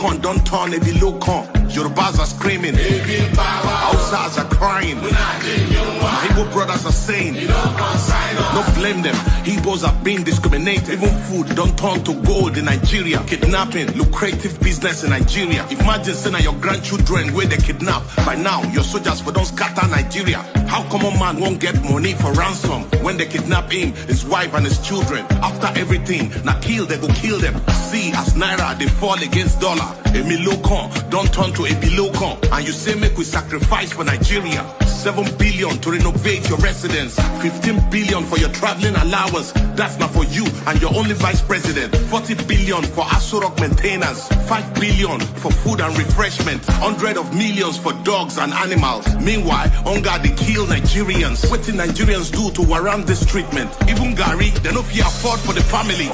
con, don't turn a below con. Yorubas are screaming, Hausas are crying, my Igbo brothers are saying, don't blame them. Igbos are being discriminated. Even food don't turn to gold in Nigeria. Kidnapping, lucrative business in Nigeria. Imagine saying your grandchildren where they kidnap. By now, your soldiers for don't scatter Nigeria. How come a man won't get money for ransom when they kidnap him, his wife and his children? After everything, now kill, they go kill them. See, as Naira, they fall against dollar. A milocon, don't turn to a bilocon. And you say make we sacrifice for Nigeria. 7 billion to renovate your residence, 15 billion for your traveling allowance. That's not for you and your only vice president. 40 billion for Aso Rock maintenance, 5 billion for food and refreshment, 100 of millions for dogs and animals. Meanwhile, hunger they kill Nigerians. What did Nigerians do to warrant this treatment? Even Gary, they no fit afford for the family.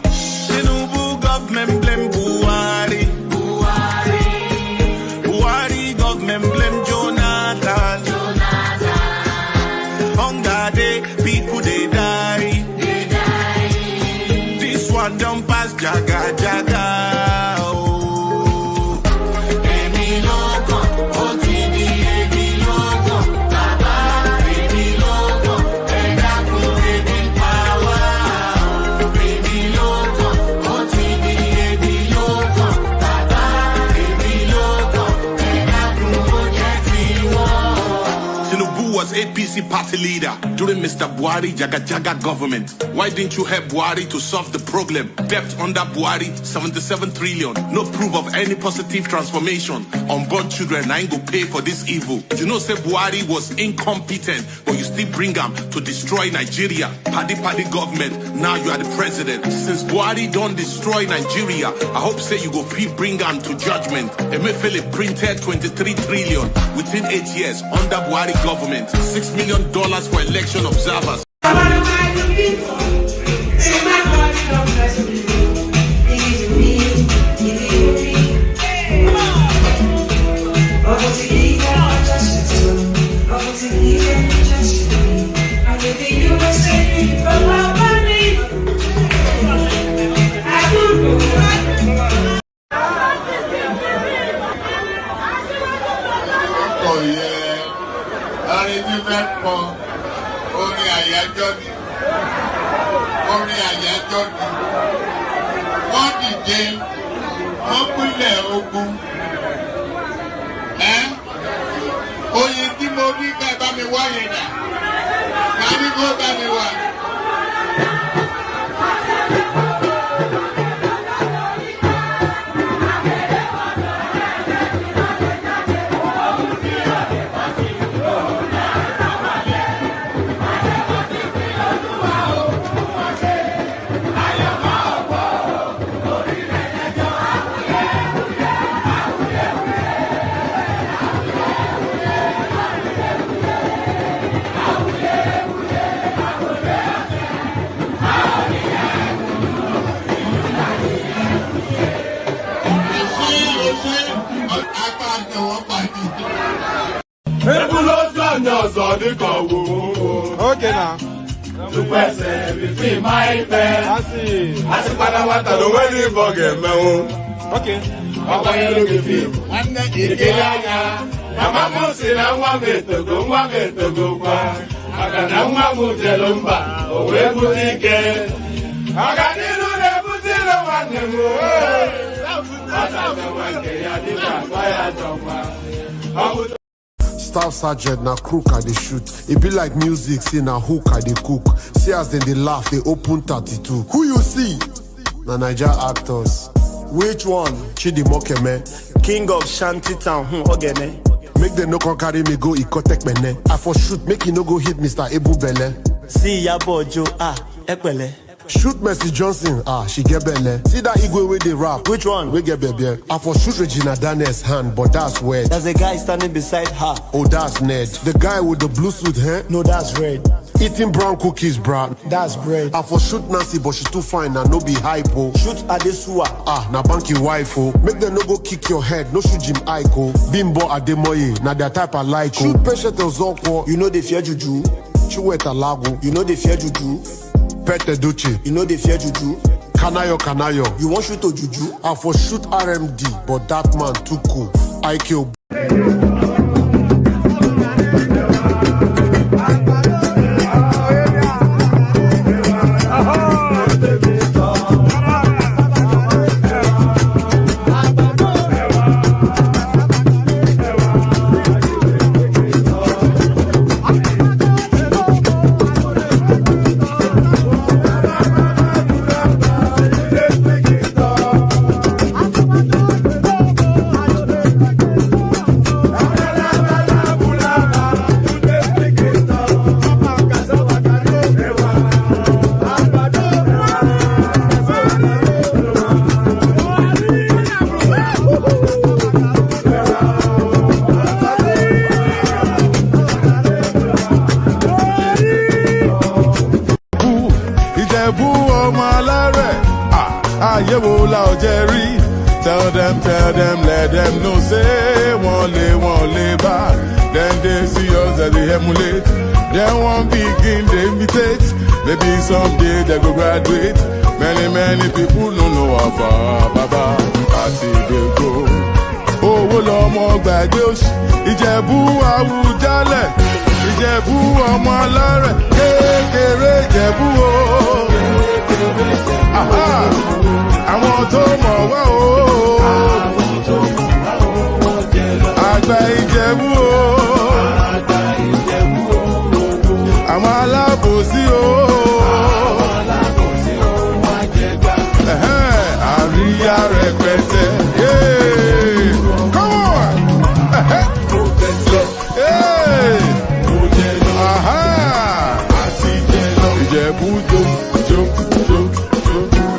Tinubu government blame Buhari. Buhari government blame Jonathan. People they die. This one don't pass jaga jaga. Oh, Emi loco, OTD Emi loco, Baba Emi loco, Edaku Emi power. Emi loco, OTD Emi loco, Baba Emi loco, Edaku Ojeti. Tinubu was APC party leader during Mr. Buhari Jaga government. Why didn't you help Buhari to solve the problem? Debt under Buhari, 77 trillion. No proof of any positive transformation. Unborn children ain't go pay for this evil. You know, say Buhari was incompetent, but you still bring him to destroy Nigeria. Paddy government, now you are the president. Since Buhari don't destroy Nigeria, I hope say you go bring him to judgment. Emefiele printed 23 trillion within 8 years under Buhari government. $6 million for election observers. Orin àyájọ́ ni wọ́n dìde wọ́n pínlẹ̀ ogun oyin tí mo rí ká bá mi wá yẹn dà ká ní kó bá mi wá. Okay now. To person between my pen. I see. I see what the wedding forget me. Okay. Papa you look at me. One day you get ya. Mama say na wa me to go kwa. Aga na wa mu jelumba. O we butike. Aga ni lu de butilo wane mo. Asa ga wanke ya di kwa ya jomba. Staff sergeant na crook I dey shoot. It be like music, say na hook I dey cook. See as they laugh, they open 32. Who you see? Na Naija actors. Which one? Chidi Mokeme. King of Shantytown, Ogene. Make them no come carry me go Ikotek Mene. I for shoot, make you no go hit Mr. Ebu Bele. See Yabo Joe, Ekwele. Shoot Mercy Johnson, she get belle. See that Igwe where they rap. Which one? We get baby. I for shoot Regina Daniel's hand, but that's weird. There's a guy standing beside her. Oh, that's Ned. The guy with the blue suit, huh? No, that's red. Eating brown cookies, bruh. That's bread. I for shoot Nancy, but she too fine and no be hypo. Shoot Adesua. Na banky wife, oh. Make them no go kick your head, no shoot Jim Aiko. Bimbo Ademoye, na that type I like. Shoot Patient Ozoko. You know they fear Juju. Chueta Lago. You know they fear Juju. Pete Duchi. You know they fear Juju. Kanayo. You want shoot to juju? I for shoot RMD, but that man too cool. IQ. Tell them, let them know, say, won't lay back. Then they see us as they emulate. Then one begin, they imitate. Maybe someday they go graduate. Many people don't know about Baba. I see they go. Oh, well, I'm back. Ìjẹ̀bú Àwùjalẹ̀, Ìjẹ̀bú ọmọ alárẹ̀, kékeré Ìjẹ̀bú o. Àwọn tó mọ̀ wá o. Àgbà Ìjẹ̀bú o. Àwọn alábòsí o. Àríyá rẹpẹtẹ. Come on! Ìjẹ̀bú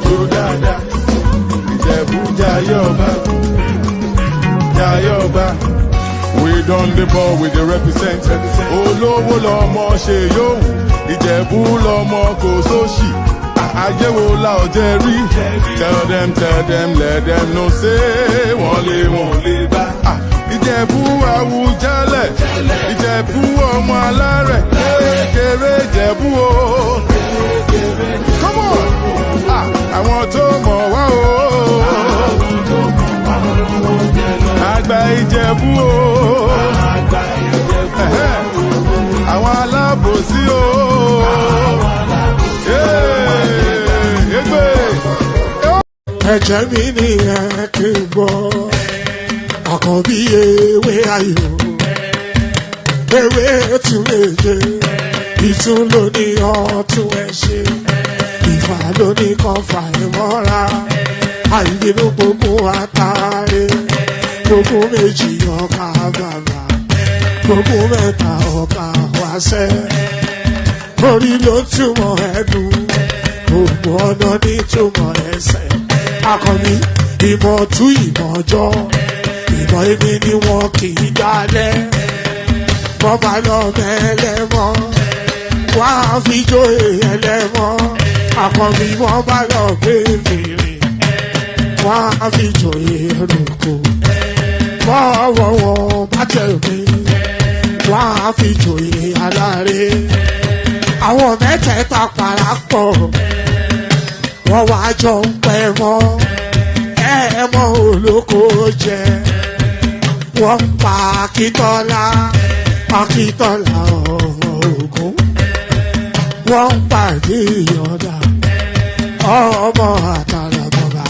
jó dáadáa. Ìjẹ̀bú Jayọba. We done the ball with the represent. Olówó lọmọ ṣe yóò. Ìjẹ̀bú lọmọ kò sóṣì. Àjẹwò la ọ̀jẹ̀ rí. Tell them, let them know, say, wọ́n lè bá. Ìjẹ̀bú Àwùjalẹ̀, Ìjẹ̀bú ọmọ alárẹ̀, kékeré Ìjẹ̀bú o. Come on! Àwọn tó mọ̀ wá o. Àgbà Ìjẹ̀bú o. Àwọn alábòsí o. Ẹ̀jẹ̀ mi ni ẹ kí n gbọ́, àkànbí ewé ayò, ewé tún méje, ìtún ló ní ọ̀tún ẹ̀ ṣe, ìfà ló ní kan fà ẹ̀ mọ́ra, àìbínú gbogbo àtàrẹ, gbogbo méjì ọkà bàbà, gbogbo mẹ́ta ọkà wáṣẹ́, orí ló túmọ̀ ẹ̀dùn, gbogbo ọ̀nà ní túmọ̀ ẹsẹ̀. Akọni ìmọ̀ tú ìmọ̀ ọjọ́, ìmọ̀ èmi ni wọn kì í dálẹ̀. Bọ́bá lọ mẹ́lẹ́mọ́, wá fi jó ẹlẹ́mọ́. Akọni bọ́bá lọ gbé fèrè, wá fi jó ẹrùkù. Bọ́wọ́ wọn bá tẹ̀lé, wá fi jó aláré. Àwọn mẹ́tẹ̀ẹ̀ta parapọ̀. Wọ́n wá jọ ń pẹ́ mọ́, ẹ̀mọ́ olóko jẹ. Wọ́n ń pa Akíntọ́lá ọmọ Ògún. Wọ́n ń pàdé Ìyọ̀dà ọmọ Àtàràbọ̀bà.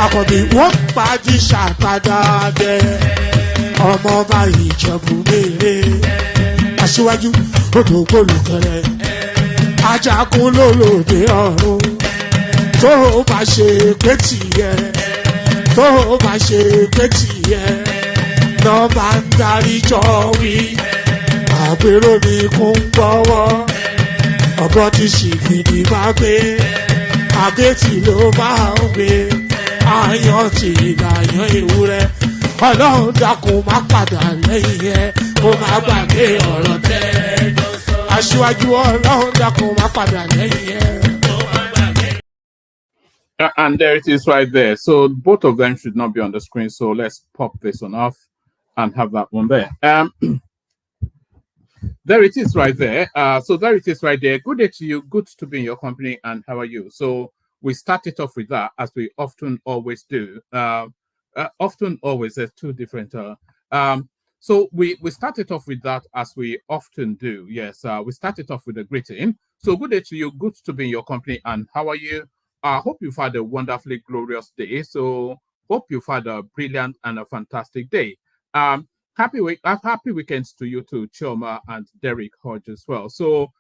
Àkànbí wọ́n ń pàdé Ṣàtàdàdẹ ọmọ ọba Ìjẹ̀bú Mèrè. Aṣíwájú odò gbólùkẹrẹ, ajagun lólòdì ọ̀run. Tó o bá ṣe pé tìyẹ, tó o bá ṣe pé tìyẹ, náà bá ń darí jọ wí. Àpérò ni kò ń gbọ́wọ́, ọ̀bọ ti ṣìgìdì máa gbé, àbẹ́tì ló máa ń gbé, àyàn ti ìlàyàn ewúrẹ́. Ọlọ́run dákun má padà lẹ́yìn ẹ̀, ó má gbàgbé ọ̀rọ̀ tẹ́. Aṣíwájú Ọlọ́run dákun má padà lẹ́yìn ẹ̀. And there it is right there. So both of them should not be on the screen. So let's pop this one off and have that one there. There it is right there. So there it is right there. Good day to you. Good to be in your company. And how are you? So we start it off with that, as we often always do. Often always, there's two different. Um, so we started off with that, as we often do. Yes, we started off with a greeting. So good day to you. Good to be in your company. And how are you? I hope you've had a wonderfully glorious day. So hope you've had a brilliant and a fantastic day. Happy weekends to you too, Choma and Derek Hodge as well. So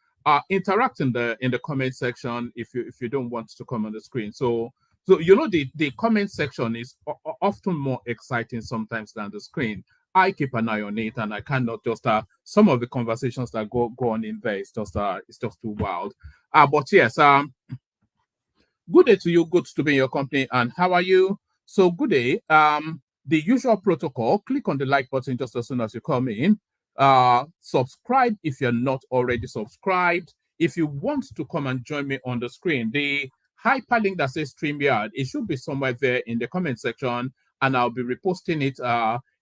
interact in the comment section if you don't want to come on the screen. So you know the comment section is often more exciting sometimes than the screen. I keep an eye on it, and I cannot just some of the conversations that go on in there is just it's just too wild. But yes, good day to you. Good to be in your company. And how are you? So good day. The usual protocol, click on the like button just as soon as you come in. Subscribe if you're not already subscribed. If you want to come and join me on the screen, the hyperlink that says StreamYard, it should be somewhere there in the comment section, and I'll be reposting it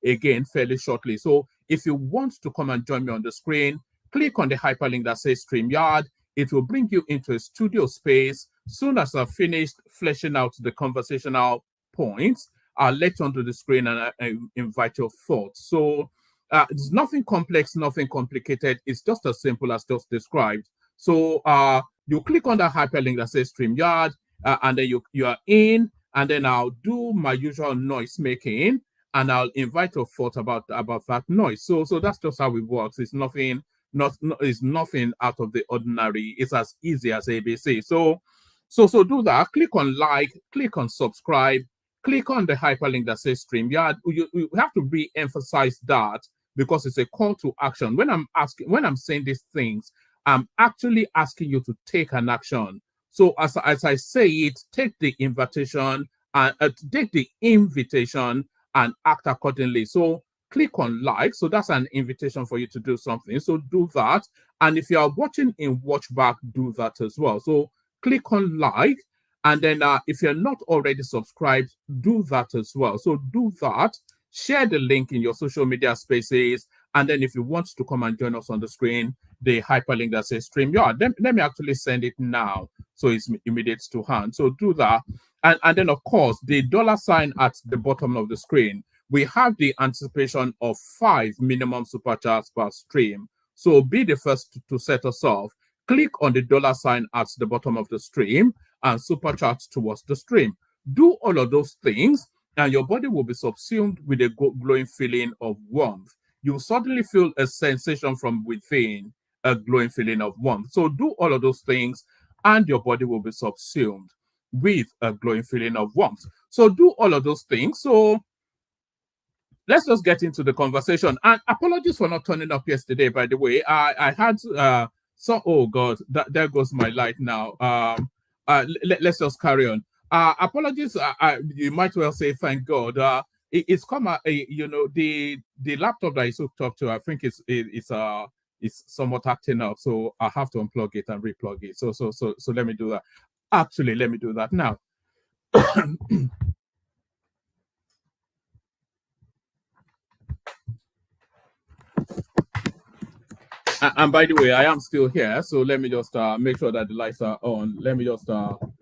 again fairly shortly. So if you want to come and join me on the screen, click on the hyperlink that says StreamYard. It will bring you into a studio space. Soon as I've finished fleshing out the conversational points, I'll let you onto the screen and I invite your thoughts. So it's nothing complex, nothing complicated. It's just as simple as just described. So you click on the hyperlink that says StreamYard, and then you are in, and then I'll do my usual noise making, and I'll invite your thoughts about that noise. So that's just how it works. It's nothing out of the ordinary. It's as easy as ABC. So do that. Click on like, click on subscribe, click on the hyperlink that says StreamYard. You have to re-emphasize that, because it's a call to action. When I'm saying these things, I'm actually asking you to take an action. So as I say it, take the invitation and take the invitation and act accordingly. So click on like. So that's an invitation for you to do something. So do that. And if you are watching in watchback, do that as well. So click on like. And then if you're not already subscribed, do that as well. So do that. Share the link in your social media spaces. And then if you want to come and join us on the screen, the hyperlink that says StreamYard, let me actually send it now, so it's immediate to hand. So do that. And then, of course, the $ at the bottom of the screen, we have the anticipation of 5 minimum super chats per stream. So be the first to set us off. Click on the $ at the bottom of the stream and super chat towards the stream. Do all of those things, and your body will be subsumed with a glowing feeling of warmth. You'll suddenly feel a sensation from within, a glowing feeling of warmth. So do all of those things, and your body will be subsumed with a glowing feeling of warmth. So do all of those things. So let's just get into the conversation. And apologies for not turning up yesterday, by the way. I had oh God, there goes my light now. Let's just carry on. Apologies. You might well say thank God. It's come the laptop that is hooked up to, I think it's somewhat acting up, so I have to unplug it and replug it. So let me do that. Actually, let me do that now. And by the way, I am still here, so let me just make sure that the lights are on. Let me just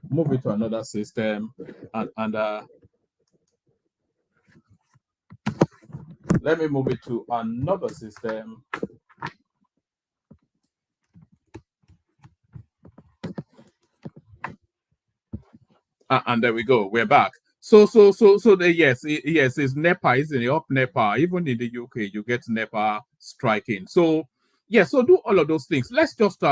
move it to another system, and let me move it to another system. And there we go. We're back. So yes, it's NEPA, isn't it? Up NEPA. Even in the UK, you get NEPA striking. So yeah, so do all of those things. Let's just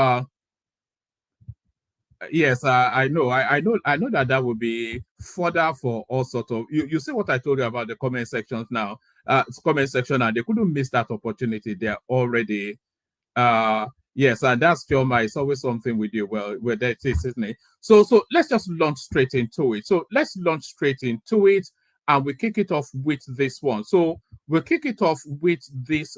yes, I know, I know that would be further for all sorts of you see what I told you about the comment sections now. Comment section, and they couldn't miss that opportunity. They're already yes, and that's Joma. It's always something with you. Well, that is, isn't it? So let's just launch straight into it. So let's launch straight into it, and we kick it off with this one. So we'll kick it off with this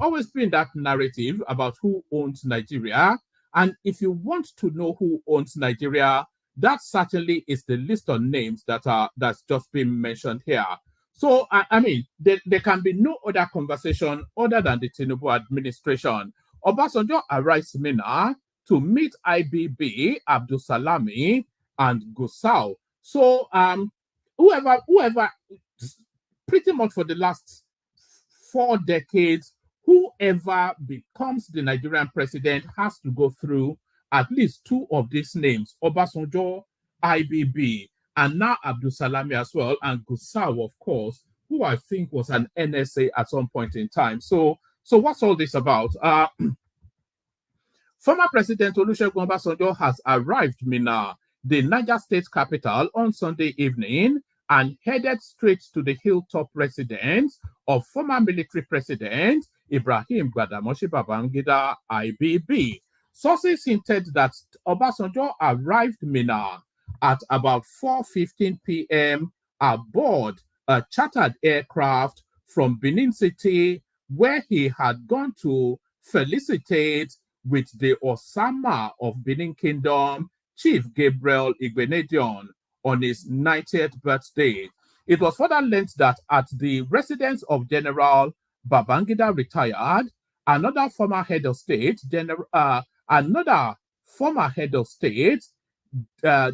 always been that narrative about who owns Nigeria. And if you want to know who owns Nigeria, that certainly is the list of names that's just been mentioned here. So, I mean, there can be no other conversation other than the Tinubu administration. Obasanjo arrives Minna to meet IBB, Abdul Salami, and Gusau. So, whoever, pretty much for the last 4 decades, whoever becomes the Nigerian president has to go through at least 2 of these names, Obasanjo, IBB, and now Abdul Salami as well, and Gusau, of course, who I think was an NSA at some point in time. So what's all this about? Former President Olusegun Obasanjo has arrived Minna, the Niger State capital, on Sunday evening and headed straight to the hilltop residence of former military president Ibrahim Badamasi Babangida, IBB. Sources hinted that Obasanjo arrived Minna at about 4:15 p.m. aboard a chartered aircraft from Benin City, where he had gone to felicitate with the Osama of Benin Kingdom, Chief Gabriel Igbenedion, on his 90th birthday. It was further learned that at the residence of General Babangida retired, another former head of state,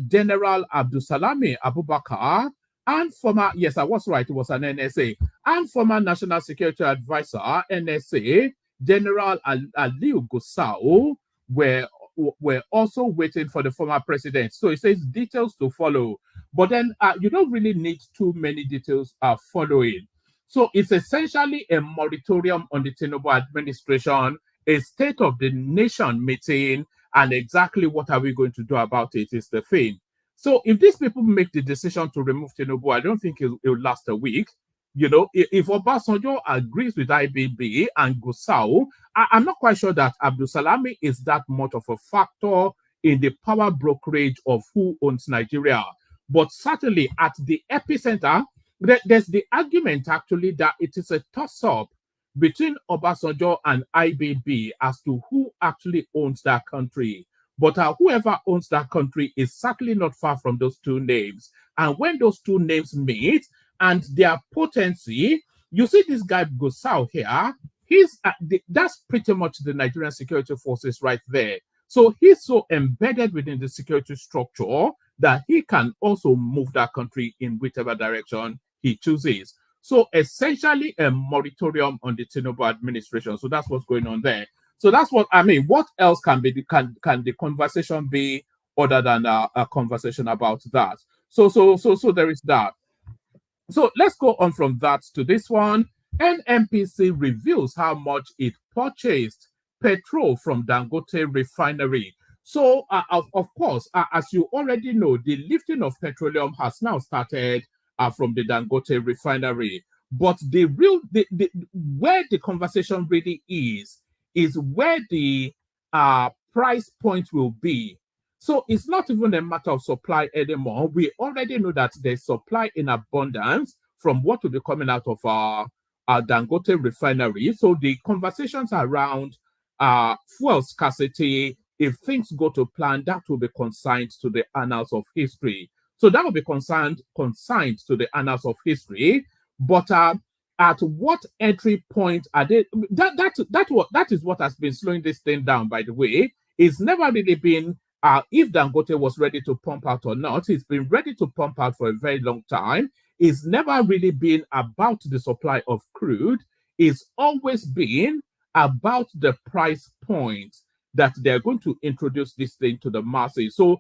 General Abdul Salami Abubakar, and former, yes, I was right, it was an NSA, and former National Security Advisor, NSA, General Aliu Gusau, were also waiting for the former president. So it says details to follow. But then you don't really need too many details following. So it's essentially a moratorium on the Tinubu administration, a state of the nation meeting, and exactly what are we going to do about it is the thing. So if these people make the decision to remove Tinubu, I don't think it'll last a week. You know, if Obasanjo agrees with IBB and Gusau, I'm not quite sure that Abdul Salami is that much of a factor in the power brokerage of who owns Nigeria. But certainly at the epicenter, there's the argument actually that it is a toss-up between Obasanjo and IBB as to who actually owns that country. But whoever owns that country is certainly not far from those 2 names. And when those 2 names meet and their potency, you see this guy Gusau here, that's pretty much the Nigerian security forces right there. So he's so embedded within the security structure that he can also move that country in whichever direction he chooses. So essentially a moratorium on the Tinubu administration. So that's what's going on there. So that's what I mean. What else can the conversation be other than a conversation about that? So there is that. So let's go on from that to this one. NNPC reveals how much it purchased petrol from Dangote refinery. So of course, as you already know, the lifting of petroleum has now started from the Dangote refinery. But where the conversation really is where the price point will be. So it's not even a matter of supply anymore. We already know that there's supply in abundance from what will be coming out of our Dangote refinery. So the conversations around fuel scarcity, if things go to plan, that will be consigned to the annals of history. So that will be consigned to the annals of history. But at what entry point are they? That is what has been slowing this thing down, by the way. It's never really been if Dangote was ready to pump out or not. It's been ready to pump out for a very long time. It's never really been about the supply of crude. It's always been about the price point that they're going to introduce this thing to the masses. So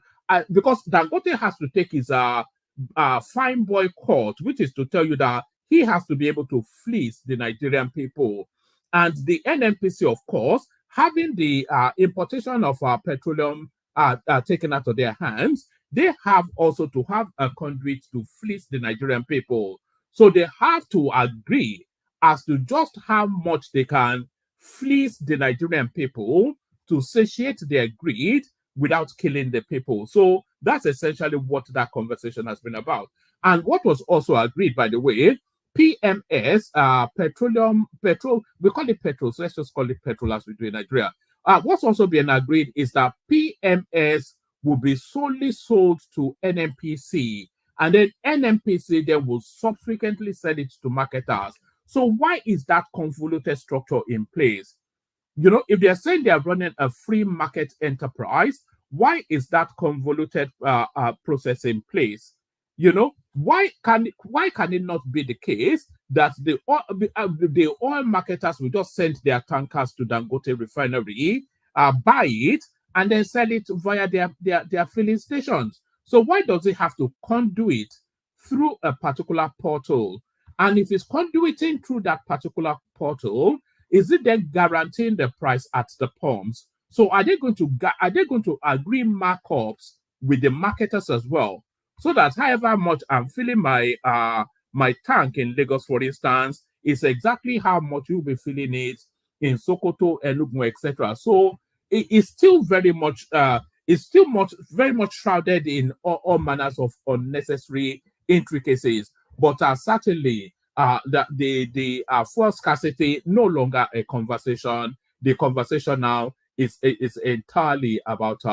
because Dangote has to take his fine boy court, which is to tell you that he has to be able to fleece the Nigerian people. And the NNPC, of course, having the importation of petroleum taken out of their hands, they have also to have a conduit to fleece the Nigerian people. So they have to agree as to just how much they can fleece the Nigerian people to satiate their greed without killing the people. So that's essentially what that conversation has been about. And what was also agreed, by the way, PMS, petrol, we call it petrol, so let's just call it petrol as we do in Nigeria. What's also been agreed is that PMS will be solely sold to NNPC, and then NNPC then will subsequently sell it to marketers. So why is that convoluted structure in place? You know, if they're saying they're running a free market enterprise, why is that convoluted process in place? You know, why can it not be the case that the oil marketers will just send their tankers to Dangote refinery, buy it, and then sell it via their filling stations? So why does it have to conduit through a particular portal? And if it's conduiting through that particular portal, is it then guaranteeing the price at the pumps? So are they going to agree markups with the marketers as well? So that however much I'm filling my my tank in Lagos, for instance, is exactly how much you'll be filling it in Sokoto, Enugu, etc. So it is still very much very much shrouded in all manners of unnecessary intricacies. But certainly that the fuel scarcity no longer a conversation. The conversation now is entirely about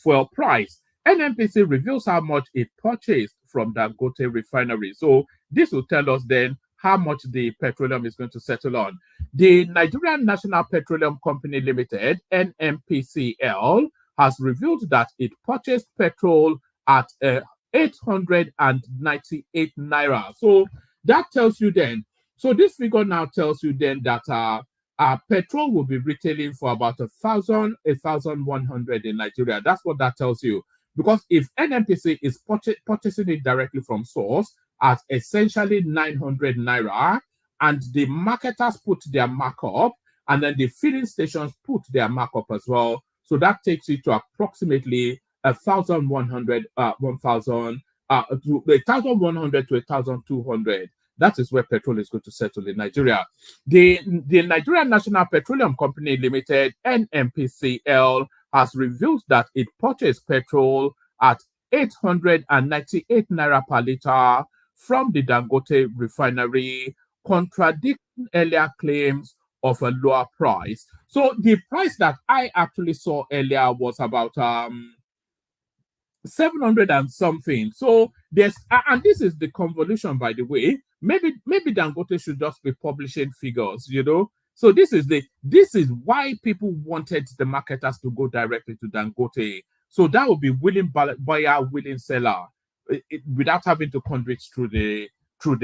fuel price. NNPC reveals how much it purchased from Dangote refinery. So this will tell us then how much the petroleum is going to settle on. The Nigerian National Petroleum Company Limited, NNPCL, has revealed that it purchased petrol at 898 naira. So that tells you then. So this figure now tells you then that petrol will be retailing for about 1,100 in Nigeria. That's what that tells you. Because if NNPC is purchasing it directly from source at essentially 900 naira, and the marketers put their markup, and then the filling stations put their markup as well, so that takes you to approximately 1,100 to 1,200. That is where petrol is going to settle in Nigeria. The Nigerian National Petroleum Company Limited, NNPCL, has revealed that it purchased petrol at 898 naira per liter from the Dangote refinery, contradicting earlier claims of a lower price. So the price that I actually saw earlier was about 700 and something. So there's and this is the convolution, by the way. Maybe Dangote should just be publishing figures, you know. So this is why people wanted the marketers to go directly to Dangote. So that would be willing buyer, willing seller, without having to conduit through the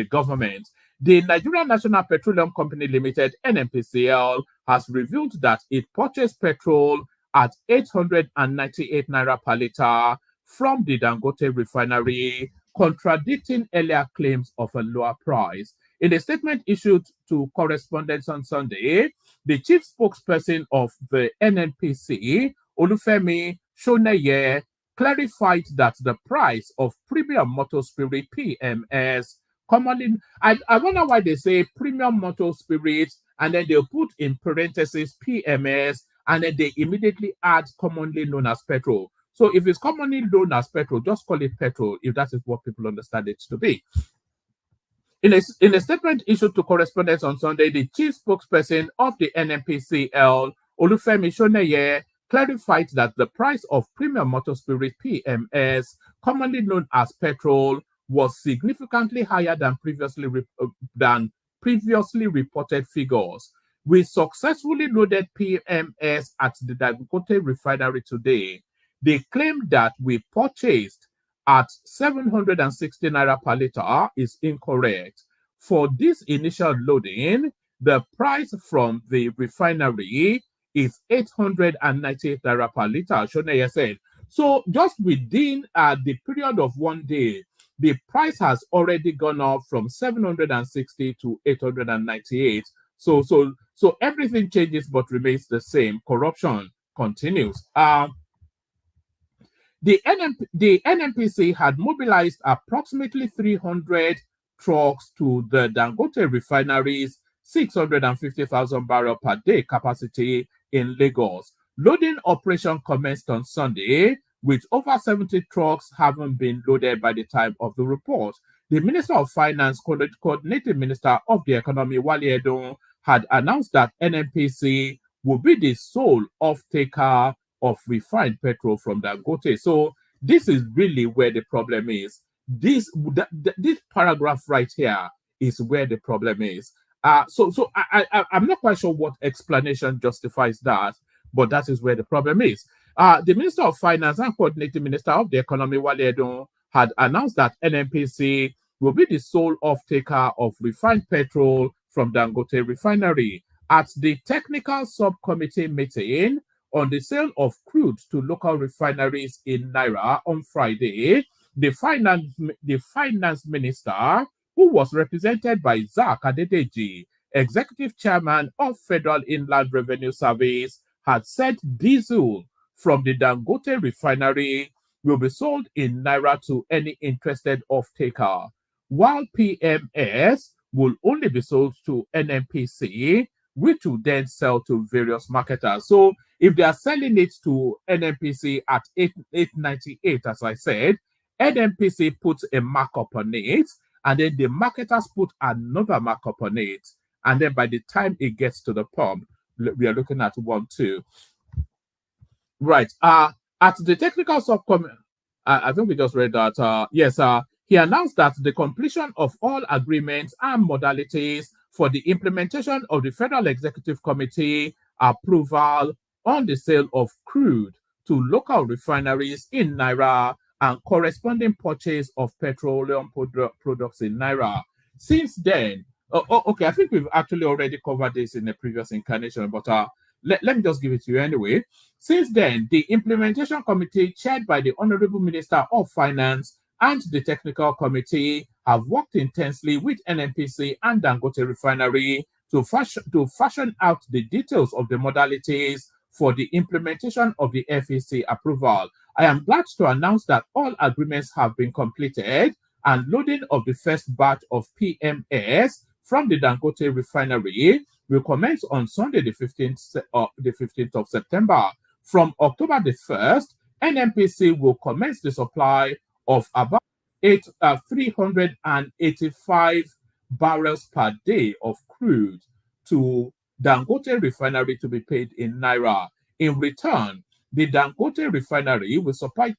government. The Nigerian National Petroleum Company Limited, NNPCL, has revealed that it purchased petrol at 898 naira per liter from the Dangote refinery, contradicting earlier claims of a lower price. In a statement issued to correspondents on Sunday, the chief spokesperson of the NNPC, Olufemi Shoneye, clarified that the price of premium motor spirit PMS, commonly, I wonder why they say premium motor spirit and then they'll put in parentheses PMS and then they immediately add commonly known as petrol. So if it's commonly known as petrol, just call it petrol if that is what people understand it to be. In a statement issued to correspondents on Sunday, the chief spokesperson of the NNPCL, Olufemi Shoneye, clarified that the price of premium motor spirit PMS, commonly known as petrol, was significantly higher than previously reported figures. We successfully loaded PMS at the Dangote refinery today. They claimed that we purchased at 760 naira per liter is incorrect. For this initial loading, the price from the refinery is 898 naira per liter, Shoneye said. So just within the period of 1 day, the price has already gone up from 760 to 898. So everything changes but remains the same. Corruption continues. The NNPC had mobilized approximately 300 trucks to the Dangote refinery's 650,000 barrel per day capacity in Lagos. Loading operation commenced on Sunday, with over 70 trucks having been loaded by the time of the report. the Minister of Finance, Coordinating Minister of the Economy, Wale Edun, had announced that NNPC will be the sole off-taker of refined petrol from Dangote. So this is really where the problem is. This paragraph right here is where the problem is. So I'm not quite sure what explanation justifies that, but that is where the problem is. The Minister of Finance and Coordinating Minister of the Economy, Wale Edun, had announced that NNPC will be the sole off-taker of refined petrol from Dangote Refinery. At the technical subcommittee meeting on the sale of crude to local refineries in Naira on Friday, the finance minister, who was represented by Zak Adedeji, executive chairman of Federal Inland Revenue Service, had said diesel from the Dangote refinery will be sold in Naira to any interested off-taker, while PMS will only be sold to NNPC, which will then sell to various marketers. So if they are selling it to NNPC at 898, as I said, NNPC puts a markup on it, and then the marketers put another markup on it. And then by the time it gets to the pump, we are looking at 1-2. Right. At the technical subcommittee, I think we just read that. Yes. He announced that the completion of all agreements and modalities for the implementation of the Federal Executive Committee approval on the sale of crude to local refineries in Naira and corresponding purchase of petroleum products in Naira. Since then, okay, I think we've actually already covered this in a previous incarnation, but let me just give it to you anyway. Since then, the implementation committee, chaired by the Honorable Minister of Finance, and the technical committee have worked intensely with NNPC and Dangote Refinery to fashion out the details of the modalities for the implementation of the FEC approval. I am glad to announce that all agreements have been completed and loading of the first batch of PMS from the Dangote Refinery will commence on Sunday, the 15th of September. From October the 1st, NNPC will commence the supply of about 385 barrels per day of crude to Dangote Refinery to be paid in Naira. In return, the Dangote Refinery will supply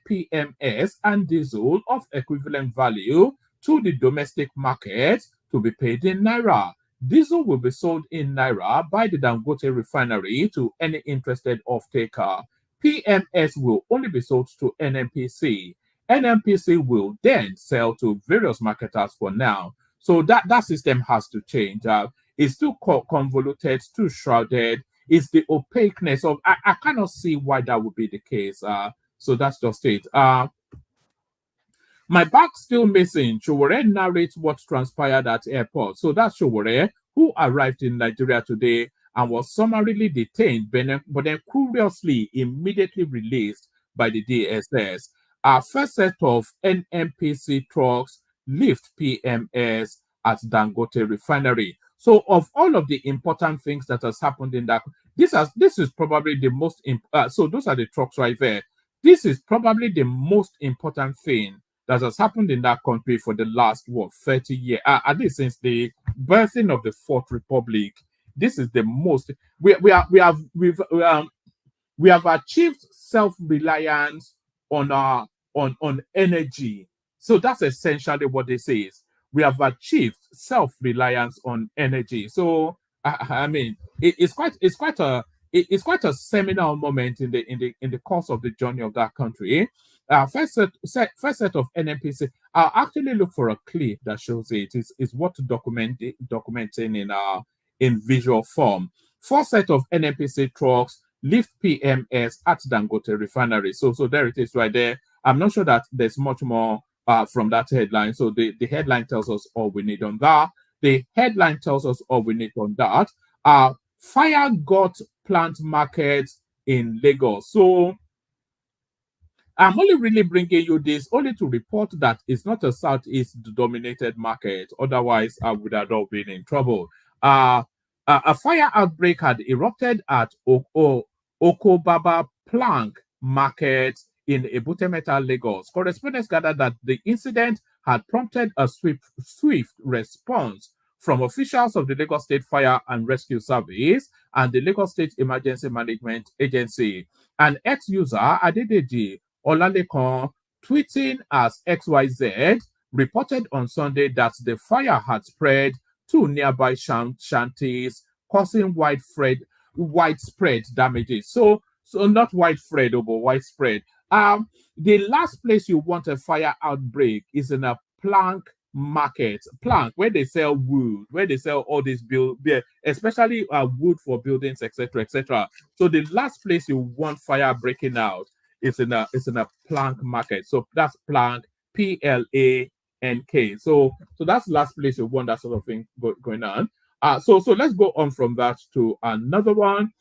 PMS and diesel of equivalent value to the domestic market to be paid in Naira. Diesel will be sold in Naira by the Dangote Refinery to any interested off-taker. PMS will only be sold to NNPC. NNPC will then sell to various marketers for now. So that system has to change. It's too convoluted, too shrouded. It's the opaqueness of, I cannot see why that would be the case. So that's just it. My bag still missing. SOWORE narrates what transpired at airport. So that's SOWORE, who arrived in Nigeria today and was summarily detained, but then curiously immediately released by the DSS. Our first set of NNPC trucks lift PMS at Dangote Refinery. So of all of the important things that has happened in that, this is probably the most, so those are the trucks right there. This is probably the most important thing that has happened in that country for the last 30 years, at least since the birthing of the Fourth Republic. This is the most we have achieved self-reliance on energy. So that's essentially what this is. We have achieved self-reliance on energy. So I mean, it's quite a seminal moment in the course of the journey of that country. First set of NNPC. I'll actually look for a clip that shows it. Is what documenting in visual form. First set of NNPC trucks lift PMS at Dangote Refinery. So there it is right there. I'm not sure that there's much more from that headline. So the headline tells us all we need on that. The headline tells us all we need on that. Fire got plant markets in Lagos. So I'm only really bringing you this only to report that it's not a Southeast-dominated market. Otherwise, I would have not been in trouble. A fire outbreak had erupted at Okobaba Plank Market in Ebutemeta, Lagos. Correspondents gathered that the incident had prompted a swift response from officials of the Lagos State Fire and Rescue Service and the Lagos State Emergency Management Agency. An ex-user, Adedeji Olalekan, tweeting as XYZ, reported on Sunday that the fire had spread to nearby shanties, causing widespread damages. So not widespread, but widespread. The last place you want a fire outbreak is in a plank market, where they sell wood, where they sell all these especially wood for buildings, etc., etc. So the last place you want fire breaking out is in a plank market. So that's plank, PLANK. So that's the last place you want that sort of thing going on. So let's go on from that to another one.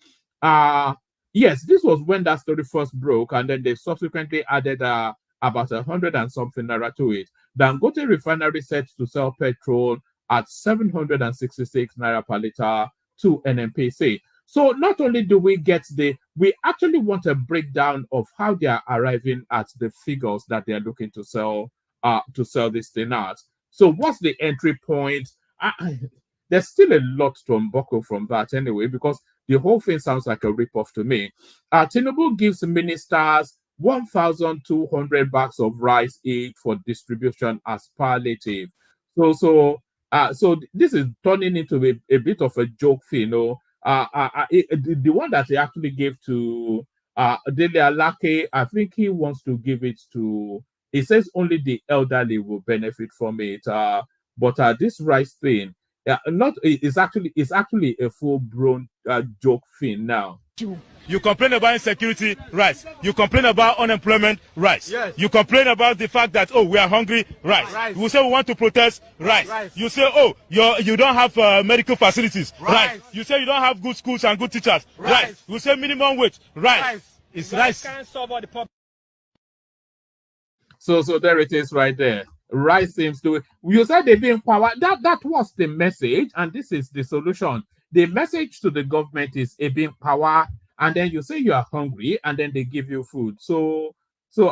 Yes, this was when that story first broke, and then they subsequently added about 100 and something naira to it. Dangote refinery set to sell petrol at 766 naira per liter to NNPC. So not only do we get we actually want a breakdown of how they are arriving at the figures that they are looking to sell this thing at. So what's the entry point? There's still a lot to unbuckle from that anyway, because the whole thing sounds like a ripoff to me. Tinubu gives ministers 1,200 bags of rice each for distribution as palliative. So this is turning into a bit of a joke thing, the one that he actually gave to Dele Alake, I think he wants to give it to. He says only the elderly will benefit from it. But this rice thing, it's actually a full-blown joke thing now. You complain about insecurity, right? You complain about unemployment, right? Yes. You complain about the fact that, we are hungry, right? We say we want to protest, right? You say, you don't have medical facilities, right? You say you don't have good schools and good teachers, right? You say minimum wage, right? It's rice. Can't solve all the problems. So there it is right there. Rice seems to. You said they be empowered. That was the message, and this is the solution. The message to the government is a being power, and then you say you are hungry, and then they give you food. So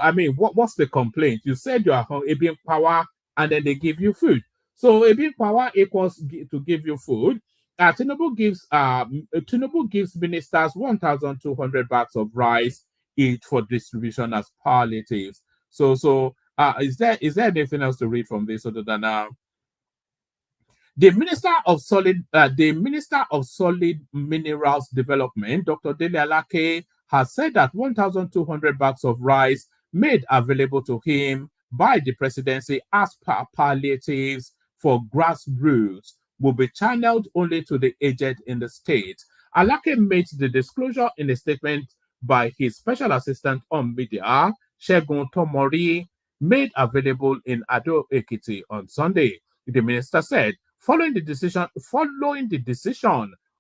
I mean, what's the complaint? You said you are hungry, a being power, and then they give you food. So a being power equals to give you food. Tinubu gives ministers 1,200 bags of rice each for distribution as palliatives. So is there anything else to read from this other than the Minister of Solid Minerals Development, Dr. Dele Alake, has said that 1,200 bags of rice made available to him by the presidency as palliatives for grassroots will be channeled only to the aged in the state. Alake made the disclosure in a statement by his special assistant on media, Segun Tomori, made available in Ado Ekiti on Sunday. The minister said, following the decision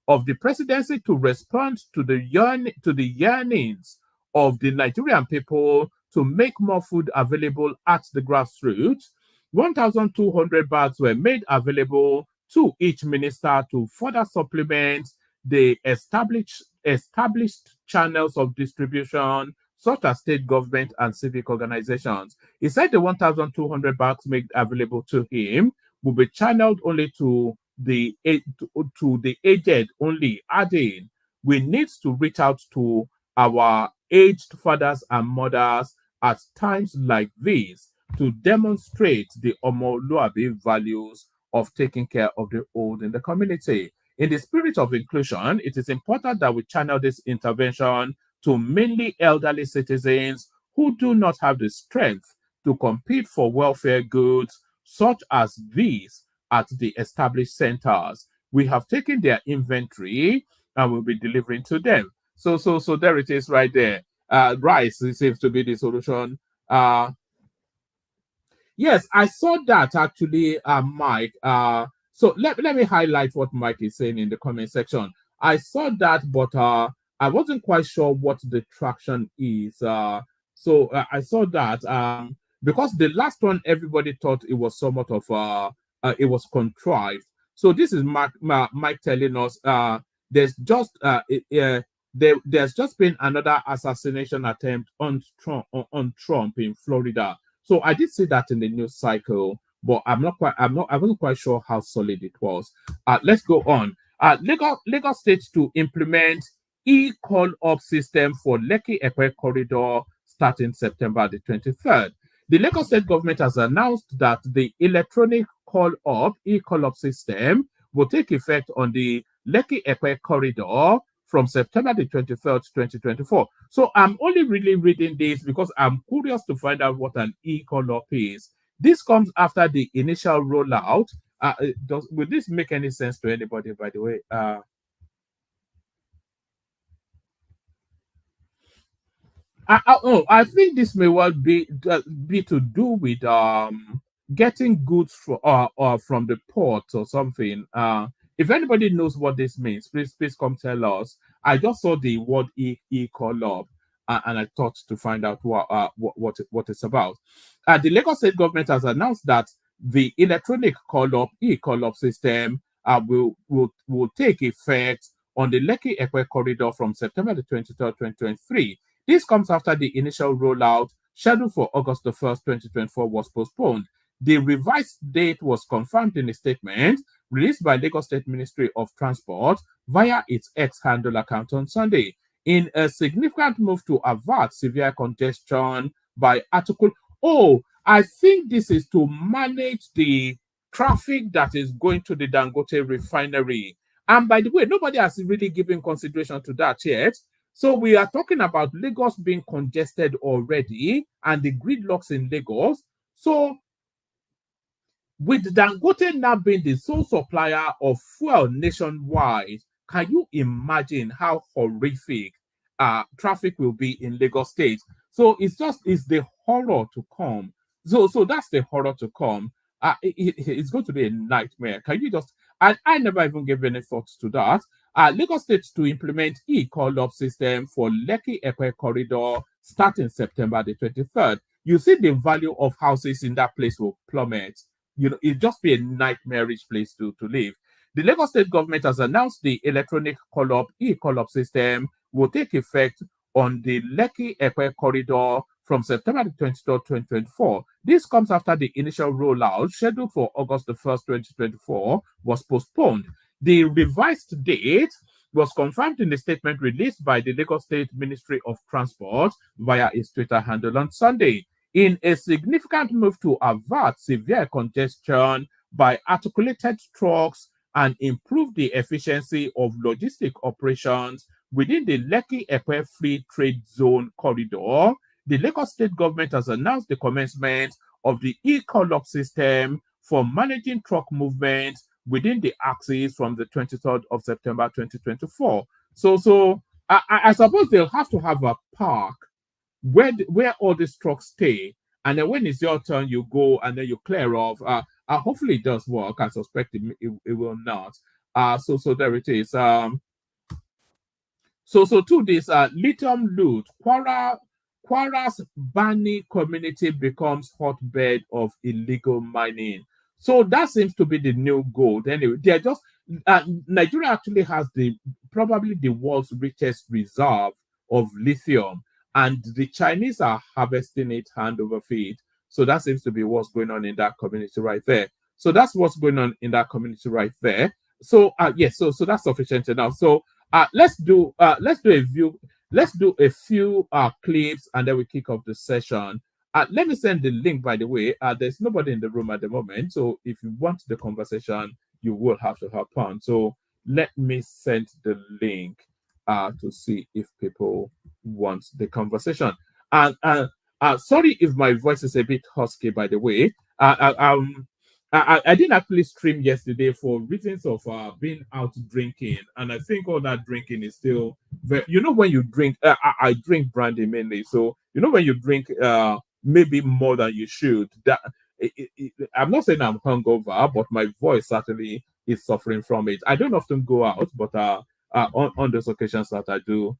of the presidency to respond to the yearnings of the Nigerian people to make more food available at the grassroots, 1,200 bags were made available to each minister to further supplement the established channels of distribution, such as state government and civic organizations. He said the 1,200 bags made available to him will be channeled only to the aged only, adding, we need to reach out to our aged fathers and mothers at times like these to demonstrate the Omoluabi values of taking care of the old in the community. In the spirit of inclusion, it is important that we channel this intervention to mainly elderly citizens who do not have the strength to compete for welfare goods such as these at the established centers. We have taken their inventory and will be delivering to them. So there it is right there. Rice seems to be the solution. Yes, I saw that actually, Mike. So let me highlight what Mike is saying in the comment section. I saw that, but I wasn't quite sure what the traction is. So I saw that because the last one, everybody thought it was somewhat of it was contrived. So this is Mike telling us there's just been another assassination attempt on Trump in Florida. So I did see that in the news cycle. but I wasn't quite sure how solid it was. Let's go on. Lagos State to implement e-call up system for Lekki Ekpe corridor starting September the 23rd. The Lagos State government has announced that the electronic e-call up system will take effect on the Lekki Ekpe corridor from September the 23rd, 2024. So I'm only really reading this because I'm curious to find out what an e-call up is. This comes after the initial rollout. Will this make any sense to anybody, by the way? I think this may well be to do with getting goods from the port or something. If anybody knows what this means, please come tell us. I just saw the word e-call up, and I thought to find out what it's about. The Lagos State government has announced that the electronic e-call up system will take effect on the Lekki Ekpe corridor from September the 23rd, 2023. This comes after the initial rollout scheduled for August the 1st, 2024 was postponed. The revised date was confirmed in a statement released by Lagos State Ministry of Transport via its X-handle account on Sunday. In a significant move to avert severe congestion by article. Oh, I think this is to manage the traffic that is going to the Dangote refinery. And by the way, nobody has really given consideration to that yet. So we are talking about Lagos being congested already and the gridlocks in Lagos. So with Dangote now being the sole supplier of fuel nationwide, can you imagine how horrific traffic will be in Lagos State? So it's the horror to come. So that's the horror to come. It's going to be a nightmare. Can you just? And I never even gave any thoughts to that. Lagos State to implement e-call up system for Lekki Ekpe corridor starting September the 23rd. You see the value of houses in that place will plummet. It'll just be a nightmarish place to live. The Lagos State government has announced the electronic e-call up system will take effect on the Lekki Ekpe corridor from September the 23rd, 2024. This comes after the initial rollout scheduled for August the 1st, 2024 was postponed. The revised date was confirmed in a statement released by the Lagos State Ministry of Transport via its Twitter handle on Sunday. In a significant move to avert severe congestion by articulated trucks and improve the efficiency of logistic operations within the Lekki Ekpe Free Trade Zone corridor, the Lagos State government has announced the commencement of the e-call up system for managing truck movement within the axis from the 23rd of September 2024. So I suppose they'll have to have a park where all these trucks stay, and then when it's your turn, you go and then you clear off. Hopefully it does work. I suspect it will not. So there it is. So to this lithium loot, Kwara's Bani community becomes hotbed of illegal mining. So that seems to be the new gold. Anyway, they're just Nigeria actually has probably the world's richest reserve of lithium, and the Chinese are harvesting it hand over feet. So that seems to be what's going on in that community right there. So that's what's going on in that community right there. So yes, so that's sufficient enough. So let's do a few clips and then we kick off the session. Let me send the link, by the way. There's nobody in the room at the moment, so if you want the conversation, you will have to hop on. So let me send the link to see if people want the conversation. And sorry if my voice is a bit husky, by the way. I didn't actually stream yesterday for reasons of being out drinking, and I think all that drinking is still when you drink. I drink brandy mainly, so when you drink maybe more than you should. I'm not saying I'm hungover, but my voice certainly is suffering from it. I don't often go out, but on those occasions that I do,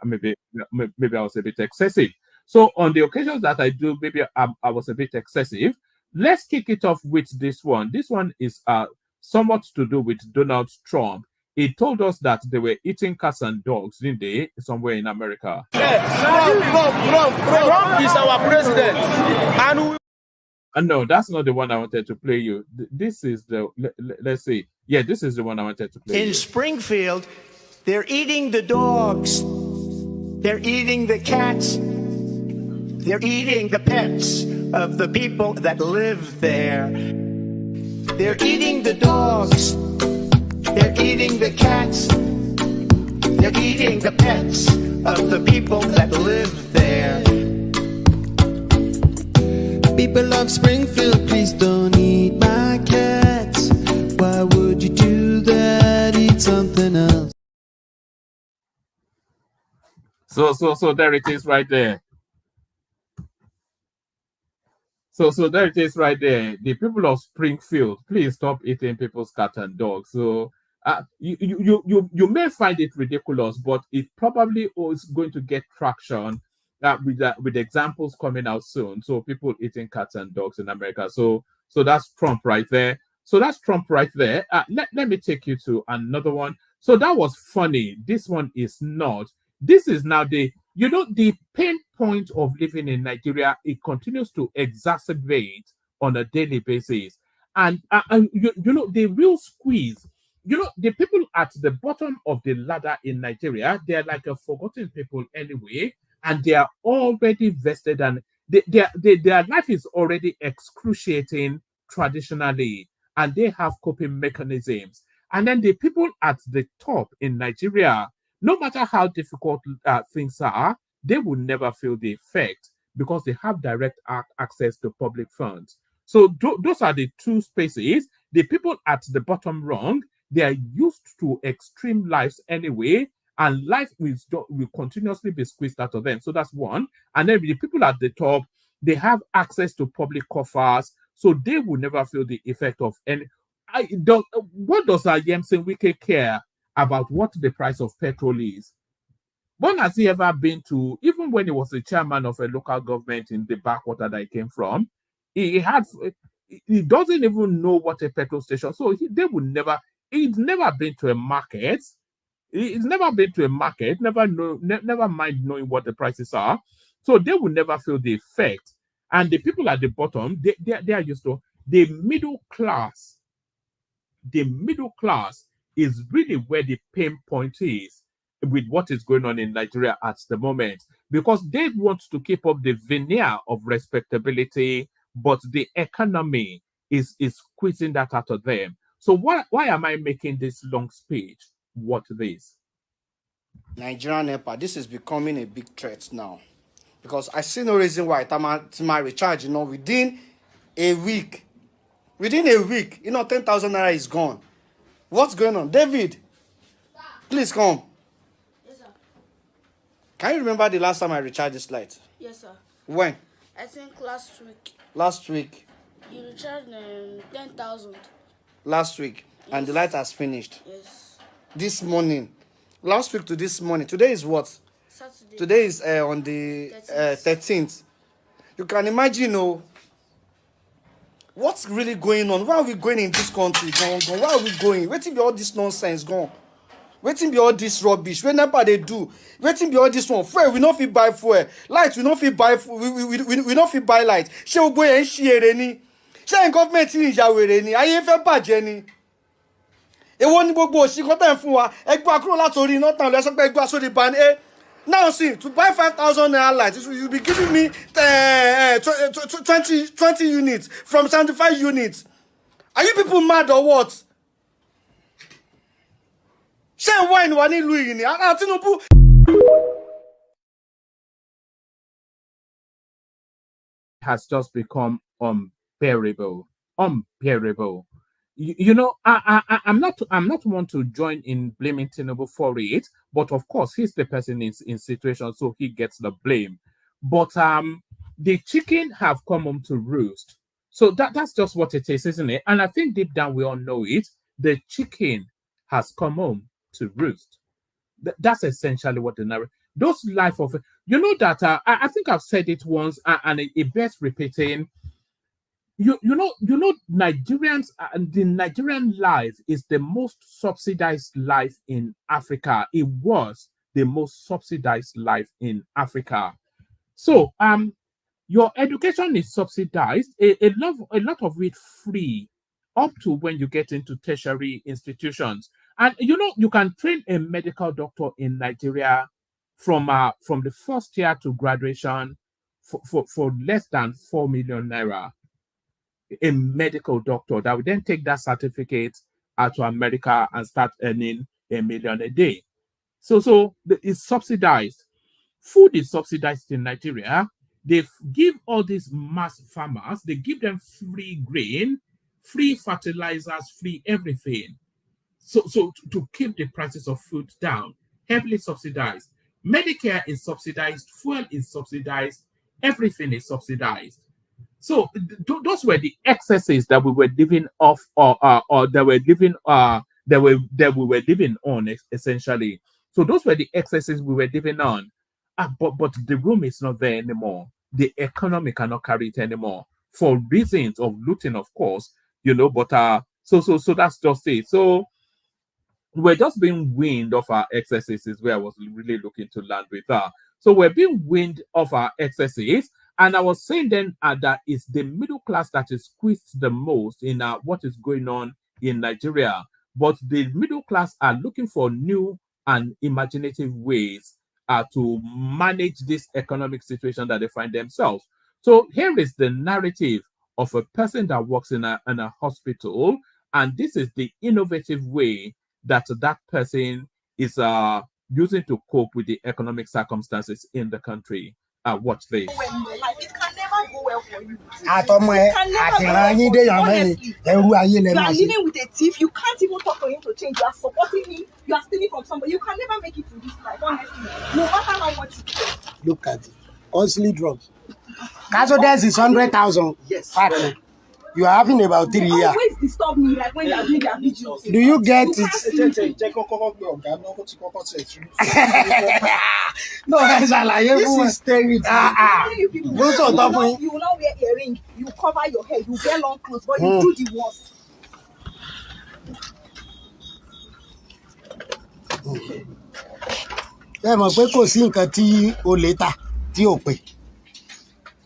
maybe I was a bit excessive. So on the occasions that I do, maybe I was a bit excessive. Let's kick it off with this one. This one is somewhat to do with Donald Trump. He told us that they were eating cats and dogs, didn't they, somewhere in America? Trump is our president. And No, that's not the one I wanted to play you. This is the, let's see. Yeah, this is the one I wanted to play In you. Springfield, they're eating the dogs. They're eating the cats. They're eating the pets of the people that live there. They're eating the dogs. They're eating the cats. They're eating the pets of the people that live there. People of Springfield, please don't eat my cats. Why would you do that? Eat something else. So there it is right there. So there it is right there. The people of Springfield, please stop eating people's cat and dogs. So you may find it ridiculous, but it probably is going to get traction with examples coming out soon. So people eating cats and dogs in America. So that's Trump right there. So that's Trump right there. Let me take you to another one. So that was funny. This one is not. This is now the pain point of living in Nigeria. It continues to exacerbate on a daily basis. And the real squeeze, the people at the bottom of the ladder in Nigeria, they're like a forgotten people anyway, and they are already vested, and their life is already excruciating traditionally, and they have coping mechanisms. And then the people at the top in Nigeria, no matter how difficult things are, they will never feel the effect because they have direct access to public funds. So those are the two spaces. The people at the bottom rung, they are used to extreme lives anyway, and life will continuously be squeezed out of them. So that's one. And then the people at the top, they have access to public coffers, so they will never feel the effect of any. What does Yemsen Wike care about what the price of petrol is? When has he ever been to, even when he was the chairman of a local government in the backwater that he came from, he doesn't even know what a petrol station. So he's never been to a market. He's never been to a market, never mind knowing what the prices are. So they will never feel the effect. And the people at the bottom, they are used to the middle class. The middle class is really where the pain point is with what is going on in Nigeria at the moment, because they want to keep up the veneer of respectability, but the economy is squeezing that out of them. So why am I making this long speech? What this? Nigerian NEPA, this is becoming a big threat now, because I see no reason why my recharge, within a week, 10,000 naira is gone. What's going on? David, please come. Yes, sir. Can you remember the last time I recharged this light? Yes, sir. When? I think last week. Last week. You recharged 10,000. Last week. Yes. And the light has finished. Yes. This morning. Last week to this morning. Today is what? Saturday. Today is on the 13th. You can imagine, what's really going on? Why are we going in this country? Why are we going? Waiting be all this nonsense gone. Waiting be all this rubbish. Whenever they do, waiting be all this one. Fuel, we not fit buy fuel. Light, we not fit buy. We not fit buy light. Ṣé o gbé yẹn ṣí ere ni? Ṣé en government ní ìyà wèrè ni? Ayé fẹ́ bàjẹ́ ni. Èwo ni gbogbo òṣì kan tẹ́ ń fún wa? Ẹ gbà kúrò látorí iná tán lọ sọ pé ẹ gbà sórí ban A. Now see, to buy 5,000 naira light, you'll be giving me 20 units from 75 units. Are you people mad or what? Ṣé wine wà nílùú yìí ni? Tinubu has just become unbearable. Unbearable. I'm not one to join in blaming Tinubu for it, but of course he's the person in situation, so he gets the blame. But the chicken have come home to roost. So that's just what it is, isn't it? And I think deep down we all know it. The chicken has come home to roost. That's essentially what the narrative. Those life of that I think I've said it once, and it bears repeating. Nigerians, the Nigerian life is the most subsidized life in Africa. It was the most subsidized life in Africa. So your education is subsidized, a lot of it free, up to when you get into tertiary institutions. And you know, you can train a medical doctor in Nigeria from the first year to graduation for less than 4 million naira. A medical doctor that will then take that certificate out to America and start earning 1 million a day. So it's subsidized. Food is subsidized in Nigeria. They give all these mass farmers, they give them free grain, free fertilizers, free everything. So to keep the prices of food down, heavily subsidized. Medicare is subsidized, fuel is subsidized, everything is subsidized. So those were the excesses that we were living off, or that were living that we were living on, essentially. So those were the excesses we were living on. But the room is not there anymore. The economy cannot carry it anymore for reasons of looting, of course, you know. But so that's just it. So we're just being weaned off our excesses, is where I was really looking to land with that. So we're being weaned off our excesses. And I was saying then that it's the middle class that is squeezed the most in what is going on in Nigeria. But the middle class are looking for new and imaginative ways to manage this economic situation that they find themselves. So here is the narrative of a person that works in a hospital, and this is the innovative way that person is using to cope with the economic circumstances in the country. Watch this. It can never go well for you. You are living with a thief. You can't even talk to him to change. You are supporting him. You are stealing from somebody. You can never make it in this life, honestly. No matter how much you do. Look at it. Costly drugs. Casualties is 100,000. Yes. Partner. You are having about 3 years. You always disturb me, like when you are doing their videos. Do you get it? No, this is terrible. You will not wear earring. You cover your hair. You wear long clothes, but you do the worst.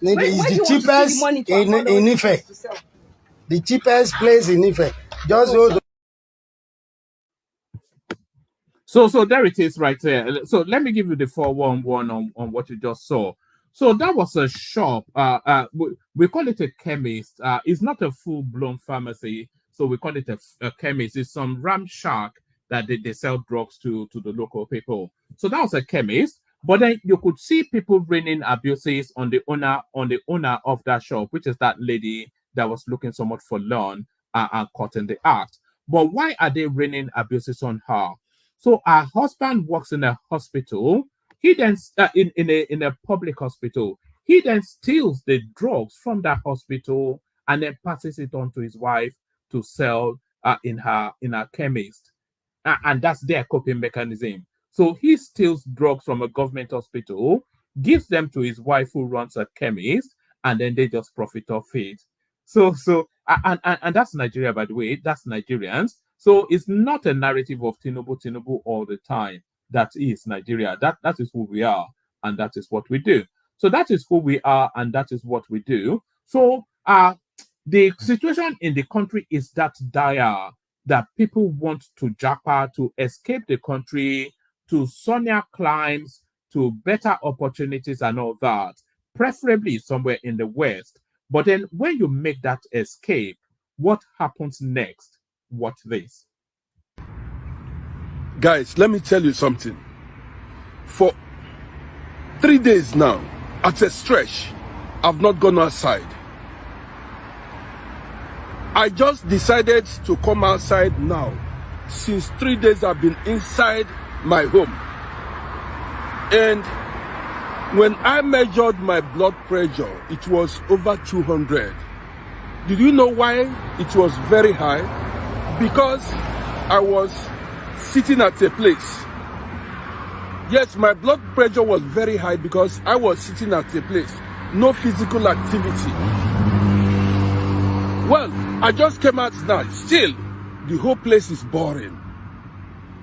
It's the cheapest in Ife. The cheapest place in Ife. Just go. So there it is right there. So let me give you the 411 on what you just saw. So that was a shop. We call it a chemist. It's not a full-blown pharmacy. So we call it a chemist. It's some ramshack that they sell drugs to the local people. So that was a chemist. But then you could see people bringing abuses on the owner of that shop, which is that lady that was looking so much for loan and caught in the act. But why are they raining abuses on her? So her husband works in a hospital. He then in a public hospital. He then steals the drugs from that hospital and then passes it on to his wife to sell in her chemist, and that's their coping mechanism. So he steals drugs from a government hospital, gives them to his wife who runs a chemist, and then they just profit off it. So and that's Nigeria, by the way. That's Nigerians. So it's not a narrative of Tinubu all the time. That is Nigeria. That is who we are, and that is what we do. So that is who we are, and that is what we do. So the situation in the country is that dire that people want to japa, to escape the country, to sunnier climes, to better opportunities and all that, preferably somewhere in the West. But then when you make that escape, what happens next? Watch this. Guys, let me tell you something. For 3 days now, at a stretch, I've not gone outside. I just decided to come outside now. Since 3 days I've been inside my home. And when I measured my blood pressure, it was over 200. Did you know why it was very high? Because I was sitting at a place. Yes, my blood pressure was very high because I was sitting at a place. No physical activity. Well, I just came out now. Still, the whole place is boring.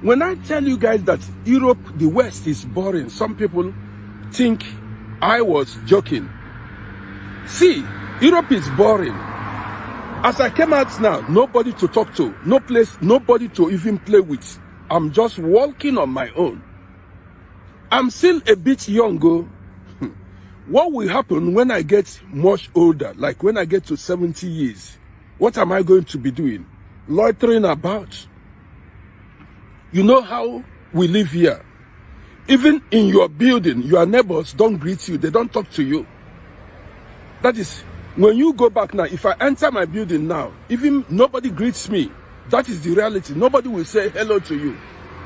When I tell you guys that Europe, the West is boring, some people think I was joking. See, Europe is boring. As I came out now, nobody to talk to, no place, nobody to even play with. I'm just walking on my own. I'm still a bit young. What will happen when I get much older, like when I get to 70 years? What am I going to be doing? Loitering about. You know how we live here. Even in your building, your neighbors don't greet you. They don't talk to you. That is, when you go back now, if I enter my building now, even nobody greets me. That is the reality. Nobody will say hello to you.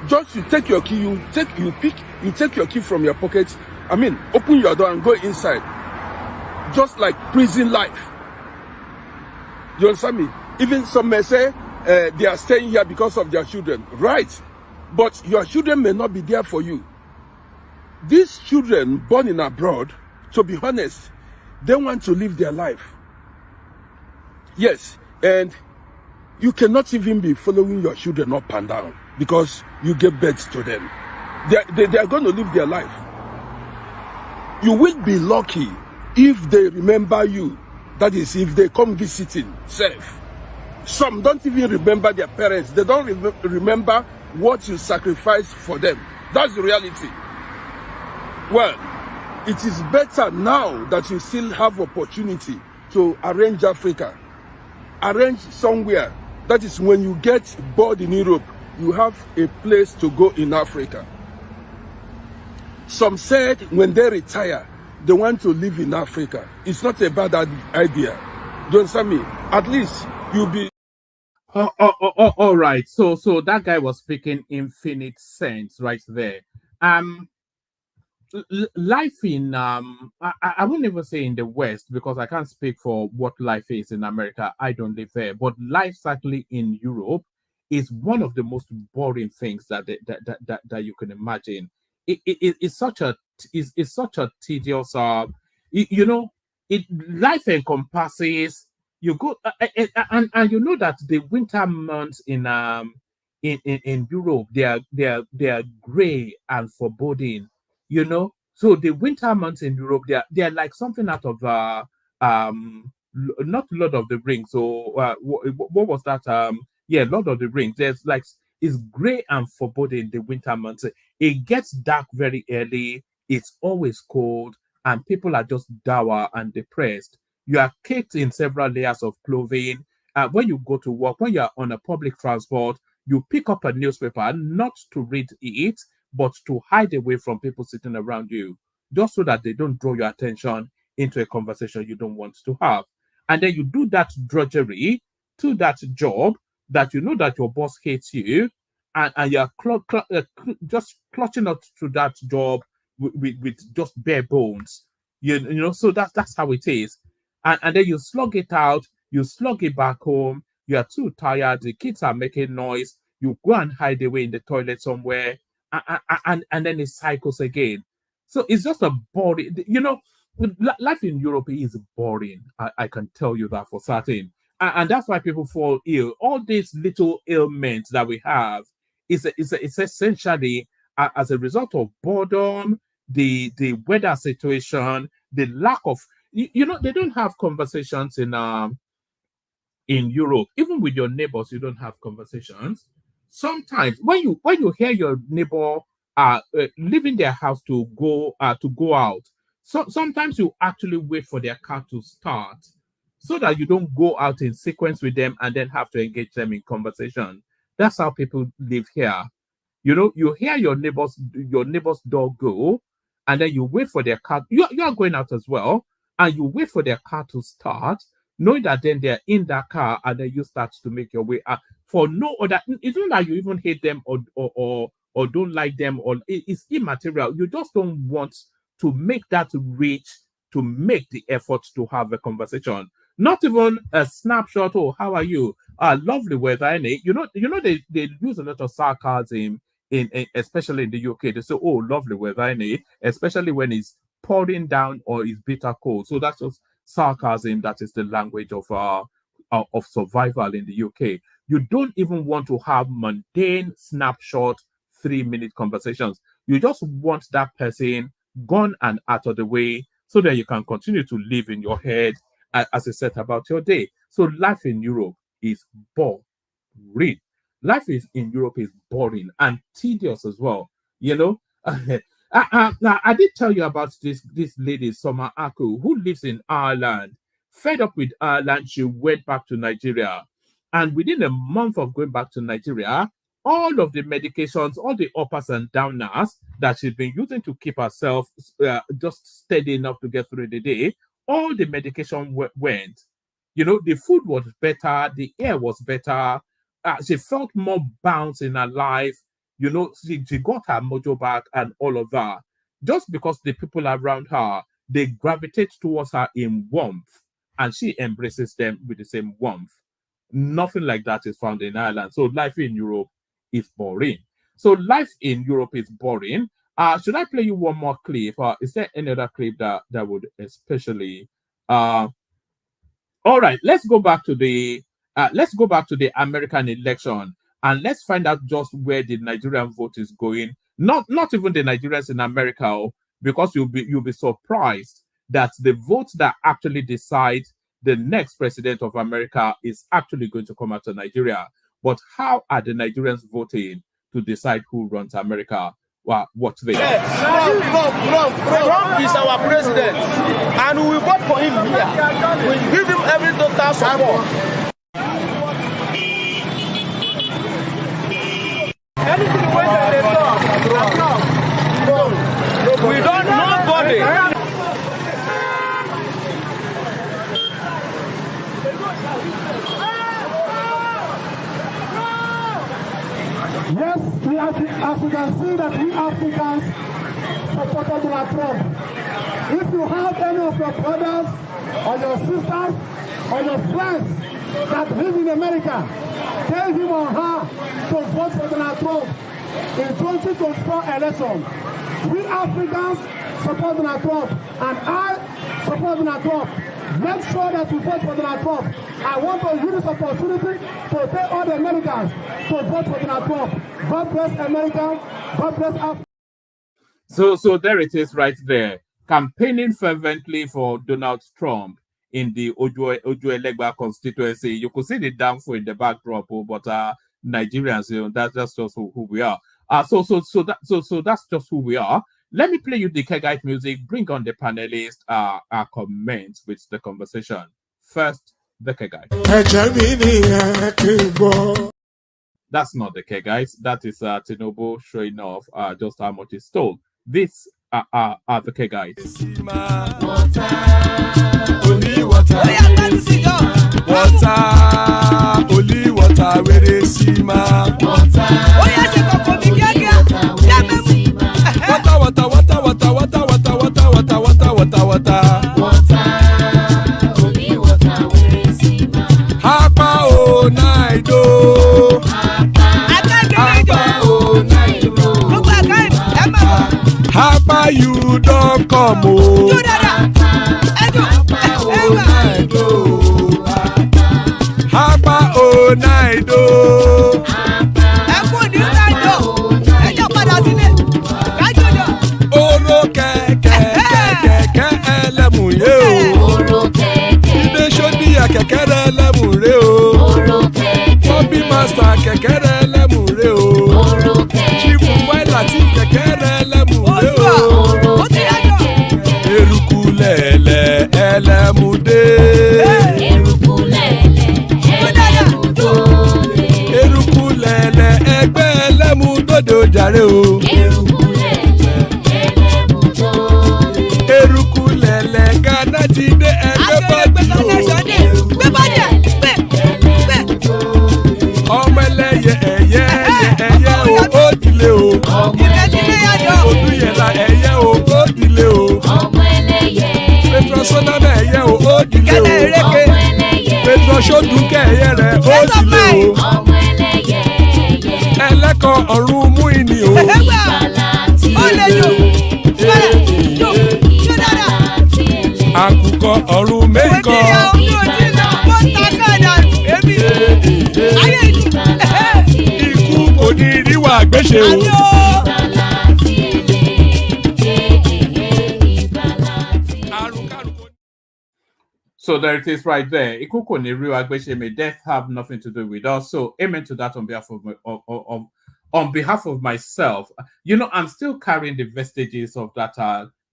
Just you take your key, you take your key from your pocket. I mean, open your door and go inside. Just like prison life. You understand me? Even some may say they are staying here because of their children. Right. But your children may not be there for you. These children born in abroad, to be honest, they want to live their life. Yes. And you cannot even be following your children up and down because you give birth to them. They are going to live their life. You will be lucky if they remember you. That is, if they come visiting, safe. Some don't even remember their parents. They don't remember what you sacrificed for them. That's the reality. Well, it is better now that you still have opportunity to arrange Africa. Arrange somewhere. That is, when you get bored in Europe, you have a place to go in Africa. Some said when they retire, they want to live in Africa. It's not a bad idea. Do you understand me? At least you'll be... All right. So that guy was speaking infinite sense right there. Life in I won't even say in the West because I can't speak for what life is in America. I don't live there, but life certainly in Europe is one of the most boring things that you can imagine. It's such a tedious life encompasses you go and you know that the winter months in Europe they are gray and foreboding, so the winter months in Europe they are like something out of not Lord of the Rings. So what was that? Yeah, Lord of the Rings. There's like it's gray and foreboding the winter months. It gets dark very early. It's always cold, and people are just dour and depressed. You are caked in several layers of clothing. When you go to work, when you are on a public transport, you pick up a newspaper not to read it, but to hide away from people sitting around you, just so that they don't draw your attention into a conversation you don't want to have. And then you do that drudgery to that job that you know that your boss hates you, and you're just clutching up to that job with just bare bones. So that's how it is. And then you slug it out, you slug it back home, you are too tired, the kids are making noise, you go and hide away in the toilet somewhere, and then it cycles again. So it's just a boring, life in Europe is boring. I can tell you that for certain. And that's why people fall ill. All these little ailments that we have is essentially as a result of boredom, the weather situation, the lack of, they don't have conversations in Europe. Even with your neighbors, you don't have conversations. Sometimes when you hear your neighbor leaving their house to go out, so sometimes you actually wait for their car to start so that you don't go out in sequence with them and then have to engage them in conversation. That's how people live here. You hear your neighbor's door go, and then you wait for their car. You are going out as well, and you wait for their car to start, knowing that then they're in that car, and then you start to make your way out for no other. It's not like you even hate them or don't like them, or it's immaterial. You just don't want to make that reach to make the effort to have a conversation. Not even a snapshot. Oh, how are you? Lovely weather, innit? They use a lot of sarcasm especially in the UK. They say, "Oh, lovely weather," innit? Especially when it's pouring down or it's bitter cold. So that's just sarcasm. That is the language of survival in the UK. You don't even want to have mundane snapshot 3-minute conversations. You just want that person gone and out of the way so that you can continue to live in your head as you set about your day. So life in Europe is boring. Life in Europe is boring and tedious as well. You know, now I did tell you about this lady Summer Aku who lives in Ireland. Fed up with Ireland, she went back to Nigeria, and within a month of going back to Nigeria, all of the medications, all the uppers and downers that she's been using to keep herself just steady enough to get through the day, all the medication went. You know, the food was better, the air was better. She felt more bounce in her life. You know, she got her mojo back and all of that. Just because the people around her, they gravitate towards her in warmth, and she embraces them with the same warmth. Nothing like that is found in Ireland. So life in Europe is boring. So life in Europe is boring. Should I play you one more clip? Is there any other clip that would especially all right, let's go back to the American election, and let's find out just where the Nigerian vote is going. Not even the Nigerians in America, because you'll be surprised that the vote that actually decide the next president of America is actually going to come out of Nigeria. But how are the Nigerians voting to decide who runs America? Well, what's there? Trump is our president, and we will vote for him here. We give him every total support. Anything when they talk, we don't know nobody. Yes, as you can see that we Africans supported Donald Trump. If you have any of your brothers or your sisters or your friends that live in America, tell him or her to vote for Donald Trump in 2024 election. We Africans support Donald Trump, and I support Donald Trump. Make sure that you vote for Donald Trump. I want to use this opportunity to tell all the Americans to vote for Donald Trump. God bless America. God bless Africa. So there it is right there. Campaigning fervently for Donald Trump in the Ojuelegba constituency. You could see the downfall in the backdrop, but Nigerians, you know, that's just who we are. So that's just who we are. Let me play you the Kegite music. Bring on the panelists, our comments with the conversation. First, the Kegite. That's not the Kegites. That is Tinubu showing off just how much he stole. These are the Kegites. Only water, only water, where they see my water. Hapa you don't come oh. Hapa oh night oh. Oro kẹ̀kẹ́ ẹlẹ́mù yé o. Ilé ṣọ́bí àkẹ́kẹ́ ẹlẹ́mù ré o. Bọ́bí master kẹ̀kẹ́ ẹlẹ́mù ré o. Chifu Wáìlà tí kẹ̀kẹ́ ẹlẹ́mù ré o. Eruku lẹ̀lẹ̀ ẹlẹ́mù dé. Eruku lẹ̀lẹ̀ ẹgbẹ́ ẹlẹ́mù dòde ojàre o. Eruku lẹ̀lẹ̀ Ghana ti dé ẹgbẹ́ bọ́dì o. Ọmọ ẹlẹ́yẹ ẹ̀yẹ o ó dìle o. Odúyẹ̀lá ẹ̀yẹ o ó dìle o. Petrosonama ẹ̀yẹ o ó dìle o. Petrosodunke ẹ̀yẹ rẹ̀ ó dìle o. Ẹlẹ́kọ̀ ọ̀run mú ìní o. Àkùkọ ọ̀run méjìkọ. Ikú kò ní ríwà gbéṣe o. So there it is right there. Ikuko ni real Agbesheme, death have nothing to do with us. So amen to that on behalf of on behalf of myself. I'm still carrying the vestiges of that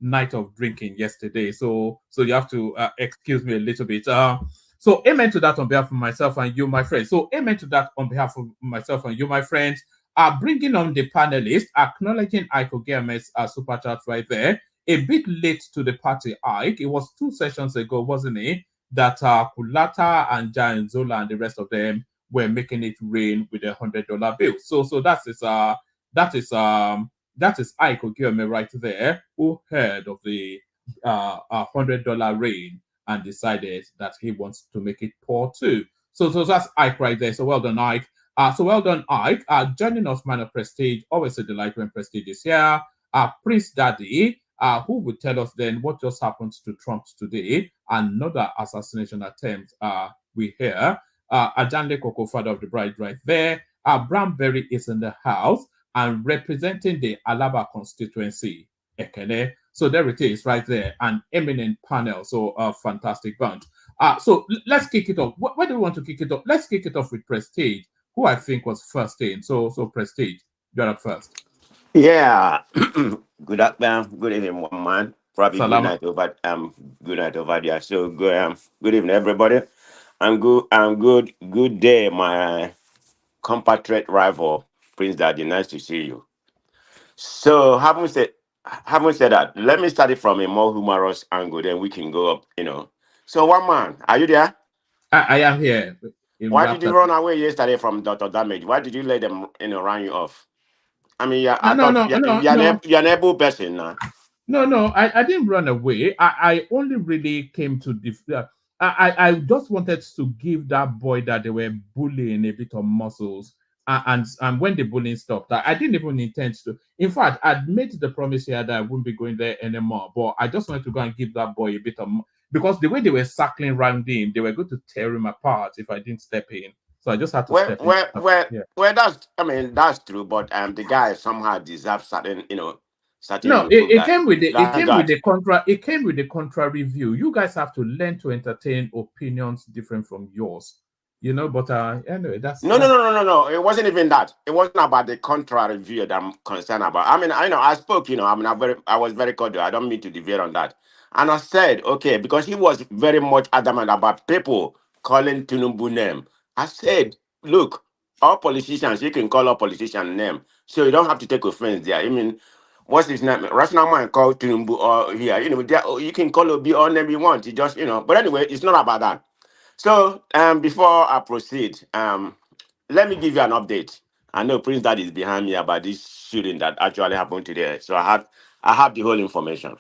night of drinking yesterday. So you have to excuse me a little bit. So amen to that on behalf of myself and you, my friends. So amen to that on behalf of myself and you, my friends. Bringing on the panelists, acknowledging Iko Games super chat right there. A bit late to the party, Ike. It was 2 sessions ago, wasn't it? That Kulata and Giant Zola and the rest of them were making it rain with $100 bill. So that is Ike Ogiome right there, who heard of the $100 rain and decided that he wants to make it pour too. So that's Ike right there. So well done, Ike. Ike. Joining us, man of Prestige. Always a delight when Prestige is here. Prince Daddy. Who will tell us then what just happened to Trump today? Another assassination attempt we hear. Ajande Koko, father of the bride, right there. Bramberry is in the house and representing the Alaba constituency. Ekene. So there it is, right there. An eminent panel. So a fantastic bunch. So let's kick it off. Where do we want to kick it off? Let's kick it off with Prestige, who I think was first in. So Prestige, you're up first. Yeah. Good afternoon, good evening, one man. Probably Salama. good night over there. So good evening, everybody. I'm good. Good day, my compatriot rival, Prince Daddy. Nice to see you. So having said that, let me start it from a more humorous angle, then we can go up, So one man, are you there? I am here. Why did you run away yesterday from Dr. Damage? Why did you let them, run you off? I mean, yeah, I thought you're an able person now. No, I didn't run away. I only really came to I just wanted to give that boy that they were bullying a bit of muscles. And when the bullying stopped, I didn't even intend to. In fact, I'd made the promise here that I wouldn't be going there anymore. But I just wanted to go and give that boy a bit of, because the way they were circling around him, they were going to tear him apart if I didn't step in. So I just had to step in. Well, that's true. But the guy somehow deserves certain, certain. No, it came with the contrary view. You guys have to learn to entertain opinions different from yours. But anyway, No. It wasn't even that. It wasn't about the contrary view that I'm concerned about. I mean, I spoke, I was very cordial. I don't mean to deviate on that. And I said, okay, because he was very much adamant about people calling Tinubu name. I said, look, all politicians, you can call all politician name. So you don't have to take offense there. I mean, what's his name? Rational man called Tinubu or here. You can call Obi all name you want. You just, But anyway, it's not about that. So before I proceed, let me give you an update. I know Prince Dad is behind me about this shooting that actually happened today. So I have the whole information.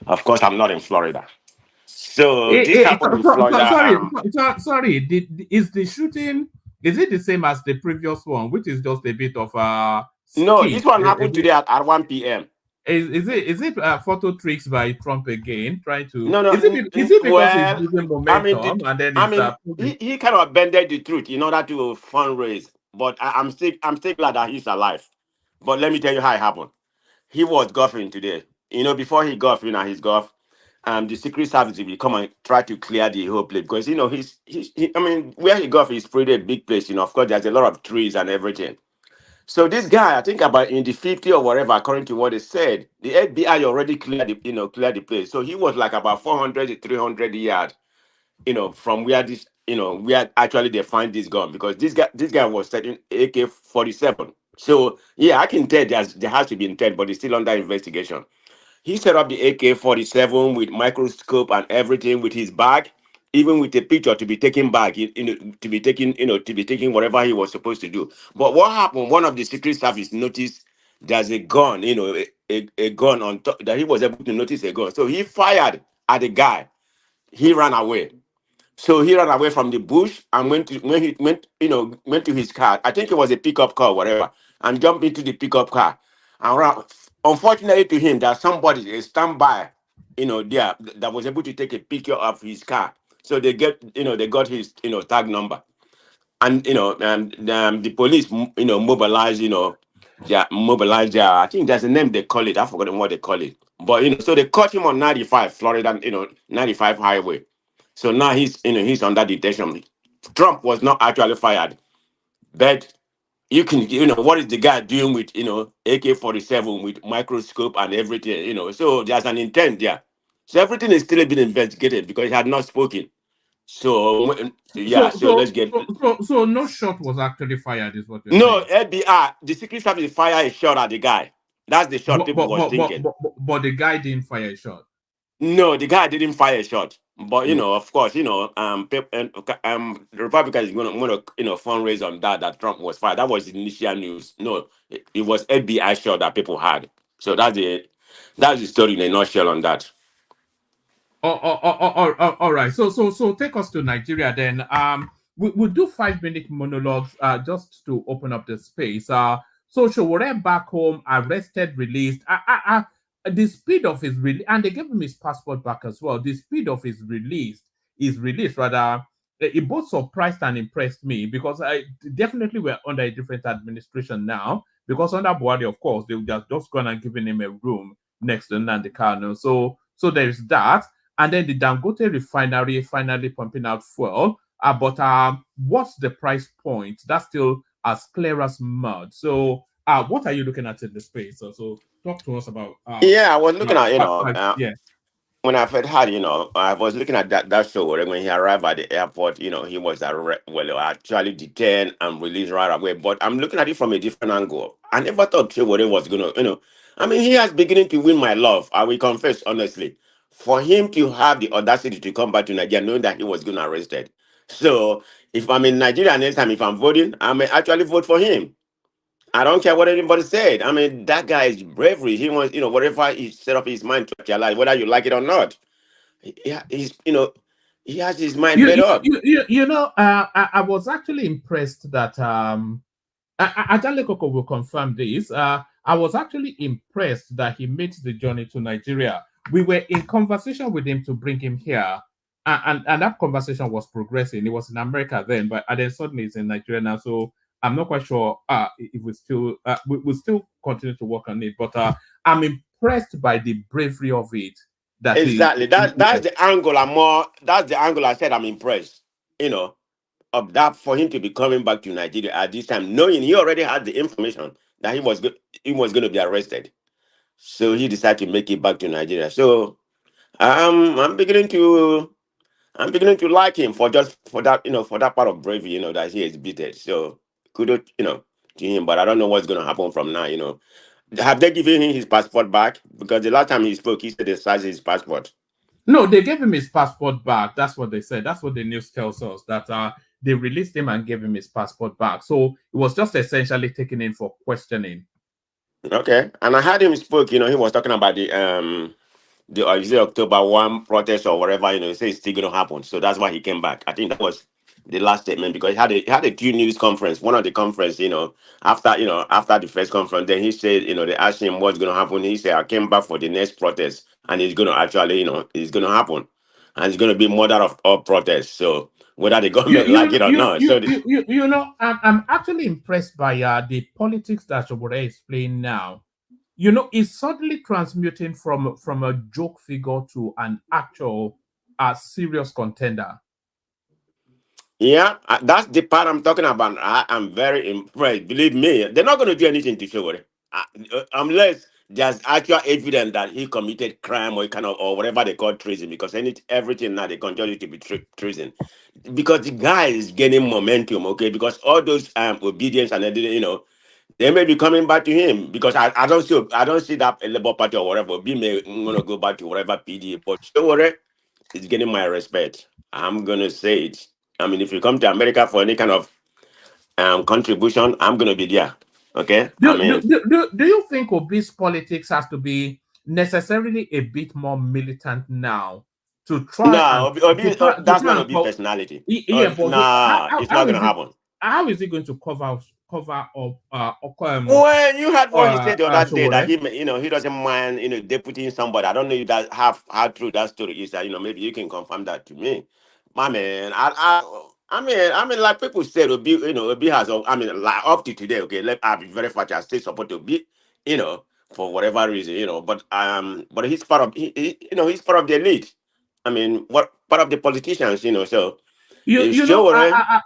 Of course, I'm not in Florida. So this happened in Florida. Sorry. Is the shooting, is it the same as the previous one, which is just a bit of No, this one happened today at 1 p.m. Is it photo tricks by Trump again, trying to? No. Is it because he's losing momentum and then he kind of bended the truth in order to fundraise. But I'm still glad that he's alive. But let me tell you how it happened. He was golfing today. Before he golfed, his golf, the Secret Service will come and try to clear the whole place because where he golf is pretty a big place. Of course, there's a lot of trees and everything. So this guy, I think about in the 50 or whatever, according to what they said, the FBI already cleared the place. So he was like about 400 to 300 yards, from where this, where actually they find this gun because this guy was setting AK-47. So yeah, I can tell there has to be intent, but it's still under investigation. He set up the AK-47 with microscope and everything with his bag, even with a picture to be taken back, to be taking whatever he was supposed to do. But what happened? One of the Secret Service noticed there's a gun, a gun on top, that he was able to notice a gun. So he fired at the guy. He ran away. So he ran away from the bush and went to his car. I think it was a pickup car, whatever, and jumped into the pickup car. And unfortunately to him, there's somebody, a standby, there that was able to take a picture of his car. So they got his, tag number. And, the police, mobilized, I think there's a name they call it. I've forgotten what they call it. But, so they caught him on 95, Florida, 95 highway. So now he's under detention. Trump was not actually fired, but what is the guy doing with AK-47 with microscope and everything, so there's an intent there. So everything is still being investigated because he had not spoken. So yeah, So, so let's so, get. so, so, so no shot was actually fired, is what you're No, saying. FBI, the Secret Service fire a shot at the guy. That's the shot But people but was but but thinking. but the guy didn't fire a shot. No, the guy didn't fire a shot. But Mm. of course, the Republicans is gonna fundraise on that Trump was fired. That was the initial news. No, it was FBI shot that people had. So that's the story in a nutshell on that. All right. So take us to Nigeria then. We'll do 5 minute monologues just to open up the space. So Sowore back home, arrested, released. The speed of his release, and they gave him his passport back as well. The speed of his release rather, it both surprised and impressed me because I definitely were under a different administration now. Because under Buhari, of course, they were just gonna giving him a room next to Nnamdi Kanu. So there's that, and then the Dangote refinery finally pumping out fuel. But what's the price point? That's still as clear as mud. So, what are you looking at in the space? So talk to us about. Yeah, I was looking at Yeah. when I first had, I was looking at that show where when he arrived at the airport, he was actually detained and released right away. But I'm looking at it from a different angle. I never thought Showore was gonna, I mean, he has beginning to win my love. I will confess honestly, for him to have the audacity to come back to Nigeria, knowing that he was going to arrested. So if I'm in Nigeria next time, if I'm voting, I may actually vote for him. I don't care what anybody said. I mean, that guy is bravery. He wants, whatever he set up his mind to actualize, whether you like it or not. He has his mind made up. I was actually impressed that Ajale Koko will confirm this. I was actually impressed that he made the journey to Nigeria. We were in conversation with him to bring him here, and that conversation was progressing. It was in America then, but then suddenly it's in Nigeria now. So I'm not quite sure if we still continue to work on it. But I'm impressed by the bravery of it. That Exactly. That's the angle that's the angle I said I'm impressed. Of that for him to be coming back to Nigeria at this time, knowing he already had the information that he was going to be arrested. So he decided to make it back to Nigeria. So I'm beginning to like him for just for that, for that part of bravery, that he exhibited. So kudos, to him. But I don't know what's gonna happen from now. Have they given him his passport back? Because the last time he spoke, he said they seized his passport. No, they gave him his passport back. That's what they said. That's what the news tells us, that they released him and gave him his passport back. So it was just essentially taken in for questioning. Okay. And I heard him spoke, he was talking about the is it October 1 protest or whatever, he said it's still gonna happen. So that's why he came back. I think that was the last statement because he had a two news conference. One of the conference, after the first conference, then he said, they asked him what's gonna happen. He said, I came back for the next protest, and it's gonna actually, it's gonna happen. And it's gonna be mother of all protests. So whether the government like it or not. I'm actually impressed by the politics that Shobore is playing now. It's suddenly transmuting from a joke figure to an actual serious contender. Yeah, that's the part I'm talking about. I am very impressed. Believe me, they're not going to do anything to show it unless there's actual evidence that he committed crime or whatever they call treason. Because everything now they consider it to be treason. Because the guy is gaining momentum. Okay, because all those obedience and everything, they may be coming back to him. Because I don't see that Labour Party or whatever. Be may gonna go back to whatever PD. But show it is getting my respect. I'm gonna say it. I mean, if you come to America for any kind of contribution, I'm gonna be there. Okay. Do you think Obi's politics has to be necessarily a bit more militant now to try? No, that's not Obi personality. Yeah, but it's not gonna happen. How is he going to cover up? Well, you had what he said the other day that he doesn't mind deputing somebody. I don't know if that how true that story is. That maybe you can confirm that to me, my man. I mean, like people said, Obi has. I mean, like up to today, okay. I'll be very fact. I still support Obi, for whatever reason, but he's part of he's part of the elite. I mean, what part of the politicians, you know? So You know,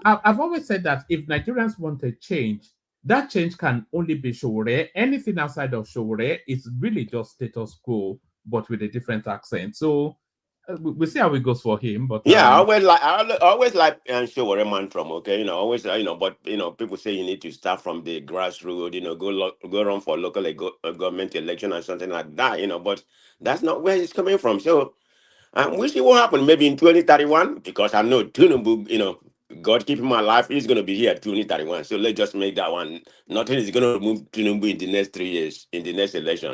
I've always said that if Nigerians want a change, that change can only be SOWORE. Anything outside of SOWORE is really just status quo, but with a different accent. So we'll see how it goes for him. But yeah, I always like SOWORE mantra, okay? You know, always but people say you need to start from the grassroots, go run for local government election or something like that, but that's not where it's coming from. So we'll see what happens maybe in 2031, because I know Tinubu, God keep him alive, he's going to be here at 2031. So let's just make that one. Nothing is going to remove Tinubu in the next 3 years, in the next election.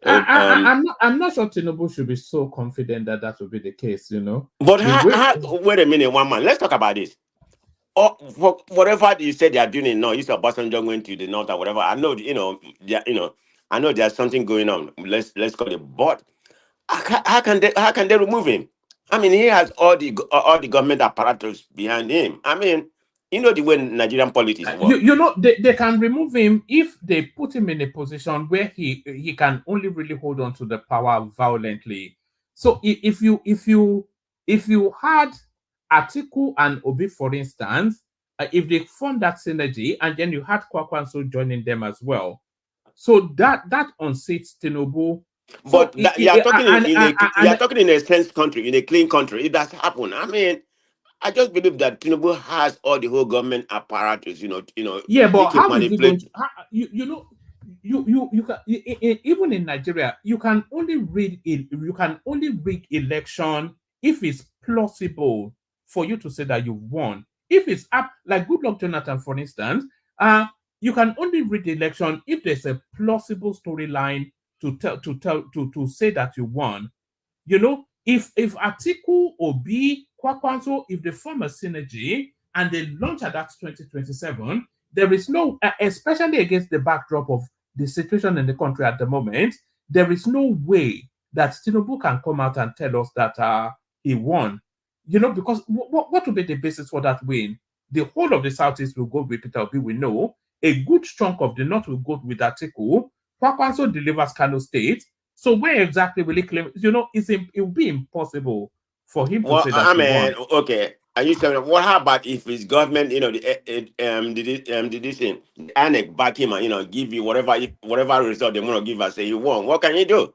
I'm not sure Tinubu should be so confident that that will be the case, But wait a minute, one man. Let's talk about this. Or whatever you said they are doing now, you saw Obasanjo going to the north or whatever. I know, I know there's something going on. Let's call it. But how can they remove him? I mean, he has all the government apparatus behind him. I mean, the way Nigerian politics work. They can remove him if they put him in a position where he can only really hold on to the power violently. So if you had Atiku and Obi, for instance, if they form that synergy, and then you had Kwakwanso joining them as well, so that unseats Tinubu. But you are talking in a sense country, in a clean country. If that's happened, I mean, I just believe that Tinubu has all the whole government apparatus. Yeah, but how is it going to? You can, even in Nigeria, you can only rig election if it's plausible for you to say that you won. If it's up, like Goodluck Jonathan, for instance, you can only rig the election if there's a plausible storyline to say that you won. If Atiku, Obi, Kwakwanso, if they form a synergy and they launch at that 2027, there is no, especially against the backdrop of the situation in the country at the moment, there is no way that Tinubu can come out and tell us that he won. Because what will be the basis for that win? The whole of the Southeast will go with Peter Obi, we know. A good chunk of the North will go with Atiku. Kwakwanso delivers Kano State. So where exactly will he claim? It will be impossible for him to say that he won. Okay. Are you saying what about if his government, the ANEC back him and, give you whatever result they want to give us, say he won? What can you do?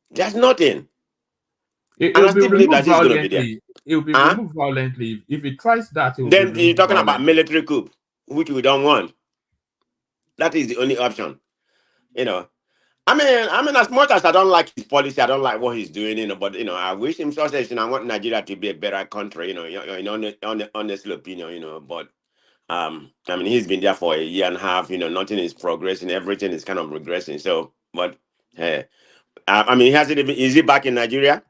There's nothing. It will be removed violently. It will be removed violently. If he tries that, then you're talking about military coup, which we don't want. That is the only option. I mean, as much as I don't like his policy, I don't like what he's doing, but I wish him success. I want Nigeria to be a better country, honest opinion, but I mean, he's been there for a year and a half, nothing is progressing, everything is kind of regressing. So, but I mean, is he back in Nigeria?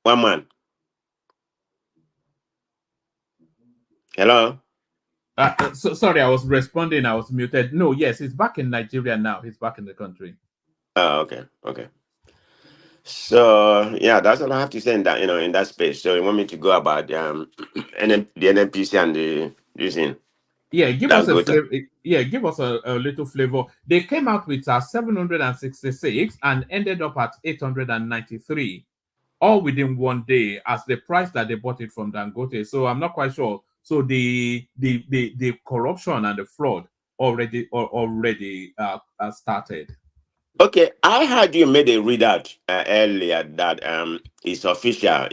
One man. Hello? Sorry, I was responding. I was muted. No, yes, he's back in Nigeria now. He's back in the country. Oh, okay. So yeah, that's all I have to say in that in that space. So you want me to go about the NNPC and the using? Yeah, give us a flavor. Yeah, give us a little flavor. They came out with 766 and ended up at 893, all within 1 day, as the price that they bought it from Dangote. So I'm not quite sure. So the corruption and the fraud already started. Okay, I heard you made a readout earlier that it's official,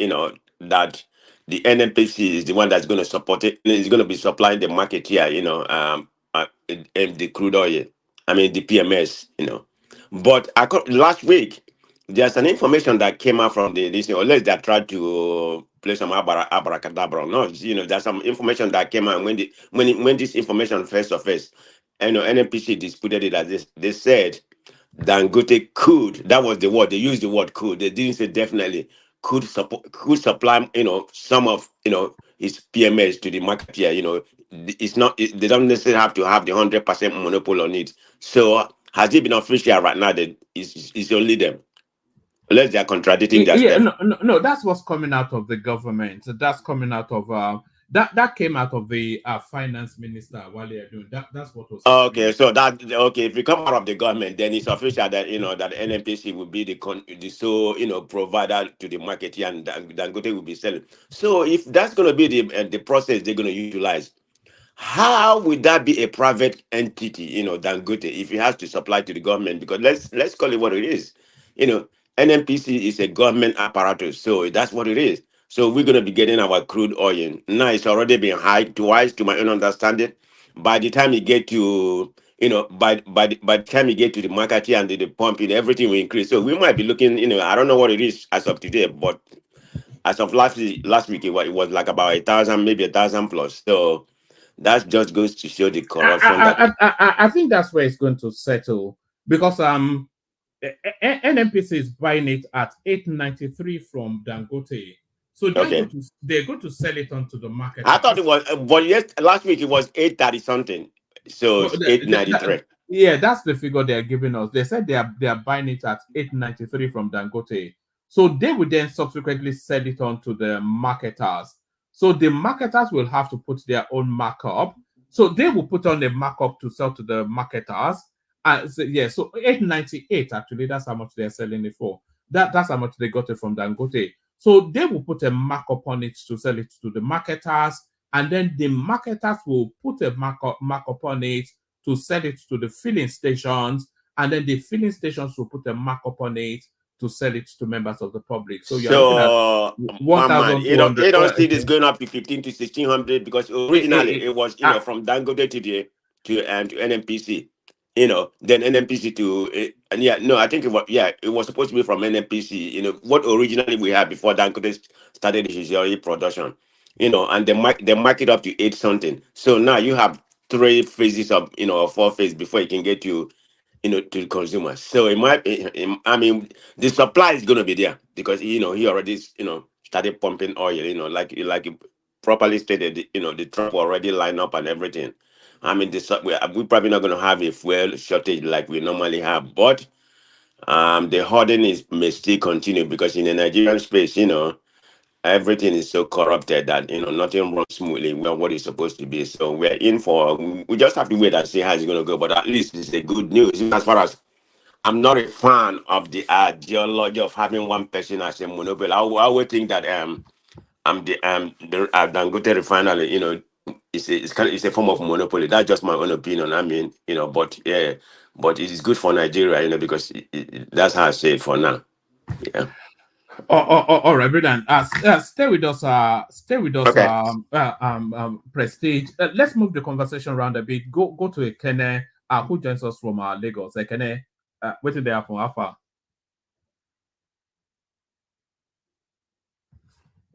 that the NNPC is the one that's going to support it. It's going to be supplying the market here, the crude oil. I mean the PMS, But last week there's an information that came out from this, unless they tried to play some abracadabra. No, there's some information that came out when this information first surfaced. NNPC disputed it as this. They said Dangote could, that was the word, they used the word could, they didn't say definitely, could supply, some of, his PMS to the market here, it's not, they don't necessarily have to have the 100% monopoly on it. So has it been official right now that it's only them? Unless they are contradicting their stuff. No, that's what's coming out of the government. That's coming out of That came out of the finance minister Wale Edun. That's what was Okay, so that okay. If you come out of the government, then it's official that that NNPC will be the sole provider to the market here, and Dangote will be selling. So if that's going to be the process they're going to utilize, how would that be a private entity, Dangote, if it has to supply to the government? Because let's call it what it is. You know, NNPC is a government apparatus, so that's what it is. So we're gonna be getting our crude oil. Now it's already been hiked twice, to my own understanding. By the time you get to by the time you get to the market here and the pumping, everything will increase. So we might be looking, I don't know what it is as of today, but as of last week it was like about 1,000, maybe 1,000 plus. So that just goes to show the corruption that. I think that's where it's going to settle, because NNPC is buying it at 893 from Dangote. So Okay. they're going to sell it onto the I thought marketers. it was, but yes, last week it was 830 something. So But it's 893. yeah, that's the figure they're giving us. They said they are buying it at 893 from Dangote. So they will then subsequently sell it on to the marketers. So the marketers will have to put their own markup. So they will put on a markup to sell to the marketers. So 898 actually, that's how much they're selling it for. That's how much they got it from Dangote. So they will put a markup on it to sell it to the marketers, and then the marketers will put a markup on it to sell it to the filling stations, and then the filling stations will put a markup on it to sell it to members of the public. So you're looking at So, man, 1,200. you don't see this going up to 15 to 1,600, because originally it was, ah, from Dangote to NNPC, then NNPC to, and yeah, no, I think it was supposed to be from NNPC, what originally we had before Dangote started his oil production, and they mark it up to 8 something. So now you have 3 phases of, or 4 phases before you can get to the consumers. So it might, I mean, the supply is going to be there, because he already started pumping oil. Like you properly stated. The truck already lined up and everything. I mean, we're probably not going to have a fuel shortage like we normally have, but the hoarding may still continue, because in the Nigerian space, everything is so corrupted that nothing runs smoothly what it's supposed to be. So we just have to wait and see how it's going to go. But at least it's a good news. As far as I'm not a fan of the ideology of having one person as a monopoly. I would think that the Dangote refinery, it's a form of monopoly. That's just my own opinion. I mean, but yeah, but it is good for Nigeria, because that's how I say it for now. Yeah. all right, brilliant. Stay with us. Stay with us. Okay. Prestige. Let's move the conversation around a bit. Go to Ekene, who joins us from Lagos. Ekene, what did they happen? Alpha.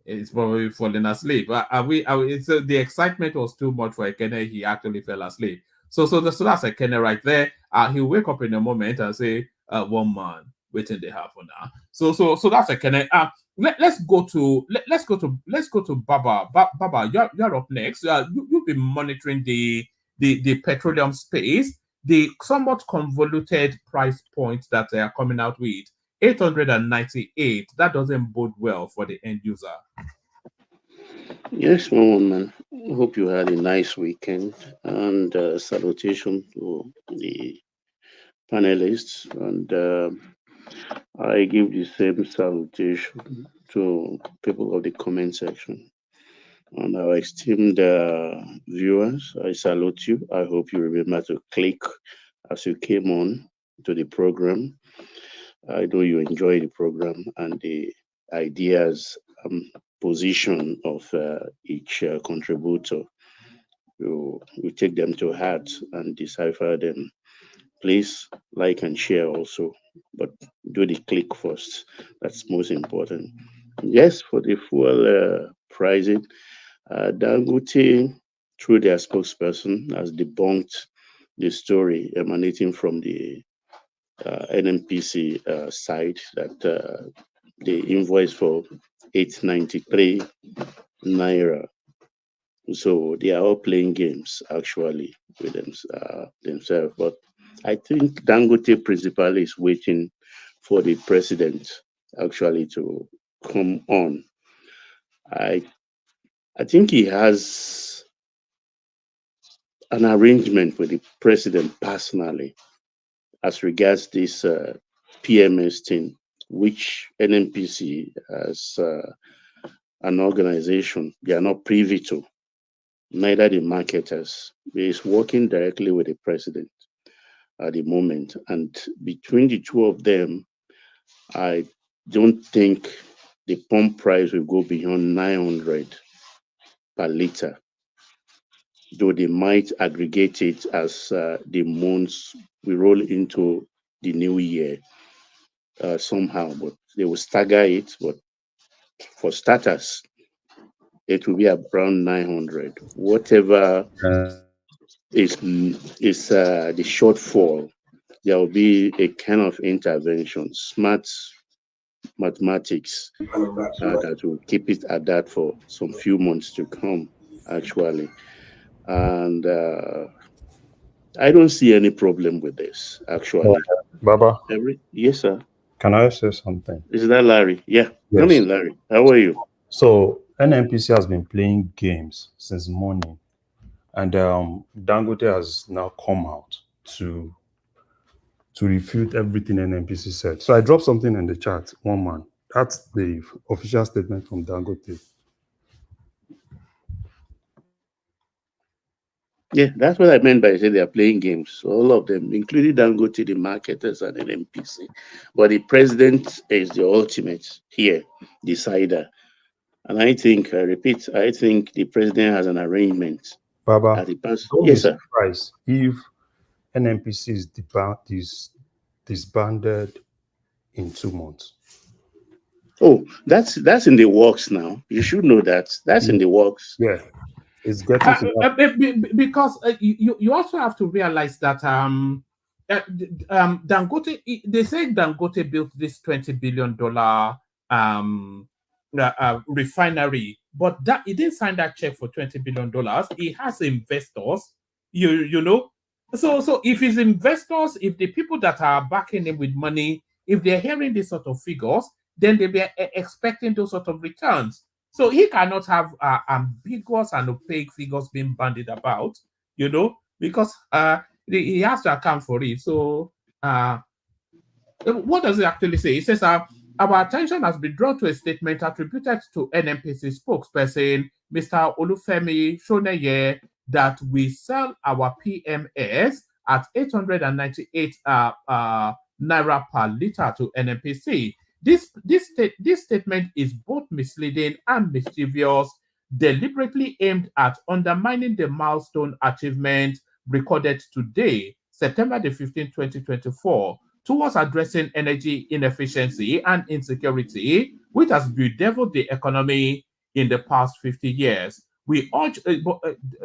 It's probably falling asleep. So the excitement was too much for Ekene. He actually fell asleep. So that's Ekene right there. He'll wake up in a moment and say, "One man, waiting they have for now." So that's Ekene. Let's go to Baba. Baba, you're up next. You've been monitoring the petroleum space, the somewhat convoluted price points that they are coming out with. 898. That doesn't bode well for the end user. Yes, man. Hope you had a nice weekend, and salutation to the panelists. And I give the same salutation to people of the comment section. And our esteemed viewers, I salute you. I hope you remember to click as you came on to the program. I know you enjoy the program and the ideas position of each contributor. You take them to heart and decipher them. Please like and share also, but do the click first. That's most important. Yes, for the fuel pricing, Dangote, through their spokesperson, has debunked the story emanating from the NNPC side that the invoice for 893 naira. So they are all playing games actually with themselves. But I think Dangote principally is waiting for the president actually to come on. I I think he has an arrangement with the president personally as regards this PMS thing, which NNPC as an organization, they are not privy to, neither the marketers. He is working directly with the president at the moment. And between the two of them, I don't think the pump price will go beyond 900 per liter, though they might aggregate it as the months we roll into the new year somehow, but they will stagger it. But for starters, it will be around 900. Whatever is the shortfall, there will be a kind of intervention, smart mathematics that will keep it at that for some few months to come, actually. And I don't see any problem with this, actually. Baba, Yes, sir. can I say something? Is that Larry? Yeah. Come Yes. in, Larry. How are you? So NNPC has been playing games since morning, and Dangote has now come out to refute everything NNPC said. So I dropped something in the chat. One man. That's the official statement from Dangote. Yeah, that's what I meant by saying they are playing games. All of them, including Dangote, the marketers, and NNPC. But the president is the ultimate here, decider. And I think, I repeat, I think the president has an arrangement Baba, at the past. don't Yes, be sir. surprised if NNPC is disbanded in 2 months. Oh, that's in the works now. You should know that. That's in the works. Yeah, it's getting to that. Because you also have to realize that Dangote, they say Dangote built this $20 billion refinery, but that he didn't sign that check for $20 billion. He has investors, you know. So if his investors, if the people that are backing him with money, if they're hearing this sort of figures, then they'll be expecting those sort of returns. So he cannot have ambiguous and opaque figures being bandied about, you know, because he has to account for it. So what does it actually say? It says, our attention has been drawn to a statement attributed to NNPC spokesperson, Mr. Olufemi Shoneye, that we sell our PMS at 898 naira per liter to NNPC. This statement is both misleading and mischievous, deliberately aimed at undermining the milestone achievement recorded today, September the 15th, 2024, towards addressing energy inefficiency and insecurity, which has bedeviled the economy in the past 50 years. We urge,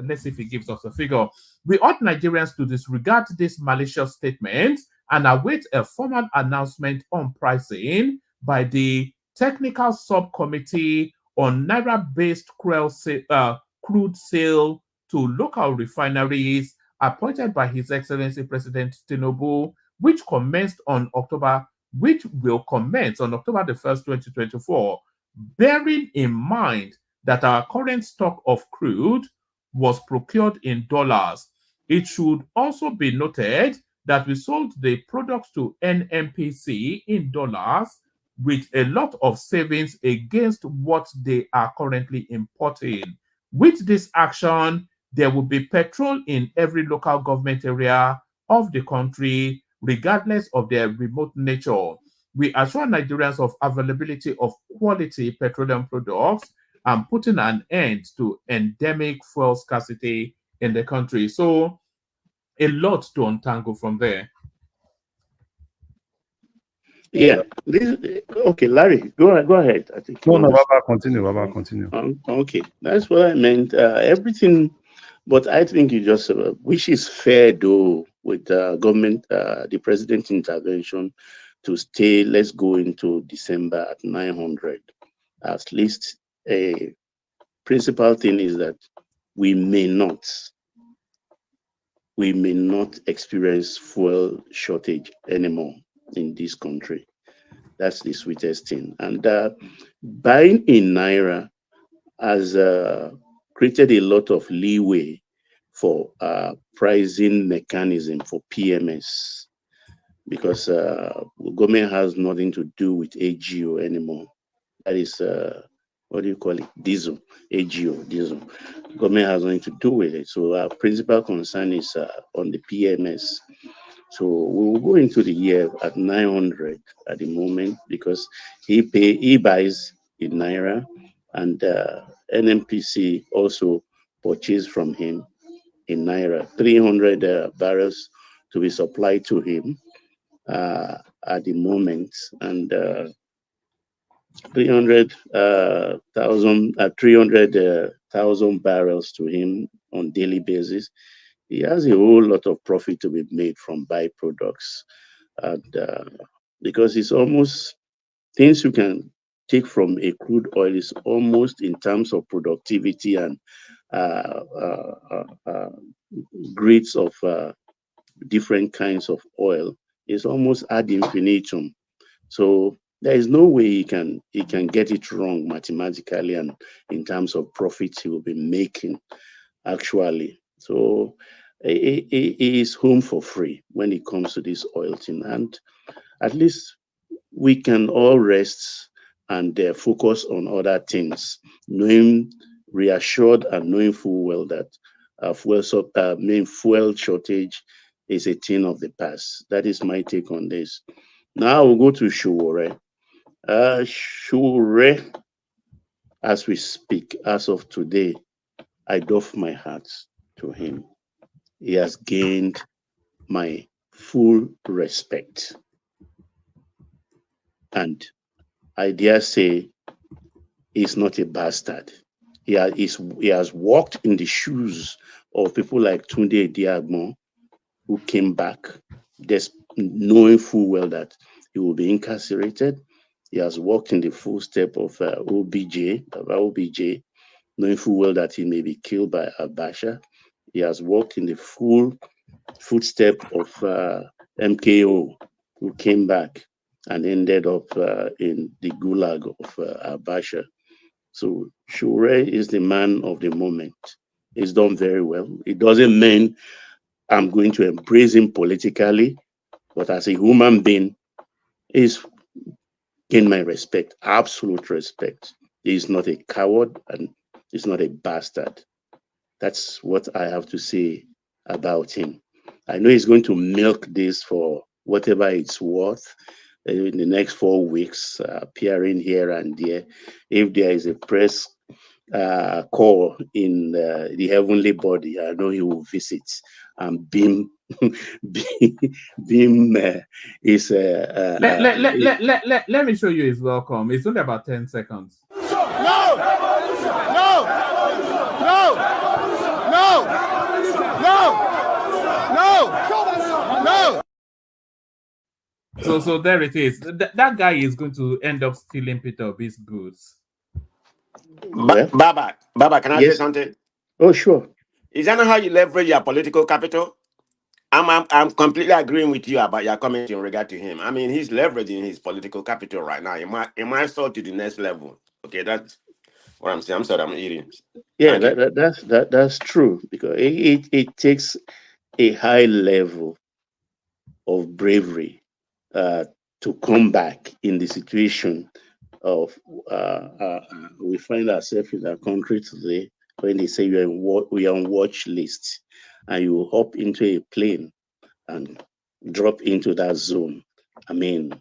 let's see if he gives us a figure. We urge Nigerians to disregard this malicious statement and await a formal announcement on pricing by the Technical Subcommittee on Naira-based crude sale to local refineries appointed by His Excellency President Tinubu, which will commence on October the 1st, 2024, bearing in mind that our current stock of crude was procured in dollars. It should also be noted that we sold the products to NNPC in dollars with a lot of savings against what they are currently importing. With this action, there will be petrol in every local government area of the country, regardless of their remote nature. We assure Nigerians of availability of quality petroleum products and putting an end to endemic fuel scarcity in the country. So, a lot to untangle from there. Yeah. Okay, Larry, go ahead. I think. No, Baba, continue. Baba, continue. Okay, that's what I meant. Everything, but I think you just, which is fair though, with government, the president's intervention to stay. Let's go into December at 900. At least a principal thing is that we may not experience fuel shortage anymore in this country. That's the sweetest thing. And buying in Naira has created a lot of leeway for pricing mechanism for PMS, because government has nothing to do with AGO anymore. That is, what do you call it? Diesel, AGO, diesel. Government has nothing to do with it. So our principal concern is on the PMS. So we will go into the year at 900 at the moment, because he buys in naira, and NMPC also purchased from him in naira 300 barrels to be supplied to him at the moment, and 300,000 barrels to him on daily basis. He has a whole lot of profit to be made from byproducts, and because it's almost things you can take from a crude oil is almost in terms of productivity and grades of different kinds of oil is almost ad infinitum. So there is no way he can get it wrong mathematically, and in terms of profits he will be making actually. So he is home for free when it comes to this oil thing, and at least we can all rest and focus on other things, knowing reassured and knowing full well that fuel shortage is a thing of the past. That is my take on this. Now we'll go to SOWORE. SOWORE, as we speak, as of today, I doff my hat to him. He has gained my full respect. And I dare say he's not a bastard. He has walked in the shoes of people like Tunde Diagmo, who came back, just knowing full well that he will be incarcerated. He has walked in the footsteps of OBJ, knowing full well that he may be killed by Abacha. He has walked in the full footsteps of MKO, who came back and ended up in the gulag of Abacha. So SOWORE is the man of the moment. He's done very well. It doesn't mean I'm going to embrace him politically, but as a human being, he's gained my respect, absolute respect. He's not a coward and he's not a bastard. That's what I have to say about him. I know he's going to milk this for whatever it's worth in the next 4 weeks, appearing here and there. If there is a press call in the heavenly body, I know he will visit and beam his. Let me show you his welcome. It's only about 10 seconds. No. So there it is. That guy is going to end up stealing Peter Obi's goods. Baba, can I say something? Oh, sure. Is that not how you leverage your political capital? I'm completely agreeing with you about your comment in regard to him. I mean, he's leveraging his political capital right now. It might soar to the next level. Okay, that's what I'm saying. I'm sorry, I'm eating. Yeah, that's true, because it takes a high level of bravery to come back in the situation of we find ourselves in our country today, when they say we are on watch list, and you hop into a plane and drop into that zone. I mean,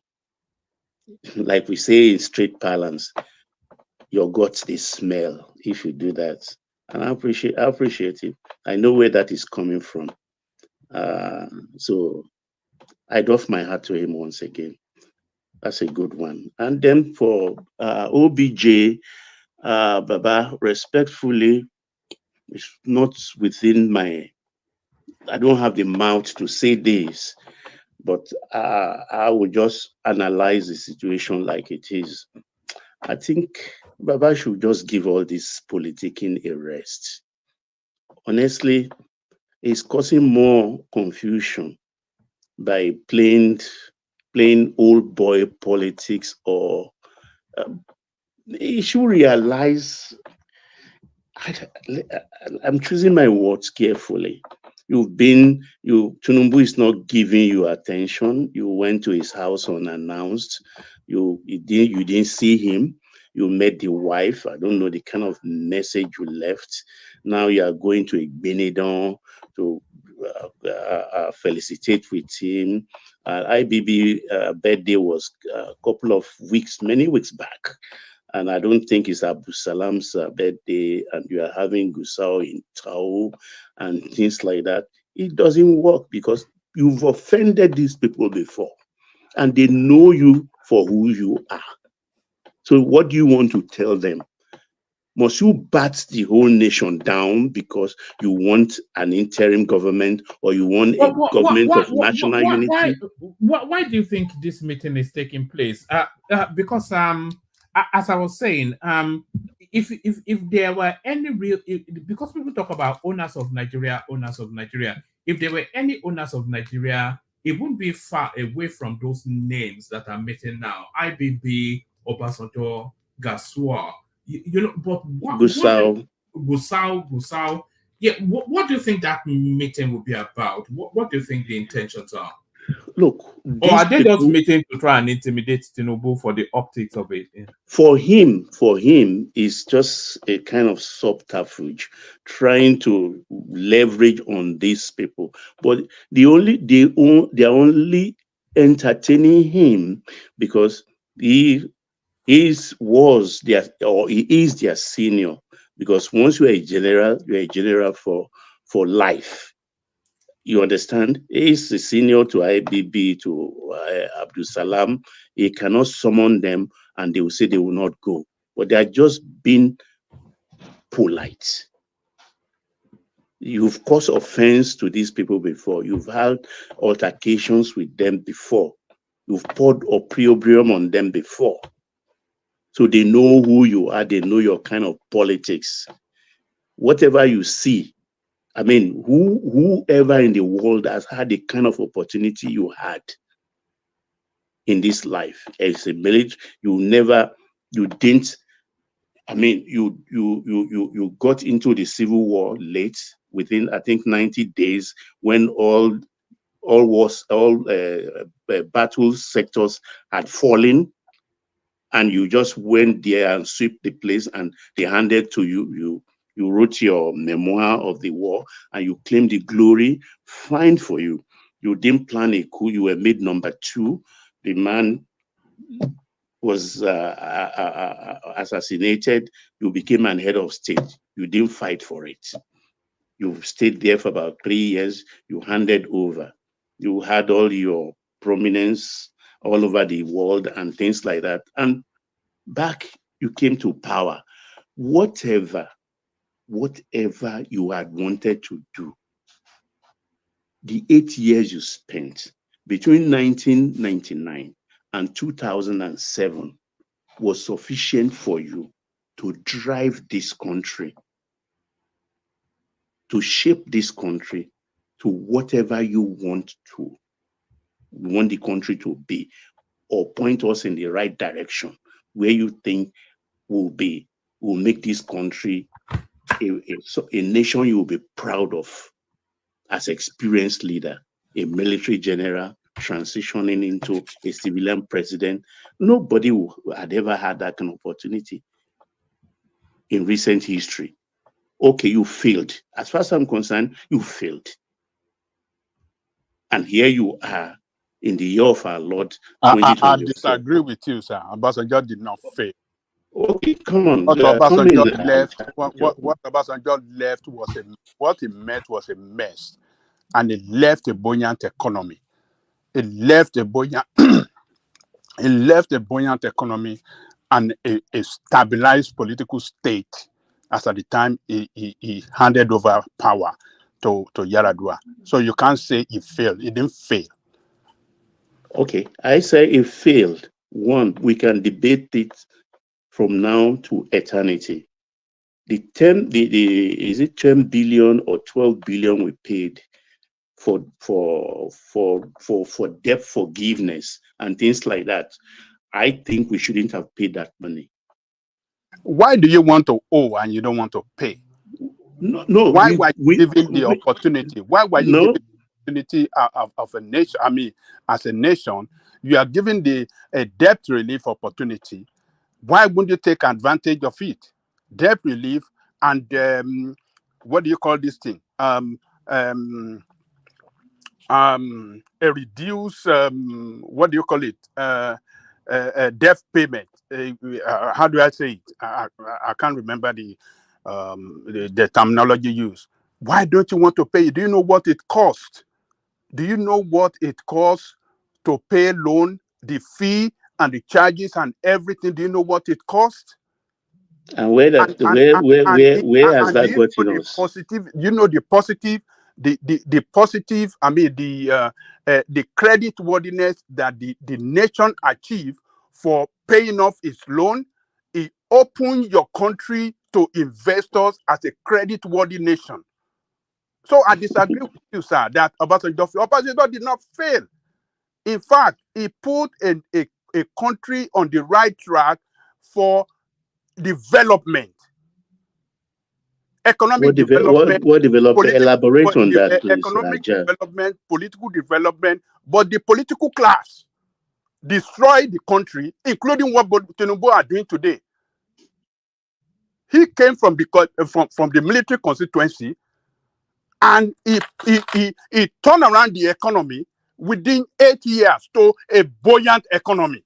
like we say in street parlance, your guts they smell if you do that. And I appreciate it. I know where that is coming from. So I doff my hat to him once again. That's a good one. And then for OBJ, Baba, respectfully, it's not within my, I don't have the mouth to say this, but I will just analyze the situation like it is. I think Baba should just give all this politicking a rest. Honestly, it's causing more confusion by playing old boy politics, or he should realize I'm choosing my words carefully. Tinubu is not giving you attention. You went to his house unannounced. You didn't see him. You met the wife. I don't know the kind of message you left. Now you are going to Benidorm to felicitate with him. IBB birthday was a couple of weeks, many weeks back. And I don't think it's Abu Salam's birthday, and you are having Gusau in Tao and things like that. It doesn't work because you've offended these people before, and they know you for who you are. So what do you want to tell them? Must you bat the whole nation down because you want an interim government or you want a government of national unity? Why do you think this meeting is taking place? Because as I was saying, if there were any real, because people talk about owners of Nigeria, if there were any owners of Nigeria, it wouldn't be far away from those names that are meeting now. IBB, Obasanjo, Gasua, but Gusau. Yeah, what do you think that meeting will be about? What do you think the intentions are? Look, or are they just meeting to try and intimidate Tinubu for the optics of it? Yeah. For him, it's just a kind of subterfuge, trying to leverage on these people. But they are only entertaining him because he is their senior. Because once you're a general for life. You understand? He is the senior to IBB, to Abdul Salam. He cannot summon them and they will say they will not go. But they are just being polite. You've caused offense to these people before. You've had altercations with them before. You've poured opprobrium on them before. So they know who you are. They know your kind of politics. Whatever you see, I mean, whoever in the world has had the kind of opportunity you had in this life as a military, you got into the civil war late, within I think 90 days, when all battle sectors had fallen, and you just went there and swept the place, and they handed to you. You wrote your memoir of the war and you claimed the glory. Fine for you. You didn't plan a coup. You were made number 2. The man was assassinated. You became an head of state. You didn't fight for it. You stayed there for about 3 years. You handed over. You had all your prominence all over the world and things like that. And back you came to power. Whatever you had wanted to do, the 8 years you spent between 1999 and 2007 was sufficient for you to drive this country, to shape this country to whatever you want the country to be, or point us in the right direction where you think will make this country a nation you will be proud of as experienced leader, a military general transitioning into a civilian president. Nobody had ever had that kind of opportunity in recent history. Okay, you failed. As far as I'm concerned, you failed. And here you are in the year of our Lord 2024. I disagree with you, sir. Obasanjo did not fail. Okay, come on. What Obasanjo left what he met was a mess, and it left a buoyant economy. It left a buoyant economy and a stabilized political state as at the time he handed over power to Yaradua. So you can't say he failed. He didn't fail. Okay, I say it failed. One, we can debate it from now to eternity. Is it 10 billion or 12 billion we paid for debt forgiveness and things like that? I think we shouldn't have paid that money. Why do you want to owe and you don't want to pay? No. Why were you given the opportunity? Why were you given the opportunity of a nation? I mean, as a nation, you are given a debt relief opportunity. Why wouldn't you take advantage of it? Debt relief and what do you call this thing? A reduced what do you call it? Debt payment. How do I say it? I can't remember the terminology used. Why don't you want to pay? Do you know what it costs? Do you know what it costs to pay loan, the fee and the charges and everything? Do you know what it costs? And where has that gotten us? Positive, you know, the positive, the positive, I mean, the credit worthiness that the nation achieved for paying off its loan. It opened your country to investors as a credit worthy nation. So I disagree with you, sir, that Obasanjo did not fail. In fact, he put a country on the right track for development. Economic development. What development? Elaborate on that, please. Economic development, political development, but the political class destroyed the country, including what Tinubu are doing today. He came from the military constituency, and he turned around the economy within 8 years to a buoyant economy.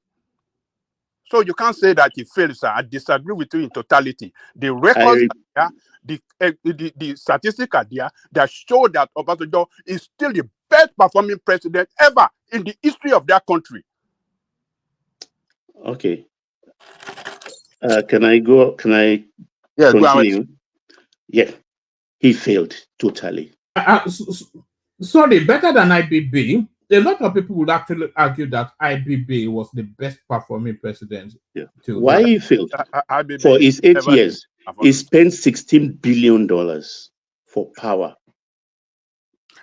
So you can't say that he failed, sir. I disagree with you in totality. The records are there, the statistics are there that show that Obasanjo is still the best performing president ever in the history of that country. Okay. Can I continue? Go yeah, he failed totally. Sorry, better than IBB. A lot of people would actually argue that IBB was the best performing president. Yeah. Why he failed? For his 8 years, he spent $16 billion for power.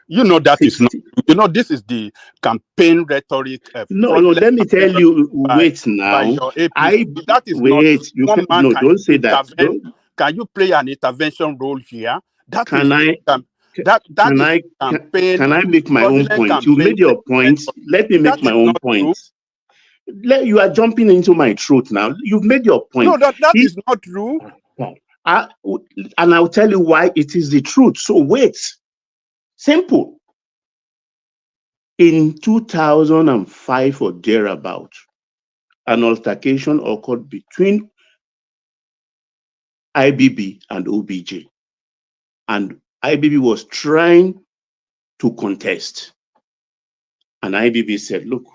You know that is not. You know this is the campaign rhetoric. No, let me tell you. Wait now. That is wait. Not, you can, no, don't say that. Can you play an intervention role here? Can I make my own point? You made your point. Let me make my own point. You are jumping into my throat now. You've made your point. No, that is not true. And I'll tell you why it is the truth. So wait. Simple. In 2005 or thereabout, an altercation occurred between IBB and OBJ. And IBB was trying to contest. And IBB said, look,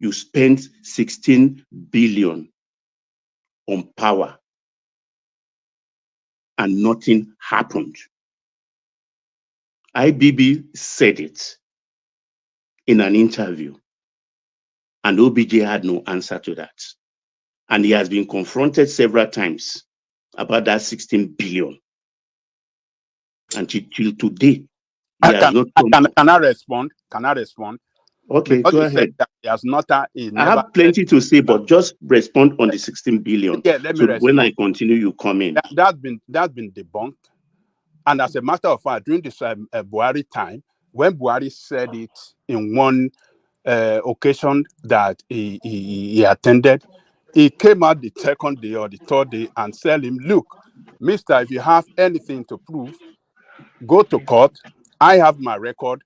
you spent 16 billion on power and nothing happened. IBB said it in an interview, and OBJ had no answer to that. And he has been confronted several times about that 16 billion. And till today, he has not. Can I respond? Can I respond? Okay, because go ahead. He has not. I have plenty to say, but just respond on the 16 billion. Yeah, let me so respond. When I continue, you come in. That's been debunked. And as a matter of fact, during this Buhari time, when Buhari said it in one occasion that he attended, he came out the second day or the third day and said him, look, mister, if you have anything to prove, go to court. I have my record,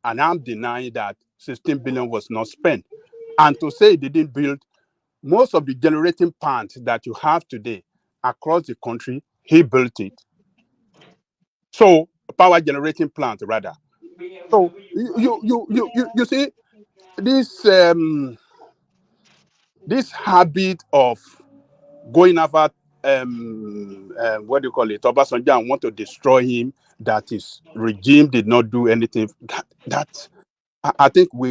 and I'm denying that 16 billion was not spent. And to say he didn't build most of the generating plants that you have today across the country, he built it. So power generating plant rather. So you see this this habit of going after what do you call it, Obasanjo, and want to destroy him, that his regime did not do anything. That I think we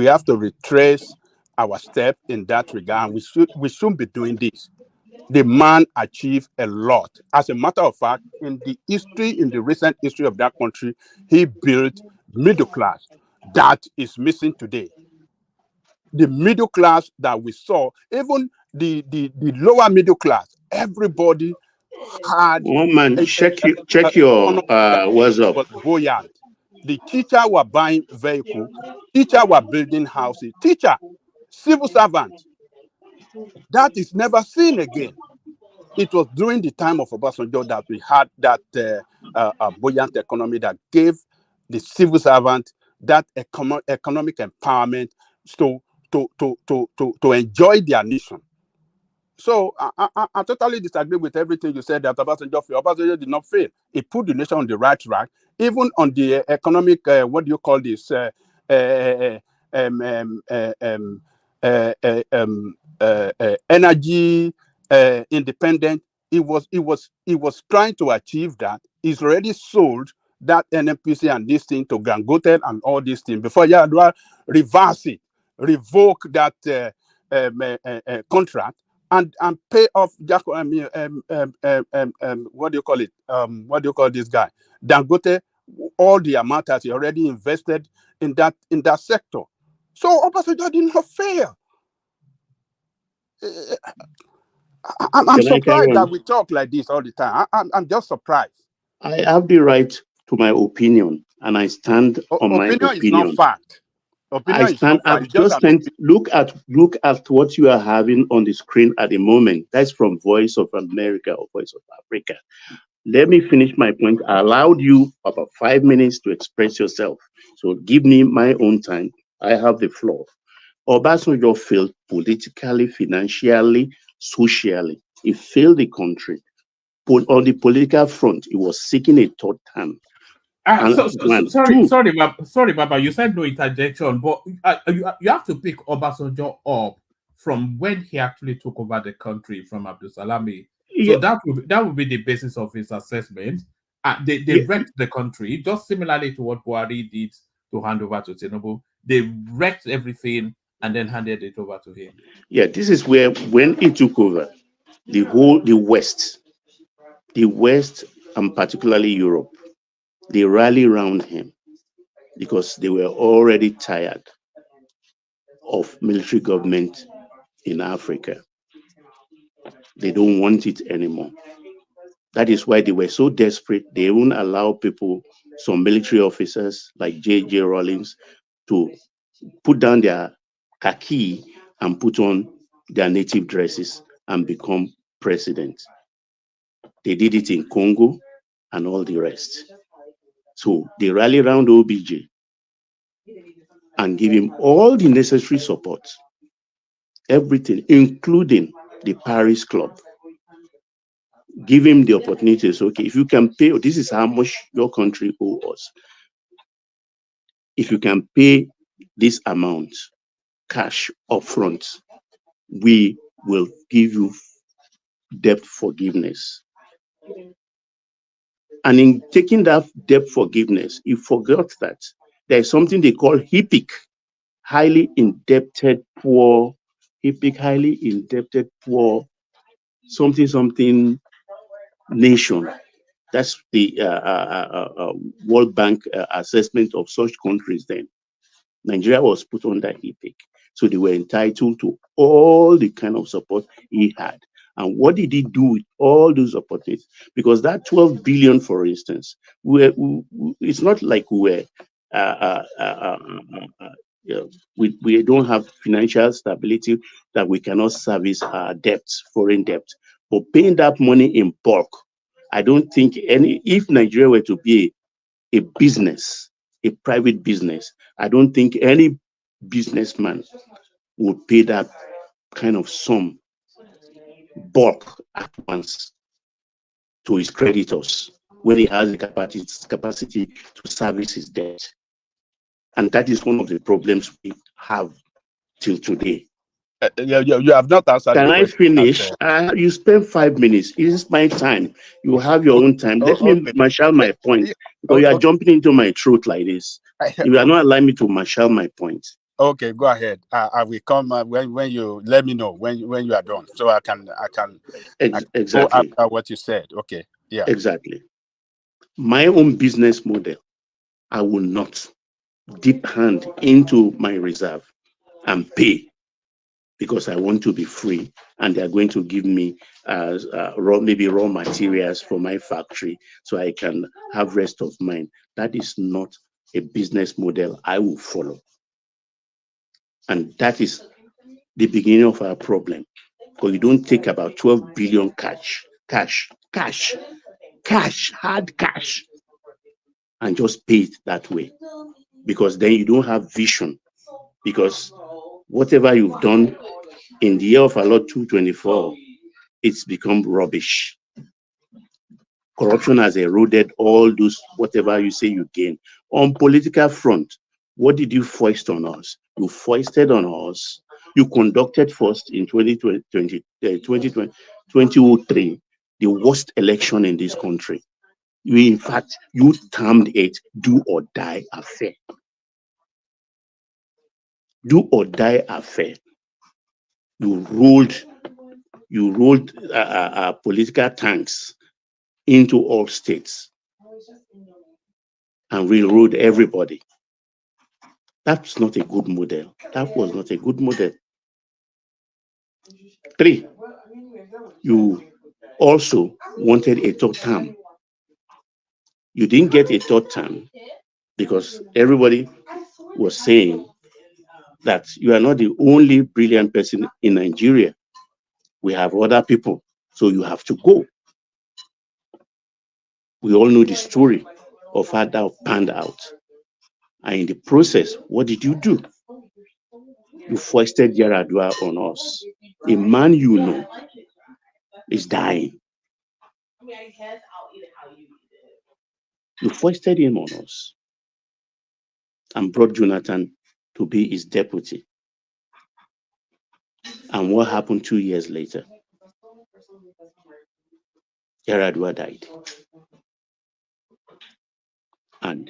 have to retrace our step in that regard. We shouldn't be doing this. The man achieved a lot. As a matter of fact, in the recent history of that country, he built middle class that is missing today. The middle class that we saw, even the lower middle class, everybody had Oh man, a, check your economy what's up. was buoyant. The teacher were buying vehicles, teacher were building houses, teacher, civil servant. That is never seen again. It was during the time of Obasanjo that we had that buoyant economy that gave the civil servant that economic empowerment to enjoy their nation. So I totally disagree with everything you said that Obasanjo failed. Obasanjo did not fail. He put the nation on the right track, even on the economic, what do you call this, energy independent. He was trying to achieve that. He's already sold that NNPC and this thing to Gangote and all these things before Yadua reverse it, revoke that contract and pay off what do you call it? What do you call this guy? Dangote, all the amount that he already invested in that sector. So Obasanjo did not fail. I'm surprised that we talk like this all the time. I'm just surprised. I have the right to my opinion, and I stand on my opinion. Is not fact. Opinion I stand. I've just stand. Look at what you are having on the screen at the moment. That's from Voice of America or Voice of Africa. Let me finish my point. I allowed you about 5 minutes to express yourself. So give me my own time. I have the floor. Obasanjo failed politically, financially, socially. He failed the country. On the political front, he was seeking a third term. Sorry, Baba. You said no interjection, but you have to pick Obasanjo up from when he actually took over the country from Abdul Salami. So that would be the basis of his assessment. They wrecked the country, just similarly to what Buhari did to hand over to Tinubu. They wrecked everything and then handed it over to him. Yeah, this is where when he took over, the West and particularly Europe, they rally around him because they were already tired of military government in Africa. They don't want it anymore. That is why they were so desperate. They won't allow people, some military officers like J.J. Rawlings, to put down their khaki and put on their native dresses and become president. They did it in Congo and all the rest. So they rally around OBJ and give him all the necessary support, everything, including the Paris Club. Give him the opportunity to say, okay, if you can pay, this is how much your country owes us. If you can pay this amount, cash upfront, we will give you debt forgiveness. And in taking that debt forgiveness, he forgot that there is something they call HIPIC, highly indebted poor, HIPIC, highly indebted poor, something nation. That's the World Bank assessment of such countries then. Nigeria was put under HIPIC. So they were entitled to all the kind of support he had. And what did he do with all those opportunities? Because that 12 billion, for instance, it's not like we don't have financial stability that we cannot service our debts, foreign debt. But paying that money in bulk, I don't think if Nigeria were to be a business, a private business, I don't think any businessman would pay that kind of sum bulk at once to his creditors when he has the capacity to service his debt. And that is one of the problems we have till today. You have not answered. Can I finish? You spend 5 minutes. It is my time. You have your own time. Let me marshal my point. Because you are jumping into my throat like this. You are not allowing me to marshal my point. Okay, go ahead. I will come when you let me know when you are done, so I can exactly go after what you said. Okay, yeah, exactly. My own business model, I will not dip hand into my reserve and pay because I want to be free, and they're going to give me maybe raw materials for my factory so I can have rest of mind. That is not a business model I will follow. And that is the beginning of our problem, because you don't take about 12 billion hard cash, and just pay it that way, because then you don't have vision, because whatever you've done in the year of our Lord 224, it's become rubbish. Corruption has eroded all those, whatever you say you gain. On political front, what did you foist on us? You foisted on us. You conducted first in 2003, the worst election in this country. In fact, you termed it do or die affair. Do or die affair. You rolled political tanks into all states and railroad everybody. That's not a good model. That was not a good model. 3, you also wanted a third term. You didn't get a third term because everybody was saying that you are not the only brilliant person in Nigeria. We have other people, so you have to go. We all know the story of how that panned out. And in the process, what did you do? You foisted Yaradua on us. A man you know is dying. You foisted him on us and brought Jonathan to be his deputy. And what happened 2 years later? Yaradua died. And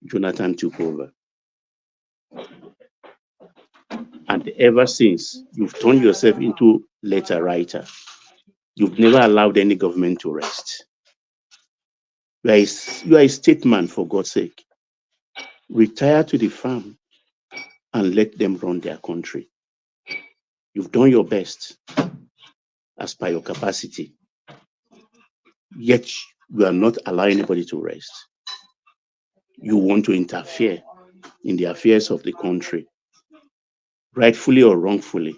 Jonathan took over. And ever since, you've turned yourself into letter writer. You've never allowed any government to rest. You are a statesman, for God's sake. Retire to the farm and let them run their country. You've done your best as per your capacity, yet you are not allowing anybody to rest. You want to interfere in the affairs of the country, rightfully or wrongfully.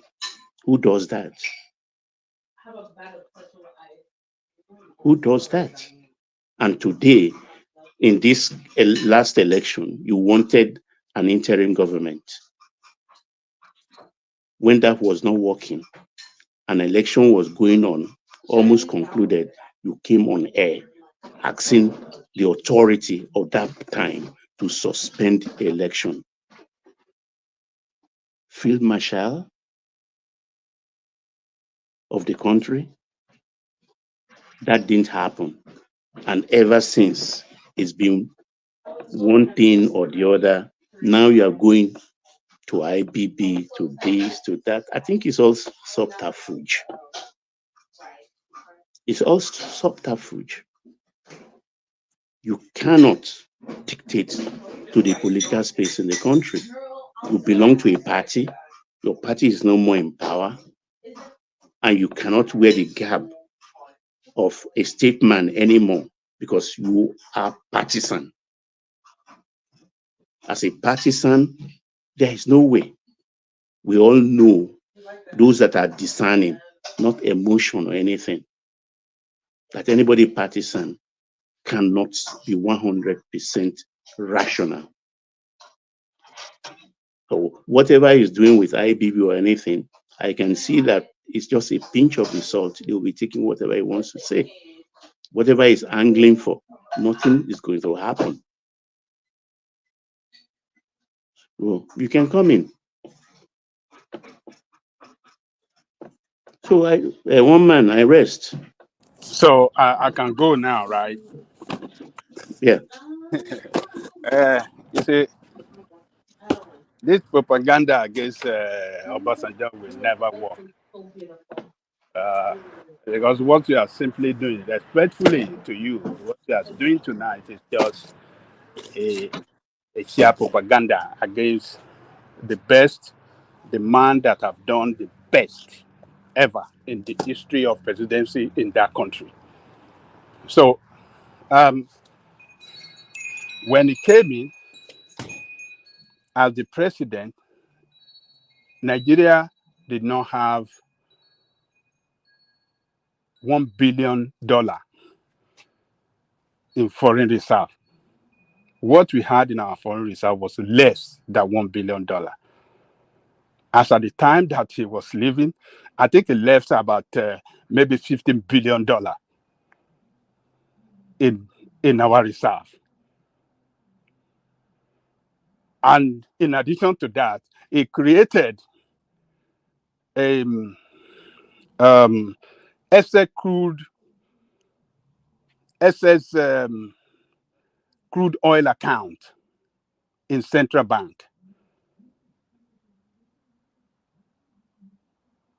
Who does that? Who does that? And today, in this last election, you wanted an interim government. When that was not working, an election was going on, almost concluded, you came on air asking the authority of that time to suspend the election. Field Marshal of the country, that didn't happen. And ever since, it's been one thing or the other. Now you are going to IBB, to this, to that. I think it's all subterfuge. It's all subterfuge. You cannot dictate to the political space in the country. You belong to a party. Your party is no more in power. And you cannot wear the garb of a statesman anymore because you are partisan. As a partisan, there is no way. We all know those that are discerning, not emotion or anything, that anybody partisan cannot be 100% rational. So whatever he's doing with IBB or anything, I can see that it's just a pinch of the salt. He'll be taking whatever he wants to say. Whatever he's angling for, nothing is going to happen. Well, you can come in. So one man, I rest. So I can go now, right? Yeah. You see, this propaganda against Obasanjo will never work. Because what you are simply doing, respectfully to you, what you are doing tonight is just a sheer propaganda against the man that have done the best ever in the history of presidency in that country. So when he came in as the president, Nigeria did not have $1 billion in foreign reserve. What we had in our foreign reserve was less than $1 billion. As at the time that he was leaving, I think he left about maybe $15 billion in our reserve. And in addition to that, he created excess crude oil account in central bank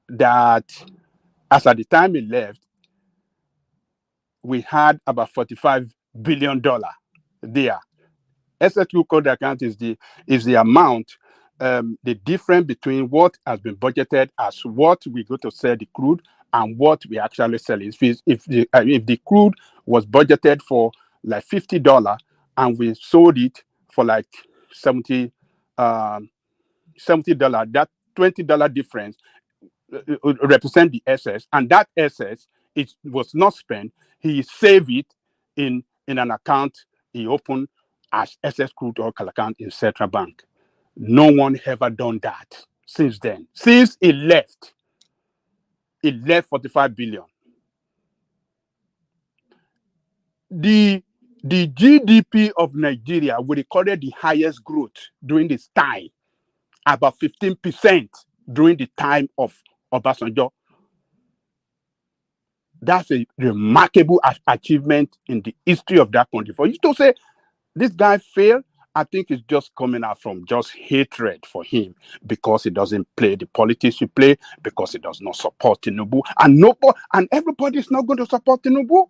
that, as at the time he left, we had about $45 billion there. Excess crude oil account is the amount, the difference between what has been budgeted as what we go to sell the crude and what we actually sell. If the crude was budgeted for like $50 and we sold it for like $70, that $20 difference represent the excess, and that excess it was not spent. He saved it in an account he opened as excess crude oil account in Central Bank. No one ever done that since then. Since he left 45 billion. The GDP of Nigeria, we recorded the highest growth during this time, about 15% during the time of Obasanjo. That's a remarkable achievement in the history of that country. For you to say this guy failed, I think it's just coming out from just hatred for him because he doesn't play the politics he play, because he does not support Tinubu, and everybody is not going to support Tinubu.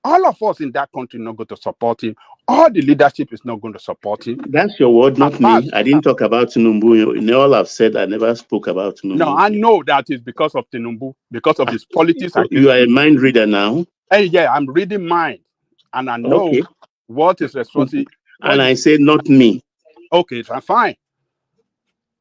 All of us in that country are not going to support him. All the leadership is not going to support him. That's your word, not me. I didn't talk about Tinubu. In all I've said, I never spoke about Tinubu. No, I know that is because of Tinubu, because of his politics. You are a mind reader now. Hey, yeah, I'm reading mind, and I know what is responsible. And I say not me. Okay, so fine.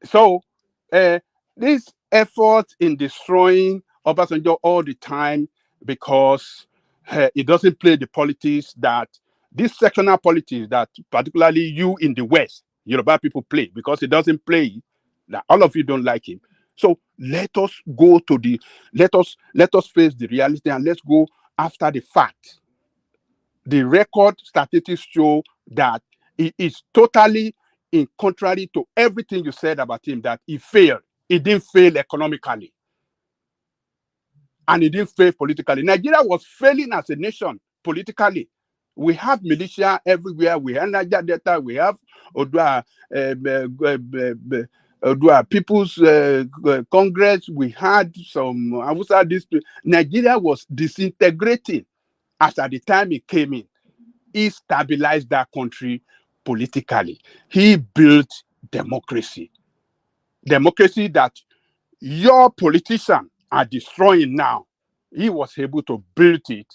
So this effort in destroying Obasanjo all the time because it doesn't play the politics that this sectional politics that particularly you in the West, Yoruba people play, because it doesn't play that all of you don't like him. So let us go to let us face the reality and let's go after the fact. The record statistics show that it is totally in contrary to everything you said about him, that he failed. He didn't fail economically. And he didn't fail politically. Nigeria was failing as a nation politically. We have militia everywhere. We have Niger Delta. We have Odua People's Congress. We had some Hausa district. Nigeria was disintegrating as at the time he came in. He stabilized that country politically. He built democracy. Democracy that your politicians are destroying now. He was able to build it,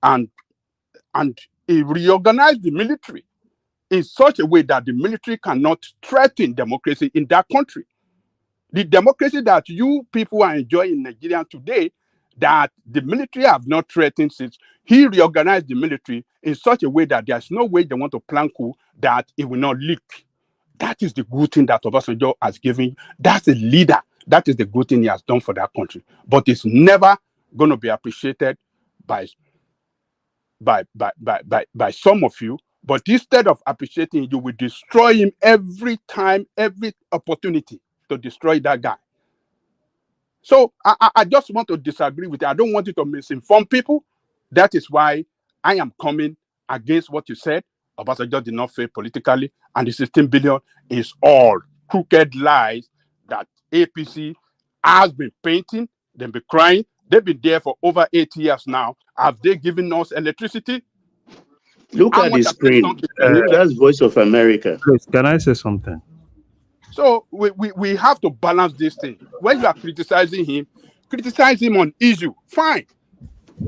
and he reorganized the military in such a way that the military cannot threaten democracy in that country. The democracy that you people are enjoying in Nigeria today, that the military have not threatened since he reorganized the military in such a way that there's no way they want to plan coup that it will not leak. That is the good thing that Obasanjo has given. That's a leader. That is the good thing he has done for that country. But it's never going to be appreciated by some of you. But instead of appreciating, you will destroy him every time, every opportunity to destroy that guy. So I just want to disagree with you. I don't want you to misinform people. That is why I am coming against what you said. Obasanjo did not fail politically, and the 16 billion is all crooked lies that APC has been painting. They've been crying. They've been there for over 8 years now. Have they given us electricity? Look at the screen. That's Voice of America. Please, can I say something? So we have to balance this thing. When you are criticize him on issue, fine.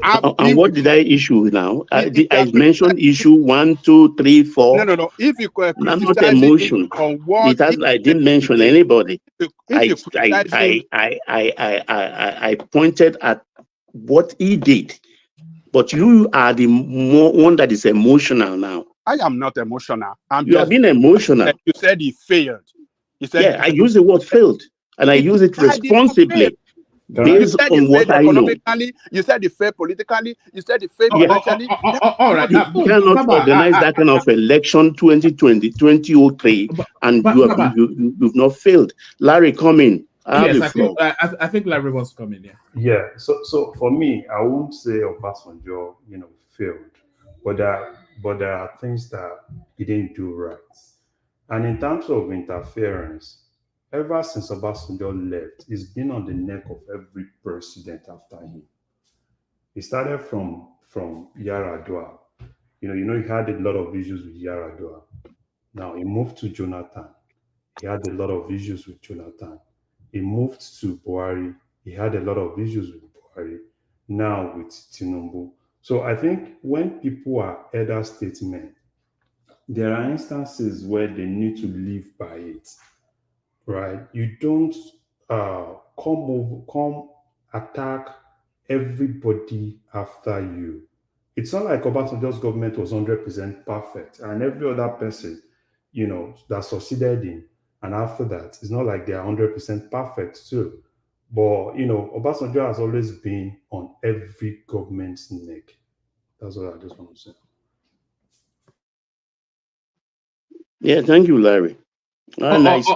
I'll be And what with did you. I issue now? If you are I mentioned criticizing, issue 1, 2, 3, 4. no. If you are I'm not criticizing him emotion. on what he I said didn't mention today, anybody. if you criticize him, I pointed at what he did. But you are the one that is emotional now. I am not emotional. I'm You have just been emotional. you said he failed. You said Yeah, I use the word failed, and I use it I did not fail. responsibly You based said he on failed what I know. economically. You said he failed politically. You said he failed Yeah. financially. All right. You cannot Baba, organize that kind of election 2003, and Baba. you've not failed. Larry, come in. I have Yes, the I think floor. I think Larry wants to come in. Yeah. Yeah. So for me, I won't say Obasanjo, failed, but there are things that he didn't do right. And in terms of interference, ever since Obasanjo left, he's been on the neck of every president after him. He started from Yaradua. He had a lot of issues with Yaradua. Now he moved to Jonathan. He had a lot of issues with Jonathan. He moved to Buhari. He had a lot of issues with Buhari. Now with Tinubu. So I think when people are elder statesmen, there are instances where they need to live by it, right? You don't come attack everybody after you. It's not like Obasanjo's government was 100% perfect, and every other person, that succeeded in, and after that, it's not like they are 100% perfect too. But Obasanjo has always been on every government's neck. That's what I just want to say. Yeah, thank you, Larry. Nice.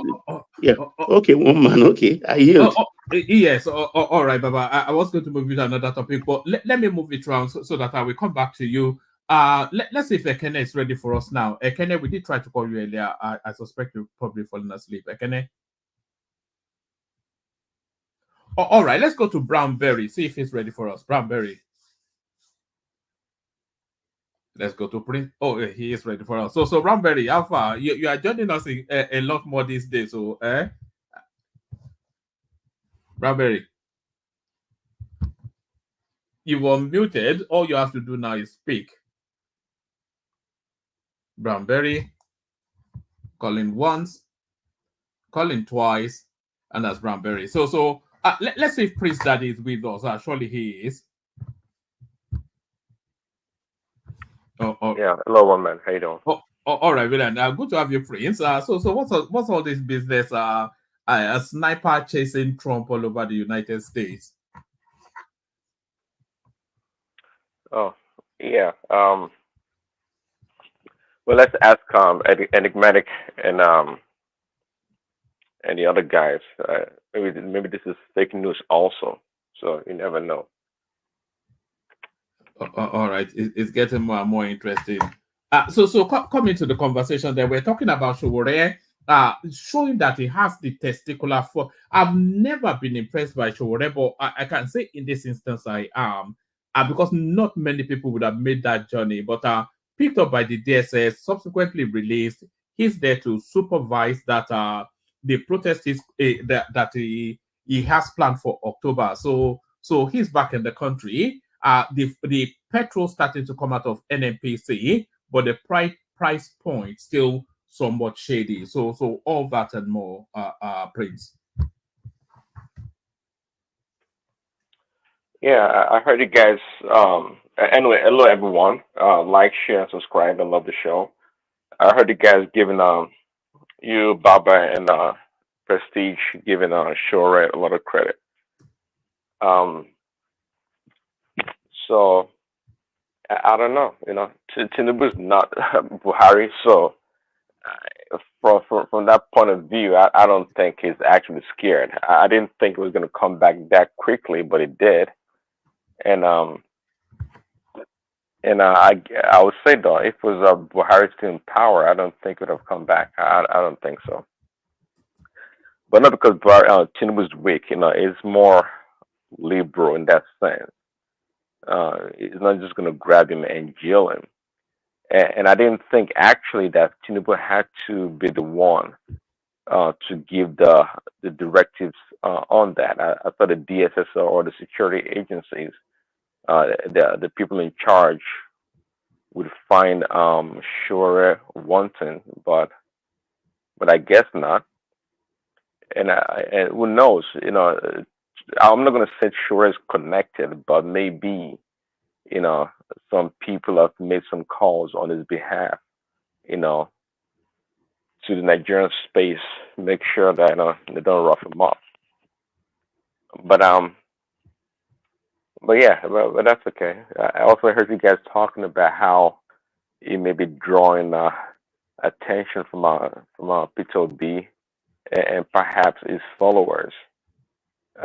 Yeah. Okay, one man. Okay, I yield. Yes. All right, Baba. I was going to move you to another topic, but let me move it around so that I will come back to you. Let's see if Ekene is ready for us now. Ekene, we did try to call you earlier. I suspect you're probably falling asleep. Ekene. All right, let's go to Brownberry. See if he's ready for us. Brownberry. Let's go to Prince. Oh, he is ready for us. So Brownberry, how far? You are joining us a lot more these days. So, Brownberry, you've unmuted. All you have to do now is speak. Brownberry, calling once, calling twice, and that's Brownberry. So let's see if Prince Daddy is with us. Surely he is. Yeah, hello, one man. How you doing? All right, William. Good to have you, Prince. So what's all this business? A sniper chasing Trump all over the United States. Oh, yeah. Well, let's ask Enigmatic and the other guys. Maybe this is fake news also. So you never know. All right, it's getting more and more interesting. So coming to the conversation that we're talking about SOWORE, showing that he has the testicular force. I've never been impressed by SOWORE, but I can say in this instance I am, because not many people would have made that journey. But picked up by the DSS, subsequently released. He's there to supervise that the protest is that he has planned for October. So he's back in the country. The petrol starting to come out of NNPC, but the price point still somewhat shady. So all that and more, Prince. Yeah, I heard you guys. Anyway, hello everyone. Like, share, and subscribe. I love the show. I heard you guys giving you, Baba, and Prestige giving SOWORE a lot of credit. So I don't know. Tinubu's not Buhari, so from that point of view, I don't think he's actually scared. I didn't think it was going to come back that quickly, but it did. And I would say though, if it was Buhari still in power, I don't think it would have come back. I don't think so. But not because Tinubu's weak. It's more liberal in that sense. It's not just going to grab him and jail him. And I didn't think actually that Tinubu had to be the one to give the directives on that. I thought the DSSO or the security agencies, the people in charge, would find SOWORE wanting, but I guess not. And who knows? I'm not going to say SOWORE is connected, but maybe some people have made some calls on his behalf, you know, to the Nigerian space, make sure that they don't rough him up. But yeah, but that's okay. I also heard you guys talking about how he may be drawing attention from Peter B and perhaps his followers.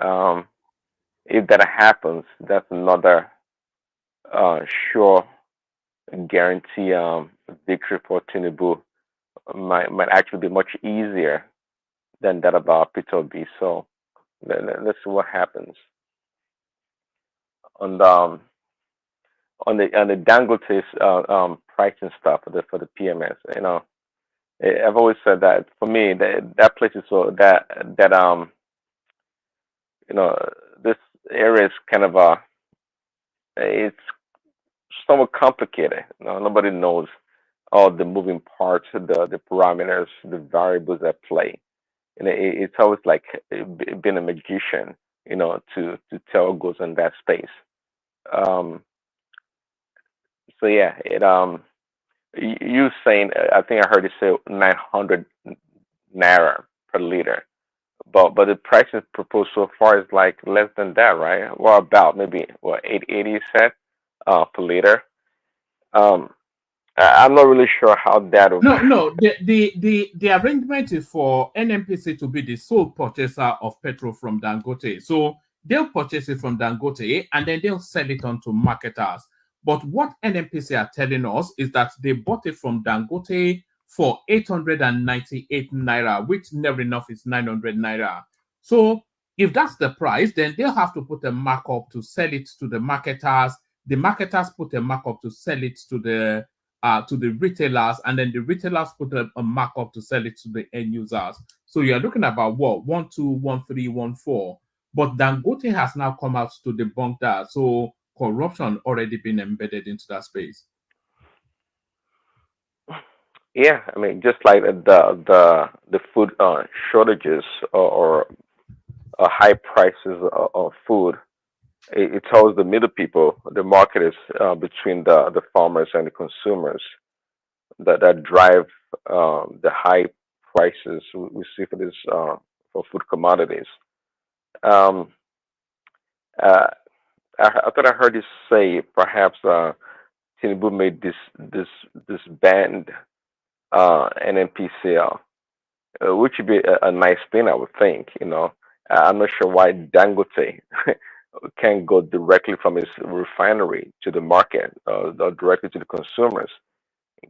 Um, if that happens, that's another sure guarantee victory for Tinubu. Might actually be much easier than that about Peter B. So let's see what happens on the Dangote's pricing stuff for the PMS. I've always said that for me that place is so that you know this area is kind of it's somewhat complicated. Nobody knows all the moving parts, the parameters, the variables at play. And it's always like being a magician, to tell what goes in that space. Um, so yeah, you saying I think I heard you say 900 naira per liter, but the prices proposed so far is like less than that, right? Well, about maybe 880 set per liter. Um, I'm not really sure how that will. No. The arrangement is for NNPC to be the sole purchaser of petrol from Dangote. So they'll purchase it from Dangote and then they'll sell it on to marketers. But what NNPC are telling us is that they bought it from Dangote for 898 naira, which never enough is 900 naira. So if that's the price, then they'll have to put a markup to sell it to the marketers. The marketers put a markup to sell it to the retailers, and then the retailers put a markup to sell it to the end users. So you're looking about what 1, 2, 1, 3, 1, 4. But Dangote has now come out to debunk that. So corruption already been embedded into that space. Yeah, I mean, just like the food shortages or high prices of food, it tells the middle people, the marketers between the farmers and the consumers that drive the high prices we see for this for food commodities. Um, uh, I thought I heard you say perhaps Tinubu made this band NNPCL, which would be a nice thing, I would think. I'm not sure why Dangote can't go directly from his refinery to the market or directly to the consumers,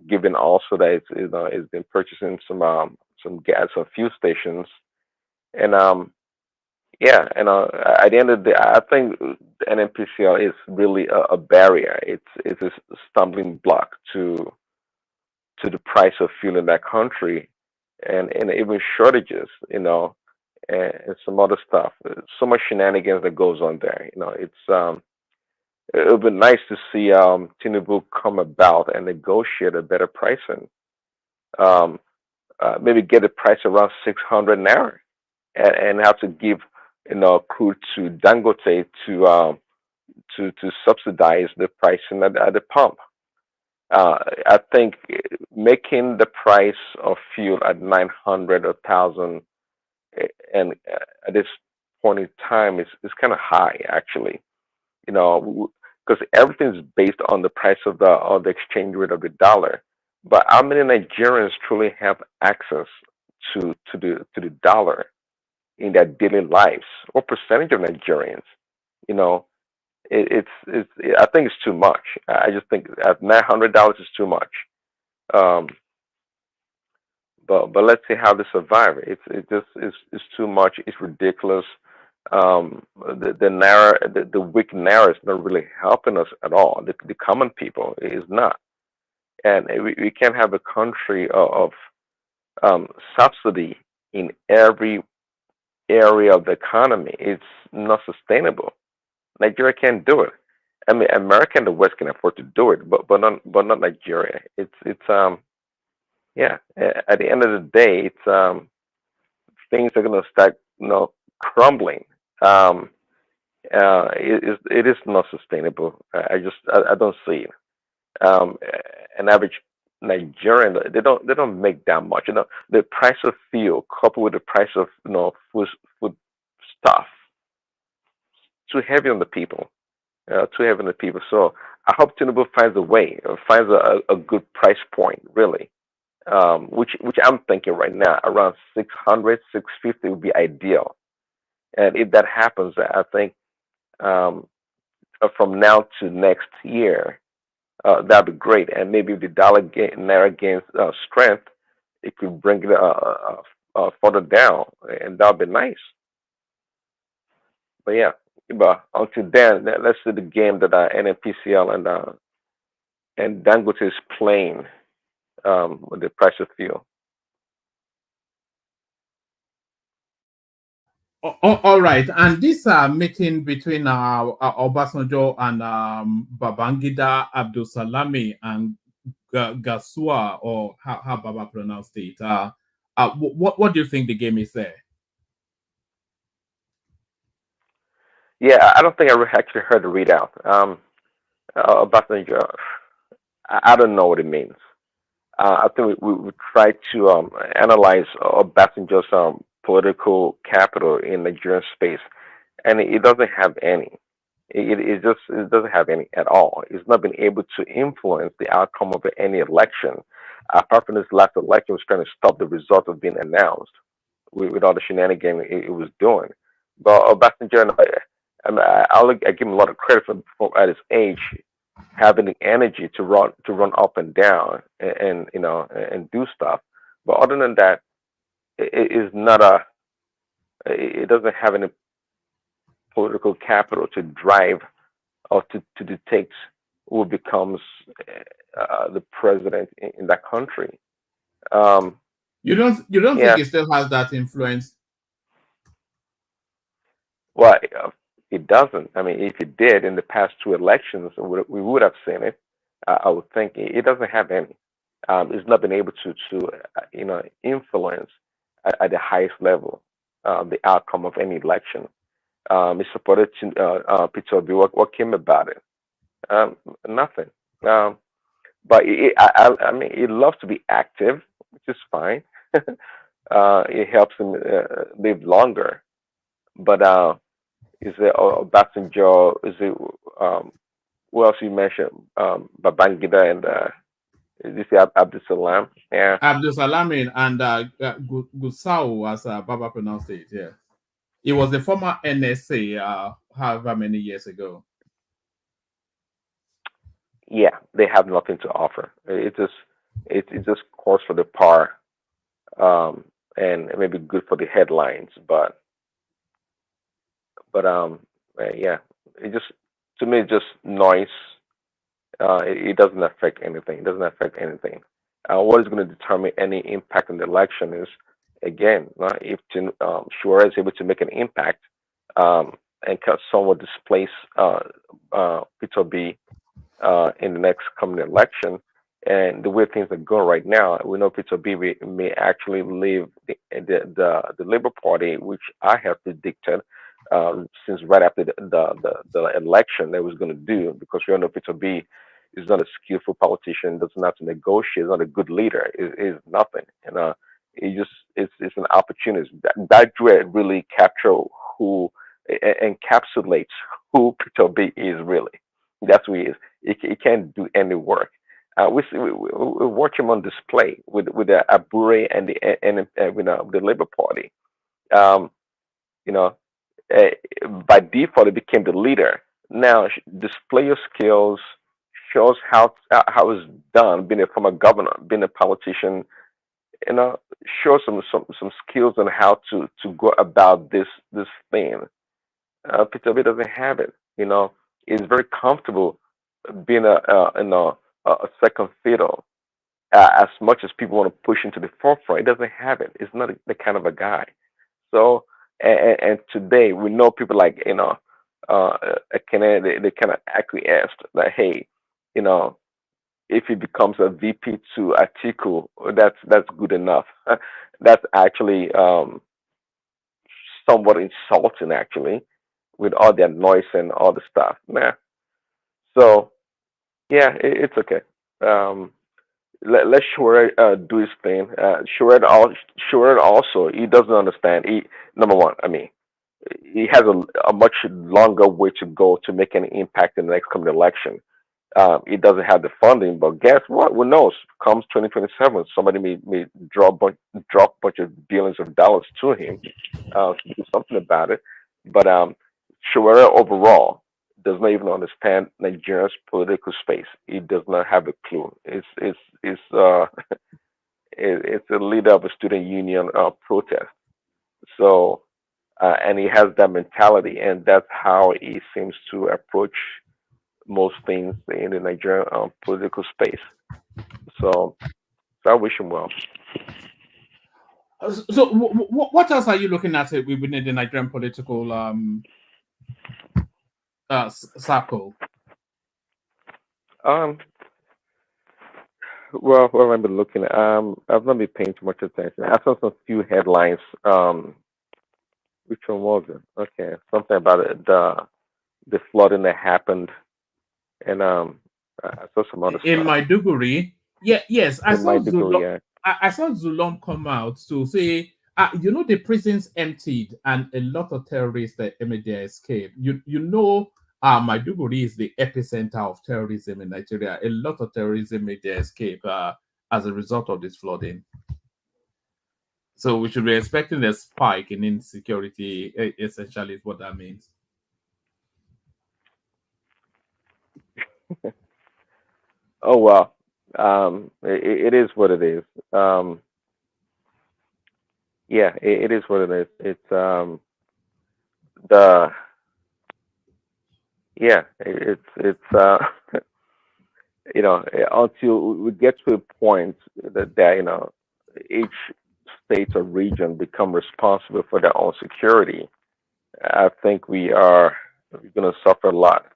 given also that it's been purchasing some gas or fuel stations, and yeah, and at the end of the day, I think the NNPCL is really a barrier. It's a stumbling block to the price of fuel in that country, and even shortages, and some other stuff. So much shenanigans that goes on there. It would be nice to see Tinubu come about and negotiate a better pricing. Um, Maybe get a price around 600 naira, and have to give crude to Dangote to subsidize the pricing at the pump. I think making the price of fuel at 900 or 1,000 and at this point in time is kind of high, actually. Because everything's based on the price of the exchange rate of the dollar. But how many Nigerians truly have access to the dollar in their daily lives? What percentage of Nigerians? You know, it's I think it's too much. I just think at $900 is too much. Um, but let's see how they survive. It's too much. It's ridiculous. The naira, the weak naira is not really helping us at all. The common people is not, and we can't have a country of subsidy in every area of the economy. It's not sustainable. Nigeria can't do it. I mean, America and the West can afford to do it, but not Nigeria. It's yeah. At the end of the day, it's things are going to start crumbling. Um, it is not sustainable. I don't see it. An average Nigerian, they don't make that much. The price of fuel coupled with the price of food stuff too heavy on the people. Too heavy on the people. So I hope Tinubu finds a way, finds a good price point, really. Which I'm thinking right now around 600, 650 would be ideal. And if that happens, I think um, from now to next year, that'd be great. And maybe if the naira gains strength, it could bring it further down, and that'd be nice. But yeah, but until then, let's see the game that NNPCL and Dangote is playing with the price of fuel. All right, and this meeting between Obasanjo and Babangida Abdul Salami and Gasua, or how Baba pronounced it. What do you think the game is there? Yeah, I don't think I actually heard the readout. Obasanjo, I don't know what it means. I think we try to analyze Obasanjo's political capital in Nigerian space, and it doesn't have any. It doesn't have any at all. It's not been able to influence the outcome of any election. Apart from this last election, was trying to stop the result of being announced with all the shenanigans it was doing. But Obasanjo, I give him a lot of credit for at his age having the energy to run up and down and do stuff. But other than that, it is not a. It doesn't have any political capital to drive or to dictate who becomes the president in that country. You don't Yeah, think it still has that influence? well, it doesn't. I mean, if it did in the past two elections, we would have seen it. I would think it doesn't have any. It's not been able to influence at the highest level the outcome of any election. He supported Peter Obi. What came about it? Nothing. Um, but I mean, he loves to be active, which is fine. It helps him live longer. But is it Obasanjo? Is it who else you mentioned? Babangida and is this Abdul Salam? Yeah, Abdul Salami and Gusau, as Baba pronounced it. Yeah, he was the former NSA, however many years ago. yeah. They have nothing to offer. It just calls for the par, and maybe good for the headlines, but yeah, it just to me it's just noise. It doesn't affect anything. It doesn't affect anything. What is going to determine any impact on the election is, again, if Shure is able to make an impact and can somewhat displace Peter B in the next coming election. And the way things are going right now, we know Peter B may actually leave the Labour Party, which I have predicted since right after the election that was going to do, because we all know Peter B is not a skillful politician, doesn't have to negotiate, is not a good leader, is nothing. And it's an opportunist. That dread really capture who encapsulates who Peter B is really. That's who he is. He can't do any work. We watch him on display with the Abure and the Labour Party. Um, you know, by default, he became the leader. Now, display your skills, shows how it's done. Being a former governor, being a politician, show some skills on how to go about this thing. Peter B doesn't have it. He's very comfortable being a second fiddle. as much as people want to push into the forefront, he doesn't have it. It's not the kind of a guy. So, and today we know people like, they kind of acquiesced that, hey, you know, if he becomes a VP to Atiku, that's good enough. That's actually somewhat insulting, actually, with all their noise and all the stuff. Nah. So yeah, it's okay. Um, let Shure do his thing. Shure also, he doesn't understand. Number one, I mean, he has a much longer way to go to make an impact in the next coming election. He doesn't have the funding, but guess what? Who knows? Comes 2027, somebody may drop a bunch of billions of dollars to him to do something about it. But Chiwere overall does not even understand Nigeria's political space. He does not have a clue. It's a leader of a student union protest. So and he has that mentality, and that's how he seems to approach most things in the Nigerian political space. So, I wish him well. So, what else are you looking at within the Nigerian political circle? Well, what have I been looking at? I've not been paying too much attention. I saw some few headlines. Which one was it? Okay, something about the flooding that happened, and I saw some other in stuff. Maiduguri. Yes, I saw Maiduguri, yeah. I saw Zulum come out to say, the prisons emptied and a lot of terrorists that made their escape. Maiduguri is the epicenter of terrorism in Nigeria. A lot of terrorism made their escape as a result of this flooding. So we should be expecting a spike in insecurity, essentially, is what that means. Oh well, it is what it is. Yeah, it is what it is. It's the yeah, it's until we get to a point that each state or region become responsible for their own security, I think we're going to suffer a lot,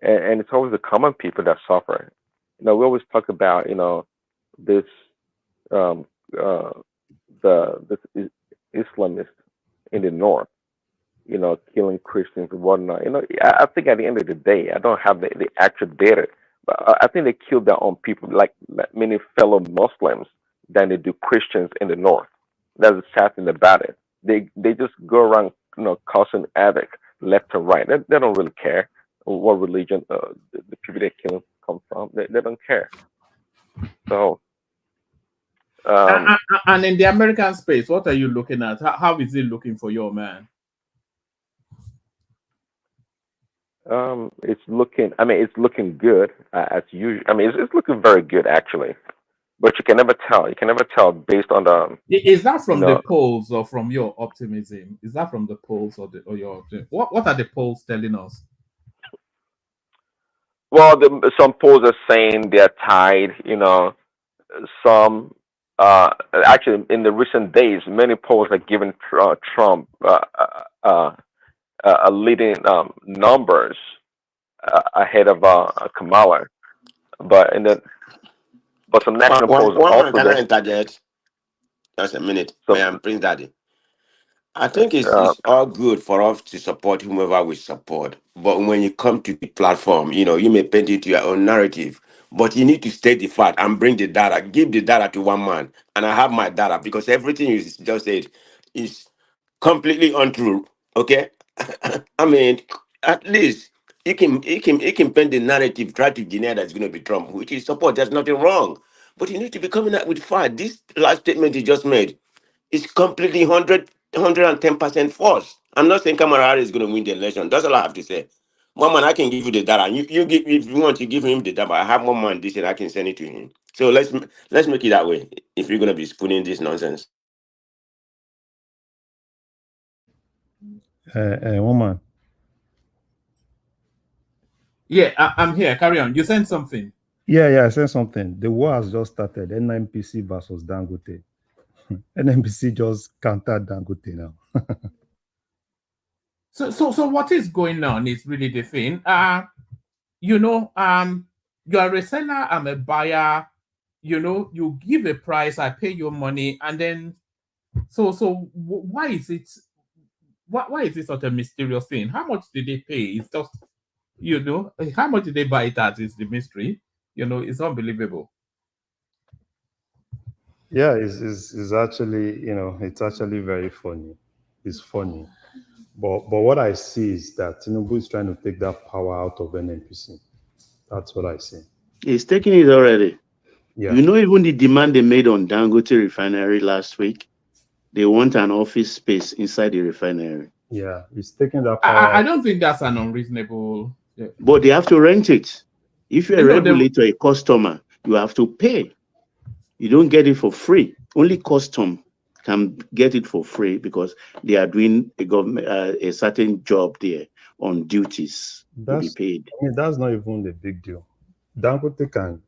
and it's always the common people that suffer. We always talk about this um, uh, this Islamist in the north, killing Christians and whatnot. I think at the end of the day, I don't have the actual data, but I think they kill their own people, like many fellow Muslims, than they do Christians in the north. That's the sad thing about it. They just go around, causing havoc left and right. They don't really care what religion the people they kill come from. They don't care. So. And in the American space, what are you looking at? How is it looking for your man? It's looking. I mean, it's looking good as usual. I mean, it's looking very good actually. But you can never tell. You can never tell based on the. Is that from the polls or from your optimism? Is that from the polls or your? What are the polls telling us? Well, some polls are saying they're tied. Some actually in the recent days, many polls are giving Trump leading numbers ahead of Kamala, but some national polls One also man can I interject? Just a minute. So, I am Prince Daddy. I think it's all good for us to support whomever we support. But when you come to the platform, you may paint it to your own narrative. But you need to state the fact and bring the data. Give the data to one man. And I have my data because everything you just said is completely untrue. Okay? I mean, at least he can paint the narrative, try to deny that it's going to be Trump, which is support. There's nothing wrong. But you need to be coming out with fact. This last statement he just made is completely 110% false. I'm not saying Kamala Harris is going to win the election. That's all I have to say. One man, I can give you the data. You give if you want to give him the data. I have one man this and I can send it to him. So let's make it that way. If you're going to be spooning this nonsense. Woman. Yeah, I'm here. Carry on. You sent something. Yeah, I said something. The war has just started. NNPC versus Dangote. NNPC just countered Dangote now. So what is going on is really the thing. You know, you're a seller, I'm a buyer. You know, you give a price, I pay your money, and then why is it? Why is this such a mysterious thing? How much did they pay? It's just, you know, how much did they buy it at is the mystery. You know, it's unbelievable. Yeah, it's actually, it's actually very funny. It's funny. But what I see is that Tinubu is trying to take that power out of NNPC. That's what I see. He's taking it already. Yeah. You know, even the demand they made on Dangote refinery last week, they want an office space inside the refinery. Yeah, he's taking that power. I don't think that's an unreasonable. Yeah. But they have to rent it. If you're a No, regulator, a customer, you have to pay. You don't get it for free. Only custom can get it for free because they are doing a government a certain job there on duties to be paid. That's not even a big deal. Dangote can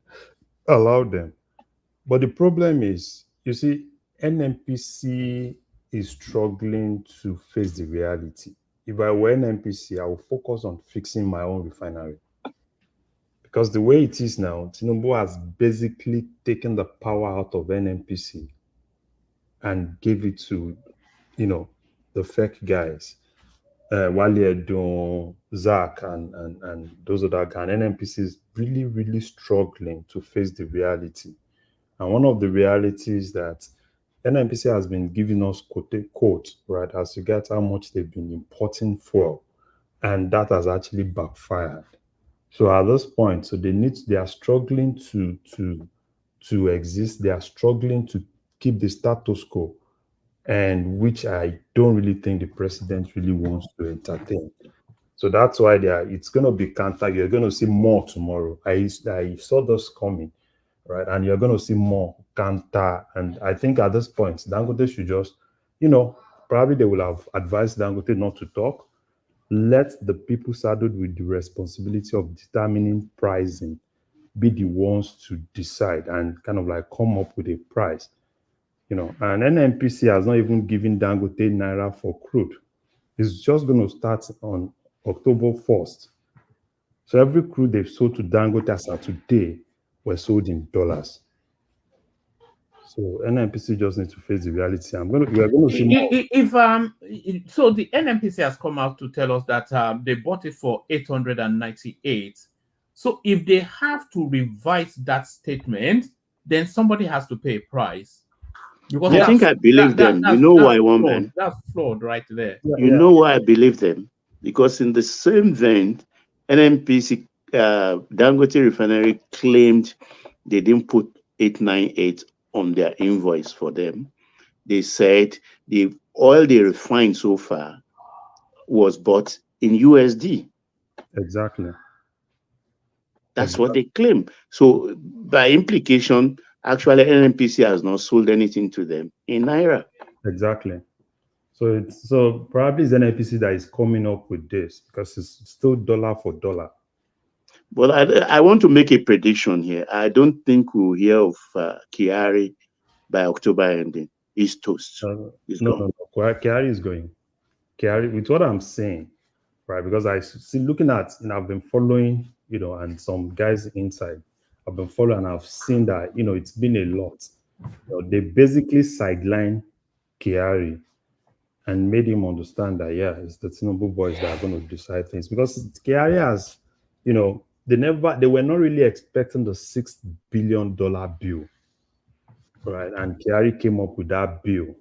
allow them. But the problem is, you see, NNPC is struggling to face the reality. If I were NNPC, I would focus on fixing my own refinery. Because the way it is now, Tinubu has basically taken the power out of NNPC and gave it to, the fake guys. Wale Edun, Zach, and those other guys. And NNPC is really, really struggling to face the reality. And one of the realities that NNPC has been giving us quote, right, as regards how much they've been importing fuel, and that has actually backfired. So at this point, they are struggling to exist. They are struggling to keep the status quo, and which I don't really think the president really wants to entertain. So that's why it's going to be counter. You're going to see more tomorrow. I saw this coming, right? And you're going to see more counter. And I think at this point, Dangote should just, probably they will have advised Dangote not to talk. Let the people saddled with the responsibility of determining pricing be the ones to decide and kind of like come up with a price. And NNPC has not even given Dangote Naira for crude. It's just going to start on October 1st. So every crude they've sold to Dangote as of today were sold in dollars. So NNPC just needs to face the reality. We are going to see more. So the NNPC has come out to tell us that they bought it for 898. So if they have to revise that statement, then somebody has to pay a price. Because I think I believe them. You know why, Woman? That's flawed right there. You know why I believe them? Because in the same vein, NNPC Dangote Refinery claimed they didn't put 898 on their invoice for them. They said the oil they refined so far was bought in USD. Exactly. That's what they claim. So by implication, actually NNPC has not sold anything to them in Naira. Exactly. So probably it's NNPC that is coming up with this because it's still dollar for dollar. Well, I want to make a prediction here. I don't think we'll hear of Kyari by October ending. He's toast. No. Kyari is going. Kyari, with what I'm saying, right? Because I see looking at, I've been following, and some guys inside, I've been following and I've seen that, it's been a lot. They basically sideline Kyari and made him understand that, it's the Tinubu boys that are going to decide things. Because Kyari has, they were not really expecting the $6 billion bill, right? And Kyari came up with that bill.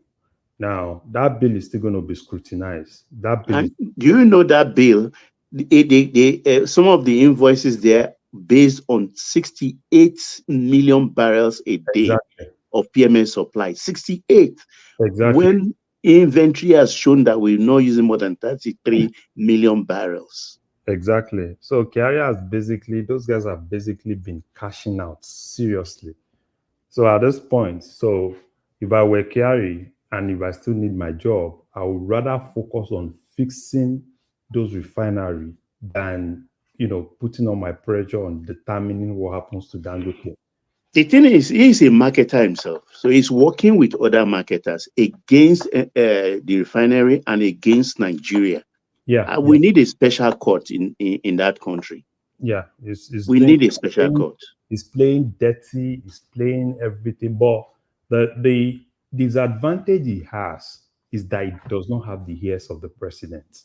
Now, that bill is still going to be scrutinized. That bill. Do you know that bill? Some of the invoices there based on 68 million barrels a day of PMS supply. 68. Exactly. When inventory has shown that we're not using more than 33 million barrels. Exactly. So those guys have basically been cashing out seriously. So at this point, if I were Kyari and if I still need my job, I would rather focus on fixing those refineries than putting on my pressure on determining what happens to Dangote. The thing is, he is a marketer himself. So he's working with other marketers against the refinery and against Nigeria. Yeah. We need a special court in that country. Yeah. We need a special court. He's playing dirty. He's playing everything. But the disadvantage he has is that he does not have the ears of the president.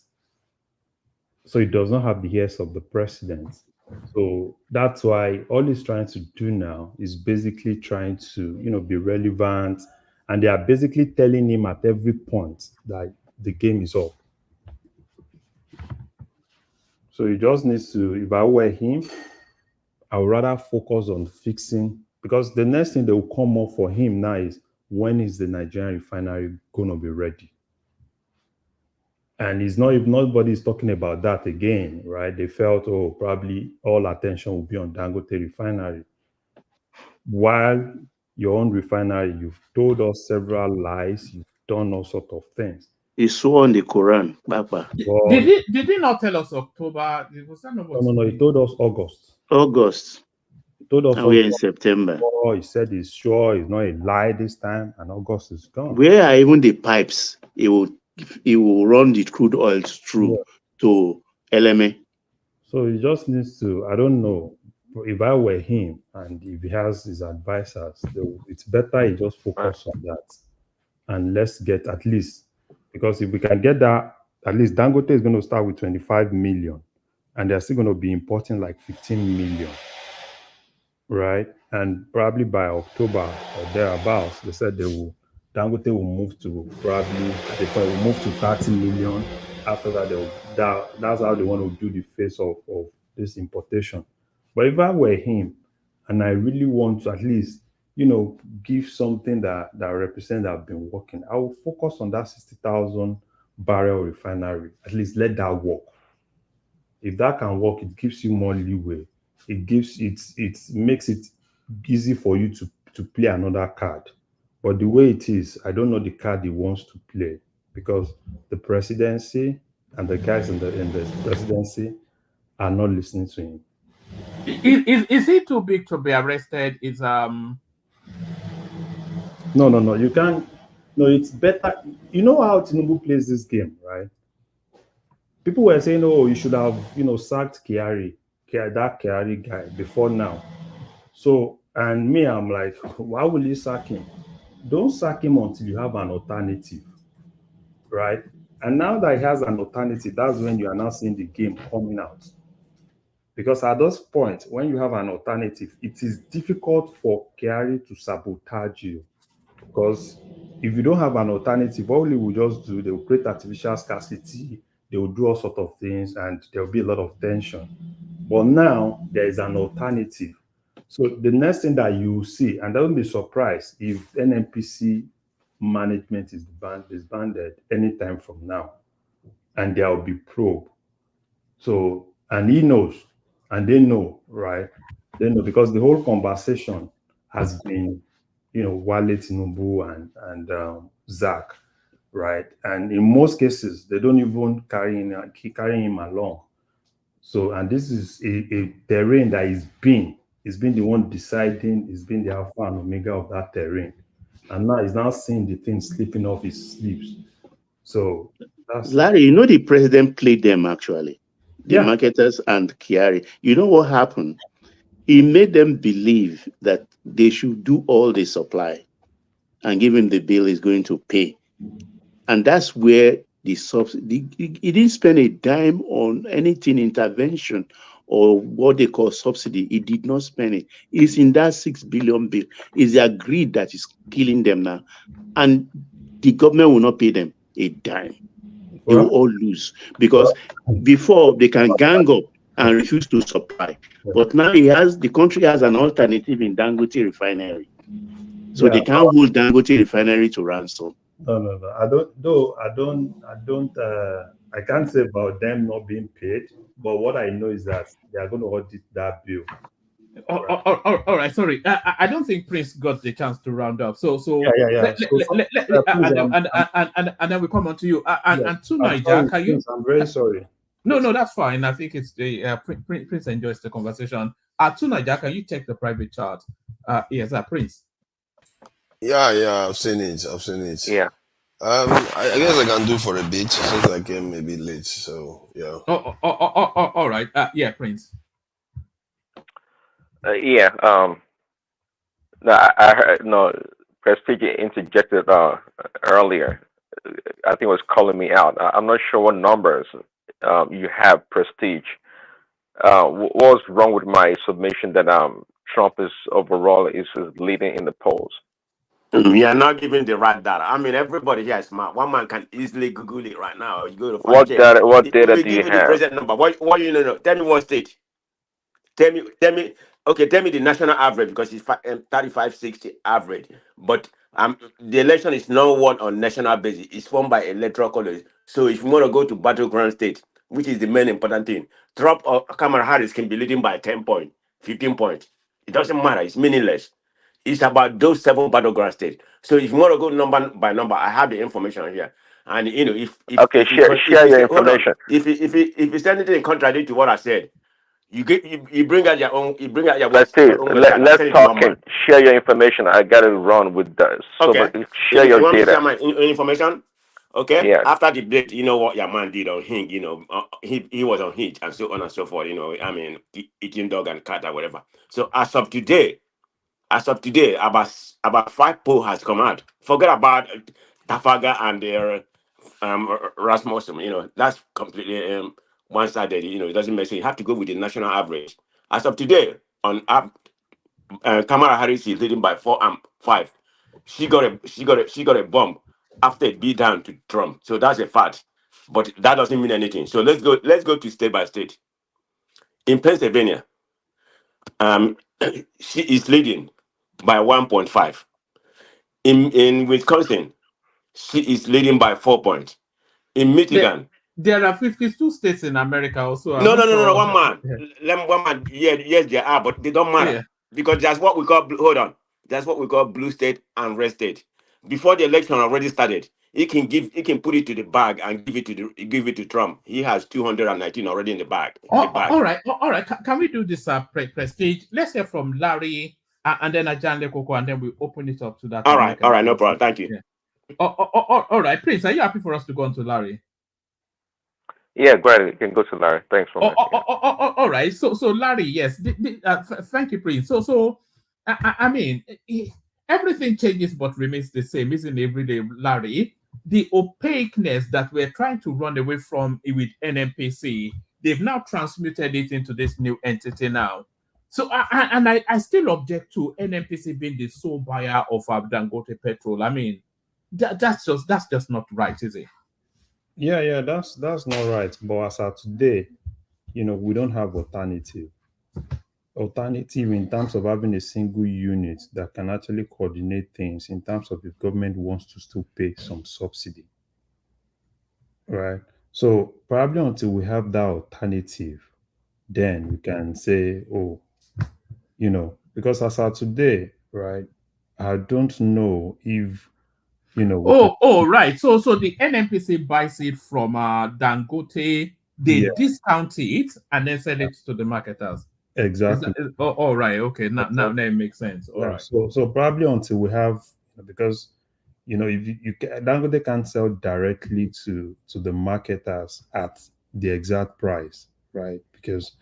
So he does not have the ears of the president. So that's why all he's trying to do now is basically trying to, be relevant. And they are basically telling him at every point that the game is up. So he just needs to, if I were him, I would rather focus on fixing, because the next thing that will come up for him now is, when is the Nigerian refinery going to be ready? And it's not, if nobody's talking about that again, right? They felt, probably all attention will be on Dangote refinery. While your own refinery, you've told us several lies, you've done all sorts of things. He swore on the Quran, Papa. Did he not tell us October? No, he told us August. He told us we're in September. He said he's sure it's not a lie this time, and August is gone. Where are even the pipes? He will run the crude oil through to LMA. So he just needs to, I don't know, if I were him and if he has his advisors, it's better he just focus on that. And let's get at least, because if we can get that, at least Dangote is going to start with 25 million and they're still going to be importing like 15 million, right? And probably by October or thereabouts, they said Dangote will move to they will move to 30 million. After that, that's how they want to do the face of this importation. But if I were him and I really want to at least, give something that represents that I've been working, I will focus on that 60,000 barrel refinery. At least let that work. If that can work, it gives you more leeway. It makes it easy for you to play another card. But the way it is, I don't know the card he wants to play, because the presidency and the guys in the presidency are not listening to him. Is he too big to be arrested? No, you can't. No, it's better. You know how Tinubu plays this game, right? People were saying, you should have, sacked that Kyari guy before now. So, and me, I'm like, why will you sack him? Don't sack him until you have an alternative, right? And now that he has an alternative, that's when you are now seeing the game coming out. Because at this point, when you have an alternative, it is difficult for Kyari to sabotage you. Because if you don't have an alternative, all they will just do, they will create artificial scarcity, they will do all sorts of things, and there will be a lot of tension. But now there is an alternative. So the next thing that you will see, and don't be surprised if NNPC management is disbanded anytime from now, and there will be probe. So, and he knows, and they know, right? They know, because the whole conversation has been, Wale Tinubu and Zach, right? And in most cases, they don't even carry him along. So, and this is a terrain that he's been the one deciding, he's been the alpha and omega of that terrain. And now he's now seeing the thing slipping off his sleeves. So that's Larry, the president played them actually. The marketers and Kyari. You know what happened? He made them believe that they should do all the supply and give him the bill he's going to pay. And that's where the subsidy, he didn't spend a dime on anything, intervention or what they call subsidy. He did not spend it. It's in that 6 billion bill. It's the greed that is killing them now. And the government will not pay them a dime. They will all lose, because before they can gang up and refuse to supply. But now the country has an alternative in Dangote refinery. So they can't hold Dangote refinery to ransom. No. I can't say about them not being paid, but what I know is that they are going to audit that bill. All right, sorry. I don't think Prince got the chance to round up. So and then we come on to you. And to Niger, I'm very sorry. No, that's fine. I think it's the Prince enjoys the conversation. Tunaja, can you check the private chat? Yes, Prince. Yeah, I've seen it. Yeah. I guess I can do for a bit since I came a bit late. So yeah. All right. Yeah, Prince. Yeah. No, I heard no. Prestige interjected earlier. I think it was calling me out. I'm not sure what numbers you have, Prestige. What was wrong with my submission that Trump is overall is leading in the polls? We are not giving the right data. I mean, everybody here is smart. One man can easily Google it right now. You go to fact What check. data? What If data we do you give you the have? present number, what you know? Tell me one state. Tell me. Okay, tell me the national average because it's 35, 60 average. But the election is not won on national basis. It's won by electoral college. So if you want to go to battleground state, which is the main important thing, Trump or Kamala Harris can be leading by 10 points, 15 points. It doesn't matter. It's meaningless. It's about those 7 battleground states. So if you want to go number by number, I have the information here. And you know, Okay, if share you your say, hold on, information. if you say anything contrary to what I said, you bring out your own Prestige, your own website and let's send it to talk one and man. share your information. I got to run with the so, Okay. but share You your want me to data. share my information? Okay. Yes. After the debate, you know what your man did on him. You know, he was on Hinge and so on and so forth. You know, I mean, eating dog and cat or whatever. So as of today, about 5 poll has come out. Forget about Tafaga and their Rasmussen. You know, that's completely one-sided. You know, it doesn't make sense. You have to go with the national average. As of today, on Kamala Harris is leading by 4 and 5. She got a bump after a beat down to Trump. So that's a fact. But that doesn't mean anything. So let's go to state by state. In Pennsylvania, um, she is leading by 1.5. In Wisconsin, she is leading by 4 points. In Michigan, There are 52 states in America also. I'm no, not no, no, no, sure. no. One man. One man. Yeah, yes, there are, but they don't matter Yeah. because that's what we call. Hold on. That's what we call blue state and red state. Before the election already started, he can put it to the bag and give it to Trump. He has 219 already in the bag. All right. All right. Can we do this Prestige? Let's hear from Larry and then Ajan Lekoko, and then we open it up to that All American. right, no problem. Thank you. Yeah. All right, Prince, are you happy for us to go on to Larry? Yeah, great. You can go to Larry. Thanks so much. All right. So Larry, yes. Thank you, Prince. So I mean, everything changes but remains the same, isn't it, every day, Larry? The opaqueness that we're trying to run away from with NNPC, they've now transmuted it into this new entity now. So I still object to NNPC being the sole buyer of Dangote petrol. I mean, that's just not right, is it? Yeah, that's not right. But as of today, we don't have alternative in terms of having a single unit that can actually coordinate things in terms of if government wants to still pay some subsidy, right? So probably until we have that alternative, then we can say, oh, because as of today, right, I don't know if we can. Right. So the NNPC buys it from Dangote, they Yeah, discount it and then sell it to the marketers. exactly. All right. Okay. Now Exactly. that makes sense. All Yeah. right. So probably until we have, because if Dangote can't sell directly to the marketers at the exact price, right? Because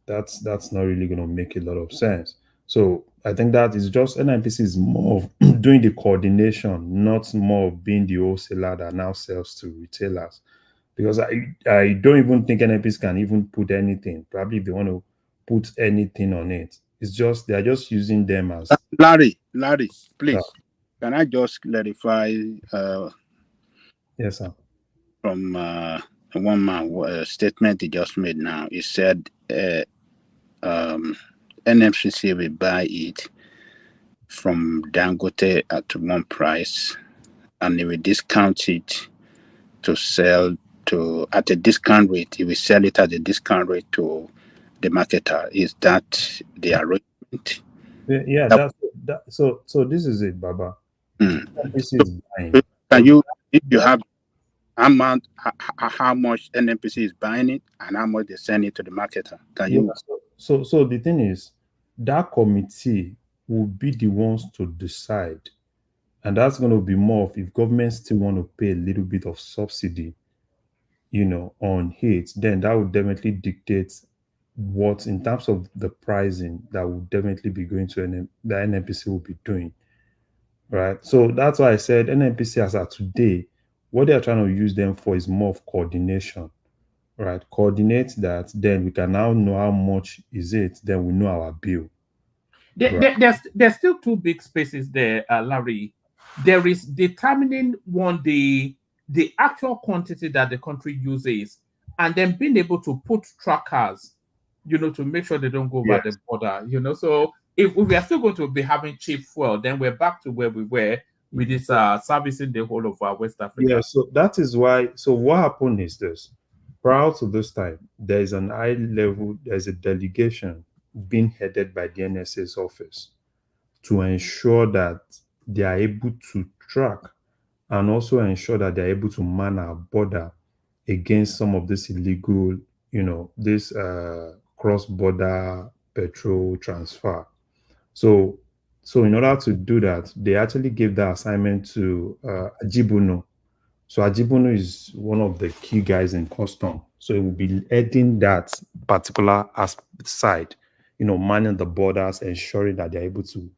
that's not really going to make a lot of sense. So I think that is just NNPC is more of doing the coordination, not more of being the wholesaler that now sells to retailers. Because I don't even think NNPC can even put anything. Probably if they want to put anything on it, it's just they're just using them as. Larry, please, can I just clarify? Yes, sir. From one man statement he just made now. He said NMCC will buy it from Dangote at one price, and they will discount it to sell at a discount rate. He will sell it at a discount rate to the marketer. Is that the arrangement? Yeah, that. So this is it, Baba. NNPC is buying. Can you, if you have, amount, how much NNPC is buying it, and how much they send it to the marketer. Can Yeah, you? so the thing is, that committee will be the ones to decide, and that's going to be more of if government still want to pay a little bit of subsidy, on it, then that would definitely dictate what, in terms of the pricing, that would definitely be going to the NNPC will be doing, right? So that's why I said NNPC as of today, what they are trying to use them for is more of coordination, right? Coordinate that, then we can now know how much is it, then we know our bill. There's still two big spaces there, Larry. There is determining the actual quantity that the country uses, and then being able to put trackers, to make sure they don't go over the Yes. border. So if we are still going to be having cheap fuel, then we're back to where we were with this servicing the whole of West Africa. Yeah, so that is why. So what happened is this: prior to this time, there's a delegation being headed by the NSA's office to ensure that they are able to track and also ensure that they're able to man our border against some of this illegal, this cross-border petrol transfer. So, in order to do that, they actually gave that assignment to Ajibuno. So Ajibuno is one of the key guys in custom. So it will be heading that particular side, manning the borders, ensuring that they're able to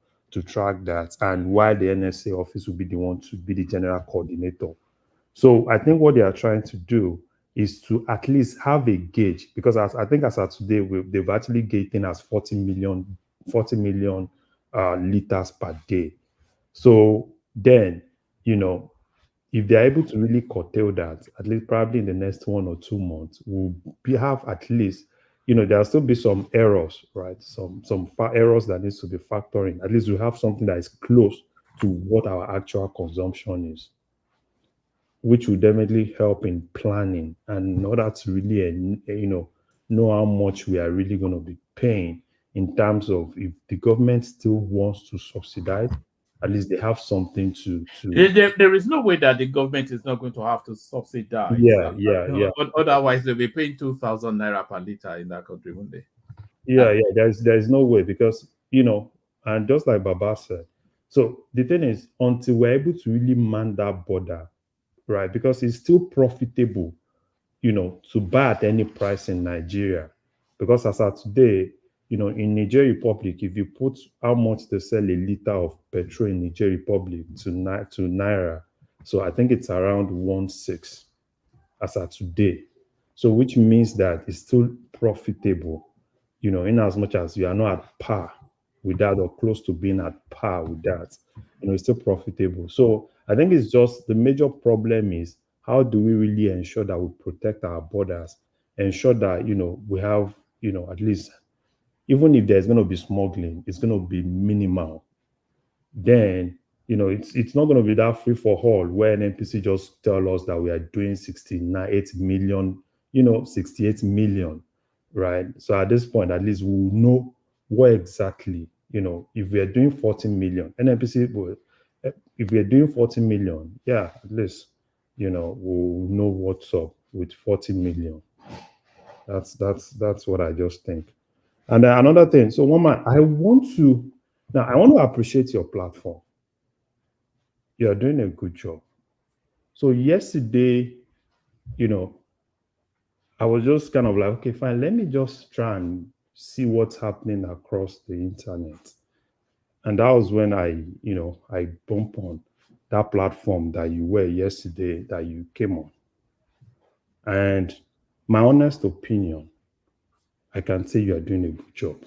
track that. And while the NSA office will be the one to be the general coordinator. So I think what they are trying to do is to at least have a gauge, because I think as of today, they've actually gauged as 40 million liters per day. So then, if they're able to really curtail that, at least probably in the next 1 or 2 months, have at least, there'll still be some errors, right? Some errors that needs to be factoring. At least we have something that is close to what our actual consumption is, which will definitely help in planning and in order to really, know how much we are really going to be paying in terms of if the government still wants to subsidize, at least they have something to. There is no way that the government is not going to have to subsidize. Yeah. Otherwise, they'll be paying 2,000 naira per liter in that country, won't they? Yeah. There's no way, because and just like Baba said, so the thing is, until we're able to really man that border, right? Because it's still profitable, to buy at any price in Nigeria. Because as of today, in Niger Republic, if you put how much they sell a liter of petrol in Niger Republic to naira, so I think it's around 1.6 as of today. So which means that it's still profitable, in as much as you are not at par with that or close to being at par with that, it's still profitable. So I think it's just the major problem is how do we really ensure that we protect our borders, ensure that, we have, at least, even if there's going to be smuggling, it's going to be minimal. Then, it's not going to be that free for all where an NPC just tell us that we are doing 68 million, 68 million, right? So at this point, at least we'll know what exactly, if we are doing 40 million, NPC will, if we are doing 40 million, yeah, at least, we'll know what's up with 40 million. That's what I just think. And then another thing, so one man, I want to appreciate your platform. You're doing a good job. So yesterday, I was just kind of like, okay, fine, let me just try and see what's happening across the internet. And that was when I bumped on that platform that you were yesterday, that you came on. And my honest opinion, I can say you are doing a good job.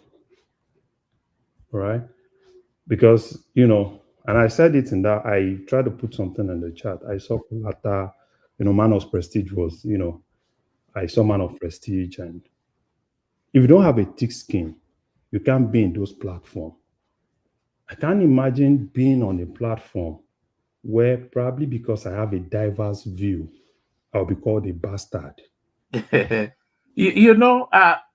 Right? Because, and I said it in that, I tried to put something in the chat. I saw Kulata, Man of Prestige was, I saw Man of Prestige. And if you don't have a thick skin, you can't be in those platforms. I can't imagine being on a platform where probably because I have a diverse view, I'll be called a bastard.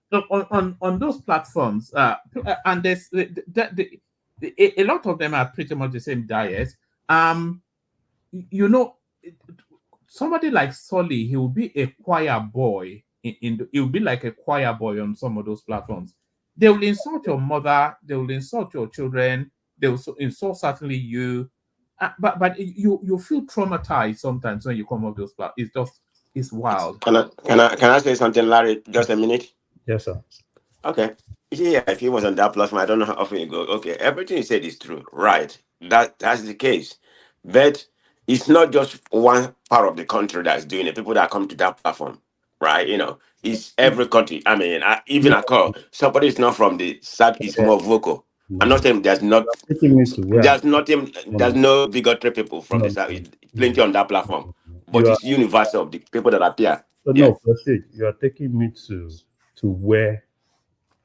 On those platforms, and there's a lot of them are pretty much the same diet. somebody like Solly, he will be a choir boy he will be like a choir boy on some of those platforms. They will insult your mother, they will insult your children, they will insult certainly you. But you feel traumatized sometimes when you come off those platforms. It's wild. Can I say something, Larry? Just a minute. Yes, sir. Okay. Yeah, if he was on that platform, I don't know how often you go. Okay, everything you said is true, right? That's the case, but it's not just one part of the country that's doing it. People that come to that platform, right? It's every country. I mean, even No, I call somebody is not from the south is more vocal. I'm not saying taking me to where there's no bigotry people from the south. Plenty on that platform, but you are. it's universal of the people that appear. But Yeah. no, Prestige, you are taking me to where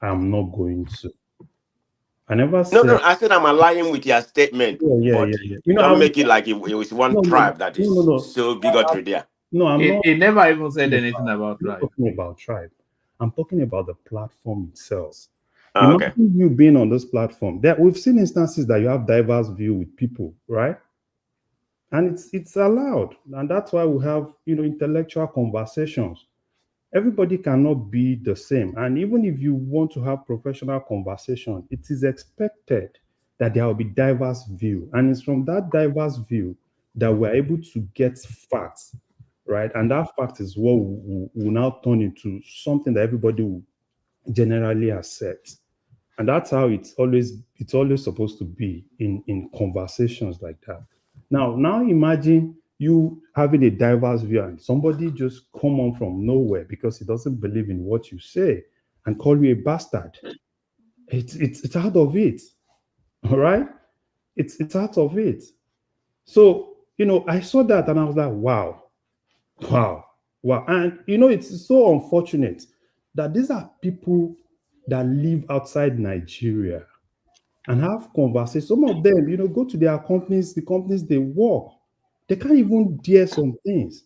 I'm not going to. I never No, said. no, I said I'm aligning with your statement, but Yeah. don't make it like it was one tribe that is No. so bigotry there. No, I'm not. He never even said I'm anything about not tribe. talking about tribe. I'm talking about the platform itself. Oh, Imagine okay. you being on this platform. We've seen instances that you have diverse view with people, right? And it's allowed, and that's why we have intellectual conversations. Everybody cannot be the same, and even if you want to have professional conversation, it is expected that there will be diverse view, and it's from that diverse view that we're able to get facts, right? And that fact is what will now turn into something that everybody will generally accept. And that's how it's always supposed to be in conversations like that. Now imagine you having a diverse view and somebody just come on from nowhere because he doesn't believe in what you say and call you a bastard. It's out of it. All right? It's out of it. So, I saw that and I was like, wow. And it's so unfortunate that these are people that live outside Nigeria and have conversations. Some of them, go to their companies, the companies they work, they can't even dare some things.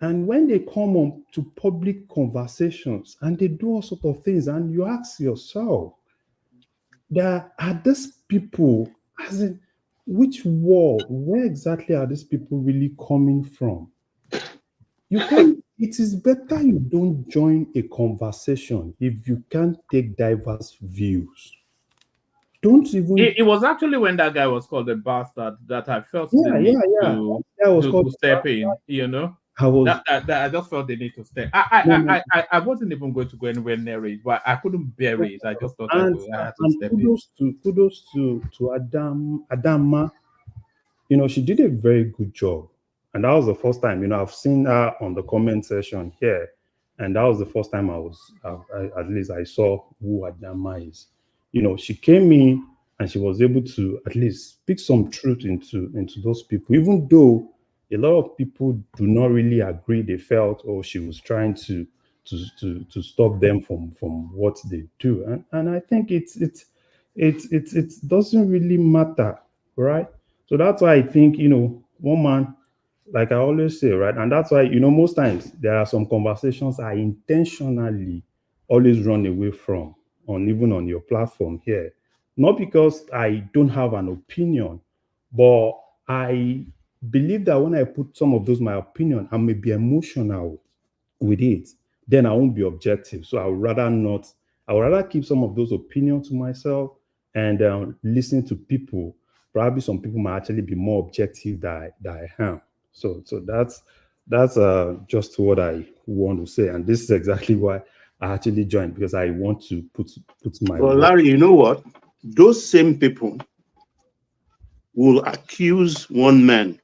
And when they come on to public conversations and they do all sorts of things, and you ask yourself, are these people, as in, which world, where exactly are these people really coming from? It is better you don't join a conversation if you can't take diverse views. Don't even. It was actually when that guy was called a bastard that I felt the Yeah. need That was called to step in. I just felt the need to step. I wasn't even going to go anywhere near it, but I couldn't bear it. I just thought I had to step in. Kudos to Adama. She did a very good job, and that was the first time. I've seen her on the comment section here, and that was the first time at least I saw who Adama is. She came in and she was able to at least speak some truth into those people, even though a lot of people do not really agree. They felt, she was trying to stop them from what they do, and I think it doesn't really matter, right? So that's why I think one man, like I always say, right, and that's why most times there are some conversations I intentionally always run away from even on your platform here. Not because I don't have an opinion, but I believe that when I put some of those my opinion, I may be emotional with it, then I won't be objective. So I would rather not. I would rather keep some of those opinions to myself and listen to people. Probably some people might actually be more objective than I am. So that's just what I want to say, and this is exactly why I actually joined, because I want to put my. Well, Larry, you know what? Those same people will accuse one man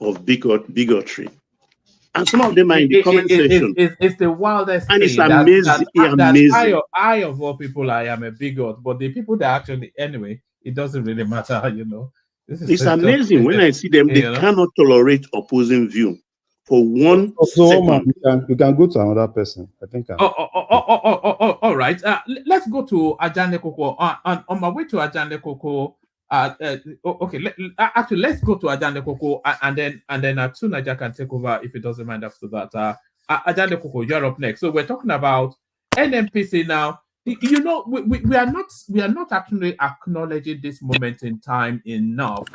of bigotry. And some of them are in the comment section. It's the wildest and thing. It's amazing. That I of all people, I am a bigot. But the people that actually, anyway, it doesn't really matter, It's amazing when I see them. They cannot tolerate opposing view for one second. You can go to another person. I think. All right. Let's go to Ajane Koko. On my way to Ajane Koko. Okay. Actually, let's go to Ajane Koko, and then Tunaja can take over if it doesn't mind after that. Ajane Koko, you're up next. So we're talking about NNPC now. You know, we are not actually acknowledging this moment in time enough.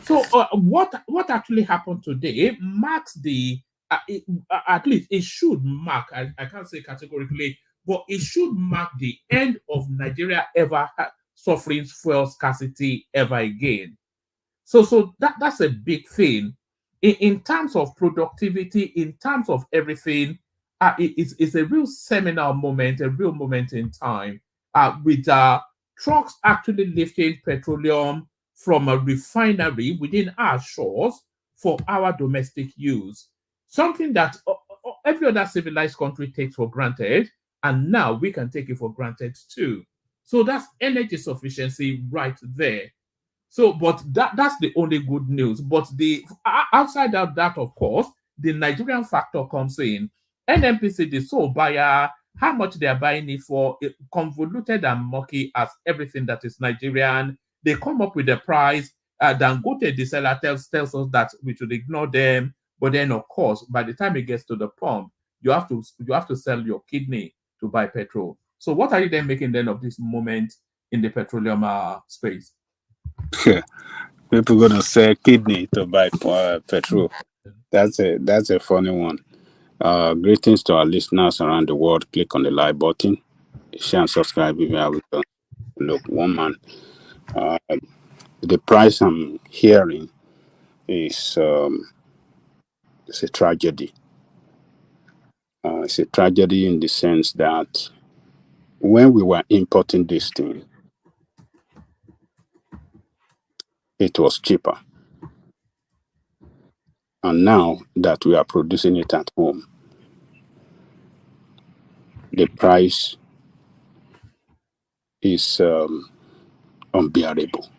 So what actually happened today marks the at least it should mark, I can't say categorically, but it should mark the end of Nigeria ever suffering fuel scarcity ever again. So that's a big thing in terms of productivity, in terms of everything. It's a real seminal moment, a real moment in time, with trucks actually lifting petroleum from a refinery within our shores for our domestic use. Something that every other civilized country takes for granted, and now we can take it for granted too. So that's energy sufficiency right there. So, but that's the only good news. But the outside of that, of course, the Nigerian factor comes in. NNPC, the sole buyer, how much they are buying it for, convoluted and murky as everything that is Nigerian. They come up with a price. Dangote, the seller, tells us that we should ignore them. But then, of course, by the time it gets to the pump, you have to sell your kidney to buy petrol. So, what are you then making then of this moment in the petroleum space? People gonna sell kidney to buy petrol. That's a funny one. Greetings to our listeners around the world. Click on the like button, share and subscribe. If you have look, one man. The price I'm hearing is it's a tragedy. It's a tragedy in the sense that when we were importing this thing, it was cheaper. And now that we are producing it at home, the price is unbearable.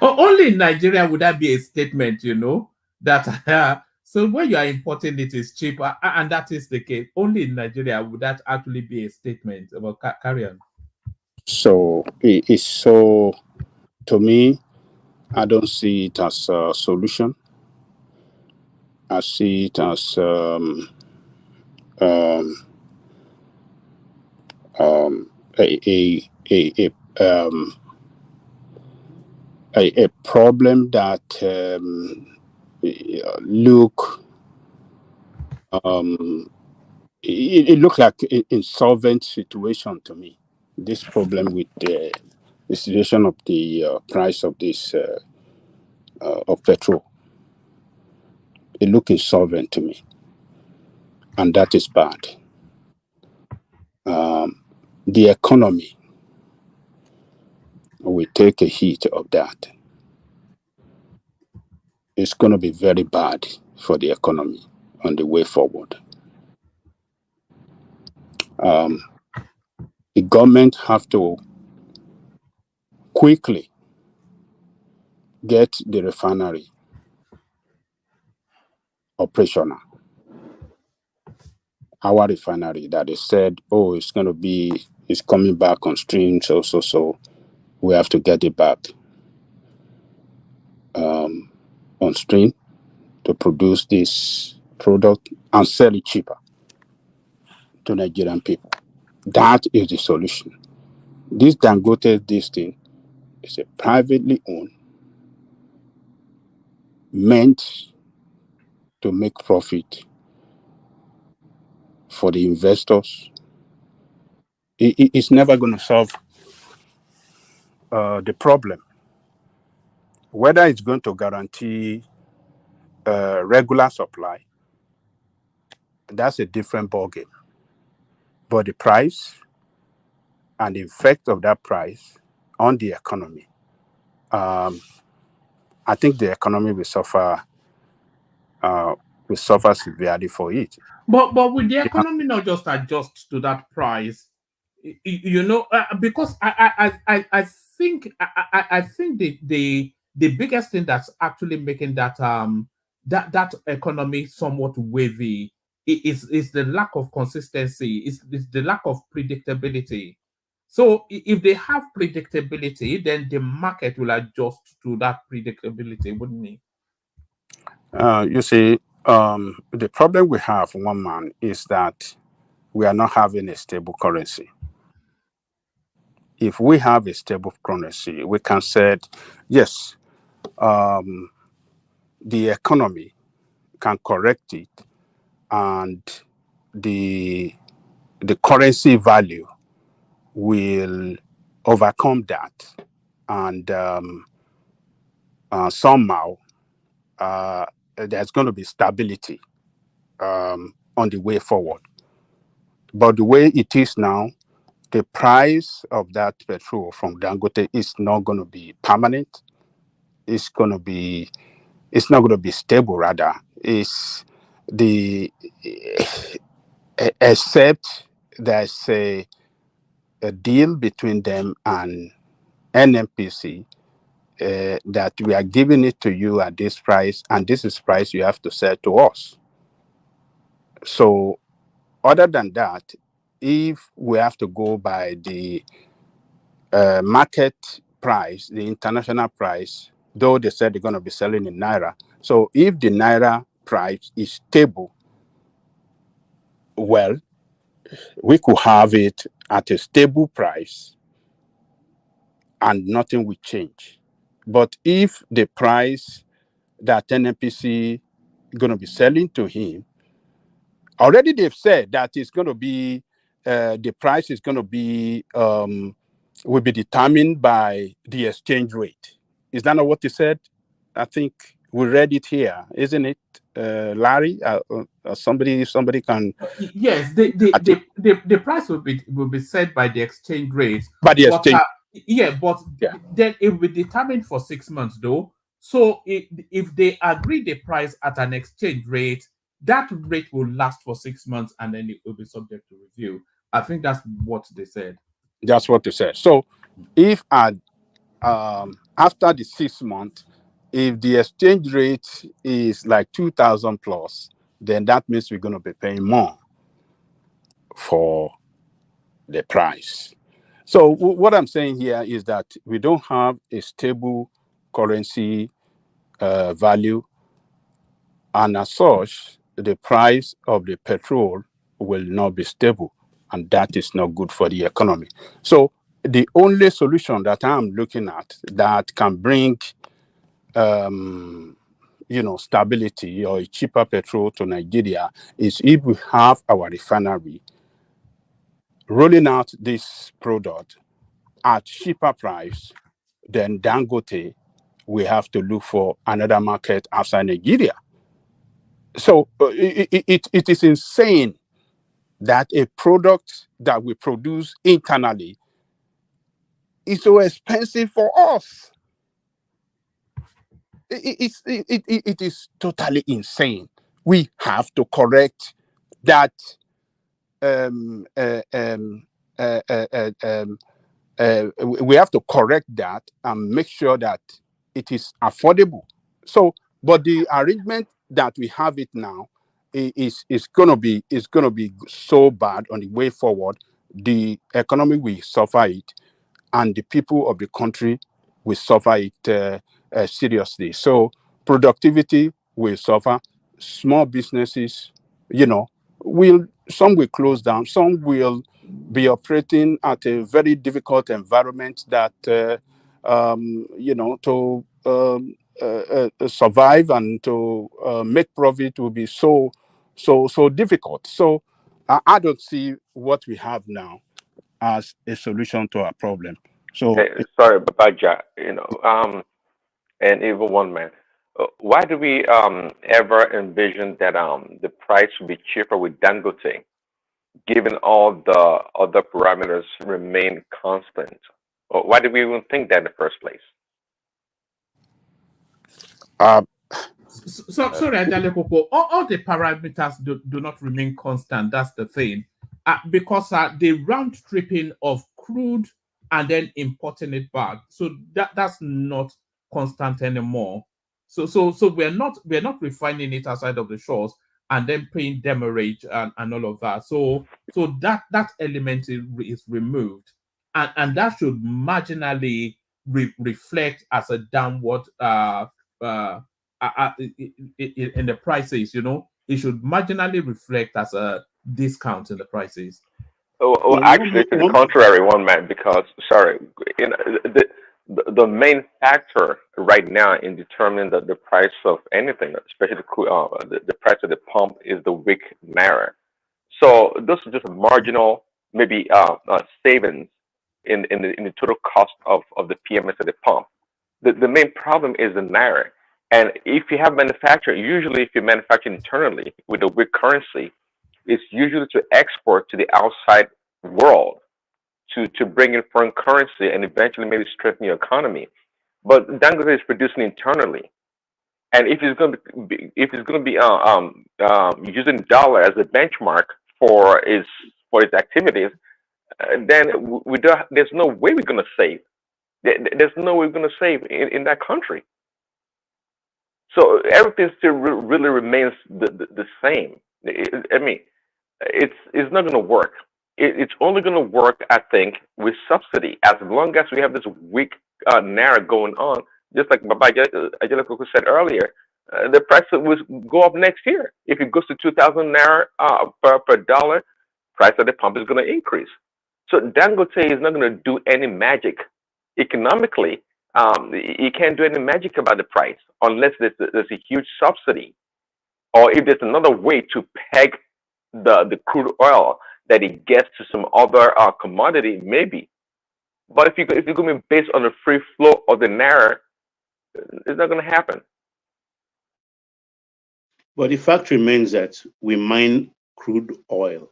Only in Nigeria would that be a statement, that so when you are importing it is cheaper, and that is the case. Only in Nigeria would that actually be a statement about carry on. So it's so, to me, I don't see it as a solution. I see it as a problem that look it looked like an insolvent situation to me. This problem with the situation of the price of this of petrol, it looked insolvent to me, and that is bad. The economy will take a hit of that. It's going to be very bad for the economy on the way forward. The government have to quickly get the refinery operational. Our refinery that they said, oh, it's coming back on stream, so we have to get it back on stream to produce this product and sell it cheaper to Nigerian people. That is the solution. This Dangote, this thing is a privately owned, meant to make profit for the investors. It's never going to solve the problem. Whether it's going to guarantee regular supply, that's a different ballgame. But the price and the effect of that price on the economy, I think the economy will suffer severely for it. But with the economy not just adjust to that price, because I think I think the biggest thing that's actually making that economy somewhat wavy is the lack of consistency, is the lack of predictability. So if they have predictability, then the market will adjust to that predictability, wouldn't it? You see, the problem we have, one man, is that we are not having a stable currency. If we have a stable currency, we can say, yes, the economy can correct it, and the currency value will overcome that, and somehow there's going to be stability on the way forward. But the way it is now, the price of that petrol from Dangote is not going to be permanent. It's not going to be stable. Rather, it's the except there's a deal between them and NNPC that we are giving it to you at this price, and this is price you have to sell to us. So, other than that, if we have to go by the market price, the international price, though they said they're going to be selling in Naira. So if the Naira price is stable, well, we could have it at a stable price and nothing will change. But if the price that NNPC is going to be selling to him, already they've said that it's going to be, the price is going to be, will be determined by the exchange rate. Is that not what they said? I think we read it here, isn't it, Larry? Somebody can. Yes, the price will be set by the exchange rate. By the exchange. Then it will be determined for 6 months, though. So if they agree the price at an exchange rate, that rate will last for 6 months, and then it will be subject to review. I think that's what they said. That's what they said. So if after the 6 months, if the exchange rate is like 2,000 plus, then that means we're going to be paying more for the price. So what I'm saying here is that we don't have a stable currency value, and as such, the price of the petrol will not be stable, and that is not good for the economy. So the only solution that I'm looking at that can bring stability or a cheaper petrol to Nigeria is if we have our refinery rolling out this product at cheaper price, then Dangote, we have to look for another market outside Nigeria. So it is insane that a product that we produce internally is so expensive for us. It is totally insane. We have to correct that. We have to correct that and make sure that it is affordable. So, but the arrangement that we have it now is gonna be so bad on the way forward. The economy will suffer it, and the people of the country will suffer it seriously. So productivity will suffer. Small businesses, some will close down. Some will be operating at a very difficult environment that, to survive and to make profit will be so difficult. So I don't see what we have now as a solution to our problem. So Sorry, Babaja, and even one man. Why do we ever envision that the price will be cheaper with Dangote, given all the other parameters remain constant? Or why do we even think that in the first place? Sorry, Ajale Popo. All the parameters do not remain constant. That's the thing. Because the round tripping of crude and then importing it back, so that's not constant anymore. So we're not refining it outside of the shores and then paying demurrage and all of that. So that element is removed, and that should marginally reflect as a downward in the prices. It should marginally reflect as a discount in the prices? Oh, actually, to the contrary, one man, because sorry, you know, the main factor right now in determining the price of anything, especially the price of the pump, is the weak naira. So this is just a marginal, maybe savings in the total cost of the PMS at the pump. The main problem is the naira. And if you have manufacturing, usually if you manufacture internally with a weak currency, it's usually to export to the outside world to bring in foreign currency and eventually maybe strengthen your economy. But Dangote is producing internally, and if it's going to be using dollar as a benchmark for its activities, then we don't. There's no way we're going to save. There's no way we're going to save in that country. So everything still really remains the same. I mean, it's not going to work. It's only going to work, I think, with subsidy. As long as we have this weak naira going on, just like Baba Ajalakuku said earlier, the price will go up next year. If it goes to 2,000 naira per dollar, price at the pump is going to increase. So Dangote is not going to do any magic economically. You can't do any magic about the price unless there's a huge subsidy, or if there's another way to peg the crude oil that it gets to some other commodity, maybe. But if you're going to be based on the free flow of the naira, it's not going to happen. But the fact remains that we mine crude oil.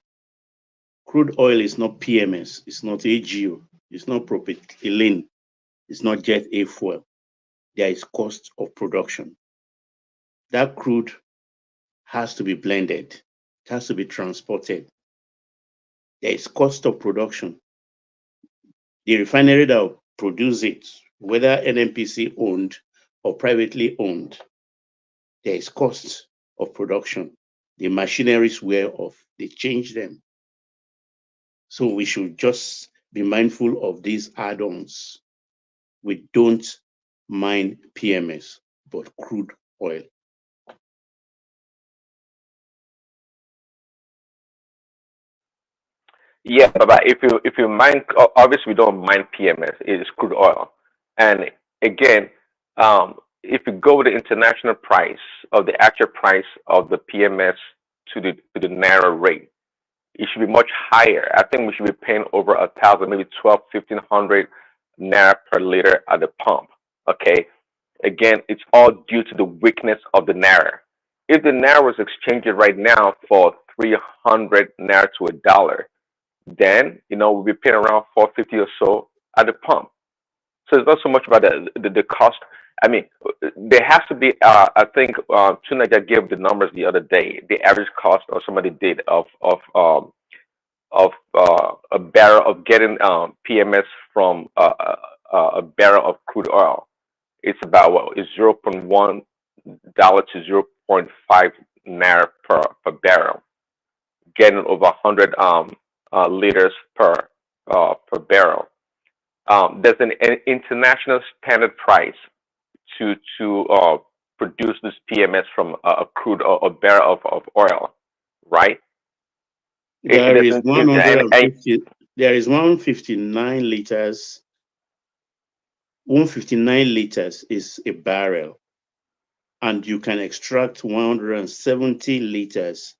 Crude oil is not PMS, it's not AGO, it's not propylene, it's not jet A fuel. There is cost of production. That crude has to be blended, it has to be transported. There is cost of production. The refinery that will produce it, whether NNPC owned or privately owned, there is cost of production. The machineries wear off, they change them. So we should just be mindful of these add-ons. We don't mine PMS, but crude oil. Yeah, but if you mine, obviously we don't mine PMS. It is crude oil, and again, if you go with the international price of the actual price of the PMS to the naira rate, it should be much higher. I think we should be paying over 1,000, maybe 12, 1,500 naira per liter at the pump. Okay, again, it's all due to the weakness of the naira. If the naira was exchanging right now for 300 naira to a dollar, then we'll be paying around 450 or so at the pump. So it's not so much about the cost. I mean, there has to be. I think Tunaja gave the numbers the other day. The average cost, or somebody did, of a barrel of getting PMS from a barrel of crude oil. It's about what is $0.1 to 0.5 naira per barrel, getting over 100 liters per barrel. There's an international standard price to produce this PMS from a crude or a barrel of oil, right? There is 150. There is 159 liters. 159 liters is a barrel, and you can extract 170 liters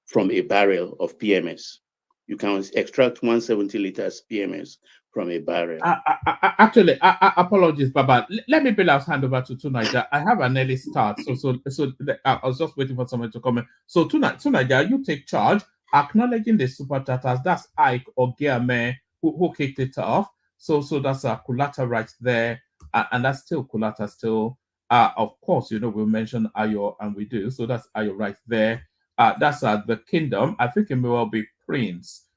from a barrel of PMS. You can extract 170 liters PMS from a barrel. Actually, apologies, Baba. Let me be last hand over to Tunaja. I have an early start, so I was just waiting for someone to comment. So Tunaja, you take charge, acknowledging the super chatters. That's Ike or Geame who kicked it off. So that's Kulata right there, and that's still Kulata still. Of course, we'll mention Ayo, and we do. So that's Ayo right there. That's the Kingdom. I think it may well be Prince,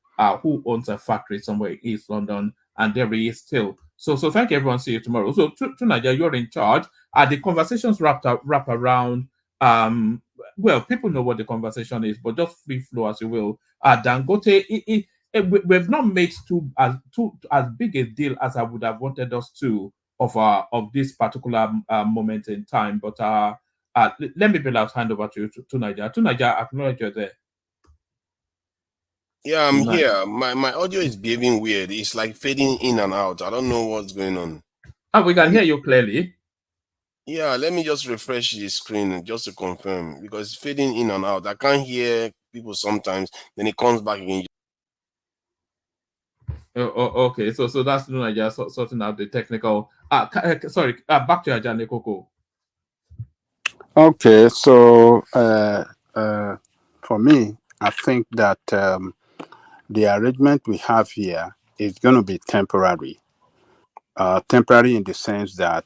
who owns a factory somewhere in East London, and there he is still. So thank you, everyone. See you tomorrow. So Tunaja, you're in charge. The conversations wrap around. Well, people know what the conversation is, but just free flow as you will. Dangote, we've not made as big a deal as I would have wanted us to of this particular moment in time. But let me be last hand over to Tunaja. Tunaja, acknowledge you're there. Yeah, I'm Nice. here. My audio is behaving weird. It's like fading in and out. I don't know what's going on. We can hear you clearly. Yeah, let me just refresh the screen just to confirm because it's fading in and out. I can't hear people sometimes. Then it comes back again. Okay, so that's Luna just sorting out the technical. Sorry. Back to Ajane Koko. Okay, so for me, I think that the arrangement we have here is going to be temporary. Temporary in the sense that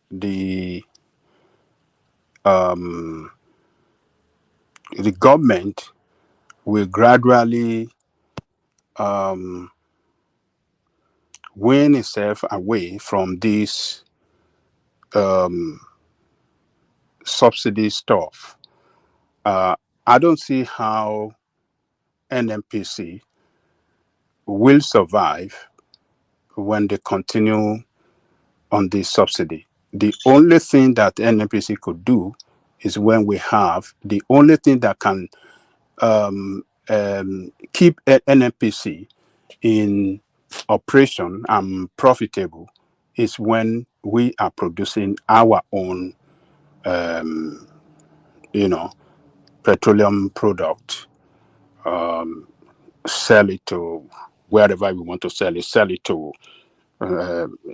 the the government will gradually wean itself away from this subsidy stuff. I don't see how NMPC will survive when they continue on the subsidy. The only thing that NMPC could do is when we have the only thing that can keep NMPC in operation and profitable is when we are producing our own, petroleum product, sell it to wherever we want to sell it to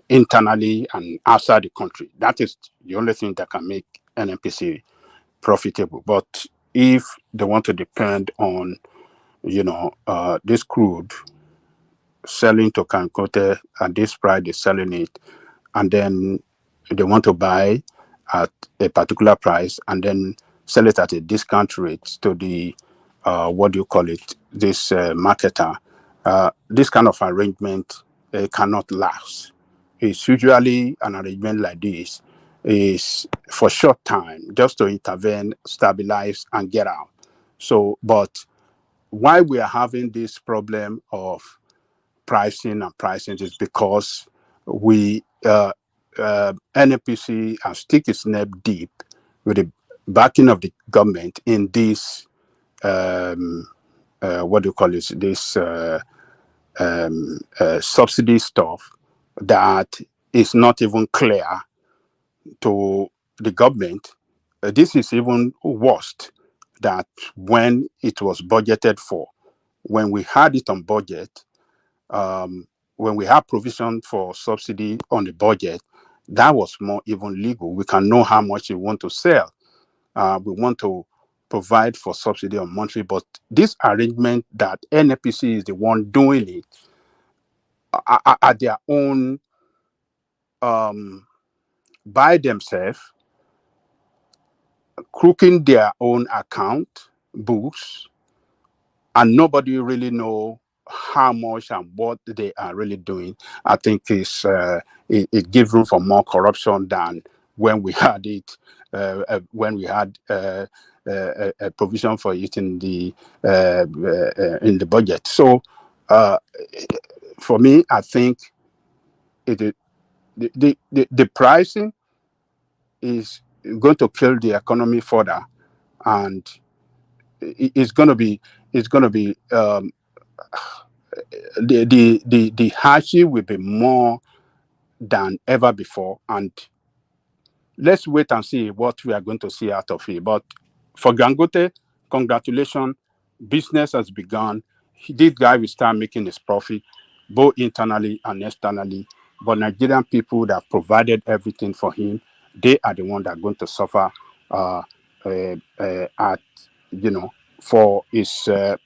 internally and outside the country. That is the only thing that can make NMPC profitable. But if they want to depend on, this crude selling to Cancote at this price, they're selling it, and then they want to buy at a particular price and then sell it at a discount rate to the this marketer. This kind of arrangement cannot last. It's usually an arrangement like this is for short time, just to intervene, stabilize, and get out. So, but why we are having this problem of pricing is because we NPC has stick its neck deep with the backing of the government in this this subsidy stuff that is not even clear to the government. This is even worse that when it was budgeted for, when we had it on budget, when we have provision for subsidy on the budget, that was more even legal. We can know how much we want to sell. We want to provide for subsidy on monthly, but this arrangement that NPC is the one doing it at their own, by themselves, crooking their own account books, and nobody really know how much and what they are really doing. I think it gives room for more corruption than when we had it, when we had a provision for it in the budget. So for me, I think the pricing is going to kill the economy further, and it's going to be the hardship will be more than ever before. And let's wait and see what we are going to see out of it. But for Gangote, congratulations, business has begun. This guy will start making his profit both internally and externally. But Nigerian people that provided everything for him, they are the ones that are going to suffer for his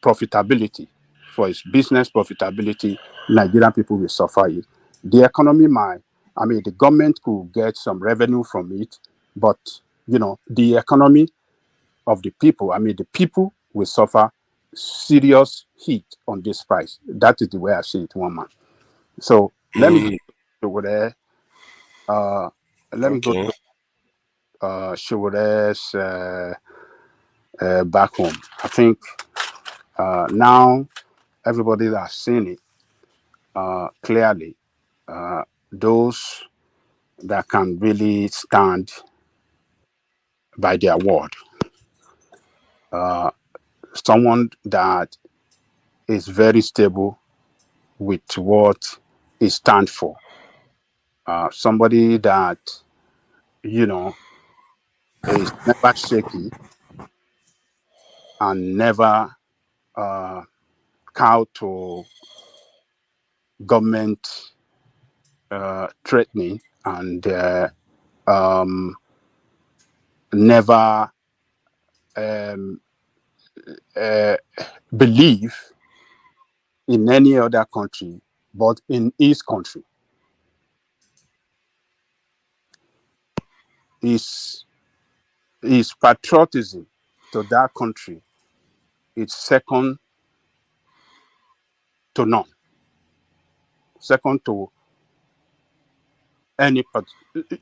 profitability, for his business profitability. Nigerian people will suffer it. The economy the government could get some revenue from it, but the economy of the people, the people will suffer serious hit on this price. That is the way I see it, one man. So let me go over there. Let me go Okay. to Showore's back home. I think now everybody has seen it clearly. Those that can really stand by their word. Someone that is very stable with what it stands for. Somebody that, you know, is never shaky and never cow to government threatening, and never um, uh, believe in any other country but in his country. His patriotism to that country is second to none, second to any,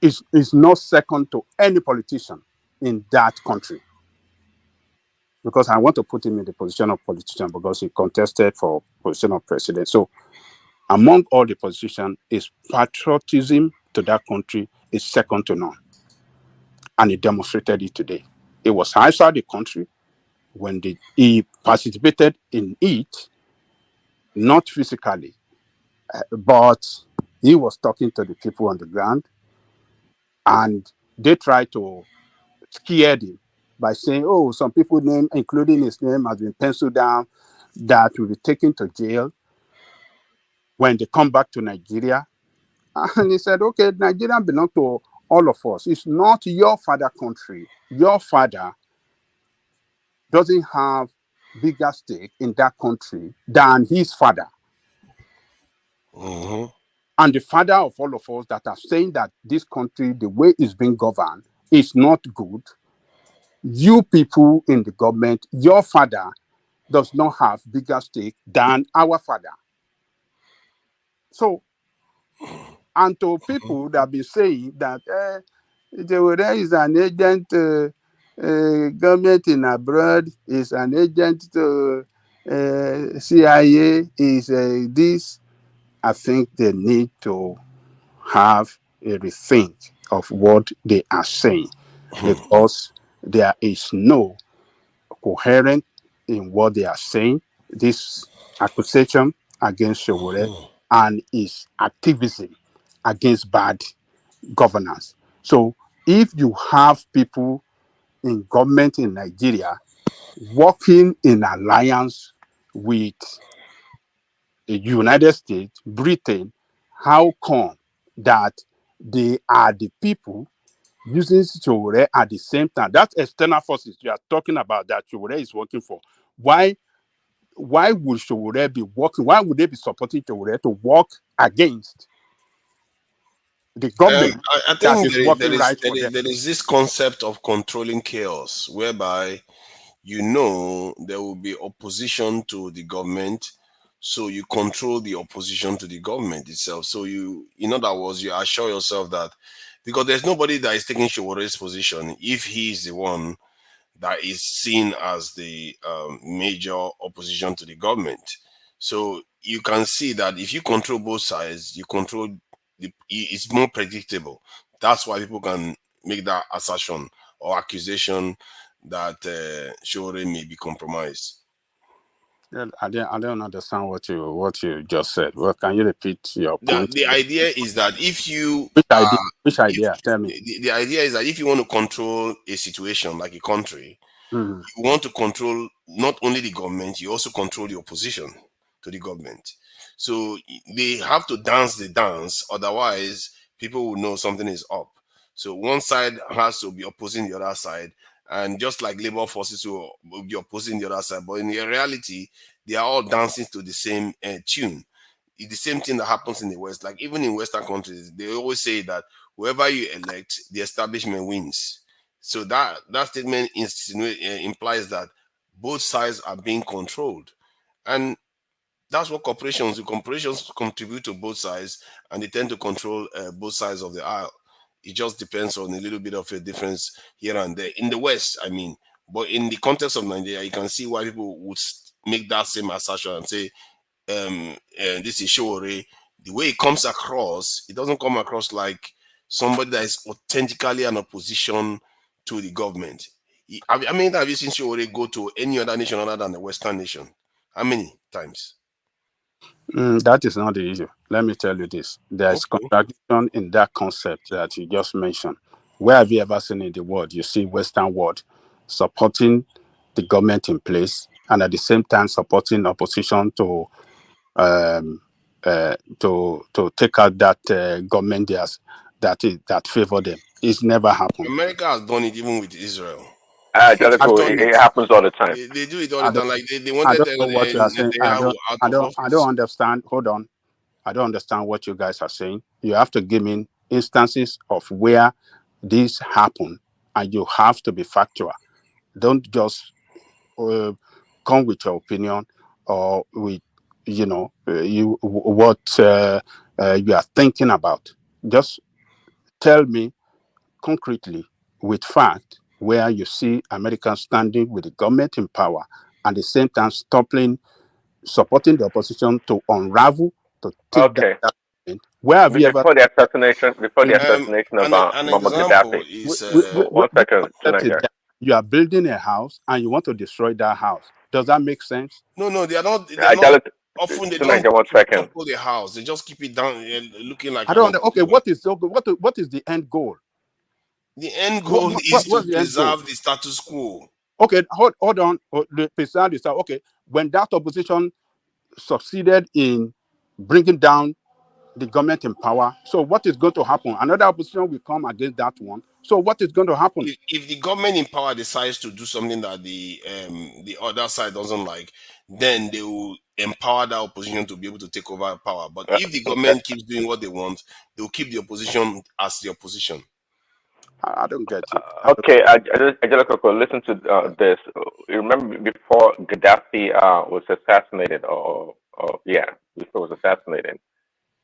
is not second to any politician in that country. Because I want to put him in the position of politician because he contested for position of president. So among all the positions, his patriotism to that country is second to none. And he demonstrated it today. It was outside the country when he participated in it, not physically, but he was talking to the people on the ground, and they tried to scare him by saying, oh, some people name, including his name, has been penciled down, that will be taken to jail when they come back to Nigeria. And he said, okay, Nigeria belongs to all of us. It's not your father country. Your father doesn't have bigger stake in that country than his father. Mm-hmm. And the father of all of us that are saying that this country, the way it's being governed, is not good. You people in the government, your father does not have bigger stake than our father. So, and to people that be saying that there is an agent, government in abroad is an agent to CIA, is this, I think they need to have a rethink of what they are saying, because there is no coherent in what they are saying. This accusation against SOWORE and his activism against bad governance. So if you have people in government in Nigeria working in alliance with the United States, Britain, how come that they are the people using SOWORE at the same time? That's external forces you are talking about that SOWORE is working for. Why would SOWORE be working? Why would they be supporting SOWORE to work against the government I that think is working right there for them? is this concept of controlling chaos, whereby there will be opposition to the government, so you control the opposition to the government itself. So you, in other words, you assure yourself that, because there's nobody that is taking Showore's position if he is the one that is seen as the major opposition to the government. So you can see that if you control both sides, you control it's more predictable. That's why people can make that assertion or accusation that Shore may be compromised. I don't understand what you just said. Well, can you repeat your point? The idea is that if you Which idea? Tell me. the idea is that if you want to control a situation like a country, Mhm. you want to control not only the government, you also control the opposition to the government. So they have to dance the dance, otherwise people will know something is up. So one side has to be opposing the other side, and just like labor forces will be opposing the other side, but in reality, they are all dancing to the same tune. It's the same thing that happens in the West. Like even in Western countries, they always say that whoever you elect, the establishment wins. So that statement implies that both sides are being controlled, and that's what corporations do. Corporations contribute to both sides, and they tend to control both sides of the aisle. It just depends on a little bit of a difference here and there in the West. I mean, but in the context of Nigeria, you can see why people would make that same assertion and say, this is Showore. The way it comes across, it doesn't come across like somebody that is authentically an opposition to the government. Have you seen Showore go to any other nation other than the Western nation? How many times? That is not the issue. Let me tell you this. There's Okay. contradiction in that concept that you just mentioned. Where have you ever seen in the world, you see Western world supporting the government in place and at the same time supporting opposition to take out that government that favor them? It's never happened. America has done it even with Israel. They've Jellicoe, done it it. happens all the time. They do it all I the don't, time. Like they I wanted don't know what you are saying. Netanyahu out of I don't office. understand. Hold on. I don't understand what you guys are saying. You have to give me instances of where this happened, and you have to be factual. Don't just come with your opinion or with what you are thinking about. Just tell me concretely with fact where you see Americans standing with the government in power and at the same time supporting the opposition to unravel, to take Okay. that government. Where have you ever Before the seen assassination of An Muammar example Gaddafi. is One which second, concept is Senator. that? You are building a house and you want to destroy that house. Does that make sense? no, they are not. They are I not. tell it, Often they don't Senator, one second. topple the house. They just keep it down, looking like I an don't. Okay, opposition. what is the end goal? The end goal is to What's the end goal? preserve the status quo. Okay, hold on. Okay, when that opposition succeeded in bringing down the government in power, so what is going to happen? Another opposition will come against that one. So what is going to happen? If the government in power decides to do something that the other side doesn't like, then they will empower that opposition to be able to take over power. But if the Okay. government keeps doing what they want, they'll keep the opposition as the opposition. I don't get it. Okay, Angelica, listen to this. You remember before Gaddafi was assassinated, before he was assassinated,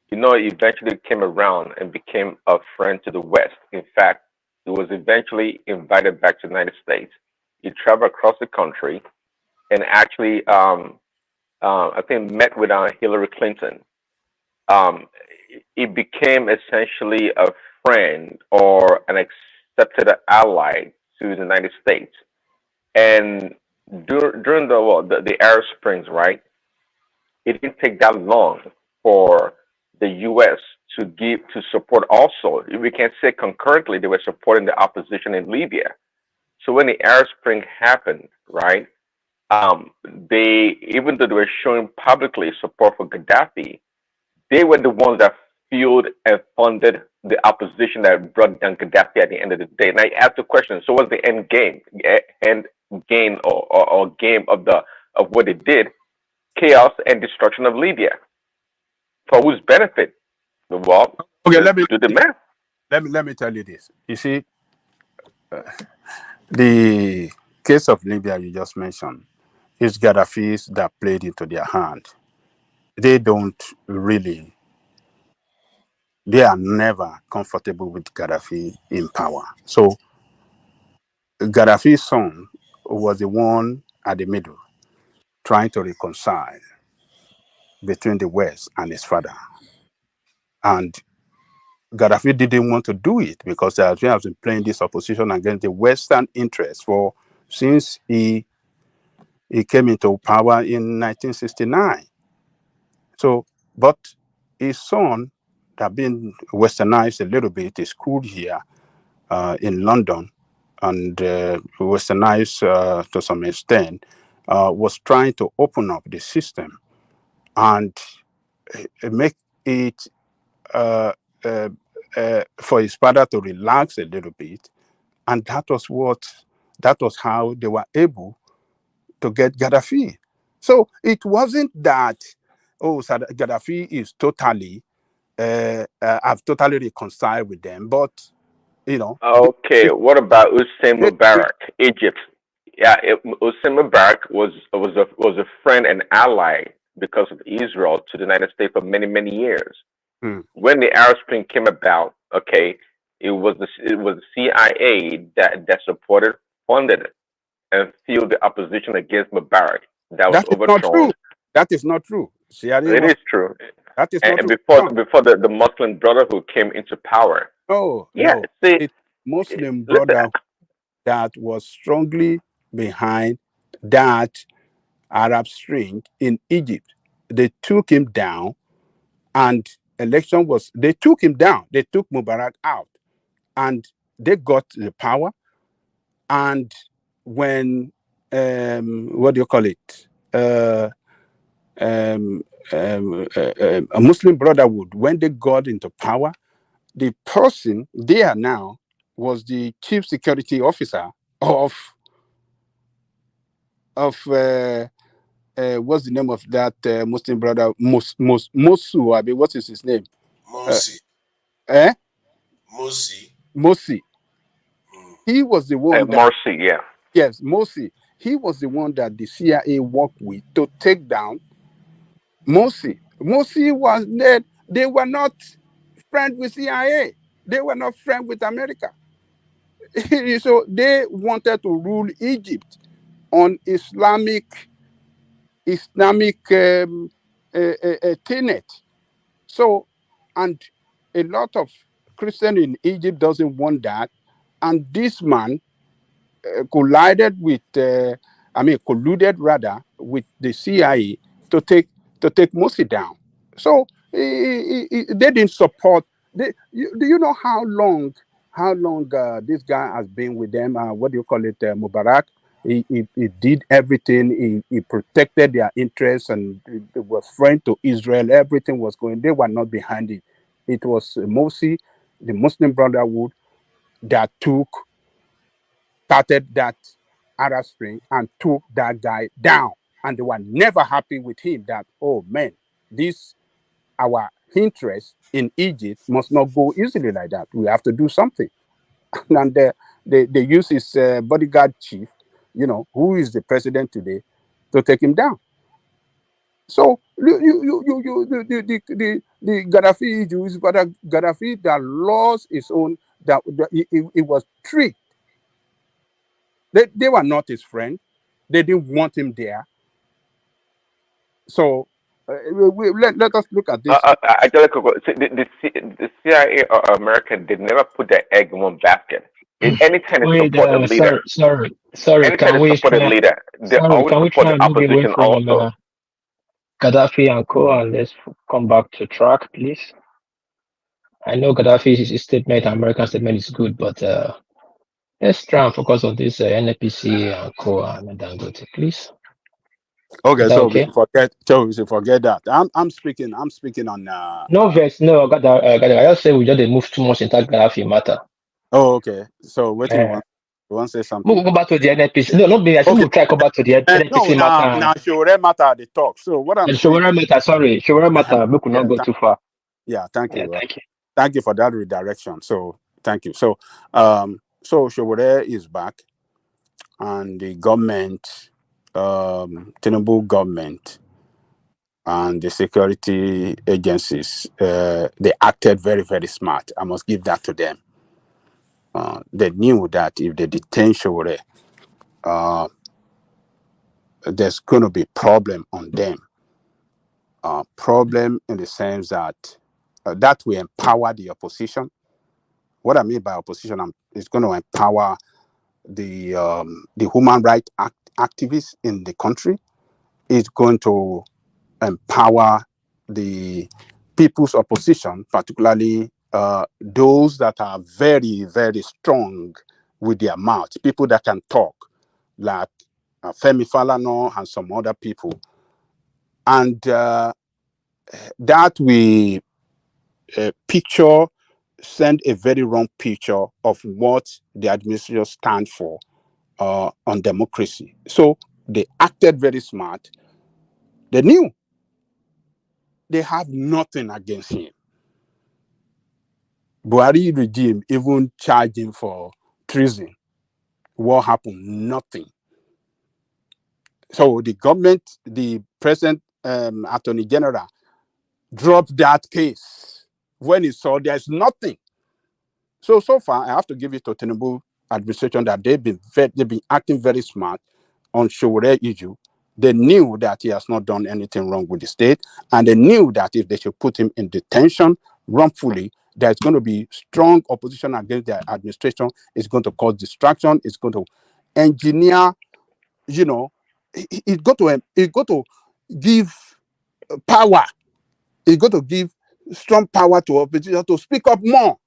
he eventually came around and became a friend to the West. In fact, he was eventually invited back to the United States. He traveled across the country and actually, I think, met with Hillary Clinton. Um, he became essentially a friend or an accepted ally to the United States. And during the Arab Springs, right? It didn't take that long for the U.S. to support. Also, we can say concurrently they were supporting the opposition in Libya. So when the Arab Spring happened, right? They, even though they were showing publicly support for Gaddafi, they were the ones that fueled and funded the opposition that brought down Gaddafi at the end of the day. And I asked the question: so what's the end game? End game or game of what they did? Chaos and destruction of Libya. For whose benefit? Well, Okay, just do the math. let me tell you this. You see, the case of Libya you just mentioned is Gaddafi's that played into their hand. They don't really. They are never comfortable with Gaddafi in power. So Gaddafi's son was the one at the middle, trying to reconcile between the West and his father. And Gaddafi didn't want to do it because he has been playing this opposition against the Western interests since he came into power in 1969. So, but his son had been westernized a little bit. He schooled here in London and westernized to some extent, was trying to open up the system and make it uh, uh, for his father to relax a little bit, and that was how they were able to get Gaddafi. So it wasn't that Gaddafi is totally I've totally reconciled with them, but you know, Okay, it, what about Hussein it, it, Mubarak, Egypt? Yeah, Hussein Mubarak was a friend and ally because of Israel to the United States for many years. hmm. When the Arab Spring came about, okay, it was the CIA that supported, funded, and fueled the opposition against Mubarak that was That is not true. overthrown. That is not true. CIA It was is true. that is not And true. before the Muslim Brotherhood came into power, yeah. No. See, It's Muslim listen, brother that was strongly behind that Arab Spring in Egypt. They took him down, and election was, they took him down. They took Mubarak out, and they got the power. And when, what do you call it? A Muslim Brotherhood, when they got into power, the person there now was the chief security officer of what's the name of that Muslim brother? Mosu. I mean, what is his name? Mosi. Eh? Mosi. Mosi. He was the one that, Morsi, yeah. yes, Mosi. He was the one that the CIA worked with to take down Mosi. Mosi was dead. They were not friends with CIA. They were not friends with America. So they wanted to rule Egypt on Islamic tenet. So, and a lot of Christians in Egypt doesn't want that. And this man colluded rather with the CIA to take Morsi down. So they didn't support. Do you know how long this guy has been with them? What do you call it, Mubarak? He did everything. He protected their interests, and they were friends to Israel. Everything was going. They were not behind it. It was Morsi, the Muslim Brotherhood, that started that Arab Spring and took that guy down. And they were never happy with him that, oh man, our interest in Egypt must not go easily like that. We have to do something. And they use his bodyguard chief, who is the president today, to take him down. So the Gaddafi, Gaddafi that lost his own, that it was tricked. They were not his friend. They didn't want him there. So let us look at this. The CIA or America did never put their egg in one basket. Anytime they Wait, support a leader, sorry. anytime Can they we support a try? leader, they Sorry, always can we support try the and move away opposition from also. Gaddafi and co, and let's come back to track, please? I know Gaddafi's statement, American statement is good, but let's try and focus on this NPC and co and Dangote, please. Okay, Is that so okay? we should forget that. I'm speaking on. No verse, no. I just say we just move too much into Gaddafi matter. Oh, okay. So what do you want? You want to say something? We'll go back to the NPC. No, not me. I think we'll try to go back to the NPC matter. Now SOWORE matter the talk. So what I'm saying. SOWORE matter. Sorry, SOWORE matter. We could not go too far. Yeah, thank you. Thank you. Thank you for that redirection. So thank you. So SOWORE is back, and the government, Tinubu government, and the security agencies, they acted very, very smart. I must give that to them. They knew that if they detain SOWORE, there's going to be problem on them. Problem in the sense that that will empower the opposition. What I mean by opposition is going to empower the human rights activists in the country. It's going to empower the people's opposition, particularly those that are very, very strong with their mouth, people that can talk, like Femi Falana and some other people. And that we send a very wrong picture of what the administration stands for on democracy. So they acted very smart. They knew they have nothing against him. Buhari regime even charged him for treason. What happened? Nothing. So the government, the present attorney general, dropped that case when he saw there's nothing. So far, I have to give it to Tinubu administration that they've been acting very smart on SOWORE issue. They knew that he has not done anything wrong with the state, and they knew that if they should put him in detention wrongfully, there's going to be strong opposition against their administration. It's going to cause distraction. It's going to engineer, It's got to give power. It's got to give strong power to opposition to speak up more.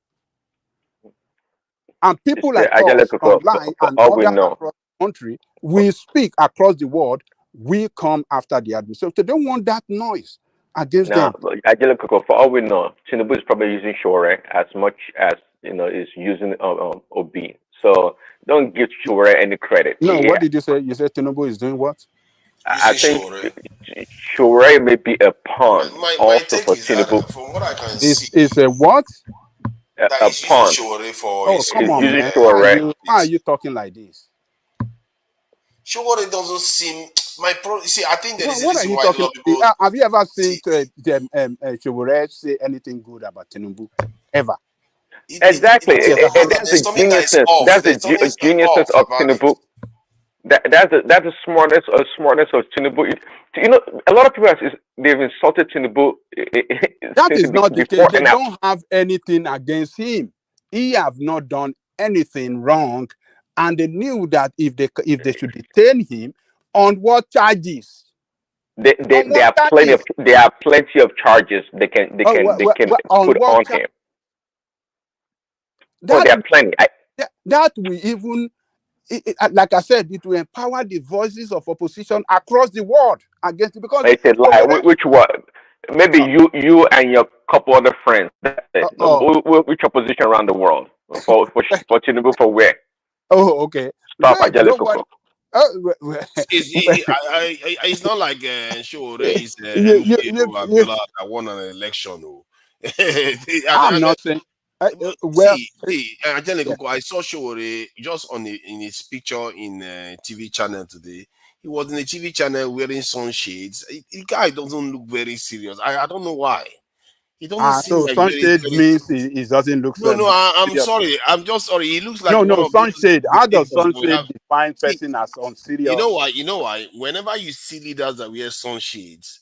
And people like us online for and all we others know. across the country, we speak across the world. We come after the administration. They don't want that noise against Now, them. Angelico, for all we know, Tinubu is probably using SOWORE as much as is using OB. So don't give SOWORE any credit. No, Yeah, what did you say? You said Tinubu is doing what? I think SOWORE may be a pawn My also take for is that Tinubu. from what I can Is see, a what? that A he's using pawn. Shore for Oh, his come own. on, Using man. SOWORE. Why are you talking like this? Shore doesn't seem see. I think there is a What are reason you why a talking lot of about? people Have you ever seen see. Chubure say anything good about Tinubu? Ever? Exactly, Yes, I and have. that's There's the something that is geniusness. off. That's the There's something geniusness off of about it. Tinubu. That's the smartness of Tinubu. You know, a lot of people they've insulted Tinubu That is not the case. before They and after. don't have anything against him. He have not done anything wrong, and they knew that if they should detain him, on what charges? On what charges? There are plenty of charges they can On put what on charges? him. That There are plenty. that will even, like I said, it will empower the voices of opposition across the world against it, because It's a lie. Which one? Maybe you and your couple other friends. That's it. Which opposition around the world for Tinubu for where? Oh, okay. Stop, Great. Don't worry. It's not like Shore is MKO Abiola that won an election. I'm not saying. Angelico, I saw Shore just in his picture in TV channel today. He was in a TV channel wearing sunshades. The guy doesn't look very serious. I don't know why. He doesn't seem So like sunshade means he doesn't look No, I'm serious. sorry. I'm just sorry. He looks like one No, of those sunshade. How does dictators we sunshade have. define See, person as unserious? You know why? Whenever you see leaders that wear sunshades,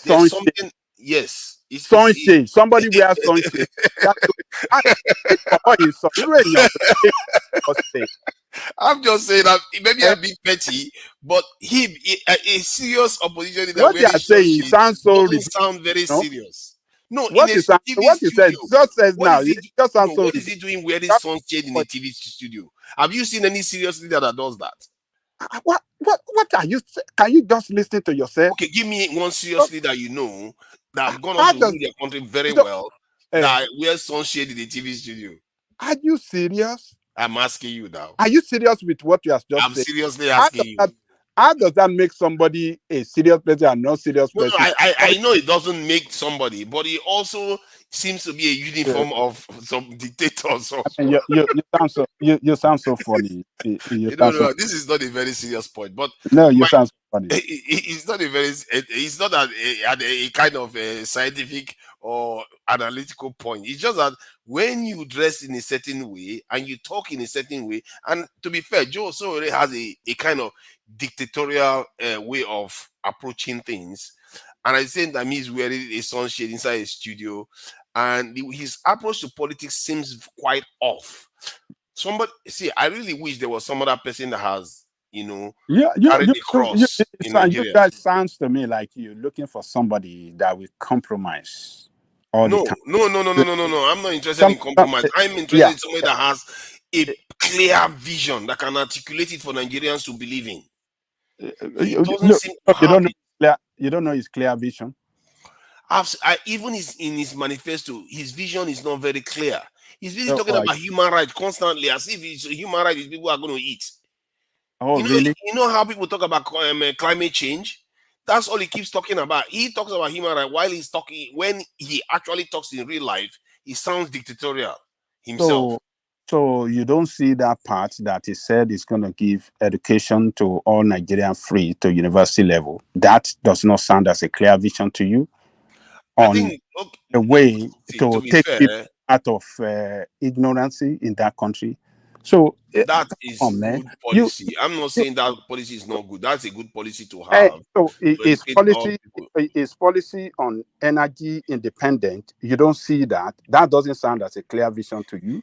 there's Sunshade. something. Yes, Sunshade. Somebody wears sunshade. I'm just saying that maybe I'm being petty, but a serious opposition leader What you wearing are saying sunshades sounds so doesn't ridiculous. sound very serious. No, in What a you TV said studio, just says now, it just sounds so what is ridiculous. he doing wearing sunshade in a TV studio? Have you seen any serious leader that does that? What are you? Can you just listen to yourself? Okay, give me one serious leader you know that have gone on to rule their country very well that wears sunshade in the TV studio. Are you serious? I'm asking you now. Are you serious with what you have just I'm said? seriously asking you. How does that make somebody a serious person and not serious person? I know it doesn't make somebody, but it also seems to be a uniform of some dictators. You sound so funny. This is not a very serious point, but no, you sound so funny. It's not it's not a kind of a scientific or analytical point. It's just that when you dress in a certain way and you talk in a certain way, and to be fair, Joe also already has a kind of dictatorial way of approaching things, and I think that he's wearing a sunshade inside a studio, and his approach to politics seems quite off. I really wish there was some other person that has carried the cross in Nigeria. You guys sounds to me like you're looking for somebody that will compromise all the time. No. I'm not interested in compromise. I'm interested in somebody that has a clear vision that can articulate it for Nigerians to believe in. He doesn't seem to have it. You don't know his clear vision. Even in his manifesto, his vision is not very clear. He's really talking about human rights constantly, as if it's human rights people are going to eat. Really? You know how people talk about climate change? That's all he keeps talking about. He talks about human rights while he's talking. When he actually talks in real life, he sounds dictatorial himself. So you don't see that part that he said is going to give education to all Nigerians free to university level. That does not sound as a clear vision to you on a way to take people out of ignorance in that country. So that is good policy. I'm not saying that policy is not good. That's a good policy to have. So is policy on energy independent? You don't see that. That doesn't sound as a clear vision to you.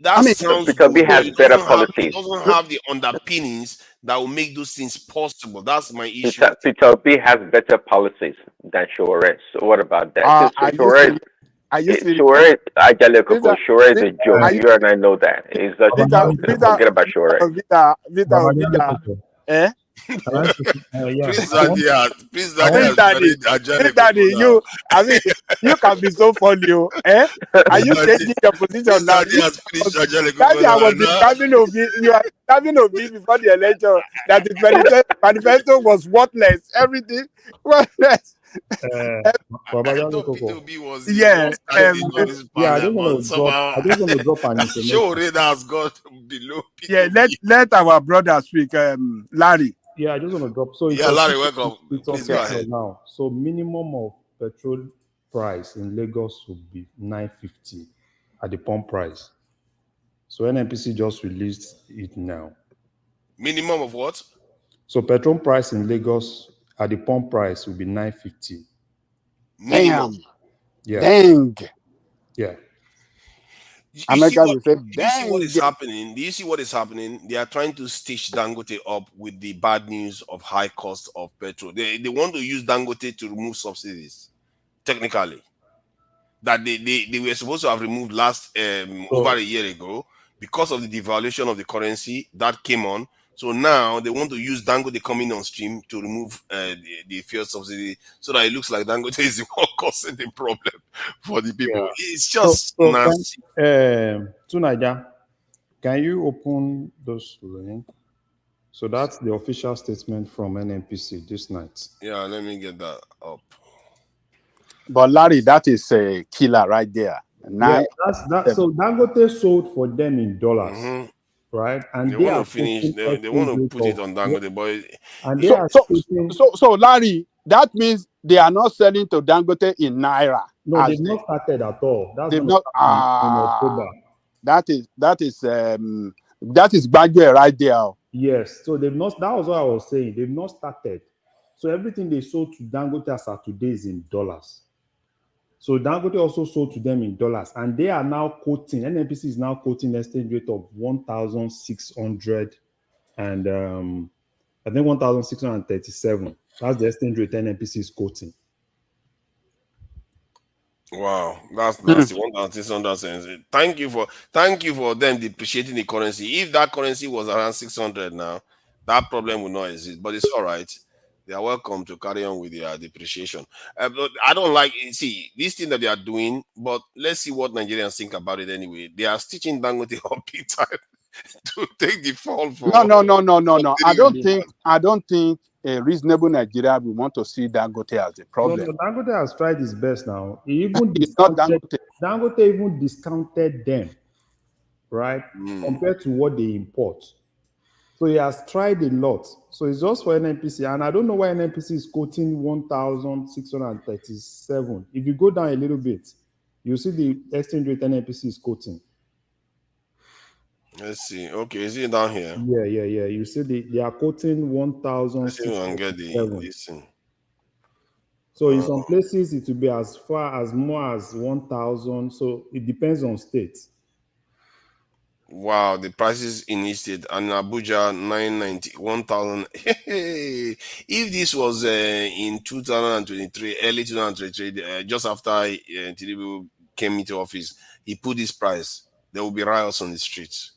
That sounds Peter good, B but has better policies. it doesn't have the underpinnings that will make those things possible. That's my issue. Peter B has better policies than SOWORE. So what about that? Are you SOWORE, serious? Are you serious? SOWORE, Peter, SOWORE is a joke. are you, You and I know that. It's a joke. Forget about SOWORE. Peter, eh? Prince I want, Daddy I Prince want, has Daddy, married Ajale Prince Daddy, Koko now. I mean, you can be so funny, eh? Are you changing your position Prince now? Daddy has finished Ajale Daddy, Koko I was now. describing Obi. You are describing Obi before the election that the manifesto was worthless. Everything worthless. I Babajani thought Koko. P2B was the Yeah. one standing on this Yeah, panel, but somehow I just want to drop an information. Showore has got below P2B. Yeah, let our brother speak, Larry. Yeah, I just want to drop. So Yeah, Larry, welcome. it's on Please go petrol ahead. now. So minimum of petrol price in Lagos would be 950 at the pump price. So NNPC just released it now. Minimum of what? So petrol price in Lagos at the pump price will be 950. Minimum. Damn. Yeah. Dang. Yeah. America will say, Do you see what is dang. happening? Do you see what is happening? They are trying to stitch Dangote up with the bad news of high cost of petrol. They want to use Dangote to remove subsidies, technically. That they were supposed to have removed last over a year ago because of the devaluation of the currency that came on. So now they want to use Dangote coming on stream to remove the fuel subsidy so that it looks like Dangote is the one causing the problem for the people. Yeah. It's just nasty. Tunaja, can you open those link? So that's the official statement from NNPC this night. Yeah, let me get that up. But Larry, that is a killer right there. Yeah, that's that. So Dangote sold for them in dollars, right? And They they want are to finish. They want to put it on Dangote, but and they are quoting. So Larry, that means they are not selling to Dangote in Naira. No, they've not started at all. That's They've going to start in October. That is Bagwe right there. Yes. So they've not. That was what I was saying. They've not started. So everything they sold to Dangote as of today is in dollars. So Dangote also sold to them in dollars, and they are now quoting. NNPC is now quoting exchange rate of 1,600, and I think 1,637. That's the exchange rate NNPC is quoting. Wow, that's nasty. 1,600 cents. Thank you for them depreciating the currency. If that currency was around 600 now, that problem would not exist. But it's all right. They are welcome to carry on with their depreciation. But I don't like this thing that they are doing. But let's see what Nigerians think about it anyway. They are stitching Dangote up big time to take the fall for. No. I don't think a reasonable Nigeria will want to see Dangote as a problem. No, Dangote has tried his best now. He even Dangote even discounted them, right? Compared to what they import. So he has tried a lot. So it's just for NNPC. And I don't know why NNPC is quoting 1,637. If you go down a little bit, you see the exchange rate NNPC is quoting. Let's see. Okay, is it down here? Yeah. You see they are quoting 1,637. So in some places it will be as far as more as 1,000. So it depends on states. Wow, the prices in each state and Abuja 990, 1,000. If this was in 2023, early 2023, just after Tinubu came into office, he put this price, there will be riots on the streets.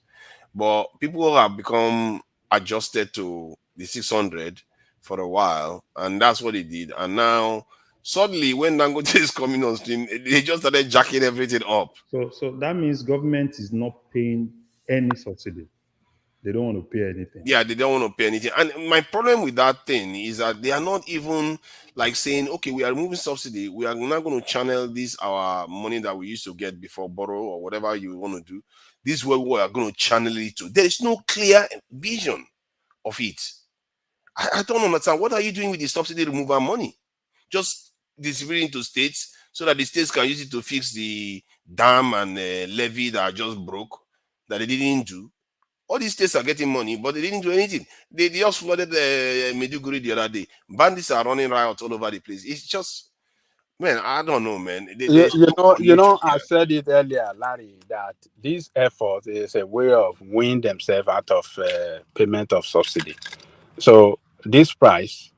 But people have become adjusted to the 600 for a while, and that's what they did. And now, suddenly, when Dangote is coming on stream, they just started jacking everything up. So that means government is not paying any subsidy. They don't want to pay anything. Yeah, they don't want to pay anything. And my problem with that thing is that they are not even like saying, okay, we are removing subsidy. We are not going to channel this, our money that we used to get before, borrow or whatever you want to do. This is where we are going to channel it to. There is no clear vision of it. I don't understand. What are you doing with the subsidy removal money? Just distributing to states so that the states can use it to fix the dam and levy that are just broke, that they didn't do. All these states are getting money, but they didn't do anything. They just flooded Maiduguri the other day. Bandits are running riot all over the place. It's just, Man, I don't know, man. You, There's no coordination I here. said it earlier, Larry, that this effort is a way of winning themselves out of payment of subsidy. So this price,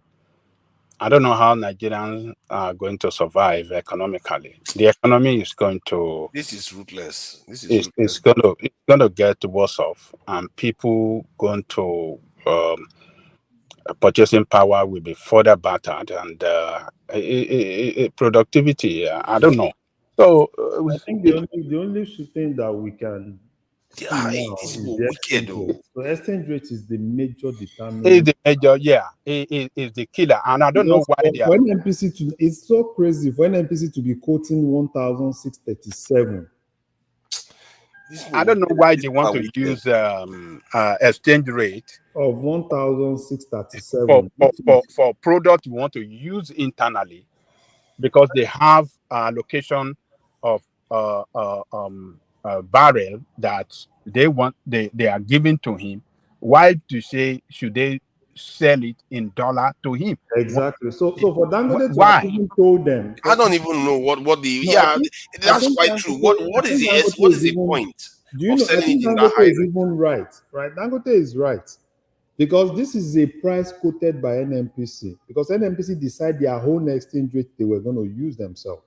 I don't know how Nigerians are going to survive economically. The economy is going to This is ruthless. This is it's ruthless. going to get worse off, and people going to purchasing power will be further battered, and productivity. I don't know. So I think the only thing that we can see now These is people the wicked exchange though. rate. So exchange rate is the major is determinant. the major, yeah, is the killer, and I don't know Because why they are. for NMPC to, it's so crazy for NMPC to be quoting 1,637 These I people don't know wicked. why These they people want are to wicked. use exchange rate of 1,637, for product you want to use internally, because they have allocation of barrel that they are giving to him. Why to say should they sell it in dollar to him? Exactly. So for Dangote to have Why? even told them, I don't even know what the no, yeah. I That's think quite true. Dangote, I What is think the what Dangote is is the even. point Do you of know? I selling think it in that Dangote high is rate? even right. Right? Dangote is right because this is a price quoted by NMPC because NMPC decide their own exchange rate they were going to use themselves,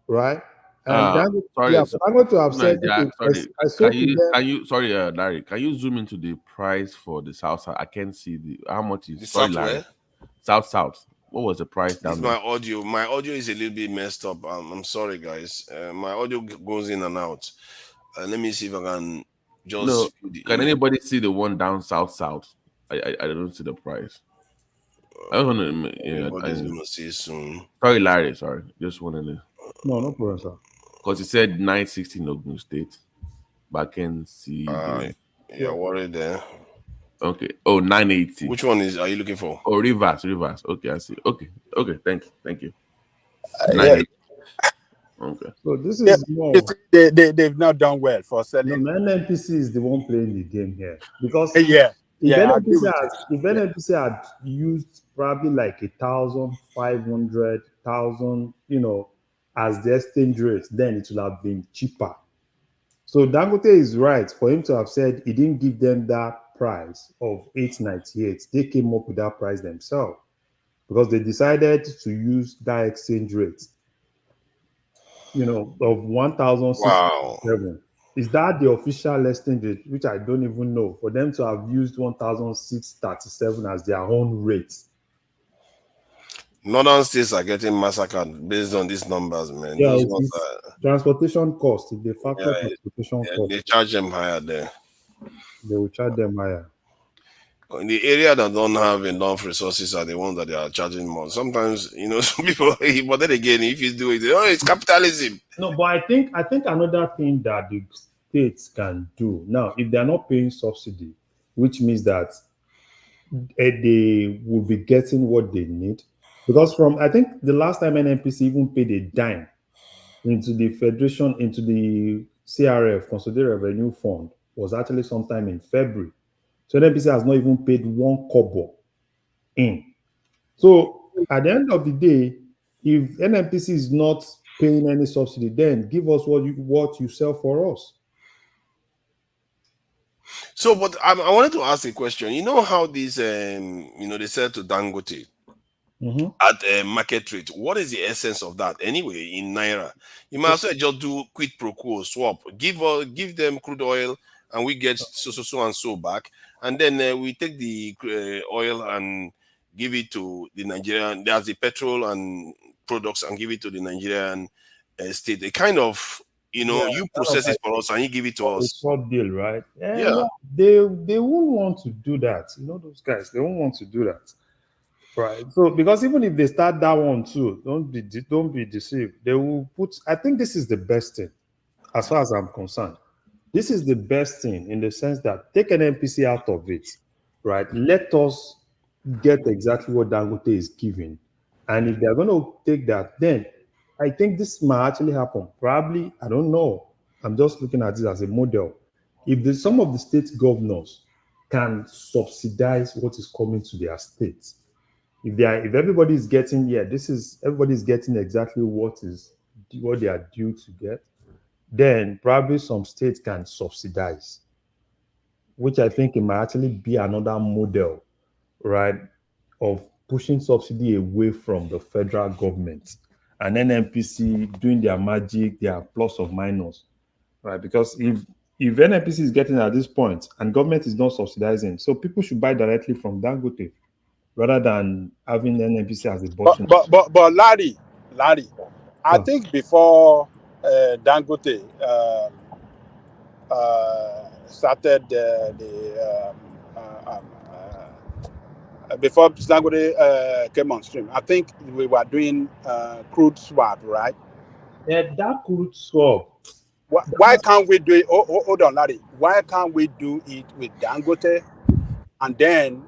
right? And Dangote, yeah, Sorry, for Dangote to have said, Naija, okay, sorry. I sold to them. Can you sorry, Larry, can you zoom into the price for the south side? I can't see how much is The sorry, Larry. software. South. What was the price This is down my there? audio. My audio is a little bit messed up. I'm sorry, guys. My audio goes in and out. Let me see if I can No, just fill the can image. anybody see the one down south? I don't see the price. I don't want to Everybody's gonna see soon. sorry, Larry, sorry. Just wanted to No problem, sir. because it said 960 in Ogun State, but I can see Uh, the you're worried there. okay. Oh, 980. Which one are you looking for? Oh, reverse. Okay, I see. Okay, thank you. Yeah, 980. Okay. So this yeah. is more. They've not done well for No, selling. NNPC is the one playing the game here because Yeah, if I agree NNPC with had you. if Yeah. NNPC had used probably like 1,500, as the exchange rate, then it would have been cheaper. So Dangote is right for him to have said he didn't give them that price of 898. They came up with that price themselves because they decided to use that exchange rate, of Wow. 1,607. Is that the official exchange rate, which I don't even know, for them to have used 1,637 as their own rate? Northern states are getting massacred based on these numbers, man. Yeah, Those it's, ones it's are transportation cost. If they factor yeah, transportation cost, they charge them higher there. they will charge them higher. In the area that don't have enough resources are the ones that they are charging more. Sometimes, some people, but then again, if you do it, it's capitalism. No, but I think another thing that the states can do now, if they are not paying subsidy, which means that they will be getting what they need. Because from I think the last time NNPC even paid a dime into the federation, into the CRF, Consolidated Revenue Fund, was actually sometime in February. So NNPC has not even paid one kobo in. So at the end of the day, if NNPC is not paying any subsidy, then give us what you sell for us. So, but I wanted to ask a question. You know how these, they sell to Dangote Mhm. at market rate. What is the essence of that anyway in naira? You might as well just do quid pro quo swap. Give them crude oil, and we get so and so back, and then we take the oil and give it to the Nigerian. There's the petrol and products, and give it to the Nigerian state. They kind of, Yeah, you kind of process it like for us, and you give it to a us. swap deal, right? Yeah. Yeah, they won't want to do that. Those guys, they won't want to do that. Right. So because even if they start that one too, don't be deceived. They will put. I think this is the best thing, as far as I'm concerned. This is the best thing in the sense that take an NPC out of it, right? Let us get exactly what Dangote is giving, and if they're going to take that, then I think this might actually happen. Probably, I don't know. I'm just looking at it as a model. If some of the state governors can subsidize what is coming to their states, If everybody's getting, everybody's getting exactly what they are due to get, then probably some states can subsidize, which I think it might actually be another model, right, of pushing subsidy away from the federal government and NNPC doing their magic, their plus or minus, right? Because if NNPC is getting at this point and government is not subsidizing, so people should buy directly from Dangote rather than having NNPC as a But bottleneck. Larry, I Oh. think before Dangote started before Dangote came on stream, I think we were doing crude swap, right? Yeah, that crude swap. Why can't we do it? Hold on, Larry. Why can't we do it with Dangote, and then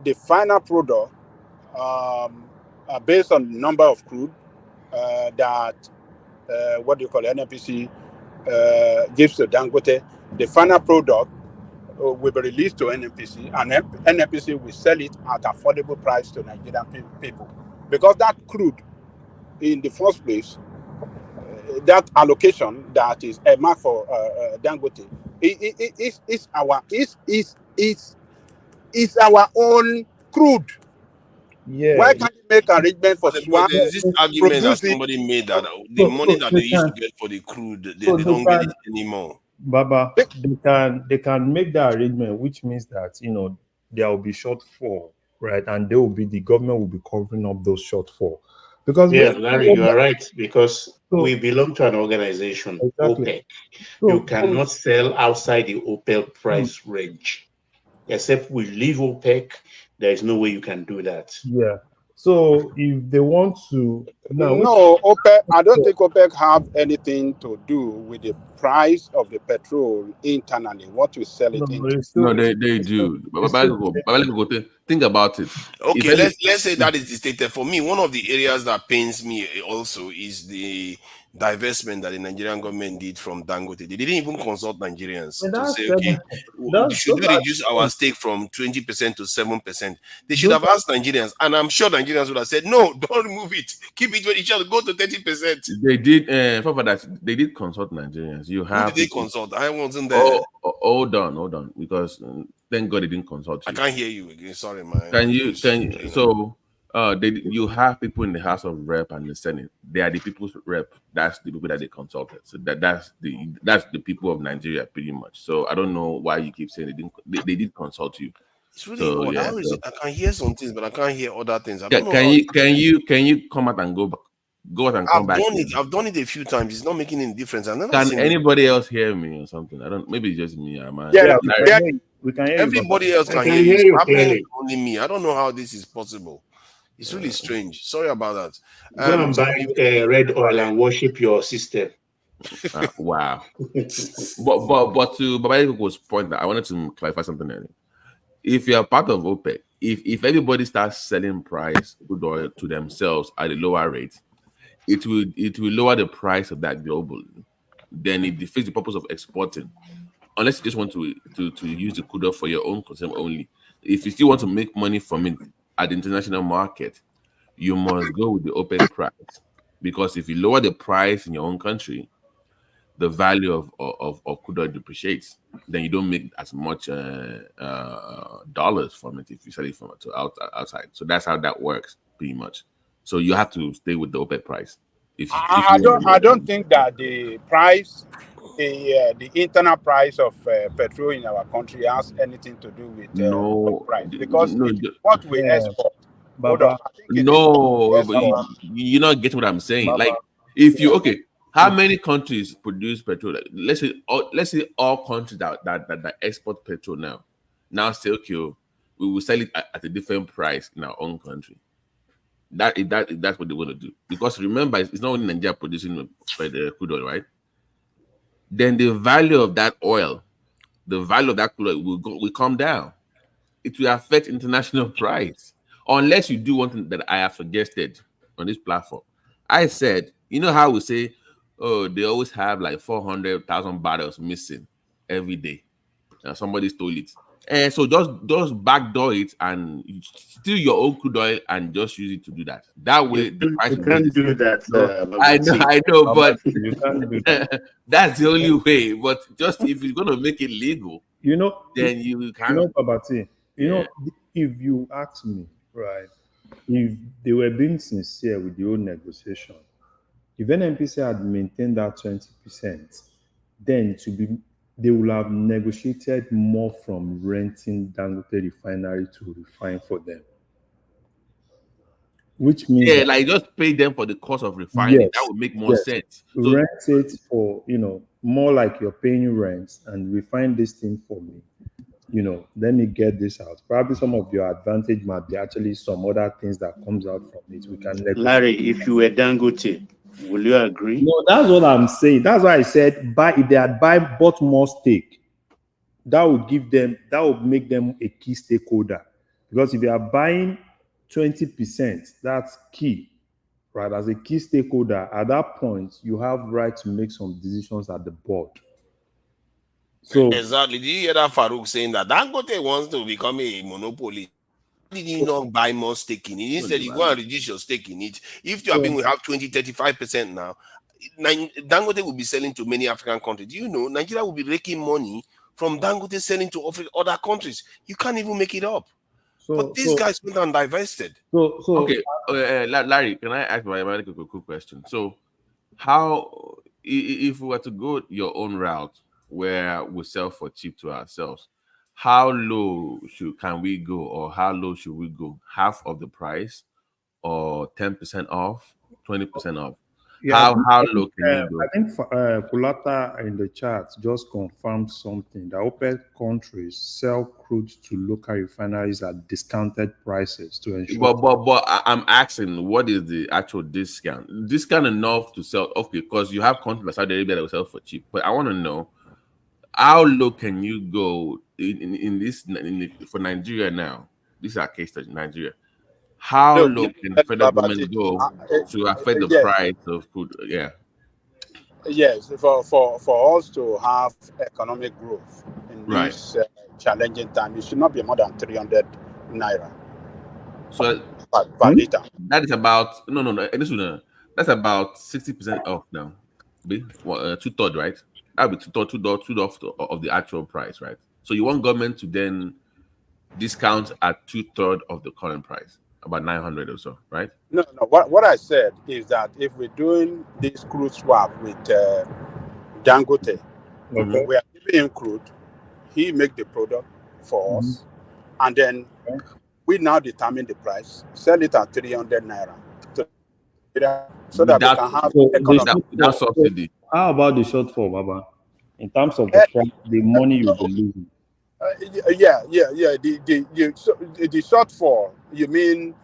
the final product, based on the number of crude that what do you call it, NNPC gives to Dangote, the final product will be released to NNPC, and NNPC will sell it at affordable price to Nigerian people, because that crude, in the first place, that allocation that is a mark for Dangote is our own crude. Yeah. Why can't you make arrangement for But swap? there's this argument that Produce it. somebody made that the money that they used to get for the crude, they don't get it anymore. Baba, they can make that arrangement, which means that there will be shortfall, right? And the government will be covering up those shortfall. Because Larry, you are right, because we So- belong to an organization, Exactly. OPEC. So- You cannot sell outside the OPEC price Hmm. range. Except we leave OPEC, there is no way you can do that. Yeah. So if they want to now, No, OPEC. I don't think OPEC have anything to do with the price of the petrol internally. What you sell it into. No, they do. Think about it. Okay, let's say that is stated. For me, one of the areas that pains me also is the divestment that the Nigerian government did from Dangote. They didn't even consult Nigerians to say, okay, should we reduce our stake from 20% to 7%? They should have asked Nigerians, and I'm sure Nigerians would have said, no, don't remove it. Keep it when it shall go to 30%. They did. For that, they did consult Nigerians. You have. Who did they consult? I wasn't there. Hold on, because thank God they didn't consult you. I can't hear you again. Sorry, man. Can you? So, you have people in the House of Rep and the Senate. They are the people's rep. That's the people that they consulted. So that's the people of Nigeria, pretty much. So I don't know why you keep saying they didn't. They did consult you. It's really odd. How is it? I can hear some things, but I can't hear other things. I don't know. Can you come out and go back? Go out and come back. I've done it a few times. It's not making any difference. Can anybody else hear me or something? I don't. Maybe it's just me. We can hear everybody else can hear you. Only me. I don't know how this is possible. It's really strange. Sorry about that. Go and buy red oil and worship your system. Wow. but to Baba's point, I wanted to clarify something earlier. If you're part of OPEC, if everybody starts selling price crude oil to themselves at a lower rate, it will lower the price of that globally. Then it defeats the purpose of exporting, unless you just want to use the crude oil for your own consumption only. If you still want to make money from it at the international market, you must go with the OPEC price, because if you lower the price in your own country, the value of crude oil depreciates. Then you don't make as much dollars from it if you sell it from outside. So that's how that works, pretty much. So you have to stay with the OPEC price. I don't think that the price, the internal price of petrol in our country has anything to do with price, because what we export. Baba, you're not getting what I'm saying. Baba. Like, if you how many countries produce petrol? Like, let's say all countries that export petrol now say, okay, we will sell it at a different price in our own country. That's what they want to do. Because remember, it's not only Nigeria producing crude oil, right? Then the value of that oil, the value of that crude oil will come down. It will affect international price, unless you do one thing that I have suggested on this platform. I said, you know how we say, oh, they always have like 400,000 barrels missing every day. Now somebody stole it. And so just backdoor it and steal your own crude oil and just use it to do that. That way, the price You will can't be do that. I know, but you can't do that. that's the only way. But just if you're gonna make it legal, You know, then you you know, can't. Babati, you know, if you ask me, right, if they were being sincere with the whole negotiation, if NNPC had maintained that 20%, then to be they would have negotiated more from renting Dangote refinery to refine for them. Which means that, like just pay them for the cost of refining. That yes, would make more yes, sense. So rent it for, more like you're paying rent and refine this thing for me. Let me get this out. Probably some of your advantage might be actually some other things that comes out from it. We can negotiate. Larry, if you were Dangote, will you agree? No, that's what I'm saying. That's why I said if they had bought more stake, that would make them a key stakeholder. Because if you are buying 20%, that's key, right? As a key stakeholder, at that point, you have right to make some decisions at the board. So exactly. Did you hear that Farouk saying that Dangote wants to become a monopoly? Did you not buy more stake in it? Instead, you go and reduce your stake in it. If you we have 20-35% now, Dangote will be selling to many African countries. Do you know Nigeria will be raking money from Dangote selling to other countries? You can't even make it up. But these guys went and divested. Okay, Larry, can I ask a quick question? So, how if we were to go your own route where we sell for cheap to ourselves, how low can we go, or how low should we go? Half of the price, or 10% off, 20% off? Yeah, How low can you go? I think Kulata in the chat just confirmed something that OPEC countries sell crude to local refineries at discounted prices to ensure. But I'm asking, what is the actual discount? Discount enough to sell? Okay, because you have countries like Saudi Arabia that will sell for cheap. But I want to know, how low can you go for Nigeria now? This is our case study, Nigeria. How low can the federal government go to affect the price of food? Yeah. Yes, for us to have economic growth in this challenging time, it should not be more than 300 naira. So per liter. That is about that's about 60% off now. Be 2/3, right? That'll be 2/3 of the actual price, right? So you want government to then discount at 2/3 of the current price, about 900 or so, right? No. What I said is that if we're doing this crude swap with Dangote, we are giving him crude, he make the product for us, and then we now determine the price, sell it at 300 naira, so that we can have economy. Without subsidy. How about the shortfall, Baba? In terms of the money you'll be losing. Yeah. The shortfall. You mean?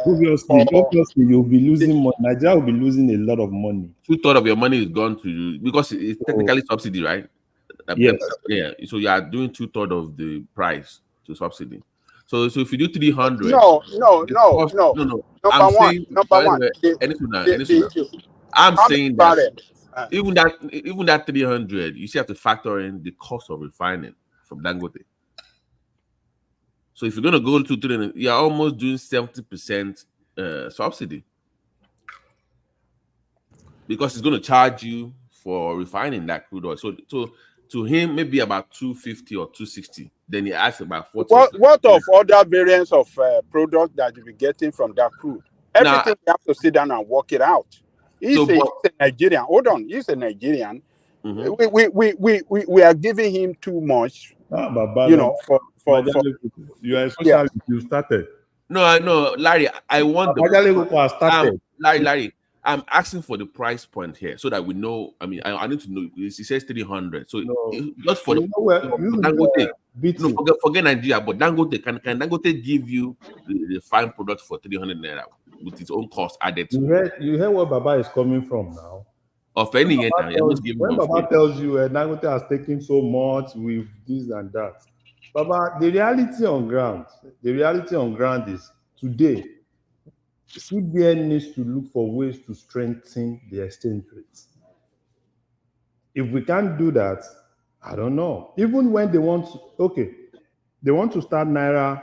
Obviously, you'll be losing money. Nigeria will be losing a lot of money. 2/3 of your money is gone to you because it's technically subsidy, right? Yes. Yeah. So you are doing 2/3 of the price to subsidy. So if you do 300, no. I'm saying that even that 300, you still have to factor in the cost of refining from Dangote. So if you're going to go to 300, you're almost doing 70% subsidy, because it's going to charge you for refining that crude oil. So to him, maybe about 250 or 260. Then he asks about 40. What of other variants of product that you'll be getting from that crude? Everything we have to sit down and work it out. He's a Nigerian. Hold on, he's a Nigerian. We are giving him too much. You are a socialist. You started. No, Larry. I want Larry. I'm asking for the price point here so that we know. I mean, I need to know. He says 300. So just for Dangote, forget Nigeria, but Dangote can Dangote give you the fine product for 300 naira with its own cost added to it? You heard where Baba is coming from now. Of any when Baba tells you Dangote has taken so much with this and that, Baba, the reality on ground is today. CBN needs to look for ways to strengthen the exchange rates. If we can't do that, I don't know. Even when they want they want to start naira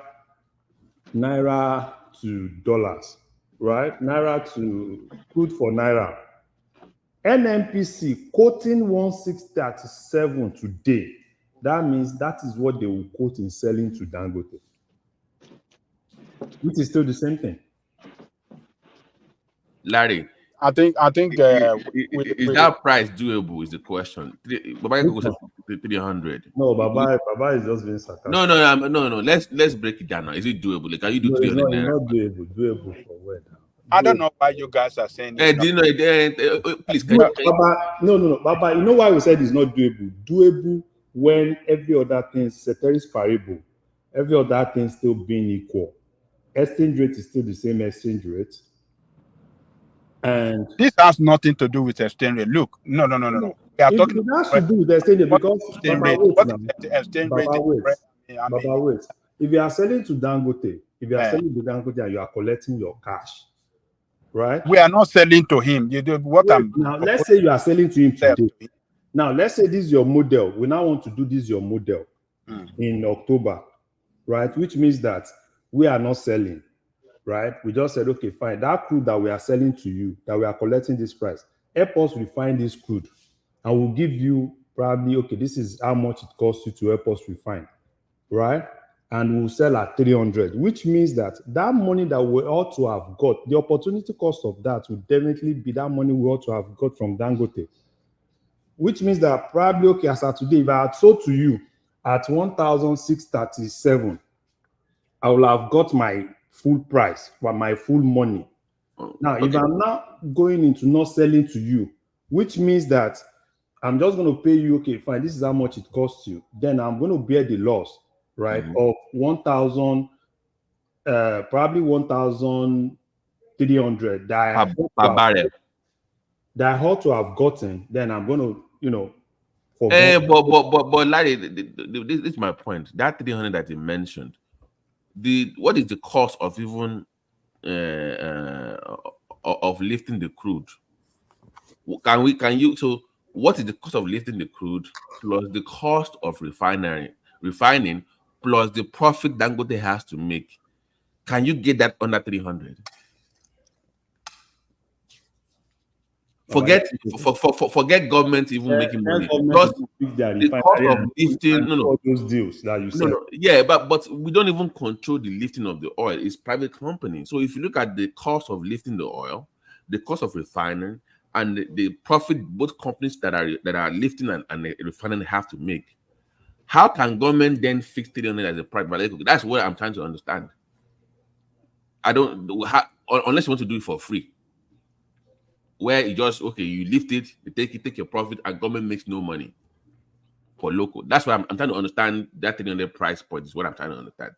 to dollars, right? Naira to crude for naira. NNPC quoting 1637 today. That means that is what they will quote in selling to Dangote, which is still the same thing. Larry, I think is that price doable? Is the question. Baba Yakubu said 300. No, Baba is just being sarcastic. No. Let's break it down now. Is it doable? Like, can you do No, 300 it's naira? not doable. Doable for where? I don't know why you guys are saying this. Do you know? Please, can you? Baba, no, Baba. You know why we said it's not doable? Doable when every other thing, ceteris paribus, every other thing still being equal. Exchange rate is still the same exchange rate. And this has nothing to do with exchange rate. Look, no. We are talking. It has to do with the exchange rate because exchange rate. Baba, What wait is the exchange Baba, rate? wait. Baba, wait. If you are selling to Dangote, and you are collecting your cash, right? We are not selling to him. You do what wait, I'm. Now, let's say you are selling to him today. Now, let's say this is your model. We now want to do this your model in October, right? Which means that we are not selling, right? We just said, okay, fine. That crude that we are selling to you, that we are collecting this price, help us refine this crude. And we'll give you probably, okay, this is how much it costs you to help us refine, right? And we'll sell at 300, which means that that money that we ought to have got, the opportunity cost of that would definitely be that money we ought to have got from Dangote. Which means that probably, okay, as of today, if I had sold to you at 1,637, I will have got my full price for my full money. Now, if I'm not going into not selling to you, which means that I'm just going to pay you, okay, fine, this is how much it costs you. Then I'm going to bear the loss, right, of 1,000, probably 1,300 that I ought to have gotten. Then I'm going to, But Larry, this is my point. That 300 that you mentioned, what is the cost of even of lifting the crude? So what is the cost of lifting the crude plus the cost of refining plus the profit Dangote has to make? Can you get that under 300? Forget government even making money. Because the cost of lifting those deals that you said. Yeah, but we don't even control the lifting of the oil. It's private company. So if you look at the cost of lifting the oil, the cost of refining, and the profit both companies that are lifting and refining have to make, how can government then fix 300 as a private? That's what I'm trying to understand. I don't unless you want to do it for free, where you just you lift it, you take your profit, and government makes no money for local. That's why I'm trying to understand that 300 price point is what I'm trying to understand.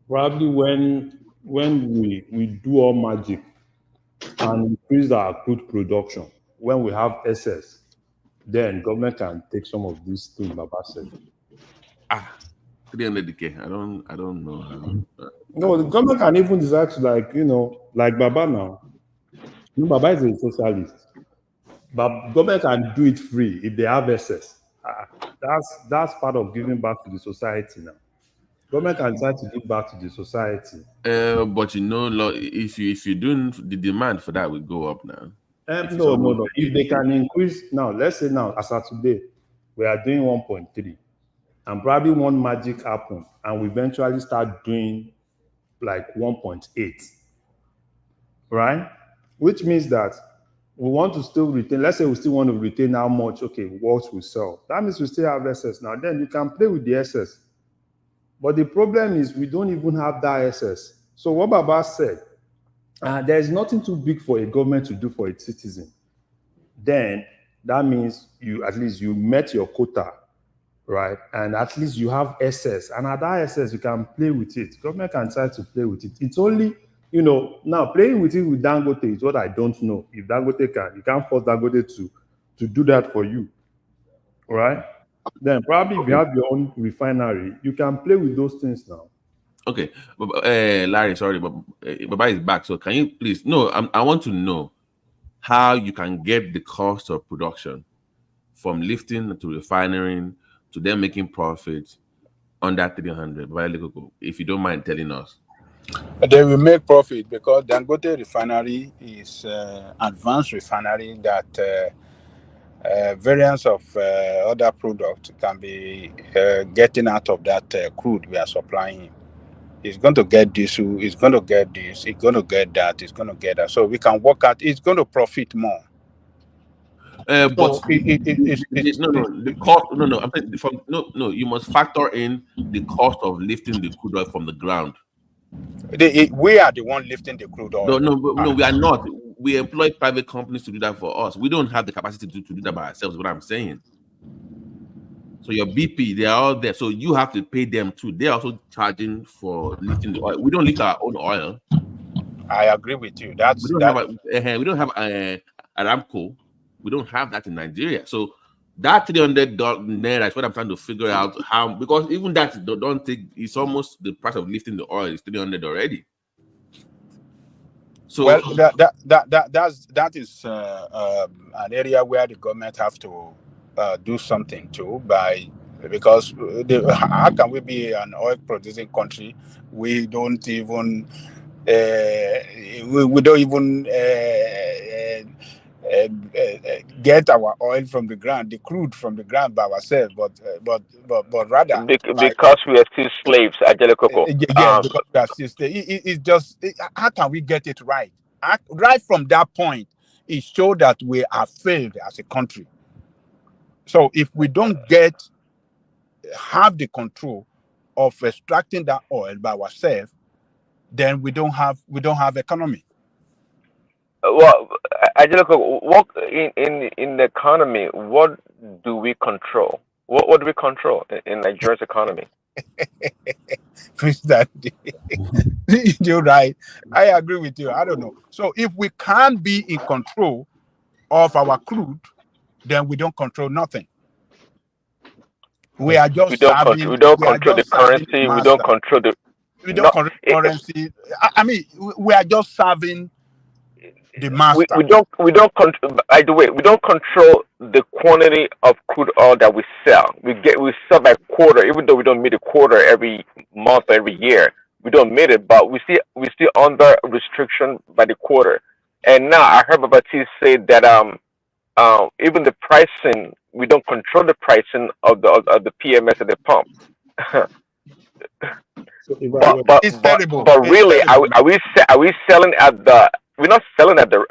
Probably when we do all magic and increase our crude production, when we have excess, then government can take some of these things Baba said. 300k. I don't know how. No, the government can even decide to like Baba now. Baba is a socialist, but government can do it free if they have excess. That's part of giving back to the society now. Government can decide to give back to the society. But if you do, the demand for that will go up now. No. If they can increase now, let's say now as of today, we are doing 1.3, and probably one magic happen, and we eventually start doing like 1.8, right? Which means that we want to still retain. Let's say we still want to retain how much what we sell. That means we still have excess. Now then you can play with the excess. But the problem is we don't even have that excess. So what Baba said, there is nothing too big for a government to do for its citizen. Then that means at least you met your quota, right? And at least you have excess. And at that excess, you can play with it. Government can try to play with it. It's only, now playing with it with Dangote is what I don't know. If Dangote you can't force Dangote to do that for you, right? Then probably if you have your own refinery, you can play with those things now. Okay, Larry, sorry, but Baba is back. So can you please? No, I want to know how you can get the cost of production from lifting to refining to them making profit under 300. If you don't mind telling us. They will make profit because Dangote refinery is advanced refinery that variants of other products can be getting out of that crude we are supplying him. He's going to get diesel, he's going to get this, he's going to get that, he's going to get that. So we can work out, he's going to profit more. But the cost. No. I'm saying no. You must factor in the cost of lifting the crude oil from the ground. We are the one lifting the crude oil. No, we are not. We employ private companies to do that for us. We don't have the capacity to do that by ourselves. What I'm saying. So your BP, they are all there. So you have to pay them too. They're also charging for lifting the oil. We don't lift our own oil. I agree with you. We don't have Aramco. We don't have that in Nigeria. So that $300 naira is what I'm trying to figure out how, because even that don't take, it's almost the price of lifting the oil is 300 already. So well, that is an area where the government have to do something too because how can we be an oil producing country? We don't even get our oil from the ground, the crude from the ground by ourselves, but rather because we are still slaves, Coco. Yeah, because we are still it's just how can we get it right? Right from that point, it showed that we are failed as a country. So if we don't have the control of extracting that oil by ourselves, then we don't have economy. Well, Angelico, what in the economy, what do we control? What do we control in Nigeria's economy? You're right. I agree with you. I don't know. So if we can't be in control of our crude, then we don't control nothing. We are just we don't control the currency. We don't control the. We don't control currency. I mean, we are just serving the master. We don't control. By the way, we don't control the quantity of crude oil that we sell. We sell by quarter, even though we don't meet a quarter every month or every year. We don't meet it, but we still under restriction by the quarter. And now I heard Babati say that even the pricing, we don't control the pricing of the PMS at the pump. But really, are we selling at the? We're not selling at the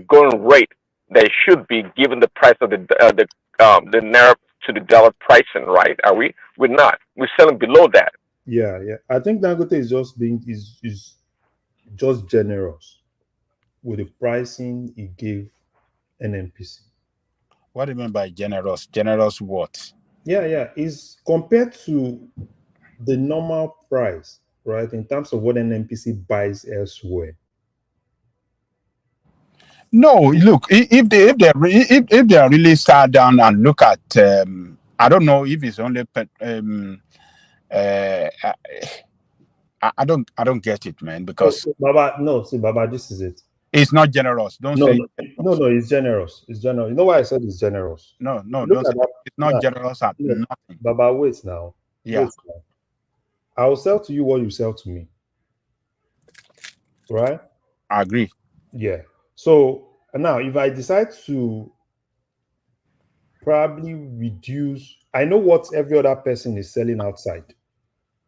going rate that it should be given the price of the naira to the dollar pricing, right? Are we? We're not. We're selling below that. Yeah. I think Dangote is just generous with the pricing he gave NNPC. What do you mean by generous? Generous what? Yeah. Is compared to the normal price, right? In terms of what NNPC buys elsewhere. No, look, if they really sat down and look at, I don't know if it's only, I don't get it, man, because Baba, this is it. It's not generous. Don't say no. It's generous. It's generous. You know why I said it's generous? No. Don't say it's not generous at nothing. Baba, wait now. Yeah. Wait now. I will sell to you what you sell to me. Right? I agree. Yeah. So now, if I decide to probably reduce, I know what every other person is selling outside,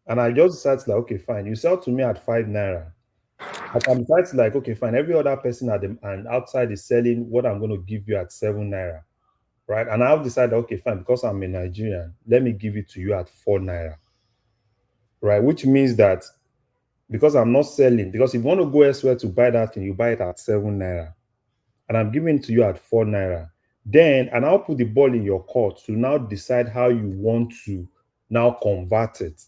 and I just decide like, okay, fine. You sell to me at 5 naira. I can decide like, okay, fine. Every other person and outside is selling what I'm going to give you at 7 naira, right? And I'll decide, okay, fine, because I'm a Nigerian, let me give it to you at 4 naira, right? Which means that because I'm not selling, because if you want to go elsewhere to buy that thing, you buy it at 7 naira, and I'm giving it to you at 4 naira. Then, and I'll put the ball in your court to now decide how you want to now convert it.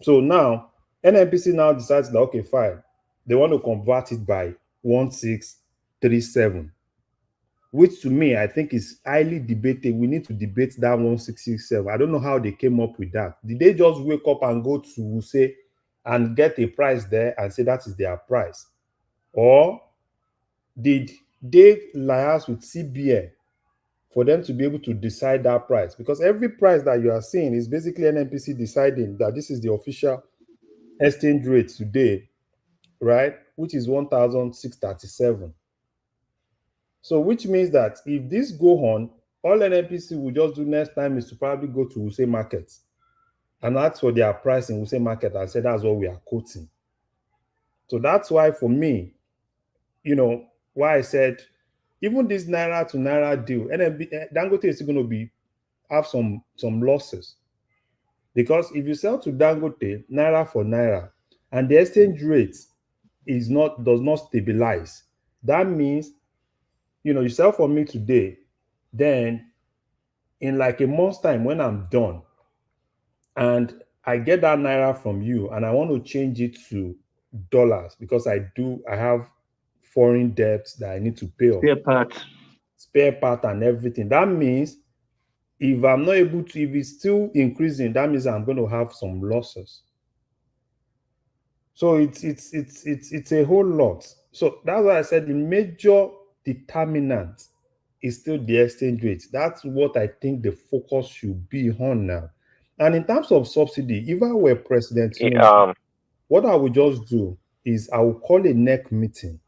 So now, NNPC now decides that, okay, fine, they want to convert it by 1637, which to me, I think is highly debated. We need to debate that 1667. I don't know how they came up with that. Did they just wake up and go to say and get a price there and say that is their price? Or did they liaise with CBN for them to be able to decide that price? Because every price that you are seeing is basically NNPC deciding that this is the official exchange rate today, right? Which is 1,637. So which means that if this go on, all NNPC will just do next time is to probably go to Wuse Market and ask for their price in Wuse Market and say that's what we are quoting. So that's why for me, why I said even this naira to naira deal, Dangote is going to have some losses, because if you sell to Dangote naira for naira and the exchange rate does not stabilize, that means you sell for me today, then in like a month's time when I'm done and I get that naira from you and I want to change it to dollars because I have foreign debts that I need to pay off. Spare part and everything. That means if I'm not able to, if it's still increasing, that means I'm going to have some losses. So it's a whole lot. So that's why I said the major determinant is still the exchange rate. That's what I think the focus should be on now. And in terms of subsidy, if I were president, what I would just do is I will call a NEC meeting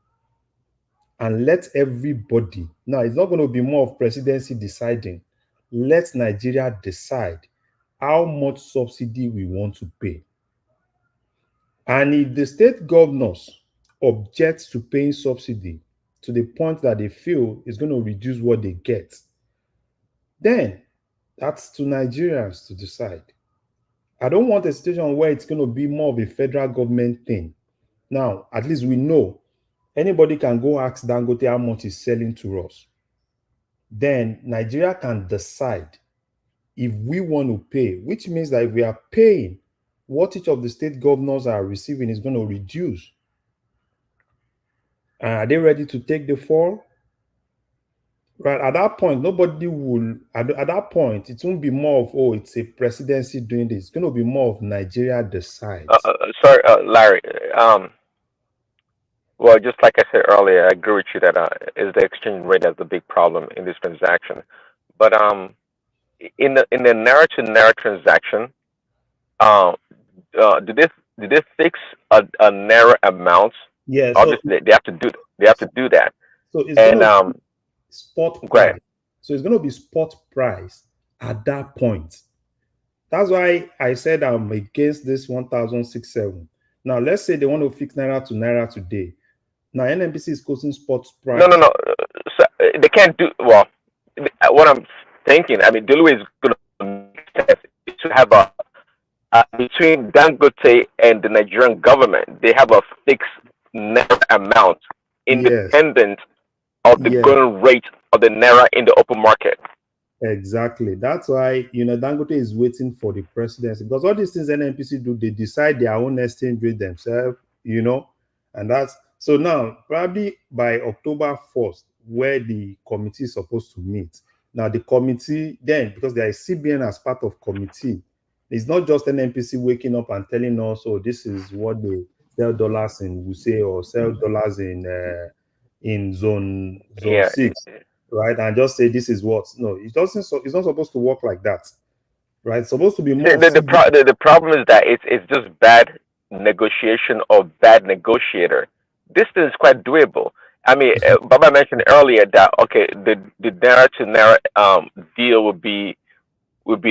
and let everybody, now it's not going to be more of presidency deciding, let Nigeria decide how much subsidy we want to pay. And if the state governors object to paying subsidy to the point that they feel is going to reduce what they get, then that's to Nigerians to decide. I don't want a situation where it's going to be more of a federal government thing. Now, at least we know anybody can go ask Dangote how much he's selling to us. Then Nigeria can decide if we want to pay, which means that if we are paying, what each of the state governors are receiving is going to reduce. Are they ready to take the fall? Right, at that point, nobody will, at that point, it won't be more of, oh, it's a presidency doing this. It's going to be more of Nigeria decides. Sorry, Larry. Well, just like I said earlier, I agree with you that is the exchange rate that's the big problem in this transaction. But in the naira to naira transaction, did they fix a naira amount? Yeah, obviously they have to do that. So it's going to be spot price. So it's going to be spot price at that point. That's why I said I'm against this 1,607. Now let's say they want to fix naira to naira today. Now NNPC is quoting spot price. No. So, they can't do well. What I'm thinking, I mean, the only way is going to make sense is to have a between Dangote and the Nigerian government, they have a fixed naira amount, independent of the going rate of the naira in the open market. Exactly. That's why Dangote is waiting for the presidency, because all these things NNPC do, they decide their own exchange rate themselves, and that's so now probably by October 1st, where the committee is supposed to meet. Now the committee then, because there is CBN as part of committee, it's not just NNPC waking up and telling us, oh, this is what they sell dollars in Wuse or sell dollars in zone 6, right? And just say this is what. No, it doesn't. So it's not supposed to work like that, right? It's supposed to be more. The problem is that it's just bad negotiation or bad negotiator. This thing is quite doable. I mean, Baba mentioned earlier that the naira to naira deal would be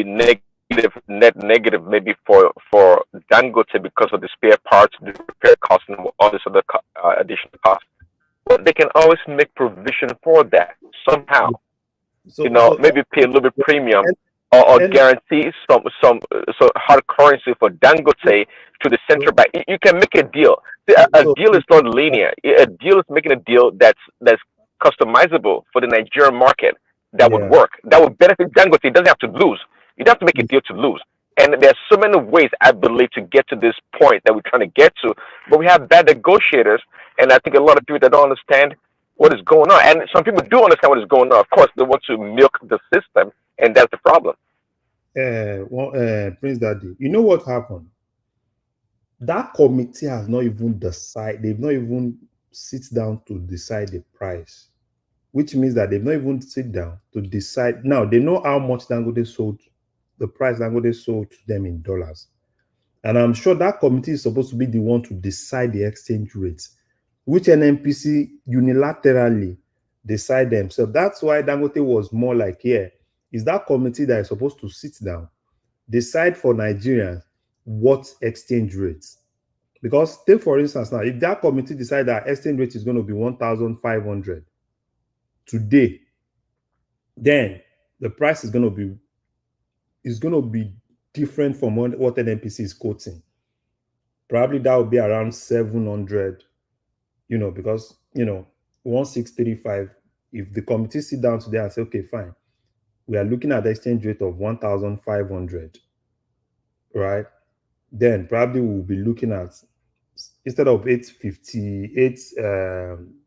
net negative maybe for Dangote because of the spare parts, the repair costs, and all this other additional costs. But they can always make provision for that somehow. Maybe pay a little bit premium or guarantee some hard currency for Dangote to the central bank. You can make a deal. A deal is not linear. A deal is making a deal that's customizable for the Nigerian market that would work. That would benefit Dangote. It doesn't have to lose. You don't have to make a deal to lose. And there's so many ways, I believe, to get to this point that we're trying to get to. But we have bad negotiators, and I think a lot of people that don't understand what is going on. And some people do understand what is going on. Of course, they want to milk the system, and that's the problem. Prince Daddy, you know what happened? That committee has not even decided. They've not even sit down to decide the price, which means that they've not even sit down to decide. Now they know how much Dangote sold, the price Dangote sold to them in dollars. And I'm sure that committee is supposed to be the one to decide the exchange rates, which NNPC unilaterally decide themselves. That's why Dangote was more like, yeah, is that committee that is supposed to sit down, decide for Nigerians what exchange rates. Because take for instance now, if that committee decide that exchange rate is going to be 1,500 today, then the price is going to be different from what NNPC is quoting. Probably that would be around 700, because 1635. If the committee sit down today and say, okay, fine, we are looking at the exchange rate of 1,500, right? Then probably we'll be looking at, instead of 858,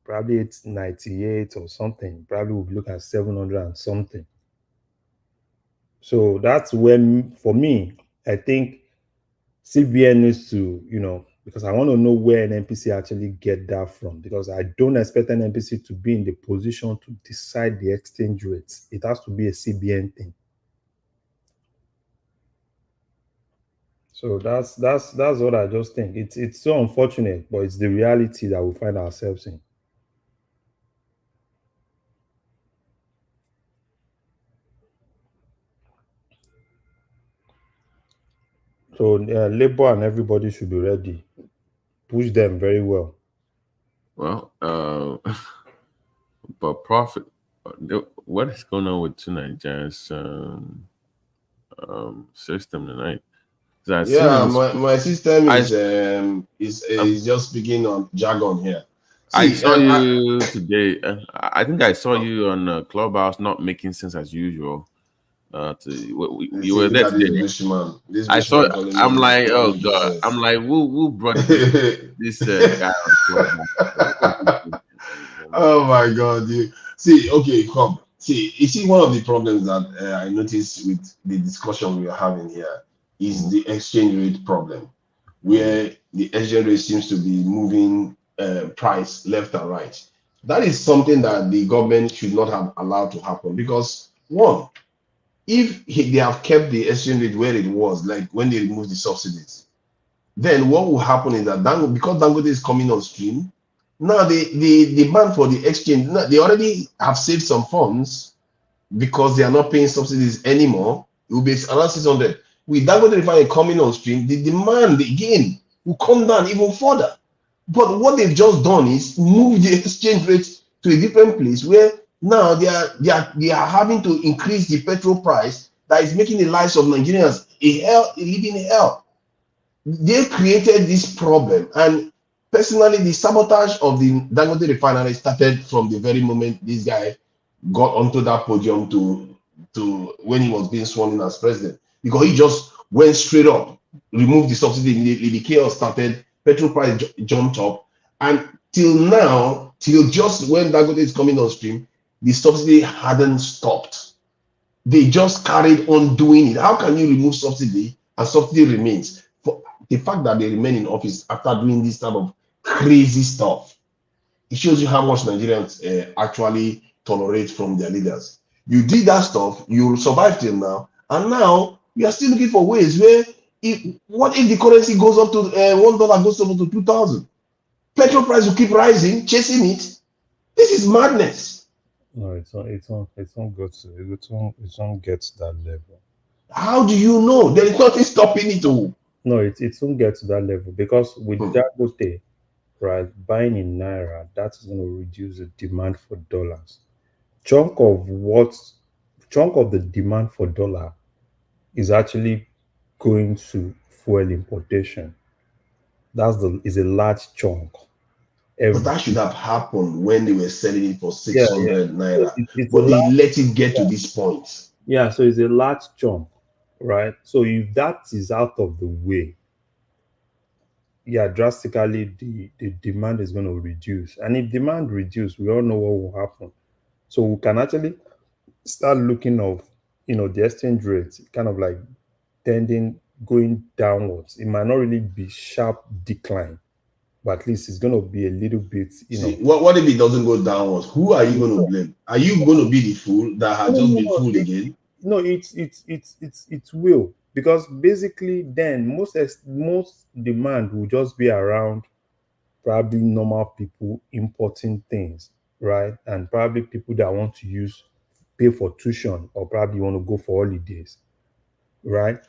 probably 898 or something, probably we'll be looking at 700 and something. So that's when, for me, I think CBN needs to, because I want to know where an NPC actually get that from, because I don't expect an NPC to be in the position to decide the exchange rates. It has to be a CBN thing. So that's what I just think. It's so unfortunate, but it's the reality that we find ourselves in. So Labour and everybody should be ready. Push them very well. Well, but profit. What is going on with tonight, Nigeria's system tonight? Yeah, my system is just speaking on jargon here. I saw you today. I think I saw you on Clubhouse, not making sense as usual. You were there today. I saw. I'm like, oh god. I'm like, who brought this guy on Clubhouse? Oh my god! See, okay, come. See, you see, one of the problems that I noticed with the discussion we are having here is the exchange rate problem, where the exchange rate seems to be moving price left and right. That is something that the government should not have allowed to happen, because one, if they have kept the exchange rate where it was, like when they removed the subsidies, then what will happen is that because Dangote is coming on stream, now the demand for the exchange, they already have saved some funds because they are not paying subsidies anymore. It will be around 600. With Dangote refinery coming on stream, the demand again will come down even further. But what they've just done is move the exchange rate to a different place, where now they are having to increase the petrol price that is making the lives of Nigerians a living hell. They created this problem, and personally, the sabotage of the Dangote refinery started from the very moment this guy got onto that podium to when he was being sworn in as president, because he just went straight up, removed the subsidy immediately. The chaos started, petrol price jumped up, and till now, till just when Dangote is coming on stream, the subsidy hadn't stopped. They just carried on doing it. How can you remove subsidy and subsidy remains? For the fact that they remain in office after doing this type of crazy stuff, it shows you how much Nigerians actually tolerate from their leaders. You did that stuff, you survived till now, and now we are still looking for ways where, what if the currency goes up to $1 goes up to 2,000? Petrol price will keep rising, chasing it. This is madness. No, it won't get to that level. How do you know? There is nothing stopping it all. No, it won't get to that level, because with Dangote, right, buying in naira, that is going to reduce the demand for dollars. Chunk of the demand for dollar is actually going to fuel importation. Is a large chunk. But that should have happened when they were selling it for 600 naira. But they let it get to this point. Yeah, so it's a large chunk, right? So if that is out of the way, yeah, drastically the demand is going to reduce. And if demand reduce, we all know what will happen. So we can actually start looking of, the exchange rate kind of like going downwards. It might not really be sharp decline, but at least it's going to be a little bit, you know. See, what if it doesn't go downwards? Who are you going to blame? Are you going to be the fool that has just been fooled again? No, it will, because basically then most demand will just be around probably normal people importing things, right? And probably people that want to pay for tuition, or probably want to go for holidays, right?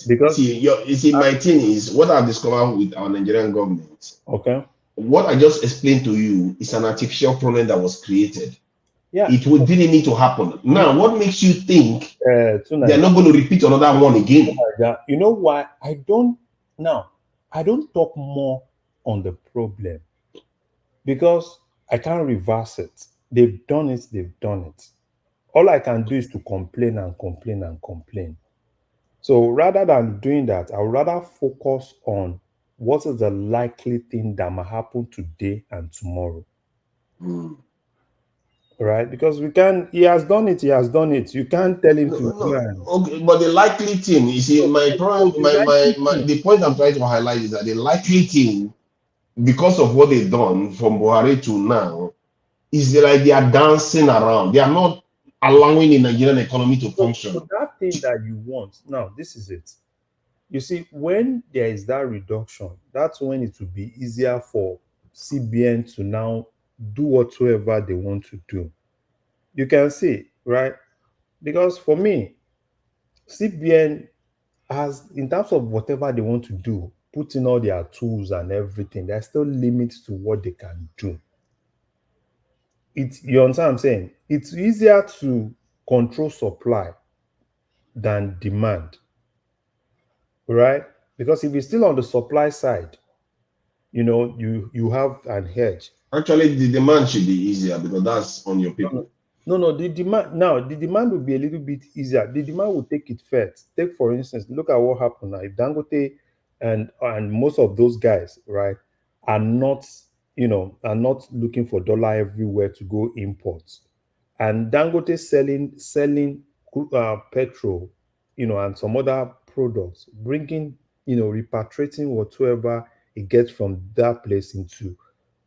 Because my thing is what I've discovered with our Nigerian government. Okay. What I just explained to you is an artificial problem that was created. Yeah. Didn't need to happen. Now, what makes you think they're not going to repeat another one again? You know why? I don't talk more on the problem, because I can't reverse it. They've done it. All I can do is to complain and complain and complain. So rather than doing that, I would rather focus on what is the likely thing that might happen today and tomorrow. Right? Because he has done it. You can't tell him to. Okay, but the likely thing, you see, my problem, the point I'm trying to highlight is that the likely thing, because of what they've done from Buhari to now, is like they are dancing around. They are not allowing the Nigerian economy to function. So that thing that you want, now, this is it. You see, when there is that reduction, that's when it will be easier for CBN to now do whatsoever they want to do. You can see, right? Because for me, CBN has, in terms of whatever they want to do, put in all their tools and everything, there's still limits to what they can do. You understand what I'm saying? It's easier to control supply than demand, right? Because if it's still on the supply side, you have an hedge. Actually, the demand should be easier because that's on your people. No, the demand will be a little bit easier. The demand will take it first. Take, for instance, look at what happened now. If Dangote and most of those guys, right, are not looking for dollar everywhere to go import, and Dangote selling petrol, and some other products, bringing, repatriating whatsoever it gets from that place into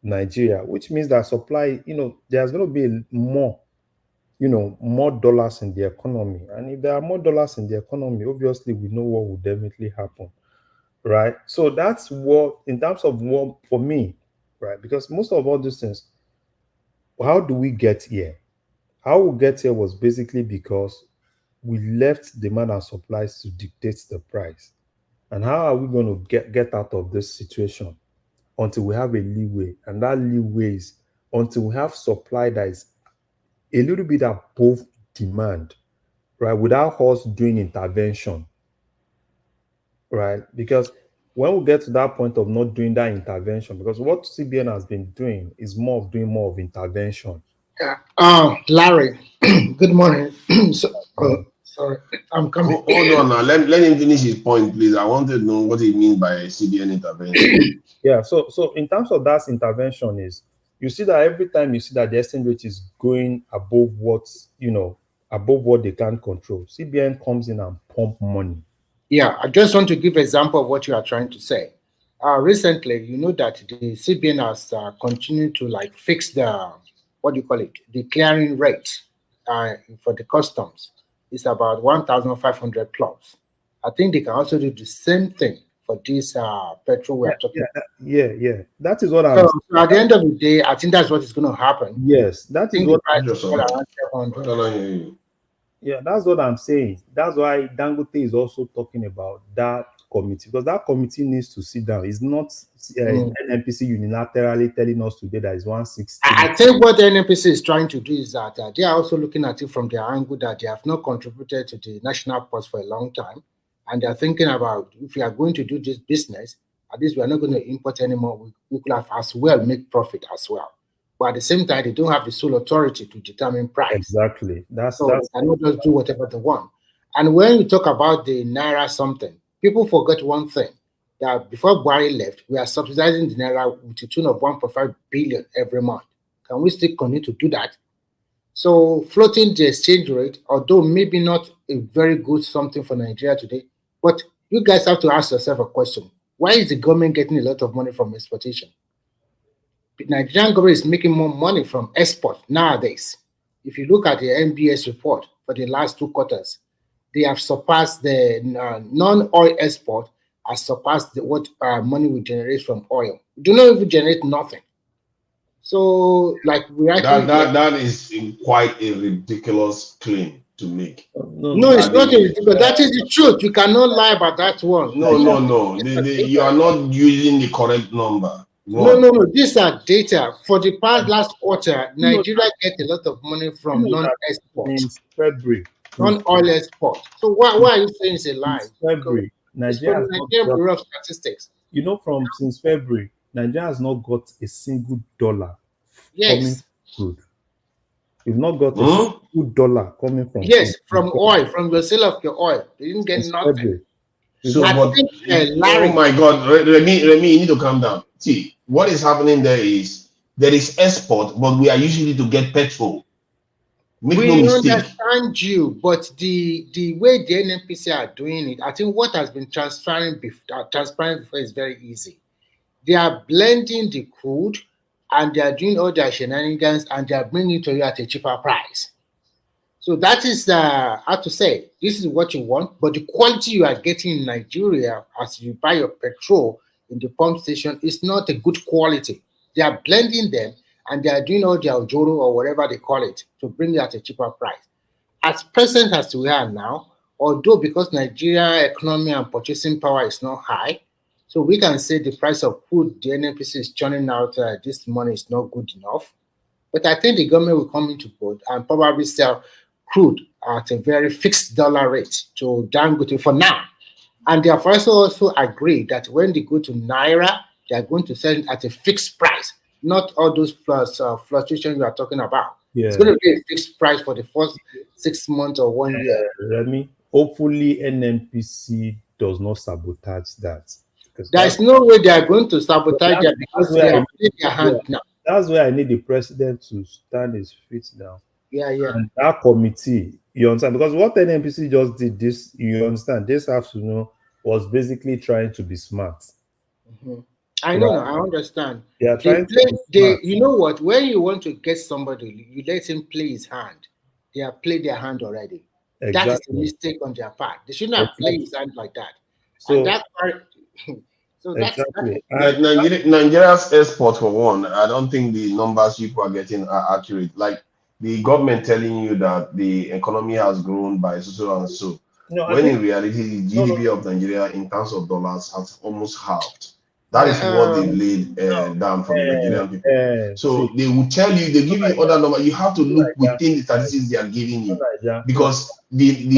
Nigeria, which means that supply, there's going to be more dollars in the economy. And if there are more dollars in the economy, obviously we know what will definitely happen, right? So that's what, in terms of what, for me, right? Because most of all these things, how do we get here? How we get here was basically because we left demand and supplies to dictate the price. And how are we going to get out of this situation? Until we have a leeway. And that leeway is until we have supply that is a little bit above demand, right? Without us doing intervention, right? Because when we get to that point of not doing that intervention, because what CBN has been doing is doing more of intervention. Larry, good morning. Sorry, I'm coming. Hold on now. Let him finish his point, please. I want to know what he means by CBN intervention. Yeah, so in terms of that intervention is, you see that every time you see that the exchange rate is going above what they can't control, CBN comes in and pump money. Yeah, I just want to give an example of what you are trying to say. Recently, you know that the CBN has continued to fix the, the clearing rate for the customs. It's about 1,500 plus. I think they can also do the same thing for this petrol we're talking about. Yeah. That is what I'm saying. So at the end of the day, I think that's what is going to happen. Yes, that is what I'm saying. Yeah, that's what I'm saying. That's why Dangote is also talking about that committee, because that committee needs to sit down. It's not NNPC unilaterally telling us today that it's 160. I think what the NNPC is trying to do is that they are also looking at it from their angle that they have not contributed to the national purse for a long time. And they're thinking about, if we are going to do this business, at least we are not going to import anymore. We could have as well make profit as well. But at the same time, they don't have the sole authority to determine price. Exactly. They cannot just do whatever they want. And when you talk about the Naira something, people forget one thing, that before Buhari left, we are subsidizing the Naira with a tune of 1.5 billion every month. Can we still continue to do that? So floating the exchange rate, although maybe not a very good something for Nigeria today, but you guys have to ask yourself a question. Why is the government getting a lot of money from exportation? Nigerian government is making more money from export nowadays. If you look at the NBS report for the last 2 quarters, they have surpassed the non-oil export, has surpassed what money we generate from oil. We do not even generate nothing. So, like we actually that is quite a ridiculous claim to make. no, it's not ridiculous. That is the truth. You cannot lie about that one. No. You are not using the correct number. No. These are data. For the last quarter, Nigeria get a lot of money from non-export. February. Non-oil export. So why are you saying it's a lie? February. Nigeria Bureau of Statistics. Since February, Nigeria has not got a single dollar coming from crude. We've not got a single dollar coming from from oil, from the sale of your oil. You didn't get nothing. February. So, oh my God, Remy, you need to calm down. See, what is happening there is export, but we are usually to get petrol. Make no mistake. Understand you, but the way the NNPC are doing it, I think what has been transparent before is very easy. They are blending the crude and they are doing all their shenanigans and they are bringing it to you at a cheaper price. So that is how to say, this is what you want, but the quality you are getting in Nigeria as you buy your petrol in the pump station is not a good quality. They are blending them and they are doing all their ojoro or whatever they call it to bring it at a cheaper price. As present as we are now, although because Nigeria economy and purchasing power is not high, so we can say the price of food the NNPC is churning out this money is not good enough. But I think the government will come into board and probably sell crude at a very fixed dollar rate to Dangote for now. And they have also agreed that when they go to Naira, they are going to sell it at a fixed price, not all those fluctuations you are talking about. Yeah. It's going to be a fixed price for the first 6 months or 1 year. Remy, hopefully NNPC does not sabotage that. There is no way they are going to sabotage that because they have played their hand now. That's where I need the president to stand his feet down. Yeah. And that committee, you understand? Because what NNPC just did, this, you understand, this have to know, was basically trying to be smart. I know, I understand. They are trying you know what? When you want to get somebody, you let him play his hand. They have played their hand already. That is a mistake on their part. They shouldn't have played his hand like that. So and that part. So exactly. Nigeria's export for one, I don't think the numbers people are getting are accurate. Like the government telling you that the economy has grown by so and so. No, when in reality, the GDP of Nigeria in terms of dollars has almost halved. That is what they laid down for the Nigerian people. So they will tell you, they give you other numbers. You have to look within the statistics they are giving you, because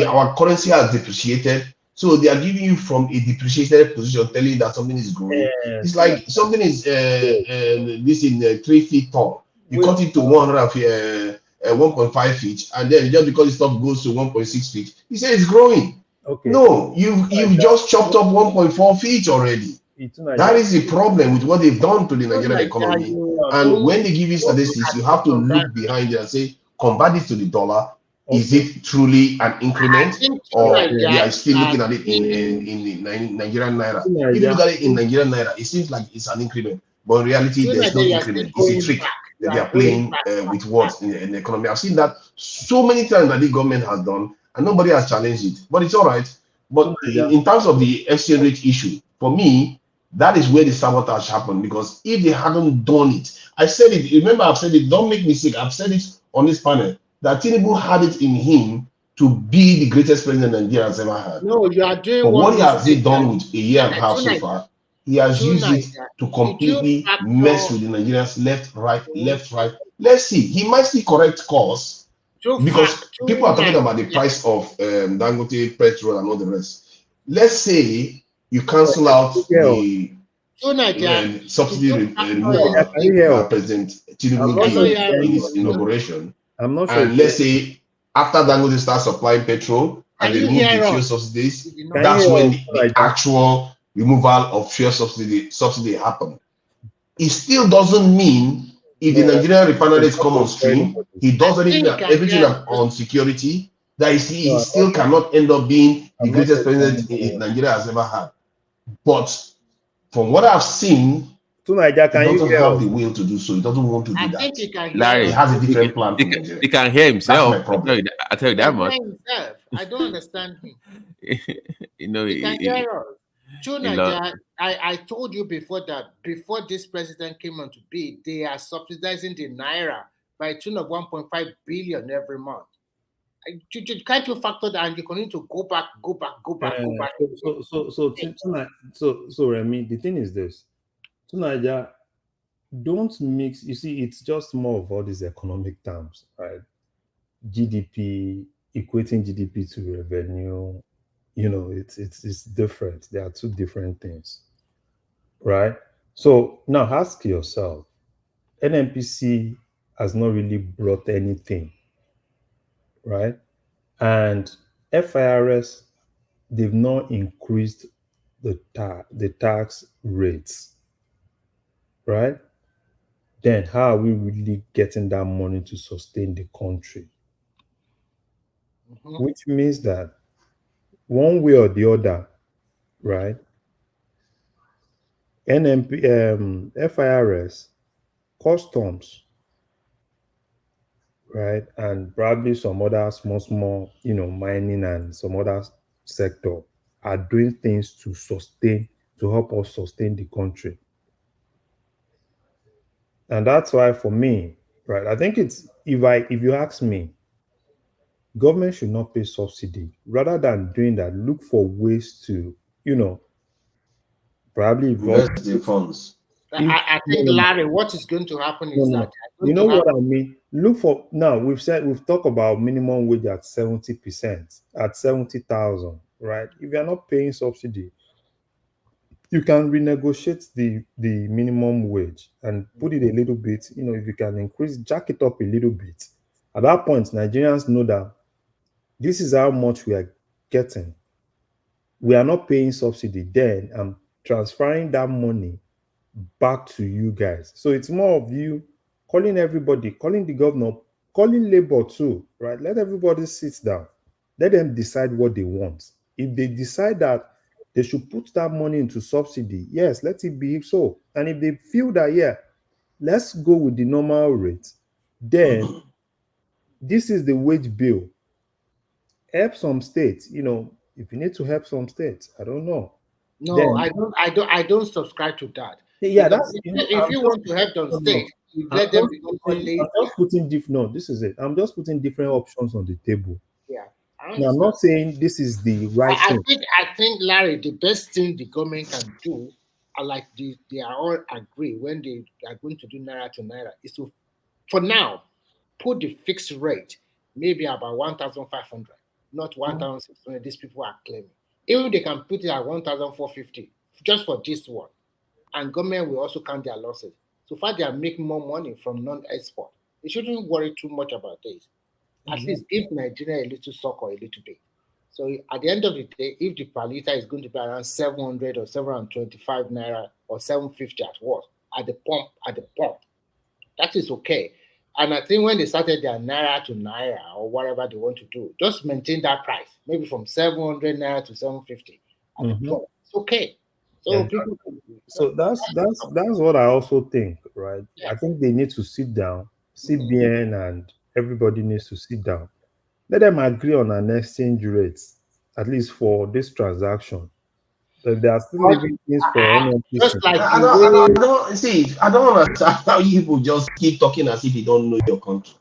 our currency has depreciated. So they are giving you from a depreciated position, telling you that something is growing. It's like something is this in 3 feet tall. You cut it to 1.5 feet, and then just because the stuff goes to 1.6 feet, you say it's growing. No, you've just chopped up 1.4 feet already. That is the problem with what they've done to the Nigerian economy. And when they give you statistics, you have to look behind it and say, convert it to the dollar. Is it truly an increment, or they are still looking at it in Nigerian naira? If you look at it in Nigerian naira, it seems like it's an increment, but in reality, there's no increment. It's a trick that they are playing with words in the economy. I've seen that so many times that the government has done, and nobody has challenged it. But it's all right. But in terms of the exchange rate issue, for me, that is where the sabotage happened, because if they hadn't done it, I said it. Remember, I've said it. Don't make me sick. I've said it on this panel that Tinubu had it in him to be the greatest president Nigeria has ever had. No, you are doing what has he done with a year and a half so far? He has used it to completely mess with the Nigerians left, right. Let's see. He might still correct course, because people are talking about the price of Dangote petrol and all the rest. Let's say you cancel out the subsidy removal President Tinubu gave in his inauguration. I'm not sure. And let's say after Dangote starts supplying petrol and they remove the fuel subsidies, that's when the actual removal of fuel subsidy happened. It still doesn't mean if the Nigerian refineries come on stream, he does everything on security, that he still cannot end up being the greatest president Nigeria has ever had. But from what I've seen, Niger, He can you doesn't hear have us? the will to do so. He doesn't want to do I that. think he can hear Larry, He us. has a different plan for Nigeria. he can hear That's my himself. problem. I tell you He that can much. hear himself. I don't understand him. You know, He can hear us. True you know, Nigeria, I told you before that before this president came on to be, they are subsidizing the naira by a tune of 1.5 billion every month. Can't you factor that and you continue to go back? So Remy, the thing is this: to Niger, don't mix. You see, it's just more of all these economic terms, right? GDP, equating GDP to revenue. You know, it's different. They are two different things, right? So now ask yourself: NNPC has not really brought anything, right? And FIRS, they've not increased the tax rates, right? Then how are we really getting that money to sustain the country? Mhm. Which means that one way or the other, right? FIRS, customs, right, and probably some other small, mining and some other sector are doing things to help us sustain the country. And that's why for me, right, I think it's if you ask me, government should not pay subsidy. Rather than doing that, look for ways to, probably evolve. Invest the funds. I think, Larry, what is going to happen is that You know what I mean? Look for now. We've talked about minimum wage at 70%, at 70,000, right? If you're not paying subsidy, you can renegotiate the minimum wage and put it a little bit. If you can jack it up a little bit. At that point, Nigerians know that this is how much we are getting. We are not paying subsidy. Then I'm transferring that money back to you guys. So it's more of you calling everybody, calling the governor, calling labor too, right? Let everybody sit down. Let them decide what they want. If they decide that they should put that money into subsidy, yes, let it be so. And if they feel that, yeah, let's go with the normal rate, then this is the wage bill. Help some states, if you need to help some states, I don't know. No, Then I don't subscribe to that. yeah, Because that's if you want to help them state, you let them become lazy. I'm just putting no, this is it. I'm just putting different options on the table. Yeah, I Now, I'm understand. not saying this is the right thing. I think, Larry, the best thing the government can do, like they are all agree when they are going to do naira to naira, is to, for now, put the fixed rate maybe about 1,500, not 1,600. These people are claiming. Even they can put it at 1,450 just for this one, and government will also count their losses. So far, they are making more money from non-export. They shouldn't worry too much about this. At least give Nigeria a little suck or a little bit. So at the end of the day, if the per liter is going to be around 700 or 725 naira or 750 at worst at the pump, that is okay. And I think when they started their naira to naira or whatever they want to do, just maintain that price, maybe from 700 naira to 750 at the pump. It's okay. So people. So that's what I also think, right? I think they need to sit down, CBN and everybody needs to sit down. Let them agree on an exchange rate, at least for this transaction. If they are still leaving things for NNPC. Just like I don't see. I don't understand how you people just keep talking as if you don't know your country.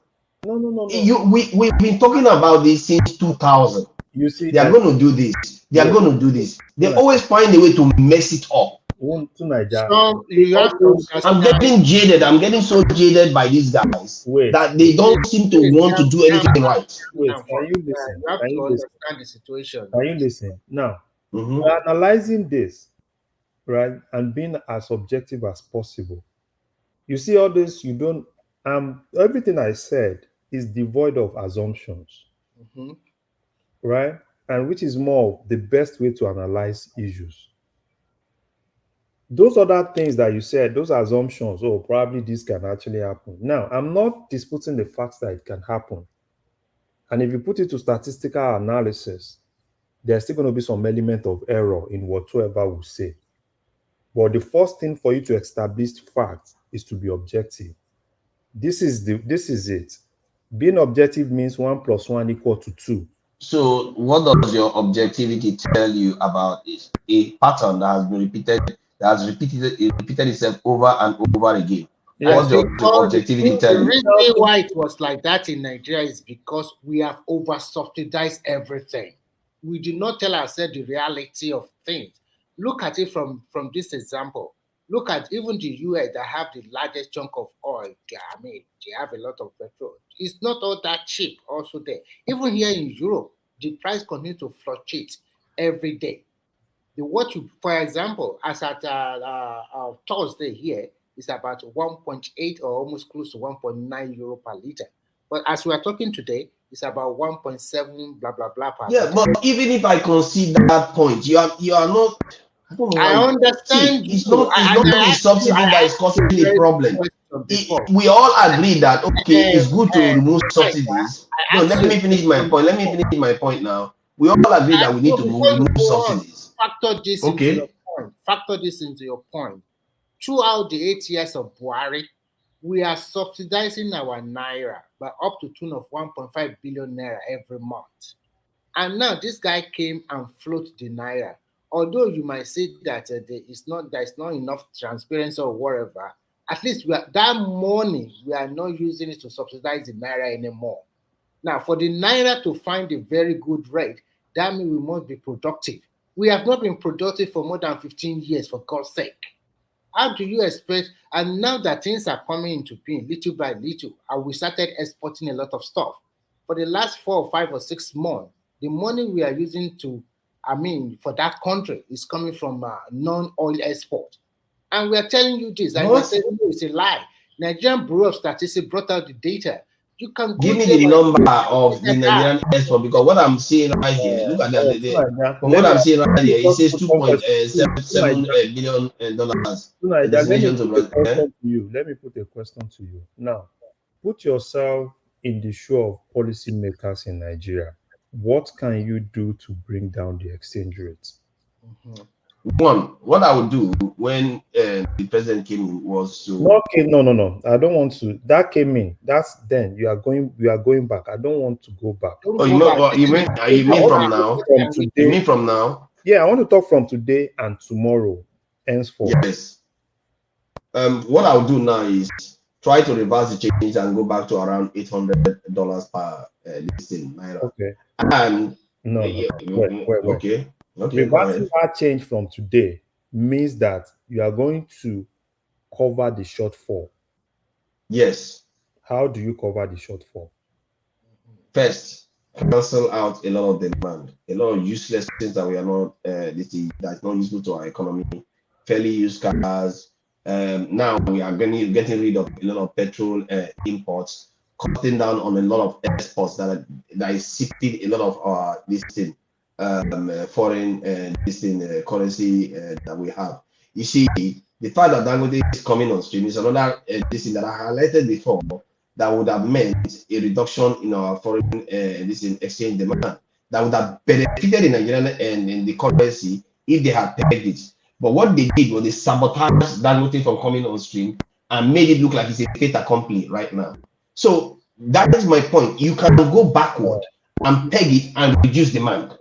No. We've been talking about this since 2000. You see, they are going to do this. They are going to do this. They always find a way to mess it up. So you have to I'm getting jaded. I'm getting so jaded by these guys that they don't seem to want to do anything right. Wait, can you listen? You have Can to you listen? understand the situation. Can you listen? Now, we're analyzing this, right, and being as objective as possible. You see all this, you don't, everything I said is devoid of assumptions, right? And which is more the best way to analyze issues. Those other things that you said, those assumptions, oh, probably this can actually happen. Now, I'm not disputing the fact that it can happen. And if you put it to statistical analysis, there's still going to be some element of error in whatsoever we say. But the first thing for you to establish fact is to be objective. This is it. Being objective means 1 + 1 = 2. So what does your objectivity tell you about this? A pattern that has been repeated, that has repeated itself over and over again. Yes. What's your objectivity tell The you? reason why it was like that in Nigeria is because we have over subsidized everything. We do not tell ourselves the reality of things. Look at it from this example. Look at even the US that have the largest chunk of oil. I mean, they have a lot of petrol. It's not all that cheap also there. Even here in Europe, the price continues to fluctuate every day. For example, as at Thursday here, it's about 1.8 or almost close to 1.9 euro per liter. But as we are talking today, it's about 1.7 blah blah blah per Yeah, liter. but even if I concede that point, you are not. I don't know. I understand. It's not the subsidy that is causing the problem. We all agree that okay, it's good to remove subsidies. No, let me finish my point. Let me finish my point now. We all agree that we need to remove subsidies. Factor this into your point. Factor this into your point. Throughout the 8 years of Buhari, we are subsidizing our naira by up to tune of 1.5 billion naira every month. And now this guy came and floated the naira. Although you might say that there's not enough transparency or whatever, at least that money, we are not using it to subsidize the naira anymore. Now, for the naira to find a very good rate, that means we must be productive. We have not been productive for more than 15 years, for God's sake. How do you expect? And now that things are coming into being little by little, and we started exporting a lot of stuff. For the last 4 or 5 or 6 months, the money we are using for that country is coming from non-oil export. And we are telling you this, and we're saying it's a lie. Nigerian Bureau of Statistics brought out the data. You can give me the number of the Nigerian export, because what I'm seeing right here, look at that. From what I'm seeing right here, it says $2.7 billion. Let me put a question to you. Now, put yourself in the shoe of policymakers in Nigeria. What can you do to bring down the exchange rate? One, what I would do when the president came in was to no. I don't want to. That came in. That's then you are going back. I don't want to go back. You mean from now? You mean from now? Yeah, I want to talk from today and tomorrow, henceforth. Yes. What I'll do now is try to reverse the change and go back to around $800 per listing naira. Okay. And wait. Okay. Reversing that change from today means that you are going to cover the shortfall. Yes. How do you cover the shortfall? First, cancel out a lot of demand, a lot of useless things that we are not that's not useful to our economy. Fairly used cars. Now we are getting rid of a lot of petrol imports, cutting down on a lot of exports that is sifting a lot of our foreign currency that we have. You see, the fact that Dangote is coming on stream is another thing that I highlighted before that would have meant a reduction in our foreign exchange demand that would have benefited the Nigerian and in the currency if they had pegged it. But what they did was they sabotaged Dangote from coming on stream and made it look like it's a fait accompli right now. So that is my point. You can go backward and peg it and reduce demand.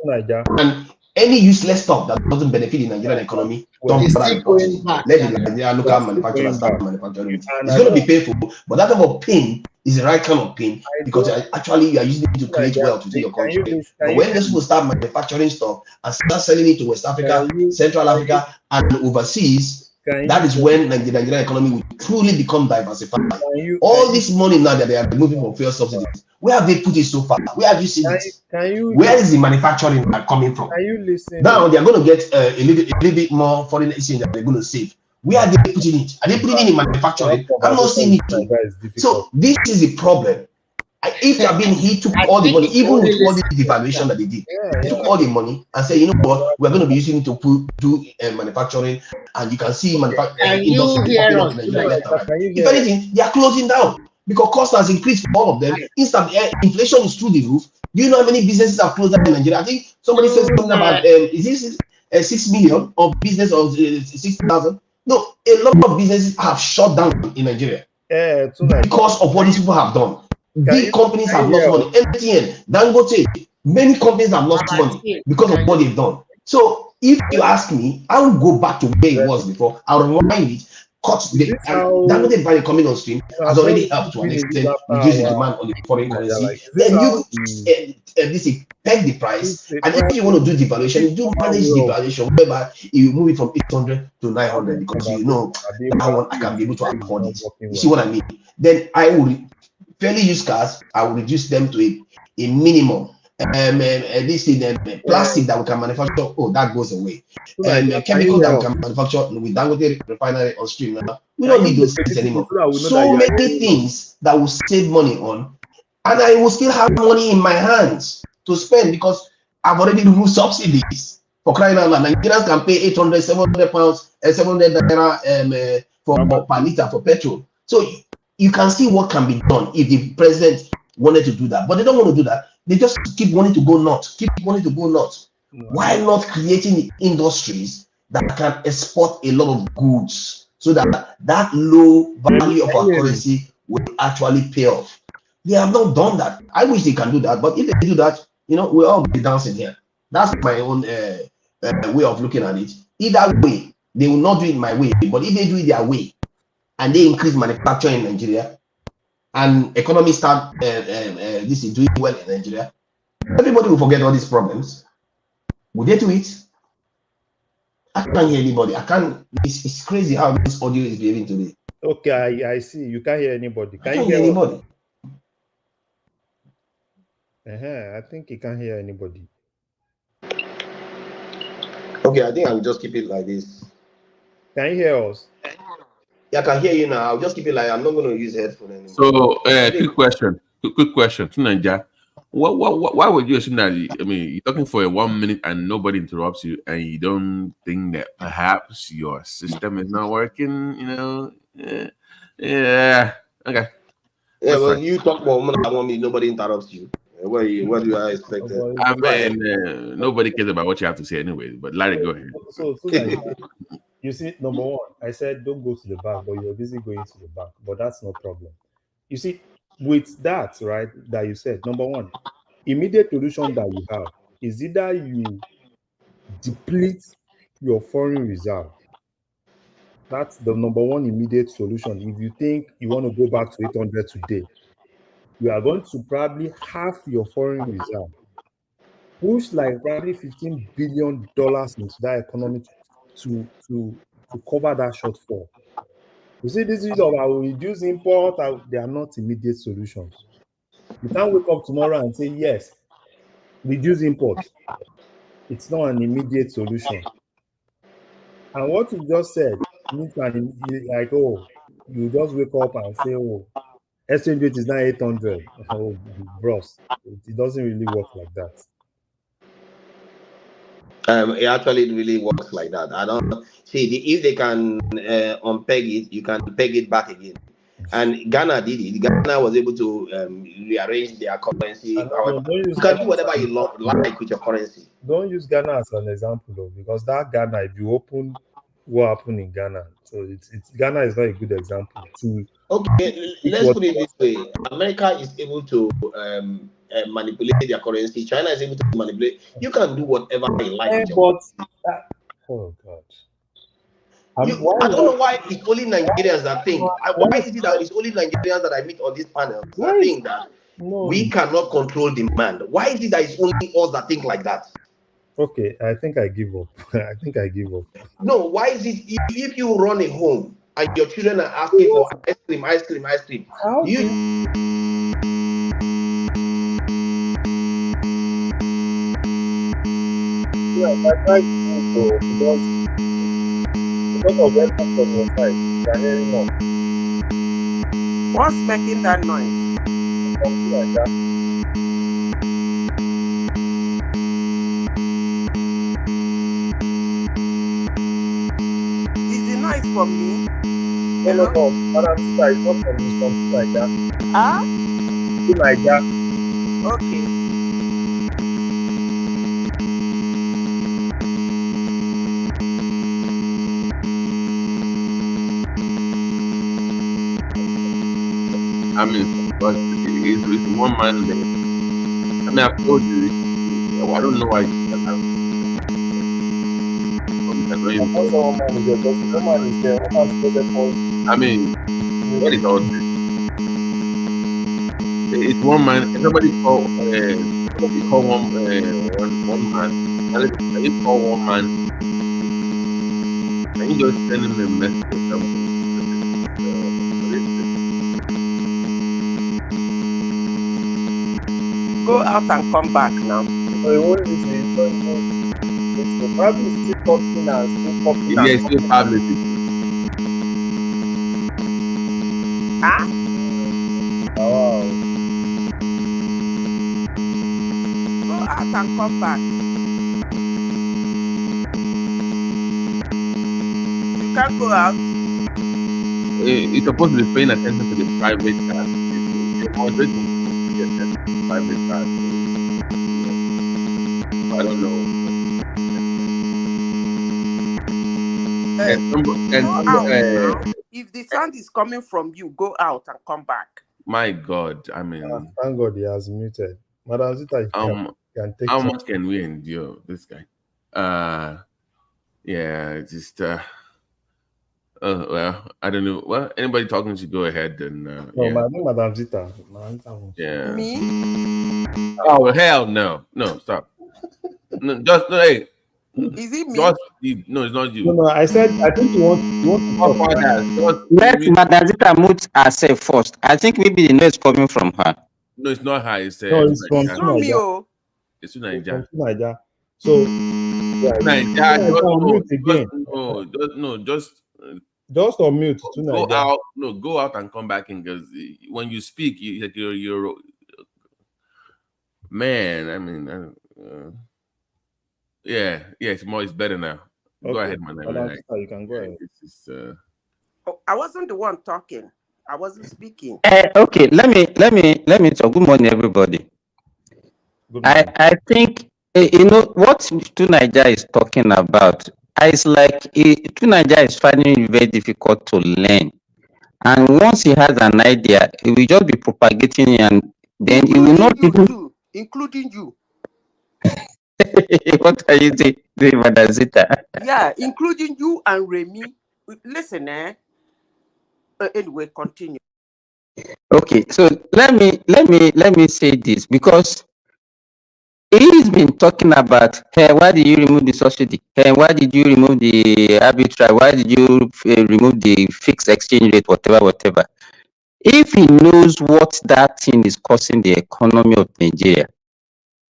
And any useless stuff that doesn't benefit the Nigerian economy, don't bother reporting. Let the Nigerian local manufacturers start manufacturing it. It's going to be painful, but that type of pain is the right kind of pain because actually you are using it to create wealth within your country. But when those people start manufacturing stuff and start selling it to West Africa, Central Africa, and overseas, that is when the Nigerian economy will truly become diversified. All this money now that they are removing from fuel subsidies, where have they put it so far? Where have you seen it? Where is the manufacturing coming from? Now they are going to get a little bit more foreign exchange that they're going to save. Where are they putting it? Are they putting it in manufacturing? I'm not seeing it. So this is the problem. If he took all the money, even with all the devaluation that they did, he took all the money and said, you know what, we're going to be using it to do manufacturing, and you can see manufacturing industry popping up in Nigeria left and right. If anything, they are closing down because cost has increased for all of them. Inflation is through the roof. Do you know how many businesses have closed down in Nigeria? I think somebody said something about 6 million of business of 60,000. No, a lot of businesses have shut down in Nigeria because of what these people have done. Big companies have lost money. MTN, Dangote, many companies have lost money because of what they've done. So if you ask me, I will go back to where it was before. I'll rewind it, cut the Dangote value coming on stream has already helped to an extent reduce the demand on the foreign currency. Then you peg the price, and if you want to do devaluation, you do manage devaluation whereby you move it from 800 to 900 because you know that one I can be able to afford it. You see what I mean? Then I will fairly use cars. I will reduce them to a minimum. This thing, plastic that we can manufacture, that goes away. Chemical that we can manufacture with Dangote refinery on stream now, we don't need those things anymore. So many things that will save money on, and I will still have money in my hands to spend because I've already removed subsidies. For crying out loud, Nigerians can pay 800, 700 pounds, 700 naira for per liter for petrol. So you can see what can be done if the president wanted to do that, but they don't want to do that. They just keep wanting to go north, Why not creating industries that can export a lot of goods so that that low value of our currency will actually pay off? They have not done that. I wish they can do that, but if they do that, we'll all be dancing here. That's my own way of looking at it. Either way, they will not do it my way, but if they do it their way and they increase manufacturing in Nigeria, and economy start this is doing well in Nigeria, everybody will forget all these problems. Would they do it? I can't hear anybody. I can't. It's crazy how this audio is behaving today. Okay, I see. You can't hear anybody. I can't hear anybody. I think you can't hear anybody. Okay, I think I will just keep it like this. Can you hear us? Yeah, I can hear you now. I'll just keep it like I'm not going to use headphone anymore. So, quick question to Naija. Why would you assume that? I mean, you're talking for 1 minute and nobody interrupts you, and you don't think that perhaps your system is not working? Yeah. Okay. Yeah, well, you talk for 1 minute, nobody interrupts you. What do I expect? I mean, nobody cares about what you have to say anyway. But Larry, go ahead. So you see, number one, I said don't go to the bank, but you're busy going to the bank. But that's no problem. You see, with that, right, that you said, number one, immediate solution that you have is either you deplete your foreign reserve. That's the number one immediate solution. If you think you want to go back to 800 today, you are going to probably half your foreign reserve, push like probably $15 billion into that economy to cover that shortfall. You see, this is of I will reduce import. They are not immediate solutions. You can't wake up tomorrow and say, yes, reduce import. It's not an immediate solution. And what you just said, like, you just wake up and say, exchange rate is now 800. Oh, bros, it doesn't really work like that. It actually really works like that. I don't see if they can unpeg it, you can peg it back again. And Ghana did it. Ghana was able to rearrange their currency. You can do whatever you like with your currency. Don't use Ghana as an example, though, because that Ghana, if you open what happened in Ghana, so it's Ghana is not a good example. Okay, let's put it this way: America is able to manipulate their currency. China is able to manipulate. You can do whatever you like. Oh God. I don't know why it's only Nigerians that think. Why is it that it's only Nigerians that I meet on this panel that think that we cannot control demand? Why is it that it's only us that think like that? Okay, I think I give up. I think I give up. No, why is it if you run a home and your children are asking for ice cream? Because of them from your side, you are hearing more. What's making that noise? Something like that. Is the noise from me? No, Madam Sita, it's not from me, something like that. Something like that. Okay. I mean, but it's one man. I mean, I've told you. I don't know why. I mean, what is all this? It's one man. Somebody call one man. Can you call one man? Can you just send him a message or something? Go out and come back now. Yes, still publicity. Huh? Go out and come back. You can't go out. It's supposed to be paying attention to the private cars. They're moderating the private cars. I don't know. Go out now. If the sound is coming from you, go out and come back. My God, I mean, thank God he has muted. Madam Zita, can take how charge. much can we endure this guy? Yeah, just well, I don't know. Well, anybody talking should go ahead and No, yeah. Madam Zita. Yeah. Me? Oh hell no. No, stop. No, just no, hey. Is it me? No, it's not you. No, I said I think you want to talk. Let Madam Zita mute herself first. I think maybe the noise coming from her. No, it's not her. It's No, it's from not me. Oh, it's Nigeria. So just unmute to go Nigeria. out. No, go out and come back in, because when you speak, you're man. I mean, yeah, it's better now. Go ahead, man. You can go ahead. I wasn't the one talking. I wasn't speaking. Okay, let me talk. Good morning, everybody. I think you know what Tunaija is talking about. It's like Tunaija is finding it very difficult to learn, and once he has an idea, he will just be propagating it, and then he will not even. Including you. What are you doing, Madam Zita? Yeah, including you and Remy. Listen, anyway, continue. Okay, so let me say this, because he's been talking about, hey, why did you remove the subsidy? Hey, why did you remove the arbitrage? Why did you remove the fixed exchange rate? Whatever. If he knows what that thing is costing the economy of Nigeria,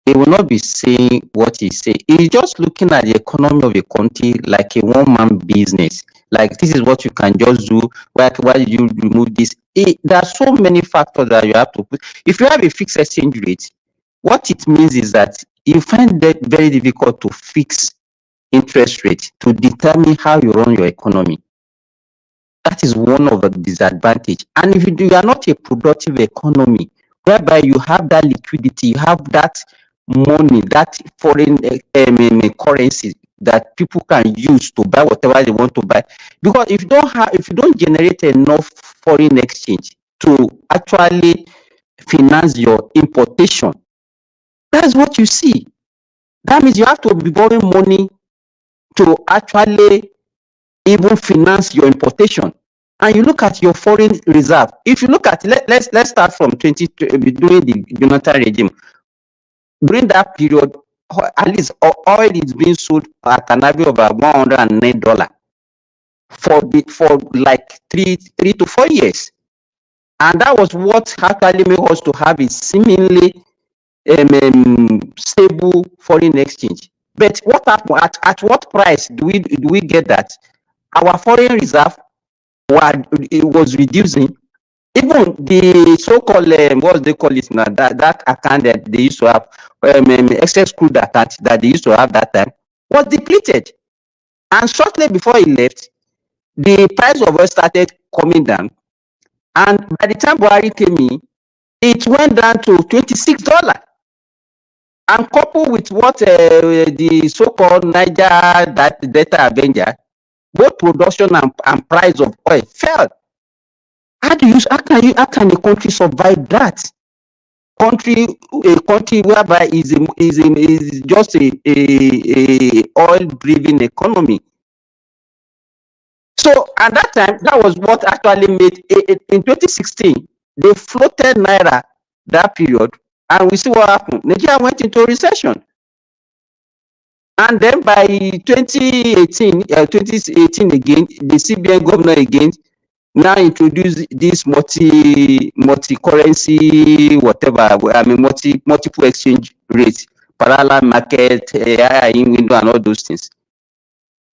he will not be saying what he say. He's just looking at the economy of a country like a one-man business. Like, this is what you can just do. Why did you remove this? There are so many factors that you have to put. If you have a fixed exchange rate, what it means is that you find that very difficult to fix interest rate to determine how you run your economy. That is one of the disadvantages. And if you are not a productive economy, whereby you have that liquidity, you have that money, that foreign currency that people can use to buy whatever they want to buy. Because if you don't generate enough foreign exchange to actually finance your importation, that's what you see. That means you have to be borrowing money to actually even finance your importation. And you look at your foreign reserve. If you look at, let's start from during the Jonathan regime. During that period, at least oil is being sold at an average of about $109 for like 3 to 4 years. And that was what actually made us to have a seemingly stable foreign exchange. But what happened? At what price do we get that? Our foreign reserve was reducing. Even the so-called what they call it now, that account that they used to have, excess crude account that they used to have that time, was depleted. And shortly before he left, the price of oil started coming down. And by the time Buhari came in, it went down to $26. And coupled with what the so-called Niger Delta Avenger, both production and price of oil fell. How can a country survive that? A country whereby is just a oil driven economy. So at that time, that was what actually made in 2016 they floated naira that period, and we see what happened. Nigeria went into recession, and then by 2018 again, the CBN governor again now introduced this multi-currency whatever. I mean multiple exchange rate, parallel market, in window, and all those things.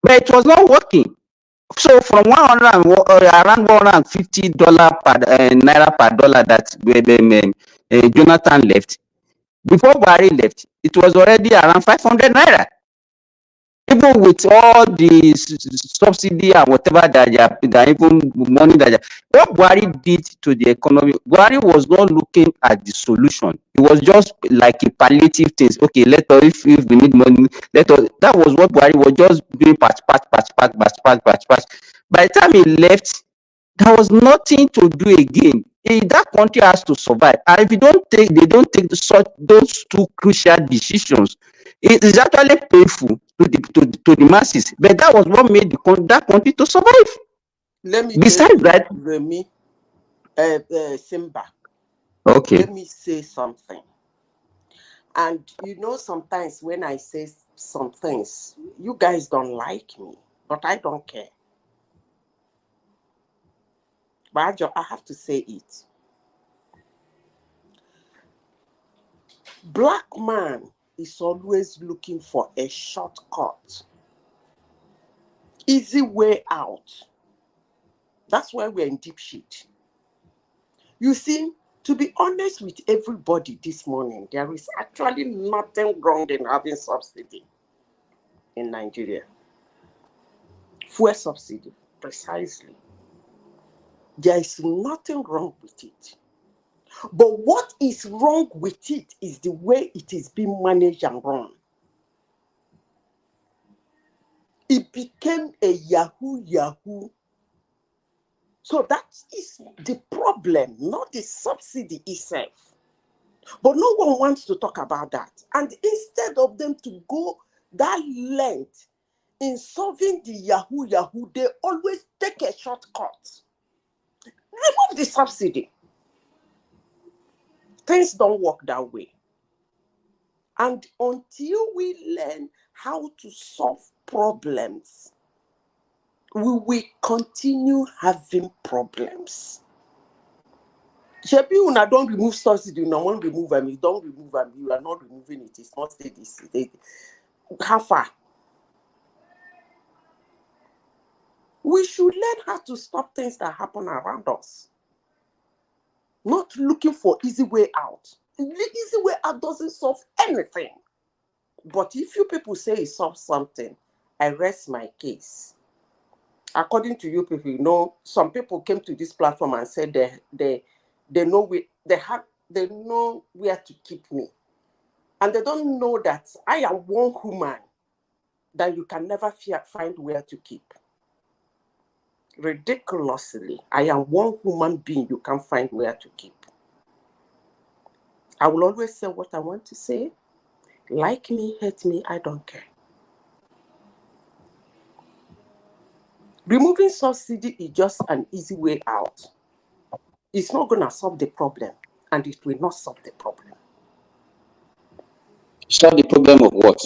But it was not working. So from around $150 per naira per dollar that Jonathan left, before Buhari left, it was already around 500 naira. Even with all the subsidy and whatever that even money what Buhari did to the economy, Buhari was not looking at the solution. It was just like a palliative things. Okay, let us, if we need money, let us. That was what Buhari was just doing, patch. By the time he left, there was nothing to do again. That country has to survive, and if they don't take those two crucial decisions, it is actually painful to the masses. But that was what made that country to survive. Let me Besides that, Remy, Simba. Okay. Let me say something. And sometimes when I say some things, you guys don't like me, but I don't care. But I have to say it. Black man is always looking for a shortcut, easy way out. That's why we're in deep shit. You see, to be honest with everybody this morning, there is actually nothing wrong in having subsidy in Nigeria. Fuel subsidy, precisely. There is nothing wrong with it. But what is wrong with it is the way it is being managed and run. It became a Yahoo. So that is the problem, not the subsidy itself. But no one wants to talk about that. And instead of them to go that length in solving the Yahoo, they always take a shortcut. Remove the subsidy. Things don't work that way. And until we learn how to solve problems, we will continue having problems. Shebi una don't remove subsidy, una won't remove them. You don't remove them, you are not removing it. It's not steady. How far? We should learn how to stop things that happen around us. Not looking for easy way out. The easy way out doesn't solve anything. But if you people say it solves something, I rest my case. According to you people, some people came to this platform and said they know they know where to keep me. And they don't know that I am one human that you can never find where to keep. Ridiculously, I am one human being you can't find where to keep. I will always say what I want to say. Like me, hate me, I don't care. Removing subsidy is just an easy way out. It's not going to solve the problem, and it will not solve the problem. Solve the problem of what?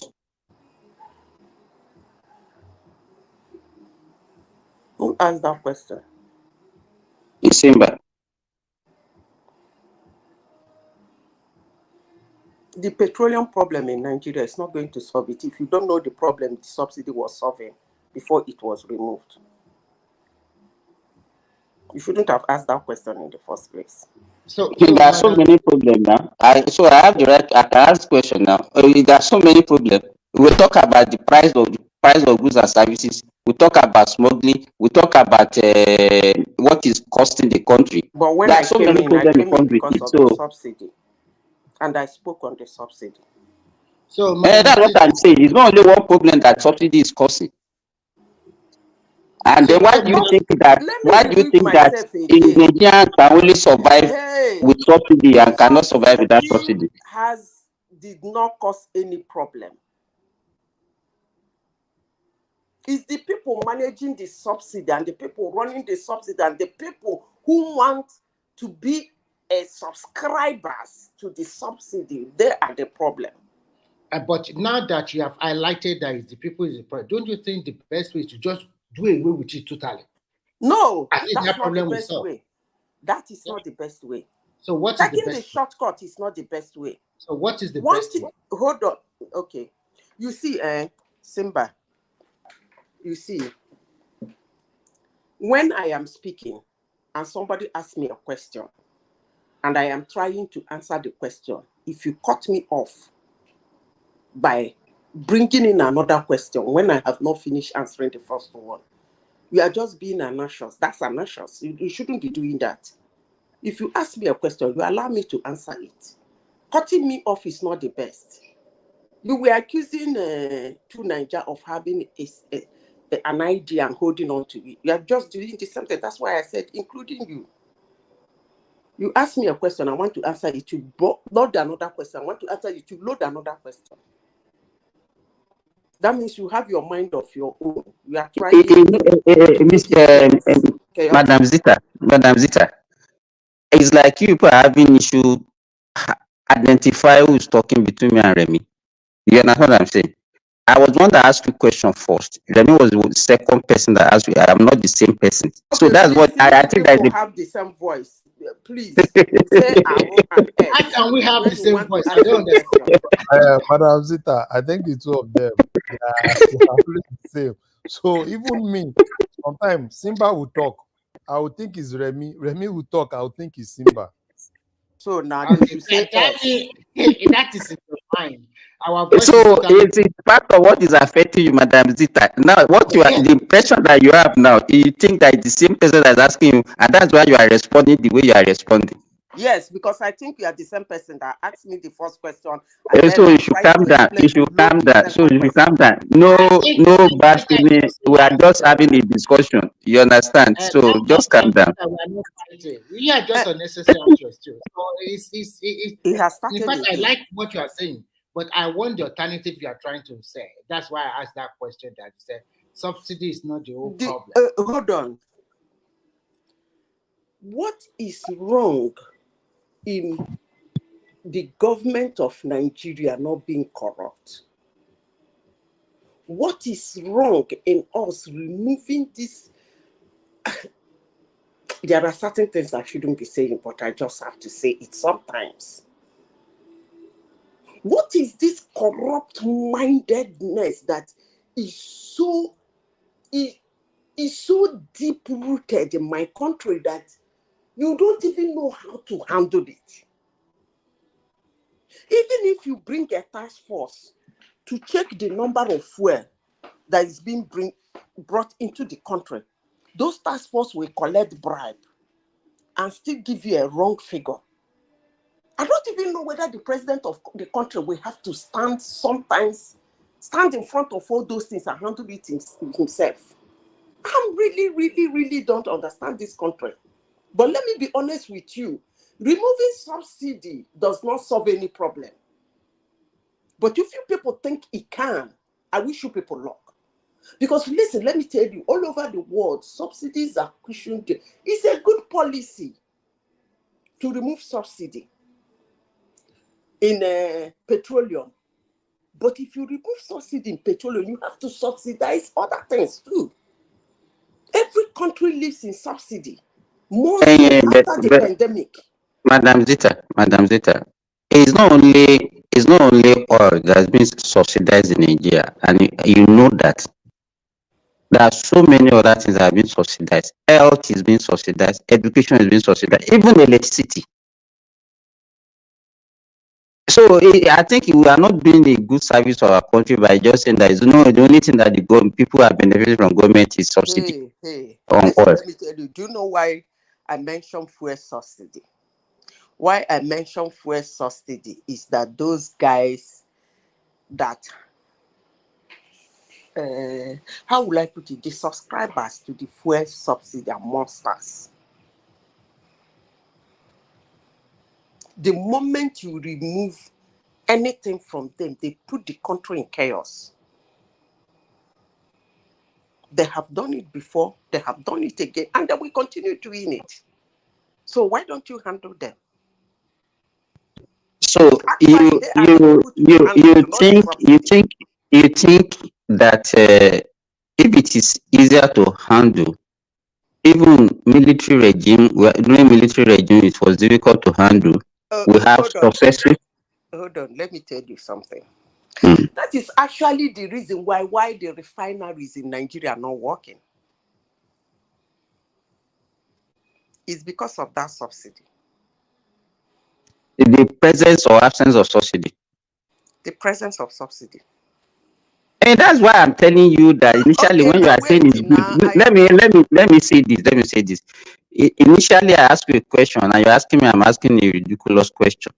Who asked that question? December. The petroleum problem in Nigeria is not going to solve it if you don't know the problem the subsidy was solving before it was removed. You shouldn't have asked that question in the first place. So there are so many problems now. I have the right. I can ask question now. There are so many problems. We talk about the price of goods and services. We talk about smuggling. We talk about what is costing the country. But when there I are so came many in, I problems came in because of the subsidy, and I spoke on the subsidy. So that's what I'm saying. It's not only one problem that subsidy is causing. And then why So do you just think that? let me Why do you repeat think that myself again. Nigerians can only survive Hey, with subsidy and cannot survive without subsidy subsidy? did not cause any problem. It's the people managing the subsidy and the people running the subsidy and the people who want to be subscribers to the subsidy. They are the problem. But now that you have highlighted that it's the people is the problem, don't you think the best way is to just do away with it totally? No, At least that's that not the problem will best solve. way. That is not the best way. So what is the Taking the best way? shortcut is not the best way. So what is the One best thing, way? hold on. Okay. You see, Simba, you see, when I am speaking and somebody asks me a question and I am trying to answer the question, if you cut me off by bringing in another question when I have not finished answering the first one, you are just being anxious. That's anxious. You shouldn't be doing that. If you ask me a question, you allow me to answer it. Cutting me off is not the best. You were accusing Two Niger of having an idea and holding on to it. You are just doing the same thing. That's why I said, including you. You ask me a question, I want to answer it. You load another question, I want to answer it. You load another question. That means you have your mind of your own. You are trying Madam Zita, it's like you people are having issue identify who is talking between me and Remy. You understand what I'm saying? I was one that asked you question first. Remy was the second person that asked you. I am not the same person. Okay, So that's please, what I think that people have the same voice. Please say Aro and S. How can we have when the you same want voice? to I ask don't a question. Madam Zita, I think the two of them they are always the same. So even me, sometimes Simba will talk, I will think it's Remy. Remy will talk, I will think it's Simba. So now Okay, you should say that S. is in your mind. Our voice so is totally it's part of what is affecting you, Madam Zita. Now, what you are, the impression that you have now, you think that it's the same person that's asking you, and that's why you are responding the way you are responding. Yes, because I think you are the same person that asked me the first question, and then So you I'm should trying calm to down. You explain to should load calm the down. So second you should calm question. down. No bad feeling. We are just having a discussion. You understand? So just calm down. we are not fighting. We are just unnecessary anxious too. So It has in started fact, I again. like what you are saying, but I want the alternative you are trying to say. That's why I asked that question that you said subsidy is not the whole problem. Hold on. What is wrong in the government of Nigeria not being corrupt? What is wrong in us removing this? There are certain things I shouldn't be saying, but I just have to say it sometimes. What is this corrupt mindedness that is so deep rooted in my country that you don't even know how to handle it? Even if you bring a task force to check the number of fuel that is being brought into the country, those task force will collect bribe and still give you a wrong figure. I don't even know whether the president of the country will have to stand in front of all those things and handle it himself. I really don't understand this country. But let me be honest with you. Removing subsidy does not solve any problem. But if you people think it can, I wish you people luck. Because listen, let me tell you, all over the world, subsidies are cushioned. It's a good policy to remove subsidy in petroleum. But if you remove subsidy in petroleum, you have to subsidize other things too. Every country lives in subsidy. More so after the pandemic. Madam Zita, it's not only oil that's been subsidized in Nigeria, and you know that. There are so many other things that have been subsidized. Health is being subsidized, education is being subsidized, even electricity. So I think we are not doing a good service to our country by just saying that the only thing that the government people are benefiting from government is subsidy on Listen, oil. let me tell you, do you know why I mentioned fuel subsidy? Why I mentioned fuel subsidy is that those guys that how will I put it? The subscribers to the fuel subsidy are monsters. The moment you remove anything from them, they put the country in chaos. They have done it before, they have done it again, and they will continue doing it. So why don't you handle them? So Actually, they are the people to be handled, not the subsidy. you think that if it is easier to handle, even military regime, during military regime, it was difficult to handle. We have successful. Hold on, let me tell you something. Mm. That is actually the reason why the refineries in Nigeria are not working. It's because of that subsidy. The presence or absence of subsidy. The presence of subsidy. And that's why I'm telling you that initially, when you are saying it's good, let me say this. Let me say this. Initially, I asked you a question, and you're asking me. I'm asking a ridiculous question.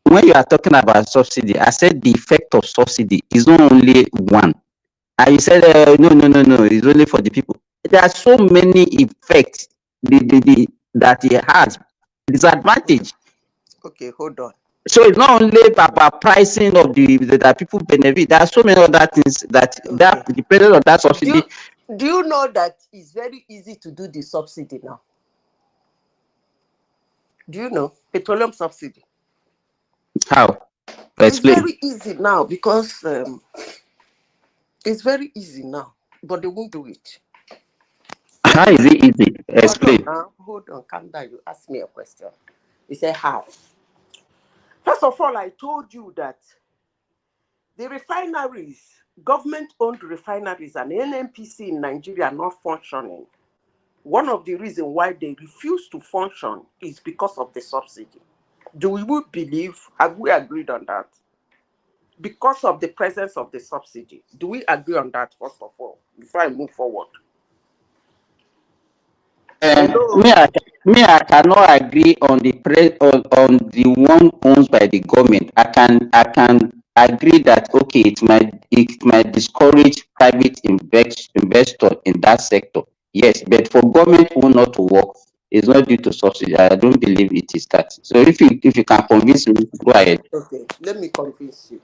When you are talking about subsidy, I said the effect of subsidy is not only one. And you said no, it's only for the people. There are so many effects that it has disadvantage. Okay, hold on. So it's not only about pricing of that people benefit. There are so many other things that depending on that subsidy. Do you know that it's very easy to do the subsidy now? Do you know petroleum subsidy? How? It's very easy now because it's very easy now, but they won't do it. How is it easy? Explain. Hold on, calm down. You asked me a question. You said how? First of all, I told you that the refineries, government-owned refineries and NNPC in Nigeria are not functioning. One of the reasons why they refuse to function is because of the subsidy. Do we believe, have we agreed on that? Because of the presence of the subsidy. Do we agree on that, first of all, before I move forward? Me, I cannot agree on the one owned by the government. I can agree that it might discourage private investor in that sector. Yes, but for government owned not to work, it's not due to subsidy. I don't believe it is that. So if you can convince me, go ahead. Okay, let me convince you.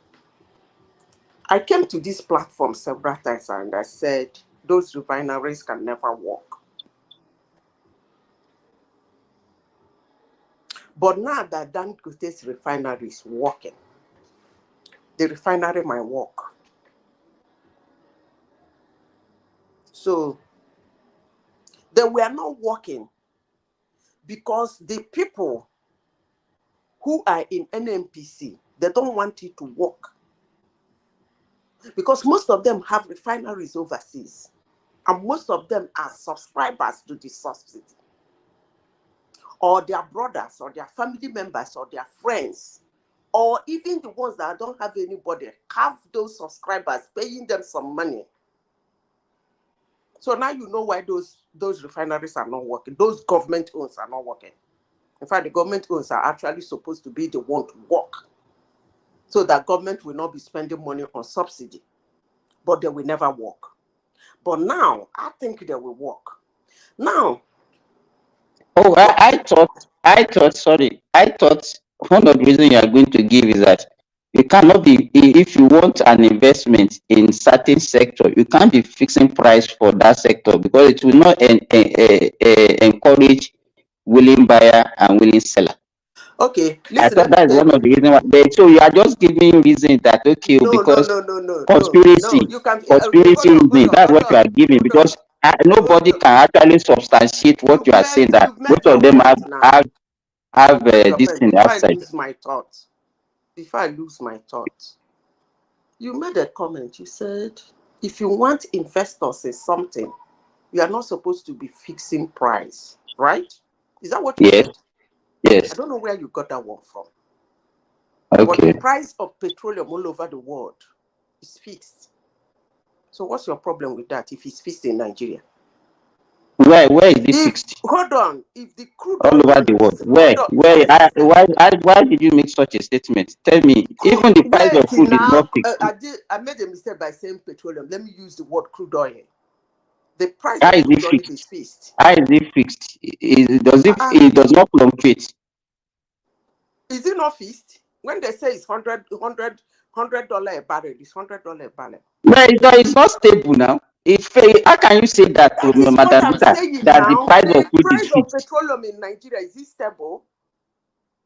I came to this platform several times and I said those refineries can never work. But now that Dangote's refinery is working, the refinery might work. So they were not working because the people who are in NNPC, they don't want it to work. Because most of them have refineries overseas. And most of them are subscribers to the subsidy. Or their brothers, or their family members, or their friends, or even the ones that don't have anybody, have those subscribers paying them some money. So now you know why those refineries are not working. Those government owns are not working. In fact, the government owns are actually supposed to be the one to work. So that government will not be spending money on subsidy. But they will never work. But now, I think they will work. Now. Oh, I thought one of the reasons you are going to give is that you cannot be, if you want an investment in certain sector, you can't be fixing price for that sector because it will not encourage willing buyer and willing seller. Okay, listen, I thought that is one of the reasons why. So you are just giving reason that because conspiracy, reason. That's what you are giving because nobody can actually substantiate what you are saying. That most of them have this thing outside. Before I lose my thought, you made a comment. You said if you want investors in something, you are not supposed to be fixing price, right? Is that what you said? Yes. I don't know where you got that one from. Okay. But the price of petroleum all over the world is fixed. So what's your problem with that if it's fixed in Nigeria? Where is it fixed? Hold on. If the crude All over oil the world. is, hold on, Why did you make such a statement? Tell me. Even the price of food is now, not fixed. I made a mistake by saying petroleum. Let me use the word crude oil. The price How of is crude it oil fixed? is fixed. How is it fixed? It does not fluctuate. Is it not fixed? When they say it's $100 a barrel, it's $100 a barrel. But it's not stable now. How can you say that, That is what Madam I'm Rita, saying that the now. price of The food is price of fixed? petroleum in Nigeria, is it stable?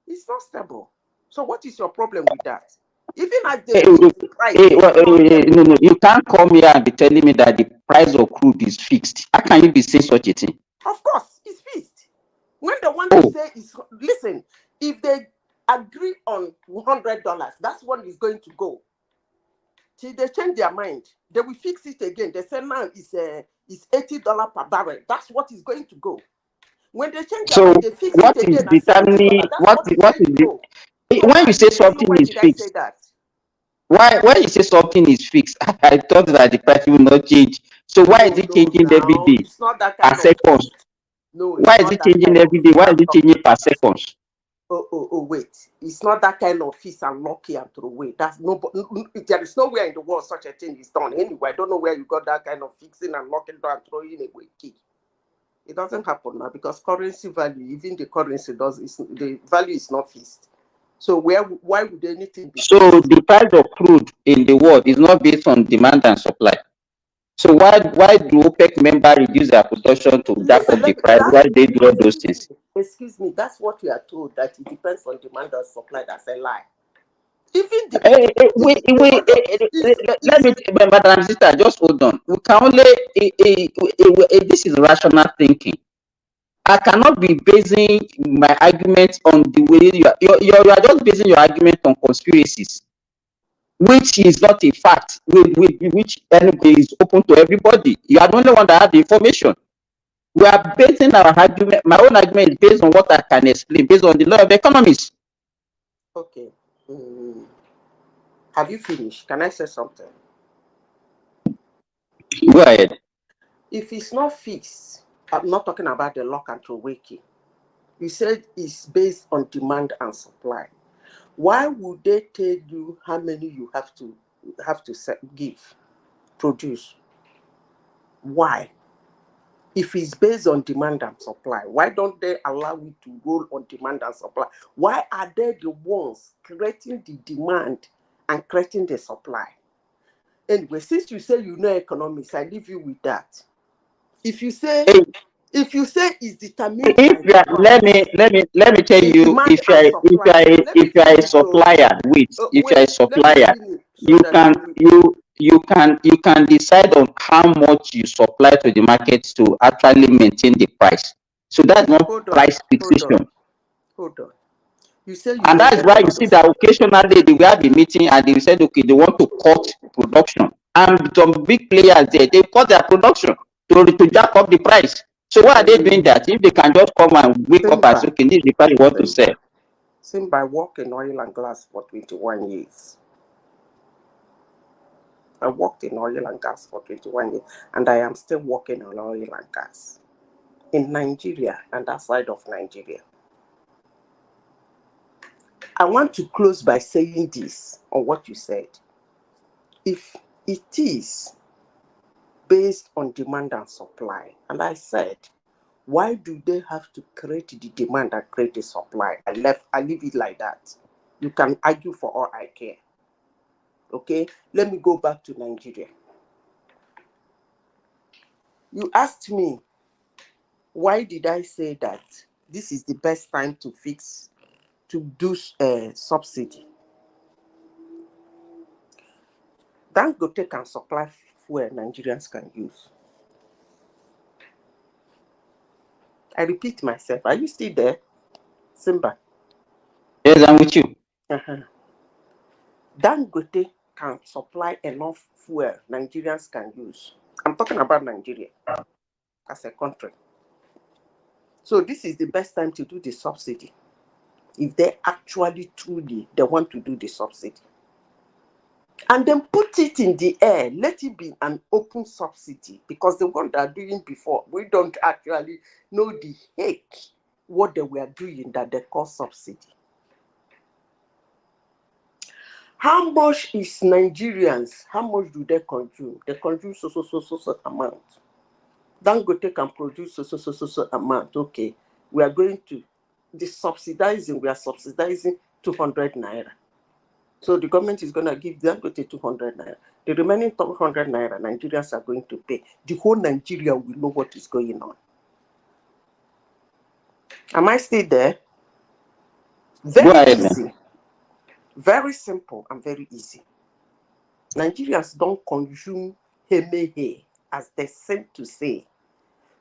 It's not stable. So what is your problem with that? Even as they fix the price, it's not stable. No. You can't come here and be telling me that the price of crude is fixed. How can you be saying such a thing? Of course, it's fixed. When they want to say is, listen, if they agree on $100, that's what is going to go. Till they change their mind, they will fix it again. They say now it's $80 per barrel. That's what is going to go. When they change their mind, they fix What it is again at determining $70. That's what is what going is to the go. So when you say I don't know something why is did I say fixed? that. Why you say something is fixed? I thought that the price will not change. So why is it changing every day It's not that per kind of second? fixed. No, Why it's is not it that changing kind of every day? feast Why is and it changing per seconds? wait. It's not that kind of feast and lucky and throw away. That's there is nowhere in the world such a thing is done. Anyway, I don't know where you got that kind of fixing and locking down and throwing away key. It doesn't happen now because currency value, even the currency the value is not fixed. So why would anything be So fixed? the price of crude in the world is not based on demand and supply. So why do OPEC members reduce their production to jack up the price? Why they do all those things? Excuse me, that's what we are told, that it depends on demand and supply. That's a lie. Even the Let me, Madam Sister, just hold on. We can only this is rational thinking. I cannot be basing my argument on the way you are just basing your argument on conspiracies, which is not a fact, which anybody is open to everybody. You are the only one that have the information. We are basing our argument. My own argument is based on what I can explain, based on the law of economics. Okay. Have you finished? Can I say something? Go ahead. If it's not fixed, I'm not talking about the lock and throw key. You said it's based on demand and supply. Why would they tell you how many you have to produce? Why? If it's based on demand and supply, why don't they allow you to roll on demand and supply? Why are they the ones creating the demand and creating the supply? Anyway, since you say you know economics, I leave you with that. If you say it's determined by the price, let me tell you, if you are a supplier, if you are a supplier, you can decide on how much you supply to the market to actually maintain the price. So that's not price fixation. Hold on. You say And that is why you see that occasionally they will have a meeting and they said, okay, they want to cut production. And some big players there, they cut their production to jack up the price. So why are they doing that? If they can just come and wake up and say, okay, this is the price you want to sell. Since I work in oil and gas for 21 years. I worked in oil and gas for 21 years, and I am still working on oil and gas in Nigeria and outside of Nigeria. I want to close by saying this on what you said. If it is based on demand and supply, and I said, why do they have to create the demand and create the supply? I leave it like that. You can argue for all I care. Okay, let me go back to Nigeria. You asked me, why did I say that this is the best time to do subsidy? Dangote can supply fuel Nigerians can use. I repeat myself. Are you still there, Simba? Yes, I'm with you. Dangote can supply enough fuel Nigerians can use. I'm talking about Nigeria as a country. So this is the best time to do the subsidy. If they actually truly they want to do the subsidy. and then put it in the air. Let it be an open subsidy, because the one that are doing before, we don't actually know the heck what they were doing that they call subsidy. How much is Nigerians? How much do they consume? They consume so amount. Dangote can produce so amount. Okay, we are going to the subsidizing. We are subsidizing 200 naira. So the government is going to give Dangote 200 naira. The remaining 200 naira, Nigerians are going to pay. The whole Nigeria will know what is going on. Am I still there? Very easy. Very simple and very easy. Nigerians don't consume hemehe, as they seem to say.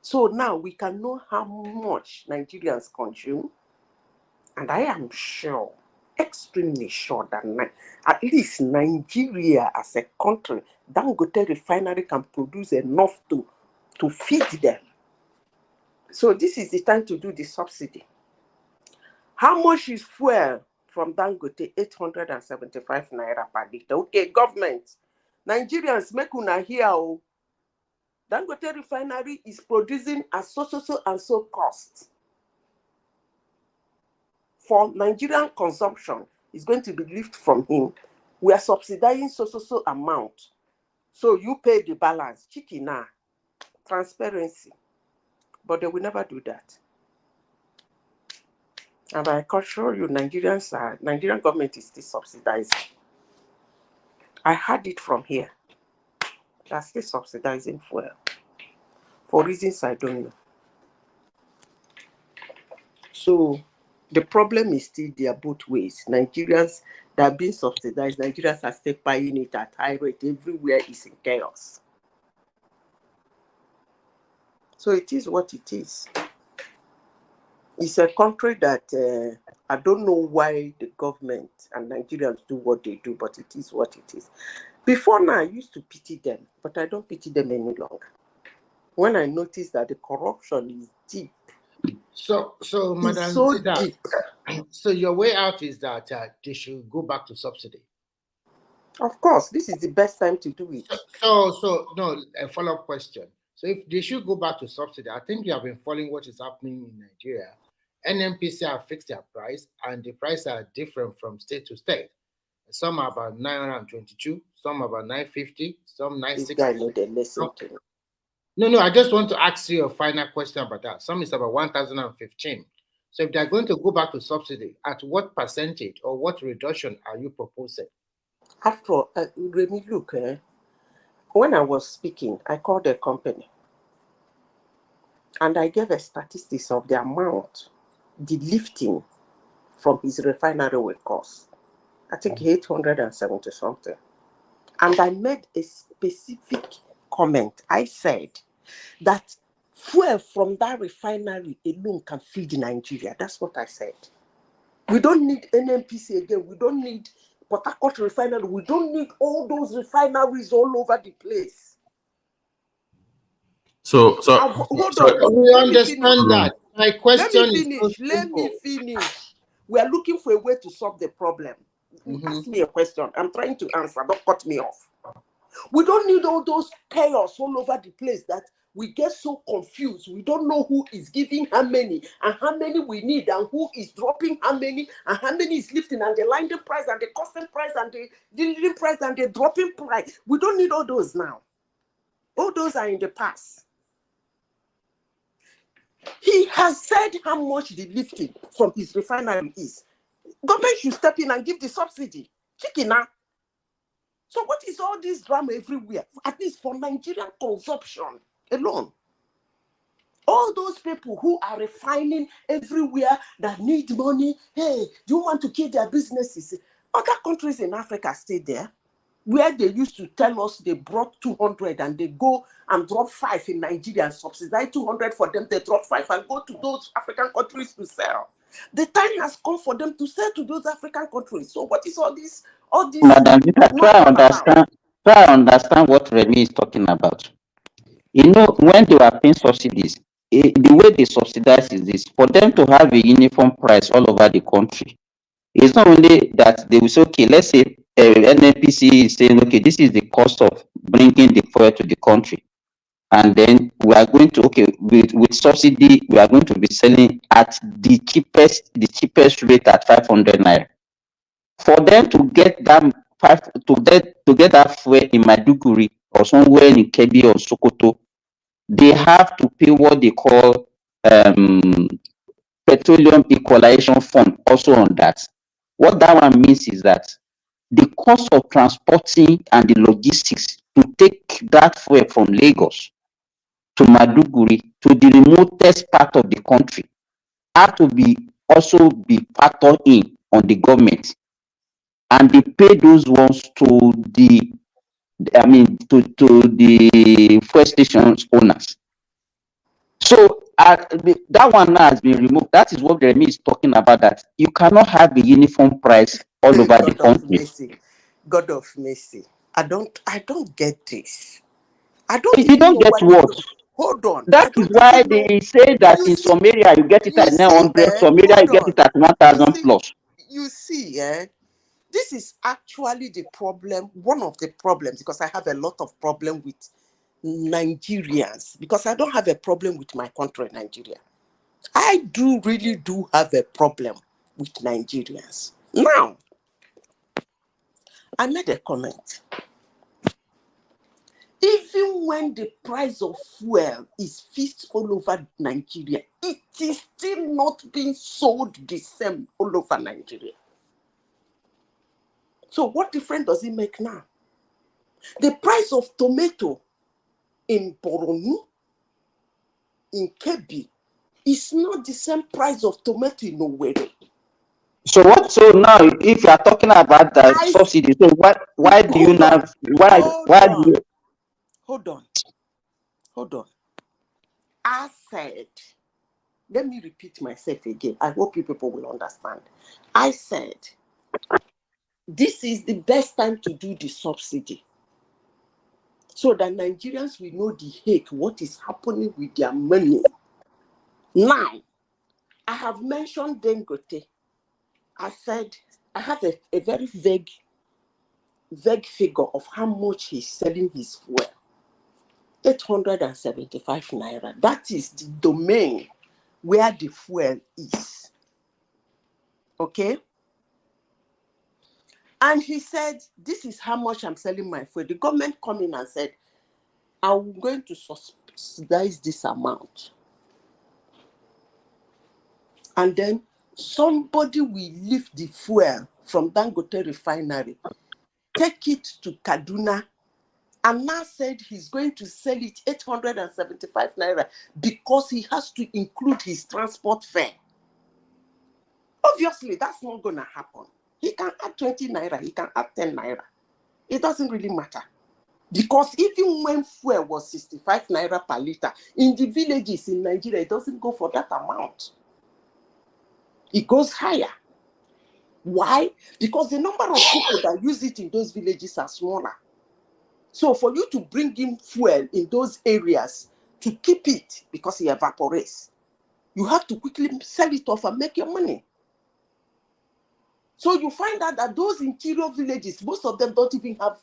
So now we can know how much Nigerians consume. And I am sure, extremely sure, that at least Nigeria as a country, Dangote refinery can produce enough to feed them. So this is the time to do the subsidy. How much is fuel from Dangote? 875 naira per liter. Okay, government, Nigerians, make una hear. Dangote refinery is producing at so and so cost. For Nigerian consumption, is going to be lifted from him. We are subsidizing so amount. So you pay the balance. Chikina, transparency. But they will never do that. And I can assure you, Nigerian government is still subsidizing. I had it from here. They are still subsidizing fuel. For reasons I don't know. So the problem is still there both ways. Nigerians that are being subsidized, Nigerians are still buying it at high rate. Everywhere is in chaos. So it is what it is. It's a country that I don't know why the government and Nigerians do what they do, but it is what it is. Before now, I used to pity them, but I don't pity them any longer. When I notice that the corruption is deep. So Madam so Zita, deep. So your way out is that they should go back to subsidy. Of course, this is the best time to do it. So no, a follow-up question. So if they should go back to subsidy, I think you have been following what is happening in Nigeria. NNPC have fixed their price, and the prices are different from state to state. Some are about 922, some about 950, some 960. This guy know they listen to me. No, I just want to ask you a final question about that. Some is about 1,015. So if they're going to go back to subsidy, at what percentage or what reduction are you proposing? After, Remy, look, when I was speaking, I called a company and I gave a statistics of the amount the lifting from his refinery will cost. I think 870 something. And I made a specific comment. I said that fuel from that refinery alone can feed Nigeria. That's what I said. We don't need NNPC again. We don't need Port Harcourt refinery. We don't need all those refineries all over the place. So hold on. We understand that. My question is Let me finish. We are looking for a way to solve the problem. Ask me a question. I'm trying to answer. Don't cut me off. We don't need all those chaos all over the place that we get so confused. We don't know who is giving how many and how many we need and who is dropping how many and how many is lifting and the landing price and the costing price and the delivering price and the dropping price. We don't need all those now. All those are in the past. He has said how much the lifting from his refinery is. Government should step in and give the subsidy. Chicken now. So what is all this drama everywhere? At least for Nigerian consumption alone. All those people who are refining everywhere that need money, hey, do you want to keep their businesses? Other countries in Africa stay there, where they used to tell us they brought 200 and they go and drop 5 in Nigeria and subsidize 200 for them, they drop 5 and go to those African countries to sell. The time has come for them to sell to those African countries. So what is all this? Madam Vita, try understand what Remy is talking about. You know, when they were paying subsidies, the way they subsidize is this: for them to have a uniform price all over the country. It's not only that they will say, okay, let's say NNPC is saying, okay, this is the cost of bringing the fuel to the country, and then we are going to, okay, with subsidy, we are going to be selling at the cheapest rate at 500 naira. For them to get that to get that fuel in Maiduguri or somewhere in Kebbi or Sokoto, they have to pay what they call petroleum equalization fund also on that. What that one means is that the cost of transporting and the logistics to take that fuel from Lagos to Maiduguri to the remotest part of the country have to be also be factored in on the government, and they pay those ones to the to the fuel stations owners. So that one now has been removed. That is what Remy is talking about, that you cannot have a uniform price all over the God of country. mercy. God of mercy. I don't get this. I don't You even don't know get why you what? don't. Hold on. I That is don't why even know. they say that You in see, some area you get it you at see, 900, some area you hold get on. it at 1000 plus. You see, this is actually the problem, one of the problems, because I have a lot of problem with Nigerians, because I don't have a problem with my country, Nigeria. I really do have a problem with Nigerians. Now, I made a comment. Even when the price of fuel is fixed all over Nigeria, it is still not being sold the same all over Nigeria. So what difference does it make now? The price of tomato in Boronu, in Kebbi, is not the same price of tomato in Owerri. So what? So now, if you are talking about the subsidy, so why do you now? Why do you? Hold on. I said, let me repeat myself again. I hope you people will understand. I said, this is the best time to do the subsidy, so that Nigerians will know the heck what is happening with their money. Now, I have mentioned Dangote. I said I have a very vague figure of how much he's selling his fuel. 875 naira. That is the domain where the fuel is. Okay? And he said, this is how much I'm selling my fuel. The government come in and said, I'm going to subsidize this amount. And then somebody will lift the fuel from Dangote refinery, take it to Kaduna, and now said he's going to sell it 875 naira because he has to include his transport fare. Obviously, that's not going to happen. He can add 20 naira, he can add 10 naira. It doesn't really matter. Because even when fuel was 65 naira per liter, in the villages in Nigeria, it doesn't go for that amount. It goes higher. Why? Because the number of people that use it in those villages are smaller. So for you to bring in fuel in those areas to keep it, because it evaporates, you have to quickly sell it off and make your money. So you find out that those interior villages, most of them don't even have,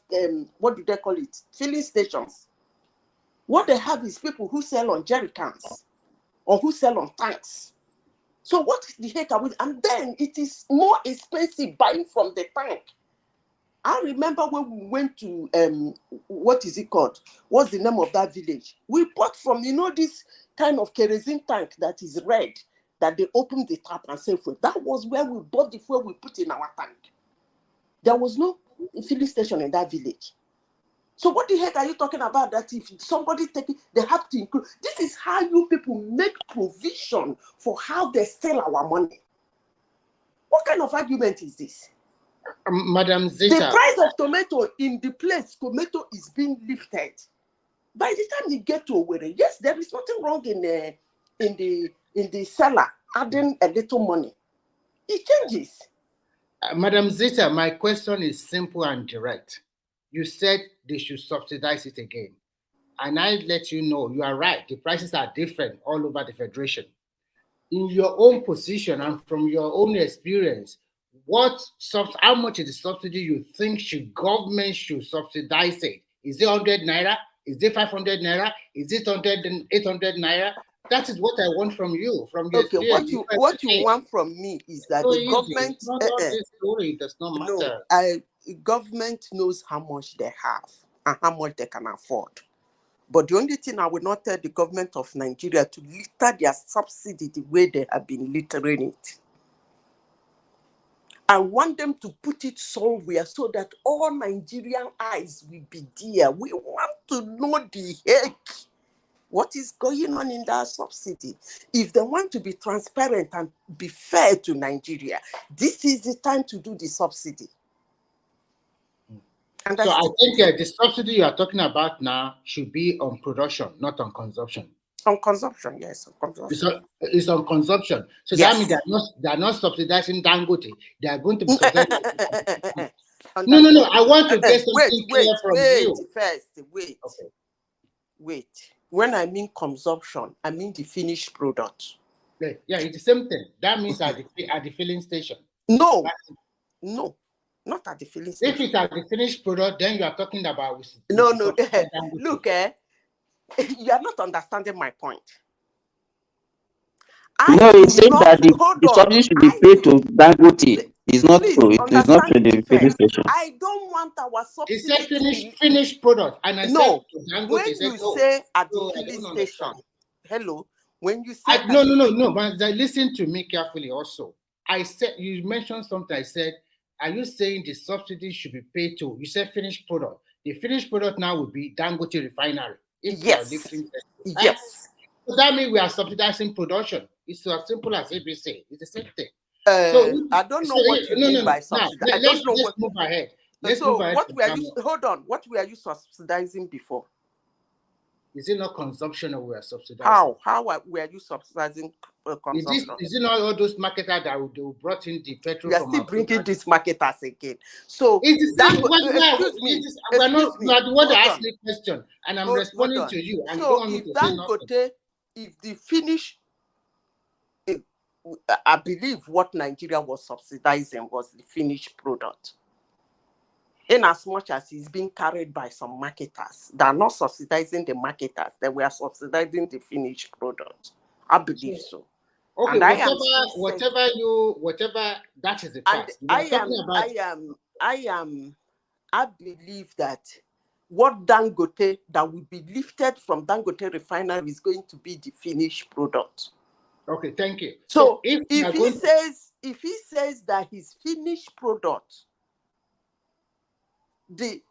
what do they call it? Filling stations. What they have is people who sell on jerry cans or who sell on tanks. So what the heck are we? And then it is more expensive buying from the tank. I remember when we went to, what is it called? What's the name of that village? We bought from, this kind of kerosene tank that is red, that they open the tap and sell fuel. That was where we bought the fuel we put in our tank. There was no filling station in that village. So what the heck are you talking about, that if somebody take it, they have to include? This is how you people make provision for how they sell our money. What kind of argument is this? Madam Zita. The price of tomato in the place tomato is being lifted. By the time you get to Owerri, yes, there is nothing wrong in the seller adding a little money. It changes. Madam Zita, my question is simple and direct. You said they should subsidize it again. And I let you know, you are right. The prices are different all over the Federation. In your own position and from your own experience, how much is the subsidy you think government should subsidize it? Is it 100 naira? Is it 500 naira? Is it 800 naira? That is what I want from you, from your experience. What you want from me is that so the easy. government, It's not all this story. It does not matter. Government knows how much they have and how much they can afford. But the only thing I will not tell the government of Nigeria to litter their subsidy the way they have been littering it. I want them to put it somewhere so that all Nigerian eyes will be there. We want to know the heck what is going on in that subsidy. If they want to be transparent and be fair to Nigeria, this is the time to do the subsidy. And so I think the subsidy you are talking about now should be on production, not on consumption. On consumption, yes, on consumption. It's on consumption. So yes. That means they are not subsidizing Dangote. They are going to be subsidizing. No. I want to get something clear from you. Wait. When I mean consumption, I mean the finished product. Yeah, it's the same thing. That means at the filling station. No, not at the filling station. If it's at the finished product, then you are talking about. No. Look, you are not understanding my point. No, it says that the subsidy should be paid to Dangote. It's not true. It is not to the filling station. I don't want our subsidy. It says finished product, and I said to Dangote, when you say at the filling station, hello. When you say no, but listen to me carefully. Also, I said you mentioned something. I said, are you saying the subsidy should be paid to? You said finished product. The finished product now would be Dangote refinery. Yes. So that means we are subsidizing production. It's as simple as ABC. It's the same thing. I don't know what you mean by subsidizing. Let's move ahead. Hold on. What were you subsidizing before? Is it not consumption or we are subsidizing? How were you subsidizing consumption? Is it not all those marketers that brought in the petrol? You are still bringing these marketers again. So excuse me. You are the one that asked me a question, and I'm responding to you. And so if the finish, I believe what Nigeria was subsidizing was the finished product. In as much as it's being carried by some marketers, they are not subsidizing the marketers, they were subsidizing the finished product. I believe so. Okay, and whatever that is the fact. I believe that what Dangote that will be lifted from Dangote refinery is going to be the finished product. Okay, thank you. So if he says that his finished product, the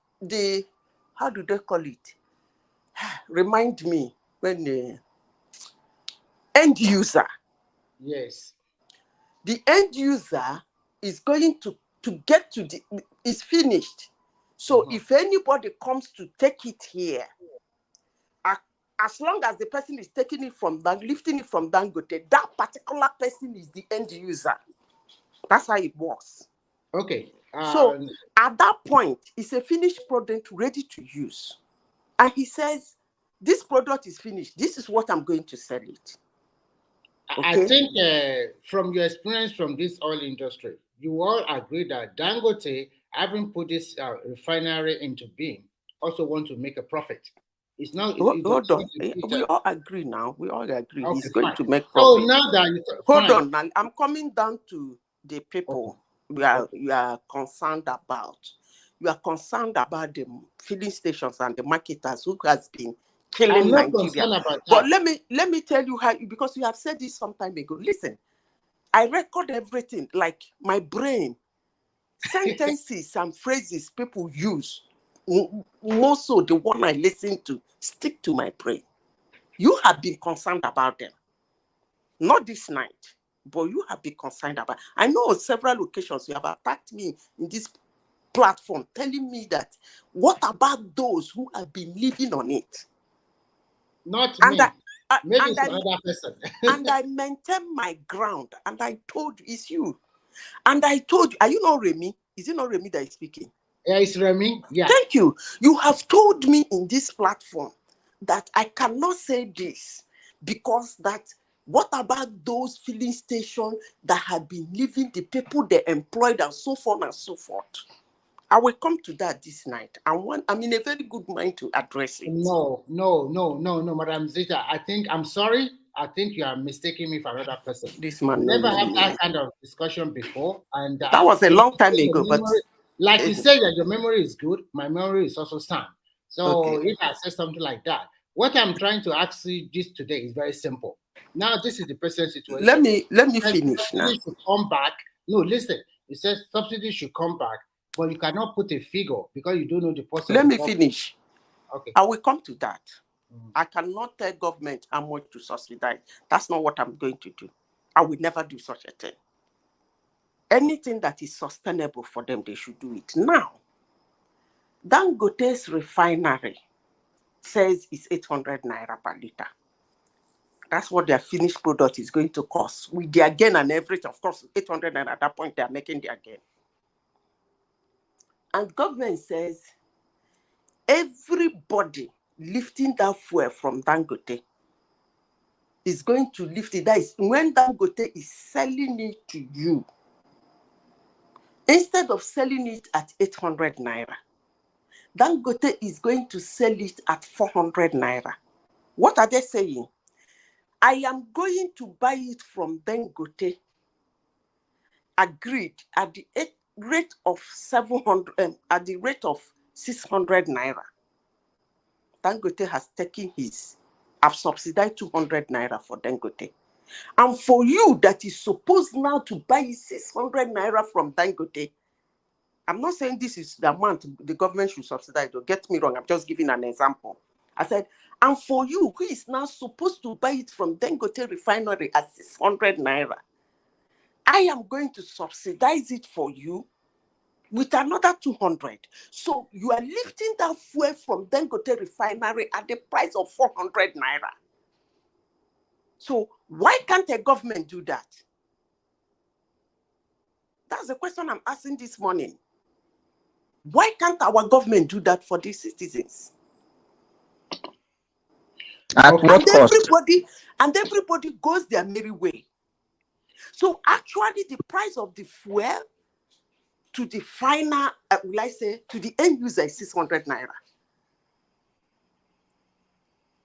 how do they call it? Remind me when the end user. Yes. The end user is going to get to is finished. So if anybody comes to take it here, as long as the person is taking it from lifting it from Dangote, that particular person is the end user. That's how it works. Okay. So at that point, it's a finished product ready to use. And he says, this product is finished. This is what I'm going to sell it. Okay? I think from your experience from this oil industry, you all agree that Dangote, having put this refinery into being, also want to make a profit. It's not. Hold on. We all agree now. We all agree. Okay, he's going to make profit. Oh, now that hold on. Now, I'm coming down to the people you are concerned about. You are concerned about the filling stations and the marketers who has been killing Nigeria. But let me tell you how, because you have said this some time ago. Listen, I record everything, like my brain, sentences and phrases people use. More so the one I listen to stick to my brain. You have been concerned about them. Not this night, but you have been concerned about. I know on several occasions you have attacked me in this platform telling me that what about those who have been living on it? Not me. Maybe it's another person. And I maintain my ground, and I told you, it's you. And I told you, are you not Remy? Is it not Remy that is speaking? Yeah, it's Remy. Yeah. Thank you. You have told me in this platform that I cannot say this because that What about those filling stations that have been leaving the people they employed and so on and so forth? I will come to that this night. I'm in a very good mind to address it. No, Madam Zita. I'm sorry. I think you are mistaking me for another person. This man, We never had that kind of discussion before, and that was a long time ago. But like you said, that your memory is good. My memory is also sound. So okay. if I say something like that, what I'm trying to ask you this today is very simple. Now this is the present situation. Let me finish now. Should come back. No, listen. It says subsidy should come back, but you cannot put a figure because you don't know the person. Let me finish. Okay. I will come to that. I cannot tell government how much to subsidize. That's not what I'm going to do. I will never do such a thing. Anything that is sustainable for them, they should do it. Now, Dangote's refinery says it's 800 naira per liter. That's what their finished product is going to cost. With their gain and everything, of course, 800 naira at that point, they are making their gain. And government says everybody lifting that fuel from Dangote is going to lift it. That is when Dangote is selling it to you, instead of selling it at 800 naira, Dangote is going to sell it at 400 naira. What are they saying? I am going to buy it from Dangote, agreed, at the rate of 700, at the rate of 600 naira. Dangote has taken his. I've subsidized 200 naira for Dangote. And for you that is supposed now to buy 600 naira from Dangote, I'm not saying this is the amount the government should subsidize. Don't get me wrong. I'm just giving an example. I said, and for you who is now supposed to buy it from Dangote refinery at 600 naira, I am going to subsidize it for you with another 200. So you are lifting that fuel from Dangote refinery at the price of 400 naira. So why can't a government do that? That's the question I'm asking this morning. Why can't our government do that for the citizens? At what cost? Everybody goes their merry way. So actually the price of the fuel to the final, will I say, to the end user is 600 naira.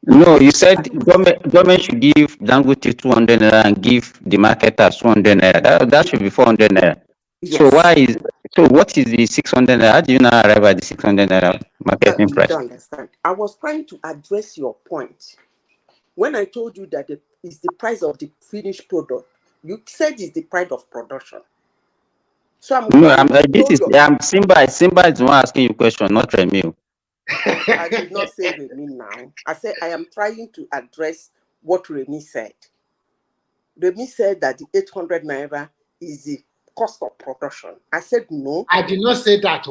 No, you said government should give Dangote 200 naira and give the marketers 200 naira. That should be 400 naira. Yes. So what is the 600 naira? How do you now arrive at the 600 naira marketing price? You don't understand. I was trying to address your point. When I told you that it's the price of the finished product, you said it's the price of production. So Simba is the one asking you question, not Remy. I did not say Remy now. I said I am trying to address what Remy said. Remy said that the 800 naira is the cost of production. I said no. I did not say that.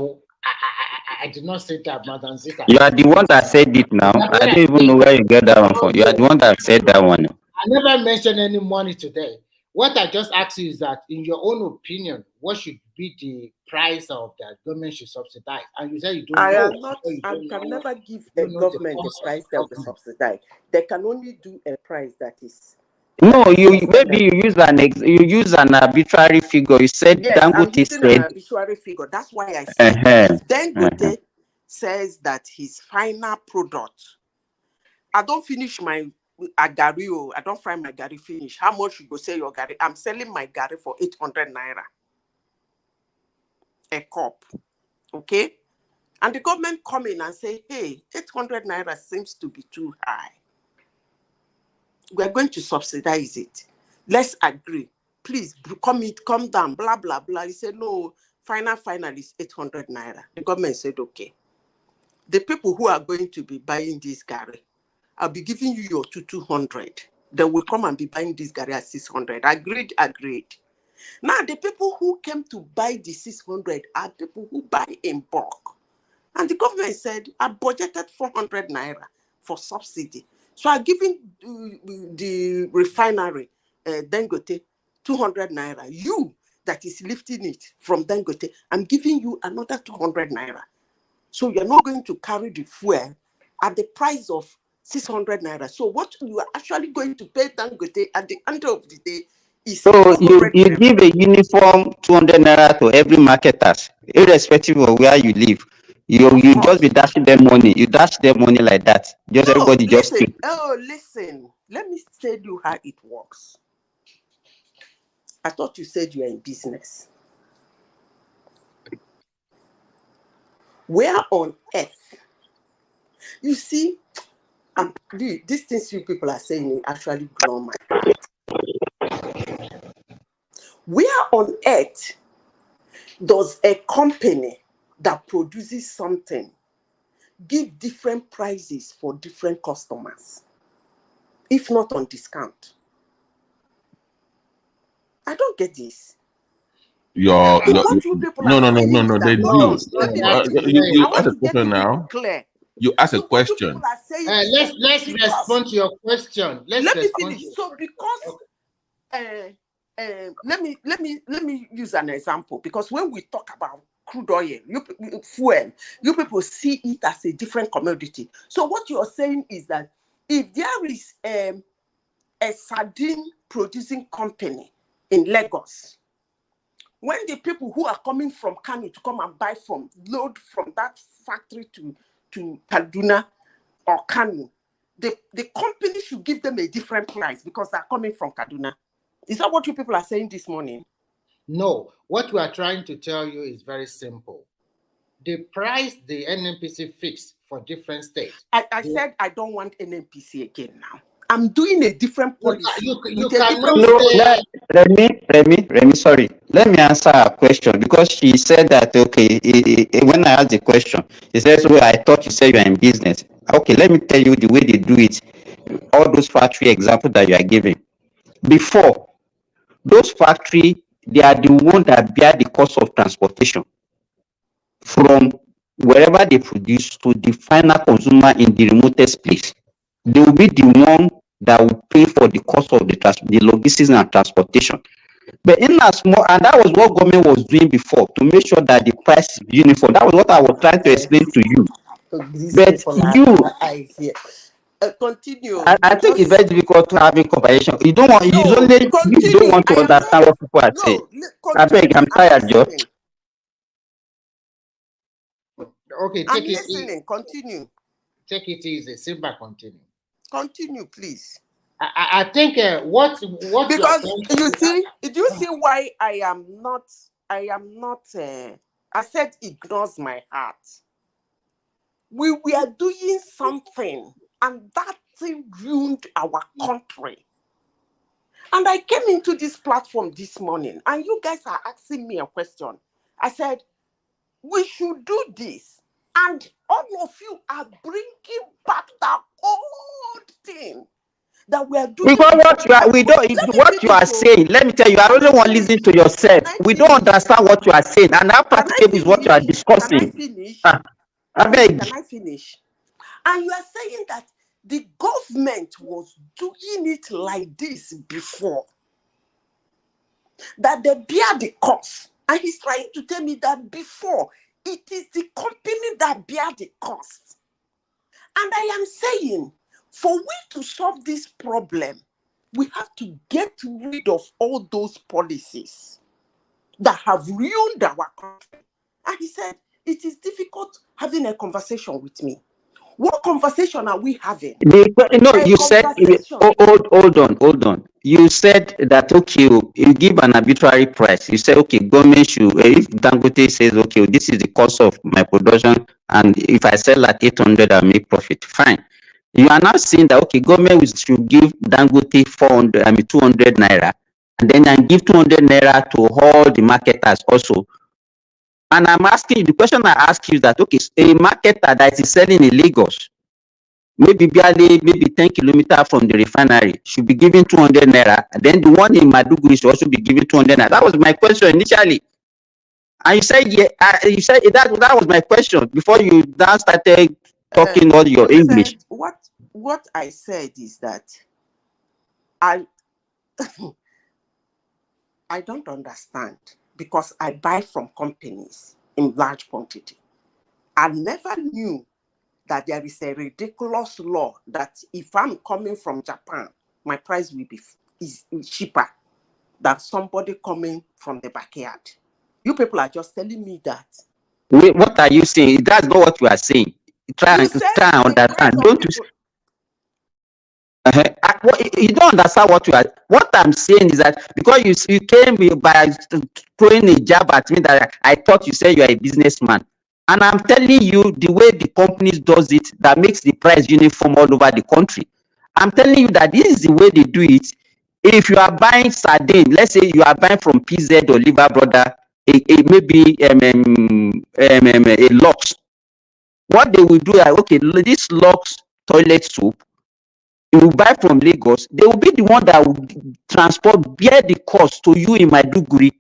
I did not say that, Madam Zita. You are the one that said it now. I don't even know where you get that one from. You are the one that said that one. I never mentioned any money today. What I just asked you is that, in your own opinion, what should be the price of that government should subsidize? And you said you don't know. I can never give the government the price that will subsidize. They can only do a price that is. No, you use an arbitrary figure. You said yes, Dangote said an arbitrary figure. That's why I said Dangote says that his final product. I don't finish my agari. I don't find my gari finish. How much you go sell your gari? I'm selling my gari for 800 naira a cup. Okay, and the government come in and say, hey, 800 naira seems to be too high. We're going to subsidize it. Let's agree. Please come down, blah, blah, blah. He said, no, final is 800 naira. The government said, okay. The people who are going to be buying this gari, I'll be giving you your 200. They will come and be buying this gari at 600. Agreed. Now, the people who came to buy the 600 are people who buy in bulk. And the government said, I budgeted 400 naira for subsidy. So I'm giving the refinery, Dangote, 200 naira. You that is lifting it from Dangote, I'm giving you another 200 naira. So you're not going to carry the fuel at the price of 600 naira. So what you are actually going to pay Dangote at the end of the day is So you 400 you naira. give a uniform 200 naira to every marketers, irrespective of where you live. You just be dashing them money. You dash them money like that. Just No, everybody just listen. keep. Listen. Let me tell you how it works. I thought you said you are in business. Where on earth? You see, these things you people are saying actually blow my heart. Where on earth does a company that produces something give different prices for different customers, if not on discount? I don't get this. What you people no, are no, no, saying no, is no, that they do. let me get this. You I want ask a to get question it really now. clear. You ask a What you question. people are saying is that Let's because, respond to your question. let me finish. So because let me use an example, because when we talk about crude oil, fuel, you people see it as a different commodity. So what you are saying is that if there is a sardine producing company in Lagos, when the people who are coming from Kano to come and buy load from that factory to Kaduna or Kano, the company should give them a different price because they're coming from Kaduna. Is that what you people are saying this morning? No, what we are trying to tell you is very simple. The price the NNPC fixed for different states. I said I don't want NNPC again now. I'm doing a different policy. You cannot say... Remy, sorry. Let me answer her question, because she said that, okay, when I asked the question, she says, well, I thought you said you're in business. Okay, let me tell you the way they do it. All those factory examples that you are giving. Before, those factory, they are the one that bear the cost of transportation from wherever they produce to the final consumer in the remotest place. They will be the one that will pay for the cost of the logistics and transportation. But in a small, and that was what government was doing before, to make sure that the price is uniform. That was what I was trying to explain to you. But you, continue. I think it's very difficult to have a conversation. You don't want, you don't want to understand what people are saying. I beg, I'm tired, Joe. Okay, I'm listening. Continue. Take it easy. Simba, continue. Continue, please. I think what because you see, do you see why I am not I said ignores my heart. We are doing something, and that thing ruined our country. And I came into this platform this morning, and you guys are asking me a question. I said, we should do this. And all of you are bringing back that old thing that we are doing. Because what you are saying, let me tell you, I only want to listen to yourself. We don't understand what you are saying, and how practicable is what you are discussing. Can I finish? I beg. Can I finish? And you are saying that the government was doing it like this before, that they bear the cost. And he's trying to tell me that before, it is the company that bear the cost. And I am saying, for we to solve this problem, we have to get rid of all those policies that have ruined our country. And he said, it is difficult having a conversation with me. What conversation are we having? You said, hold on. You said that, okay, you give an arbitrary price. You said, okay, government should, if Dangote says, okay, this is the cost of my production, and if I sell at 800, I'll make profit. Fine. You are now saying that, okay, government should give Dangote 200 naira, and then I give 200 naira to all the marketers also. And I'm asking you, the question I ask you is that, okay, a marketer that is selling in Lagos, maybe 10 kilometers from the refinery, should be given 200 naira. And then the one in Maduguri should also be given 200 naira. That was my question initially. And you said, yeah, you said that was my question before you now started talking all your English. What I said is that I don't understand, because I buy from companies in large quantity. I never knew that there is a ridiculous law that if I'm coming from Japan, my price will be is cheaper than somebody coming from the backyard. You people are just telling me that. Wait, what are you saying? That's not what you are saying. Try You and said understand. of Don't you? people. You don't understand what you are. What I'm saying is that because you came by throwing a jab at me that I thought you said you are a businessman, and I'm telling you the way the companies does it that makes the price uniform all over the country. I'm telling you that this is the way they do it. If you are buying sardine, let's say you are buying from PZ or Liver Brother, maybe a Lux. What they will do is, okay, this Lux toilet soap, you will buy from Lagos, they will be the one that will bear the cost to you in Maiduguri,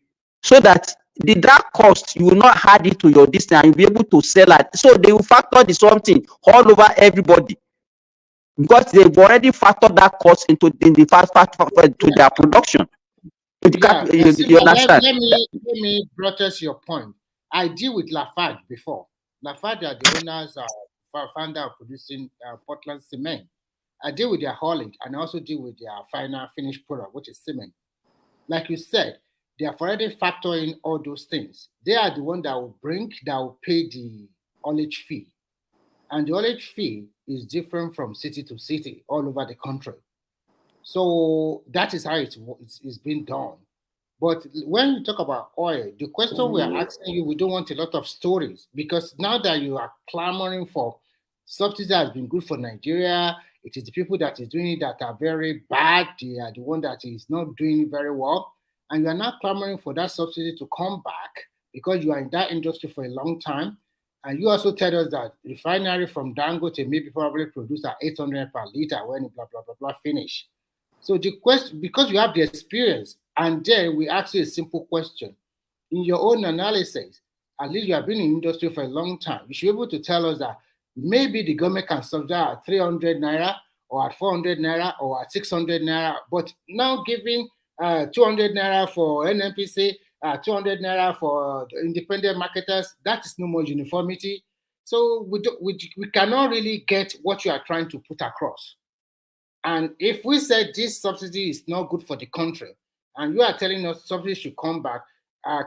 so that that cost, you will not add it to your distance and you'll be able to sell it. So they will factor the something all over everybody, because they've already factored that cost into to their production. Yeah, You understand? let me protest your point. I deal with Lafarge before. Lafarge are the owners, founder of producing Portland cement. I deal with their haulage and I also deal with their final finished product, which is cement. Like you said, they have already factored in all those things. They are the one that will pay the haulage fee. And the haulage fee is different from city to city all over the country. So that is how it's been done. But when you talk about oil, the question we are asking you, we don't want a lot of stories, because now that you are clamoring for subsidy that has been good for Nigeria, it is the people that is doing it that are very bad. They are the one that is not doing it very well. And you are not clamoring for that subsidy to come back because you are in that industry for a long time. And you also tell us that refinery from Dangote maybe probably produce at 800 per liter when blah, blah, blah, blah, finish. So the question, because you have the experience, and then we ask you a simple question. In your own analysis, at least you have been in industry for a long time, you should be able to tell us that maybe the government can subsidize at 300 naira or at 400 naira or at 600 naira, but now giving 200 naira for NNPC, 200 naira for independent marketers, that is no more uniformity. So we cannot really get what you are trying to put across. And if we said this subsidy is not good for the country, and you are telling us subsidy should come back,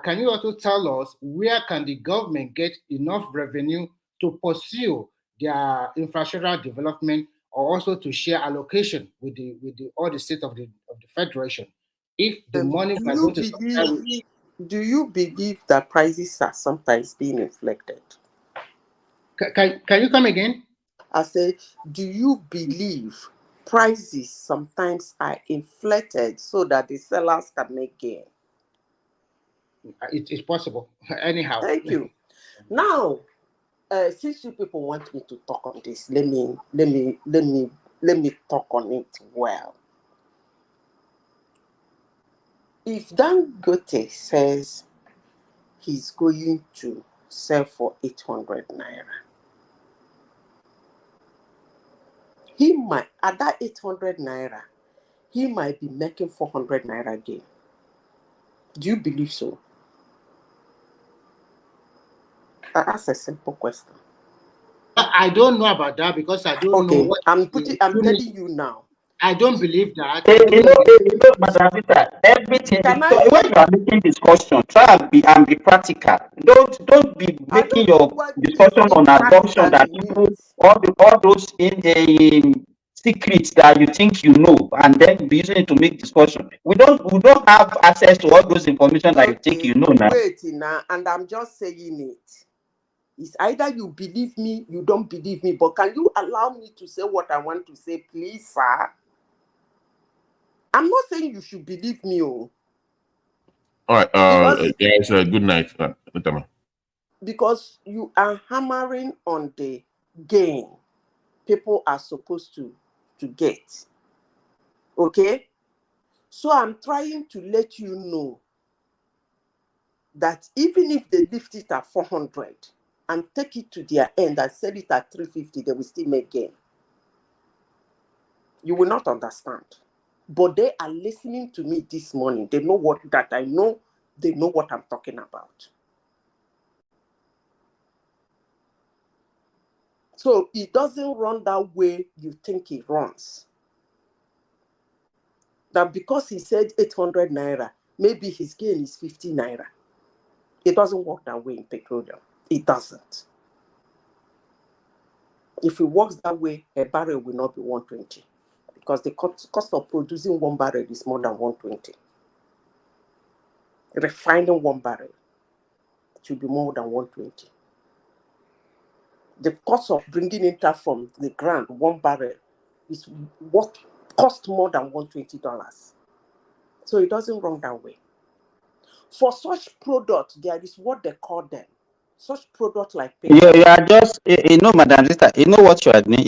can you also tell us where can the government get enough revenue to pursue their infrastructural development, or also to share allocation with all the states of the federation? If the money we are going to do you believe that prices are sometimes being inflected? Can you come again? I said, do you believe prices sometimes are inflated so that the sellers can make gain? It's possible. Anyhow. Thank you. Now, since you people want me to talk on this, let me talk on it well. If Dangote says he's going to sell for 800 naira, he might, at that 800 naira, he might be making 400 naira gain. Do you believe so? I ask a simple question. I don't know about that, because I don't know what I'm telling you now. I don't believe that. Madam Rita, everything. When you are making discussion, try and be practical. Don't be making your discussion on assumption that people all those in secrets that you think you know, and then be using it to make discussion. We don't have access to all those information that you think you know now. Wait now, and I'm just saying it. It's either you believe me, you don't believe me. But can you allow me to say what I want to say, please, sir? I'm not saying you should believe me. All right. Guys, good night. Because you are hammering on the gain people are supposed to get. Okay? So I'm trying to let you know that even if they lift it at 400 and take it to their end and sell it at 350, they will still make gain. You will not understand. But they are listening to me this morning. They know that I know. They know what I'm talking about. So it doesn't run that way you think it runs. That because he said 800 naira, maybe his gain is 50 naira. It doesn't work that way in petroleum. It doesn't. If it works that way, a barrel will not be 120 because the cost of producing one barrel is more than 120. Refining one barrel should be more than 120. The cost of bringing it up from the ground, one barrel, is what cost more than $120. So it doesn't run that way. For such products, there is what they call them. Such products like You are just, Madam Sister, you know what you are doing?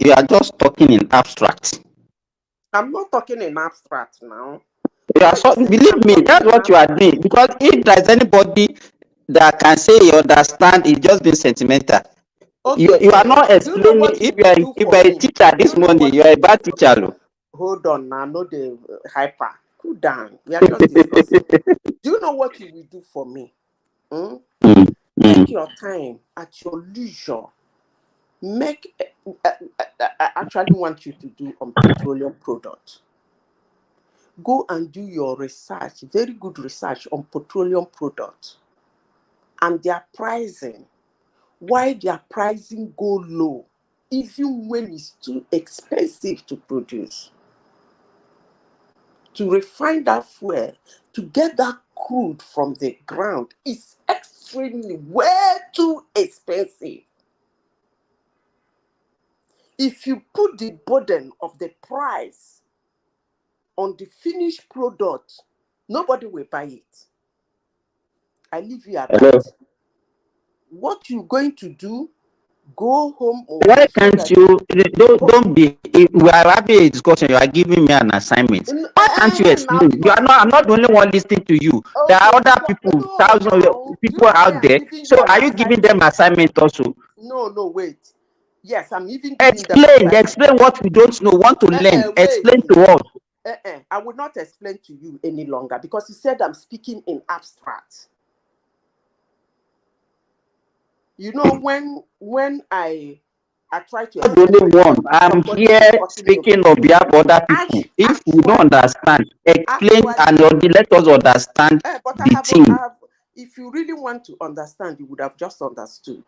You are just talking in abstract. I'm not talking in abstract now. You are believe me, that's what you are doing. Because if there's anybody that can say you understand, it's just being sentimental. Okay, You are not do you know explaining. what you will do If you for are a me? teacher this morning, you are a bad teacher. Hold on now, not the hyper. Cool down. We are just discussing. Do you know what you will do for me? Take your time at your leisure. Make. I actually want you to do on petroleum products. Go and do your research, very good research on petroleum products and their pricing. Why their pricing go low, even when it's too expensive to produce. To refine that fuel, to get that crude from the ground is extremely way too expensive. If you put the burden of the price on the finished product, nobody will buy it. I leave you at that. What you're going to do, go home. Why can't you don't be, we are having a discussion, you are giving me an assignment. Why can't you explain? You are not, I'm not the only one listening to you. There are other people, thousands of people out there. So are you giving them assignment also? No, wait. Yes, I'm even giving them Explain what we don't know, want to learn. Explain to us. I will not explain to you any longer because you said I'm speaking in abstract. You know, when I try to The only one. I'm here speaking on behalf of other people. If we don't understand, explain and let us understand the thing. If you really want to understand, you would have just understood.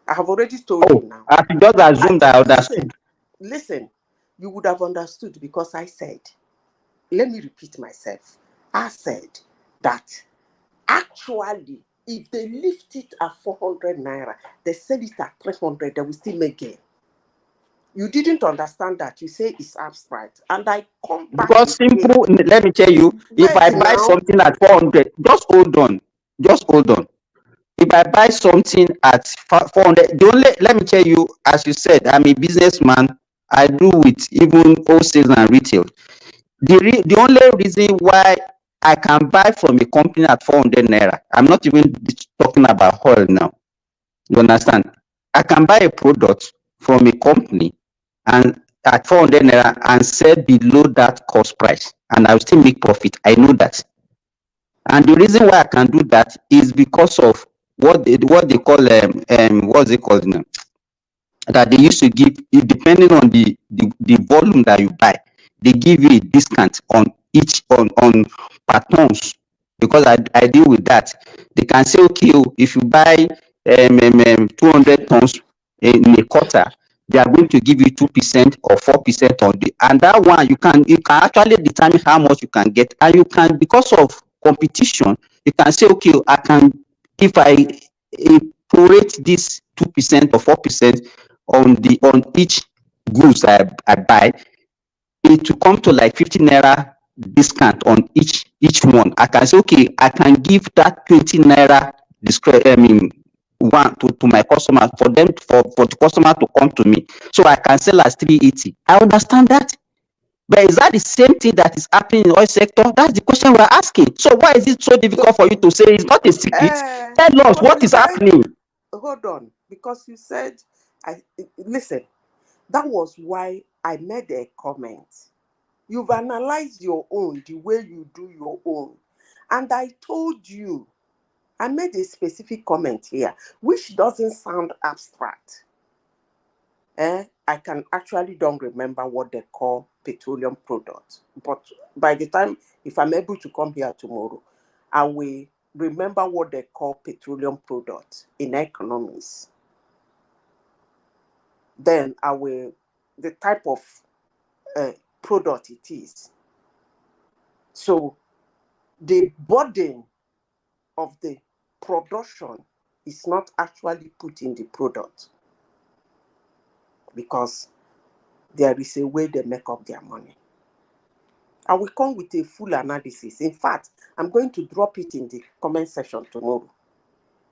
I have already told you now. I just assumed I understood. Listen, you would have understood because I said, let me repeat myself. I said that actually, if they lift it at 400 naira, they sell it at 300, they will still make gain. You didn't understand that. You say it's abstract. And I come back. Because simple, let me tell you, if I buy something at 400, just hold on. Just hold on. If I buy something at 400, let me tell you, as you said, I'm a businessman. I do with even wholesale and retail. The only reason why I can buy from a company at 400 naira, I'm not even talking about oil now. You understand? I can buy a product from a company and at 400 naira and sell below that cost price, and I'll still make profit. I know that. And the reason why I can do that is because of what they call what's it called now? That they used to give, depending on the volume that you buy, they give you a discount on each on per tons. Because I deal with that. They can say, okay, if you buy 200 tons in a quarter, they are going to give you 2% or 4% on the, and that one you can actually determine how much you can get, and you can, because of competition, you can say, okay, I can, if I prorate this 2% or 4% on each goods I buy, it will come to like 50 naira discount on each one. I can say, okay, I can give that 20 naira one to my customer for the customer to come to me, so I can sell as 380. I understand that. But is that the same thing that is happening in the oil sector? That's the question we're asking. So why is it so difficult for you to say? It's not a secret. Tell us what is happening. Hold on, because you said, listen, that was why I made a comment. You've analyzed your own the way you do your own. And I told you, I made a specific comment here, which doesn't sound abstract. I can actually don't remember what they call petroleum products. But by the time, if I'm able to come here tomorrow, I will remember what they call petroleum products in economics. Then I will, the type of product it is. So the burden of the production is not actually put in the product, because there is a way they make up their money. I will come with a full analysis. In fact, I'm going to drop it in the comment section tomorrow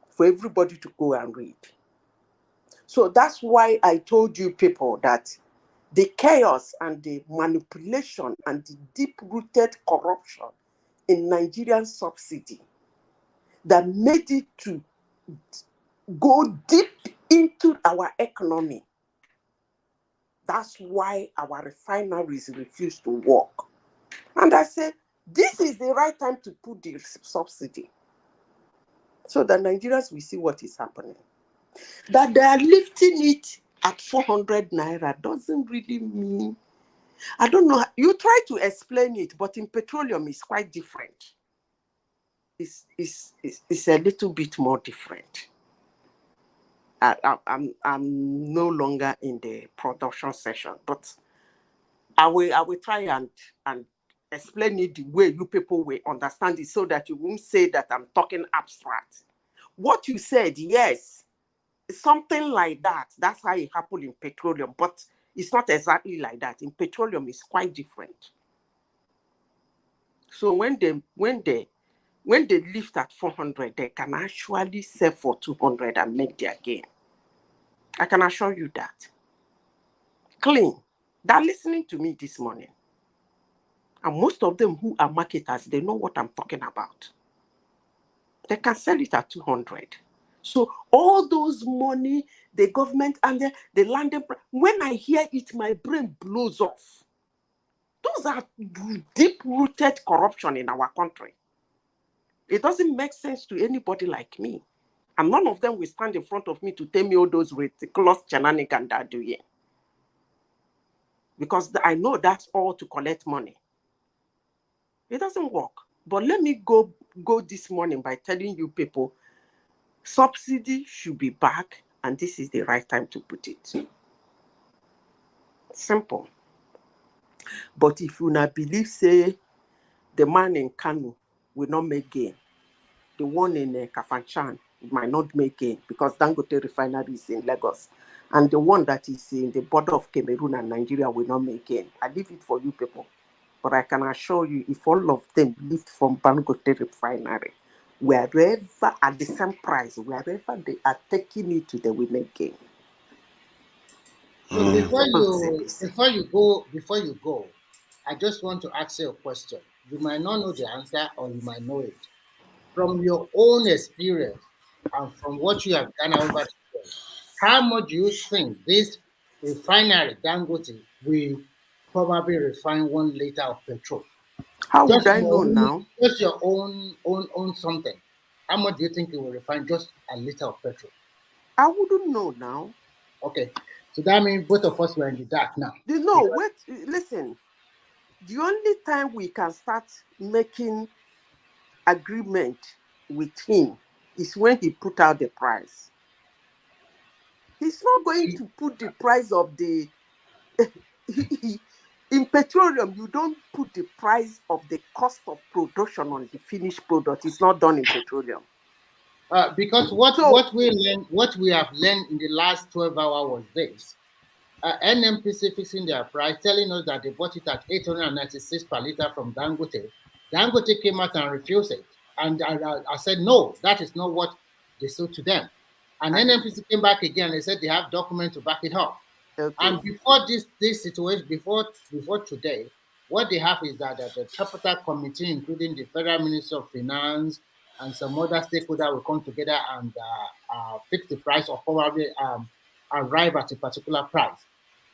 for everybody to go and read. So that's why I told you people that the chaos and the manipulation and the deep-rooted corruption in Nigerian subsidy that made it to go deep into our economy. That's why our refineries refuse to work. And I said, this is the right time to put the subsidy, so that Nigerians will see what is happening. That they are lifting it at 400 naira doesn't really mean, I don't know, you try to explain it, but in petroleum it's quite different. It's a little bit more different. I'm no longer in the production session, but I will try and explain it the way you people will understand it, so that you won't say that I'm talking abstract. What you said, yes, something like that. That's how it happened in petroleum, but it's not exactly like that. In petroleum, it's quite different. So when they lift at 400, they can actually sell for 200 and make their gain. I can assure you that. Clean. They're listening to me this morning. And most of them who are marketers, they know what I'm talking about. They can sell it at 200. So all those money, the government and the landing, when I hear it, my brain blows off. Those are deep-rooted corruption in our country. It doesn't make sense to anybody like me. And none of them will stand in front of me to tell me all those ridiculous shenanigans they're doing. Because I know that's all to collect money. It doesn't work. But let me go this morning by telling you people, subsidy should be back, and this is the right time to put it. Simple. But if you not believe, say, the man in Kanu will not make gain, the one in Kafanchan might not make gain, because Dangote refinery is in Lagos, and the one that is in the border of Cameroon and Nigeria will not make gain. I leave it for you people. But I can assure you, if all of them lift from Dangote refinery, wherever at the same price, wherever they are taking it to, they will make gain. So before you go, I just want to ask you a question. You might not know the answer, or you might know it. From your own experience and from what you have done over the years, how much do you think this refinery, Dangote, will probably refine 1 liter of petrol? How would I know now? Just your own something. How much do you think it will refine just a liter of petrol? I wouldn't know now. Okay. So that means both of us were in the dark now. No, wait, listen. The only time we can start making agreement with him is when he put out the price. He's not going to put the price of the... In petroleum, you don't put the price of the cost of production on the finished product. It's not done in petroleum. Because what we have learned in the last 12 hours was this. NMPC fixing their price, telling us that they bought it at 896 per liter from Dangote. Dangote came out and refused it. And I said, no, that is not what they sold to them. And NMPC came back again. They said they have documents to back it up. Okay. And before this situation, before today, what they have is that the tripartite committee, including the Federal Minister of Finance and some other stakeholders, will come together and fix the price, or probably arrive at a particular price.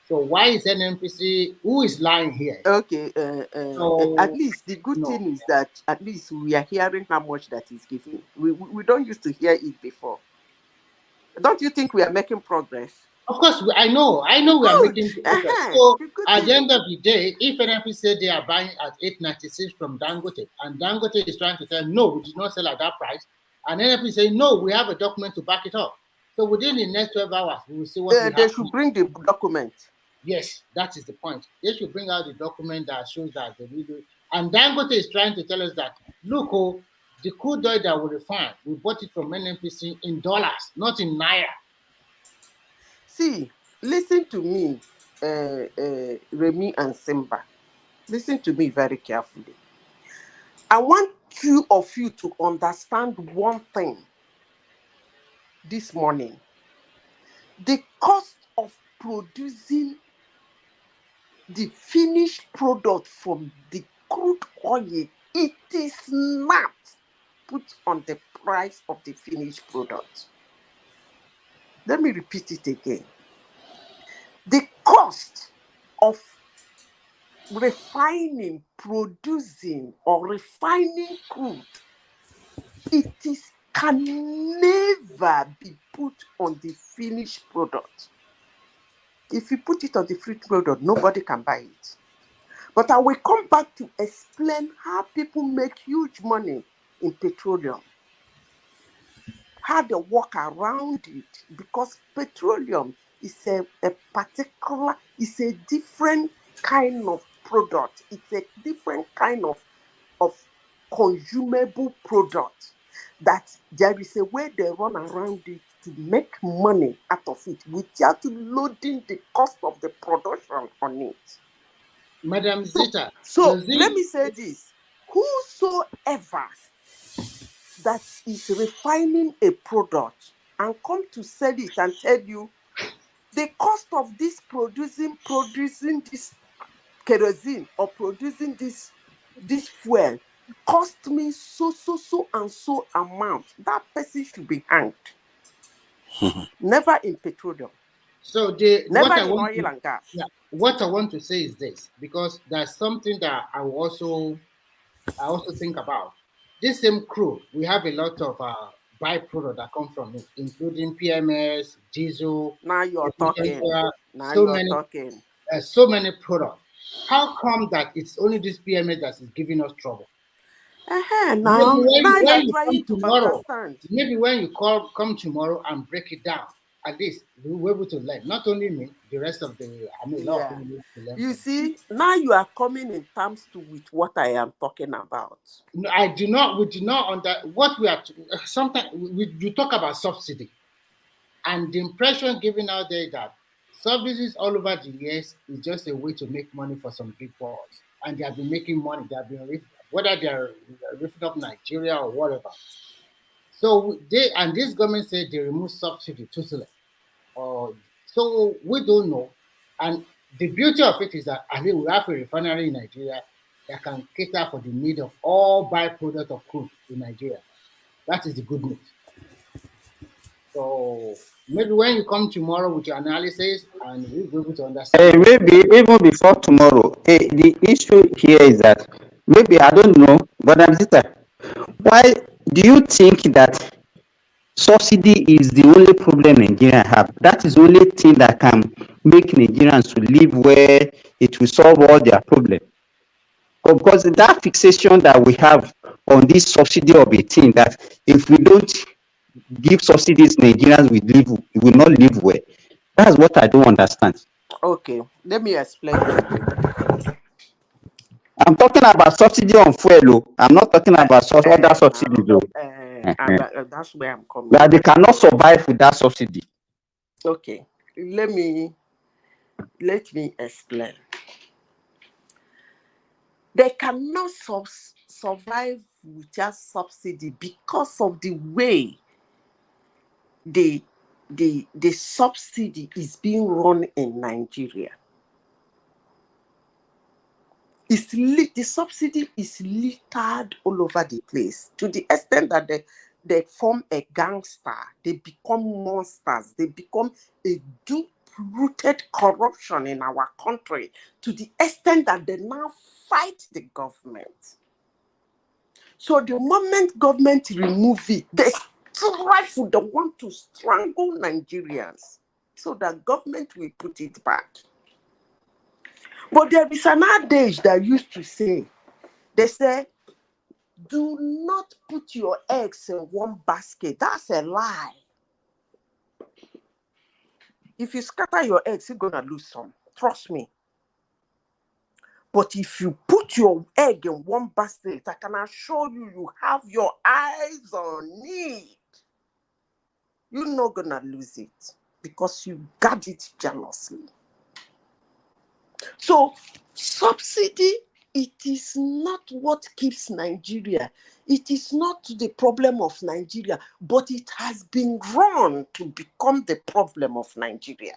So why is NMPC, who is lying here? Okay, at least the good thing is that at least we are hearing how much that is giving. We don't used to hear it before. Don't you think we are making progress? Of course, I know we are Good. making progress. So You could at the be- end of the day, if NFP said they are buying at 896 from Dangote, and Dangote is trying to tell no, we did not sell at that price, and NFP say no, we have a document to back it up. So within the next 12 hours, we will see what will They happen. should bring the document. Yes, that is the point. They should bring out the document that shows that they really. And Dangote is trying to tell us that look, oh, the crude oil that we refine, we bought it from NNPC in dollars, not in naira. See, listen to me, Remy and Simba. Listen to me very carefully. I want two of you to understand one thing this morning. The cost of producing the finished product from the crude oil, it is not put on the price of the finished product. Let me repeat it again. The cost of refining, producing, or refining crude, can never be put on the finished product. If you put it on the finished product, nobody can buy it. But I will come back to explain how people make huge money in petroleum. How they work around it, because petroleum is a different kind of product. It's a different kind of consumable product that there is a way they run around it to make money out of it without loading the cost of the production on it. Madam Zita. So let me say this. Whosoever that is refining a product and come to sell it and tell you the cost of this producing this kerosene or producing this fuel cost me so and so amount, that person should be hanged. Never in petroleum. So never in oil and gas. Yeah, what I want to say is this, because there's something that I also think about. This same crude, we have a lot of byproducts that come from it, including PMS, diesel. Now you're talking. So many products. How come that it's only this PMS that is giving us trouble? Now you're trying to understand. Maybe when you come tomorrow and break it down, at least we'll be able to learn. Not only me, the rest of the You see, now you are coming in terms with what I am talking about. No, I do not. We do not what we are. Sometimes you talk about subsidy, and the impression given out there that subsidies all over the years is just a way to make money for some big boys, and they have been making money. They have been whether they are ripping up Nigeria or whatever. So this government said they remove subsidy totally. So we don't know. And the beauty of it is that I think we have a refinery in Nigeria that can cater for the need of all byproduct of crude in Nigeria. That is the good news. So maybe when you come tomorrow with your analysis and we'll be able to understand. Maybe even before tomorrow. The issue here is that maybe I don't know, but why do you think that subsidy is the only problem Nigeria have? That is the only thing that can make Nigerians to live where it will solve all their problems. Because that fixation that we have on this subsidy of a thing, that if we don't give subsidies, Nigerians will not live well. That's what I don't understand. Okay, let me explain to you. I'm talking about subsidy on fuel. I'm not talking about other subsidies. That's where I'm coming. That they cannot survive with that subsidy. Okay, let me explain. They cannot survive without subsidy because of the way the subsidy is being run in Nigeria. The subsidy is littered all over the place to the extent that they form a gangster, they become monsters, they become a deep-rooted corruption in our country to the extent that they now fight the government. So the moment government remove it, they strive for the want to strangle Nigerians. so that government will put it back. But there is an adage that used to say, they say, do not put your eggs in one basket. That's a lie. If you scatter your eggs, you're going to lose some. Trust me. But if you put your egg in one basket, I can assure you, you have your eyes on it. You're not going to lose it because you guard it jealously. So, subsidy, it is not what keeps Nigeria. It is not the problem of Nigeria, but it has been run to become the problem of Nigeria.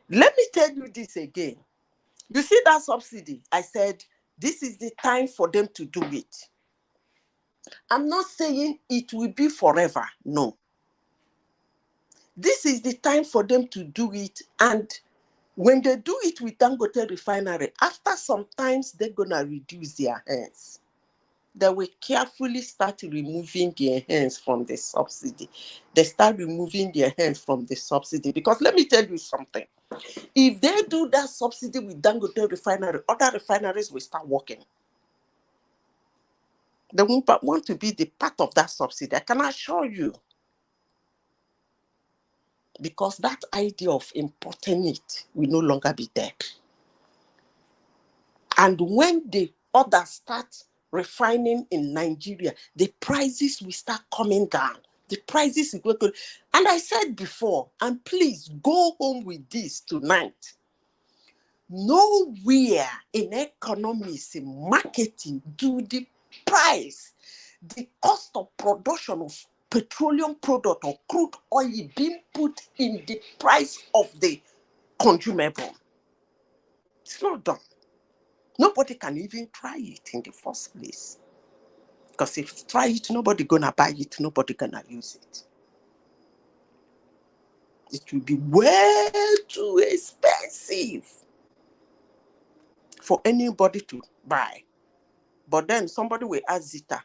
Let me tell you this again. You see that subsidy? I said, this is the time for them to do it. I'm not saying it will be forever. No. This is the time for them to do it. And when they do it with Dangote Refinery, after some times, they're going to reduce their hands. They will carefully start removing their hands from the subsidy. They start removing their hands from the subsidy. Because let me tell you something. If they do that subsidy with Dangote Refinery, other refineries will start working. They won't want to be the part of that subsidy. I can assure you. Because that idea of importing it will no longer be there. And when the others start refining in Nigeria, the prices will start coming down. The prices will go. And I said before, and please go home with this tonight. Nowhere in economics, in marketing, do the price, the cost of production of petroleum product or crude oil being put in the price of the consumable. It's not done. Nobody can even try it in the first place. Because if you try it, nobody gonna buy it, nobody gonna use it. It will be way too expensive for anybody to buy. But then somebody will ask Zita,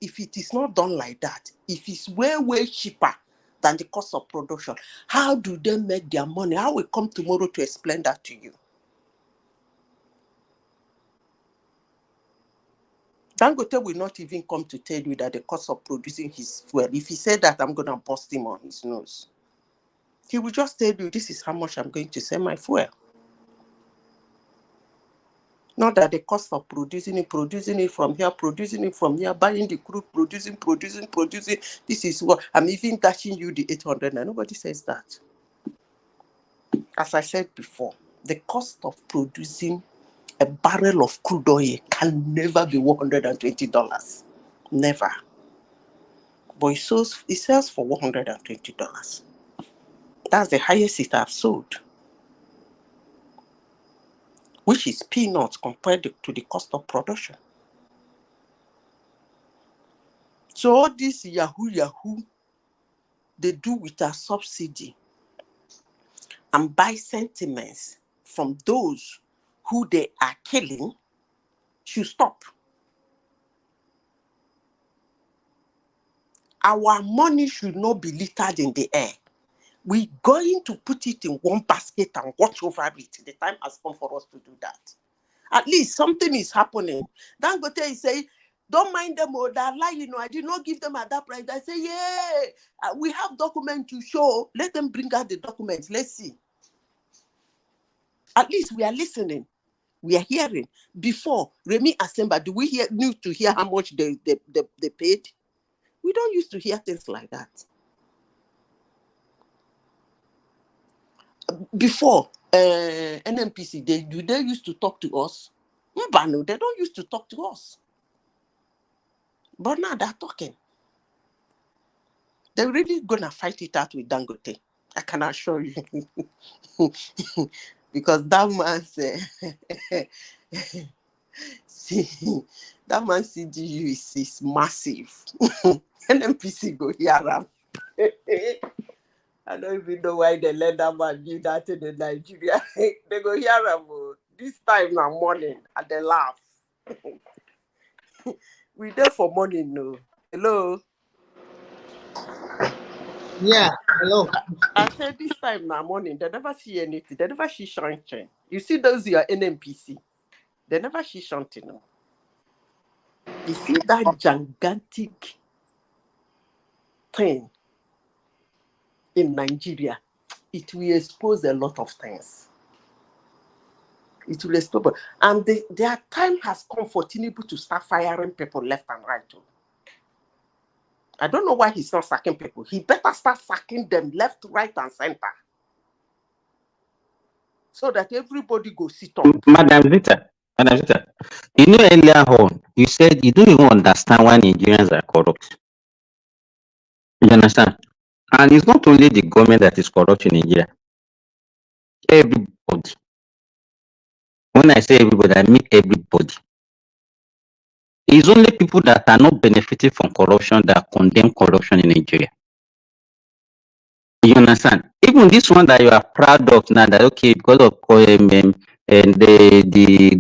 if it is not done like that, if it's way, way cheaper than the cost of production, how do they make their money? I will come tomorrow to explain that to you. Dangote will not even come to tell you that the cost of producing his fuel. If he said that, I'm going to bust him on his nose. He will just tell you, this is how much I'm going to sell my fuel. Not that the cost of producing it from here, buying the crude, producing. This is what, I'm even dashing you the 800. Now, nobody says that. As I said before, the cost of producing a barrel of crude oil can never be $120. Never. But it sells for $120. That's the highest it has sold, which is peanuts compared to the cost of production. So all this Yahoo, they do with a subsidy and buy sentiments from those who they are killing should stop. Our money should not be littered in the air. We're going to put it in one basket and watch over it. The time has come for us to do that. At least something is happening. Dangote is saying, don't mind them or that lie, I did not give them at that price. I say, yeah, we have documents to show. Let them bring out the documents. Let's see. At least we are listening. We are hearing. Before, Remi Asemba, do we need to hear how much they paid? We don't used to hear things like that. Before, NNPC, they used to talk to us. Mbano, they don't used to talk to us. But now they're talking. They're really going to fight it out with Dangote. I can assure you. Because that man said, see, that man's CDU is massive. NNPC go here. I don't even know why they let that man do that in the Nigeria. They go here this time now morning and they laugh. We there for morning, no. Hello. Yeah, hello. I said this time now morning, they never see anything. They never see something. You see those your NMPC. They never see something. No. You see that gigantic thing in Nigeria. It will expose a lot of things. It will expose. And their time has come for Tinubu to start firing people left and right. Too. I don't know why he's not sacking people. He better start sacking them left, right, and center. So that everybody go sit up. Madam Zita, you know earlier on, you said you don't even understand why Nigerians are corrupt. You understand? And it's not only the government that is corrupt in Nigeria. Everybody. When I say everybody, I mean everybody. It's only people that are not benefiting from corruption that condemn corruption in Nigeria. You understand? Even this one that you are proud of now, that okay, because of and the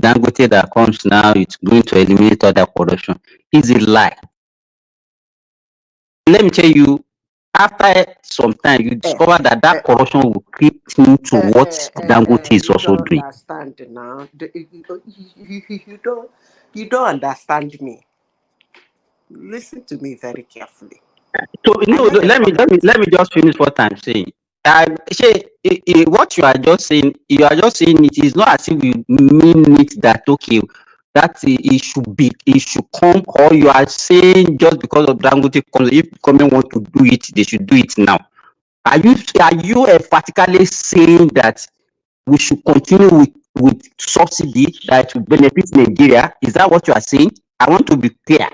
Dangote that comes now, it's going to eliminate all that corruption, is a lie. Let me tell you, after some time, you discover that corruption will creep into what Dangote is You also don't doing. understand now. You don't understand me. Listen to me very carefully. So let me just finish what I'm saying. What you are just saying, it is not as if you mean it that okay, that it should come, or you are saying just because of Dangote comes, if government want to do it, they should do it now. Are you emphatically saying that we should continue with subsidy that will benefit Nigeria? Is that what you are saying? I want to be clear.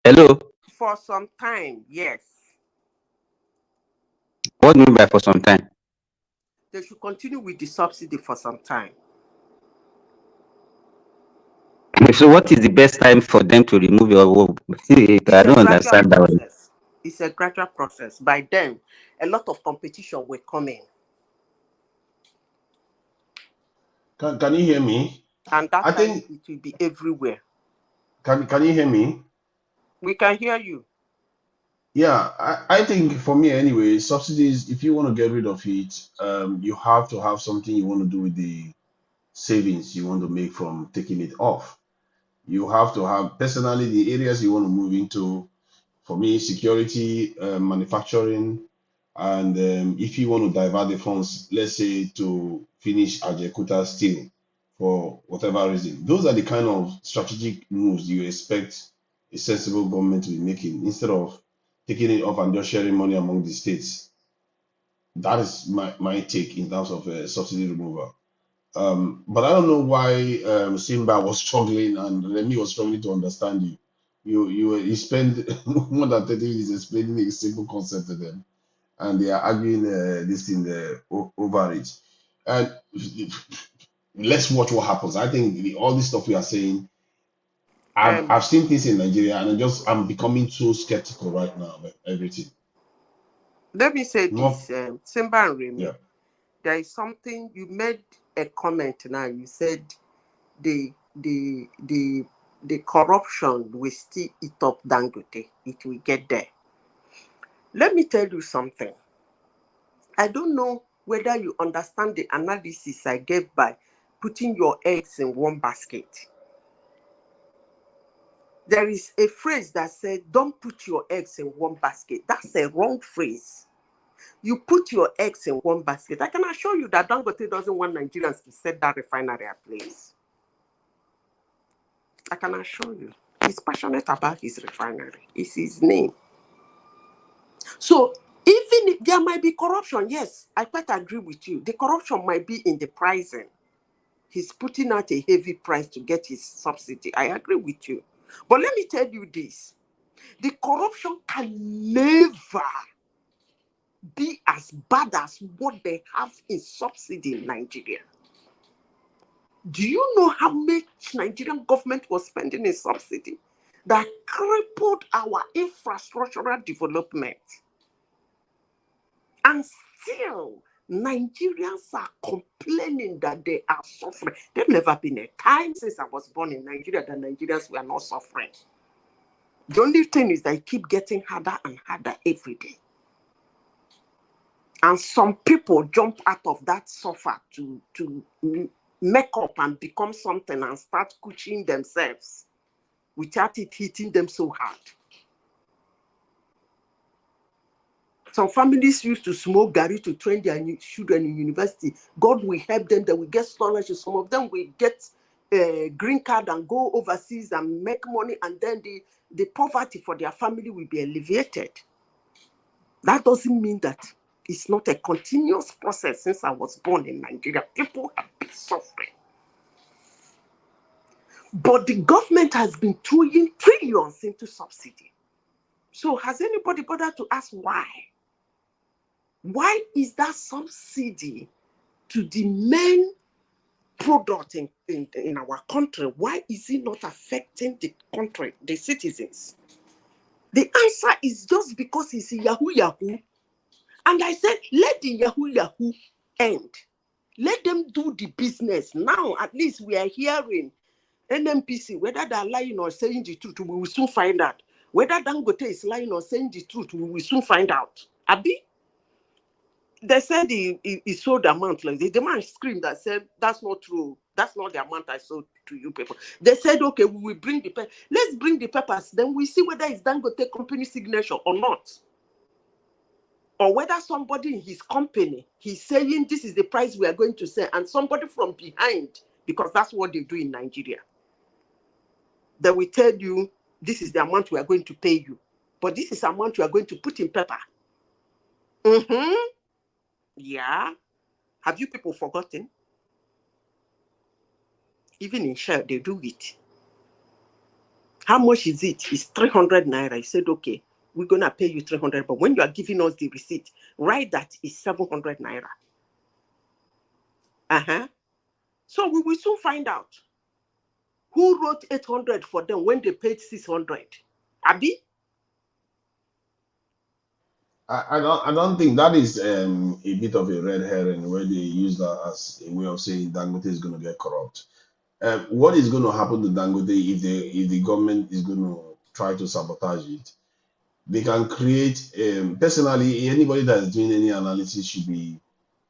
Hello? For some time, yes. What do you mean by for some time? They should continue with the subsidy for some time. So what is the best time for them to remove your I don't understand that one. It's a gradual process. By then, a lot of competition will come in. Can you hear me? And that time it will be everywhere. Can you hear me? We can hear you. Yeah, I think for me anyway, subsidies, if you want to get rid of it, you have to have something you want to do with the savings you want to make from taking it off. You have to have personally the areas you want to move into. For me, security, manufacturing, and if you want to divert the funds, let's say to finish Ajekuta steel for whatever reason, those are the kind of strategic moves you expect a sensible government to be making instead of taking it off and just sharing money among the states. That is my take in terms of subsidy removal. But I don't know why Simba was struggling and Remy was struggling to understand you. You spend more than 30 minutes explaining a simple concept to them, and they are arguing this thing over it. And let's watch what happens. I think all this stuff we are saying, I've seen things in Nigeria, and I'm becoming so skeptical right now about everything. Let me say this, Simba and Remy. Yeah. There is something you made a comment now. You said the corruption will still eat up Dangote. It will get there. Let me tell you something. I don't know whether you understand the analysis I gave by putting your eggs in one basket. There is a phrase that said, don't put your eggs in one basket. That's a wrong phrase. You put your eggs in one basket. I can assure you that Dangote doesn't want Nigerians to set that refinery ablaze. I can assure you. He's passionate about his refinery. It's his name. So even if there might be corruption, yes, I quite agree with you. The corruption might be in the pricing. He's putting out a heavy price to get his subsidy. I agree with you. But let me tell you this. The corruption can never be as bad as what they have in subsidy in Nigeria. Do you know how much Nigerian government was spending in subsidy that crippled our infrastructural development? And still, Nigerians are complaining that they are suffering. There's never been a time since I was born in Nigeria that Nigerians were not suffering. The only thing is that it keep getting harder and harder every day. And some people jump out of that sofa to make up and become something and start coaching themselves without it hitting them so hard. Some families used to smoke Gary to train their children in university. God will help them, they will get scholarships. Some of them will get a green card and go overseas and make money, and then the poverty for their family will be alleviated. That doesn't mean that it's not a continuous process. Since I was born in Nigeria, people have been suffering. But the government has been throwing trillions into subsidy. So has anybody bothered to ask why? Why is that subsidy to the main product in our country, why is it not affecting the country, the citizens? The answer is just because it's Yahoo Yahoo. And I said, let the Yahoo Yahoo end. Let them do the business. Now, at least we are hearing NMPC, whether they're lying or saying the truth, we will soon find out. Whether Dangote is lying or saying the truth, we will soon find out. Abi? They said he sold the amount. Like the man screamed that said, that's not true. That's not the amount I sold to you people. They said, okay, we will bring the papers. Let's bring the papers. Then we see whether it's Dangote company signature or not. Or whether somebody in his company, he's saying this is the price we are going to sell, and somebody from behind, because that's what they do in Nigeria. They will tell you, this is the amount we are going to pay you. But this is the amount we are going to put in paper. Yeah. Have you people forgotten? Even in Shell, they do it. How much is it? It's 300 naira. I said, okay, we're going to pay you 300. But when you are giving us the receipt, write that it's 700 naira. So we will soon find out who wrote 800 for them when they paid 600. Abi? I don't think that is a bit of a red herring where they use that as a way of saying Dangote is going to get corrupt. What is going to happen to Dangote if the government is going to try to sabotage it? They can create, personally, anybody that is doing any analysis should be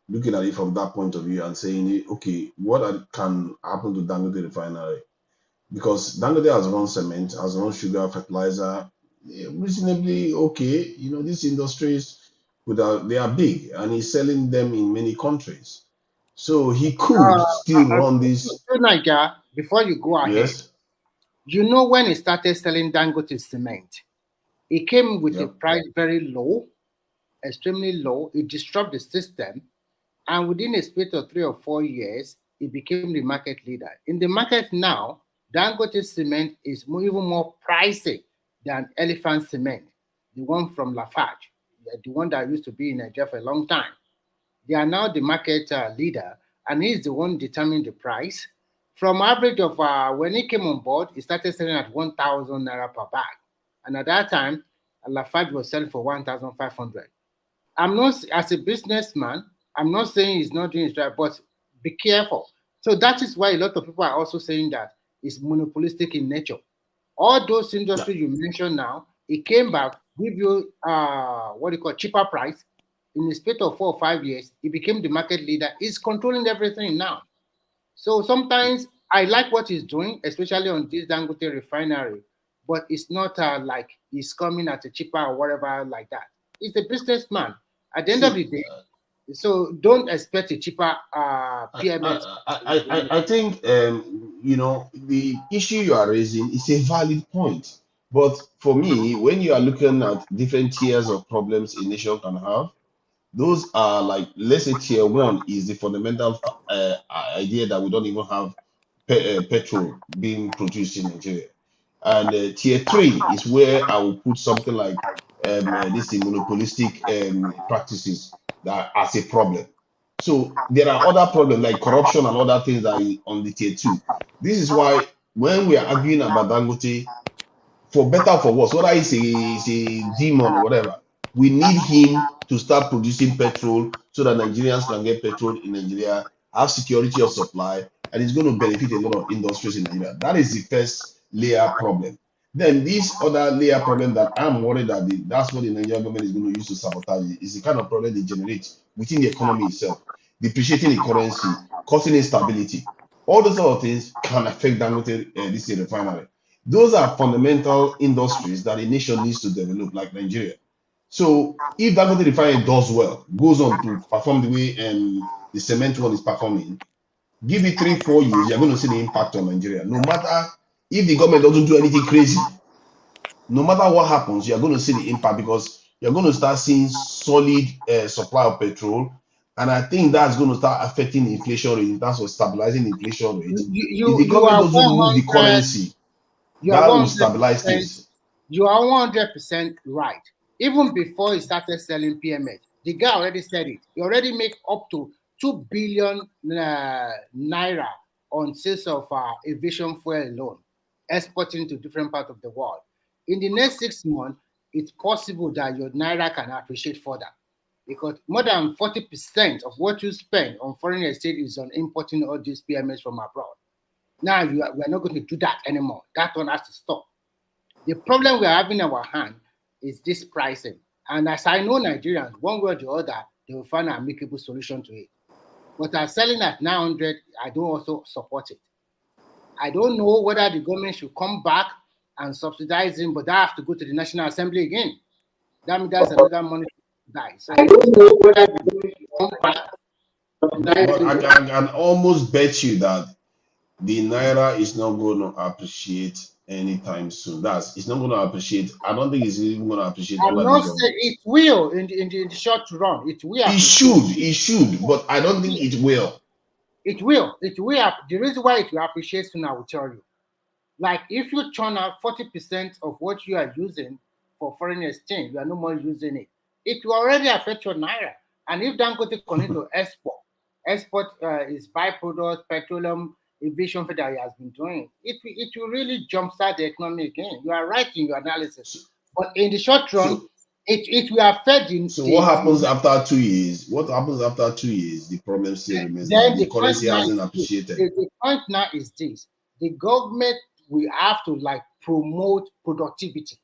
looking at it from that point of view and saying, okay, what can happen to Dangote refinery? Because Dangote has run cement, has run sugar, fertilizer, reasonably okay. You know, these industries, they are big, and he's selling them in many countries. So he could still run this. Naija, before you go ahead, Yes. You know when he started selling Dangote cement, it came with a price very low, extremely low. It disrupted the system, and within a space of 3 or 4 years, it became the market leader. In the market now, Dangote cement is even more pricey than Elephant cement, the one from Lafarge, the one that used to be in Nigeria for a long time. They are now the market leader, and he's the one determining the price. From average of when he came on board, he started selling at 1,000 naira per bag, and at that time, Lafarge was selling for 1,500. I'm not, as a businessman, I'm not saying he's not doing it right, but be careful. So that is why a lot of people are also saying that it's monopolistic in nature. All those industries you mentioned now, it came back, give you what you call cheaper price. In the space of 4 or 5 years, he became the market leader. He's controlling everything now. So sometimes I like what he's doing, especially on this Dangote refinery, but it's not like he's coming at a cheaper or whatever like that. He's a businessman. At the end of the day, so don't expect a cheaper PMS. I think you know, the issue you are raising is a valid point. But for me, when you are looking at different tiers of problems a nation can have, those are like, let's say tier one is the fundamental idea that we don't even have petrol being produced in Nigeria. And tier three is where I will put something like this monopolistic practices that as a problem. So there are other problems like corruption and other things that are on the tier two. This is why when we are arguing about Dangote, for better or for worse, whether it's a demon or whatever, we need him to start producing petrol so that Nigerians can get petrol in Nigeria, have security of supply, and it's going to benefit a lot of industries in Nigeria. That is the first layer problem. Then this other layer problem that I'm worried that that's what the Nigerian government is going to use to sabotage it, is the kind of problem they generate within the economy itself, depreciating the currency, causing instability. All those sort of things can affect Dangote this refinery. Those are fundamental industries that a nation needs to develop, like Nigeria. So if Dangote refinery does well, goes on to perform the way the cement one is performing, give it 3-4 years, you're going to see the impact on Nigeria. No matter if the government doesn't do anything crazy, no matter what happens, you're going to see the impact because you're going to start seeing solid supply of petrol. And I think that's going to start affecting the inflation rate in terms of stabilizing the inflation rate. If the You government are doesn't remove the 100. currency, You are that will 100%. stabilize things. You are 100% right. Even before he started selling PMS, the guy already said it. He already make up to 2 billion naira on sales of aviation fuel alone, exporting to different parts of the world. In the next 6 months, it's possible that your naira can appreciate further because more than 40% of what you spend on foreign exchange is on importing all these PMS from abroad. Now we are not going to do that anymore. That one has to stop. The problem we are having in our hand is this pricing. And as I know Nigerians, one way or the other, they will find an amicable solution to it. But as selling at 900, I don't also support it. I don't know whether the government should come back and subsidize him, but I have to go to the National Assembly again. That means that's another money to die. So I don't know whether the government should come back. But I can almost bet you that the naira is not going to appreciate anytime soon. It's not going to appreciate. I don't think it's even going to appreciate I'm under not this saying government. it will in the short run. It will It should, but I don't think it will. It will. It will. The reason why it will appreciate soon, I will tell you. Like if you turn out 40% of what you are using for foreign exchange, you are no more using it. It will already affect your naira. And if Dangote continue to export his byproducts, petroleum, aviation that he has been doing, it will really jumpstart the economy again. You are right in your analysis. But in the short run, it will affect the. So what happens after 2 years? What happens after 2 years? The problem still remains that the currency hasn't appreciated. The point now is this: the government will have to promote productivity.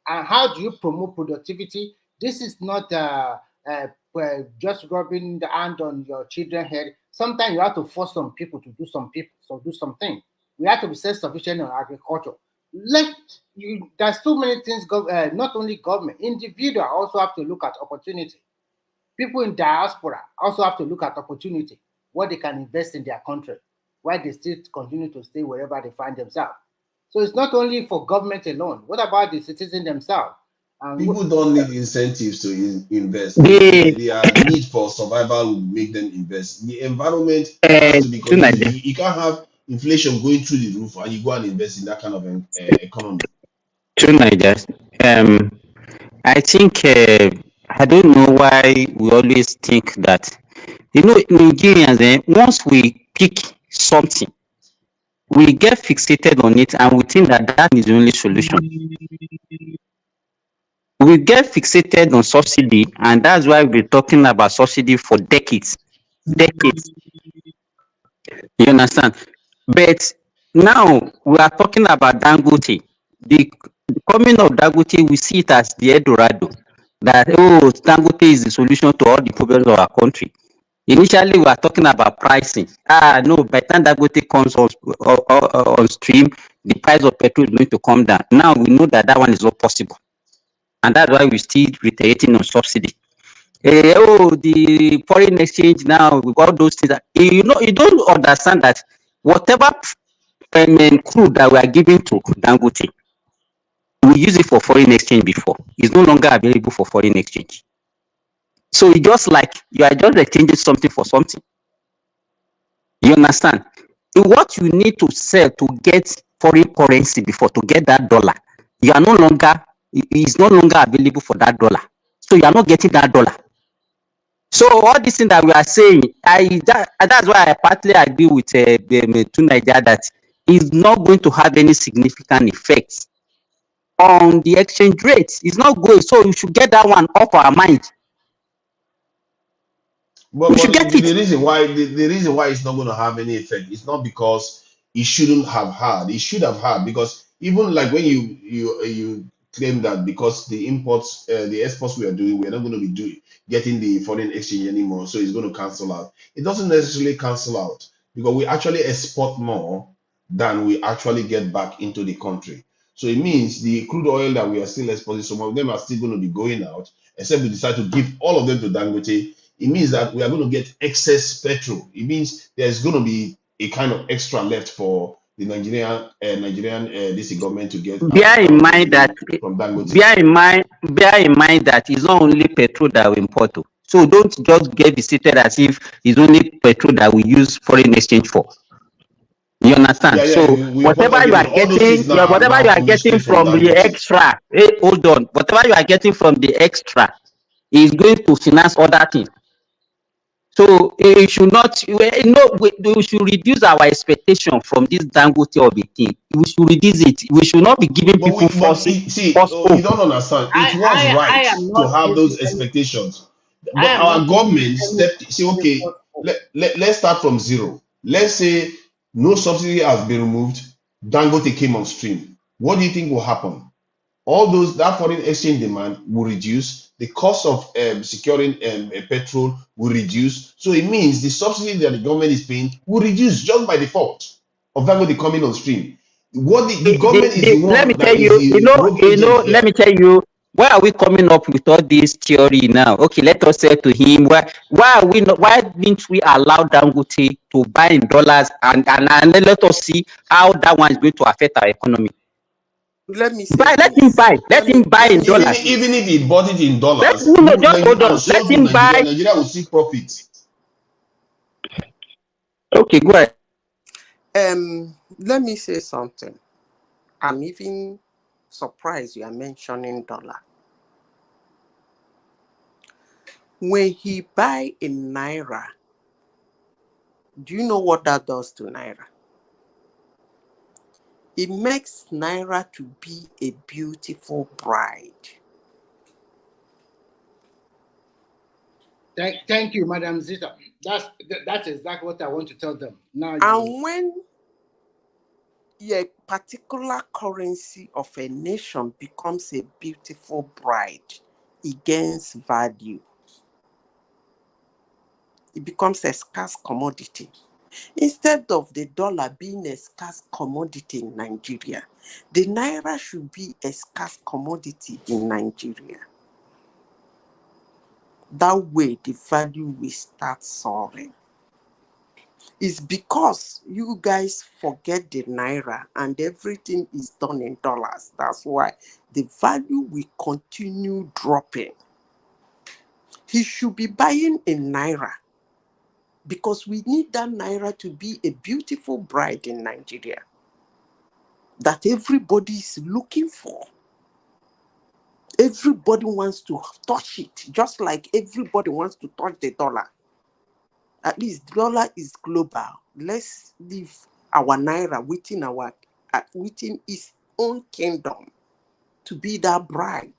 And how do you promote productivity? This is not just rubbing the hand on your children's head. Sometimes you have to force some people to do something. We have to be self-sufficient in agriculture. There's so many things. Not only government, individual also have to look at opportunity. People in diaspora also have to look at opportunity, what they can invest in their country, why they still continue to stay wherever they find themselves. So it's not only for government alone. What about the citizens themselves? People don't need incentives to invest. Their need for survival will make them invest. The environment has to be conducive. You can't have inflation going through the roof and you go and invest in that kind of economy. True, Nigerians. I think I don't know why we always think that, Nigerians, once we pick something, we get fixated on it and we think that is the only solution. We get fixated on subsidy, and that's why we're talking about subsidy for decades. You understand? But now we are talking about Dangote. The coming of Dangote, we see it as the Eldorado. That Dangote is the solution to all the problems of our country. Initially, we are talking about pricing. No, by the time Dangote comes on stream, the price of petrol is going to come down. Now we know that one is not possible. And that's why we're still reiterating on subsidy. The foreign exchange now, with all those things, you don't understand that whatever crude that we are giving to Dangote, we use it for foreign exchange before. It's no longer available for foreign exchange. So it's just like you are just exchanging something for something. You understand? What you need to sell to get foreign currency before, to get that dollar, it's no longer available for that dollar. So you are not getting that dollar. So all these things that we are saying, that's why I partly agree with Nigeria that it's not going to have any significant effects on the exchange rate. It's not going. So you should get that one off our mind. But the reason why it's not going to have any effect is not because it shouldn't have had. It should have had, because Even like when you claim that because the imports, the exports we are doing, we are not going to be doing getting the foreign exchange anymore, so it's going to cancel out. It doesn't necessarily cancel out because we actually export more than we actually get back into the country. So it means the crude oil that we are still exporting, some of them are still going to be going out, except we decide to give all of them to Dangote. It means that we are going to get excess petrol. It means there's going to be a kind of extra left for the Nigerian this government to get Bear in mind that from Dangote. bear in mind that it's not only petrol that we import. Oh. So don't just get visited as if it's only petrol that we use foreign exchange for. You understand? Yeah, yeah, So we import whatever you are everything. All those getting, things now are whatever now you are fully getting straight from from the Dangote. extra, hold on, whatever you are getting from the extra is going to finance other things. So it should not, we should reduce our expectation from this Dangote of a thing. We should reduce it. We should not be giving people false You hope. don't understand. It was I right am to not have giving those any. expectations, I but am our not giving government any. stepped. See, okay, let's start from zero. Let's say no subsidy has been removed. Dangote came on stream. What do you think will happen? All those that foreign exchange demand will reduce. The cost of securing petrol will reduce. So it means the subsidy that the government is paying will reduce just by default of Dangote coming on stream. What the government is the Let me one that tell is you, the rogue agent let here. me tell you, why are we coming up with all this theory now? Okay, let us say to him, why are we not, why didn't we allow Dangote to buy in dollars and then let us see how that one is going to affect our economy? Let me say this. Let him buy in Even dollars. even if he bought it in Let dollars, no, just hold and on. Let sold to him Nigeria, buy. Nigeria will see profits. Okay, go ahead. Let me say something. I'm even surprised you are mentioning dollar. When he buy in naira, do you know what that does to naira? It makes naira to be a beautiful bride. Thank you, Madam Zita. That's exactly what I want to tell them. Now, And when a particular currency of a nation becomes a beautiful bride, it gains value. It becomes a scarce commodity. Instead of the dollar being a scarce commodity in Nigeria, the naira should be a scarce commodity in Nigeria. That way, the value will start soaring. It's because you guys forget the naira and everything is done in dollars. That's why the value will continue dropping. He should be buying in naira because we need that naira to be a beautiful bride in Nigeria that everybody is looking for. Everybody wants to touch it, just like everybody wants to touch the dollar. At least dollar is global. Let's leave our naira within its own kingdom to be that bride.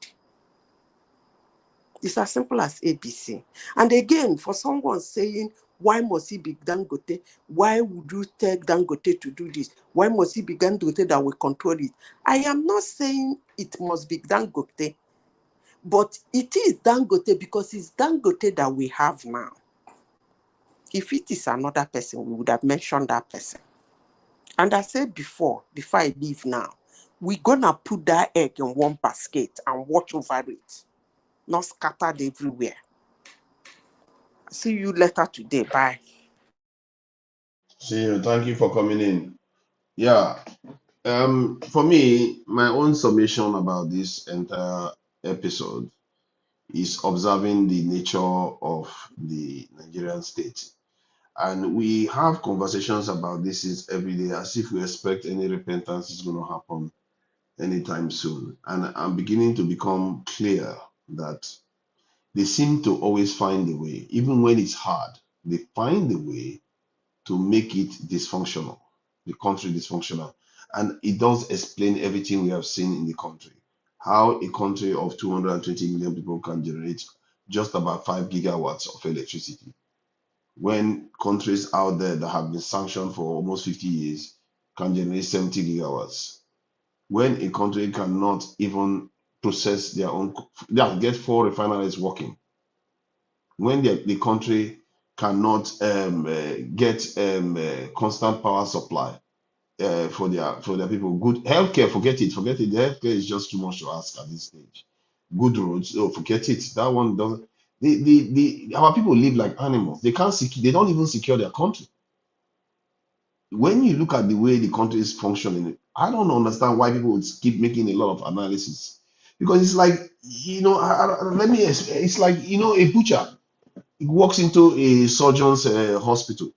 It's as simple as ABC. And again, for someone saying, why must it be Dangote? Why would you tell Dangote to do this? Why must it be Dangote that will control it? I am not saying it must be Dangote, but it is Dangote because it's Dangote that we have now. If it is another person, we would have mentioned that person. And I said before I leave now, we're going to put that egg in one basket and watch over it, not scattered everywhere. See you later today. Bye. See you. Thank you for coming in. Yeah. For me, my own summation about this entire episode is observing the nature of the Nigerian state. And we have conversations about this is every day as if we expect any repentance is going to happen anytime soon. And I'm beginning to become clear that they seem to always find a way, even when it's hard, they find a way to make it dysfunctional, the country dysfunctional. And it does explain everything we have seen in the country. How a country of 220 million people can generate just about 5 gigawatts of electricity. When countries out there that have been sanctioned for almost 50 years can generate 70 gigawatts. when a country cannot even process their own, get 4 refineries working, when the country cannot get constant power supply for their people, good healthcare, forget it. The healthcare is just too much to ask at this stage. Good roads, oh, forget it. That one doesn't. Our people live like animals. They can't secure. They don't even secure their country. When you look at the way the country is functioning, I don't understand why people would keep making a lot of analysis, because it's like, let me. It's like, a butcher. He walks into a surgeon's hospital,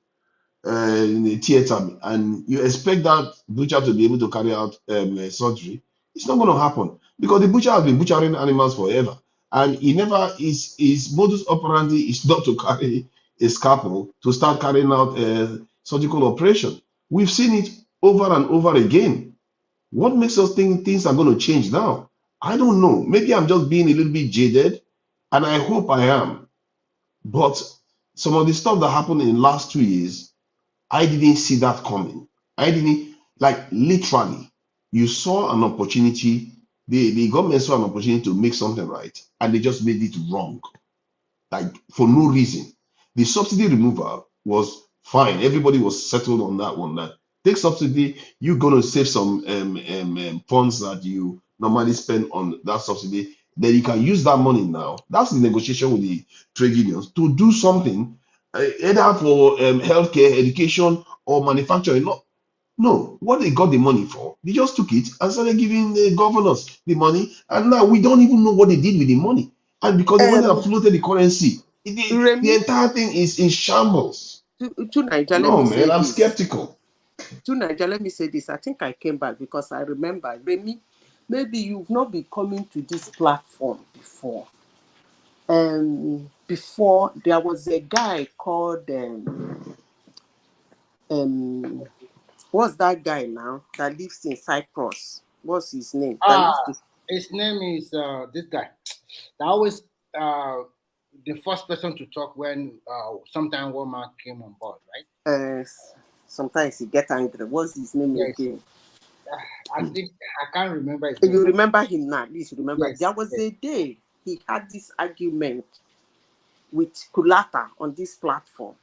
in a theater, and you expect that butcher to be able to carry out surgery. It's not going to happen, because the butcher has been butchering animals forever, and he never his modus operandi is not to carry a scalpel to start carrying out a surgical operation. We've seen it over and over again. What makes us think things are going to change now? I don't know. Maybe I'm just being a little bit jaded, and I hope I am. But some of the stuff that happened in the last 2 years, I didn't see that coming. I didn't, like, literally. You saw an opportunity, the government saw an opportunity to make something right, and they just made it wrong, like, for no reason. The subsidy removal was fine. Everybody was settled on that one. That take subsidy, you're going to save some funds that you normally spend on that subsidy. Then you can use that money now. That's the negotiation with the trade unions to do something, either for healthcare, education, or manufacturing. No, what they got the money for, they just took it and started giving the governors the money, and now we don't even know what they did with the money. And because they went and floated the currency, the entire thing is in shambles. To Niger, let No, me say man, I'm this. skeptical. To Niger, let me say this. I think I came back because I remember, Remy, maybe you've not been coming to this platform before. Before there was a guy called what's that guy now that lives in Cyprus? What's his name? His name is this guy. That was the first person to talk when sometime one man came on board, right? Sometimes he get angry. What's his name again? I think I can't remember his name. You remember him now? At least you remember. Yes, there was a day he had this argument with Kulata on this platform.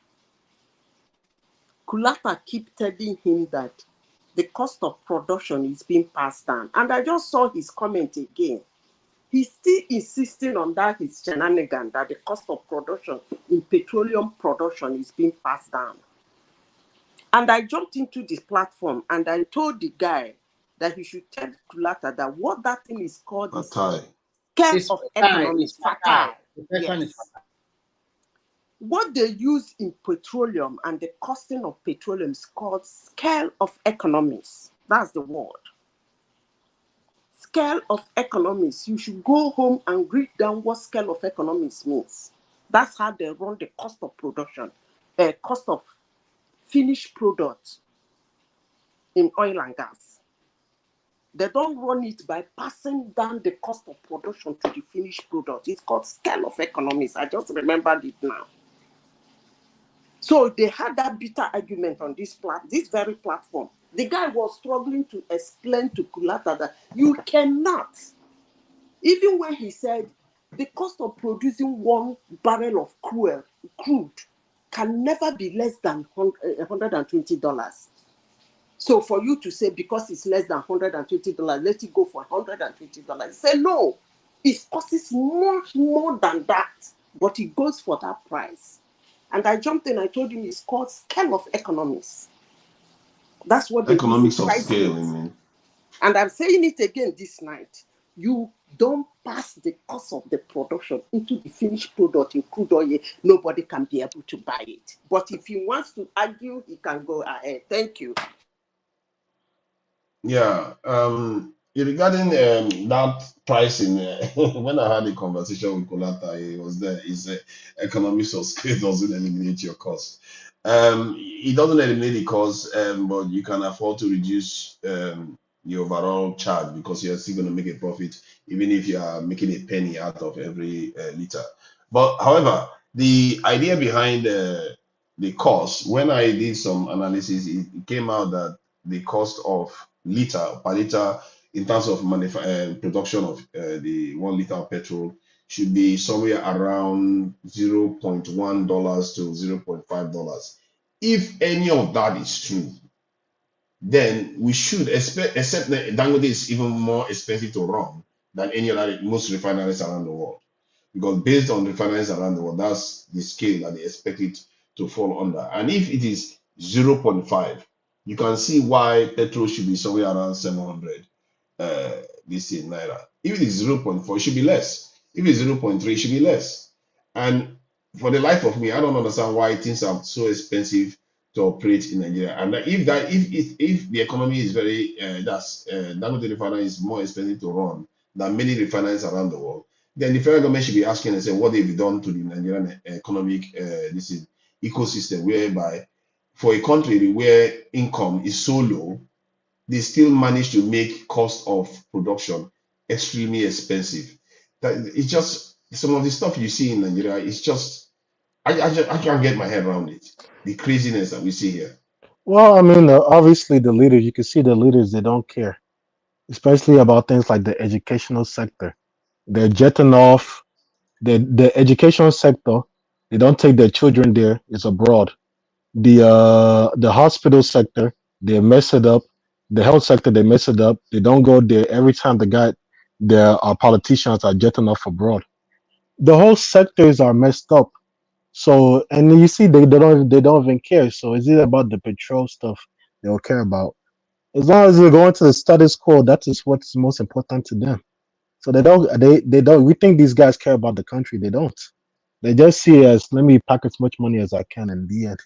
Kulata keep telling him that the cost of production is being passed down. And I just saw his comment again. He's still insisting on that, his shenanigan, that the cost of production in petroleum production is being passed down. And I jumped into this platform and I told the guy that he should tell Kulata that what that thing is called is scale of economics. Yes. What they use in petroleum and the costing of petroleum is called scale of economics. That's the word. Scale of economics. You should go home and read down what scale of economics means. That's how they run the cost of production, cost of finished product in oil and gas. They don't run it by passing down the cost of production to the finished product. It's called scale of economics. I just remembered it now. So they had that bitter argument on this very platform. The guy was struggling to explain to Kulata that you cannot, even when he said the cost of producing 1 barrel of crude can never be less than $120. So for you to say because it's less than $120, let it go for $120. Say no, it costs much more than that, but it goes for that price. And I jumped in, I told him it's called scale of economics. That's what economics of scale, I mean. And I'm saying it again this night. You don't pass the cost of the production into the finished product in crude oil. Nobody can be able to buy it. But if he wants to argue, he can go ahead. Thank you. Yeah. Regarding that pricing, when I had a conversation with Kolata, he was there. He said, economics of scale doesn't eliminate your cost. It doesn't eliminate the cost, but you can afford to reduce the overall charge because you're still going to make a profit, even if you are making a penny out of every liter. But however, the idea behind the cost, when I did some analysis, it came out that the cost of per liter in terms of production of the 1 liter of petrol should be somewhere around $0.1 to $0.5. If any of that is true, then we should expect, except that Dangote is even more expensive to run than any other most refineries around the world. Because based on refineries around the world, that's the scale that they expect it to fall under. And if it is 0.5, you can see why petrol should be somewhere around 700 this in naira. If it is 0.4, it should be less. If it's 0.3, it should be less. And for the life of me, I don't understand why things are so expensive to operate in Nigeria. And if the economy is very Dangote refinery is more expensive to run than many refineries around the world, then the federal government should be asking and saying, what have you done to the Nigerian economic ecosystem, whereby for a country where income is so low, they still manage to make cost of production extremely expensive. That it's just some of the stuff you see in Nigeria is just I can't get my head around it. The craziness that we see here. Well, I mean, obviously the leaders, you can see the leaders, they don't care, especially about things like the educational sector. They're jetting off the educational sector. They don't take their children there. It's abroad. The hospital sector, they mess it up. The health sector, they mess it up. They don't go there every time their politicians are jetting off abroad. The whole sectors are messed up. So, and you see, they don't even care. So, is it about the petrol stuff they don't care about? As long as they're going to the status quo, that is what's most important to them. So they don't. We think these guys care about the country. They don't. They just see it as, let me pack as much money as I can in the end.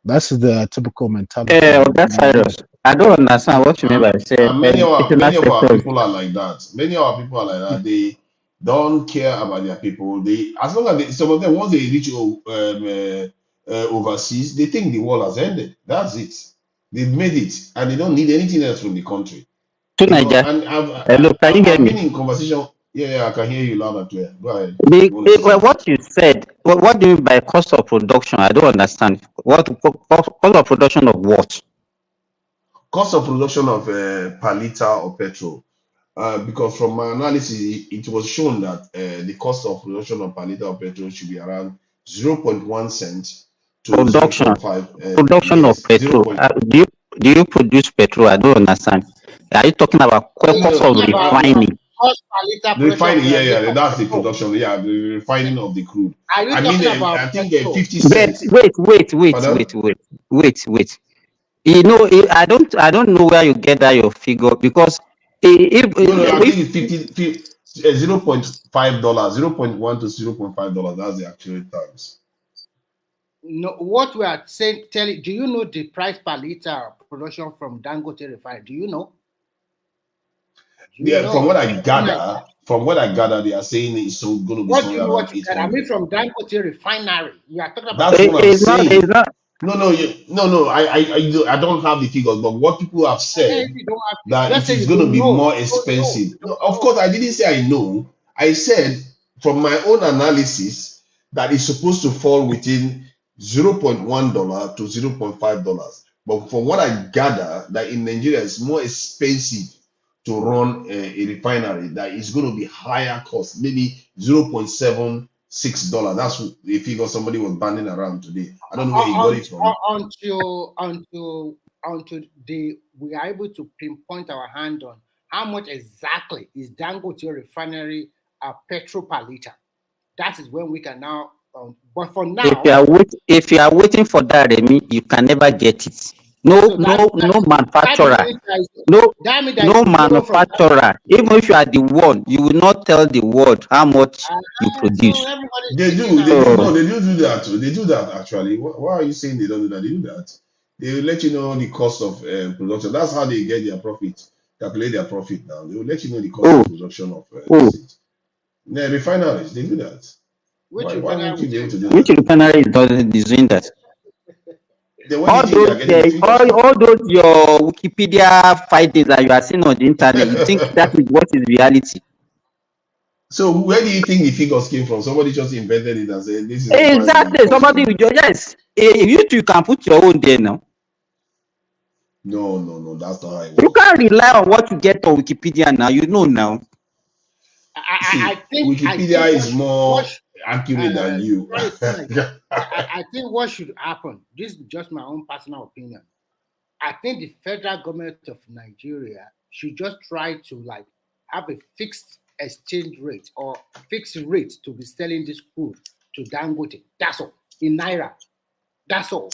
That's the typical mentality. That's Cyrus. I don't understand what you mean by saying Many of our sector. people are like that. Many of our people are like that. They don't care about their people. They, as long as some of them, once they reach overseas, they think the war has ended. That's it. They've made it, and they don't need anything else from the country. To Niger. Hello, can you hear me? I've been in conversation. Yeah, I can hear you loud and clear. Go ahead. What you said, what do you mean by cost of production? I don't understand. What cost of production of what? Cost of production of per liter of petrol. Because from my analysis, it was shown that the cost of production of per liter of petrol should be around 0.1 cent to Production. 0.5. Production Yes, of petrol. Do you produce petrol? I don't understand. Are you talking about cost of refining? Cost per liter The refining, production. that's the production. Yeah, the refining of the crude. Are you talking about I think petrol? 50 cents. Wait. You know, I don't know where you get that your figure, because I think it's $0.5, $0.1 to $0.5. That's the actual terms. No, what we are saying, do you know the price per liter of production from Dangote refinery? Do you know? From what I gather, they are saying it's so going to be somewhere around 800. I mean, from Dangote refinery, we are talking about. That's what I'm saying. No. I don't have the figures, but what people have said that it is going to be more expensive. No, of course, I didn't say I know. I said from my own analysis that it's supposed to fall within $0.1 to $0.5. But from what I gather, that in Nigeria it's more expensive to run a refinery, that is going to be higher cost, maybe $0.76. That's the figure somebody was banding around today. I don't know where he got it from. Until we are able to pinpoint our hand on how much exactly is Dangote refinery petrol per liter. That is when we can now. But for now, if you are waiting for that, Remy, you can never get it. No manufacturer. No manufacturer. Even if you are the one, you will not tell the world how much you produce. They do do that. They do that actually. Why are you saying they don't do that? They do that. They will let you know the cost of production. That's how they get their profit. Calculate their profit now. They will let you know the cost of production of the refineries. They do that. Which refinery is doing that? All those your Wikipedia findings that you are seeing on the internet, you think that is what is reality? So where do you think the figures came from? Somebody just invented it and said this is exactly. Somebody will just, yes. You can put your own there now. No, that's not how it You works. can't rely on what you get on Wikipedia now. You know now. See, I think Wikipedia is more what accurate than you. sorry, Senator. I think what should happen. This is just my own personal opinion. I think the federal government of Nigeria should just try to like have a fixed exchange rate or fixed rate to be selling this crude to Dangote. That's all in naira. That's all.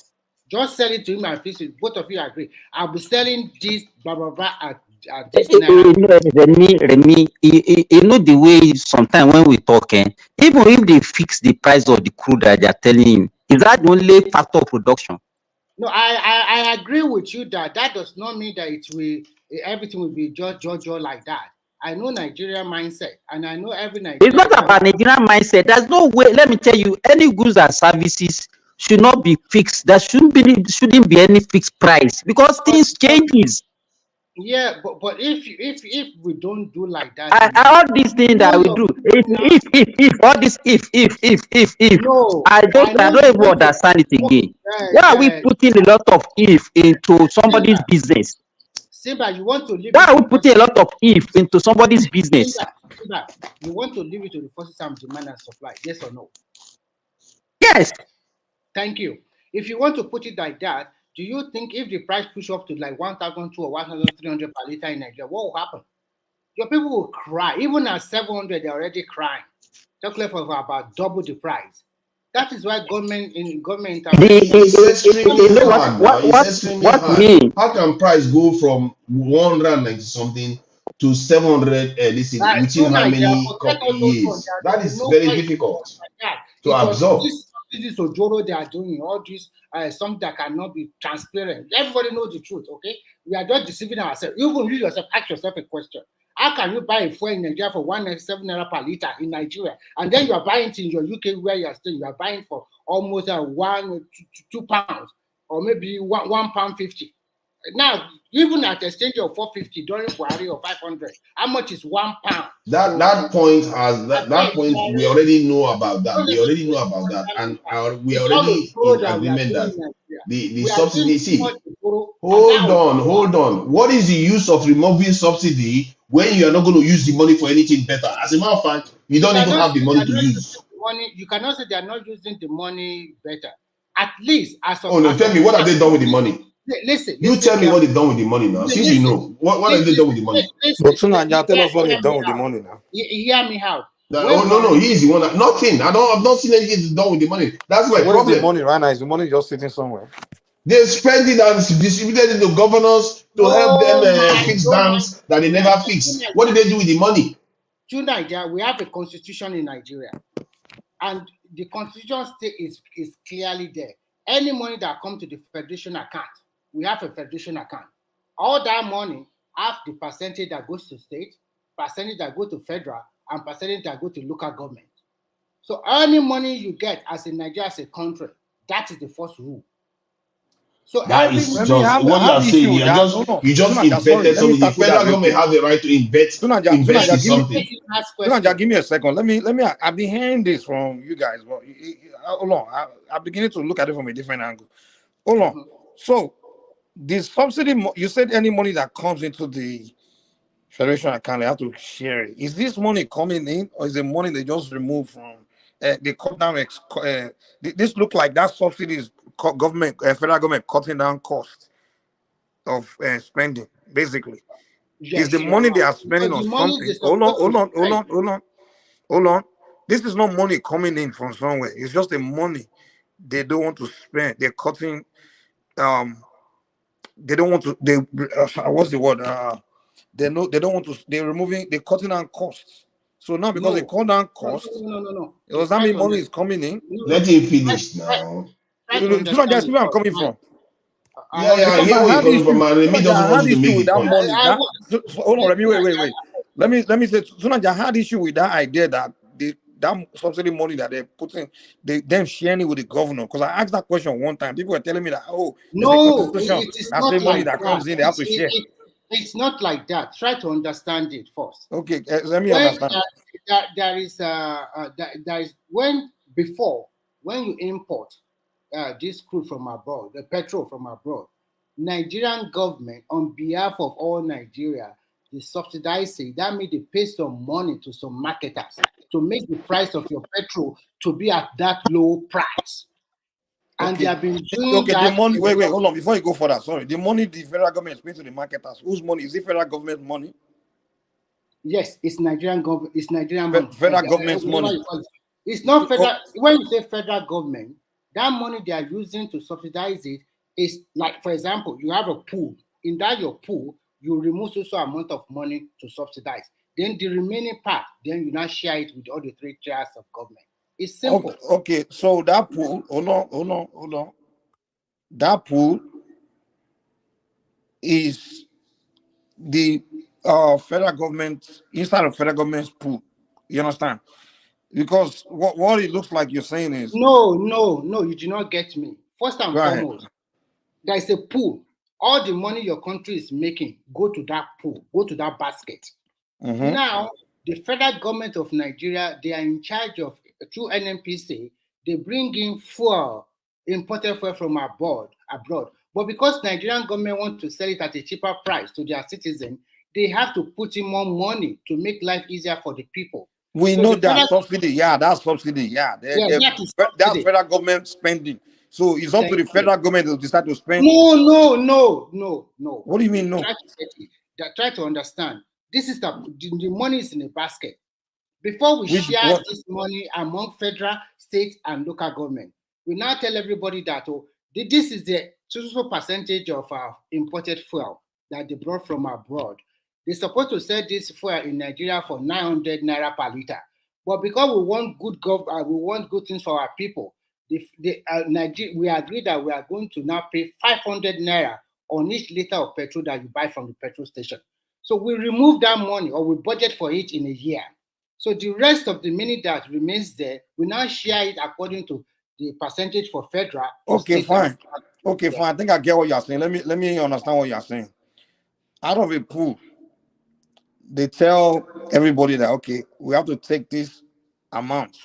Just sell it to him and fix it. Both of you agree. I'll be selling this blah blah blah at this naira. Remy, you know the way sometimes when we talk, even if they fix the price of the crude that they are telling you, is that the only factor of production? No, I agree with you that that does not mean that it will everything will be just like that. I know Nigerian mindset, and I know every It's Nigerian. not about Nigerian mindset. There's no way. Let me tell you, any goods and services should not be fixed. There shouldn't be any fixed price because things changes. Yeah, but if we don't do like that, All these things that we do, if all this if no, I don't even understand it again. Why are we putting a lot of if into somebody's business? Simba, you want to leave Why it are to we the putting a lot of if into somebody's business? Simba, you want to leave it to the forces of demand and supply? Yes or no? Yes. Thank you. If you want to put it like that, do you think if the price push up to like 1,200 or 1,300 per liter in Nigeria, what will happen? Your people will cry. Even at 700, they're already crying. Talk less of about double the price. That is why government intervention. It's extremely hard now. It's extremely what hard. mean? How can price go from 190 something to 700 within how many years? That is very difficult to absorb. This Ojoro they are doing, all this something that cannot be transparent. Everybody knows the truth, okay? We are just deceiving ourselves. Even you yourself, ask yourself a question. How can you buy a fuel in Nigeria for 197 naira per liter in Nigeria, and then you are buying it in your UK where you are staying? You are buying for almost £2 or maybe £1.50. Now, even at exchange of 450 during Buhari or 500, how much is £1? That point we already know about that. We already know about that, and we are already in agreement that the subsidy. See, hold on. What is the use of removing subsidy when you are not going to use the money for anything better? As a matter of fact, you don't even have the money to use. You cannot say they are not using the money better. At least as of. Oh no! Tell me, what have they done with the money? Listen. You tell me what they've done with the money now. Since you know, what have they done with the money? But Sunanya, tell us what they've done with the money now. Hear me out. No, he is the one that nothing. I've not seen anything done with the money. That's my so problem. What is the money right now? Is the money just sitting somewhere? They spend it and distributed it to governors to help them fix dams that they never fixed. What did they do with the money? To Nigeria, we have a constitution in Nigeria, and the constitution state is clearly there. Any money that comes to the federation account, we have a federation account. All that money, half the percentage that goes to state, percentage that go to federal, and percentage that go to local government. So any money you get as in Nigeria as a country, that is the first rule. So that is just what you are saying. You just invented something. The federal government has the right to invest in something. Sunanya, give me a second. Let me. I've been hearing this from you guys, but hold on. I'm beginning to look at it from a different angle. Hold on. So the subsidy, you said any money that comes into the federation account, they have to share it. Is this money coming in, or is the money they just remove from? They cut down. This look like that subsidy is government, federal government cutting down costs of spending. Basically, is the money they are spending on something? Hold on. This is not money coming in from somewhere. It's just the money they don't want to spend. They're cutting. They don't want to. They what's the word? They don't want to. They're removing. They're cutting down costs. So now because they cut down costs, no. Does that mean money is coming in? Let him finish now. It's not just where I'm coming from. I hear where you're coming from. Remy doesn't want you to make the point. Hold on, Remy, wait. Let me say, Sunanya, I had issue with that idea that that subsidy money that they're putting, them sharing it with the governor. Because I asked that question one time. People were telling me that, no, it's that's not the money like that comes in, they have to share. It's not like that. Try to understand it first. Okay, let me understand. There is when you import this crude from abroad, the petrol from abroad, Nigerian government, on behalf of all Nigeria, they subsidize it. That means they pay some money to some marketers to make the price of your petrol to be at that low price. And they Okay. have been doing Okay, the that. money, wait, hold on. Before you go further, sorry. The money the federal government is paying to the marketers, whose money? Is it federal government money? Yes, it's Nigerian government. It's Nigerian money. Federal government's Whatever money. you call it. It's not Oh, federal. When you say federal government, that money they are using to subsidize it is like, for example, you have a pool. In that your pool, you remove also amount of money to subsidize. Then the remaining part, then you now share it with all the three tiers of government. It's simple. okay, so that pool, hold on. That pool is the federal government, inside of federal government's pool. You understand? Because what it looks like you're saying is, No, you do not get me. First and go ahead. foremost, there is a pool. All the money your country is making go to that pool, go to that basket. Mhm. Now, the federal government of Nigeria, they are in charge of, through NNPC, they bring in fuel, imported fuel from abroad. But because Nigerian government want to sell it at a cheaper price to their citizens, they have to put in more money to make life easier for the people. We So know the that federal, subsidy, yeah, that's subsidy, yeah. that is That's subsidy. federal government spending. So it's up to Thank the you. federal government to decide to spend. No. What do you mean, no? Try to understand. This is the money is in a basket. Before we Which share what? this money among federal, state, and local government, we now tell everybody that this is the total percentage of our imported fuel that they brought from abroad. They're supposed to sell this fuel in Nigeria for 900 naira per liter. But because we want we want good things for our people, we agree that we are going to now pay 500 naira on each liter of petrol that you buy from the petrol station. So we remove that money, or we budget for it in a year. So the rest of the money that remains there, we now share it according to the percentage for federal. Okay, state, fine. and Fine. I think I get what you're saying. Let me understand what you're saying. Out of a pool, they tell everybody that okay, we have to take this amount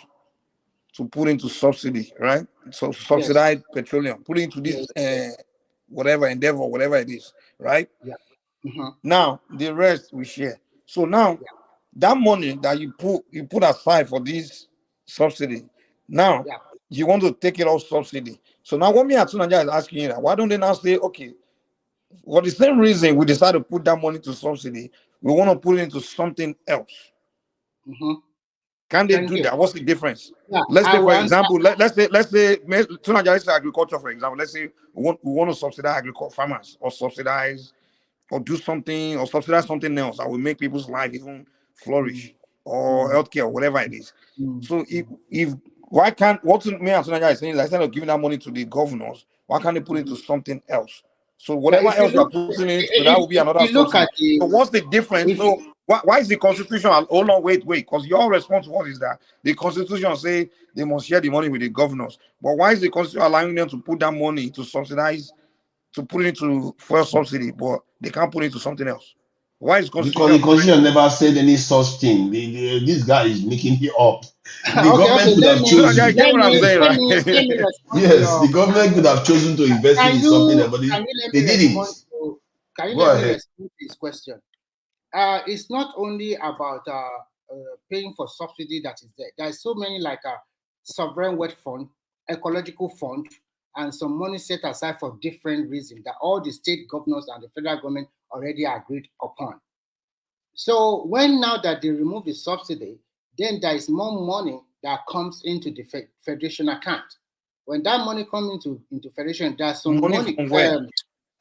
to put into subsidy, right? So subsidize petroleum, put into this whatever endeavor, whatever it is, right? Yeah. Mhm. Now the rest we share. So now that money that you put aside for this subsidy, now Yeah. you want to take it off subsidy. So now what me and Tunanja is asking you that, why don't they now say, okay, for the same reason we decided to put that money to subsidy, we want to put it into something else. Mhm. Can they Thank do you. that? What's the difference? Yeah, Let's I say, for will answer. example, let's say Tunanja, let's say agriculture, for example. Let's say we want to subsidize agriculture farmers, or subsidize or do something, or subsidize something else that will make people's life even flourish, or healthcare, or whatever it is. So if why can't, what me and Sunanya is saying is, instead of giving that money to the governors, why can't they put it into something else? So Yeah, whatever else you are putting in, so that will be if another you look subsidy. at the, So what's the difference? if No, why is the constitution? Hold on, wait, because your response was is that the constitution say they must share the money with the governors. But why is the constitution allowing them to put that money to subsidize, to put it into fuel subsidy, but they can't put it into something else? Why is Because constitution the constitution never said any such thing. This guy is making it up. The okay, government could have so I chosen. get what I'm saying, right? let me respond to Yes, your the government could have chosen to invest it can in something else, you but can you let they me didn't. respond to can you Go let me ahead. respond to this question? It's not only about paying for subsidy that is there. There's so many like sovereign wealth fund, ecological fund, and some money set aside for different reasons that all the state governors and the federal government already agreed upon. So when now that they remove the subsidy, then there is more money that comes into the federation account. When that money comes into federation, there's some Money money. from where?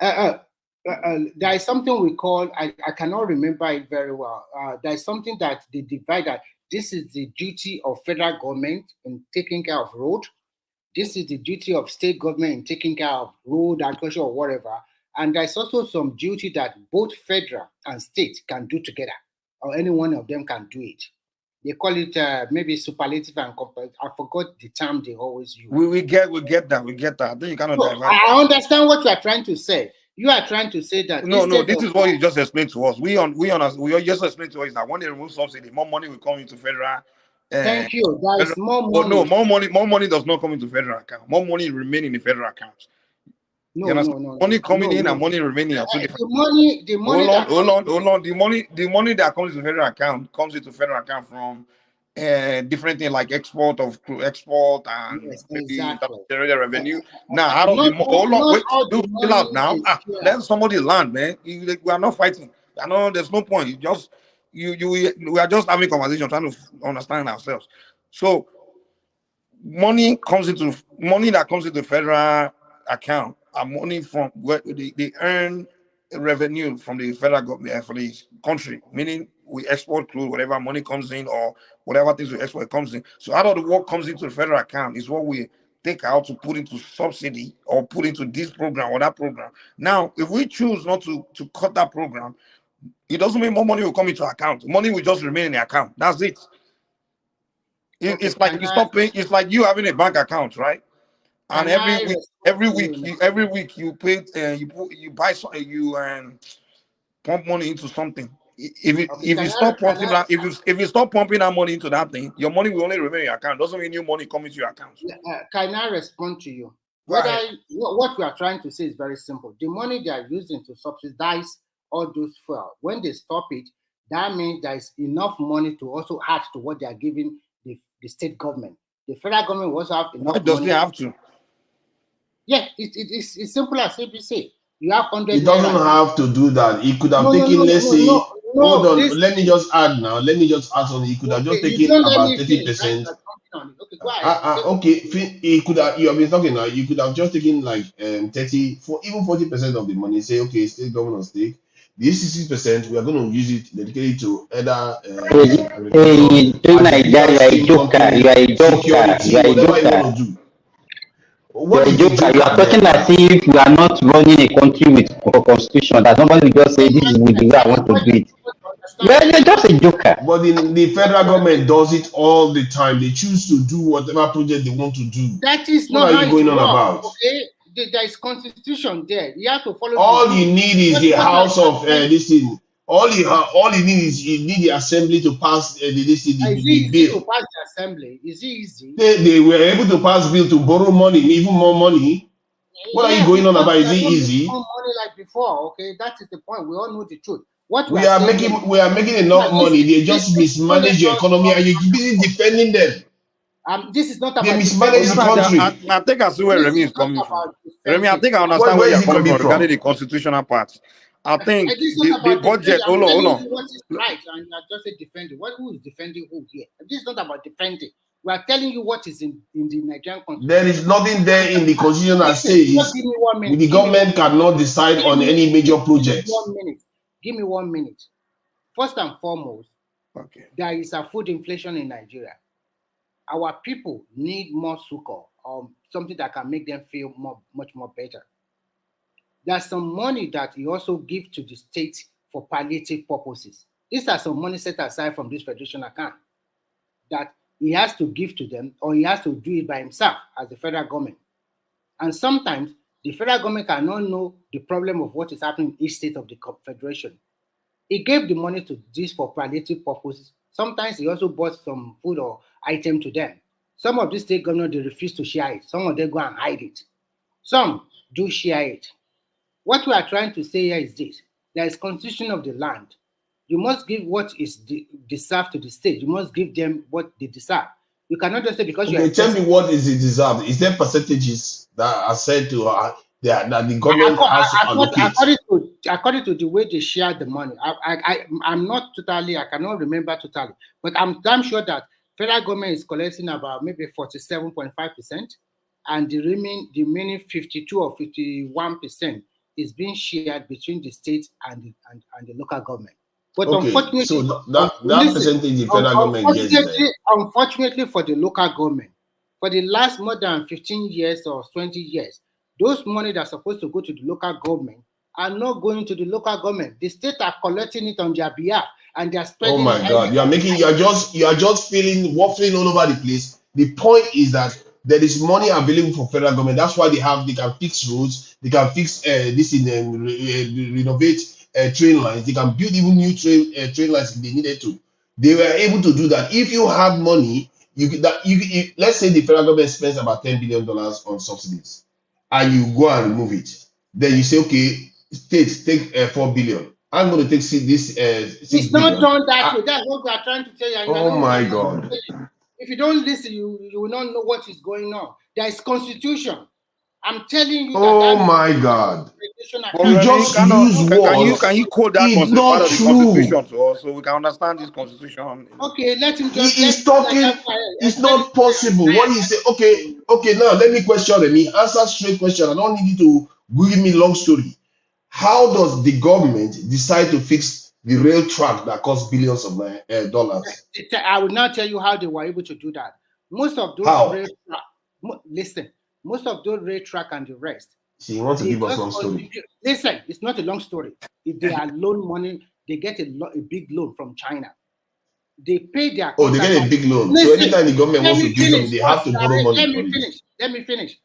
There is something we call, I cannot remember it very well. There is something that they divide that this is the duty of federal government in taking care of road. This is the duty of state government in taking care of road, agriculture, or whatever. And there's also some duty that both federal and state can do together, or any one of them can do it. They call it maybe superlative and comparative. I forgot the term they always use. We get that. Then you cannot So divert. I understand what you are trying to say. You are trying to say that No, instead this of is what you just explained to us. We just explained to us that when they remove subsidy, more money will come into federal. Thank you. There is more Oh no, money. more money does not come into federal account. More money remain in the federal account. You understand? Money coming in and money remaining are two different. The money Hold on. The money that comes into federal account comes into federal account from different things like export and yes, maybe exactly. intermediary revenue. Now, out of the hold on, wait, do chill out now. Let somebody land, man. We are not fighting. I know there's no point. We are just having conversation, trying to understand ourselves. So money that comes into federal account are money from where they earn revenue from the federal government for the country, meaning we export crude, whatever money comes in or whatever things we export comes in. So out of the what comes into the federal account is what we take out to put into subsidy or put into this program or that program. Now, if we choose not to cut that program, it doesn't mean more money will come into account. Money will just remain in the account. That's it. It's like you stop paying. It's like you having a bank account, right? And every week you pay, you buy something, you pump money into something. If you stop pumping that, if you stop pumping that money into that thing, your money will only remain in your account. Doesn't mean new money coming to your account. Can I respond to you? What we are trying to say is very simple. The money they are using to subsidize all those fuel, when they stop it, that means there is enough money to also add to what they are giving the state government. The federal government will also have enough money. Why does it have to? Yeah, it's simple as ABC. You have 100. It doesn't have to do that. He could have taken, let's say, hold on. Let me just add now. Let me just add something. He could have just taken about 30%. Okay, he could have. You have been talking now. You could have just taken like 30, even 40% of the money. Say, okay, state government stake. This 60% we are going to use it dedicated to other Hey, you are a joker. You are a joker. You are a joker. What is a joker? You are talking as if you are not running a country with a constitution. That somebody will just say this is the way I want to do it. You're just a joker. But the federal government does it all the time. They choose to do whatever project they want to do. That is what not are you going on about? Okay, there is constitution there. You have to follow. All you need is the house of this thing. All you need is the assembly to pass the bill. To pass the assembly, is it easy? They were able to pass bill to borrow money, even more money. What are you going on about? Is it easy? More money like before. Okay, that is the point. We all know the truth. We are making enough money. They just mismanage the economy, and you're busy defending them. This is not about. They mismanage the country. I think I see where Remy is coming from. Remy, I think I understand where you're coming from regarding the constitutional part. I think the budget. Hold on. What is right, and I just say defending. Who is defending who here? This is not about defending. We are telling you what is in the Nigerian constitution. There is nothing there in the constitution that says the government cannot decide on any major projects. Give me 1 minute. First and foremost, there is a food inflation in Nigeria. Our people need more succor, something that can make them feel much more better. There's some money that you also give to the state for palliative purposes. These are some money set aside from this federation account that he has to give to them, or he has to do it by himself as the federal government. And sometimes the federal government cannot know the problem of what is happening in each state of the federation. He gave the money to this for palliative purposes. Sometimes he also bought some food or item to them. Some of these state governors, they refuse to share it. Some of them go and hide it. Some do share it. What we are trying to say here is this. There is constitution of the land. You must give what is deserved to the state. You must give them what they deserve. You cannot just say because you are. Tell me what is it deserved. Is there percentages that are said to that the government has to allocate? According to the way they share the money, I'm not totally. I cannot remember totally, but I'm damn sure that federal government is collecting about maybe 47.5%, and the remaining 52 or 51% is being shared between the state and the local government. But unfortunately, so that percentage the federal government gets. Unfortunately for the local government, for the last more than 15 years or 20 years, those money that are supposed to go to the local government are not going to the local government. The state are collecting it on their behalf, and they are spending. Oh my God! You are just feeling waffling all over the place. The point is that there is money available for federal government. That's why they can fix roads, they can fix renovate train lines, they can build even new train lines if they needed to. They were able to do that. If you have money, let's say the federal government spends about $10 billion on subsidies. and you go and remove it. Then you say, okay, states take 4 billion. I'm going to take this 6 It's not billion. done that way. That's what we are trying to tell you. And you are Oh not my listening. God. If you don't listen, you will not know what is going on. There is constitution. I'm telling you that. Oh my God. But He Remy, just used words. can you quote that It's part not of the true. constitution to us so we can understand this constitution? Okay, let him He just is talking. It's not possible. What he say? Okay. Now let me question him. He answer straight question. I don't need you to give me long story. How does the government decide to fix the rail track that costs billions of dollars? I will now tell you how they were able to do that. Most of those How? rail track, listen, most of those rail track and the rest. So you want to they give us just long story? Listen, it's not a long story. If they are loan money, they get a big loan from China. They pay their. Oh, they get a big loan. So anytime the government wants to do something, they have to borrow money. Let me finish.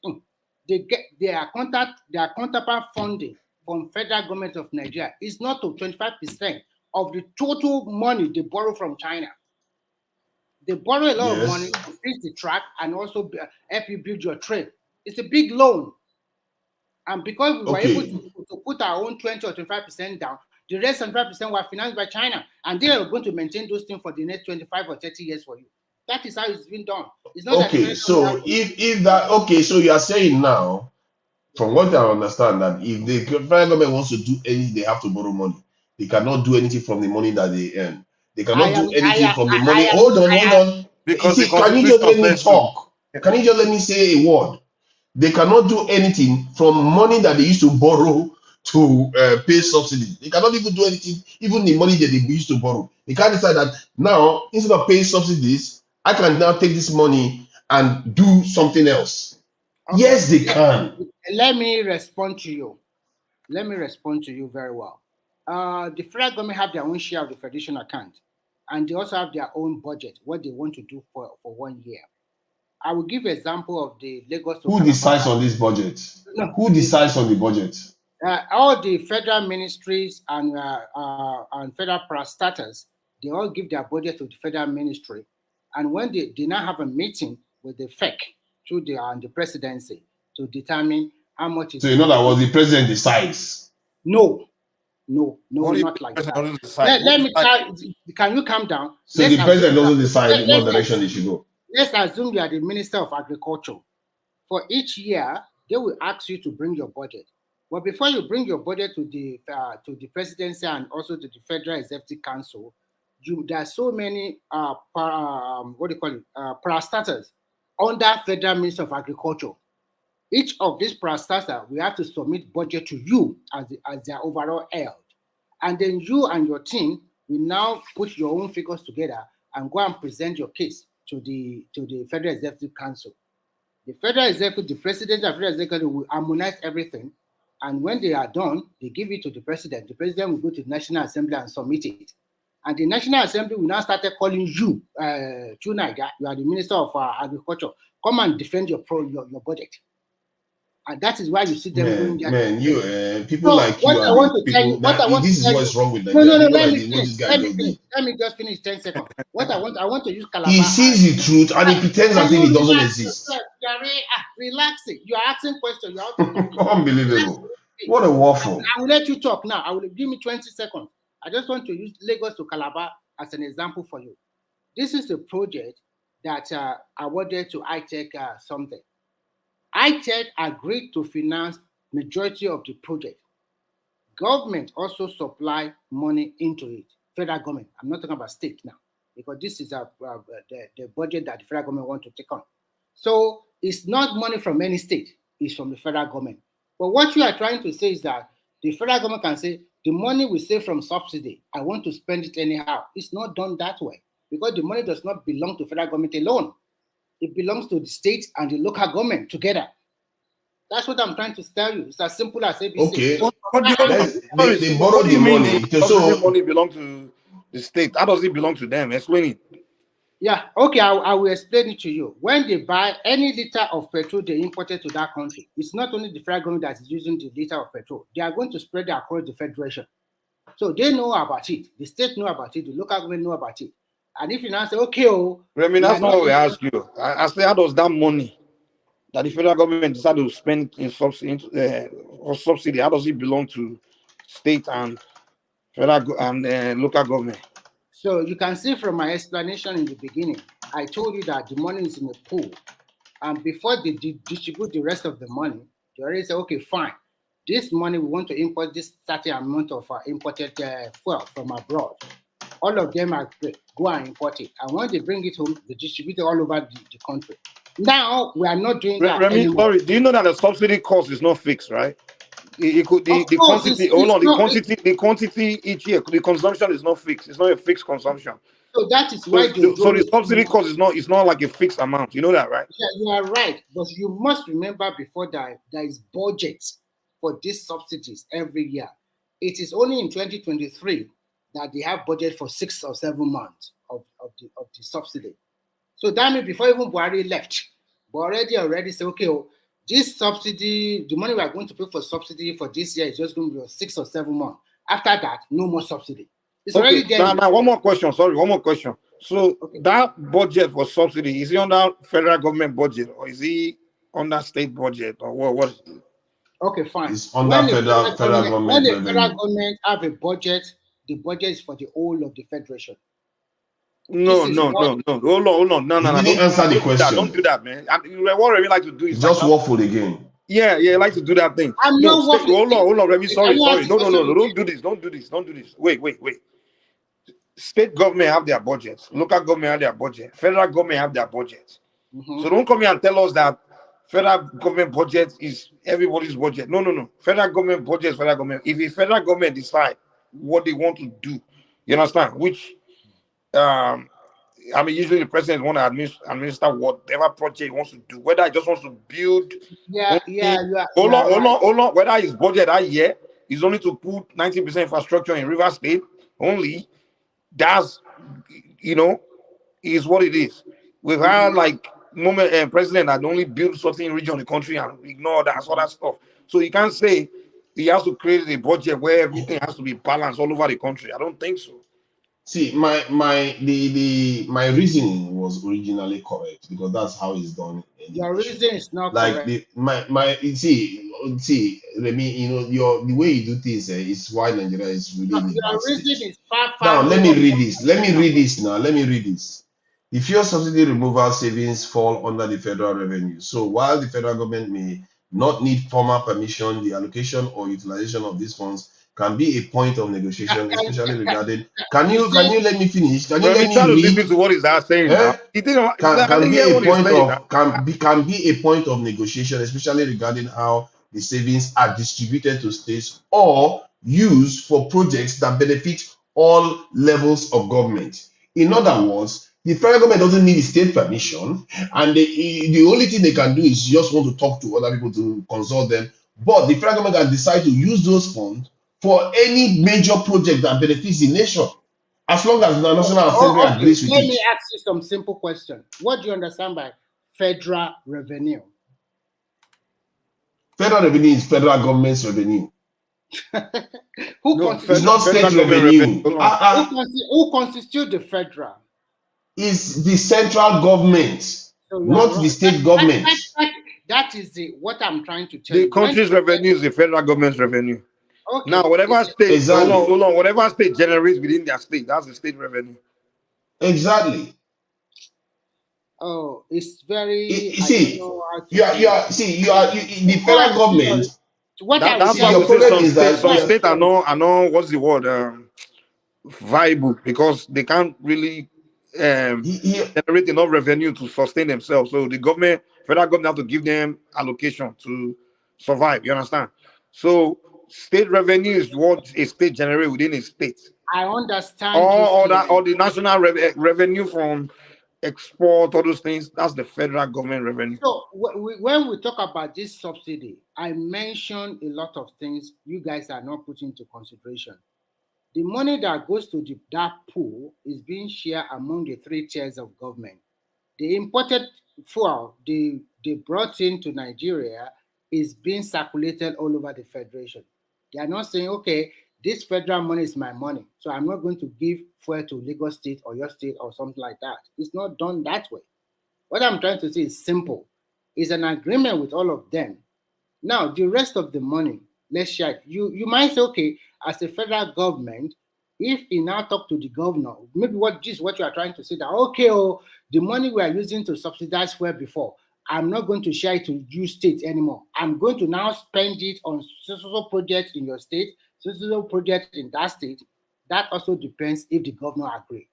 They get their counterpart funding from federal government of Nigeria is not to 25% of the total money they borrow from China. They borrow a lot of money to fix the track and also help you build your train. It's a big loan. And because we were able to put our own 20 or 25% down, the rest 25% were financed by China. And they are going to maintain those things for the next 25 or 30 years for you. That is how it's been done. It's not Okay, so if that, okay, so you are saying now, from what I understand, that if the federal government wants to do anything, they have to borrow money. They cannot do anything from the money that they earn. They cannot do anything from the money. Hold on. Because You see, can you just let me talk? Can you just let me say a word? They cannot do anything from money that they used to borrow to pay subsidies. They cannot even do anything, even the money that they used to borrow. They can't decide that now, instead of paying subsidies, I can now take this money and do something else. Okay. Yes, they can. Let me respond to you. Let me respond to you very well. The federal government have their own share of the federation account, and they also have their own budget, what they want to do for 1 year. I will give an example of the Lagos. Who decides on this budget? No, who decides on the budget? All the federal ministries and federal parastatals, they all give their budget to the federal ministry. And when they now have a meeting with the FEC through the presidency to determine how much is. So in other words, the president decides? No, not like that. Let me try. Can you calm down? So the president doesn't decide what direction they should go? Let's assume you are the Minister of Agriculture. For each year, they will ask you to bring your budget. But before you bring your budget to the presidency and also to the Federal Executive Council, there are so many parastatals under Federal Minister of Agriculture. Each of these parastatals, we have to submit budget to you as their overall held. And then you and your team will now put your own figures together and go and present your case to the Federal Executive Council. The Federal Executive, the President of the Federal Executive will harmonize everything, and when they are done, they give it to the President. The President will go to the National Assembly and submit it. And the National Assembly will now start calling you, Chunaga, you are the Minister of Agriculture, come and defend your budget. And that is why you see them doing that. People so like you this is what's wrong with Nigeria. No, let me just finish 10 seconds. I want to use Calabar. He sees the truth and he pretends as if it doesn't exist. Relaxing. You are asking questions. Unbelievable. What a waffle. I will let you talk now. Give me 20 seconds. I just want to use Lagos to Calabar as an example for you. This is a project that awarded to iTech something. iTech agreed to finance majority of the project. Government also supply money into it. Federal government. I'm not talking about state now, because this is the budget that the federal government want to take on. So it's not money from any state. It's from the federal government. But what you are trying to say is that the federal government can say, the money we save from subsidy, I want to spend it anyhow. It's not done that way, because the money does not belong to federal government alone. It belongs to the state and the local government together. That's what I'm trying to tell you. It's as simple as ABC. Okay. They borrow the money. So money belongs to the state. How does it belong to them? Explain it. Yeah, okay, I will explain it to you. When they buy any liter of petrol they imported to that country, it's not only the federal government that is using the liter of petrol. They are going to spread it across the federation. So they know about it. The state know about it. The local government know about it. And if you now say, okay, Remy, that's not what we ask you. I say, how does that money that the federal government decided to spend in subsidy, or subsidy? How does it belong to state and and local government? So you can see from my explanation in the beginning, I told you that the money is in a pool. And before they distribute the rest of the money, they already say, okay, fine. This money, we want to import this certain amount of imported fuel from abroad. All of them are great. Go and import it. And when they bring it home, they distribute it all over the country. Now, we are not doing that Remy, anymore. sorry, do you know that the subsidy cost is not fixed, right? It could the quantity. Hold on, the quantity each year, the consumption is not fixed. It's not a fixed consumption. So that is why so the subsidy cost is not like a fixed amount. You know that, right? Yeah, you are right. But you must remember before that there is budget for these subsidies every year. It is only in 2023 that they have budget for 6 or 7 months of the subsidy. So that means before even Buhari left, but already say, okay, this subsidy, the money we are going to pay for subsidy for this year is just going to be 6 or 7 months. After that, no more subsidy. It's already there. Now, one more question. Sorry, one more question. So that budget for subsidy, is it under federal government budget or is it under state budget or what is it? Okay, fine. It's under federal government. When the federal government have a budget, the budget is for the whole of the federation. No. Hold on. No. You didn't answer the question. Don't do that, man. What Remy like to do is just waffle again. Yeah, like to do that thing. I'm not waffling. Hold on, Remy. Sorry. No. Don't do this. Wait. State government have their budgets. Local government have their budget. Federal government have their budgets. So don't come here and tell us that federal government budget is everybody's budget. No. Federal government budget is federal government. If the federal government decide what they want to do, you understand? Which usually the president want to administer whatever project he wants to do, whether he just wants to build. Hold on. Whether his budget that year is only to put 90% infrastructure in River State only, that's is what it is. We've had president that only build certain region of the country and ignore that sort of stuff. So you can't say he has to create a budget where everything has to be balanced all over the country. I don't think so. See, my reasoning was originally correct because that's how it's done. Your reason is not like correct. See, Remy, the way you do things is why Nigeria is really in your reason is far. Now let me read this. Let me read this. The fuel subsidy removal savings fall under the federal revenue. So while the federal government may not need formal permission, the allocation or utilization of these funds can be a point of negotiation, especially regarding. Can you let me finish? Can you let me read? Listen to what is that saying? Can be a point of negotiation, especially regarding how the savings are distributed to states or used for projects that benefit all levels of government. In other words, the federal government doesn't need state permission, and the only thing they can do is just want to talk to other people to consult them. But the federal government can decide to use those funds for any major project that benefits the nation, as long as the National Assembly agrees with it. Let me ask you some simple questions. What do you understand by federal revenue? Federal revenue is federal government's revenue. It's not state revenue. Who constitutes the federal? Is the central government, not the state government. That is what I'm trying to tell you. The country's revenue is the federal government's revenue. Okay. Now, whatever state, hold on, whatever state generates within their state, that's the state revenue. Exactly. Oh, it's very. The federal government. That's why we say some states are not what's the word, viable, because they can't really generate enough revenue to sustain themselves. So the federal government have to give them allocation to survive. You understand? So state revenue is what a state generates within a state. I understand. Or the national revenue from export, all those things, that's the federal government revenue. So when we talk about this subsidy, I mentioned a lot of things you guys are not putting into consideration. The money that goes to that pool is being shared among the 3 tiers of government. The imported fuel they brought into Nigeria is being circulated all over the federation. They are not saying, okay, this federal money is my money, so I'm not going to give fuel to Lagos State or your state or something like that. It's not done that way. What I'm trying to say is simple. It's an agreement with all of them. Now, the rest of the money, let's share it. You might say, okay, as a federal government, if you now talk to the governor, maybe what you are trying to say that, okay, the money we are using to subsidize fuel before, I'm not going to share it to you states anymore. I'm going to now spend it on social projects in your state, social projects in that state. That also depends if the governor agrees.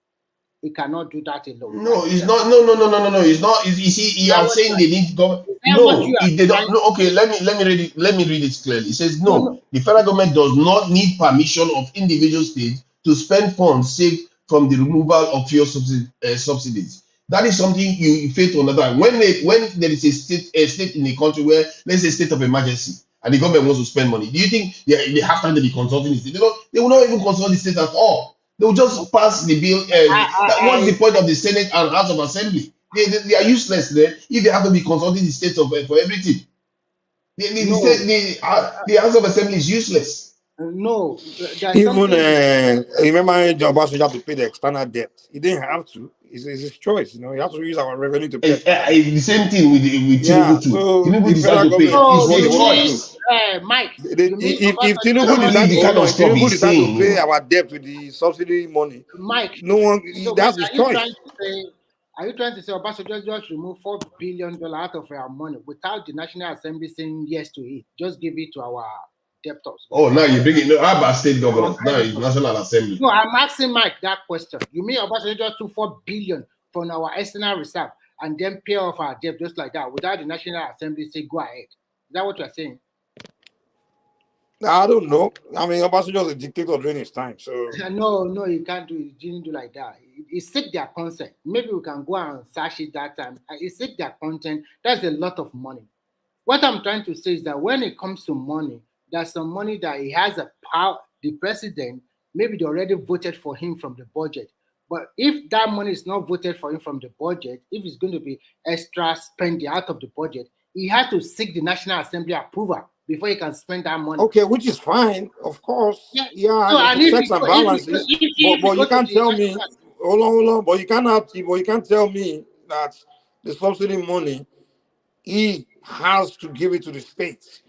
He cannot do that alone. No, it's not. No. It's not. You see, you are saying they need government. No, if they don't. No, okay. Let me read it. Let me read it clearly. It says no. The federal government does not need permission of individual states to spend funds saved from the removal of fuel subsidies. That is something you fail to understand. When there is a state in a country where, let's say, state of emergency, and the government wants to spend money, do you think they have time to be consulting the state? They will not even consult the state at all. They will just pass the bill. What's the point of the Senate and House of Assembly? They are useless there if they have to be consulting the states for everything. The House of Assembly is useless. No, even remember Obasanjo had to pay the external debt. He didn't have to. It's his choice. He has to use our revenue to pay. The same thing with Tinubu too. So Tinubu decided to pay. It's the choice. Mike, if Tinubu decide to pay our debt with the subsidy money, Mike, no one. That's his choice. Are you trying to say Obasanjo just remove $4 billion out of our money without the National Assembly saying yes to it? Just give it to our debtors. Oh, now you bring it. How about state governors? Now it's National Assembly. No, I'm asking Mike that question. You mean Obasanjo just took $4 billion from our external reserve and then pay off our debt just like that without the National Assembly say go ahead? Is that what you're saying? I don't know. I mean, Obasanjo was a dictator during his time, so no, you can't do it. He didn't do like that. He seek their consent. Maybe we can go and search it that time. He seek their consent. That's a lot of money. What I'm trying to say is that when it comes to money, there's some money that he has a power. The president, maybe they already voted for him from the budget. But if that money is not voted for him from the budget, if it's going to be extra spending out of the budget, he has to seek the National Assembly approval before he can spend that money. Okay, which is fine, of course. Yeah. So checks and balances. But you can't tell me. Hold on. But you can't tell me that the subsidy money he has to give it to the states.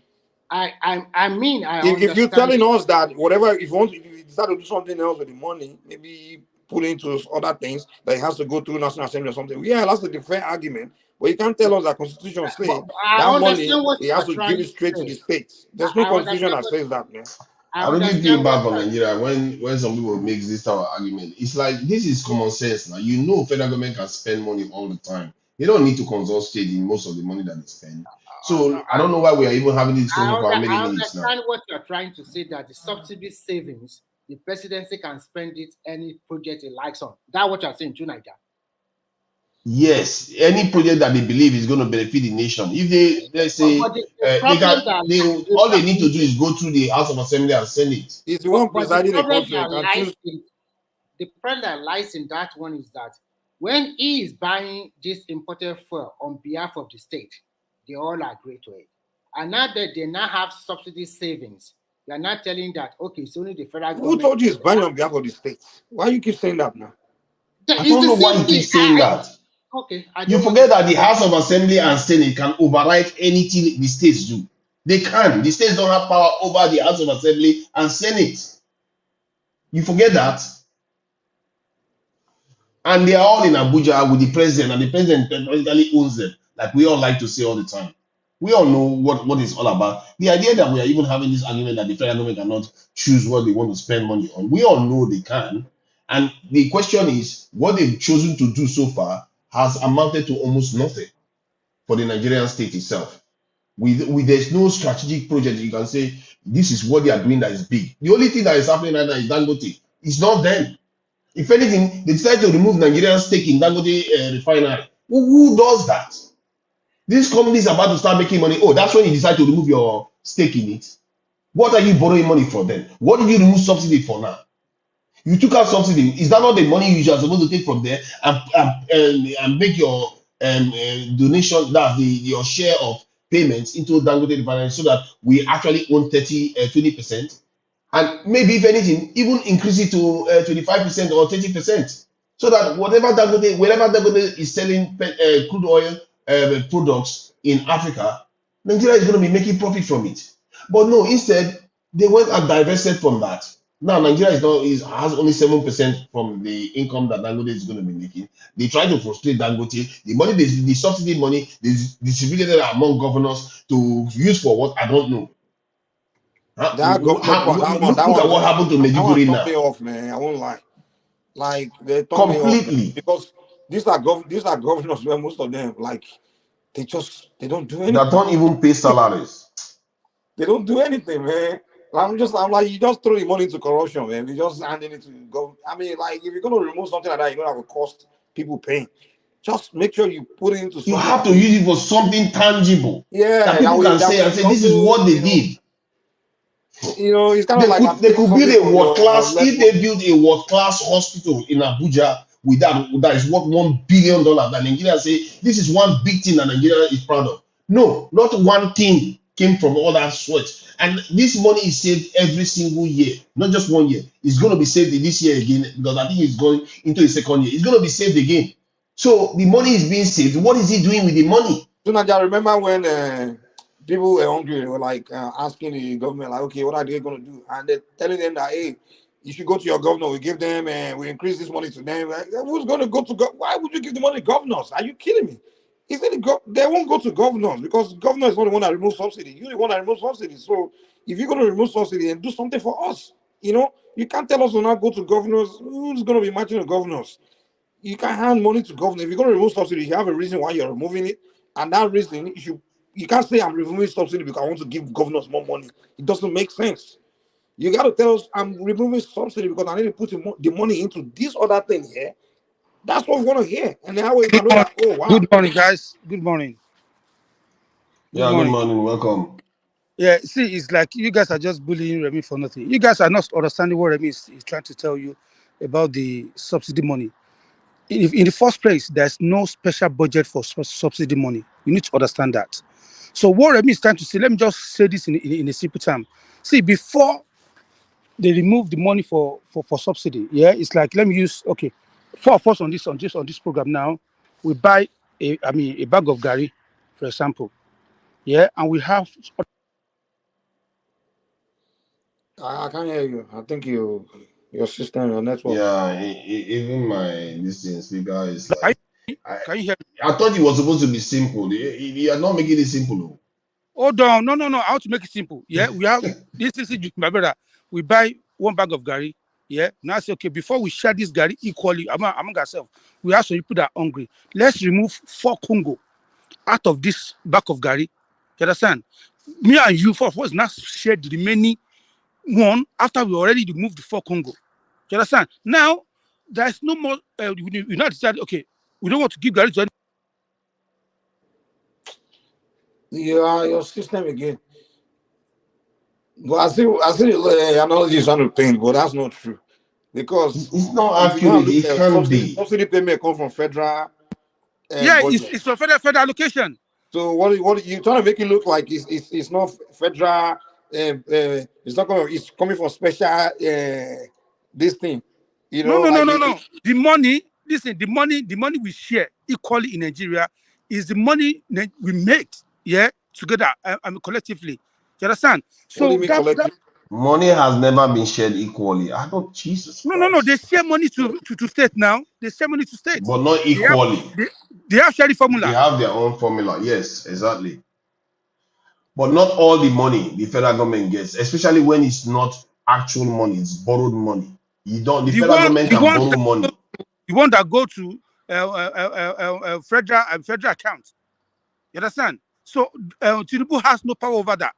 If you're telling us that whatever, if you decide to do something else with the money, maybe put into other things that it has to go through National Assembly or something. Yeah, that's a different argument. But you can't tell us that Constitution says that money he has to give it straight to the states. There's no Constitution that says that, man. I don't give you back from Nigeria when some people make this type of argument. It's like this is common sense now. Federal government can spend money all the time. They don't need to consult state in most of the money that they spend. So I don't know why we are even having this discussion for how many minutes now. I understand what you're trying to say, that the subsidy savings, the presidency can spend it any project it likes on. That's what you're saying, tonight. Yes, any project that they believe is going to benefit the nation. If let's say all they need to do is go through the House of Assembly and Senate. It's the one presiding the country. The problem that lies in that one is that when he is buying this imported fuel on behalf of the state, they all agree to it. And now that they now have subsidy savings, they are not telling that, okay, it's only the federal government. Who told you it's buying on behalf of the state? Why do you keep saying that now? I don't know why you keep saying that. Okay. You forget that the House of Assembly and Senate can override anything the states do. They can. The states don't have power over the House of Assembly and Senate. You forget that. And they are all in Abuja with the president, and the president technically owns them, like we all like to say all the time. We all know what it's all about. The idea that we are even having this argument that the federal government cannot choose what they want to spend money on, we all know they can. And the question is, what they've chosen to do so far has amounted to almost nothing for the Nigerian state itself. There's no strategic project you can say this is what they are doing that is big. The only thing that is happening right now is Dangote. It's not them. If anything, they decided to remove Nigeria's stake in Dangote refinery. Who does that? This company is about to start making money. Oh, that's when you decide to remove your stake in it. What are you borrowing money for then? What did you remove subsidy for now? You took out subsidy. Is that not the money you are supposed to take from there and make your donation, that's your share of payments into Dangote refinery, so that we actually own 20%? And maybe, if anything, even increase it to 25% or 30%, so that wherever Dangote is selling crude oil, products in Africa, Nigeria is going to be making profit from it. But no, instead they went and divested from that. Now Nigeria has only 7% from the income that Dangote is going to be making. They try to frustrate Dangote. The money, the subsidy money, they distributed it among governors to use for what I don't know. That government part, Look at what happened to that one Medjugorje turned now. me off, man. I won't lie. Like they turned me off, man. Completely. Because these are governors where most of them like they don't do anything. That don't even pay salaries. They don't do anything, man. I'm like, you just throw the money into corruption, man. You just handing it to go. I mean, like, if you're gonna remove something like that, you know that will cost people pain. Just make sure you put it into something. You have to use it for something tangible. Yeah, that people can say and say, this is what they did. You know, it's kind of like they could build a world class. If they build build a world class hospital in Abuja with that is worth $1 billion, that Nigeria say this is one big thing that Nigeria is proud of. No, not one thing came from all that sweat. And this money is saved every single year, not just 1 year. It's going to be saved this year again because I think it's going into the second year. It's going to be saved again. So the money is being saved. What is he doing with the money? So now, I remember when people were hungry, they were like asking the government, like, okay, what are they going to do? And they're telling them that, hey, you should go to your governor. We give them, we increase this money to them. Like, who's going to go to why would you give the money to governors? Are you kidding me? They won't go to governors because governor is not the one that removes subsidy. You're the one that removes subsidy. So if you're going to remove subsidy, then do something for us. You know, you can't tell us to not go to governors. Who's going to be matching the governors? You can hand money to governors. If you're going to remove subsidy, you have a reason why you're removing it. And that reason, you can't say I'm removing subsidy because I want to give governors more money. It doesn't make sense. You got to tell us I'm removing subsidy because I need to put the money into this other thing here. That's what we want to hear. And then we can know that, oh, wow. Good morning, guys. Good morning. Good morning. Welcome. Yeah, see, it's like you guys are just bullying Remy for nothing. You guys are not understanding what Remy is trying to tell you about the subsidy money. In the first place, there's no special budget for subsidy money. You need to understand that. So what Remy is trying to say, let me just say this in a simple term. See, before they remove the money for subsidy, yeah, it's like, let me use, okay, 4 of us on this program now, we buy a bag of gari, for example, yeah, and we have. I can't hear you. I think your system, your network. Yeah, even my speaker is like. Can you hear me? I thought it was supposed to be simple. You are not making it simple. Hold on, no. I want to make it simple. Yeah, we have this is my brother. We buy 1 bag of gari. Yeah, now I say, okay, before we share this gari equally among ourselves, we have some people that are hungry. Let's remove 4 Congo out of this bag of gari. You understand? Me and you, 4 of us, now share the remaining 1 after we already removed the 4 Congo. You understand? Now there's no more. We now decide, okay, we don't want to give gari to any. Yeah, your system again. But I see the analogy is trying to paint, but that's not true. Because it's not accurate. It can be. Subsidy payment come from federal. Yeah, it's from federal allocation. So what you trying to make it look like it's not federal. It's not coming. It's coming from special. This thing. You know. No. The money. Listen, the money we share equally in Nigeria is the money we make. Yeah, together collectively. You understand? So that money has never been shared equally. I don't. Jesus. No. They share money to state now. They share money to states, but not equally. They have sharing formula. They have their own formula. Yes, exactly. But not all the money the federal government gets, especially when it's not actual money, it's borrowed money. You don't. The federal government can borrow money. The one that go to federal account. You understand? So Tinubu has no power over that.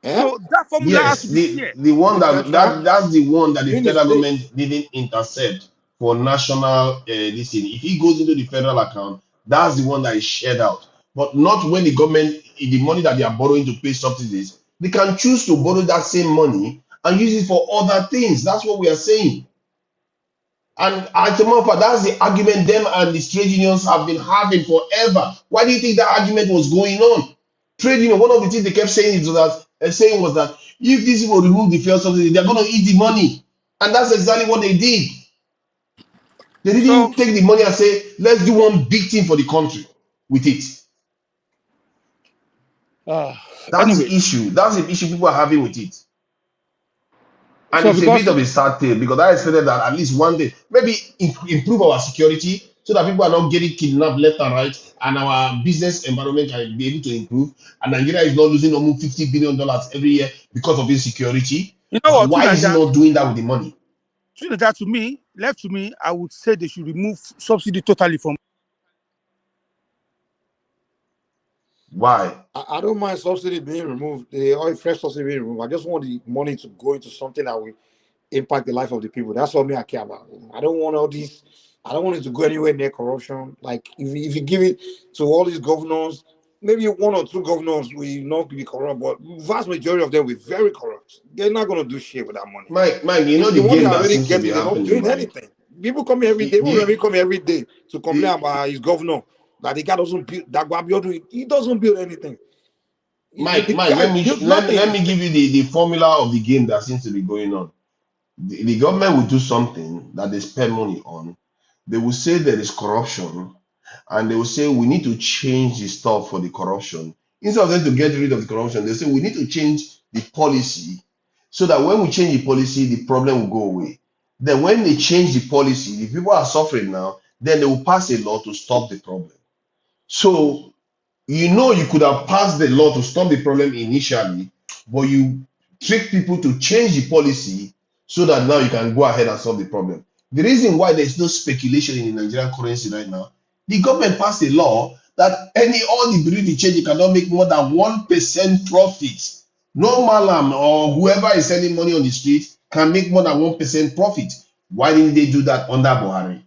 So that formula has to be shared. The one that's the one that the federal government didn't intercept for national this thing. If he goes into the federal account, that's the one that is shared out. But not when the government, the money that they are borrowing to pay subsidies, they can choose to borrow that same money and use it for other things. That's what we are saying. And as a matter of fact, that's the argument them and the trade unions have been having forever. Why do you think that argument was going on? Trade union, one of the things they kept saying was that if these people remove the fuel subsidy, they're going to eat the money. And that's exactly what they did. They didn't take the money and say, let's do one big thing for the country. with it. That's Anyway, the issue. That's the issue people are having with it. And so it's a bit because of a sad tale because I expected that at least one day, maybe improve our security so that people are not getting kidnapped left and right, and our business environment can be able to improve. And Nigeria is not losing almost $50 billion every year because of insecurity. you know what, Why is he not doing that with the money? Trinidad, to me, left to me, I would say they should remove subsidy totally from. Why? I don't mind subsidy being removed, the oil fresh subsidy being removed. I just want the money to go into something that will impact the life of the people. That's what me I care about. I don't want all these. I don't want it to go anywhere near corruption. Like if you give it to all these governors, maybe one or two governors will not be corrupt, but vast majority of them will be very corrupt. They're not going to do shit with that money. Mike, you know The the one they game are that already seems to be getting, they're not happening, doing Mike. anything. People come here every day. People really come here every day to complain about his governor that the guy doesn't build. That Guabiodun, he doesn't build anything. Mike, The guy let me built let, nothing. let me give you the formula of the game that seems to be going on. The government will do something that they spend money on. They will say there is corruption, and they will say we need to change the stuff for the corruption. Instead of them to get rid of the corruption, they say we need to change the policy so that when we change the policy, the problem will go away. Then when they change the policy, the people are suffering now, then they will pass a law to stop the problem. So you could have passed the law to stop the problem initially, but you trick people to change the policy so that now you can go ahead and solve the problem. The reason why there's no speculation in the Nigerian currency right now, the government passed a law that all the bureau change you cannot make more than 1% profit. No malam or whoever is selling money on the street can make more than 1% profit. Why didn't they do that under Buhari?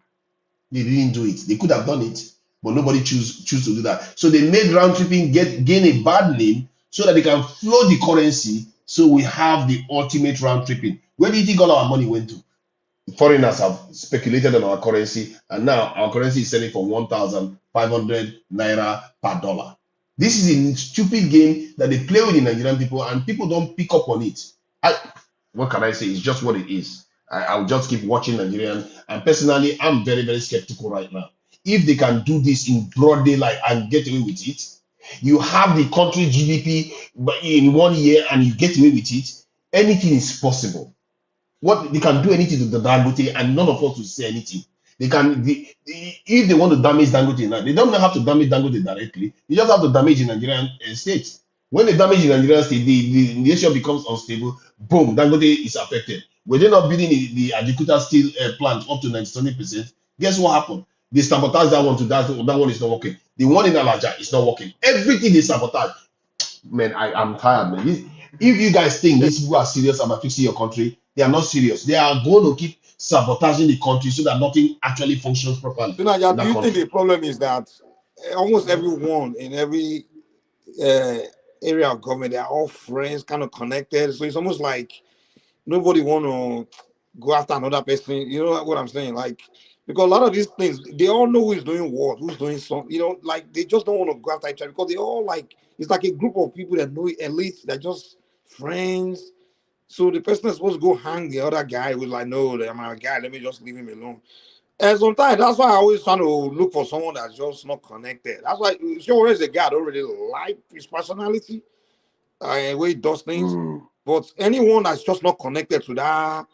They didn't do it. They could have done it, but nobody choose to do that. So they made round tripping gain a bad name so that they can flow the currency. So we have the ultimate round tripping. Where do you think all our money went to? Foreigners have speculated on our currency, and now our currency is selling for 1,500 naira per dollar. This is a stupid game that they play with the Nigerian people, and people don't pick up on it. What can I say? It's just what it is. I'll just keep watching Nigerian. And personally, I'm very, very skeptical right now. If they can do this in broad daylight and get away with it, you have the country GDP in 1 year and you get away with it, anything is possible. What they can do anything to the Dangote and none of us will say anything. They can, if they want to damage Dangote now, they don't have to damage Dangote directly. They just have to damage the Nigerian state. When they damage the Nigerian state, the nation becomes unstable. Boom, Dangote is affected. When they're not building the Ajakuta steel plant up to 97%, guess what happened? They sabotage that one to that one is not working. The one in Alaja is not working. Everything they sabotage. Man, I'm tired, man. If you guys think these people are serious about fixing your country, they are not serious. They are going to keep sabotaging the country so that nothing actually functions properly So now, in do that you think country. the problem is that almost everyone in every area of government, they're all friends, kind of connected? So it's almost like nobody want to go after another person. You know what I'm saying? Like, because a lot of these things, they all know who's doing what, who's doing something. You know, like they just don't want to go after each other because they all like, it's like a group of people that know elite, they're just friends. So the person that's supposed to go hang the other guy was like, no, I'm my guy, let me just leave him alone. And sometimes that's why I always try to look for someone that's just not connected. That's why sure is a guy I don't really like his personality, and way he does things. But anyone that's just not connected to that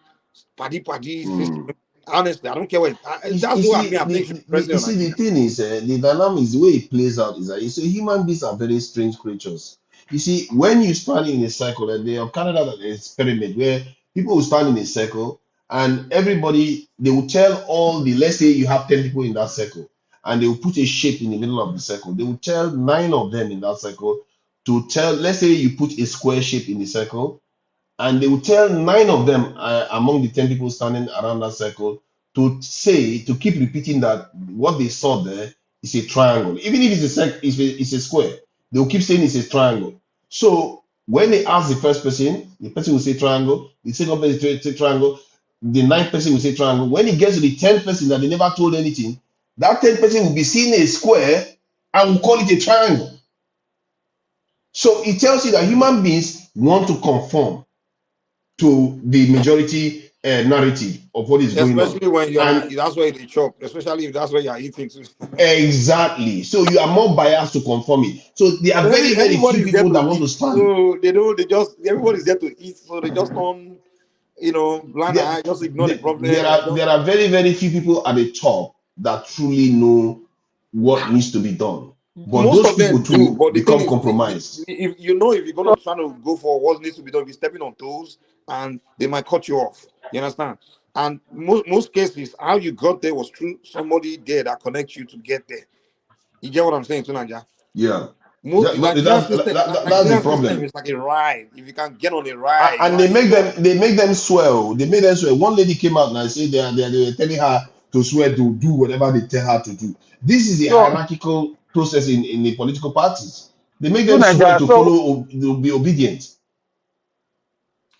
paddy system, honestly, I don't care what. That's what I mean. I think should be You president of see, the Nigeria. thing is, the dynamics, the way it plays out is that you see, human beings are very strange creatures. You see, when you stand in a circle, and they have carried out an experiment where people will stand in a circle and everybody, they will tell all the, let's say you have 10 people in that circle, and they will put a shape in the middle of the circle. They will tell 9 of them in that circle to tell, let's say you put a square shape in the circle, and they will tell 9 of them among the 10 people standing around that circle to keep repeating that what they saw there is a triangle. Even if it's a square, they will keep saying it's a triangle. So when they ask the person will say triangle, the second person will say triangle, the 9th person will say triangle. When it gets to the 10th person that they never told anything, that 10th person will be seeing a square and will call it a triangle. So it tells you that human beings want to conform to the majority narrative of what is going on. Especially when you are, And that's where you chop. Especially if that's where you are eating too. exactly. So you are more biased to conform it. So there But are very, very few everybody's there people to that want to eat, stand. so they just everybody's there to eat, so they just don't, blind There, eye, just ignore the problem and there just. are very, very few people at the top that truly know what needs to be done. But Most those of people them do, too but the thing become is, compromised. if you're gonna try to go for what needs to be done, be stepping on toes, and they might cut you off. You understand? And most cases, how you got there was through somebody there that connects you to get there. You get what I'm saying, Tunanja? Yeah. The That's the Nigerian system problem. is like a ride. If you can get on a ride, you And want to enjoy. they make them swear. They made them swear. One lady came out and said they were telling her to swear to do whatever they tell her to do. This is the So, hierarchical process in the political parties. They make so them swear Naija, to so follow, to be obedient.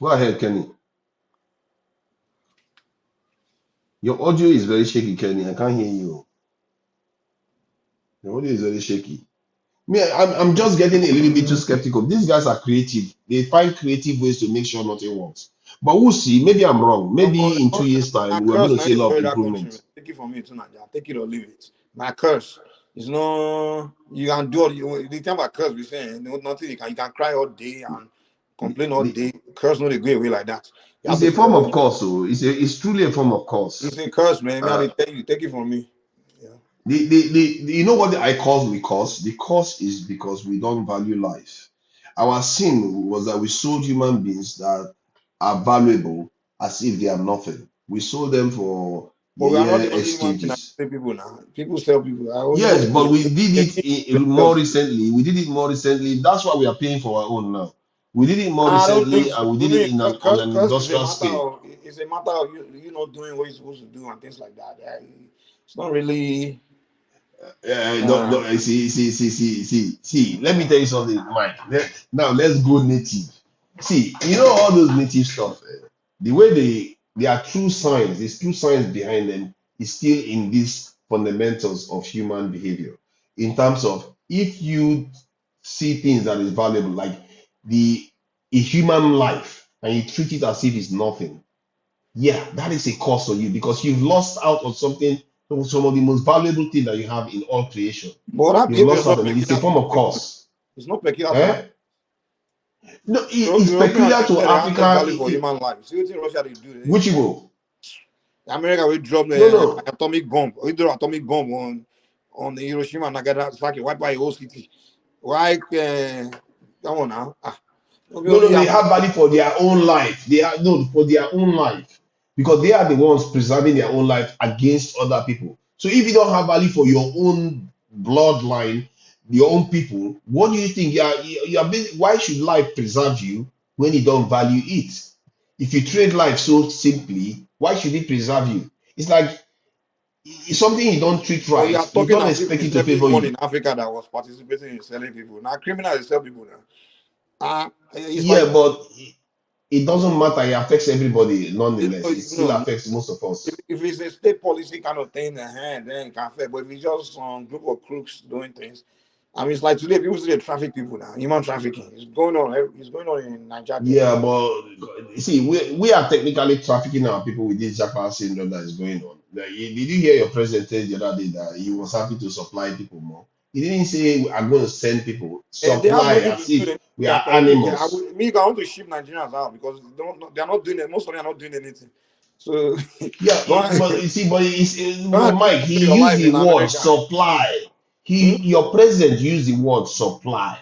Go ahead, Kenny. Your audio is very shaky, Kenny. I can't hear you. Your audio is very shaky. Me, I'm just getting a little bit too skeptical. These guys are creative. They find creative ways to make sure nothing works. But we'll see. Maybe I'm wrong. Maybe in 2 years' My time, we're curse going to now see a lot destroy of that country, man. improvements. Take it from me too, Naija. Take it or leave it. My curse is no. You can do all you. The time about curse, we say nothing. You can cry all day and complain all day. Curse not go away like that. You have It's to a form follow of it. curse. So it's truly a form of It's curse. a curse, man. Me, I Uh, dey tell you, take it from me. you know what I cause we cause? The cause is because we don't value life. Our sin was that we sold human beings that are valuable as if they are nothing. We sold them for But we are not the only human being that exchanges. sell people now. People sell people. You know, Yes, but we did they it keep more themselves. recently. We did it more recently. That's why we are paying for our own now. We did it more I don't think recently, so. and we To did it me, in on an curse is a industrial matter scale. of you not doing what you're supposed to do and things like that. It's not really. No, see. Let me tell you something, Mike. Now let's go native. See, you know all those native stuff. The way they are true science. There's true science behind them. Is still in these fundamentals of human behavior. In terms of if you see things that is valuable, like the a human life, and you treat it as if it's nothing, yeah, that is a cost on you because you've lost out on something, some of the most valuable thing that you have in all creation. But that You've behavior is lost out not on it. It's a peculiar to form of Africa. cost. It's not peculiar to Eh? Africa. No, it's European and peculiar to Nigeria, they have less Africa. value for human life. See what in Russia they do. Which you go? America will drop No, no. atomic bomb. We drop atomic bomb on the Hiroshima and Nagasaki. It's like wipe by a whole city. Why? Come on now. No, no, Only they Africa. have value for their own life. They are no for their own life because they are the ones preserving their own life against other people. So if you don't have value for your own bloodline, your own people, what do you think? Why should life preserve you when you don't value it? If you trade life so simply, why should it preserve you? It's like it's something you don't treat But you right. are You talking don't as if expect it it's to favor everyone you. in Africa that was participating in selling people. Now criminals they sell people now. It's Yeah, like but it doesn't matter. It affects everybody nonetheless. It still no. affects most of us. If it's a state policy kind of thing, then it can affect. But if it's just some group of crooks doing things, I mean, it's like today people say traffic people now, human trafficking. It's going on. It's going on in Nigeria. Yeah, but see, we are technically trafficking our people with this jackal syndrome that is going on. Did you hear your president tell the other day that he was happy to supply people more? He didn't say we are going to send people, And they have supply nothing as to do. if They we can are communicate. animals. I want to ship Nigerians out because they're not doing it. Most of them are not doing anything. So Yeah, go on, but you see, go but and Mike, he your used life the in word America. supply. Your president used the word supply,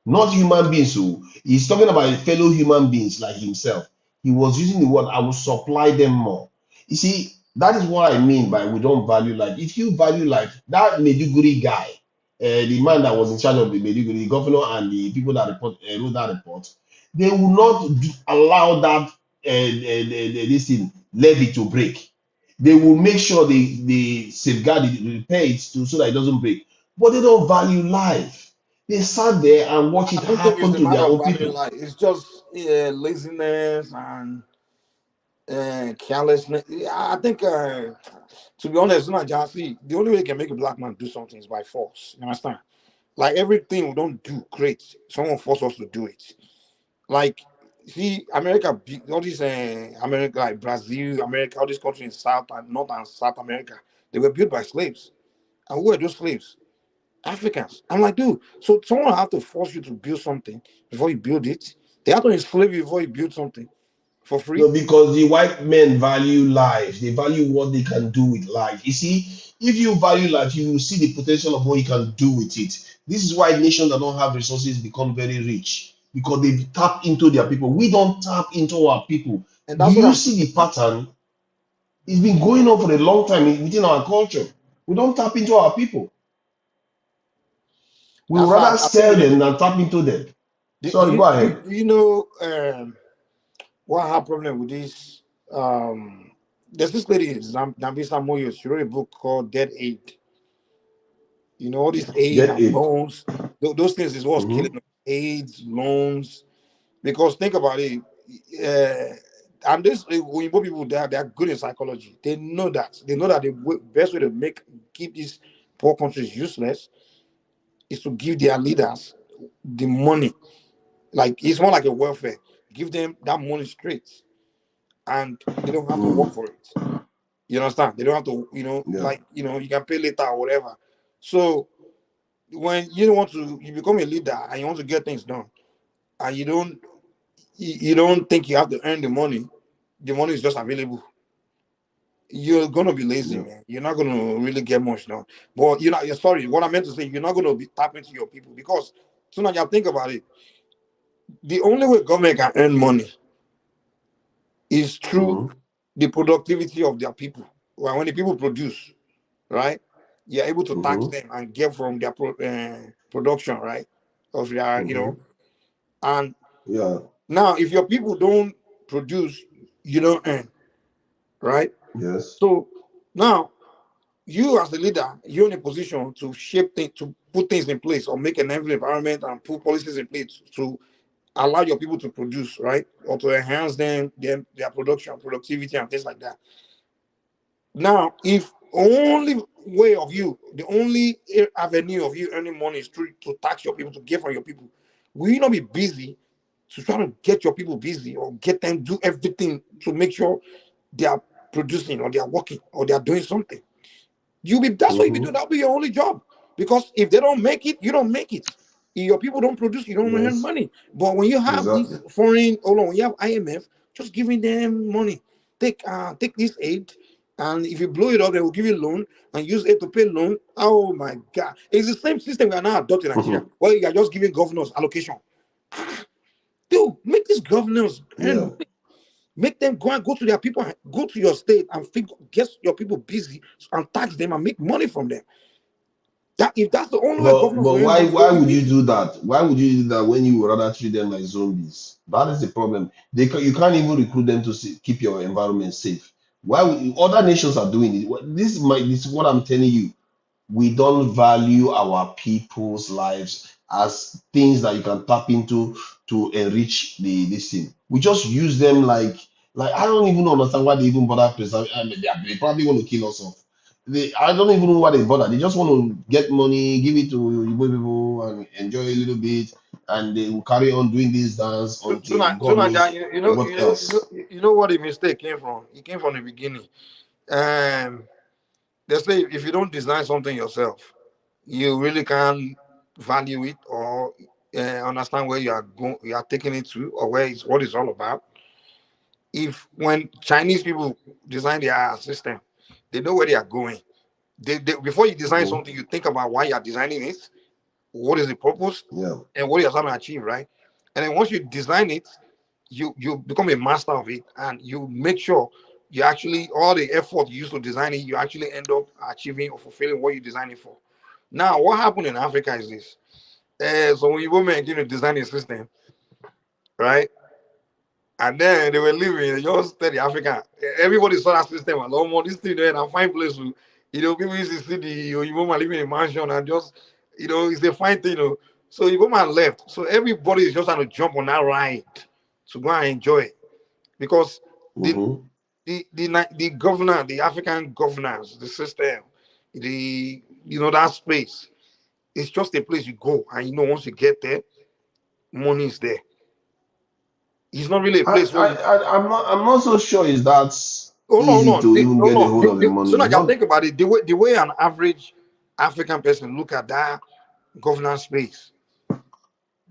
not human beings. So he's talking about fellow human beings like himself. He was using the word, I will supply them more. You see, that is what I mean by we don't value life. If you value life, that Meduguri guy, the man that was in charge of the Meduguri, the governor and the people that wrote that report, they will not allow that this thing levy to break. They will make sure they safeguard it, repair it so that it doesn't break. But they don't value life. They sat there and watch it I don't think it's happen a to their matter of own valuing people. life. It's just laziness and carelessness. I think, to be honest, not just see the only way you can make a black man do something is by force. You understand? Like everything we don't do great, someone force us to do it. Like see, America, all these America, like Brazil, America, all these countries in South and North and South America, they were built by slaves. And who were those slaves? Africans. I'm like, dude, so someone have to force you to build something before you build it. They have to enslave you before you build something for free. No, because the white men value life. They value what they can do with life. You see, if you value life, you will see the potential of what you can do with it. This is why nations that don't have resources become very rich because they tap into their people. We don't tap into our people. And Do that's what you I'm see the pattern? It's been going on for a long time within our culture. We don't tap into our people. We would that's why rather I think scare we need them to than tap into them. do Sorry, you go do you, ahead. do you know what our problem with this there's this lady Nambisa Moyo, she wrote a book called Dead Aid. You know, all this aid Get and it. loans, those things is what's killing them. AIDS, loans. Because think about it, and this Igbo people they are good in psychology. They know that. They know that the best way to keep these poor countries useless is to give their leaders the money. Like it's more like a welfare. Give them that money straight, and they don't have to work for it. You understand? They don't have to, Yeah. you can pay later or whatever. So when you don't want to, you become a leader and you want to get things done, and you don't think you have to earn the money is just available. You're gonna be lazy, Yeah. man. You're not gonna really get much done. But sorry, what I meant to say, you're not gonna be tapping into your people because soon as you think about it, the only way government can earn money is through the productivity of their people. Well, when the people produce, right, you're able to tax them and get from their production, right, of their, and Yeah. now if your people don't produce, you don't earn, right? Yes. So now you as the leader, you're in a position to shape things, to put things in place or make an environment and put policies in place to allow your people to produce, right? Or to enhance their production, productivity, and things like that. Now, if only way of you, the only avenue of you earning money is through to tax your people, to get from your people, will you not be busy to try to get your people busy or get them do everything to make sure they are producing or they are working or they are doing something? That's what you be doing. That'll be your only job. Because if they don't make it, you don't make it. If your people don't produce, you don't earn Yes. money. But when you have these Exactly. when you have IMF, just giving them money. Take this aid, and if you blow it up, they will give you loan and use it to pay loan. Oh my God. It's the same system we are now adopting in Nigeria, where you are just giving governors allocation. Dude, make these governors earn Yeah. money. Make them go to their people, go to your state and get your people busy and tax them and make money from them. That if that's the only way governors But will earn why money, they'll why be would you busy. do that? Why would you do that when you would rather treat them like zombies? That is the problem. You can't even recruit them to keep your environment safe. Other nations are doing it? This is what I'm telling you. We don't value our people's lives as things that you can tap into to enrich this thing. We just use them like I don't even understand why they even bother preserving. I mean, they probably want to kill us off. I don't even know why they bother. They just want to get money, give it to Igbo people, and enjoy a little bit, and they will carry on doing this dance until So God now, knows what else. you know what the mistake came from. It came from the beginning. Um, they say if you don't design something yourself, you really can't value it or understand where you are going, you are taking it to, or what it's all about. If when Chinese people design their system, they know where they are going. Before you design something, you think about why you are designing it, what is the purpose, Yeah. and what you're trying to achieve, right? And then once you design it, you become a master of it, and you make sure you actually all the effort you used to design it, you actually end up achieving or fulfilling what you designed it for. Now, what happened in Africa is this: so when you women came to design a system, right? And then they were leaving, they just tell the African, everybody saw that system and almost this thing there and a fine place. People used to see the woman living in a mansion and just, it's a fine thing, So the woman left. So everybody is just trying to jump on that ride to go and enjoy it. Because the governor, the African governors, the system, that space, it's just a place you go. And once you get there, money is there. It's not really a place where you. I'm not so sure is that Hold on, easy hold on. to even Hold get a on. hold of the So money. now It's you not. think about it. The way an average African person look at that governance space,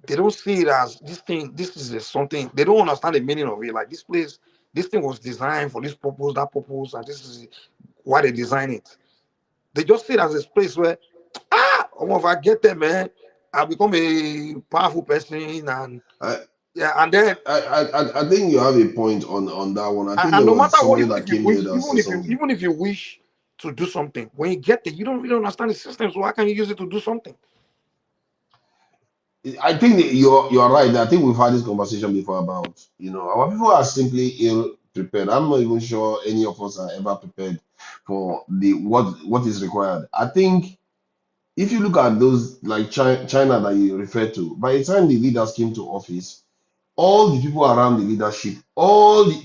they don't see it as this thing. This is something. They don't understand the meaning of it. Like this place, this thing was designed for this purpose, that purpose, and this is why they design it. They just see it as a place where, if I get there, man, I'll become a powerful person, and I, yeah, and then I think you have a point on that one. I think and there no was matter what, somebody even that if you came here wish, that said something. even if you wish to do something, when you get there, you don't really understand the system. So how can you use it to do something? I think that you're right. I think we've had this conversation before about our people are simply ill prepared. I'm not even sure any of us are ever prepared for the what is required. I think if you look at those like China that you referred to, by the time the leaders came to office, all the people around the leadership,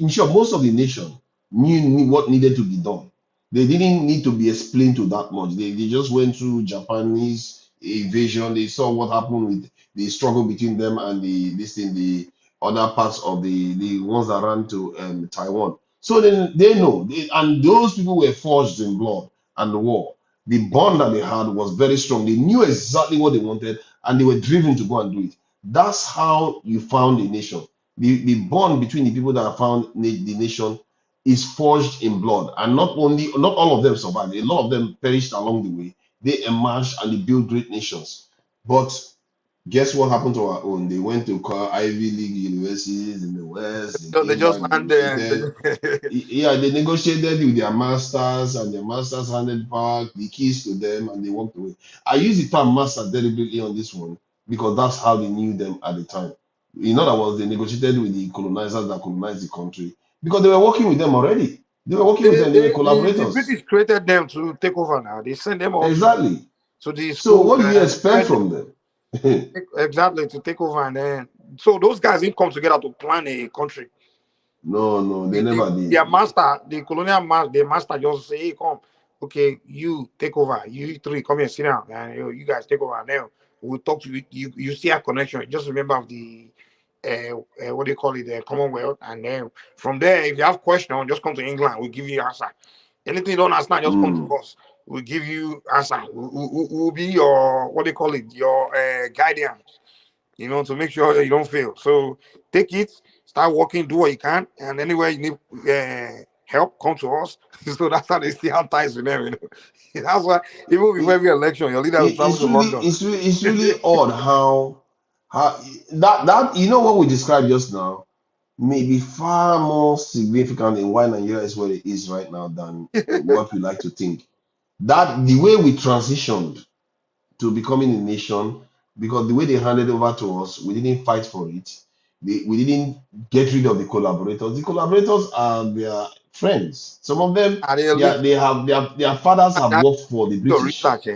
in short, most of the nation knew what needed to be done. They didn't need to be explained to that much. They just went through Japanese invasion. They saw what happened with the struggle between them and the other parts of the ones that ran to Taiwan. So then they know, and those people were forged in blood and the war. The bond that they had was very strong. They knew exactly what they wanted, and they were driven to go and do it. That's how you found a nation. The bond between the people that found the nation is forged in blood. And not all of them survived, a lot of them perished along the way. They emerged and they built great nations. But guess what happened to our own? They went to Ivy League universities in the West. They They came just back, land there. negotiated. Yeah, they negotiated with their masters, and their masters handed back the keys to them, and they walked away. I use the term master deliberately on this one because that's how they knew them at the time. In other words, they negotiated with the colonizers that colonized the country because they were working with them already. They were working with them. They were The collaborators. British created them to take over. Now they send them all Exactly. to the So school what do you and expect train them from them? exactly to take over, and then so those guys didn't come together to plan a country. No, they never did. Their master, the colonial master, the master just say, "Hey, come, okay, you take over. You three come here, sit down, and you guys take over. And then we'll talk to you. You see a connection. Just remember of the what do you call it, the Commonwealth, and then from there, if you have question, just come to England. We'll give you answer. Anything you don't understand, just come to us. We'll give you answer. We'll be your what do you call it, your guardian, to make sure that you don't fail. So take it, start working, do what you can, and anywhere you need help, come to us. So that's how they still have ties with them. That's why even before every election, your leader will travel to London. It's really odd how that what we described just now may be far more significant in why Nigeria is where it is right now than what we like to think. That the way we transitioned to becoming a nation, because the way they handed over to us, we didn't fight for it. We didn't get rid of the collaborators. The collaborators are their friends. Some of them, Are they elite? their fathers have That worked for the your British. research,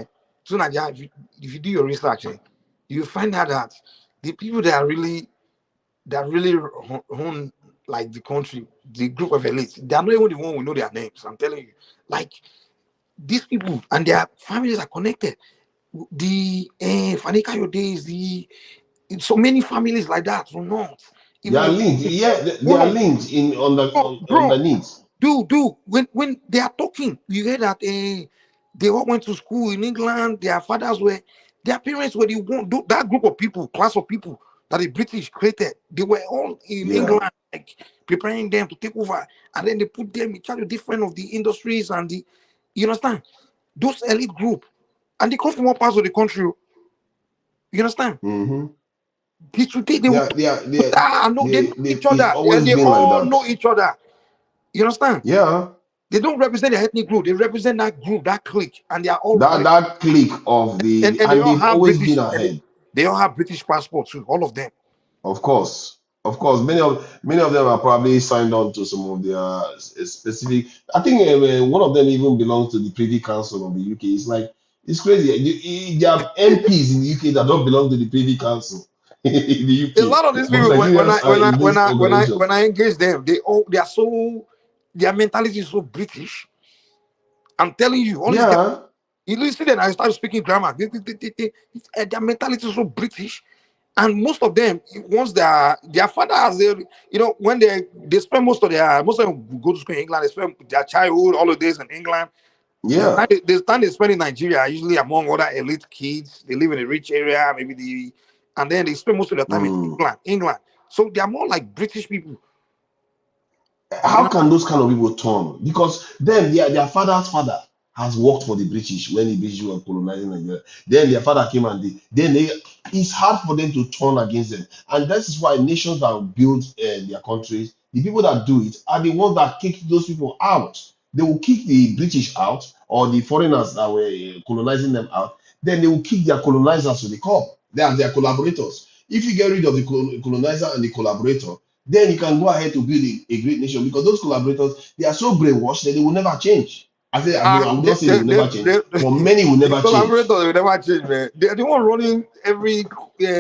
so Naija, if you do your research, you find out that the people that really own like the country, the group of elites, they are not even the one who know their names. I'm telling you, like these people and their families are connected. The Fanikayo days, so many families like that from North. They Even are the linked. Yeah, they hold are on, linked bro, underneath. when they are talking, you hear that they all went to school in England. Their parents were the one. That group of people, class of people that the British created. They were all in Yeah. England, like preparing them to take over, and then they put them in charge of different of the industries and you understand, those elite group, and they come from all parts of the country. You understand? Mm-hmm. Today they will they know each It's other, and always they been like all that. know each other. You understand? Yeah. They don't represent the ethnic group. They represent that group, that clique, and they are all That clique of and they and all they've have always been British ahead. they all have British passports too. All of them. Of course. Of course. Many of them are probably signed on to some of their specific. I think one of them even belongs to the Privy Council of the UK. It's crazy. There are MPs in the UK that don't belong to the Privy Council in the A lot of UK, these but people, Nigerians are in this organization. when I engage them, they are so their mentality is so British. I'm telling you, all these guys. Yeah. You listen and I start speaking grammar. Their mentality is so British, And most of them, once their father has a, when they spend most of them go to school in England, they spend their childhood holidays in England. Yeah. The time they spend in Nigeria are usually among other elite kids. They live in a rich area, and then they spend most of their time in England. So they are more like British people. How can those kind of people turn? Because then their father's father has worked for the British when the British were colonizing Nigeria. Then their father came and it's hard for them to turn against them. And that is why nations that build their countries, the people that do it are the ones that kick those people out. They will kick the British out or the foreigners that were colonizing them out. Then they will kick their colonizers to the curb. They are their collaborators. If you get rid of the colonizer and the collaborator, then you can go ahead to build a great nation, because those collaborators, they are so brainwashed that they will never change. I will not say they will never change, but many will The never collaborators change. will never change, man. They're the one running every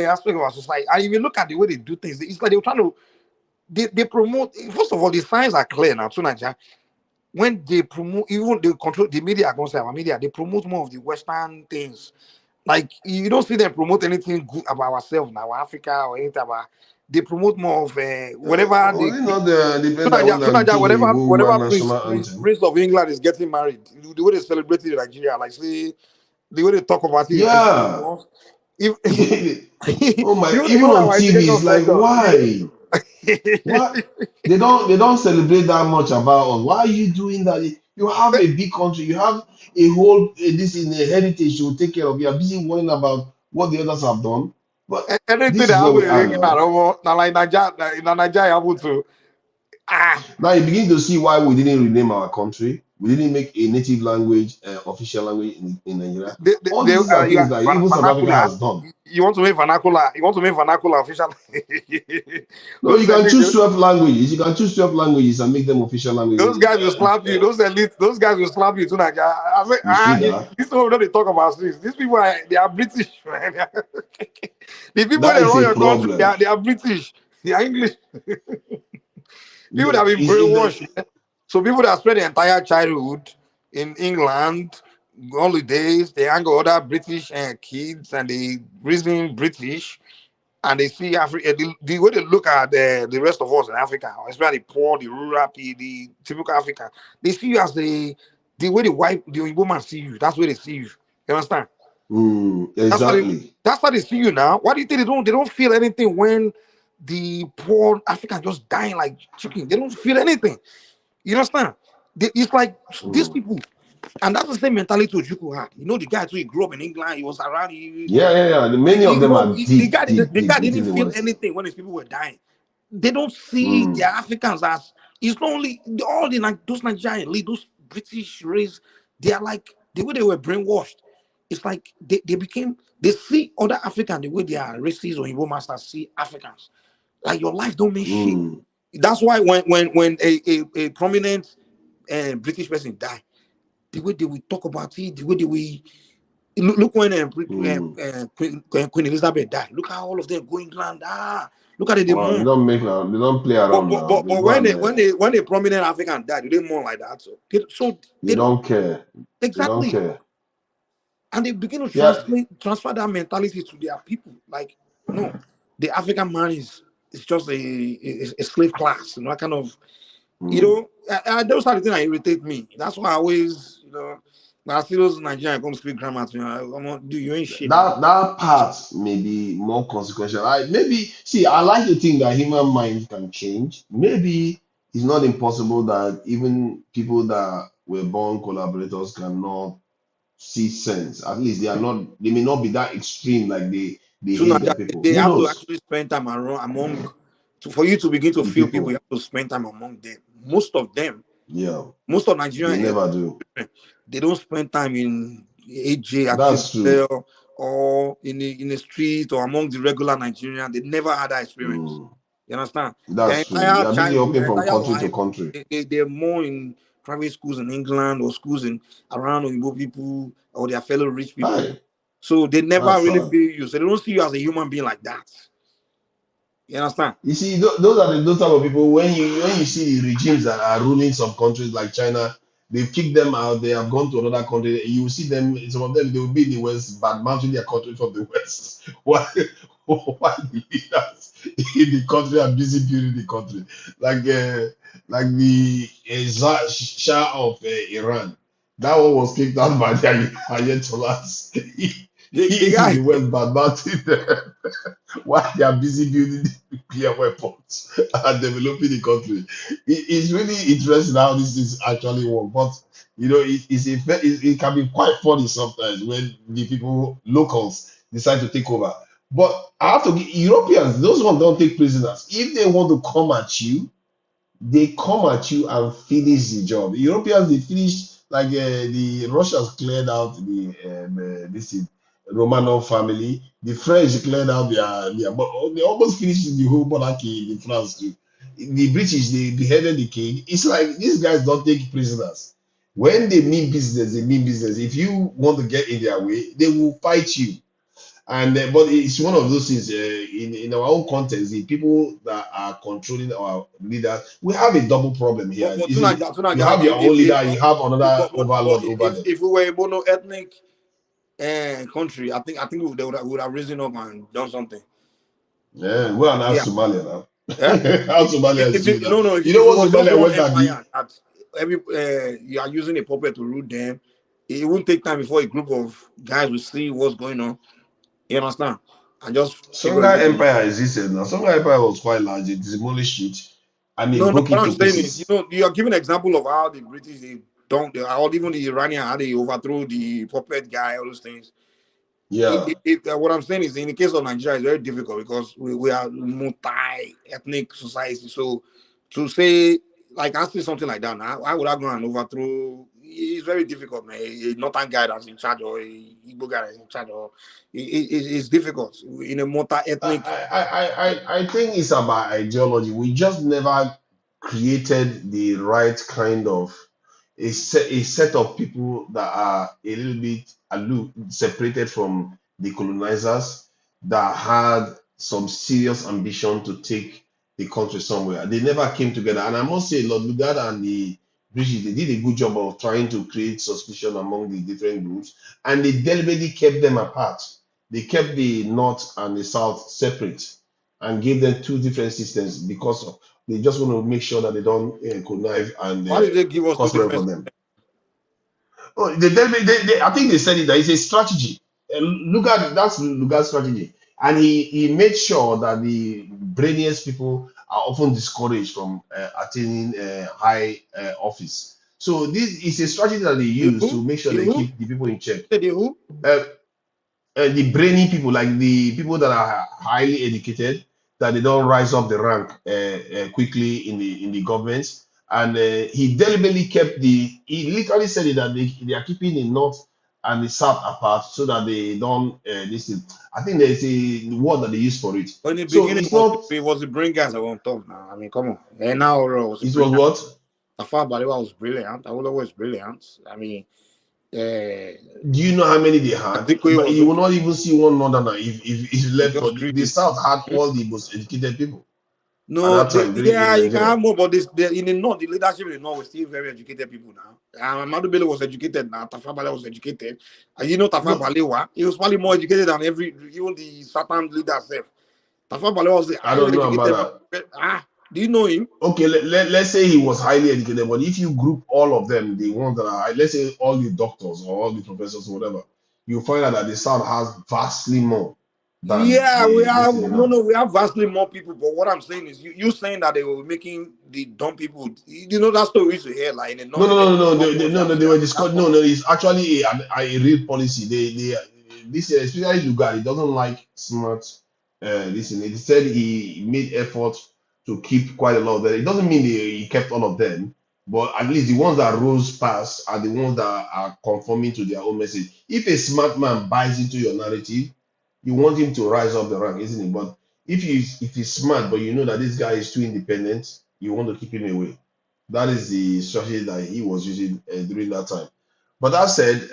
aspect of our society. And if you look at the way they do things, it's like they're trying to they promote. First of all, the signs are clear now. To Nigeria, when they promote, even they control the media. I don't say our media. They promote more of the Western things. Like you don't see them promote anything good about ourselves now, Africa or anything about. They promote more of whenever Was it not the to band that Nigeria, was that chose a whenever woman national anthem? Prince of England is getting married, the way they celebrate it in Nigeria, like say the way they talk about it in President Yeah. Wars, if, Oh my, even even on our TV, education it's like, sector, why? What? They don't celebrate that much about us. Why are you doing that? You have a big country, you have a whole this in a heritage to take care of. You are busy worrying about what the others have done. But anything this that is where happen we in are England, now. now like Nigeria happen to Now you begin to see why we didn't rename our country. We didn't make a native language official language in Nigeria. All these are you things are that even South Africa vernacular. has done. You want to make vernacular. You want to make vernacular official. No, those you can choose elites, 12 languages. You can choose 12 languages and make them official languages. those guys will slap you. Those elites, those guys will slap you tonight. I say, You see that? this one don't they talk about this. These people they are British, man. The people That that is run a your country, problem. they are British. They are English. People that have been It's brainwashed. Man. So people that spend their entire childhood in England, holidays, they hang with other British kids and they reason British and they see Africa. The way they look at the rest of us in Africa, especially the poor, the rural, the typical African, they see you as the way the woman see you. That's where they see you. You understand? exactly. That's how they see you now. Why do you think they don't feel anything when the poor African just dying like chicken? They don't feel anything. You understand? It's like these people, and that's the same mentality Ojukwu had. You know, the guy too, he grew up in England, he was around. Yeah. Many of them are The deep, guy, deep, the deep guy into didn't the feel West. anything when his people were dying. They don't see Mm. their Africans as it's not only all those Nigerian elite, those British race. They are like the way they were brainwashed. It's like they see other Africans the way they are racist or Igbo masters see Africans. Like your life don't mean shit. Mm. That's why when a prominent British person die, the way they will talk about it, the way they will look when Queen Elizabeth died. Look how all of them go England. Look at it, they Well, mourn. they don't play around now. They But go and when a prominent African died, they mourn like that. So they they don't don't care. They don't exactly, care. and they begin to Yeah, transfer that mentality to their people. Like no, the African man is just a slave class. You know, that kind of those are the things that irritate me. That's why I always, when I see those Nigerians come speak grammar to me, I'm like, dude, you ain't shit, man. that part may be more consequential. I like to think that human mind can change. Maybe it's not impossible that even people that were born collaborators cannot see sense. At least they may not be that extreme, like they So hate now their people. they Who have to knows? actually spend time for you to begin to The feel people, you people. have to spend time among them. Most of them, Yeah. most of They Nigerian never do. they don't spend time in AJ at That's true. hotel or in the street or among the regular Nigerians. They never had that experience. You understand? Their That's true. They entire are busy childhood, hopping their from entire country to life, country. they're more in private schools in England or schools in around Igbo people or their fellow rich people. Hi, So they never that's really sad. feel you. So they don't see you as a human being like that. You understand? You see, those are those type of people. When you see the regimes that are ruling some countries like China, they've kicked them out. They have gone to another country. You will see them. Some of them they will be in the West, but mounting their country from the West. Why? why the leaders in the country are busy building the country. Like the Shah of Iran. That one was kicked out by the Ayatollahs. The He is guy, the West bad mountain while they are busy building nuclear weapons and developing the country. It's really interesting how this is actually work. But you know, it can be quite funny sometimes when the people locals decide to take over. But I have to give Europeans, those ones don't take prisoners. If they want to come at you, they come at you and finish the job. Europeans they finish like the Russians cleared out this is Romanov family. The French cleared out their but they almost finished the whole monarchy in France too. The British they beheaded the king. It's like these guys don't take prisoners. When they mean business, they mean business. If you want to get in their way, they will fight you. And but it's one of those things in our own context, the people that are controlling our leaders, we have a double problem here, but isn't it? You Tunaja, have your own leader, you have another but overlord over them. if we were a mono-ethnic country, I think we would have risen up and done something. Yeah, we're not Yeah. Somalia now. Eh? How Somalia is doing that. If You know it what was just Somalia one went and did? empire that you are using a puppet to root them, it won't take time before a group of guys will see what's going on. You understand? And just figure Songhai everything out. Empire existed now. Songhai Empire was quite large, it demolished it and it No, broke what I'm into saying is, pieces. you are giving an example of how the British they don't, or even the Iranian how they overthrew the puppet guy, all those things. Yeah. What I'm saying is, in the case of Nigeria, it's very difficult because we are multi-ethnic society. So to say, like, asking something like that, now, why would I go and overthrow? It's very difficult, man. A northern guy that's in charge or a Igbo guy that's in charge, or it's difficult in a multi-ethnic. I think it's about ideology. We just never created the right kind of a set of people that are a little bit separated from the colonizers that had some serious ambition to take the country somewhere. They never came together. And I must say, Lord Lugard and the British, they did a good job of trying to create suspicion among the different groups, and they deliberately kept them apart. They kept the north and the south separate and gave them two different systems because they just want to make sure that they don't connive and Why did they give us two cause problem for different? them. Oh, I think they said it that it's a strategy. Look at that's Lugard's strategy, and he made sure that the brainiest people are often discouraged from attaining high office. So this is a strategy that they The use who? to make sure The they who? keep the people in check. The who? Uh, the brainy people, like the people that are highly educated, that they don't rise up the rank quickly in the government. And he deliberately kept he literally said it that they are keeping the north and the south apart so that they don't listen. I think there's a word that they use for it. In the So beginning, it's not. it was the brain guys that won't talk now. I mean, come on. And now was It was brilliant. what? Tafa Balewa was brilliant. Awolowo was brilliant. I mean, Do you know how many they had? Azikiwe But was you will okay. not even see one northerner if you They left for just the greedy. south had all the most educated people at No, that time during in yeah, you can Nigeria. have more, but in the north, the leadership in the north was still very educated people now. Amadu Bello was educated now. Tafa Balewa was educated. And you know Tafa No, Balewa, he was probably more educated than even the Satan leader self. Tafa Balewa was a I highly don't know educated about man. Do you know him? that. Okay, let's say he was highly educated, but if you group all of them, the ones that are, let's say all the doctors or all the professors or whatever, you find out that the South has vastly more than Yeah, we the this have thing now. we have vastly more people. But what I'm saying is, you saying that they were making the dumb people. You know that story we used to hear, like in the No, north, no, they make no, no, dumb ones no, their no. They were leaders. That's discussing. what No, I'm no. saying. It's actually a real policy. This especially Lugard. He doesn't like smart. Listen, he said he made effort to keep quite a lot of them. It doesn't mean he kept all of them, but at least the ones that rose past are the ones that are conforming to their own message. If a smart man buys into your narrative, you want him to rise up the rank, isn't it? But if he's smart, but you know that this guy is too independent, you want to keep him away. That is the strategy that he was using during that time. But that said,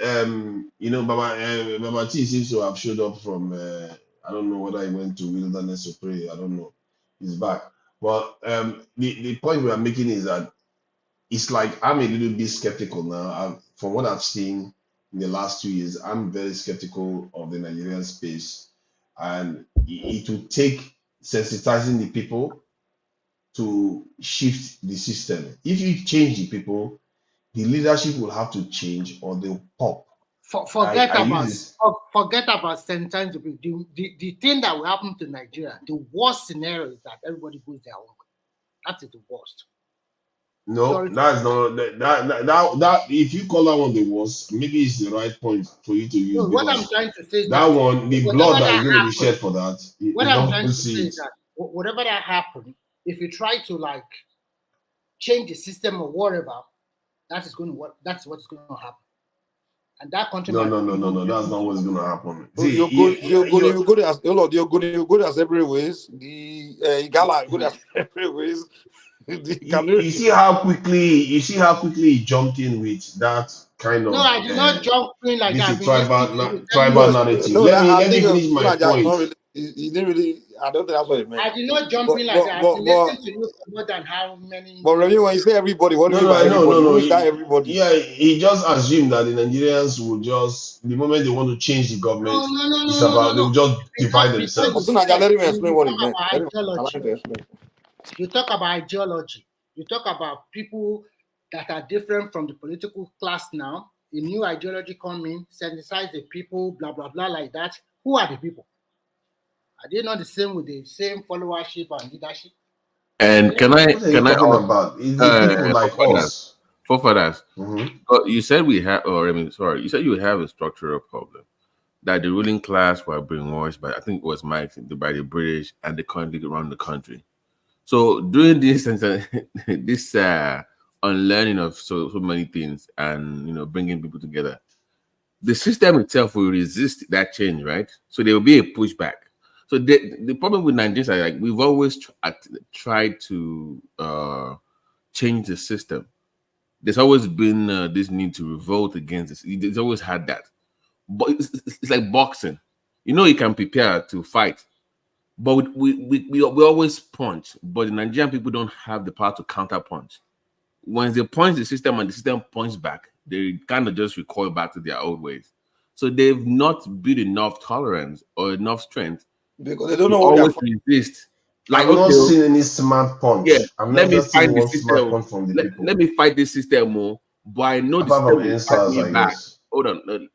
Baba T seems to have showed up from, I don't know whether he went to wilderness to pray. I don't know. He's back. But the point we are making is that it's like I'm a little bit skeptical now. From what I've seen in the last 2 years, I'm very skeptical of the Nigerian space. and it will take sensitizing the people to shift the system. If you change the people, the leadership will have to change or they'll pop. Forget I use this. about sometimes the thing that will happen to Nigeria. The worst scenario is that everybody goes their own way. That is the worst. No, Sorry. that's not that. If you call that one the worst, maybe it's the right point for you to use No, what I'm because trying to say is that that one, the whatever blood that that is going to be happens, shed for that, what you I'm don't trying to see say it. is that whatever that happens, if you try to like change the system or whatever, that is going to work. That's what's going to happen. And that country No, might no, no, even no, no. be That's able not to what's going to happen. So See, you're good as you're good as every ways. The Igala good as every ways. you see how quickly he jumped in with that kind No, of I did not jump in like that. this I've is been listening to you. Tell me tribal what narrative. No, Let that, I me think finish my Funaja is point. not really. He didn't really. I don't think that's what he meant. I did not jump in like that. I've been listening to you for more than how many But Remy, when you say everybody, what do you mean by everybody? Who is that everybody? Yeah, he just assumed that the Nigerians will just the moment they want to change the government, it's about they will just divide themselves. Funaja, let him explain what he talk meant. about Let him allow him to ideology. explain. You talk about ideology. You talk about people that are different from the political class now. A new ideology come in, sensitize the people, blah blah blah, like that. Who are the people? Are they not the same with the same followership and leadership? And can I What are you talking about? It's the people like us. forefathers. You said we have, or I mean, sorry, you said you have a structural problem that the ruling class were brainwashed by, I think it was Mike, by the British and the country around the country. So during this this unlearning of so many things and bringing people together, the system itself will resist that change, right? So there will be a pushback. So the problem with Nigeria is like we've always tried to change the system. There's always been this need to revolt against this. It's always had that. But it's like boxing. You can prepare to fight, but we always punch. But the Nigerian people don't have the power to counter punch. Once they punch the system and the system punches back, they kind of just recoil back to their old ways. So they've not built enough tolerance or enough strength because they don't know to what they're always resist. Like, I'm not seeing any smart punch. Yeah, I'm let me never seeing fight the one smart system. punch from the people. Let me fight this system more, but I know the Apart system from will fight answers, me I back. guess. Hold on,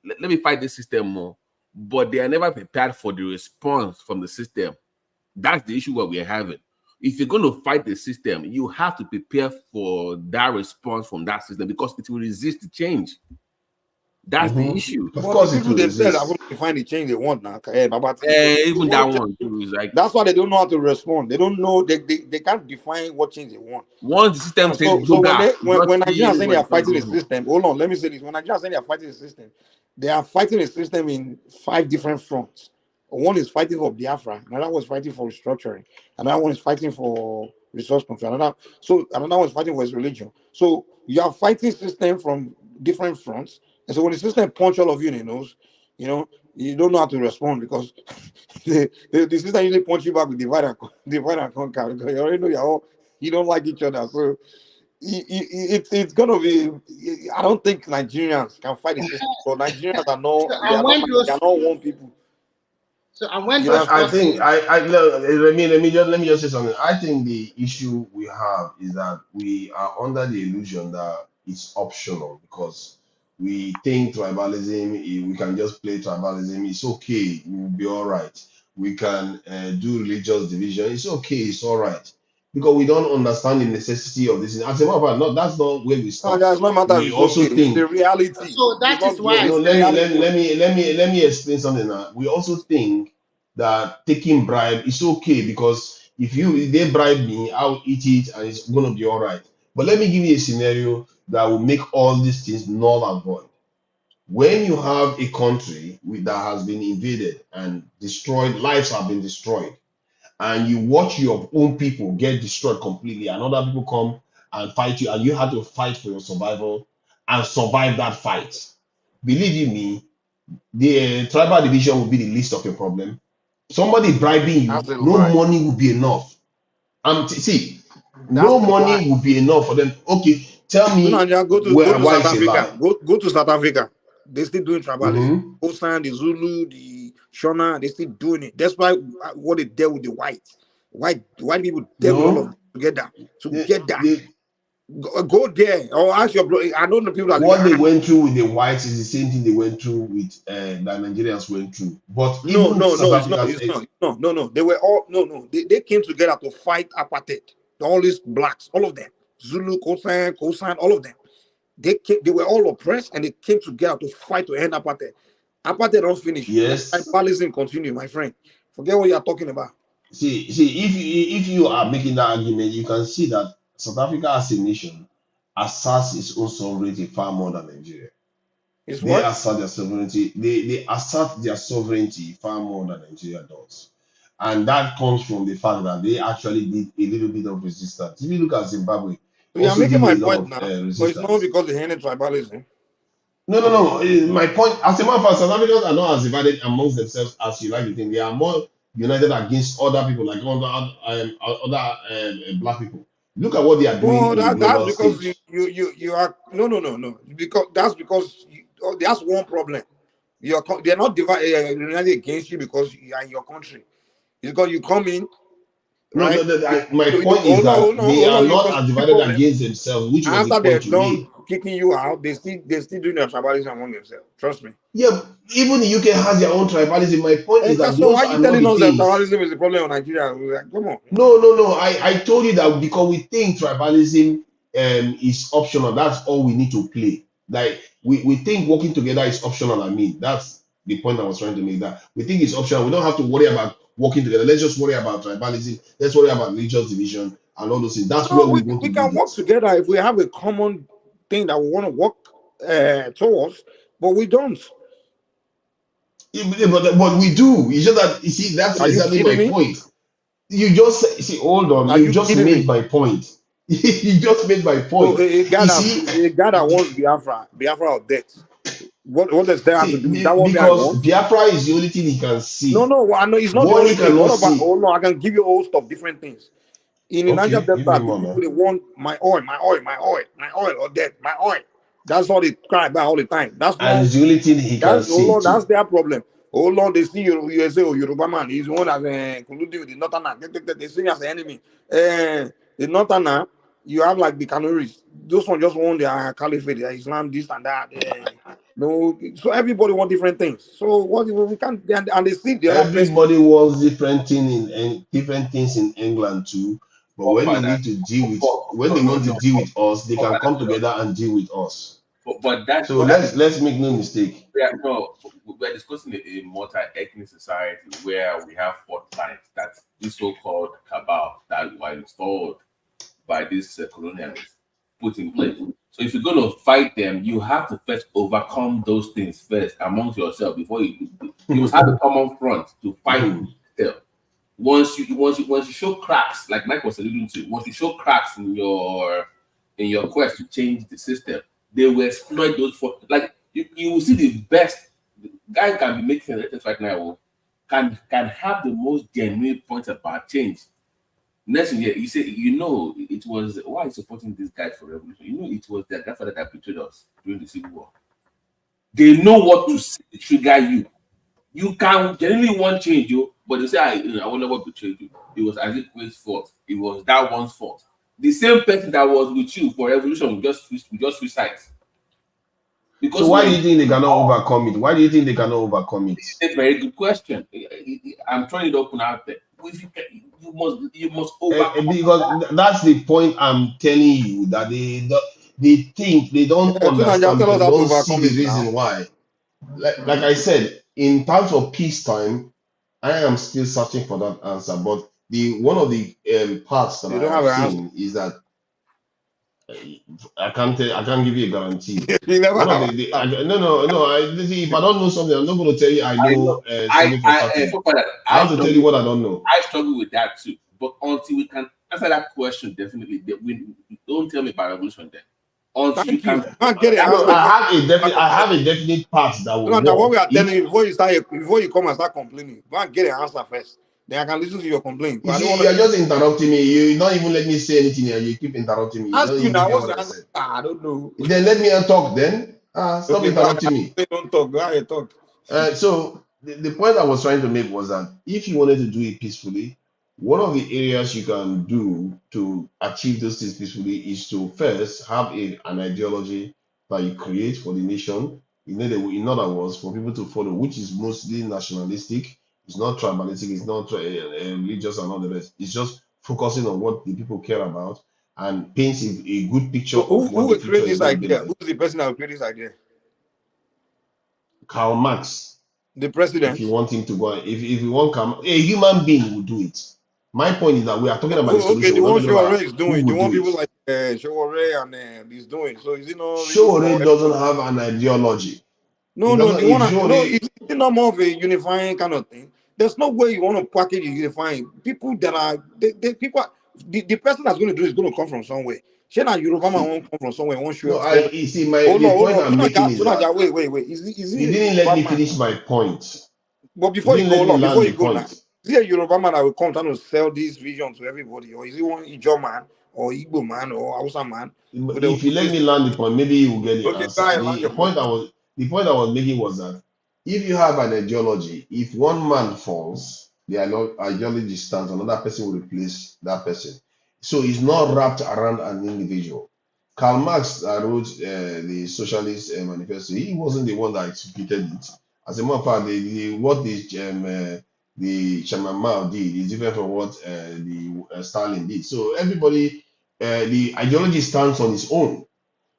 let me fight this system more, but they are never prepared for the response from the system. That's the issue what we are having. If you're going to fight the system, you have to prepare for that response from that system because it will resist the change. That's the issue. Of But course, the it people will themselves are resist. going to define the change they want now. Even that one too is like, that's why they don't know how to respond. They don't know they can't define what change they want. Once the system says So go when Nigerians saying they are fighting the go. system, hold on, let me say this. When Nigerians saying they are fighting the system, they are fighting the system in 5 different fronts. One is fighting for Biafra, another one is fighting for restructuring, another one is fighting for resource control, another one is fighting for his religion. So you are fighting system from different fronts. And so when the system punch all of you in the nose, you don't know how to respond because the system usually punch you back with divide and conquer because you already know you don't like each other. So it's gonna be. I don't think Nigerians can fight the system. So Nigerians are not one people. So and when I think let me just say something. I think the issue we have is that we are under the illusion that it's optional because we think tribalism, we can just play tribalism, it's okay, we'll be all right. We can do religious division, it's okay, it's all right. Because we don't understand the necessity of this. As a matter of fact, that's not where we stop. That's not matter. We also It's think the reality. So that is why no, let me explain something now. We also think that taking bribe is okay because if they bribe me, I'll eat it and it's gonna be all right. But let me give you a scenario that will make all these things null and void. When you have a country that has been invaded and destroyed, lives have been destroyed, and you watch your own people get destroyed completely, and other people come and fight you, and you have to fight for your survival and survive that fight. Believe you me, the tribal division will be the least of your problem. Somebody bribing you, no money will be enough. No money will be enough for them. Okay, tell me go to why South it's a lie. Africa. Go to South Africa. They're still doing tribalism. Osan, the Zulu, the Shona, they still doing it. That's why what they did with the white white people deal with all of them together Go there or ask your bro. I know the people that what they went through with the whites is the same thing they went through with that Nigerians went through. But even South Africa's no. They were all They came together to fight apartheid. All these blacks, all of them, Zulu, Kosan, all of them. They were all oppressed and they came together to fight to end apartheid. Apartheid don't finish. Yes. Tribalism continue, my friend. Forget what you are talking about. See, if you are making that argument, you can see that South Africa as a nation asserts its own sovereignty far more than Nigeria. They assert their sovereignty. They assert their sovereignty far more than Nigeria does, and that comes from the fact that they actually did a little bit of resistance. If you look at Zimbabwe, so you're making my point now, but it's not because they ended tribalism. No. My point, as a matter of fact, South Africans are not as divided amongst themselves as you like to think. They are more united against other people, like other black people. Look at what they are doing. Well, that's because you are no. Because that's because that's one problem. They're not united against you because you are in your country. It's because you come in. Right? My point is that they are not as divided against themselves, which was the point you made. Kicking you out, they still doing their tribalism among themselves. Trust me. Yeah, even the UK has their own tribalism. My point is that so why are you telling us that tribalism is the problem in Nigeria? Like, come on. No. I told you that because we think tribalism is optional. That's all we need to play. Like we think working together is optional. I mean, that's the point I was trying to make. That we think it's optional. We don't have to worry about working together. Let's just worry about tribalism. Let's worry about religious division and all those things. That's where we want to. We can work together if we have a common thing that we want to work towards, but we don't. But we do. It's just that you see that's exactly my point. You just see. Hold on. You just made my point. You just made my point. So a guy that wants Biafra or death. What does that have to do? Because Biafra is the only thing he can see. No, I know it's not the only thing. No, I can give you a host of different things. In the Niger Delta, people they want my oil or death, my oil. That's all they cry about all the time. That's the only thing he can see. That's their problem. Oh Lord, they see USA or Yoruba man. He's the one that's colluding with the Northerner. They see him as an enemy. The Northerner, you have like the Canaries. Those ones just want their caliphate, their Islam, this and that. So everybody wants different things. So what we can't, and they see the everybody wants different things in England too. But when they need to deal with, want to deal with us, they can come together and deal with us. But that's so let's make no mistake. Yeah, no, we're discussing a multi-ethnic society where we have four sides. That's this so-called cabal that were installed by these colonialists put in place. So if you're going to fight them, you have to first overcome those things first amongst yourself before you must have a common front to fight them. Once you show cracks, like Mike was alluding to, once you show cracks in your quest to change the system, they will exploit those for like you will see the best guy can be making sentences right now, can have the most genuine points about change. Next year, you say, it was why are you supporting this guy for revolution? It was their grandfather that betrayed us during the Civil War. They know what to say to trigger you. You can genuinely want change, but they say, I wonder what betrayed you. It was Azikwe's fault. It was that one's fault. The same person that was with you for revolution, we just switch sides. Because so why do you think they cannot overcome it? Why do you think they cannot overcome it? It's a very good question. I'm throwing it open out there. You must overcome because that's the point I'm telling you, that they think they don't understand, they don't see the reason why. Like I said, in times of peacetime, I am still searching for that answer. But one of the parts that I have seen is that I can't give you a guarantee. No. If I don't know something, I'm not going to tell you I know. I have to tell you what I don't know. I struggle with that too. But until we can answer that question, definitely, don't tell me about revolution then. Until you can get it. I have a definite part that will. No, what we are telling you before you come and start complaining, go and get an answer first. Then I can listen to your complaint. You are just interrupting me. You not even let me say anything here. You keep interrupting me. Ask you now. What's the answer? I don't know. Then let me talk. Then stop interrupting me. Don't talk. Go ahead, talk. So the point I was trying to make was that if you wanted to do it peacefully, one of the areas you can do to achieve those things peacefully is to first have an ideology that you create for the nation. In other words, for people to follow, which is mostly nationalistic. It's not tribalistic. It's not religious and all the rest. It's just focusing on what the people care about and paints a good picture So of who what the will future create is this going to be idea? like. Who's the person that will create this idea? Karl Marx. The If president. you want him to go, if you want a human being will do it. My point is that we are talking about the Okay, solution. the We're not one talking about SOWORE is who doing, the will one do it. people like SOWORE and he's doing. So is it not really SOWORE for doesn't everybody? have an ideology. No, It no, doesn't. the one If SOWORE, is it not more of a unifying kind of thing? There's no way you want to package it unifying. People that are the person that's going to do it is going to come from somewhere. Shana Yoruba man won't come from somewhere, won't show no, up. Say, you see, hold the point on. I'm making is that Wait. Is you it a didn't let Yoruba me man? finish my point. But You before you didn't go, let hold me on, land before the you go now, point. is it a Yoruba man that will come trying to sell this vision to everybody? Or is it one Ijo man or Igbo man or Hausa man? So they will If you do let this. me land the point, maybe you will get the Okay, answer. try and land your point. The point I was making was that if you have an ideology, if one man falls, the ideology stands, another person will replace that person. So it's not wrapped around an individual. Karl Marx wrote the Socialist Manifesto. He wasn't the one that executed it. As a matter of fact, what the Chairman Mao did is different from what the Stalin did. So everybody, the ideology stands on its own.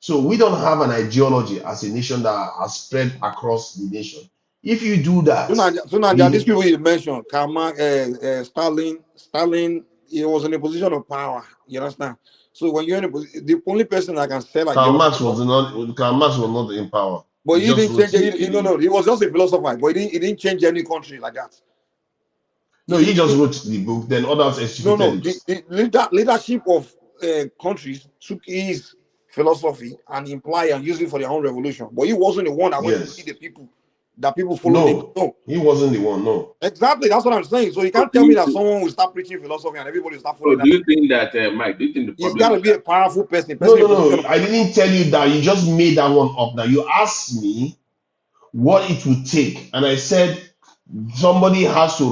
So we don't have an ideology as a nation that has spread across the nation. If you do that, So now these people you mentioned, Karl Stalin, he was in a position of power. You understand? So when you're in the only person that can sell Karl ideology, Marx was not in power. but He he just didn't wrote change it. No, he was just a philosopher, but he didn't change any country like that. no, he just wrote the book, then others executed it. The leadership of countries took his philosophy and imply and use it for their own revolution. But he wasn't the one that went to lead the people. That people followed him. No, he wasn't the one. No, exactly. That's what I'm saying. So you can't tell me that someone will start preaching philosophy and everybody will start So following do that. you think that, Mike, do you think the It's problem got to is be a powerful person. No. I didn't tell you that. You just made that one up. Now you asked me what it would take, and I said somebody has to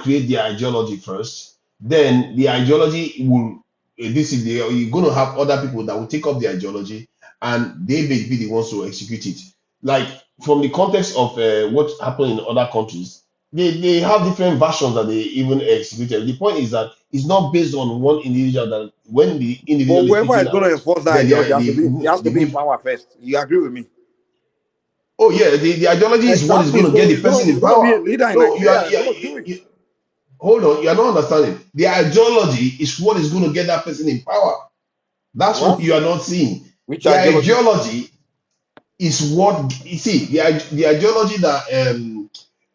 create the ideology first. Then the ideology will. You're going to have other people that will take up the ideology, and they may be the ones to execute it. Like from the context of what happened in other countries, they have different versions that they even executed. The point is that it's not based on one individual. That when the But individual is whoever taken is going to out, enforce that then ideology has to be in the power first. You agree with me? oh yeah, the ideology is what is Exactly. going to So get the person it's in gonna be a power. leader in No, Nigeria that's gonna do it. hold on, you are not understanding. The ideology is what is going to get that person in power. That's what What? you are not seeing. Which The ideology? ideology is what you see. The ideology that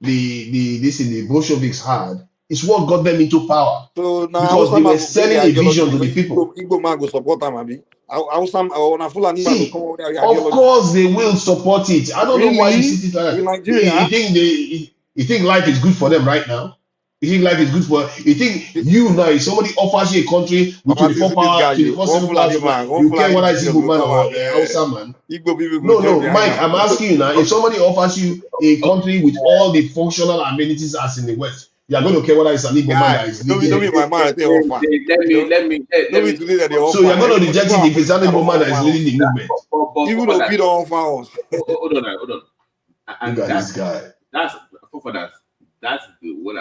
the Bolsheviks had is what got them into power So now because Hausa they were man go get the selling a vision ideology. to the people. Igbo man go support them, abi. Hausa or na Fulani man go come See, with their of ideology. course they will support it. I don't know why you Really? see it like In that. Nigeria? You think life is good for them right now? You think life is good for you think you now if somebody offers you a country with About this 24 power, guy, you 24/7 power supply, one you care Fulani whether it's genius Igbo go man come or and Hausa man. Igbo people go join No, behind Mike, them. I'm asking you now. If somebody offers you a country with all the functional amenities as in the West, you are going to care whether it's an Igbo man that Guy, is don't leading be it. my man. They offer. let No be me today that they So you offer. are going to reject Even it our if it's an politician Igbo don't man that is offer leading us. the movement. Even for though that, we don't offer us. hold on. Look And at this guy. that's what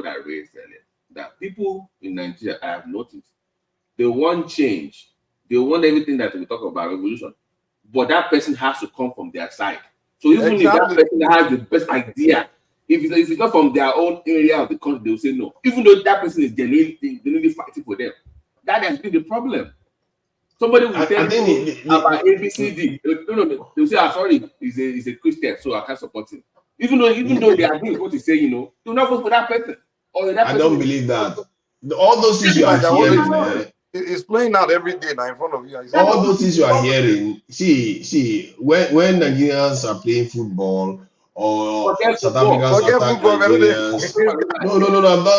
I raised earlier. That people in Nigeria, I have noticed, they want change. They want everything that we talk about revolution, but that person has to come from their side. So even if that person has the best idea, if it's not from their own area of the country, they will say no. Even though that person is genuinely fighting for them, that has been the problem. Somebody will tell you about ABCD. No. They'll say, sorry, he's a Christian, so I can't support him. Even though they agree with what he's saying, they'll not vote for that person. Or that I person don't believe that. All those things you are hearing, it's playing out every day now in front of you. all those things you are hearing. See, when Nigerians are playing football or South Africans attack Nigerians. No.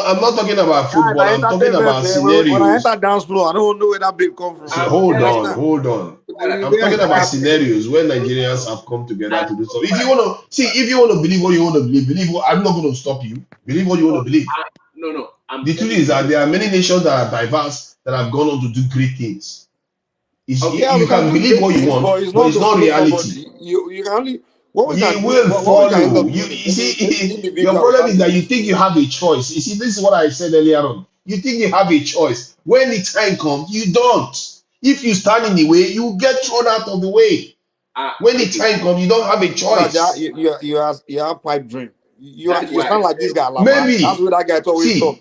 I'm not talking about football. I'm talking about When I scenarios. enter dance floor, I don't know where that babe come from. So hold on. I'm talking about scenarios where Nigerians have come together to do so. If you want to see, if you want to believe what you want to believe what, I'm not going to stop you. Believe what you want to believe. No, The truth is that there are many nations that are diverse that have gone on to do great things. Yeah, You we can can do believe great what you things, want, but it's but not it's to not follow reality. somebody. You can only what we You can do. will What we can end follow. up doing is You maybe see, your individual will problem start is that you producing. think you have a choice. You see, this is what I said earlier on. You think you have a choice. When the time comes, you don't. If you stand in the way, you get thrown out of the way. When the time comes, you don't have a Naja, choice. you have pipe dream. That's You why I sound like this said guy Lama. That's Maybe. what that guy always talk. See,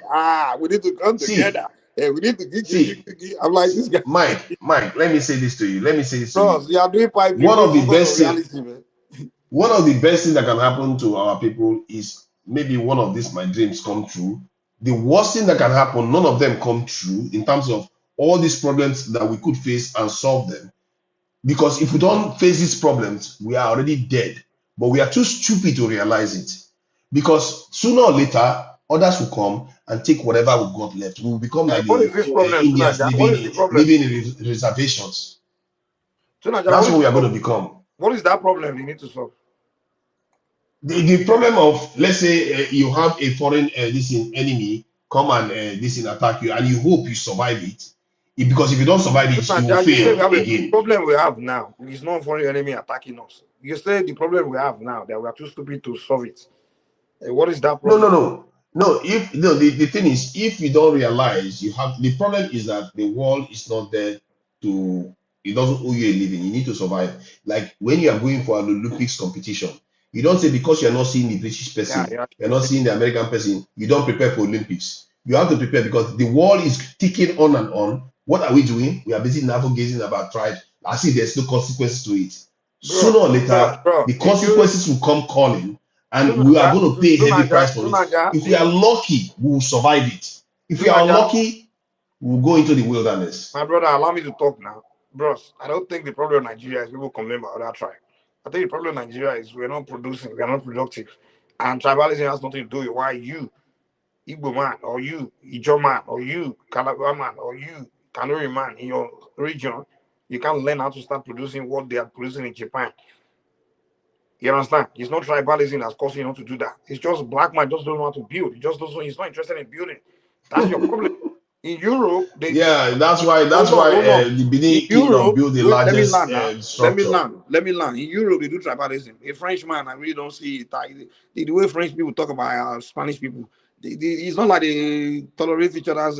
We need to come see, together. And we need to see, I'm like this guy. Mike, let me say this to you. Let me say this to you. Bros, you are doing pipe dream. One Don't of the focus on best things, reality, man. one of the best things that can happen to our people is maybe one of these my dreams come true. The worst thing that can happen, none of them come true in terms of all these problems that we could face and solve them. Because if we don't face these problems, we are already dead. But we are too stupid to realize it. Because sooner or later, others will come and take whatever we've got left. We will become like What the is this problem, Indians Tunaja? What is the problem? living in reservations. Tunaja, That's what is what the we are going to problem? become. What is that problem you need to solve? The problem of, let's say you have a foreign enemy come and this attack you, and you hope you survive it. Because if you don't survive it, you will Tunaja, you say we fail have the again. problem we have now is not foreign enemy attacking us. You say the problem we have now that we are too stupid to solve it. What is that No, no, problem? no. No, if no, the thing is, if you don't realize you have the problem is that the world is not there to it doesn't owe you a living. You need to survive. Like when you are going for an Olympics competition, you don't say because you're not seeing the British person, Yeah. you're not seeing the American person, you don't prepare for Olympics. You have to prepare because the world is ticking on and on. What are we doing? We are busy navigating about tribe. I see there's no consequences to it. Sooner or later, Bro. the consequences will come calling and we are going to pay a heavy price for it. If we are lucky, we will survive it. If we are Tunaja, unlucky, we will go into the wilderness. my brother, allow me to talk now. Bros, I don't think the problem in Nigeria is people complain about other tribe. I think the problem in Nigeria is we're not producing, we're not productive. And tribalism has nothing to do with why you, Igbo man, or you, Ijo man, or you, Calabar man, or you, Kanuri man in your region, you can't learn how to start producing what they are producing in Japan. You understand? It's not tribalism that's causing you not to do that. It's just black man just don't know how to build. He just doesn't, he's not interested in building. That's your problem. In Europe, Yeah, that's why hold on. the In Benin Kingdom Europe, built the wait, let me largest land now. structure. Let me land. In Europe, they do tribalism. A Frenchman, I really don't see it. The way French people talk about Spanish people, it's not like they tolerate each other's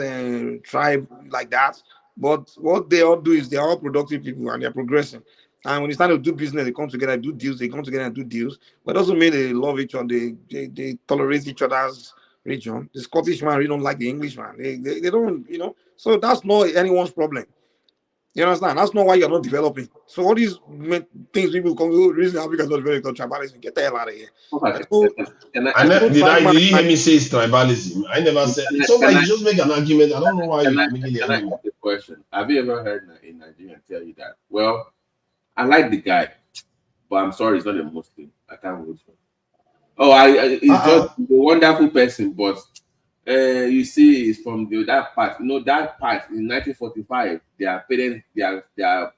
tribe like that. But what they all do is they're all productive people and they're progressing. And when it's time to do business, they come together, do deals. They come together and do deals. But it doesn't mean they love each other. They tolerate each other's region. The Scottish man really don't like the English man. They don't, you know. So that's not anyone's problem. You understand? That's not why you're not developing. So all these things people come, oh, reason Africa's not developing tribalism. Get the hell out of here. Did you hear me say it's tribalism? I never said so. Like just make an argument. I don't know why you are making the Can I argument. ask a question? Have you ever heard a Nigerian tell you that? Well, I like the guy, but I'm sorry, he's not a Muslim. I can't vote for him. Oh, he's just a wonderful person, but you see, he's from that part. You know, that part in 1945, their parents,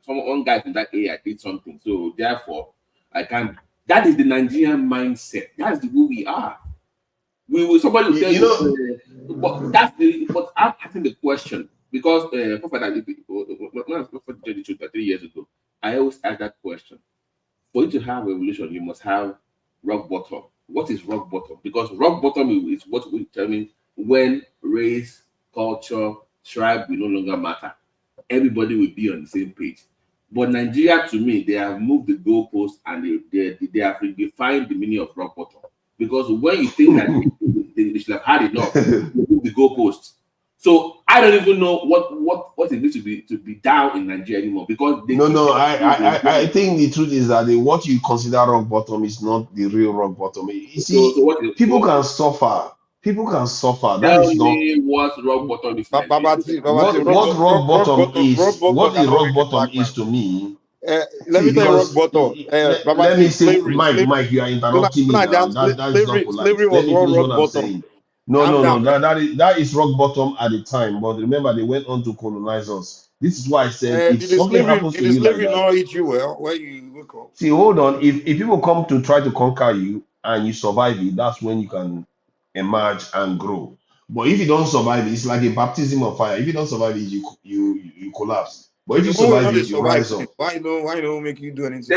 one guy from that area did something. So therefore, I can't. That is the Nigerian mindset. That's the way we are. We will somebody will tell you, but that's but I'm asking the question because when I was 3 years ago, I always ask that question. For you to have revolution, you must have rock bottom. What is rock bottom? Because rock bottom is what will determine when race, culture, tribe will no longer matter. Everybody will be on the same page. But Nigeria, to me, they have moved the goalpost and they have redefined the meaning of rock bottom. Because when you think that they should have had enough, they move the goalpost. So I don't even know what it means to be down in Nigeria anymore because they I think the truth is that what you consider rock bottom is not the real rock bottom. You see, people can suffer. People can suffer. That Tell is not me what rock bottom is. what rock bottom is. What the rock bottom is to me. Let me tell you rock bottom. Let me say, slavery. Mike, you are interrupting me now. That is not polite. Slavery Let was me one finish rock what I'm bottom. saying. No. That is rock bottom at the time. But remember, they went on to colonize us. This is why I said if Did the something slavery happens did to the you like slavery that, not hit you well where you wake up? see, hold on. If people come to try to conquer you and you survive it, that's when you can emerge and grow. But if you don't survive it, it's like a baptism of fire. If you don't survive it, you collapse. But So if the you one we survive know they it, you survive rise thing, up. why don't make you do anything?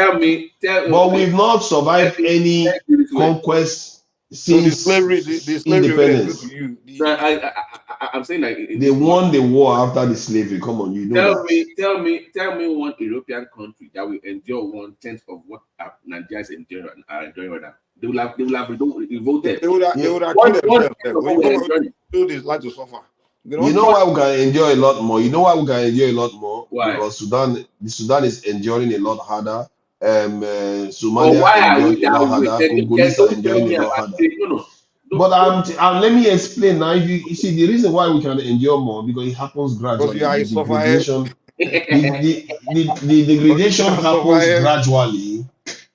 But Okay. we've not survived Let any me this way. conquest So the since slavery where they do to independence. you. No, I'm saying like in They this manner. won the war after the slavery. Come on, you know that. Tell me one European country that will endure 1/10 of what Nigeria is enduring right now. They will have revolted. They would have You, killed One themselves. of When what you we're come out, enjoying. do this like to suffer. They you don't know try. why we can enjoy a lot more? You know why we can enjoy a lot more? Why? Because Sudan is enduring a lot harder. But Somalia why are we enjoying a lot that way? harder. Then Congolese are don't tell enjoying me a lot about harder. it. No. But let me explain now. If you see the reason why we can endure more because it happens Because you gradually. are a The sufferhead. degradation, the Because degradation you are a happens sufferhead. gradually.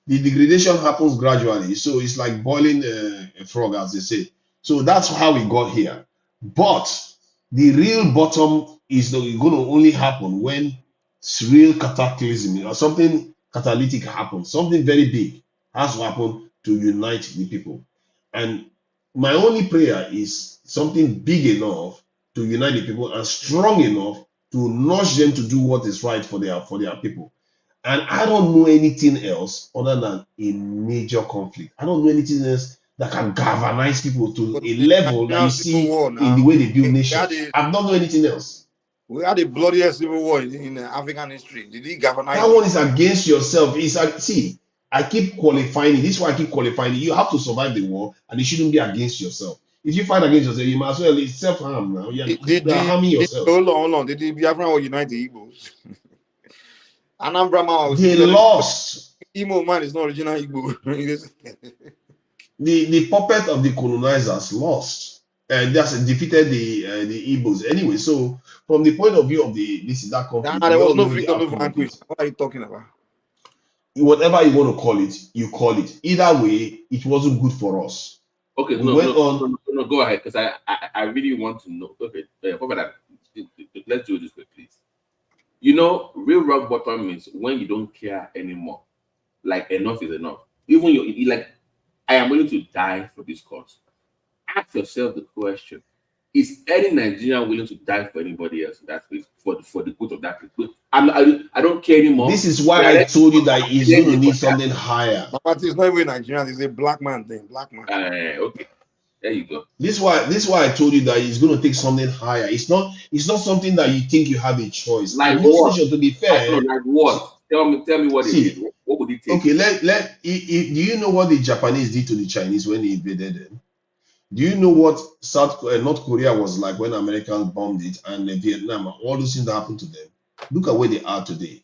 The degradation happens gradually. So it's like boiling a frog, as they say. So that's how we got here. But the real bottom is going to only happen when real cataclysm or something catalytic happens. Something very big has to happen to unite the people. And my only prayer is something big enough to unite the people and strong enough to nudge them to do what is right for their people. And I don't know anything else other than a major conflict. I don't know anything else that can galvanize people to But a the level that you Nigerian civil see war in the now, way they build we nations. I've not know anything else. had the bloodiest civil war in African history. Did it That galvanize you? one is against yourself. It's like, see, I keep qualifying it. This is why I keep qualifying it. You have to survive the war, and it shouldn't be against yourself. If you fight against yourself, you might as well. It's self-harm now. You are harming yourself. Hold on. Did the Biafran war unite the Igbos? Anambra man was They still telling lost. Imo man is not original Igbo. The puppet of the colonizers lost, and that's defeated the Igbos anyway. So from the point of view of that conflict, There we was all no know the victor, no outcome of vanquish. it. What are you talking about? Whatever you want to call it, you call it. Either way, it wasn't good for us. Okay, We went on. no, go ahead, because I really want to know. Okay, let's do it this way, please. You know, real rock bottom means when you don't care anymore. Like enough is enough. Even you like, I am willing to die for this cause. Ask yourself the question: is any Nigerian willing to die for anybody else? That's for the good of that people. I don't care anymore. This is why I told you that he's going to need something higher. But it's not even Nigerian. It's a black man thing. Black man. Okay, there you go. This is why I told you that he's going to take something higher. It's not something that you think you have a choice. Like And most what? nations, to be fair, Like what? Tell me what it is. see, What would it take? okay, do you know what the Japanese did to the Chinese when they invaded them? Do you know what North Korea was like when Americans bombed it, and Vietnam, all those things that happened to them? Look at where they are today.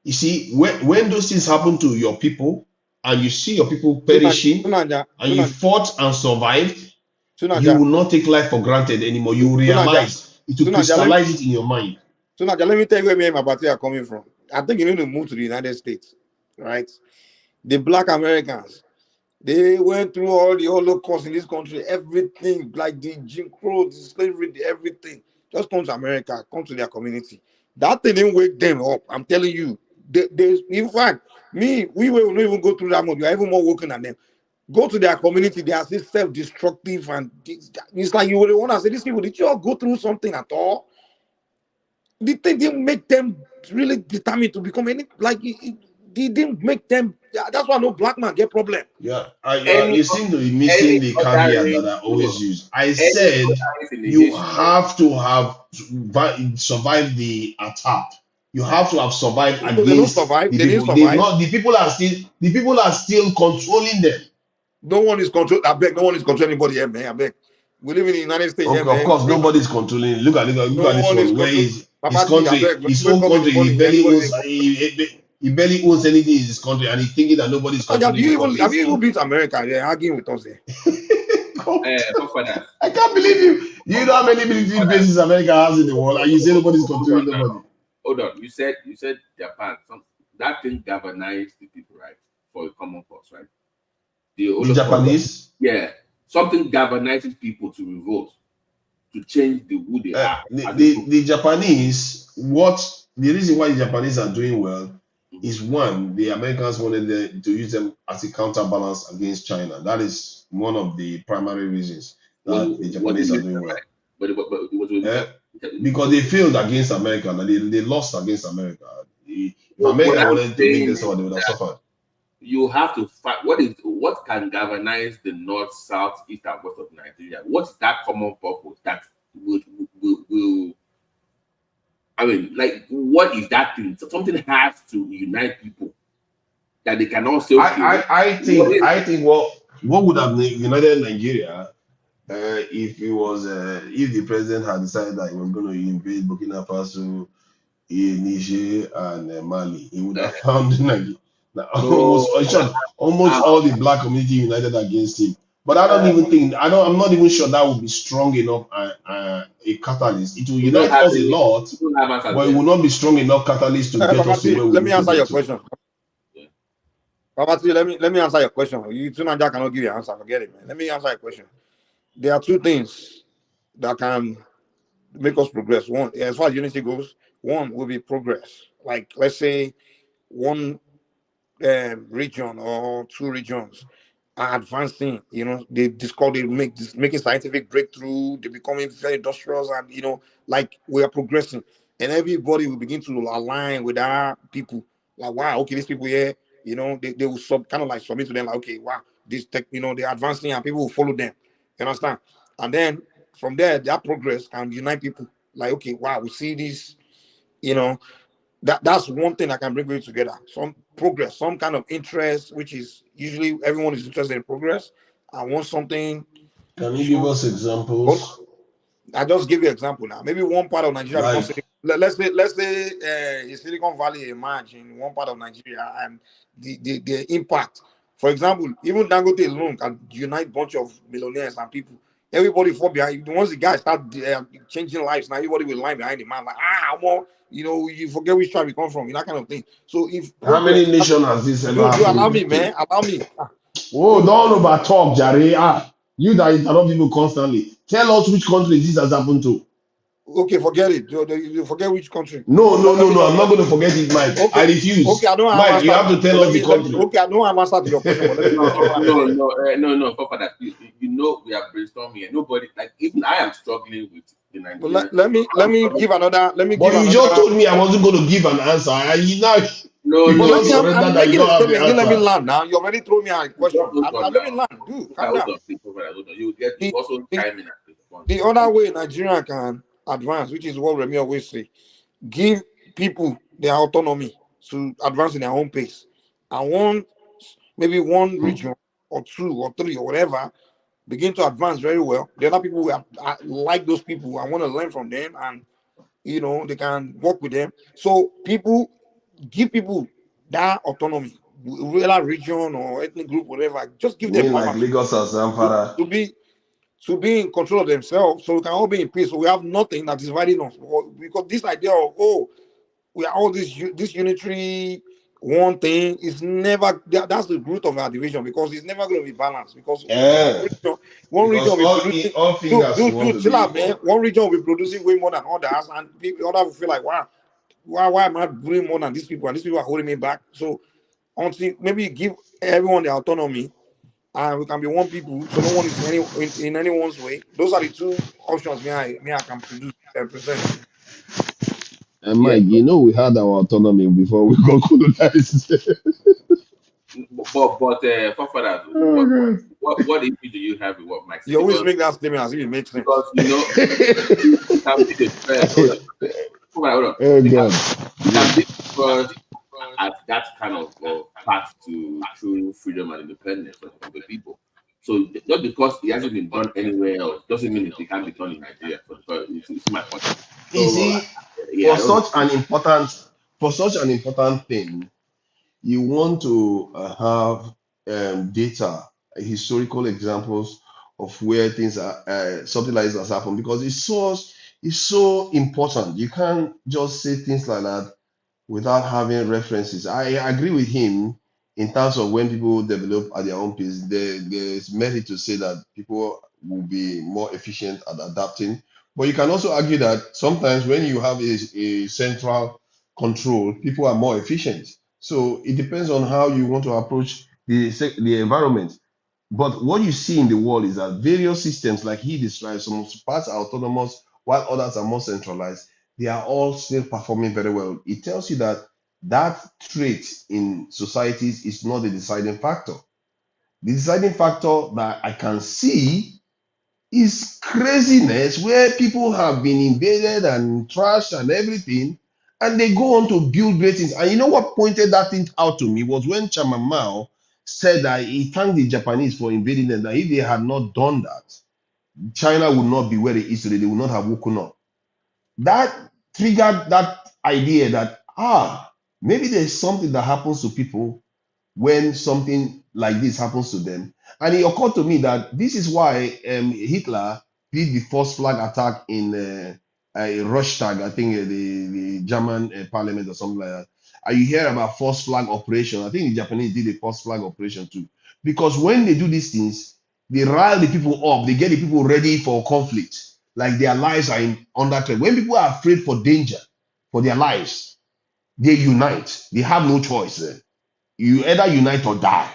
You see, when those things happen to your people, and you see your people perishing, and you fought and survived, you will not take life for granted anymore. You will realize, it will crystallize it in your mind. So now, let me tell you where me and my party are coming from. I think you need to move to the United States, right? The black Americans, they went through all the Holocaust in this country, everything, like the Jim Crow, the slavery, everything. Just come to America, come to their community. That thing didn't wake them up. I'm telling you. In fact, we will not even go through that much. We are even more working than them. Go to their community, they are still self-destructive, and it's like you would want to say, these people, did you all go through something at all? The thing didn't make them really determined to become any, like it didn't make them. That's why no black man get problem. Yeah, you seem to be missing the caveat that I always use. I said you have to have survived the attack. You have to have survived So they don't survive. the They didn't people. survive. The people are still controlling them. No one is control. I beg. No one is controlling anybody here, man. I beg. We live in the United States, Okay, here, man. of course, nobody's controlling. Look at this one is one. Where control. his Papa, I country, beg. When his you wake own up in the country, morning, anybody. he barely owns anything in his country, and he's thinking that nobody's controlling the country. Have you even been to America? They're arguing with us there. I can't believe you. You know how many military bases America has in the world, and you say nobody's controlling nobody. Hold on. You said Japan. That thing galvanized the people, right? For a common cause, right? The Japanese? Yeah. Something galvanizes people to revolt, to change who they are as a group. The Japanese, the reason why the Japanese are doing well is one, the Americans wanted to use them as a counterbalance against China. That is one of the primary reasons that the Japanese are doing well. Because they failed against America, and they lost against America. If America I'm wanted to make saying this one, they would have suffered. You have to fight. What can galvanize the north, south, east, and west of Nigeria? What's that common purpose that will I mean, like, what is that thing? Something has to unite people that they can also. I think what would have united Nigeria if it was if the president had decided that he was going to invade Burkina Faso, Niger, and Mali, he would have found Nigeria. Almost all the black community united against him. But I don't even think I'm not even sure that would be strong enough a catalyst. It will unite us a lot, but it will not be strong enough catalyst to get us to where we let me need to answer get your to. question. Babati, let me answer your question. You two Naija cannot give you an answer. Forget it, man. Let me answer your question. There are two things that can make us progress. One, as far as unity goes, one will be progress. Like, let's say one region or two regions are advancing. They making scientific breakthrough. They're becoming very industrious, and like, we are progressing, and everybody will begin to align with our people. Like, wow, okay, these people here, they will kind of like submit to them. Like, okay, wow, this tech, they're advancing, and people will follow them. You understand? And then from there, that progress can unite people. Like, okay, wow, we see this, that's one thing that can bring people together. Some progress, some kind of interest, which is usually everyone is interested in progress. I want something. Can you give us examples? I just give you an example now. Maybe one part of Nigeria becomes let's say Silicon Valley emerge in one part of Nigeria, and the impact. For example, even Dangote alone can unite a bunch of millionaires and people. Everybody fall behind. Once the guys start changing lives, now everybody will line behind the man. Like, more, you forget which tribe you come from, that kind of thing. So if how many nations has this ever happened? You allow me, man. Allow me. Oh, don't over talk, Jare. You that interrupt people constantly. Tell us which country this has happened to. Okay, forget it. You forget which country. No. I'm not going to forget it, Mike. Okay. I refuse. Okay, I don't have Mike, answer. You have to tell us the country. Okay, I don't have answer to your question, but let me No, Papa, that we are brainstorming here. Nobody, like, even I am struggling with the Nigerian. Well, let me give another. But you just told me I wasn't going to give an answer. And you now. I'm making a statement. You let me land now. You already threw me a question. Let me land. Dude, calm down. You get also timing. The other way Nigeria can advance, which is what Remy always say, give people their autonomy to advance in their own pace. And maybe one region or two or three or whatever begin to advance very well. The other people like those people. I want to learn from them, and they can work with them. So give people that autonomy, whether region or ethnic group, whatever. Just give them power like Lagos or Zamfara to be in control of themselves, so we can all be in peace. So we have nothing that is dividing us, because this idea of we are all this unitary one thing is never. That's the root of our division, because it's never going to be balanced. Because one region will be producing. Chill out, man. One region will be producing way more than others, and the other will feel like, wow, why am I doing more than these people? And these people are holding me back. So until maybe give everyone the autonomy, and we can be one people, so no one is in anyone's way. Those are the two options me I can produce and present. And Mike, we had our autonomy before we got colonized. But Fafara, what issue do you have with what Mike said? You always make that statement as if it makes sense. Because it can be the first. Hold on. It can be first at that kind of path to true freedom and independence of the people. So just because it hasn't been done anywhere else doesn't mean it can't be done in Nigeria. It's my point. So, for such an important thing, you want to have data, historical examples of where things are, something like this has happened, because it's so important. You can't just say things like that without having references. I agree with him in terms of when people develop at their own pace. There's merit to say that people will be more efficient at adapting. But you can also argue that sometimes when you have a central control, people are more efficient. So it depends on how you want to approach the environment. But what you see in the world is that various systems, like he described, some parts are autonomous while others are more centralized. They are all still performing very well. It tells you that that trait in societies is not the deciding factor. The deciding factor that I can see is craziness where people have been invaded and trashed and everything, and they go on to build great things. And you know what pointed that thing out to me was when Chairman Mao said that he thanked the Japanese for invading them, that if they had not done that, China would not be where it is today. They would not have woken up. That triggered that idea that, maybe there's something that happens to people when something like this happens to them. And it occurred to me that this is why Hitler did the first flag attack in Reichstag, I think the German parliament or something like that. And you hear about first flag operation. I think the Japanese did a first flag operation too. Because when they do these things, they rile the people up, they get the people ready for conflict, like their lives are under threat. When people are afraid for danger, for their lives, they unite. They have no choice. You either unite or die.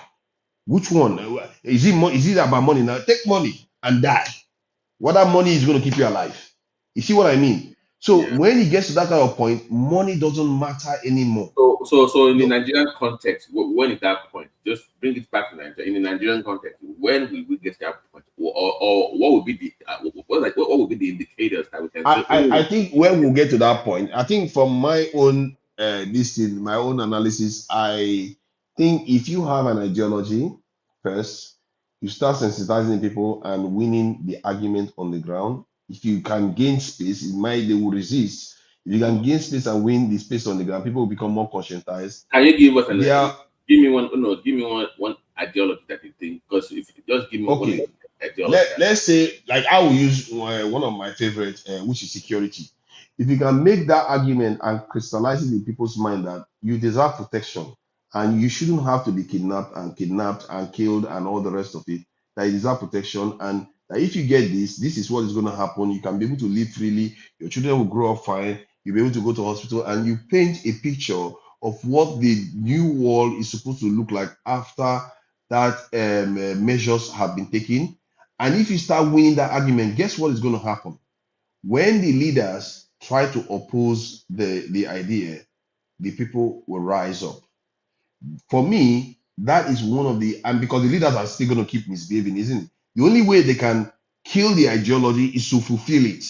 Which one? Is it more? Is it about money now? Take money and die. Whether money is going to keep you alive. You see what I mean? So Yeah. when it gets to that kind of point, money doesn't matter anymore. So in the Nigerian context, when is that point? Just bring it back to Nigeria. In the Nigerian context, when will we get to that point, or what would be the what would be the indicators that we can say? I think when we'll get to that point, I think from my own my own analysis, I think if you have an ideology first, you start sensitizing people and winning the argument on the ground. If you can gain space, they will resist. If you can gain space and win the space on the ground, people will become more conscientized. Can you give us Yeah. give me one? No, give me one ideology that you think. Because if you just give me one Okay. ideology, Let's say, like, I will use one of my favorites, which is security. If you can make that argument and crystallize it in people's mind that you deserve protection and you shouldn't have to be kidnapped and killed and all the rest of it, that you deserve protection, and that if you get this is what is going to happen. You can be able to live freely, your children will grow up fine, you'll be able to go to hospital, and you paint a picture of what the new world is supposed to look like after that measures have been taken. And if you start winning that argument, guess what is going to happen? When the leaders try to oppose the idea, the people will rise up. For me, that is one of the, and because the leaders are still going to keep misbehaving, isn't it? The only way they can kill the ideology is to fulfill it,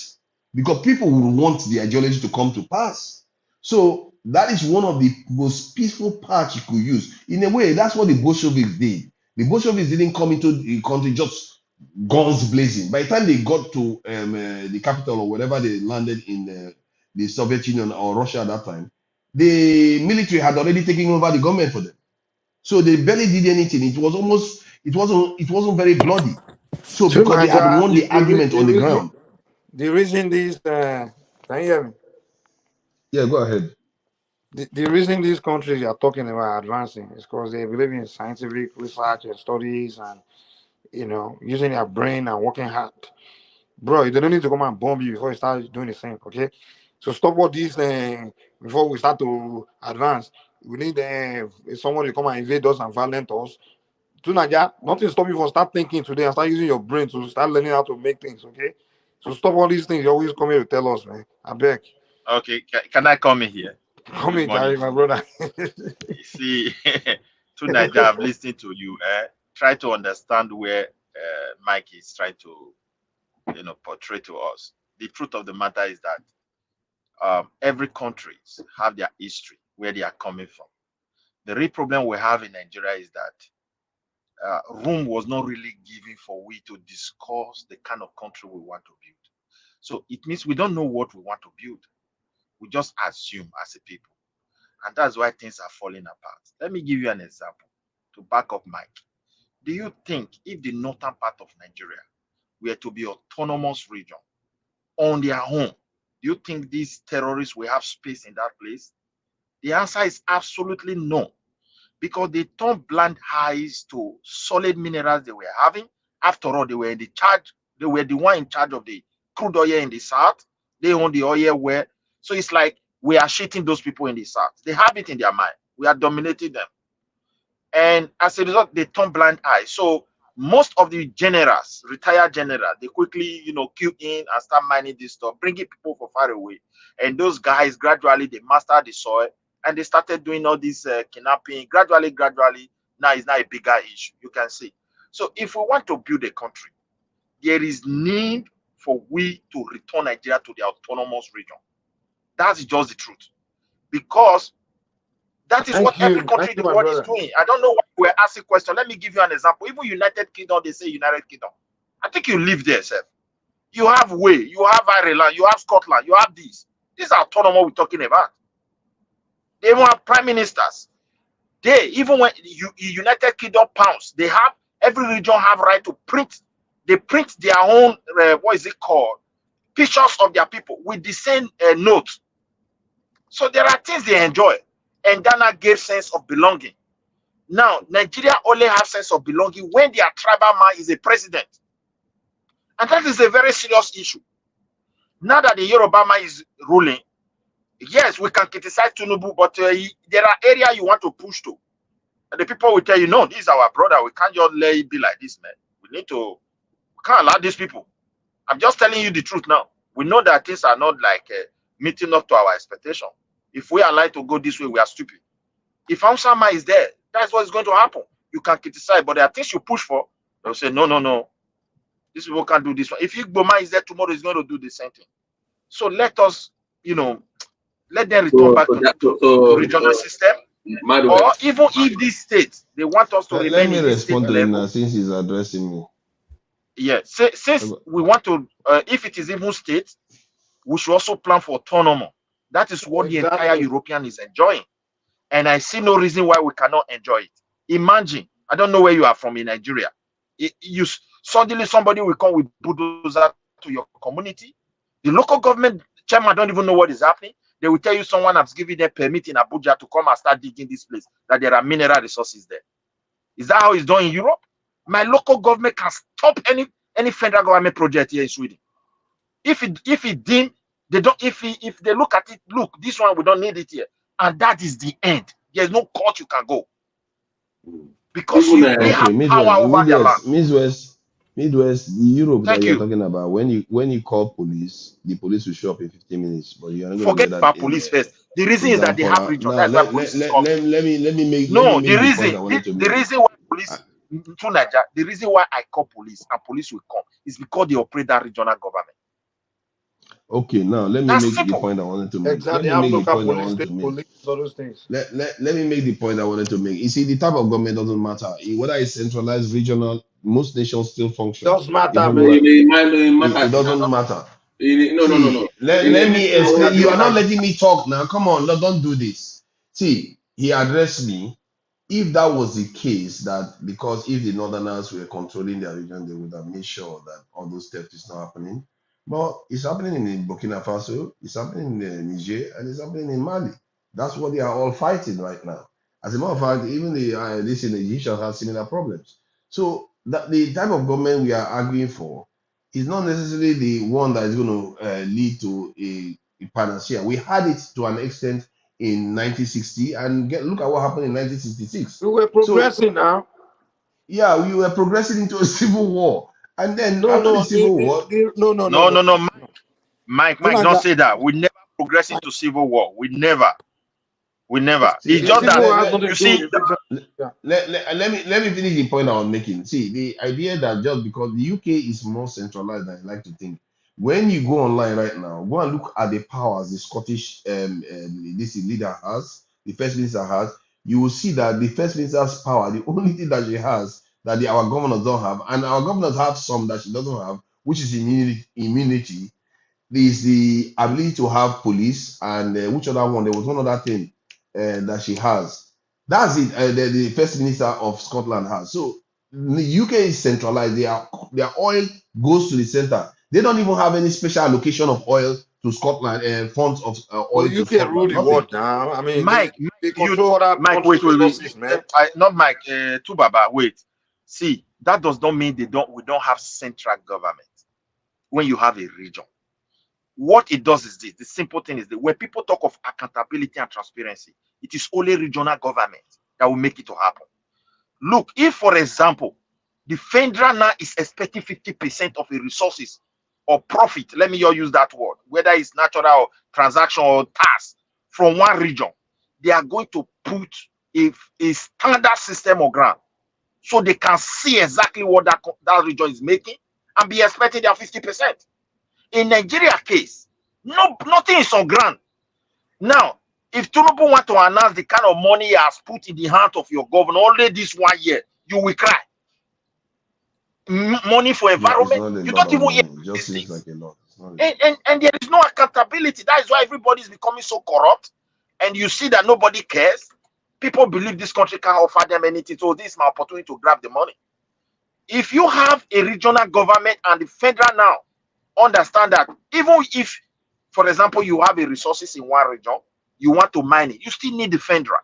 because people will want the ideology to come to pass. So that is one of the most peaceful paths you could use. In a way, that's what the Bolsheviks did. The Bolsheviks didn't come into the country just guns blazing. By the time they got to the capital or wherever they landed in the Soviet Union or Russia at that time, the military had already taken over the government for them. So they barely did anything. It wasn't very bloody. So To because they had Nigeria, won the argument on the ground. the reason these, can you hear me? Yeah, go ahead. The reason these countries are talking about advancing is because they believe in scientific research and studies and, using their brain and working hard. Bro, they don't need to come and bomb you before you start doing the same, okay? So stop all these before we start to advance. We need someone to come and invade us and violent us. To Nigeria, nothing stop you from start thinking today and start using your brain to start learning how to make things, okay? So stop all these things you always come here to tell us, man. I beg. Okay, can I come in here? Come Good in, morning. Jerry, my brother. You see, to Nigeria, I've listened to you. Try to understand where Mike is trying to, portray to us. The truth of the matter is that every countries have their history, where they are coming from. The real problem we have in Nigeria is that room was not really given for we to discuss the kind of country we want to build. So it means we don't know what we want to build. We just assume as a people. And that's why things are falling apart. Let me give you an example to back up Mike. Do you think if the northern part of Nigeria were to be autonomous region on their own, do you think these terrorists will have space in that place? The answer is absolutely no, because they turned blind eyes to solid minerals they were having. After all, they were the one in charge of the crude oil in the south. They own the oil where. So it's like we are shitting those people in the south. They have it in their mind. We are dominating them. And as a result, they turn blind eye. So most of the generals, retired generals, they quickly, queue in and start mining this stuff, bringing people from far away. And those guys gradually they mastered the soil and they started doing all this kidnapping. Gradually, now it's not a bigger issue. You can see. So if we want to build a country, there is need for we to return Nigeria to the autonomous region. That's just the truth. Because that is what every country in the world is doing. I don't know why we're asking questions. Let me give you an example. Even United Kingdom, they say United Kingdom. I think you live there, sir. You have Wales, you have Ireland, you have Scotland, you have these. These are autonomous we're talking about. They even have prime ministers. They, even when United Kingdom pounds, they have, every region have right to print. They print their own, what is it called? Pictures of their people with the same note. So there are things they enjoy. And Ghana gave sense of belonging. Now, Nigeria only have sense of belonging when their tribal man is a president. And that is a very serious issue. Now that the Yoruba man is ruling, yes, we can criticize Tinubu, but there are areas you want to push to. And the people will tell you, no, this is our brother. We can't just let it be like this, man. We can't allow these people. I'm just telling you the truth now. We know that things are not like meeting up to our expectation. If we are allowed to go this way, we are stupid. If Amsama is there, that's what's going to happen. You can criticize, but there are things you push for. They'll say, no. These people can't do this one. If Igboma is there tomorrow, he's going to do the same thing. So let us, let them return back to regional system. Or even if this state, they want us to Let remain me in this state respond to level. him since he's addressing me. Yeah, since we want to, if it is even state, we should also plan for autonomy. That is what the entire European is enjoying. And I see no reason why we cannot enjoy it. Imagine, I don't know where you are from in Nigeria. Suddenly somebody will come with bulldozer to your community. The local government chairman don't even know what is happening. They will tell you someone has given them permit in Abuja to come and start digging this place, that there are mineral resources there. Is that how it's done in Europe? My local government can stop any federal government project here in Sweden. If it deem they don't, if they look at it, look, this one we don't need it here, and that is the end. There's no court you can go because they have power over their land. Midwest, the Europe that Thank you're you. talking about, when you call police, the police will show up in 15 minutes, but you're not going to Forget get that about in police first. The reason is that they have region. Now That's why police is coming. let me make No, the point I wanted to make. the reason why police to Nigeria, the reason why I call police and police will come is because they operate that regional government. Okay, now let me make the point I wanted to make. Exactly. Let me make the Have point I local police, wanted state to make. police, all those things. Let me make the point I wanted to make. You see, the type of government doesn't matter. Whether it's centralized, regional, most nations still function. Does matter, Even man. it doesn't matter. No. Let me explain. You are not letting me talk now. Come on, don't do this. See, he addressed me. If that was the case, that because if the Northerners were controlling their region, they would have made sure that all those theft is not happening. But it's happening in Burkina Faso, it's happening in Niger, and it's happening in Mali. That's what they are all fighting right now. As a matter of fact, even the Egyptians have similar problems. So the type of government we are arguing for is not necessarily the one that is going to lead to a panacea. We had it to an extent in 1960, and look at what happened in 1966. We were progressing now. Yeah, we were progressing into a civil war, and then after the civil war, No. Mike, don't say that. We never progress into civil war. We never. See, It's just that you see. Let me finish the point I was making. See, the idea that just because the UK is more centralized than I like to think. When you go online right now, go and look at the powers the Scottish this leader has, the first minister has. You will see that the first minister's power, the only thing that she has that our governors don't have, and our governors have some that she doesn't have, which is immunity. Is the ability to have police, and which other one? There was one other thing that she has. That's it. The first minister of Scotland has. So the UK is centralized. Their oil goes to the center. They don't even have any special allocation of oil to Scotland, funds of oil to Scotland. Rule the world now. I mean, Mike, they control other countries' resources, man. Not Mike. Tubaba. Wait. See, that does not mean we don't have central government. when you have a region. What it does is this. The simple thing is that when people talk of accountability and transparency, it is only regional government that will make it to happen. Look, if, for example, the federal now is expecting 50% of the resources or profit, let me just use that word, whether it's natural or transaction or tax from one region, they are going to put a standard system on ground so they can see exactly what that region is making and be expecting their 50%. In Nigeria case, nothing is on ground. Now, if Tinubu want to announce the kind of money he has put in the hand of your governor only this 1 year, you will cry. Money for environment, you don't even hear It just seems like a lot. and there is no accountability. That is why everybody is becoming so corrupt, and you see that nobody cares. People believe this country can't offer them anything, so this is my opportunity to grab the money. If you have a regional government and the federal now understand that, even if, for example, you have a resources in one region, you want to mine it, you still need the federal.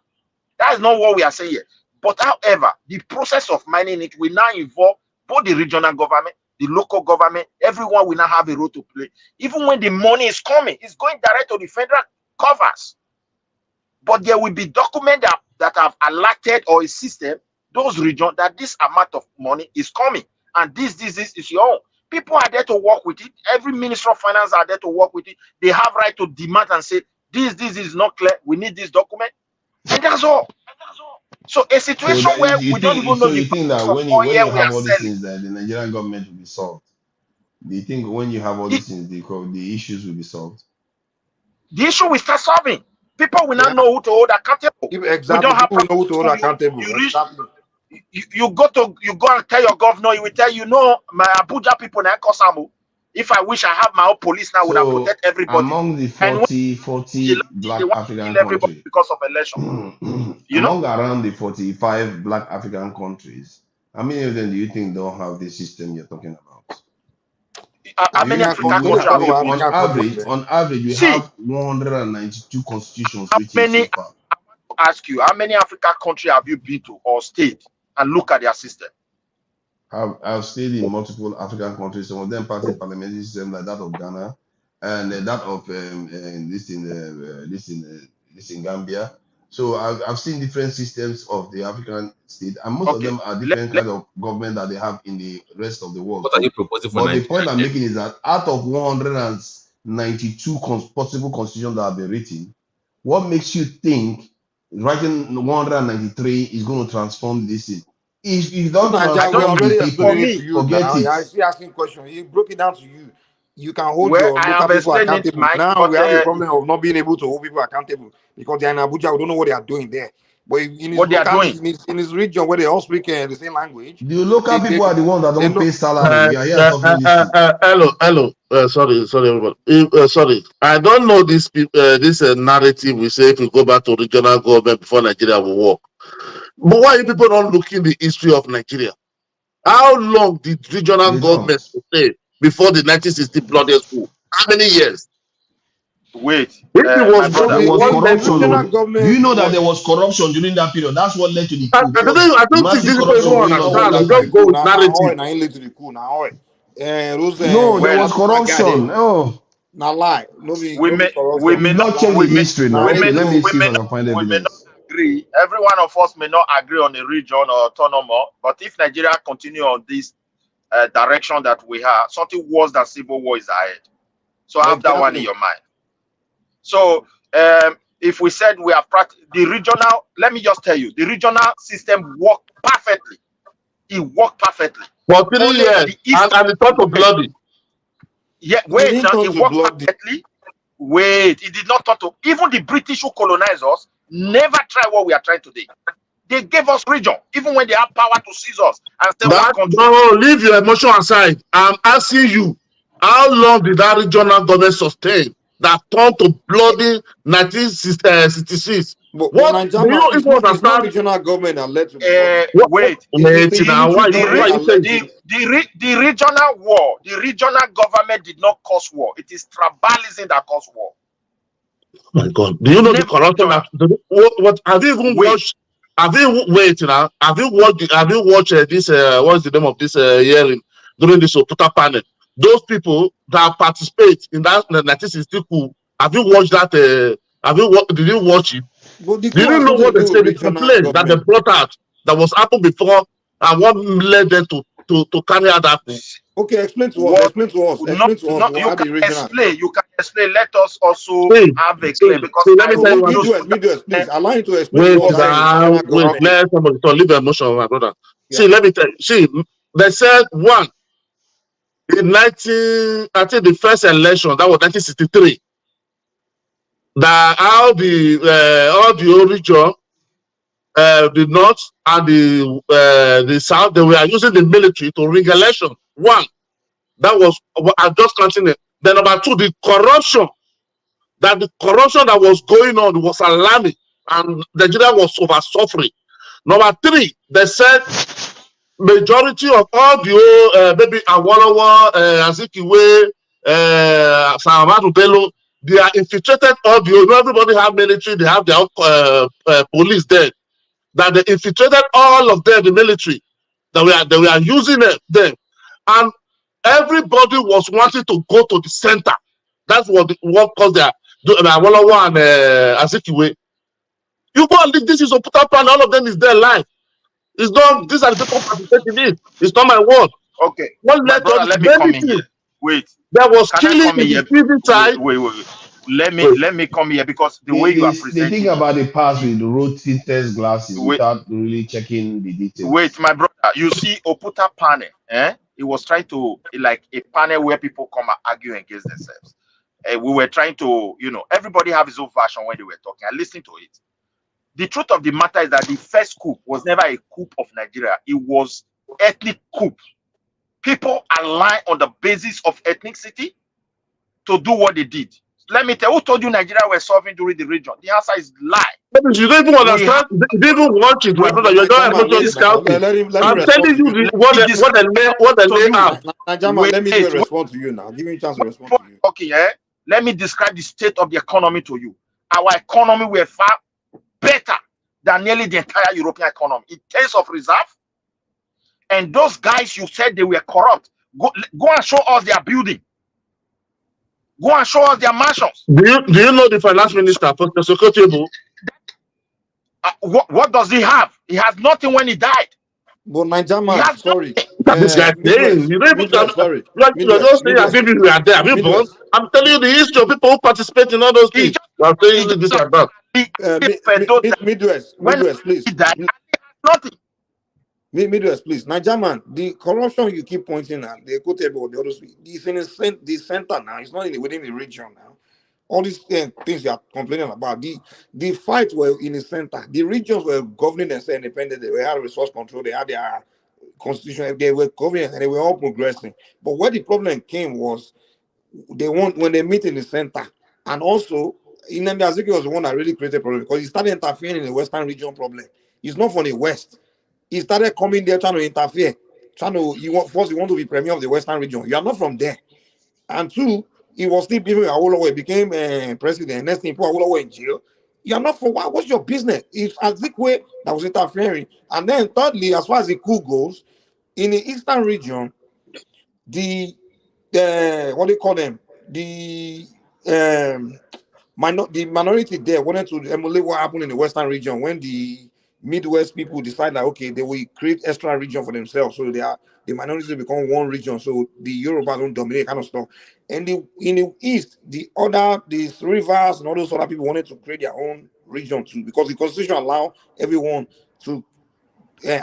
That is not what we are saying here. But however, the process of mining it will now involve both the regional government, the local government, everyone will now have a role to play. Even when the money is coming, it's going direct to the federal covers. But there will be documents that have alerted or a system, those regions, that this amount of money is coming. And this is your own. People are there to work with it. Every Minister of Finance are there to work with it. They have right to demand and say, this is not clear. We need this document. And that's all. So a situation where we don't even know you the think that price of when oil you we have are all these selling. things that the Nigerian government will be solved? Do you think when you have all these things, the issues will be solved? The issue will start solving. People will not know who to hold accountable. Exactly. We don't have People will know who to hold so accountable. you reach, Exactly. you go and tell your governor, he will tell you, no, my Abuja people now Kosamu. If I wish I have my own police now, would have So protect everybody. among the And when 40 they black want to African kill everybody countries, because of election. You know? among around the 45 black African countries, how many of them do you think don't have this system you're talking about? How many African countries have you been to? On average, we See, have 192 constitutions how written so many, far. ask you, how many African countries have you been to or stayed and look at their system? I've stayed in multiple African countries. Some of them party parliamentary system like that of Ghana, and that of this in Gambia. So I've seen different systems of the African state, and most of them are different kinds of government that they have in the rest of the world. What are you proposing for But the Nigeria? point I'm making is that out of 192 possible constitutions that have been written, what makes you think writing 193 is going to transform this thing? If you So don't Naja, we transform the already people, explained it to you forget now. it. I see asking questions. He broke it down to you. You can hold Well, your I local have people explained it, accountable. Mike, Now but we have a problem of not being able to hold people accountable because they're in Abuja. We don't know what they are doing there. But in his what they are doing, locality, in his region where they all speak the same language, The local people are the ones that they don't know. pay salary. We are here talking this thing. Hello. Sorry, everybody. Sorry, I don't know this narrative. We say if we go back to regional government before Nigeria will work. But why are you people not looking the history of Nigeria? How long did regional They government don't. stay before the 1960 bloody school? How many years? wait, If it was my brother, There was one corruption. Regional Oh. Do you government know that was there was corruption during that period? That's what led to the coup. I There was don't think massive these people even corruption going not on what during understand. led They that to the just time. go coup. with Now narrative. oil, now ain't led to the coup. Now oil. Those No, there well, was Ladisma guy corruption. there. Oh, Now lie. No be we corruption. may you've not not Now checked lie. the we may history Now now. ain't Okay, the let me coup. see if I can find we may not evidence. agree. Every one of us may not agree on a region or autonomous, but if Nigeria continue on this direction that we have, something worse than civil war is ahead. So have that one in Exactly. your mind. So if we said we have the regional, let me just tell you, the regional system worked perfectly. It worked perfectly. For 3 Only years, the east. and it turned to bloody. Yeah, It wait, didn't now turn it to worked bloody. perfectly. Wait, it did not turn to. Even the British who colonized us never tried what we are trying today. They gave us region, even when they have power to seize us and say one country. No, leave your emotion aside. I'm asking you, how long did that regional government sustain that turned to bloody 1966? But What do Nigeria, you even it's not understand? regional government that led to bloody. Wait, It's Wait the now. unitary Why government you that led saying? to the regional war, the regional government did not cause war. It is tribalism that caused war. Oh my God, do you know the Never corruption regional. that what have you even Wait. watched? Have you wait now? Have you watched this? What's the name of this hearing during this Oputa panel? those people that participate in that 1960 coup, have you watched that? Did you watch it? But the Did coup you has know nothing to what they do with said? The regional complaint that they government. brought out that was happened before, and what led them to carry out that coup? Okay, explain to us. What Explain to us. not Explain to us not you why can the regional. explain. You can explain. Let us also See, have a clear because let me I tell you hope one those thing. Midwest, please allow him to explain to Wait, us why the regional wait, government. let somebody talk. Leave emotion, my brother. Yeah. See, let me tell you. See, they said one in 19. I think the first election that was 1963. That all the old region, the north and the south, they were using the military to rig election. One, that was I just continue. Then number two, the corruption that was going on was alarming, and Nigeria was over suffering. Number three, they said majority of all the old maybe Awolowo, Azikiwe, Samadu Bello, they are infiltrated all the old. Everybody have military, they have their own police there. That they infiltrated all of them, the military, that they were using them, and everybody was wanting to go to the center. That's what caused their Awolowo and Azikiwe. You go and leave this is Oputa Pan, all of them is there live. It's not, these are the people participating in it. It's not my word. okay. What My led all brother, this? let me come in here. Wait. There was Can I killing come in in here? the TV side. Wait. Let me come here because the way you are The thing presenting. about the past with the road tinted glasses Wait, without really checking the details. wait, my brother. You see Oputa panel, It was trying to like a panel where people come and argue against themselves. We were trying to, everybody have his own version when they were talking. I listened to it. The truth of the matter is that the first coup was never a coup of Nigeria. It was ethnic coup. People align on the basis of ethnicity to do what they did. Let me tell you, who told you Nigeria were solving during the region? The answer is lie. You don't even understand. You didn't even watch it, my brother. You're not emotionally scouting. Let him I'm respond telling to you you. what they lay out. Najama, let me do a response to you now. Give me a chance to respond to you. Okay, let me describe the state of the economy to you. Our economy were far better than nearly the entire European economy in terms of reserve. And those guys you said they were corrupt, go and show us their building. Go and show us their mansions. Do you know the finance minister, Professor Kotebo? What does he have? He has nothing when he died. But Najama, sorry. This guy saying, you don't even sorry. You're just saying as if you are there. Have you born? I'm telling you the history of people who participate in all those things. I'm telling you this and that. Midwest, please. Nothing. Midwest, please. Najama, the corruption you keep pointing at, the Ekotebo, the others, it's in the center now. It's not within the region now. All these things you are complaining about, the fights were in the center. The regions were governing themselves independently. They had resource control. They had their constitution. They were governing and they were all progressing. But where the problem came was when they meet in the center, and also Nnamdi Azikiwe was the one that really created problem because he started interfering in the Western region problem. He's not from the West. He started coming there trying to interfere, you want to be premier of the Western region. You are not from there. And two, he was still giving Awolowo, became president. Next thing, put Awolowo in jail. You are not for what? What's your business? It's Azikiwe that was interfering. And then thirdly, as far as the coup goes, in the Eastern region, the what do you call them? The minority there wanted to emulate what happened in the Western region when the Midwest people decide that okay, they will create extra region for themselves, so the minorities become one region, so the Yorubas don't dominate, kind of stuff. And in the East, these rivers and all those other people wanted to create their own region too, because the Constitution allow everyone to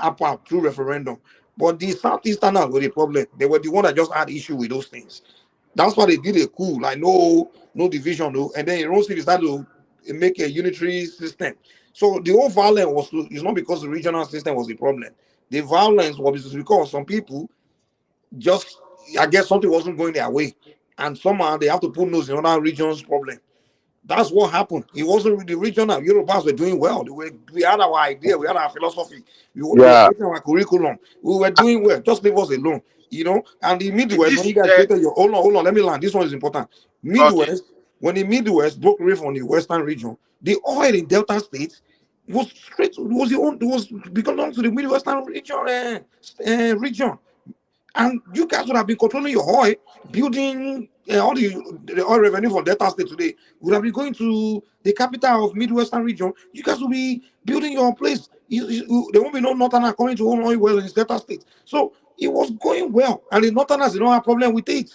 opt out through referendum. But the Southeasterners were the problem. They were the one that just had issue with those things. That's why they did a coup, like no division, no. And then Ironsi decided to make a unitary system. So the whole violence is not because the regional system was the problem. The violence was because some people just, I guess something wasn't going their way. And somehow they have to put nose in other regions' problem. That's what happened. It wasn't really regional. Yorubas were doing well. We had our idea, we had our philosophy, we were creating our curriculum. We were doing well. Just leave us alone. And the Midwest, when you guys created your hold on, let me land. This one is important. Midwest, when the Midwest broke away from the Western region, the oil in Delta State was belonged to the Midwestern region. And you guys would have been controlling your oil, building all the oil revenue from Delta State today would have been going to the capital of Midwestern region. You guys will be building your place. There won't be no Northerners coming to own oil well in Delta State. So it was going well, and the Northerners don't have problem with it.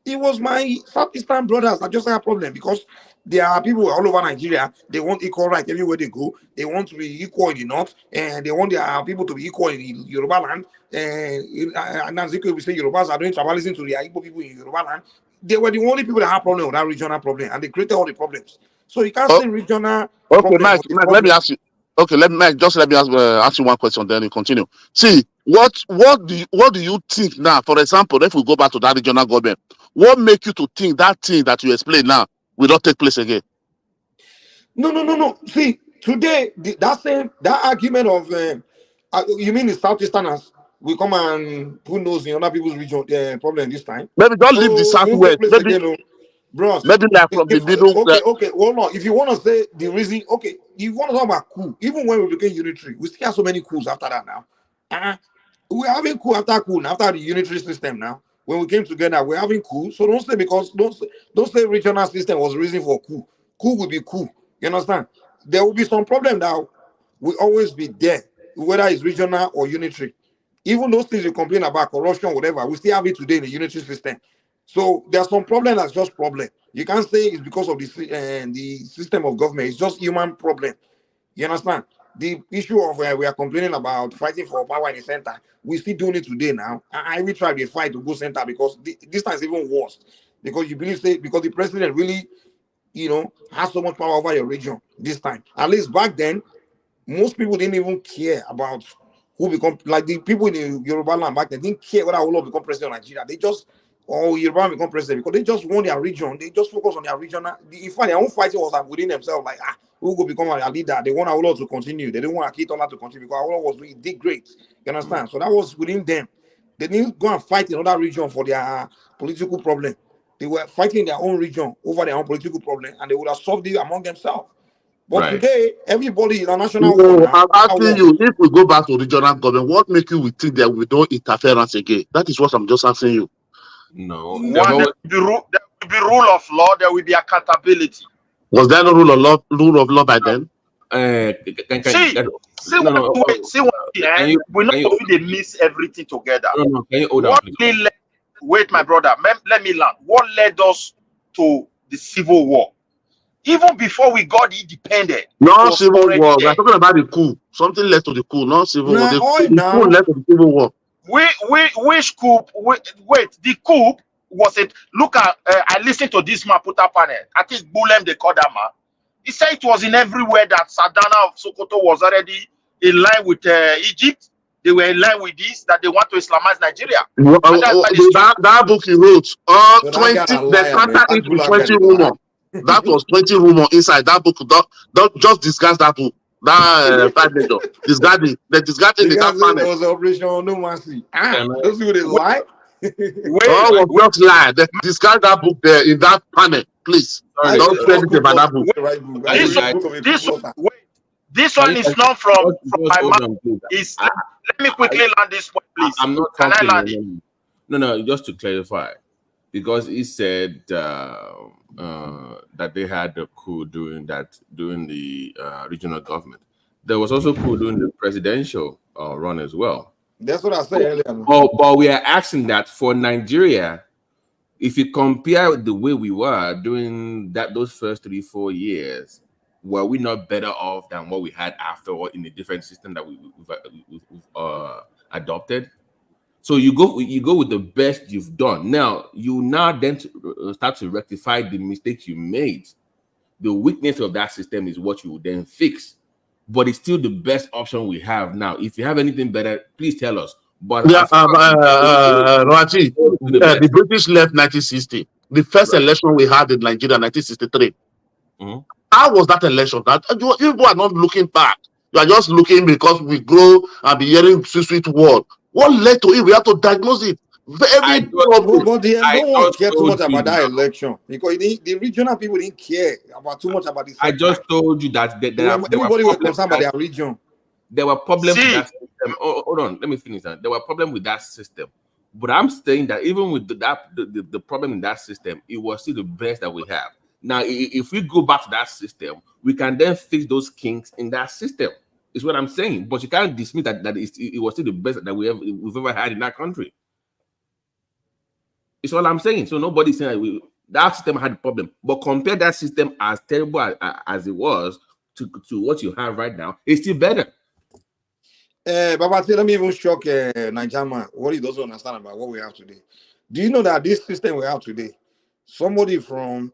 It was my Southeastern brothers that just had a problem because there are people all over Nigeria. They want equal right everywhere they go. They want to be equal in the north, and they want their people to be equal in the Yoruba land. And as we say, Yorubas are doing tribalism to the Igbo people in Yoruba land. They were the only people that had problem with that regional problem, and they created all the problems. So you can't say regional Okay, problem. Mike, let me ask you. Okay, let me ask you one question, then you continue. See, what do you think now? For example, if we go back to that regional government, what make you to think that thing that you explained now will not take place again? No. See, today that argument of you mean the Southeasterners will come and who knows in other people's region problem this time. Maybe don't leave the Southwest. Maybe Again, bros. Maybe like from the middle. Okay. Hold on. If you want to say the reason, okay, you want to talk about coup. Even when we became unitary, we still have so many coups after that now. We're having coup after the unitary system now. When we came together, we're having coup. So don't say regional system was the reason for coup. Coup will be coup. You understand? There will be some problem that will always be there, whether it's regional or unitary. Even those things you complain about, corruption, whatever, we still have it today in the unitary system. So there's some problem that's just problem. You can't say it's because of the system of government. It's just human problem. You understand? The issue of we are complaining about fighting for power in the center, we still doing it today now. I will try to fight to go center because this time is even worse. Because you believe because the president really, has so much power over your region this time. At least back then, most people didn't even care about who become, like the people in the Yoruba land back then didn't care whether Olo become president of Nigeria. They just, Yoruba become president because they just want their region. They just focus on their region. In fact, their own fighting was within themselves, like, who will become a leader? They want Olo to continue. They didn't want Akitola to continue because Olo was really did great. You understand? So that was within them. They didn't go and fight in another region for their political problem. They were fighting in their own region over their own political problem, and they would have solved it among themselves. But today, everybody is a national war. I'm asking you, if we go back to regional government, what make you think that we don't interference again? That is what I'm just asking you. No. There will be rule of law. There will be accountability. Was there no rule of law by then? See what we know they miss everything together. No, can you hold on, please? Wait, my brother, let me learn. What led us to the civil war? Even before we got independent. No civil war. We're talking about the coup. Something led to the coup, not civil war. The coup led to the civil war. Which coup? Wait, the coup was it? Look at, I listened to this man put up panel. I think Bulem, they called that man. He said it was in everywhere that Sadana of Sokoto was already in line with Egypt. They were in line with this, that they want to Islamize Nigeria. That book he wrote, 20, the character into 20 rumor. That was 20 rumor inside that book. Don't just discuss that book. That discarding the that panel. Was operation no mercy. Those people they lie. Was not lie. Discard that book there in that panel, please. Don't say anything about that book. This one is not from my mouth. Let me quickly land this one, please. I'm not talking. No, just to clarify, because he said that they had a coup during the regional government. There was also coup during the presidential run as well. That's what I said earlier. But we are asking that for Nigeria, if you compare the way we were during those first 3-4 years, were we not better off than what we had after, or in a different system that we've adopted? So you go with the best you've done. Now you then start to rectify the mistakes you made. The weakness of that system is what you will then fix. But it's still the best option we have now. If you have anything better, please tell us. But Raji, the British left 1960. The first election we had in Nigeria, 1963. How was that election? That you are not looking back. You are just looking because we grow and be hearing sweet word. What led to it? We have to diagnose it. But no one cared too much about that election because the regional people didn't care about too much about this. I just told you that everybody was concerned about their region. There were problems with that system. Hold on, let me finish that. There were problems with that system, But I'm saying that even with the problem in that system, it was still the best that we have. Now, if we go back to that system, we can then fix those kinks in that system. Is what I'm saying. But you can't dismiss that it was still the best that we've ever had in that country. It's all I'm saying. So nobody's saying that system had a problem. But compare that system as terrible as it was to what you have right now, it's still better. Baba, let me even shock Nigeria. What he doesn't understand about what we have today. Do you know that this system we have today, somebody from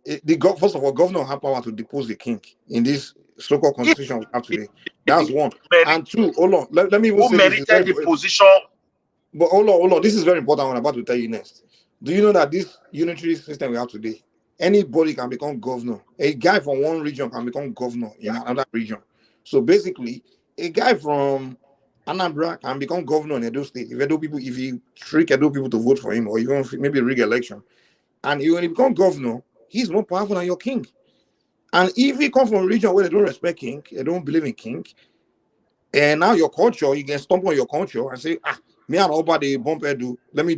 first of all, governor have power to depose the king in this so-called constitution we have today. That's one. And two, hold on. Let me even Who say this. merited the position? But hold on. This is very important. What I'm about to tell you next. Do you know that this unitary system we have today, anybody can become governor. A guy from one region can become governor in another region. So basically, a guy from Anambra can become governor in Edo State if he trick Edo people to vote for him, or even maybe rig election. And when he become governor, he's more powerful than your king. And if he come from a region where they don't respect king, they don't believe in king, and now your culture, you can stomp on your culture and say, me and Oba they bump Edo, let me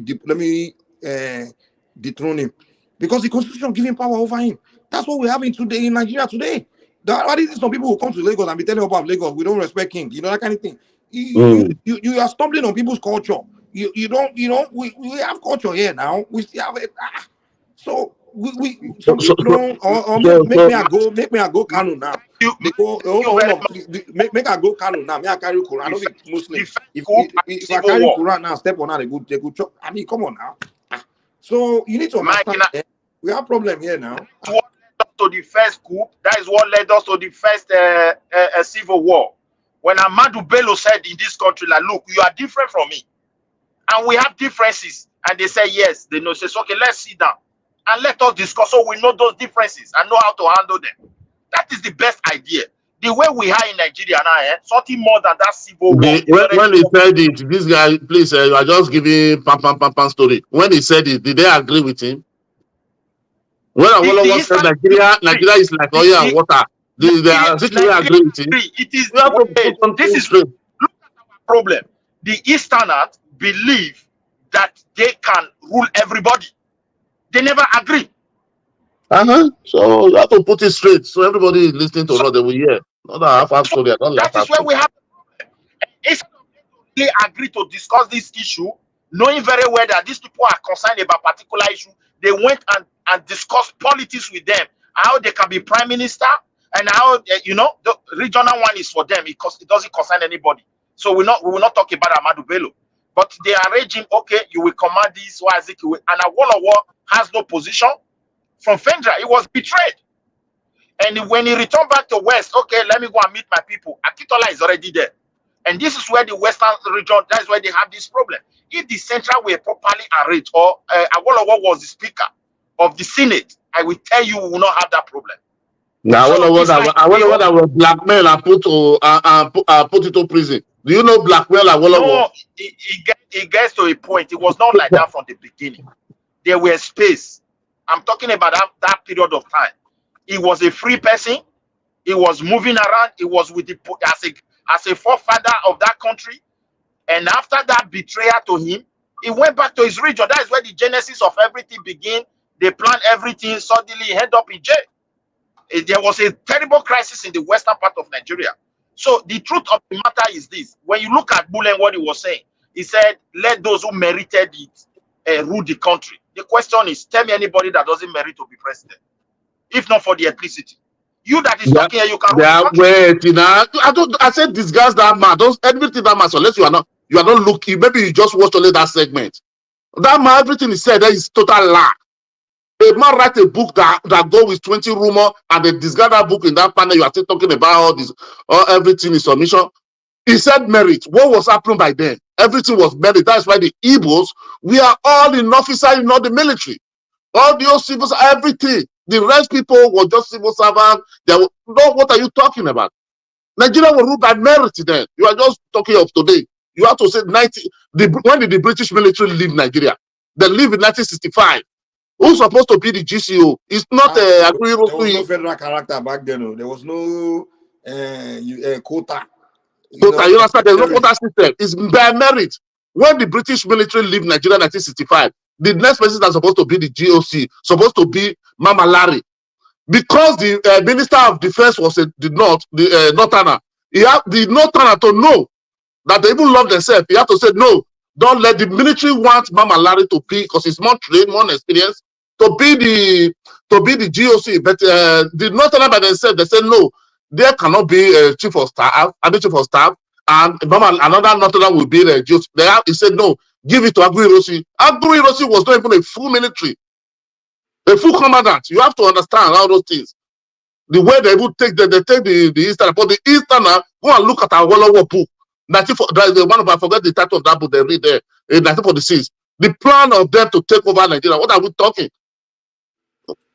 dethrone him, because the constitution giving power over him. That's what we're having today in Nigeria today. Why is some people who come to Lagos and be telling about Lagos, we don't respect king, that kind of thing. You are stumbling on people's culture. We have culture here now. We still have it. So some people don't make me a go Kanu now. They go, hold on. Make I go Kanu now. Me I carry Quran. I don't be Muslim. If I carry Quran now, step on now, they go chop. I mean, come on now. So you need to understand. We have problem here now. What led us to the first coup? That is what led us to the first civil war. When Ahmadu Bello said in this country, like, look, you are different from me, and we have differences, and they say yes, they know. Says okay, let's sit down and let us discuss, so we know those differences and know how to handle them. That is the best idea. The way we are in Nigeria now, something more than that civil war. When he said it, this guy, please, you are just giving pam story. When he said it, did they agree with him? When Awolowo said Nigeria is like oil and water, they agree with him. It is this is look at our problem. The Easterners believe that they can rule everybody. They never agree. So you have to put it straight, so everybody is listening to what they will hear. Not that half story. That is where we have the problem. Instead of they agree to discuss this issue, knowing very well that these people are concerned about particular issue, they went and discussed politics with them, how they can be prime minister, and how the regional one is for them because it doesn't concern anybody. So we will not talk about Ahmadu Bello, but they are raging. Okay, you will command this, and Awolowo has no position from Fendra. He was betrayed, and when he returned back to West, okay, let me go and meet my people. Akitola is already there. And this is where the Western region, that's why they have this problem. If the Central were properly arranged, or Awolowo was the Speaker of the Senate, I will tell you, we will not have that problem. Now, Awolowo that was blackmail and put into prison. Do you know blackmail Awolowo? No, it gets to a point. It was not like that from the beginning. There were space. I'm talking about that period of time. He was a free person. He was moving around. He was with the as a forefather of that country, and after that betrayal to him, he went back to his region. That is where the genesis of everything began. They planned everything. Suddenly, he ended up in jail. There was a terrible crisis in the western part of Nigeria. So the truth of the matter is this: when you look at Bullen, what he was saying, he said, "Let those who merited it rule the country." The question is, tell me anybody that doesn't merit to be president, if not for the ethnicity. You that is talking here, you can. Wait, I said discuss that man. Don't everything that man. So unless you are not looking. Maybe you just watched only that segment. That man, everything he said, that is total lie. A man write a book that go with 20 rumor, and they discard that book in that panel. You are still talking about all this, everything is submission. He said merit. What was happening by then? Everything was merit. That's why the Igbos, we are all in officer, not the military. All the old civils, everything. The rest people were just civil servants. What are you talking about? Nigeria will rule by merit then. You are just talking of today. You have to say when did the British military leave Nigeria? They leave in 1965. Who's supposed to be the GCO? It's not there was no federal character back then. There was no quota. You understand? There's no quota system. It's by merit. When the British military leave Nigeria in 1965, the next person that's supposed to be the GOC, supposed to be Mama Larry. Because the Minister of Defense was the Northerner, he had the Northerner to know that they even love themselves. He had to say, no, don't let the military want Mama Larry to be, because he's more trained, more experienced, to be the GOC. But the Northerner by themselves, they said, no, there cannot be chief of staff, and another Northerner will be the GOC. He said, no, give it to Aguiyi-Ironsi. Aguiyi-Ironsi was not even a full military, a full commandant. You have to understand all those things. The way they would take the Easterner, but the Easterner, go and look at our War book. I forget the title of that book they read there in 1946. The plan of them to take over Nigeria. What are we talking?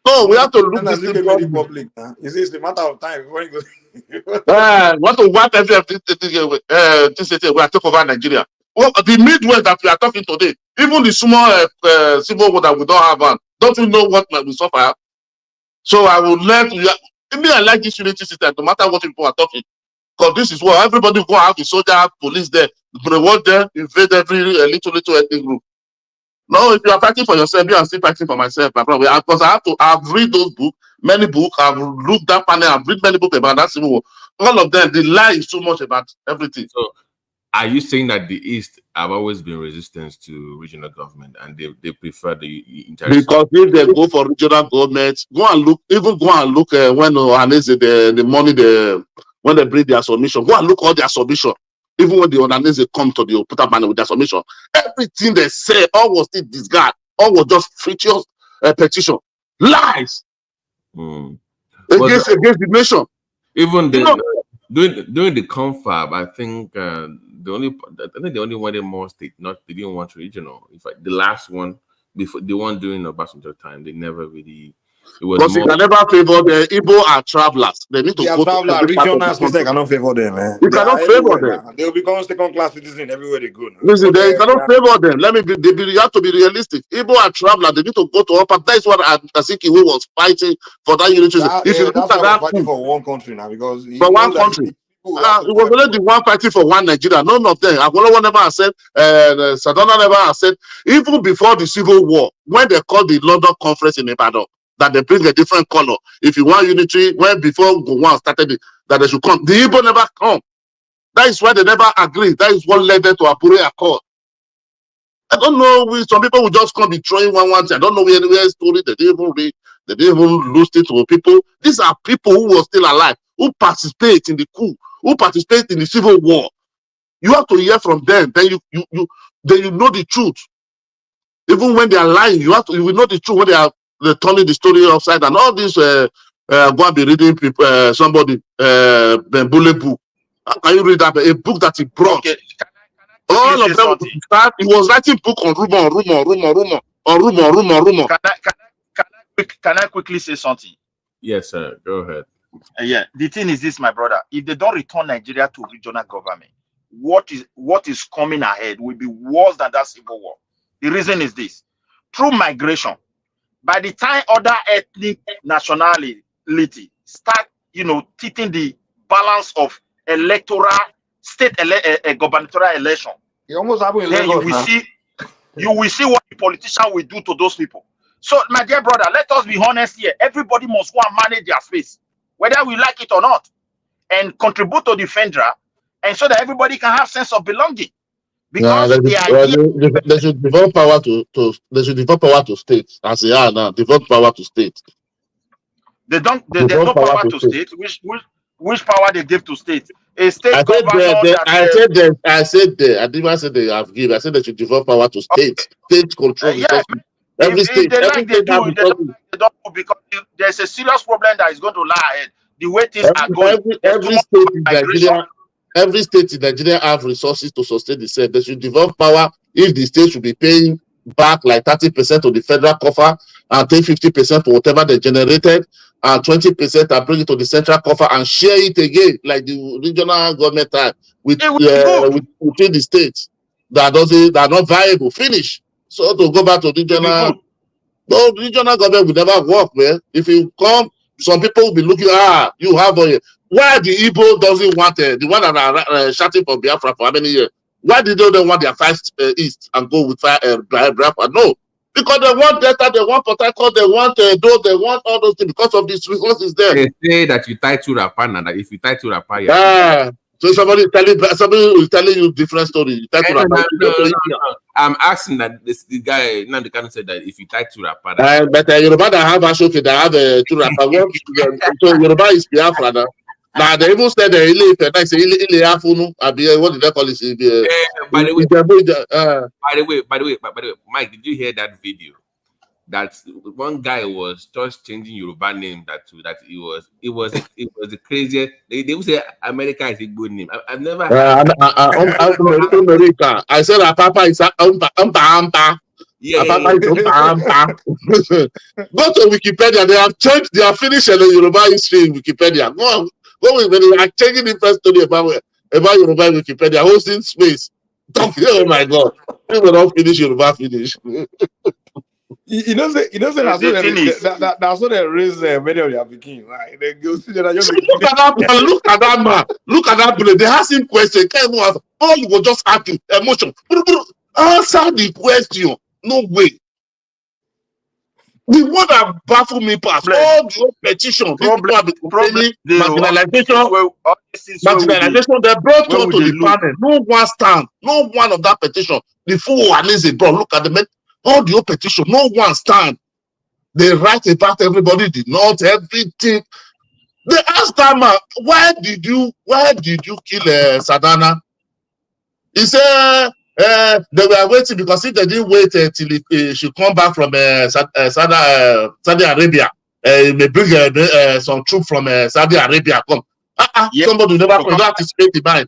No, we have to look this thing public. It's the matter of time. Want to wipe everything we are taking over Nigeria. Well, the Midwest that we are talking today, even the small civil war that we don't have, don't you know what we suffer? So I will let you. I like this unity system, no matter what people are talking. Because this is what everybody go have the soldier, police there, reward them, invade every little ethnic group. No, if you are fighting for yourself, I'm still fighting for myself, my brother. Because I've read those books, many books, I've looked that panel, I've read many books about that civil war. All of them, the lie is too much about everything. So, are you saying that the East have always been resistant to regional government and they prefer the interest? Because if they go for regional government, go and look when the money when they bring their submission, go and look all their submission. Even when the Ohanese come to the Oputa panel with their submission, everything they say, all was still disregard, all was just fictitious petition, lies against the nation. Even during the confab, I think the only one in more state they didn't want regional. In fact, the last one before the one during Obasanjo time, they never really. Because you can never favor the Igbo are travelers. They need to go to every part of the country. They cannot favor them, man. You cannot favor them. They will become second-class citizens everywhere they go. Listen, they cannot favor them. You have to be realistic. Igbo are travelers. They need to go to upper. That is what Azikiwe was fighting for that unity. If you look at that, fighting for one country now, because for one country. It was only the one fighting for one Nigeria. None of them. Agwolowo never said. Sadona never said. Even before the Civil War, when they called the London Conference in Ibadan, that they bring a different color. If you want unity, when before Gowon started it, that they should come. The Igbo never come. That is why they never agreed. That is what led them to Apure Accord. I don't know. Some people will just come be throwing one thing. I don't know where story they didn't even read. They didn't even lose it to people. These are people who were still alive, who participate in the coup, who participate in the Civil War. You have to hear from them. Then you know the truth. Even when they are lying, you will know the truth when they're turning the story upside down. All this go and be reading people, somebody Bembule book. How can you read that? A book that he brought. Okay. All of them start. He was writing book on rumor. Can I quickly say something? Yes, sir. Go ahead. Yeah. The thing is this, my brother. If they don't return Nigeria to regional government, what is coming ahead will be worse than that civil war. The reason is this: through migration. By the time other ethnic nationality start, taking the balance of electoral state gubernatorial election, you almost have then you will see what the politician will do to those people. So, my dear brother, let us be honest here. Everybody must go and manage their space, whether we like it or not, and contribute to the federal, and so that everybody can have sense of belonging. Because they should devolve power to states as they are now. Devolve power to states. There's no power to states. Which power they give to states? A state governor. I said I didn't even say they have given. I said they should devolve power to states. State control. Every state. They don't because there's a serious problem that is going to lie ahead. The way things are going. Every state in Nigeria have resources to sustain itself. They should devolve power if the state should be paying back like 30% to the federal coffer and take 50% for whatever they generated and 20% and bring it to the central coffer and share it again like the regional government type within the states that are not viable. Finish. So to go back to regional, no regional government will never work, man. If you come, some people will be looking, you have why the Igbo doesn't want the one that are shouting for Biafra for how many years? Why did they want their 5 east and go with Biafra? No. Because they want Delta, they want Port Harcourt, they want those, they want all those things because of this resources there. They say that you tie 2 wrapper and that if you tie 2 wrapper, so somebody is telling you different story. You tie 2 wrapper. No. I'm asking that the guy now the kind said that if you tie 2 wrapper, but Yoruba that have Ashoke, they have 2 wrapper. So Yoruba is Biafra now. Now they even said I say what did they call it? By the way, Mike, did you hear that video? That one guy was just changing Yoruba name that it was the craziest. They would say America is a good name. I've never heard America. I said Papa is Ampa. Papa is Go to Wikipedia. They have changed. They have finished the Yoruba history in Wikipedia. Go with me. They are changing different story about Yoruba in Wikipedia. Hosting space. Oh my God! We will not finish Yoruba. Finish. You know, that's what they raise many of their beginning. Right? They go see that. Look at that man. Look at that man. Look at that man. They ask him question. All you will just ask him emotion. Answer the question. No way. The one that baffled me past all the petitions. Marginalization. They brought you to the panel. No one stand. No one of that petition. The fool at least they brought. Look at the men. All the petition. No one stand. They write about everybody. Did not everything. They asked that man, why did you kill Sadana? He said they were waiting because if they didn't wait till he should come back from Saudi Arabia, may bring some troops from Saudi Arabia. Come. Somebody never come. You have to speak the mind.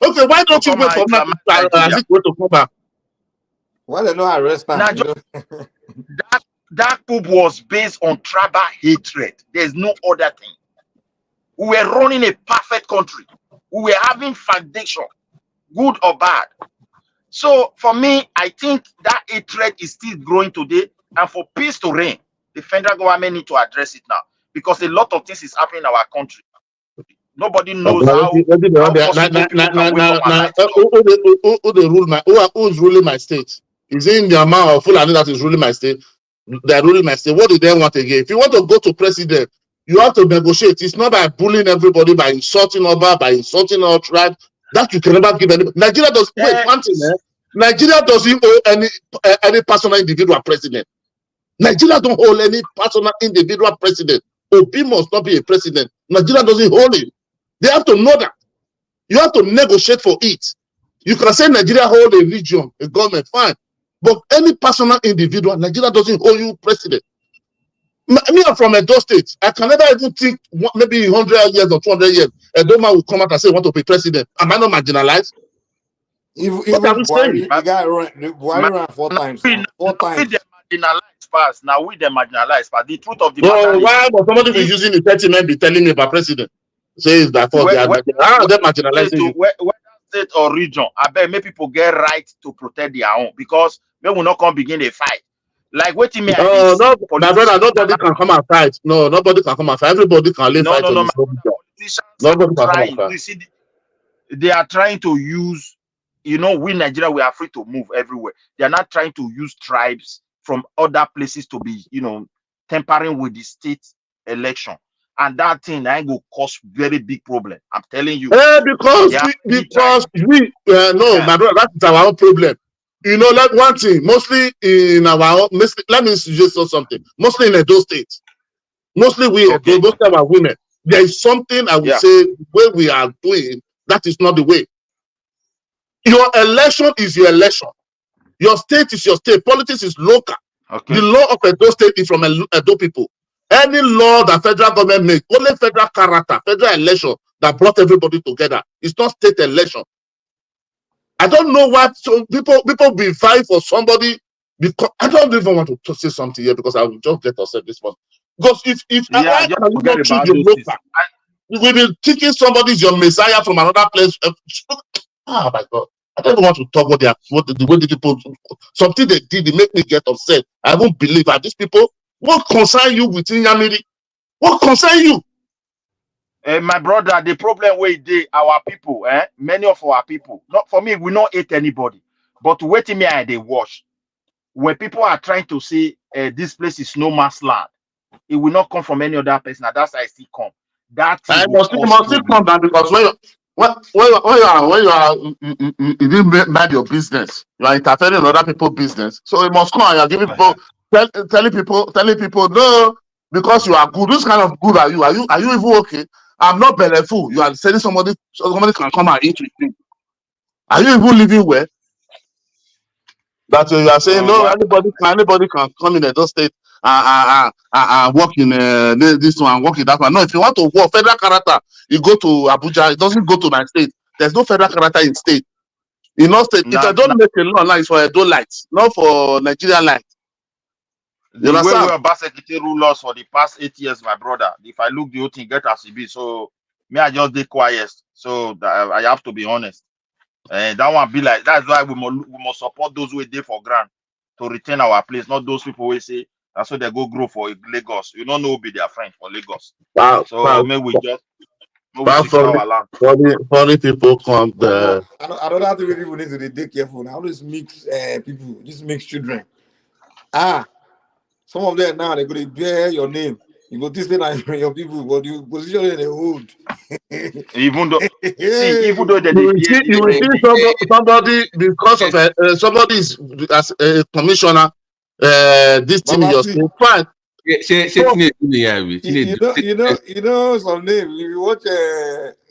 Okay, why don't you wait for him to come back? Why they not arrest him? That coup was based on tribal hatred. There's no other thing. We were running a perfect country. We were having foundation, good or bad. So for me, I think that hatred is still growing today. And for peace to reign, the federal government need to address it now. Because a lot of things is happening in our country. Nobody knows how possible people can wake up and who's ruling my state? Is it in the amount of Fulani that is ruling my state? They're ruling my state. What do they want again? If you want to go to president, you have to negotiate. It's not by bullying everybody, by insulting Oba, by insulting our tribe. That you can never give any. Nigeria does wait one thing. Nigeria doesn't owe any personal individual president. Nigeria don't hold any personal individual president. Obi must not be a president. Nigeria doesn't hold him. They have to know that. You have to negotiate for it. You can say Nigeria hold a region, a government, fine. But any personal individual, Nigeria doesn't hold you president. Me, I'm from Edo State. I can never even think maybe 100 years or 200 years, Edo man will come out and say, want to be president. Am I not marginalized? Even Buhari, the guy ran 4 times. 4 times. They marginalized fast. Now we the marginalized fast. The truth of the matter is, why was somebody be using the 30 men be telling me about president? Says that for they're marginalizing you. Whether state or region, I bet many people get right to protect their own because they will not come begin a fight. Like what you mean? No, my brother, nobody can come and fight. No, nobody can come and fight. Everybody can live fight. Nobody can come and fight. You see, they are trying to use, we Nigeria, we are free to move everywhere. They are not trying to use tribes from other places to be, tampering with the state election. And that thing ain't go cause very big problem. I'm telling you. Because we my brother, that's our own problem. Like one thing, mostly in our own, let me suggest something. Mostly in Edo State, mostly most of our women. There is something I would say where we are doing that is not the way. Your election is your election. Your state is your state. Politics is local. Okay. The law of Edo State is from Edo people. Any law that federal government makes, only federal character, federal election that brought everybody together. It's not state election. I don't know what people be fighting for somebody because I don't even want to say something here because I will just get upset this one. Because if I cannot choose your local, we've been thinking somebody's your messiah from another place. Oh my God. I don't want to talk the way the people, something they did, they make me get upset. I won't believe that these people, what concern you with Yamiri? What concern you? My brother, the problem where they our people, many of our people, not for me, we not hate anybody, but waiting me and they watch. When people are trying to say this place is no man's land, it will not come from any other person. And that's how I see come. That thing I will must cause still problem. come down because you didn't mind your business. You are interfering in other people's business. So you must come and you are giving people telling people no, because you are good. This kind of good are you? Are you even okay? I'm not beneful. You are saying somebody can come and eat with me. Are you even living well? That you are saying no, Well, anybody can come in Edo State and work in this one and work in that one. No, if you want to work federal character, you go to Abuja. It doesn't go to my state. There's no federal character in state. In no state, if I don't make a law now, it's for Edo lights, not for Nigerian lights. You the way we understand? are Secretary rule us for the past 8 years, my brother. If I look the whole thing, get as it be. So me, I just be quiet. So I have to be honest. And that one be like that's why we must support those who are there for grant to retain our place, not those people who say that's why they go grow for Lagos. You don't know who be their friend for Lagos. So maybe we secure our land. Funny people come there. Another thing people need to take careful now. This mix people, this mix children. Some of them now they go to bear your name. You go this thing your people, but you position in the hood. Even though even though they You will see somebody because of somebody is as a commissioner. This thing in your state, fine. You know some name. If you watch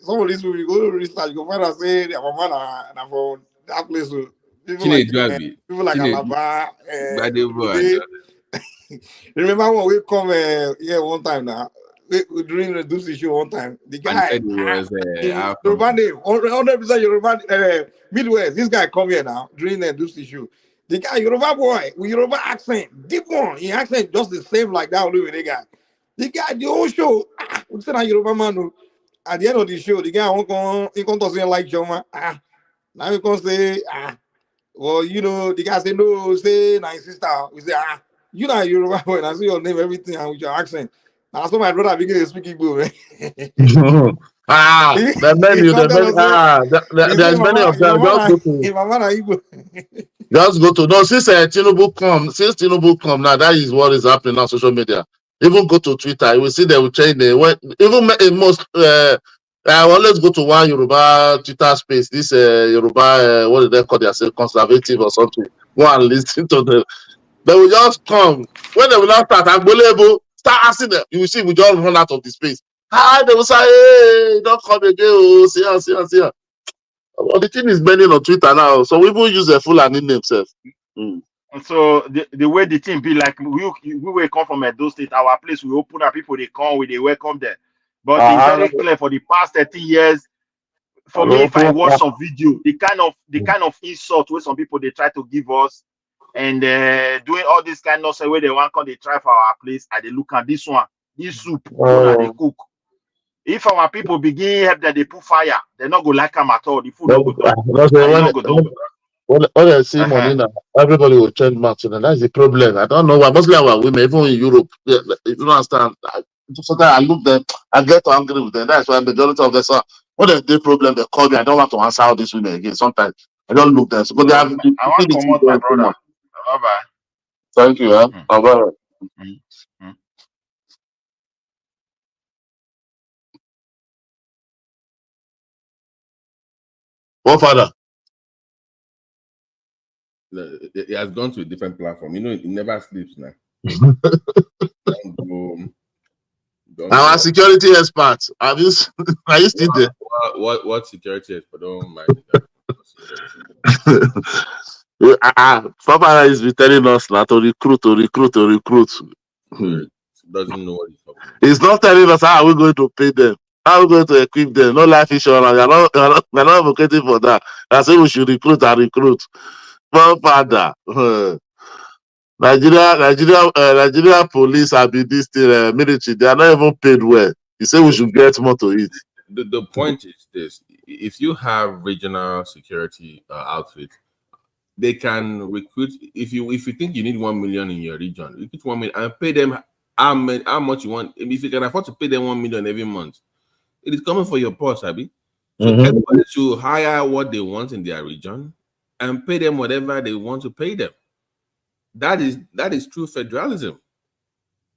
some of these people, you go to research, you go find out say their mama na from that place. People like Alaba, remember when we come here one time now, during the Deuce show one time, the guy, Yoruba name, 100% Yoruba, Midwest, this guy come here now, during the Deuce show. The guy, Yoruba boy, with Yoruba accent, deep one, he accent just the same like that, the guy. The guy, the whole show, we said Yoruba man, at the end of the show, the guy he come to say like Joma, now he come say, well, you know, the guy say no, say my sister. We say, you know Yoruba boy, and I see your name, everything, and with your accent. That's what my brother begin to speak Igbo, man. There's many of them. Just go to no. Since Tinubu come now, that is what is happening on social media. Even go to Twitter, you will see they will change the even in most. I always go to one Yoruba Twitter space. This Yoruba, what do they call themselves, conservative or something. Go and listen to them. They will just come when they will not start asking them. You will see we just run out of the space. They will say, hey, don't come again. Oh, see ya. Well, the thing is bending on Twitter now, so we will use a full and name themselves. So the way the thing be like, we will come from Edo State, our place, we open up, people they come, they welcome them. But it's very clear for the past 30 years. For me, if I watch some video, the kind of insult where some people they try to give us, and doing all this kind of way they want come they try for our place, and they look at this one, this soup, when they cook. If our people begin help that they put fire, they're not go like them at all. The food no go done. When I see money now, everybody will change mouth. And that's the problem. I don't know why. Mostly our women, even in Europe, if you don't understand, sometimes I look them, I get angry with them. That's why majority of them, when there's a problem, they call me. I don't want to answer all these women again. Sometimes I don't look them. So, but they have I want to come out, my brother. Bye-bye. Thank you. Bye-bye. What father? It has gone to a different platform. You know, it never sleeps now. Our security experts. Are you still there? What security expert? Don't mind. Papa is telling us now to recruit. Doesn't know what he's talking about. He's not telling us how are we going to pay them, how are we going to equip them. No life insurance. We're not advocating for that. I say we should recruit. Father. Nigeria police have been this thing, military. They are not even paid well. You say we should get more to eat. The point is this: if you have regional security outfits, they can recruit. If you think you need 1 million in your region, you get 1 million and pay them how much you want. If you can afford to pay them 1 million every month, It is coming for your purse, Abi. So everybody should hire what they want in their region and pay them whatever they want to pay them. That is true federalism.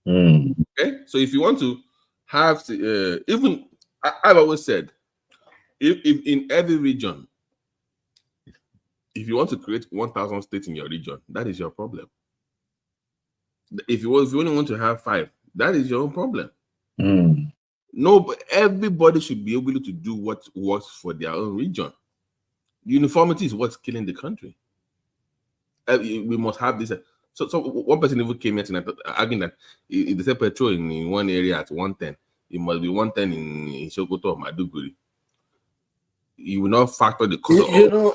Okay, so if you want to have even I've always said, if in every region, if you want to create 1,000 states in your region, that is your problem. If you only want to have 5, that is your own problem. No, but everybody should be able to do what works for their own region. Uniformity is what's killing the country. We must have this. So one person even came here tonight arguing that if they say petrol in one area at 110, it must be 110 in Sokoto or Maduguri. You will not factor the cost.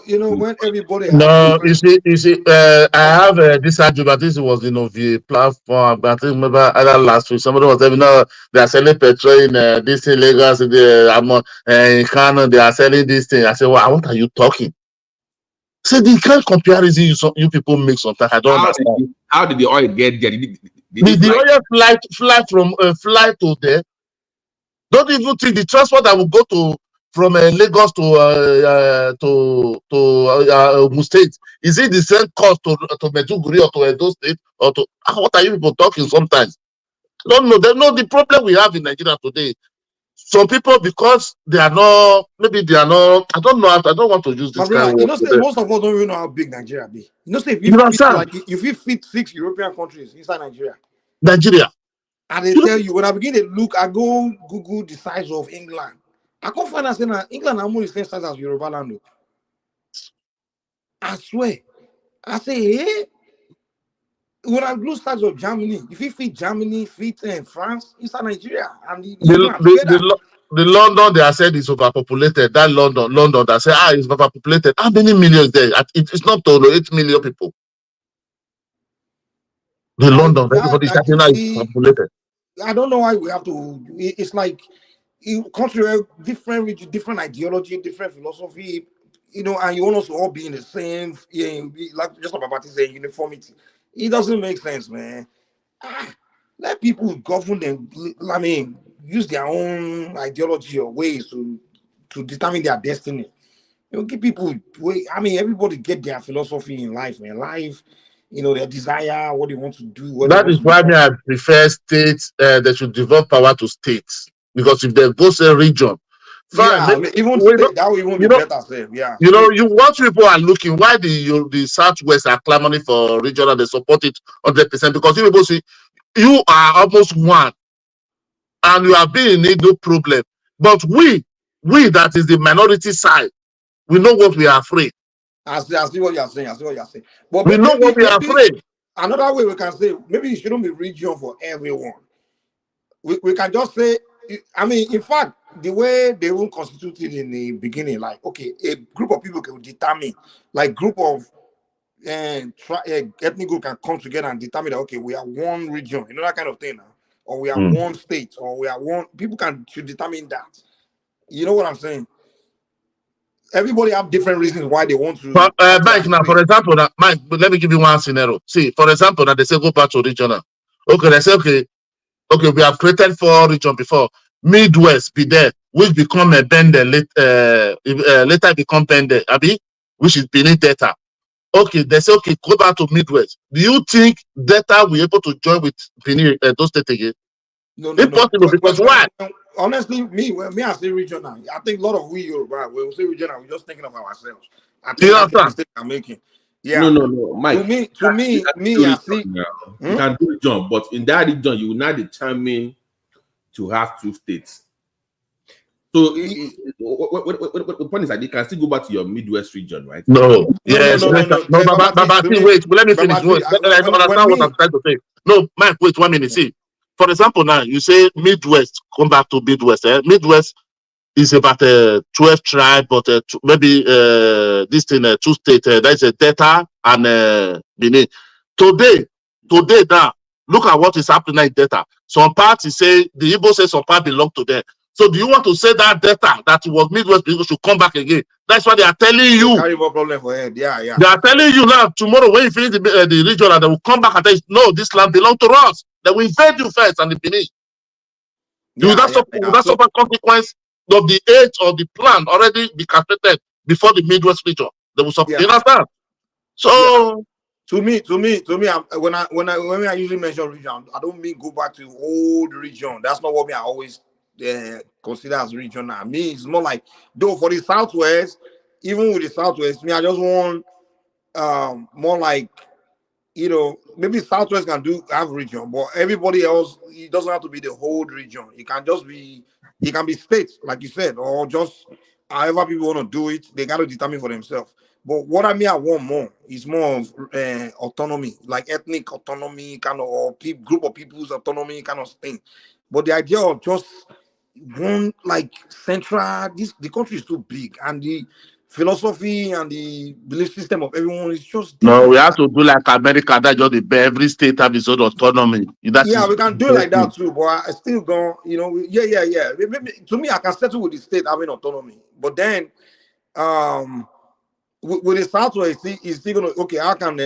You know, when everybody has No, different... you see, I have this argument. This was, the platform. But I think remember either last week, somebody was saying, they are selling petrol in this in Lagos, in Kano, they are selling this thing. I said, well, what are you talking? So the kind of comparison you people make sometimes, I don't understand. How did the oil get there? Did the oil fly to there? Don't even think the transport that will go from Lagos to Ogun State, is it the same cost to Medjugorje or to Edo State or to what are you people talking sometimes? I don't know. They know the problem we have in Nigeria today. Some people, because they are not, maybe they are not, I don't know. I don't want to use this kind of word. Most of us don't even know how big Nigeria be. Say if you fit 6 European countries inside Nigeria. And they tell you, when I begin to look, I go Google the size of England. I can't find out saying England are more the same size as Yoruba land. I swear. I say, hey, when I look size of Germany, if you fit Germany, fit France, inside Nigeria, and the London, they are said is overpopulated. That London, they say, it's overpopulated. How many millions there? It's not total 8 million people. The London, everybody is overpopulated. I don't know why we have to. It's like country different region, different ideology, different philosophy, and you want us to all be in the same, like just like about saying uniformity. It doesn't make sense, man. Let people govern them. I mean, use their own ideology or ways to determine their destiny. Give people way. I mean, everybody get their philosophy in life, man. Life. Their desire, what they want to do. That is why I prefer states. They should develop power to states, because if they go to a region, fine. Even state, that will even be better. Yeah. What people are looking. Why the Southwest are clamoring for regional? They support it 100% because you people see, you are almost one, and you have been in no problem. But we that is the minority side, we know what we are afraid. I see what you're saying. But we know what we are afraid. Another way we can say, maybe it shouldn't be region for everyone. We can just say, I mean, in fact, the way they were constituted in the beginning, like, okay, a group of people can determine, like group of ethnic group can come together and determine that, okay, we are one region, that kind of thing, or we are one state, or we are one, people should determine that. You know what I'm saying? Everybody have different reasons why they want to. But Mike, now, for example, Mike, let me give you one scenario. See, for example, that they say go back to regional. Okay, they say, okay, we have created 4 regions before. Midwest be there, which become a bender later become bender, which is beneath data. Okay, they say, okay, go back to Midwest. Do you think data will be able to join with Benin those states again? No. Impossible, because why? Honestly, me, I say regional. I think a lot of we Yoruba, when we say regional, we're just thinking of ourselves. I think that's the mistake I'm making. Yeah. No, Mike. To me, I see. You can do region, but in that region, you will not determine to have 2 states. So the point is that you can still go back to your Midwest region, right? No. Yes. Wait, let me finish. I understand what I'm trying to say. No, Mike, wait 1 minute. See, for example, now you say Midwest, come back to Midwest. Midwest is about 12 tribes, but maybe this thing 2 states. That is a Delta and Benin. Today now, look at what is happening in Delta. Some parts say the Igbo say some part belong to them. So do you want to say that Delta that was Midwest people should come back again? That's what they are telling you. Carry more problem for head. Yeah. They are telling you now tomorrow when you finish the region, and they will come back and say, no, this land belongs to us. They will invade you first and the Benin. Will that suffer consequence? of the age or the plan already be calculated before the Midwest region. They will support. You understand? So to me, when I usually mention region, I don't mean go back to old region. That's not what I always consider as region. Now, me, it's more like though for the Southwest, even with the Southwest, me, I just want more like, you know, maybe Southwest can have region, but everybody else, it doesn't have to be the whole region. It can just be, it can be states, like you said, or just however people want to do it, they got to determine for themselves. But what I mean, I want more is more of autonomy, like ethnic autonomy, kind of, or group of people's autonomy, kind of thing. But the idea of just one like central, the country is too big, and the philosophy and the belief system of everyone is just different. no, we have to do like America. That just every state have its own autonomy. That yeah, is we can do it like that too, but I still don't, you know, yeah. Maybe, to me, I can settle with the state having autonomy, but then with the Southwest, it's still gonna, okay, how can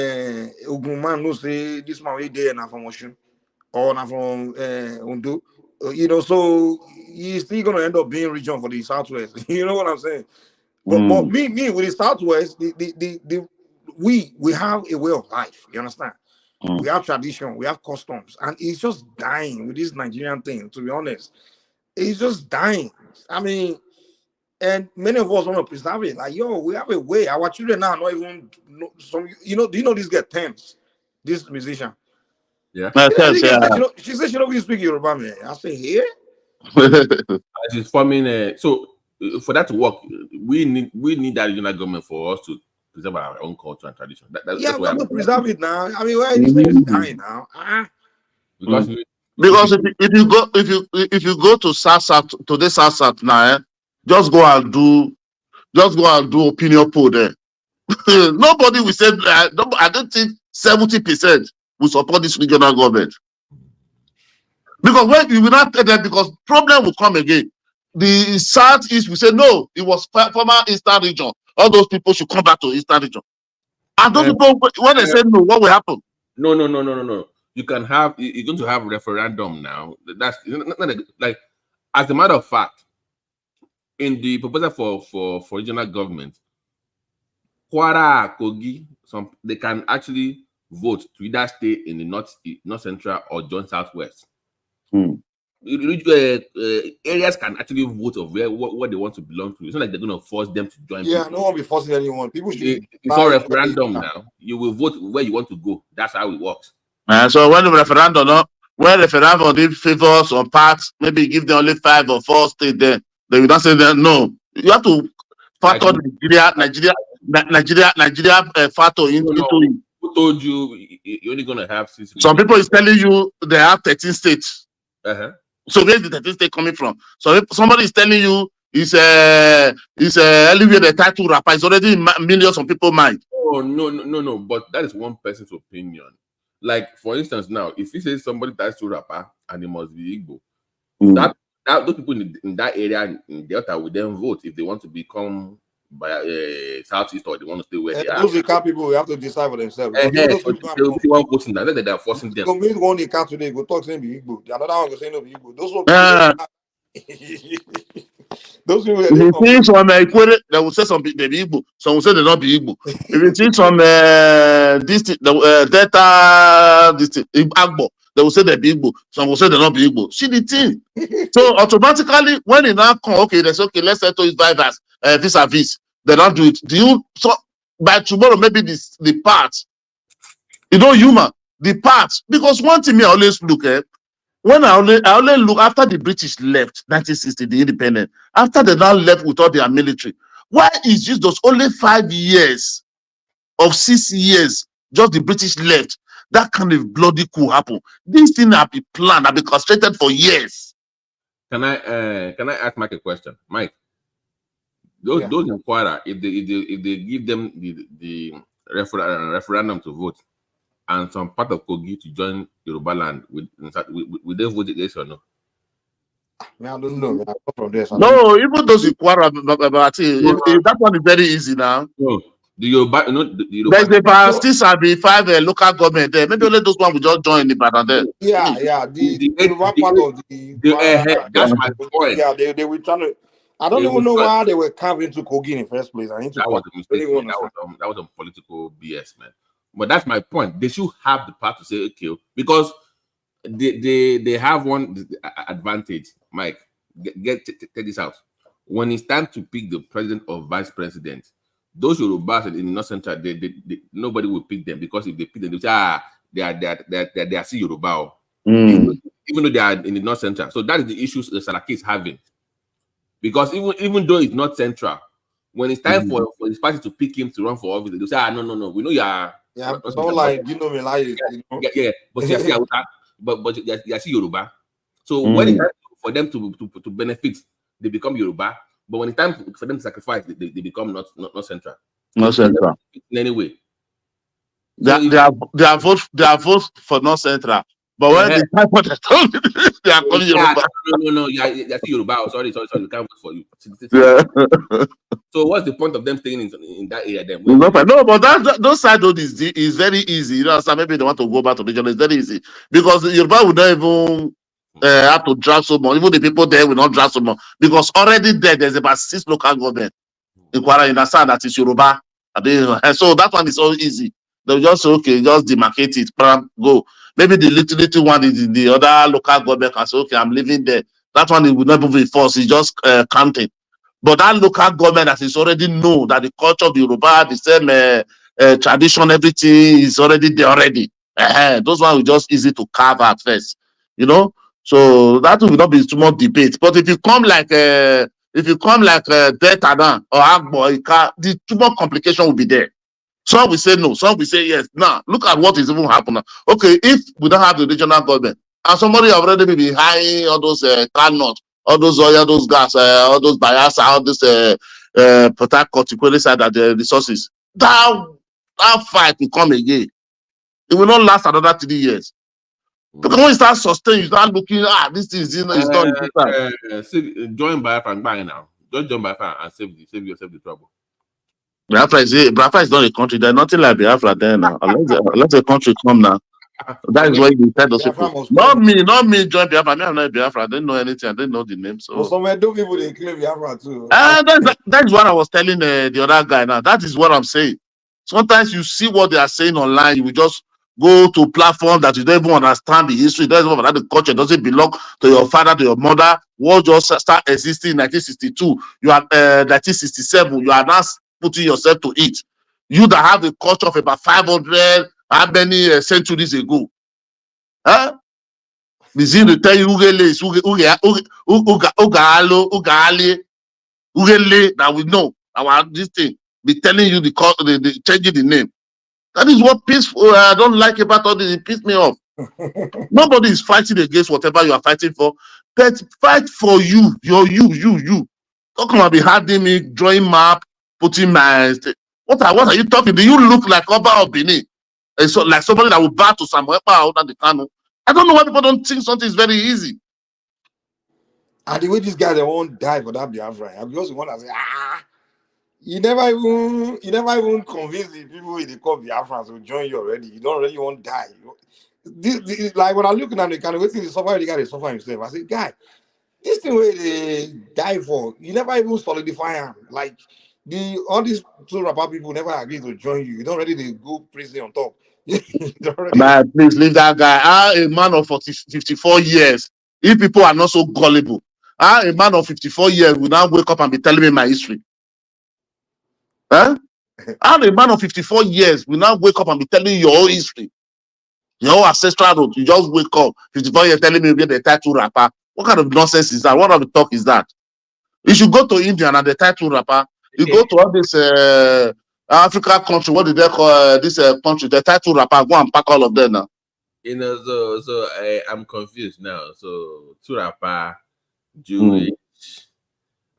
Ogun man no say this man we there now from Osun or now from Ondo, you know, so he's still gonna end up being region for the Southwest. You know what I'm saying? But me with the Southwest, we have a way of life. You understand? We have tradition, we have customs, and it's just dying with this Nigerian thing. To be honest, it's just dying. I mean, and many of us want to preserve it. Like, yo, we have a way. Our children now not even know some. You know, do you know this girl Thames, this musician? Yeah. She said she don't even speak Yoruba, man. I say here. She's forming so for that to work, we need that regional government for us to preserve our own culture and tradition. We have to preserve it now. I mean, where this thing is dying now? Because if you go to South to the South now, just go and do opinion poll there. Nobody will say. I don't think 70% will support this regional government, because when you will not tell them, because problem will come again. The Southeast will say no, it was former Eastern region. All those people should come back to Eastern region. And those people, when they say no, what will happen? No. You can have, you're going to have referendum now. That's not like, as a matter of fact, in the proposal for regional government, Kwara, Kogi, they can actually vote to either stay in the north central or join southwest. Areas can actually vote of what they want to belong to. It's not like they're going to force them to join. Yeah, no one will be forcing anyone. People should. It's all referendum now. You will vote where you want to go. That's how it works. So when the referendum did favor some parts, maybe give them only 5 or 4 states, then they will not say that. No, you have to factor Nigeria factor into it. Who told you you're only going to have 6? Some people is telling you they have 13 states. So where's the 13 state coming from? So if somebody is telling you it's anywhere the title rapper is already in millions of people's mind. Oh no. But that is one person's opinion. Like, for instance, now if you say somebody that's to rapper and it must be Igbo, that those people in that area in Delta will then vote if they want to become by Southeast or they want to stay where they are. Those Ika people, we have to decide for themselves. They're forcing them. They are forcing them. So meet one Ika today, go talk to be Igbo. The another one go say no be Igbo. Those one. Those people. If you see some Equator, they will say some they be Igbo. Some will say they not be Igbo. If you see some Delta Agbo, they will say they be Igbo. Some will say they not be Igbo. See the thing. So automatically, when it now come, okay, they say okay, let's settle his drivers vis-a-vis. They don't do it. Do you so by tomorrow maybe the part, you know, human the part, because one thing me I always look at. When I only look after the British left 1960, the independent, after they now left with all their military, why is just those only 5 years of 6 years just the British left? That kind of bloody coup happen. This thing have been planned, have been concentrated for years. Can I ask Mike a question? Mike, those in Kwara, if they give them the referendum to vote, and some part of Kogi to join Yoruba land, will they vote yes or no? I don't know. From there, no, even those in Kwara, that one is very easy now. No, the Yoruba, there's still be 5 local government there. Maybe only those one will just join the Ibadan there. Yeah. The Yoruba part of the that's my point. Yeah, they will try to. I don't It even was know not- why they were carved into Kogi in the first place. I need to. that was a I mistake, really man. want to That was a political BS, man. But that's my point. They should have the power to say, okay, because they have one advantage, Mike. Take this out. When it's time to pick the president or vice president, those Yorubas in the North Central, nobody will pick them, because if they pick them, they say, they are still Yoruba, even though they are in the North Central. So that is the issues the Saraki is having, because even though it's not central, when it's time for his party to pick him to run for office, they say, no, we know you are. Yeah, not someone like you know me, like you know. Yeah, but you see, but you see Yoruba. So when it's time for them to benefit, they become Yoruba. But when it's time for them to sacrifice, they become not central. Not central. In any way. They are vote for North Central. But when they time for the they are calling Yoruba. No, yeah, see Yoruba. Sorry, we can't vote for you. Yeah. So what's the point of them staying in that area then? No, but those side road is very easy. You know, so maybe they want to go back to the region. It's very easy because Yoruba would not even have to drive so much. Even the people there will not drive so much because already there's about 6 local government in Kwara. You understand that is Yoruba, and so that one is so easy. They'll just say, okay, just demarcate it, go. Maybe the little one is in the other local government can say, okay, I'm living there. That one it will not be forced. It's just counting. But that local government that is already know that the culture of Yoruba, the same tradition, everything is already there already. Those ones will just easy to carve at first, you know. So that will not be too much debate. But if you come like Delta or Agbo, the too much complication will be there. Some will say no, some will say yes. Now look at what is even happening. Okay, if we don't have the regional government and somebody already be hiring all those cannot, all those oil, those gas, all those bias, all this protect particularly side that the resources, that fight will come again. It will not last another 3 years. Because when you start sustaining, you start looking, this thing is done. Join Biafra and bang now. Just join Biafra and save yourself the trouble. Biafra is not a country. There's nothing like Biafra there now. Let the country come now. That is why you tell those people. Not me join Biafra. I'm not Biafra. I didn't know anything. I didn't know the name. So some people they claim Biafra too. That's what I was telling the other guy now. That is what I'm saying. Sometimes you see what they are saying online, you will just go to platform that you don't even understand the history, you don't even understand the culture, doesn't belong to your father, to your mother. What just start existing in 1962, you are 1967, you are now putting yourself to it. You that have a culture of about 500, how many centuries ago? Huh? Begin to tell you that we know our this thing, be telling you the changing the name. That is what I don't like about all this. It pisses me off. Nobody is fighting against whatever you are fighting for. But fight for you. You. Don't come and be having me drawing map, putting my. What are you talking? Do you look like Oba of Benin? So like somebody that will bow to Samuel out of the Kano. I don't know why people don't think something is very easy. And the way these guys they won't die for that Biafra, because the one that say, you never even convince the people in the call Biafra to join you already. You don't really want to die. This, like when I'm looking at the kind of waiting to suffer, the guy is suffering himself. I say, guy, this thing where they die for, you never even solidify him. Like all these two rapper people never agree to join you. You don't ready to go prison on top. Man, please leave that guy. A man of 54 years. If people are not so gullible, a man of 54 years will now wake up and be telling me my history. Huh? I'm a man of 54 years will now wake up and be telling you your own history. Your ancestral road. You just wake up 54 years telling me we're the title rapper. What kind of nonsense is that? What kind of talk is that? You should go to India and the title rapper. You go to all this African country. What do they call this country? The title rapper. Go and pack all of them now. You know, so I'm confused now. So two rapper, Jewish.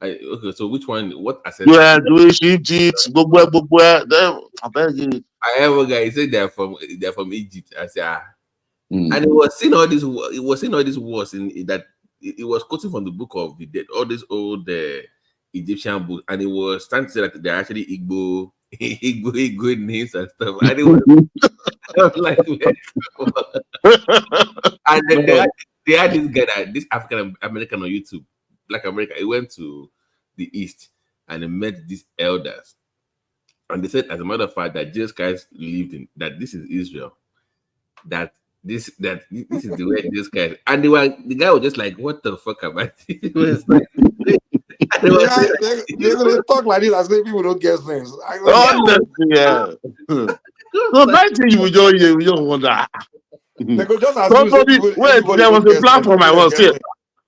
Okay, so which one? What ancestry? Yeah, Jewish, Egypt, I beg you. I have a guy. He said they're from Egypt. I said, and it was seeing all this. It was seeing all these wars in that. It was quoting from the Book of the Dead, all these old Egyptian books, and it was trying to say that they're actually Igbo names and stuff. And it was, I was like, and then they had this guy, this African American on YouTube, Black American. He went to the East and he met these elders. And they said, as a matter of fact, that Jesus Christ lived in, that this is Israel. That this is the way Jesus Christ. And the guy was just like, what the fuck am I? It was like, they were saying, They're gonna talk like this as if people don't get sense. Honestly, yeah. So that thing you don't wonder. They could just assume Somebody, wait, everybody there was don't a get sense. platform I was here.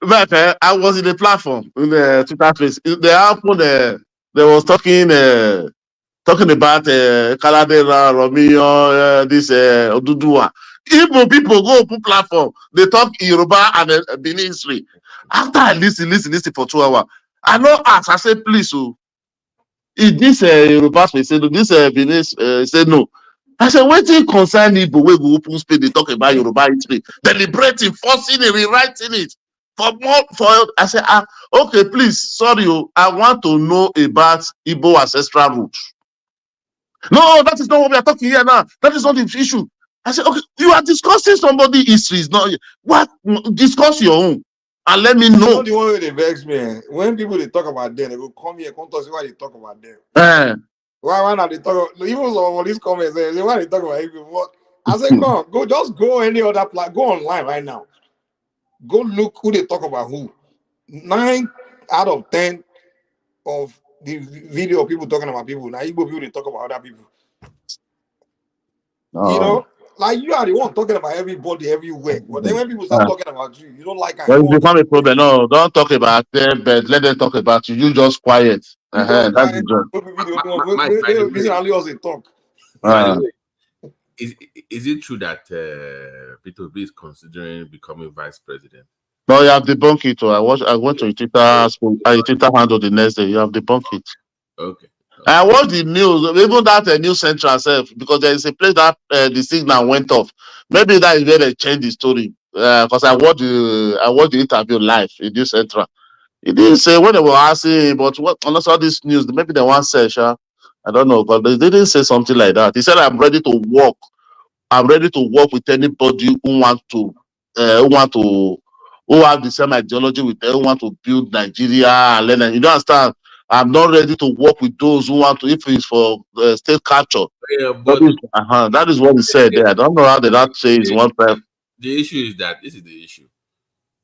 But I was in the platform in the Twitter space. They happened. They was talking about Kaladera, Romeo, this Oduduwa. Igbo people go open platform. They talk Yoruba and Benin history. After I listen for 2 hours, I know ask. I said, please, if this Yoruba space say no, this Benin say no. I said, waiting concern Igbo wey go open space. They talk about Yoruba history, deliberating, forcing it, rewriting it. I said, okay, please, sorry, I want to know about Igbo ancestral roots. No, that is not what we are talking here now. That is not the issue. I said, okay, you are discussing somebody's history. Not what, discuss your own and let me know. Not the one where they vex me. When people they talk about them, they go come here, come to see why they talk about them. Why not they talk? Even some of these comments, they say, why they talk about people? What? I said, no, go any other go online right now. Go look who they talk about who. 9 out of 10 of the video of people talking about people. Now Igbo people they talk about other people. You know, like you are the one talking about everybody everywhere. But then when people start talking about you, you don't like it. Well, it's become a problem. No, don't talk about them, but let them talk about you. You just quiet. That's the job. Talk. By the way, is it true that Peter Obi is considering becoming vice president? No, you have debunked it. I went to Twitter handle the next day. You have debunked it. Okay. I watched the news, even that news central itself, because there is a place that the signal went off. Maybe that is where they changed the story. Because I watched the interview live in news central. He didn't say when they were asking, but what unless all this news, maybe they want to say, I don't know, but they didn't say something like that. He said, I'm ready to work. I'm ready to work with anybody who have the same ideology with them, who want to build Nigeria and learn. You don't understand? I'm not ready to work with those who want to, if it's for state capture. Yeah, but that is what he said there. I don't know how they not say it's one time. The issue is that this is the issue.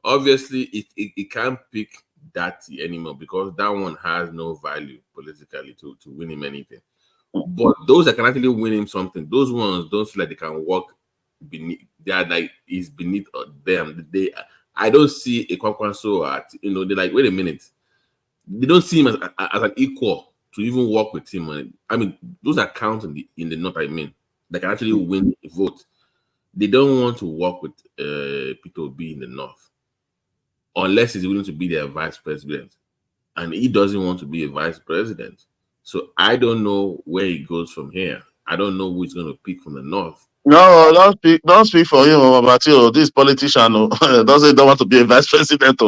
Obviously, it can't pick that anymore because that one has no value politically to win him anything. But those that can actually win him something, those ones don't feel like they can walk beneath. They are like is beneath them. I don't see a Kwankwanso at they're like, wait a minute. They don't see him as an equal to even work with him. I mean, those that count in the north. I mean, that can actually win a vote. They don't want to work with Peter Obi in the north unless he's willing to be their vice president, and he doesn't want to be a vice president. So I don't know where he goes from here. I don't know who he's going to pick from the north. No, don't speak for him, but this politician don't want to be a vice president.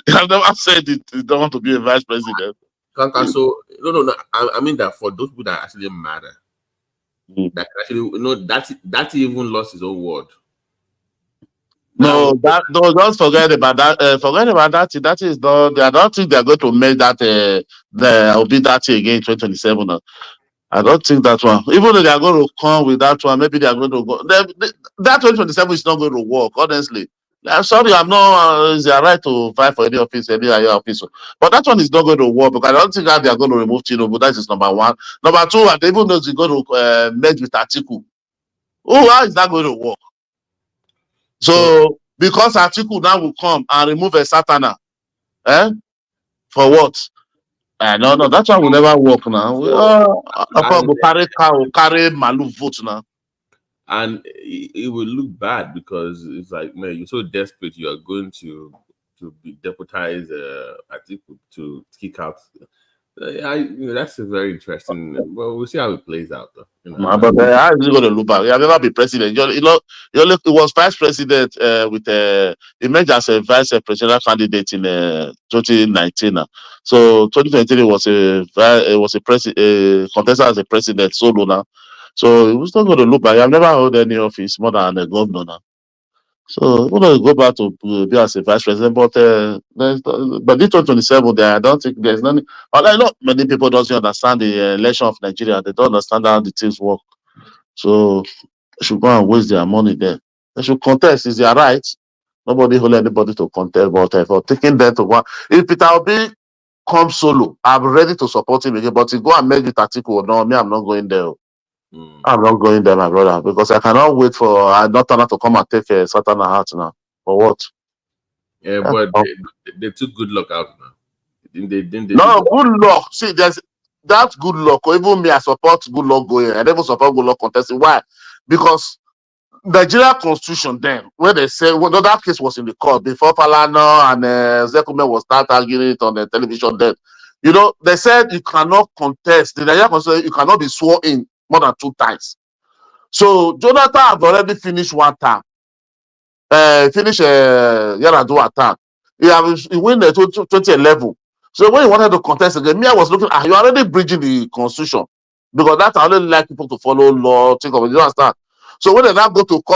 I've never said it. He don't want to be a vice president. So no. I mean that for those people that actually matter, that actually that even lost his own word. No, don't forget about that. Forget about that. That is not. I don't think they're going to make that. Will be that again in 2027. I don't think that one. Even though they are going to come with that one, maybe they are going to go. That 2027 is not going to work. Honestly, I'm sorry. I'm not. It's their right to fight for any office, any higher office. But that one is not going to work because I don't think that they are going to remove Tinubu. That is number one. Number two, and even though they're going to merge with Atiku, how is that going to work? So because Atiku now will come and remove a Satana, for what? No, that one will never work now. Carry Malu vote now. And it will look bad because it's like, man, you're so desperate, you are going to be deputized Atiku to kick out. That's a very interesting. Well, we'll see how it plays out, though. But how is it going to look back? He has never been president. It was vice president with emerged as a vice presidential candidate in 2019. So 2023 was a contestant as a president solo now. So it was not going to look back. I've never held any office more than a governor now. So we're going to go back to be as a vice president, but this 2027, I don't think there's none. I know many people don't understand the election of Nigeria. They don't understand how the things work. So they should go and waste their money there. They should contest. Is their right? Nobody hold anybody to contest, but for taking them to one. If Peter Obi comes solo, I'm ready to support him again. But to go and make it article, no, me, I'm not going there. I'm not going there, my brother, because I cannot wait for Northerner to come and take a certain heart now. For what? Yeah, but they took good luck out now. Didn't they No, good luck. See, there's that good luck. Even me, I support good luck going. I never support good luck contesting. Why? Because Nigeria Constitution then, where they say well, that case was in the court before Falana and Zekume was start arguing it on the television then. You know, they said you cannot contest. The Nigeria Constitution, you cannot be sworn in more than 2 times. So Jonathan have already finished 1 term. Finish Yaradua attack. He win the 2011. So when he wanted to contest again, me, I was looking at you already bridging the constitution because that's I only like people to follow law, think of it. You understand? So when they now go to court,